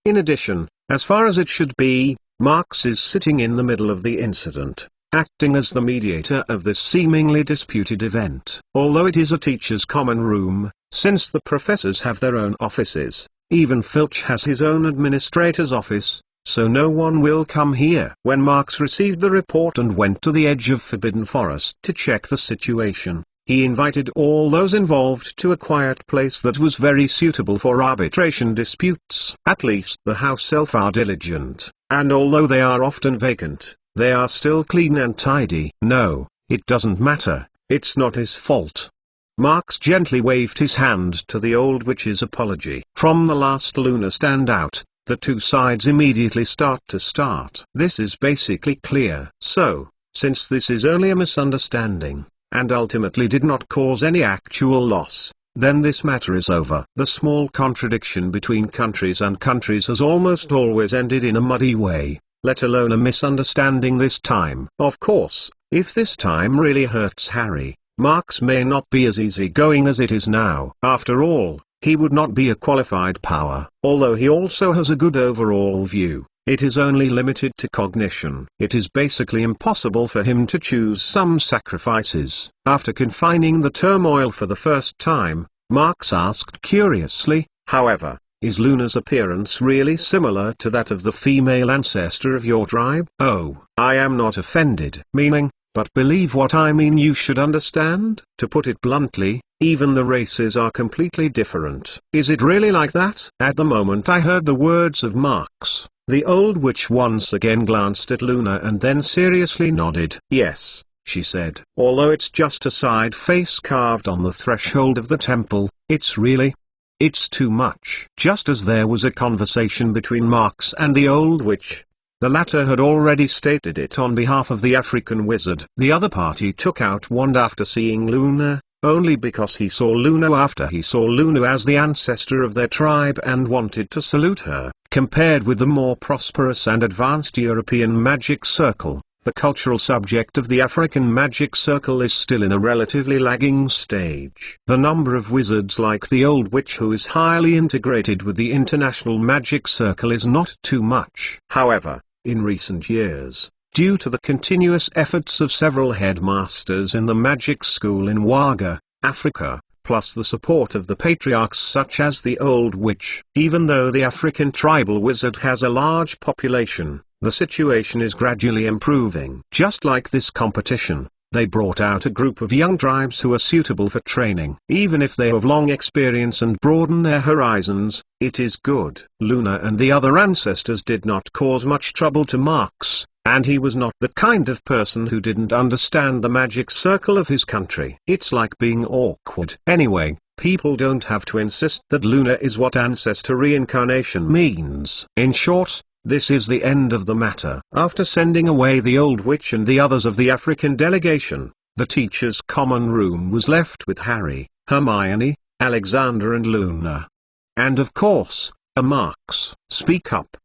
In addition, as far as it should be, Marx is sitting in the middle of the incident, acting as the mediator of this seemingly disputed event. Although it is a teacher's common room, since the professors have their own offices, even Filch has his own administrator's office, so no one will come here. When Marx received the report and went to the edge of Forbidden Forest to check the situation, he invited all those involved to a quiet place that was very suitable for arbitration disputes. At least the house elf are diligent, and although they are often vacant, they are still clean and tidy. No, it doesn't matter, it's not his fault. Marx gently waved his hand to the old witch's apology. From the last Luna standout, the two sides immediately start. This is basically clear. So, since this is only a misunderstanding, and ultimately did not cause any actual loss, then this matter is over. The small contradiction between countries and countries has almost always ended in a muddy way, let alone a misunderstanding this time. Of course, if this time really hurts Harry, Marx may not be as easygoing as it is now. After all, he would not be a qualified power. Although he also has a good overall view, it is only limited to cognition. It is basically impossible for him to choose some sacrifices. After confining the turmoil for the first time, Marx asked curiously, however, is Luna's appearance really similar to that of the female ancestor of your tribe? Oh, I am not offended. Meaning, but believe what I mean, you should understand. To put it bluntly, even the races are completely different. Is it really like that? At the moment I heard the words of Marx, the old witch once again glanced at Luna and then seriously nodded. Yes, she said. Although it's just a side face carved on the threshold of the temple, it's too much. Just as there was a conversation between Marx and the old witch, the latter had already stated it on behalf of the African wizard. The other party took out wand after seeing Luna, only because he saw Luna after he saw Luna as the ancestor of their tribe and wanted to salute her. Compared with the more prosperous and advanced European magic circle, the cultural subject of the African magic circle is still in a relatively lagging stage. The number of wizards like the old witch who is highly integrated with the international magic circle is not too much. However, in recent years, due to the continuous efforts of several headmasters in the magic school in Ouaga, Africa, plus the support of the patriarchs such as the old witch, even though the African tribal wizard has a large population, the situation is gradually improving. Just like this competition, they brought out a group of young tribes who are suitable for training. Even if they have long experience and broaden their horizons, it is good. Luna and the other ancestors did not cause much trouble to Marx, and he was not the kind of person who didn't understand the magic circle of his country. It's like being awkward. Anyway, people don't have to insist that Luna is what ancestor reincarnation means. In short, this is the end of the matter. After sending away the old witch and the others of the African delegation, the teacher's common room was left with Harry, Hermione, Alexander and Luna. And of course, a Marx. Speak up.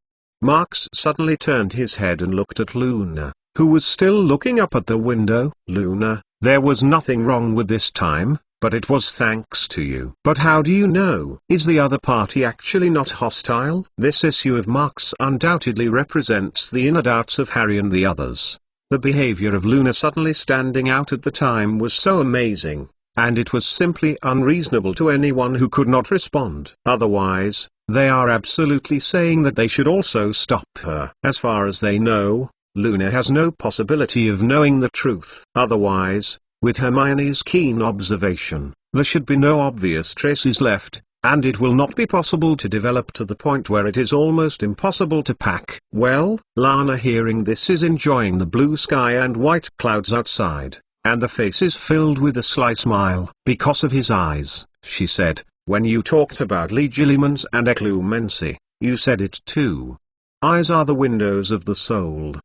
Marx suddenly turned his head and looked at Luna, who was still looking up at the window. Luna, there was nothing wrong with this time, but it was thanks to you. But how do you know? Is the other party actually not hostile? This issue of Marx undoubtedly represents the inner doubts of Harry and the others. The behavior of Luna suddenly standing out at the time was so amazing, and it was simply unreasonable to anyone who could not respond. Otherwise, they are absolutely saying that they should also stop her. As far as they know, Luna has no possibility of knowing the truth. Otherwise, with Hermione's keen observation, there should be no obvious traces left, and it will not be possible to develop to the point where it is almost impossible to pack. Well, Lana hearing this is enjoying the blue sky and white clouds outside, and the face is filled with a sly smile. Because of his eyes, she said, when you talked about legilimens and eclumency, you said it too. Eyes are the windows of the soul.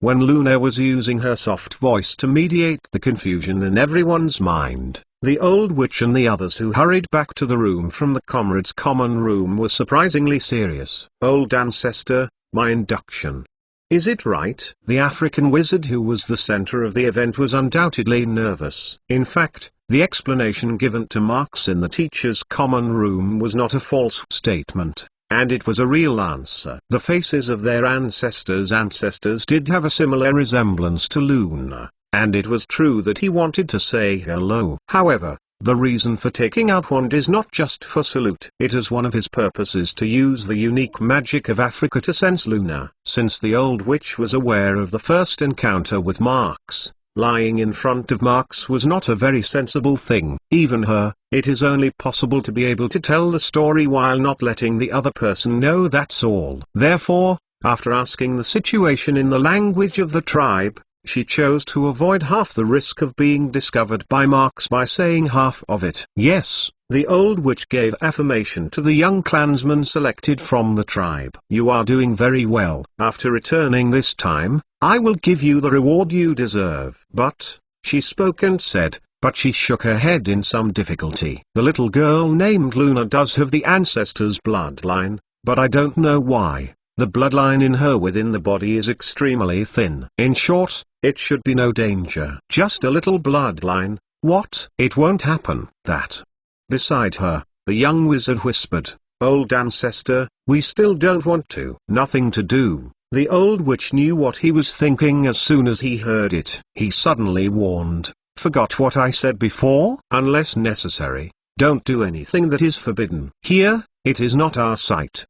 When Luna was using her soft voice to mediate the confusion in everyone's mind, the old witch and the others who hurried back to the room from the comrades' common room were surprisingly serious. Old ancestor, my induction. Is it right? The African wizard who was the center of the event was undoubtedly nervous. In fact, the explanation given to Marx in the teacher's common room was not a false statement, and it was a real answer. The faces of their ancestors' did have a similar resemblance to Luna, and it was true that he wanted to say hello. However, the reason for taking out wand is not just for salute. It is one of his purposes to use the unique magic of Africa to sense Luna. Since the old witch was aware of the first encounter with Marx, lying in front of Marx was not a very sensible thing. Even her, it is only possible to be able to tell the story while not letting the other person know, that's all. Therefore, after asking the situation in the language of the tribe, she chose to avoid half the risk of being discovered by Marx by saying half of it. Yes, the old witch gave affirmation to the young clansman selected from the tribe. You are doing very well. After returning this time, I will give you the reward you deserve. But, she spoke and said, but she shook her head in some difficulty. The little girl named Luna does have the ancestors' bloodline, but I don't know why. The bloodline in her within the body is extremely thin. In short, it should be no danger. Just a little bloodline. What? It won't happen. That. Beside her, the young wizard whispered, old ancestor, we still don't want to. Nothing to do. The old witch knew what he was thinking as soon as he heard it. He suddenly warned, forgot what I said before? Unless necessary, don't do anything that is forbidden. Here, it is not our site.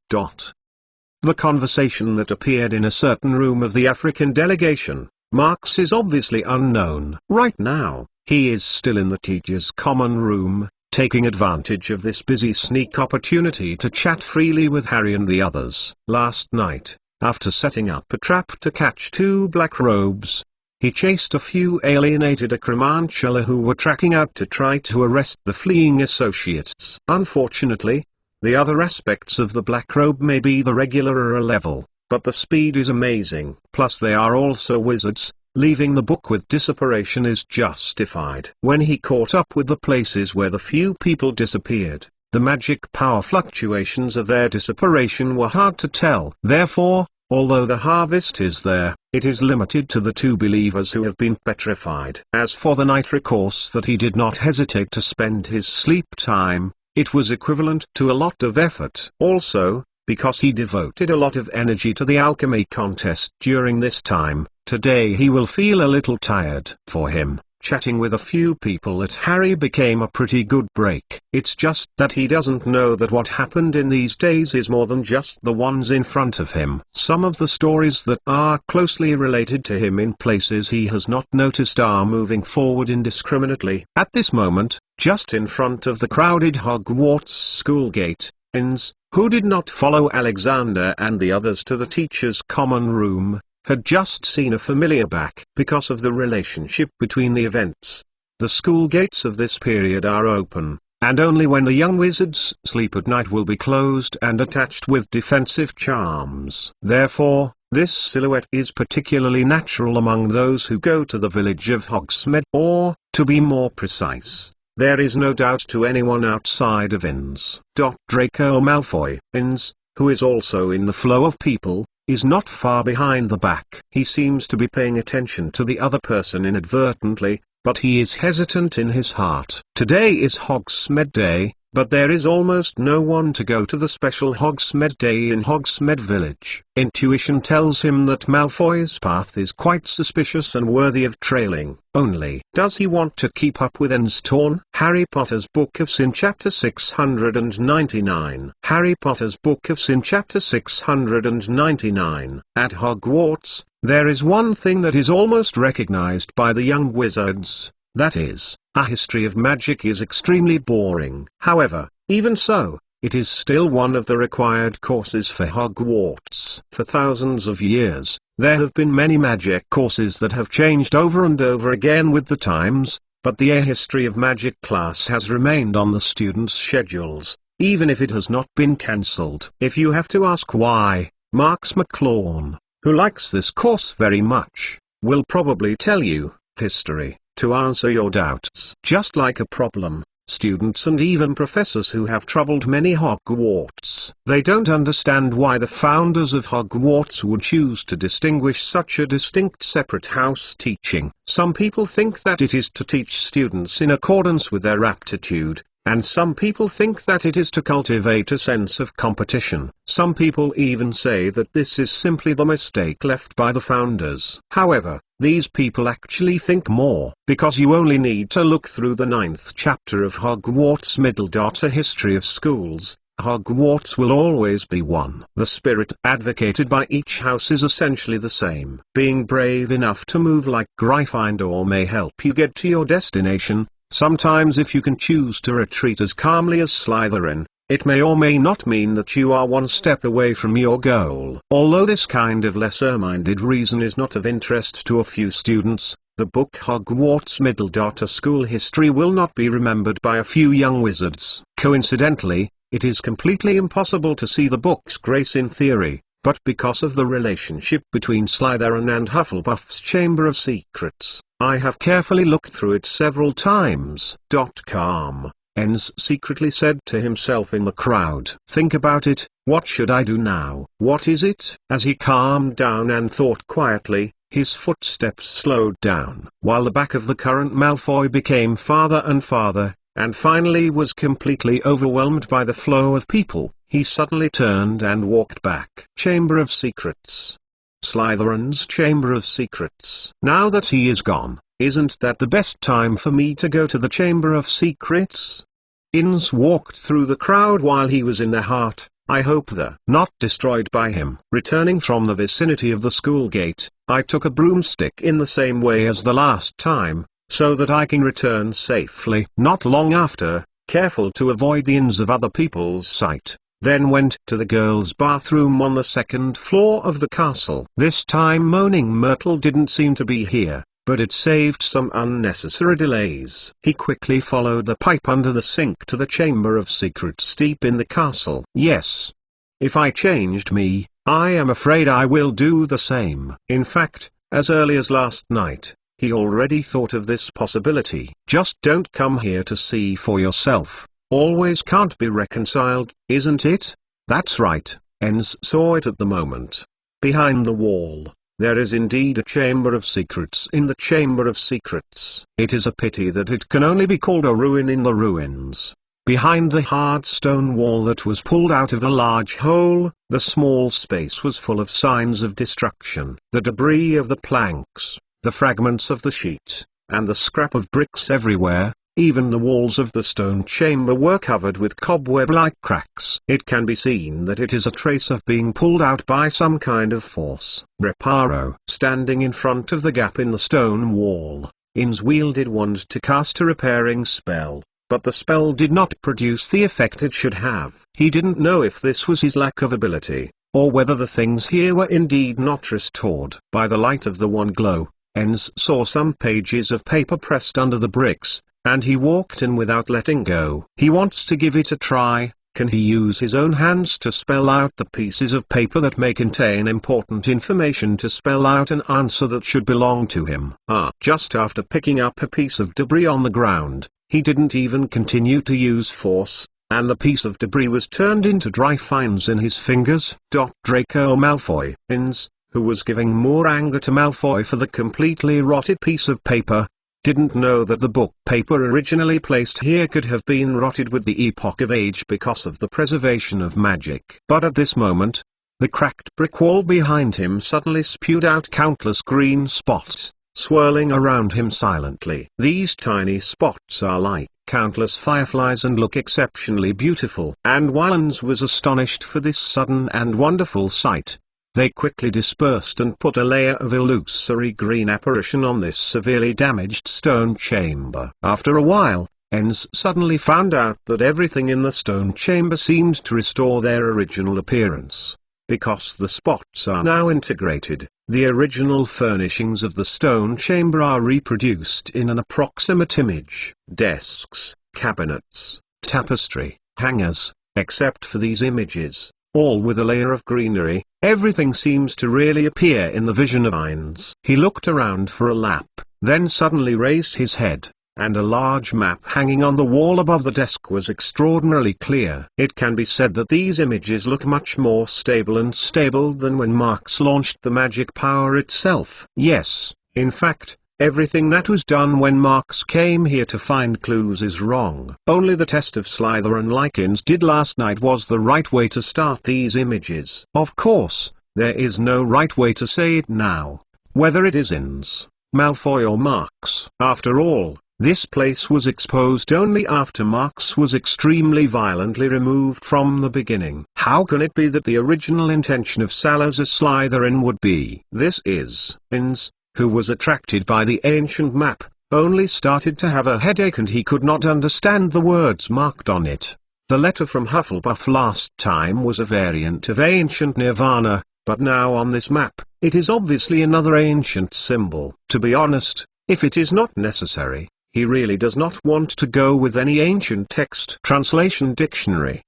The conversation that appeared in a certain room of the African delegation, Marx is obviously unknown. Right now, he is still in the teacher's common room, taking advantage of this busy sneak opportunity to chat freely with Harry and the others. Last night, after setting up a trap to catch two black robes, he chased a few alienated Acromantula who were tracking out to try to arrest the fleeing associates. Unfortunately, the other aspects of the black robe may be the regular level, but the speed is amazing. Plus they are also wizards, leaving the book with disapparation is justified. When he caught up with the places where the few people disappeared, the magic power fluctuations of their disapparation were hard to tell. Therefore, although the harvest is there, it is limited to the two believers who have been petrified. As for the night recourse that he did not hesitate to spend his sleep time, it was equivalent to a lot of effort. Also, because he devoted a lot of energy to the alchemy contest during this time, today he will feel a little tired. For him, chatting with a few people at Harry became a pretty good break. It's just that he doesn't know that what happened in these days is more than just the ones in front of him. Some of the stories that are closely related to him in places he has not noticed are moving forward indiscriminately. At this moment, just in front of the crowded Hogwarts school gate, Inns, who did not follow Alexander and the others to the teacher's common room, had just seen a familiar back. Because of the relationship between the events, the school gates of this period are open, and only when the young wizards sleep at night will be closed and attached with defensive charms. Therefore, this silhouette is particularly natural among those who go to the village of Hogsmeade, or, to be more precise, there is no doubt to anyone outside of Inns. Draco Malfoy, Inns, who is also in the flow of people, is not far behind the back. He seems to be paying attention to the other person inadvertently, but he is hesitant in his heart. Today is Hogsmeade Day, but there is almost no one to go to the special Hogsmeade Day in Hogsmeade Village. Intuition tells him that Malfoy's path is quite suspicious and worthy of trailing. Only, does he want to keep up with ends torn? Harry Potter's Book of Sin Chapter 699. Harry Potter's Book of Sin Chapter 699. At Hogwarts, there is one thing that is almost recognized by the young wizards. That is, a history of magic is extremely boring. However, even so, it is still one of the required courses for Hogwarts. For thousands of years, there have been many magic courses that have changed over and over again with the times, but the History of Magic class has remained on the students' schedules, even if it has not been cancelled. If you have to ask why, Marks McLawn, who likes this course very much, will probably tell you, history. To answer your doubts. Just like a problem, students and even professors who have troubled many Hogwarts, they don't understand why the founders of Hogwarts would choose to distinguish such a distinct separate house teaching. Some people think that it is to teach students in accordance with their aptitude, and some people think that it is to cultivate a sense of competition. Some people even say that this is simply the mistake left by the founders. However, these people actually think more, because you only need to look through the 9th chapter of Hogwarts Middle. A history of schools. Hogwarts will always be one. The spirit advocated by each house is essentially the same. Being brave enough to move like Gryffindor may help you get to your destination. Sometimes if you can choose to retreat as calmly as Slytherin, it may or may not mean that you are one step away from your goal. Although this kind of lesser-minded reason is not of interest to a few students, the book Hogwarts Middle. A school history will not be remembered by a few young wizards. Coincidentally, it is completely impossible to see the book's grace in theory, but because of the relationship between Slytherin and Hufflepuff's Chamber of Secrets, I have carefully looked through it several times. Calm. Enns secretly said to himself in the crowd. Think about it, what should I do now? What is it? As he calmed down and thought quietly, his footsteps slowed down. While the back of the current Malfoy became farther and farther, and finally was completely overwhelmed by the flow of people, he suddenly turned and walked back. Chamber of Secrets. Slytherin's Chamber of Secrets. Now that he is gone, isn't that the best time for me to go to the Chamber of Secrets? Inns walked through the crowd while he was in their heart. I hope they're not destroyed by him. Returning from the vicinity of the school gate, I took a broomstick in the same way as the last time, so that I can return safely. Not long after, careful to avoid the inns of other people's sight, then went to the girls' bathroom on the 2nd floor of the castle. This time Moaning Myrtle didn't seem to be here, but it saved some unnecessary delays. He quickly followed the pipe under the sink to the Chamber of Secrets deep in the castle. Yes. If I changed me, I am afraid I will do the same. In fact, as early as last night, he already thought of this possibility. Just don't come here to see for yourself. Always can't be reconciled, isn't it? That's right, Enns saw it at the moment. Behind the wall, there is indeed a Chamber of Secrets in the Chamber of Secrets. It is a pity that it can only be called a ruin in the ruins. Behind the hard stone wall that was pulled out of a large hole, the small space was full of signs of destruction. The debris of the planks, the fragments of the sheet, and the scrap of bricks everywhere. Even the walls of the stone chamber were covered with cobweb-like cracks. It can be seen that it is a trace of being pulled out by some kind of force. Reparo. Standing in front of the gap in the stone wall, Inns wielded wand to cast a repairing spell, but the spell did not produce the effect it should have. He didn't know if this was his lack of ability, or whether the things here were indeed not restored. By the light of the one glow, Enns saw some pages of paper pressed under the bricks, and he walked in without letting go. He wants to give it a try. Can he use his own hands to spell out the pieces of paper that may contain important information to spell out an answer that should belong to him? Just after picking up a piece of debris on the ground, he didn't even continue to use force, and the piece of debris was turned into dry fines in his fingers. Draco Malfoy. Inns, who was giving more anger to Malfoy for the completely rotted piece of paper, didn't know that the book paper originally placed here could have been rotted with the epoch of age because of the preservation of magic. But at this moment, the cracked brick wall behind him suddenly spewed out countless green spots, swirling around him silently. These tiny spots are like countless fireflies and look exceptionally beautiful. And while Hans was astonished for this sudden and wonderful sight, they quickly dispersed and put a layer of illusory green apparition on this severely damaged stone chamber. After a while, Hans suddenly found out that everything in the stone chamber seemed to restore their original appearance. Because the spots are now integrated, the original furnishings of the stone chamber are reproduced in an approximate image. Desks, cabinets, tapestry, hangers, except for these images, all with a layer of greenery, everything seems to really appear in the vision of Heinz. He looked around for a lap, then suddenly raised his head, and a large map hanging on the wall above the desk was extraordinarily clear. It can be said that these images look much more stable than when Marx launched the magic power itself. Yes, in fact, everything that was done when Marx came here to find clues is wrong. Only the test of Slytherin like Inns did last night was the right way to start these images. Of course, there is no right way to say it now, whether it is Inns, Malfoy or Marx. After all, this place was exposed only after Marx was extremely violently removed from the beginning. How can it be that the original intention of Salazar Slytherin would be? This is, Inns, who was attracted by the ancient map, only started to have a headache and he could not understand the words marked on it. The letter from Hufflepuff last time was a variant of ancient Nirvana, but now on this map, it is obviously another ancient symbol. To be honest, if it is not necessary, he really does not want to go with any ancient text translation dictionary.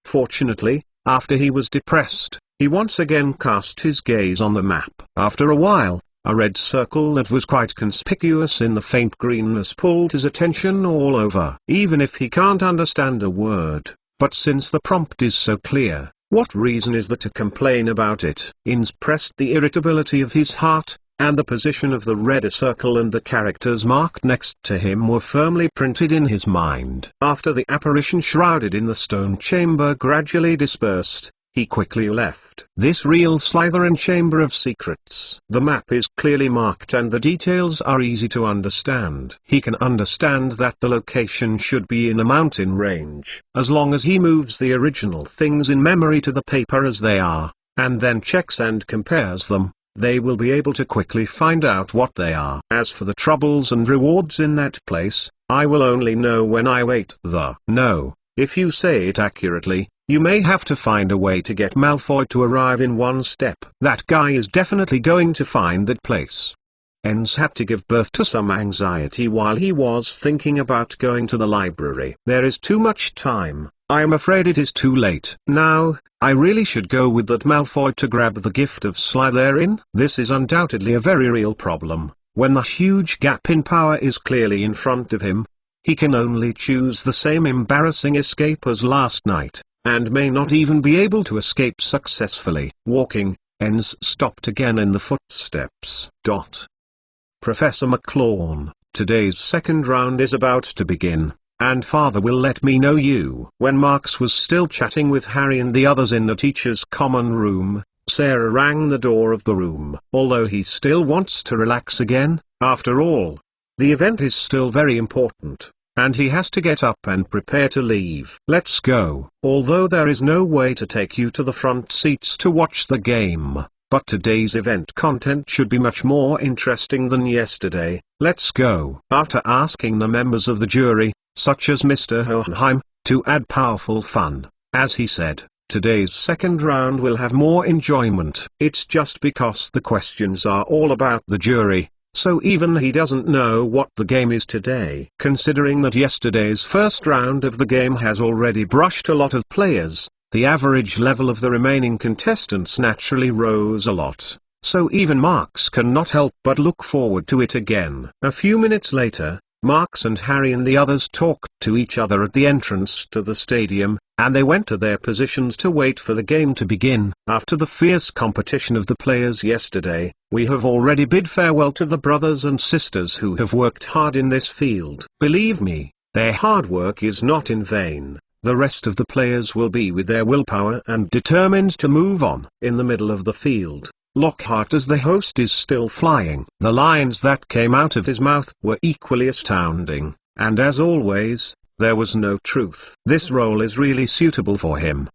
Fortunately, after he was depressed, he once again cast his gaze on the map. After a while, a red circle that was quite conspicuous in the faint greenness pulled his attention all over. Even if he can't understand a word, but since the prompt is so clear, what reason is there to complain about it? Inns pressed the irritability of his heart, and the position of the red circle and the characters marked next to him were firmly printed in his mind. After the apparition shrouded in the stone chamber gradually dispersed, he quickly left this real Slytherin chamber of secrets. The map is clearly marked and the details are easy to understand. He can understand that the location should be in a mountain range. As long as he moves the original things in memory to the paper as they are, and then checks and compares them, they will be able to quickly find out what they are. As for the troubles and rewards in that place, I will only know when I wait. If you say it accurately, you may have to find a way to get Malfoy to arrive in one step. That guy is definitely going to find that place. Enns had to give birth to some anxiety while he was thinking about going to the library. There is too much time. I am afraid it is too late. Now, I really should go with that Malfoy to grab the gift of Slytherin? This is undoubtedly a very real problem. When the huge gap in power is clearly in front of him, he can only choose the same embarrassing escape as last night, and may not even be able to escape successfully. Walking, Enns stopped again in the footsteps. Professor McLawn, today's second round is about to begin, and Father will let me know you. When Marx was still chatting with Harry and the others in the teacher's common room, Sarah rang the door of the room. Although he still wants to relax again, after all, the event is still very important, and he has to get up and prepare to leave. Let's go. Although there is no way to take you to the front seats to watch the game, but today's event content should be much more interesting than yesterday. Let's go. After asking the members of the jury, such as Mr. Hohenheim, to add powerful fun, as he said, today's second round will have more enjoyment. It's just because the questions are all about the jury, so even he doesn't know what the game is today. Considering that yesterday's first round of the game has already brushed a lot of players, the average level of the remaining contestants naturally rose a lot, so even Marx cannot help but look forward to it again. A few minutes later, Marks and Harry and the others talked to each other at the entrance to the stadium, and they went to their positions to wait for the game to begin. After the fierce competition of the players yesterday, we have already bid farewell to the brothers and sisters who have worked hard in this field. Believe me, their hard work is not in vain. The rest of the players will be with their willpower and determined to move on. In the middle of the field, Lockhart as the host is still flying. The lines that came out of his mouth were equally astounding, and as always, there was no truth. This role is really suitable for him.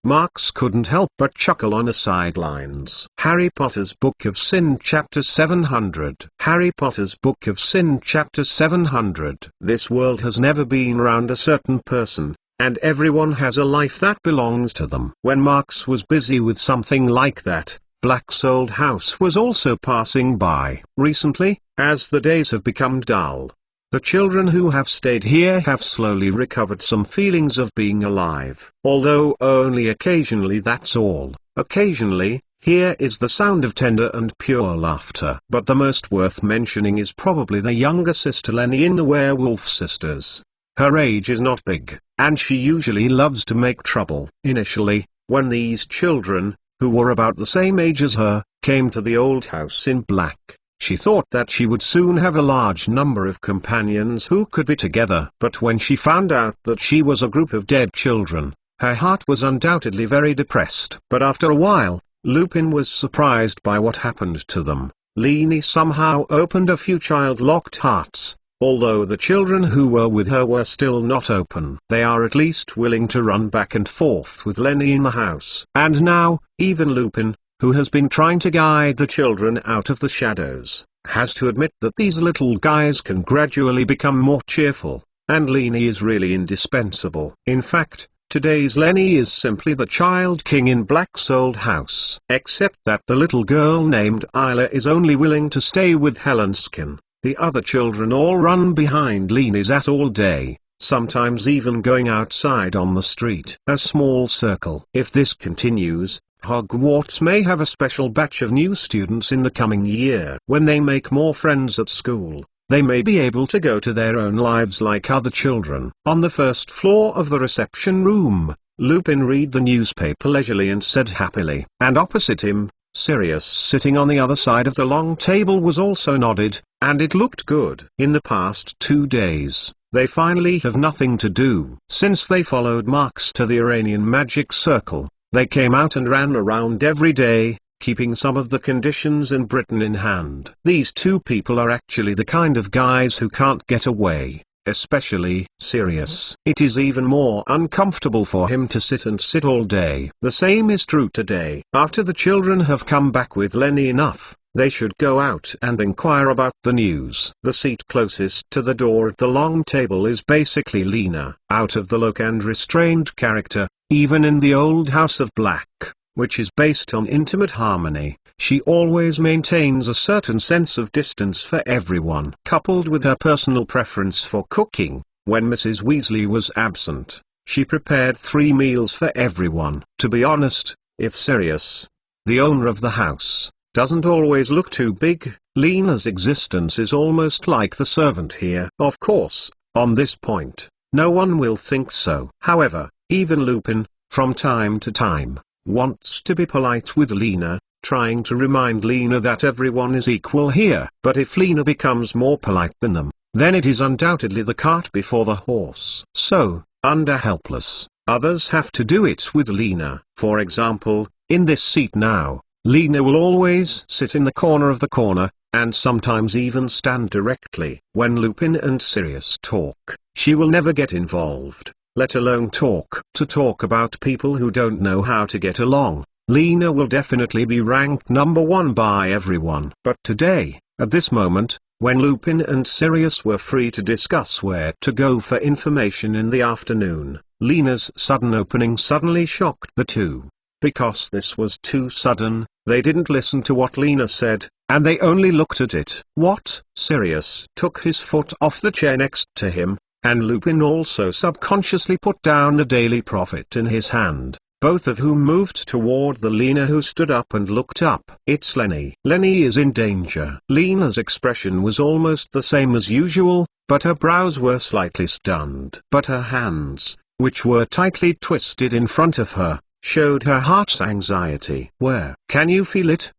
Marks couldn't help but chuckle on the sidelines. Harry Potter's Book of Sin Chapter 700. Harry Potter's Book of Sin Chapter 700. This world has never been round a certain person, and everyone has a life that belongs to them. When Marks was busy with something like that, Black's old house was also passing by. Recently, as the days have become dull, the children who have stayed here have slowly recovered some feelings of being alive. Although only occasionally, that's all. Occasionally, here is the sound of tender and pure laughter. But the most worth mentioning is probably the younger sister Lenny in the Werewolf Sisters. Her age is not big, and she usually loves to make trouble. Initially, when these children, who were about the same age as her, came to the old house in Black, she thought that she would soon have a large number of companions who could be together. But when she found out that she was a group of dead children, her heart was undoubtedly very depressed. But after a while, Lupin was surprised by what happened to them. Leanie somehow opened a few child-locked hearts, although the children who were with her were still not open. They are at least willing to run back and forth with Lenny in the house. And now, even Lupin, who has been trying to guide the children out of the shadows, has to admit that these little guys can gradually become more cheerful, and Leanie is really indispensable. In fact, today's Lenny is simply the child king in Black's old house. Except that the little girl named Isla is only willing to stay with Helenskin. The other children all run behind Leanie's ass all day, sometimes even going outside on the street. A small circle. If this continues, Hogwarts may have a special batch of new students in the coming year. When they make more friends at school, they may be able to go to their own lives like other children. On the first floor of the reception room, Lupin read the newspaper leisurely and said happily. And opposite him, Sirius, sitting on the other side of the long table, was also nodded, and it looked good. In the past 2 days, they finally have nothing to do. Since they followed Marks to the Iranian magic circle, they came out and ran around every day, keeping some of the conditions in Britain in hand. These two people are actually the kind of guys who can't get away, especially Sirius. It is even more uncomfortable for him to sit all day. The same is true today. After the children have come back with Lenny enough, they should go out and inquire about the news. The seat closest to the door at the long table is basically Lena. Out of the look and restrained character, even in the old House of Black, which is based on intimate harmony, she always maintains a certain sense of distance for everyone. Coupled with her personal preference for cooking, when Mrs. Weasley was absent, she prepared 3 meals for everyone. To be honest, if Sirius, the owner of the house, doesn't always look too big, Lena's existence is almost like the servant here. Of course, on this point, no one will think so. However, even Lupin, from time to time, wants to be polite with Lena, trying to remind Lena that everyone is equal here. But if Lena becomes more polite than them, then it is undoubtedly the cart before the horse. So, under helpless, others have to do it with Lena. For example, in this seat now, Lena will always sit in the corner of the corner, and sometimes even stand directly. When Lupin and Sirius talk, she will never get involved, let alone talk. To talk about people who don't know how to get along, Lena will definitely be ranked number 1 by everyone. But today, at this moment, when Lupin and Sirius were free to discuss where to go for information in the afternoon, Lena's sudden opening suddenly shocked the two. Because this was too sudden, they didn't listen to what Lena said, and they only looked at it. What? Sirius took his foot off the chair next to him, and Lupin also subconsciously put down the Daily Prophet in his hand. both of whom moved toward the Lena, who stood up and looked up. It's Lenny. Lenny is in danger. Lena's expression was almost the same as usual, but her brows were slightly stunned. But her hands, which were tightly twisted in front of her, showed her heart's anxiety. Where? Can you feel it?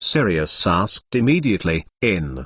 Sirius asked immediately. In.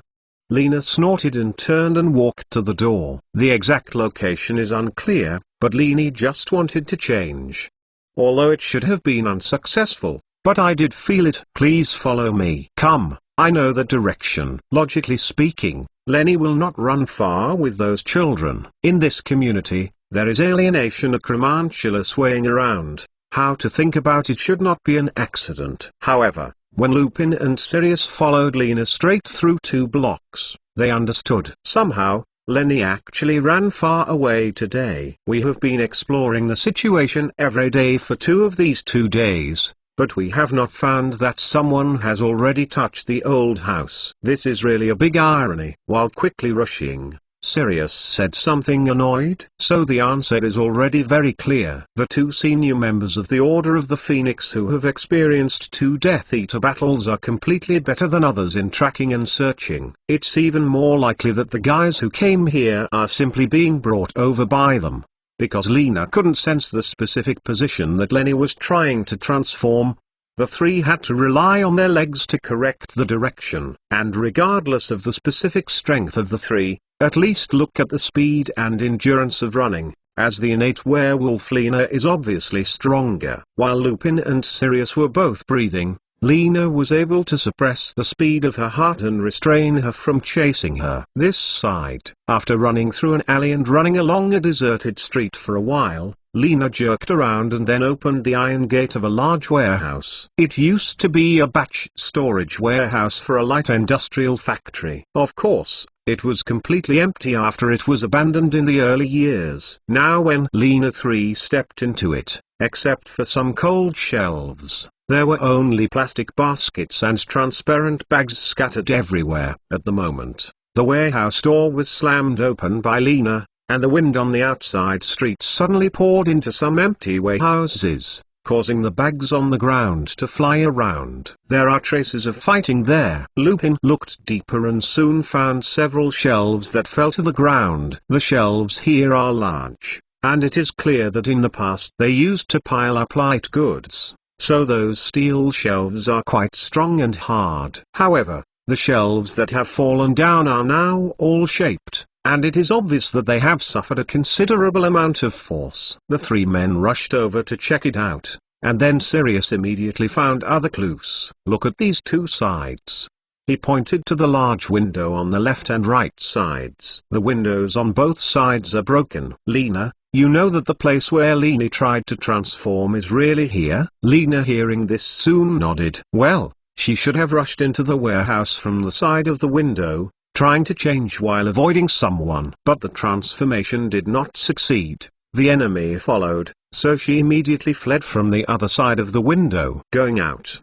Lena snorted and turned and walked to the door. The exact location is unclear, but Lena just wanted to change. Although it should have been unsuccessful, but I did feel it. Please follow me. Come, I know the direction. Logically speaking, Lenny will not run far with those children. In this community, there is alienation, a cremancula swaying around. How to think about it should not be an accident. However, when Lupin and Sirius followed Lena straight through 2 blocks, they understood. Somehow, Lenny actually ran far away today. We have been exploring the situation every day for 2 of these 2 days, but we have not found that someone has already touched the old house. This is really a big irony. While quickly rushing, Sirius said something annoyed. So the answer is already very clear. The 2 senior members of the Order of the Phoenix who have experienced 2 Death Eater battles are completely better than others in tracking and searching. It's even more likely that the guys who came here are simply being brought over by them. Because Lena couldn't sense the specific position that Lenny was trying to transform, the 3 had to rely on their legs to correct the direction. And regardless of the specific strength of the 3, at least look at the speed and endurance of running, as the innate werewolf Lena is obviously stronger. While Lupin and Sirius were both breathing, Lena was able to suppress the speed of her heart and restrain her from chasing her. This side. After running through an alley and running along a deserted street for a while, Lena jerked around and then opened the iron gate of a large warehouse. It used to be a batch storage warehouse for a light industrial factory. Of course, it was completely empty after it was abandoned in the early years. Now when Lena 3 stepped into it, except for some cold shelves, there were only plastic baskets and transparent bags scattered everywhere. At the moment, the warehouse door was slammed open by Lena, and the wind on the outside street suddenly poured into some empty warehouses, causing the bags on the ground to fly around. There are traces of fighting there. Lupin looked deeper and soon found several shelves that fell to the ground. The shelves here are large, and it is clear that in the past they used to pile up light goods, so those steel shelves are quite strong and hard. However, the shelves that have fallen down are now all shaped, and it is obvious that they have suffered a considerable amount of force. The 3 men rushed over to check it out, and then Sirius immediately found other clues. Look at these 2 sides. He pointed to the large window on the left and right sides. The windows on both sides are broken. Lena, you know that the place where Lena tried to transform is really here? Lena, hearing this, soon nodded. Well, she should have rushed into the warehouse from the side of the window, trying to change while avoiding someone. But the transformation did not succeed. The enemy followed, so she immediately fled from the other side of the window. Going out,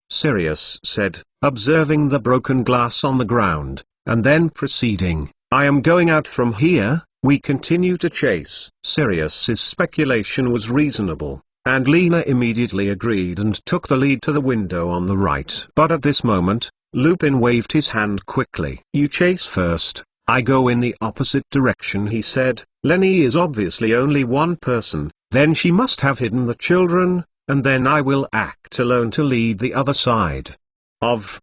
Sirius said, observing the broken glass on the ground, and then proceeding, I am going out from here. We continue to chase. Sirius's speculation was reasonable, and Lena immediately agreed and took the lead to the window on the right. But at this moment, Lupin waved his hand quickly. You chase first, I go in the opposite direction, he said. Lenny is obviously only one person, then she must have hidden the children, and then I will act alone to lead the other side.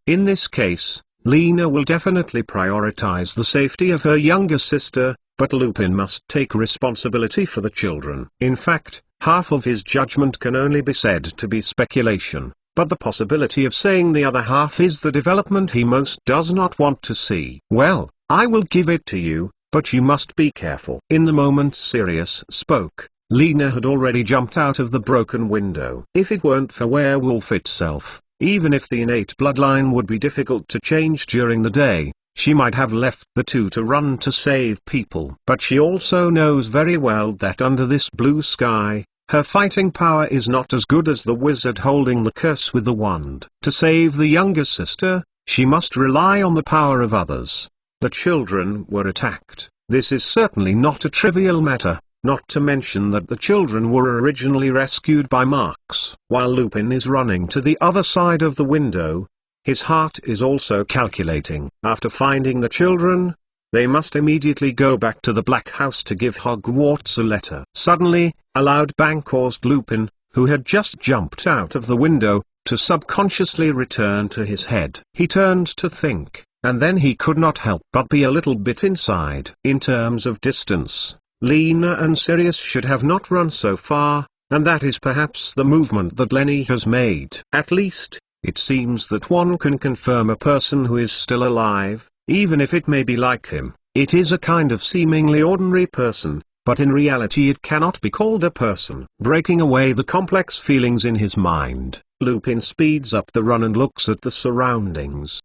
In this case, Lena will definitely prioritize the safety of her younger sister, but Lupin must take responsibility for the children. In fact, half of his judgment can only be said to be speculation. But the possibility of saying the other half is the development he most does not want to see. Well, I will give it to you, but you must be careful. In the moment Sirius spoke, Lena had already jumped out of the broken window. If it weren't for werewolf itself, even if the innate bloodline would be difficult to change during the day, she might have left the 2 to run to save people. But she also knows very well that under this blue sky, her fighting power is not as good as the wizard holding the curse with the wand. To save the younger sister, she must rely on the power of others. The children were attacked. This is certainly not a trivial matter. not to mention that the children were originally rescued by Marx. While Lupin is running to the other side of the window, his heart is also calculating. After finding the children, they must immediately go back to the Black House to give Hogwarts a letter. Suddenly, a loud bang caused Lupin, who had just jumped out of the window, to subconsciously return to his head. He turned to think, and then he could not help but be a little bit inside. In terms of distance, Lena and Sirius should have not run so far, and that is perhaps the movement that Lenny has made. At least, it seems that one can confirm a person who is still alive, even if it may be like him. It is a kind of seemingly ordinary person, but in reality it cannot be called a person. Breaking away the complex feelings in his mind, Lupin speeds up the run and looks at the surroundings.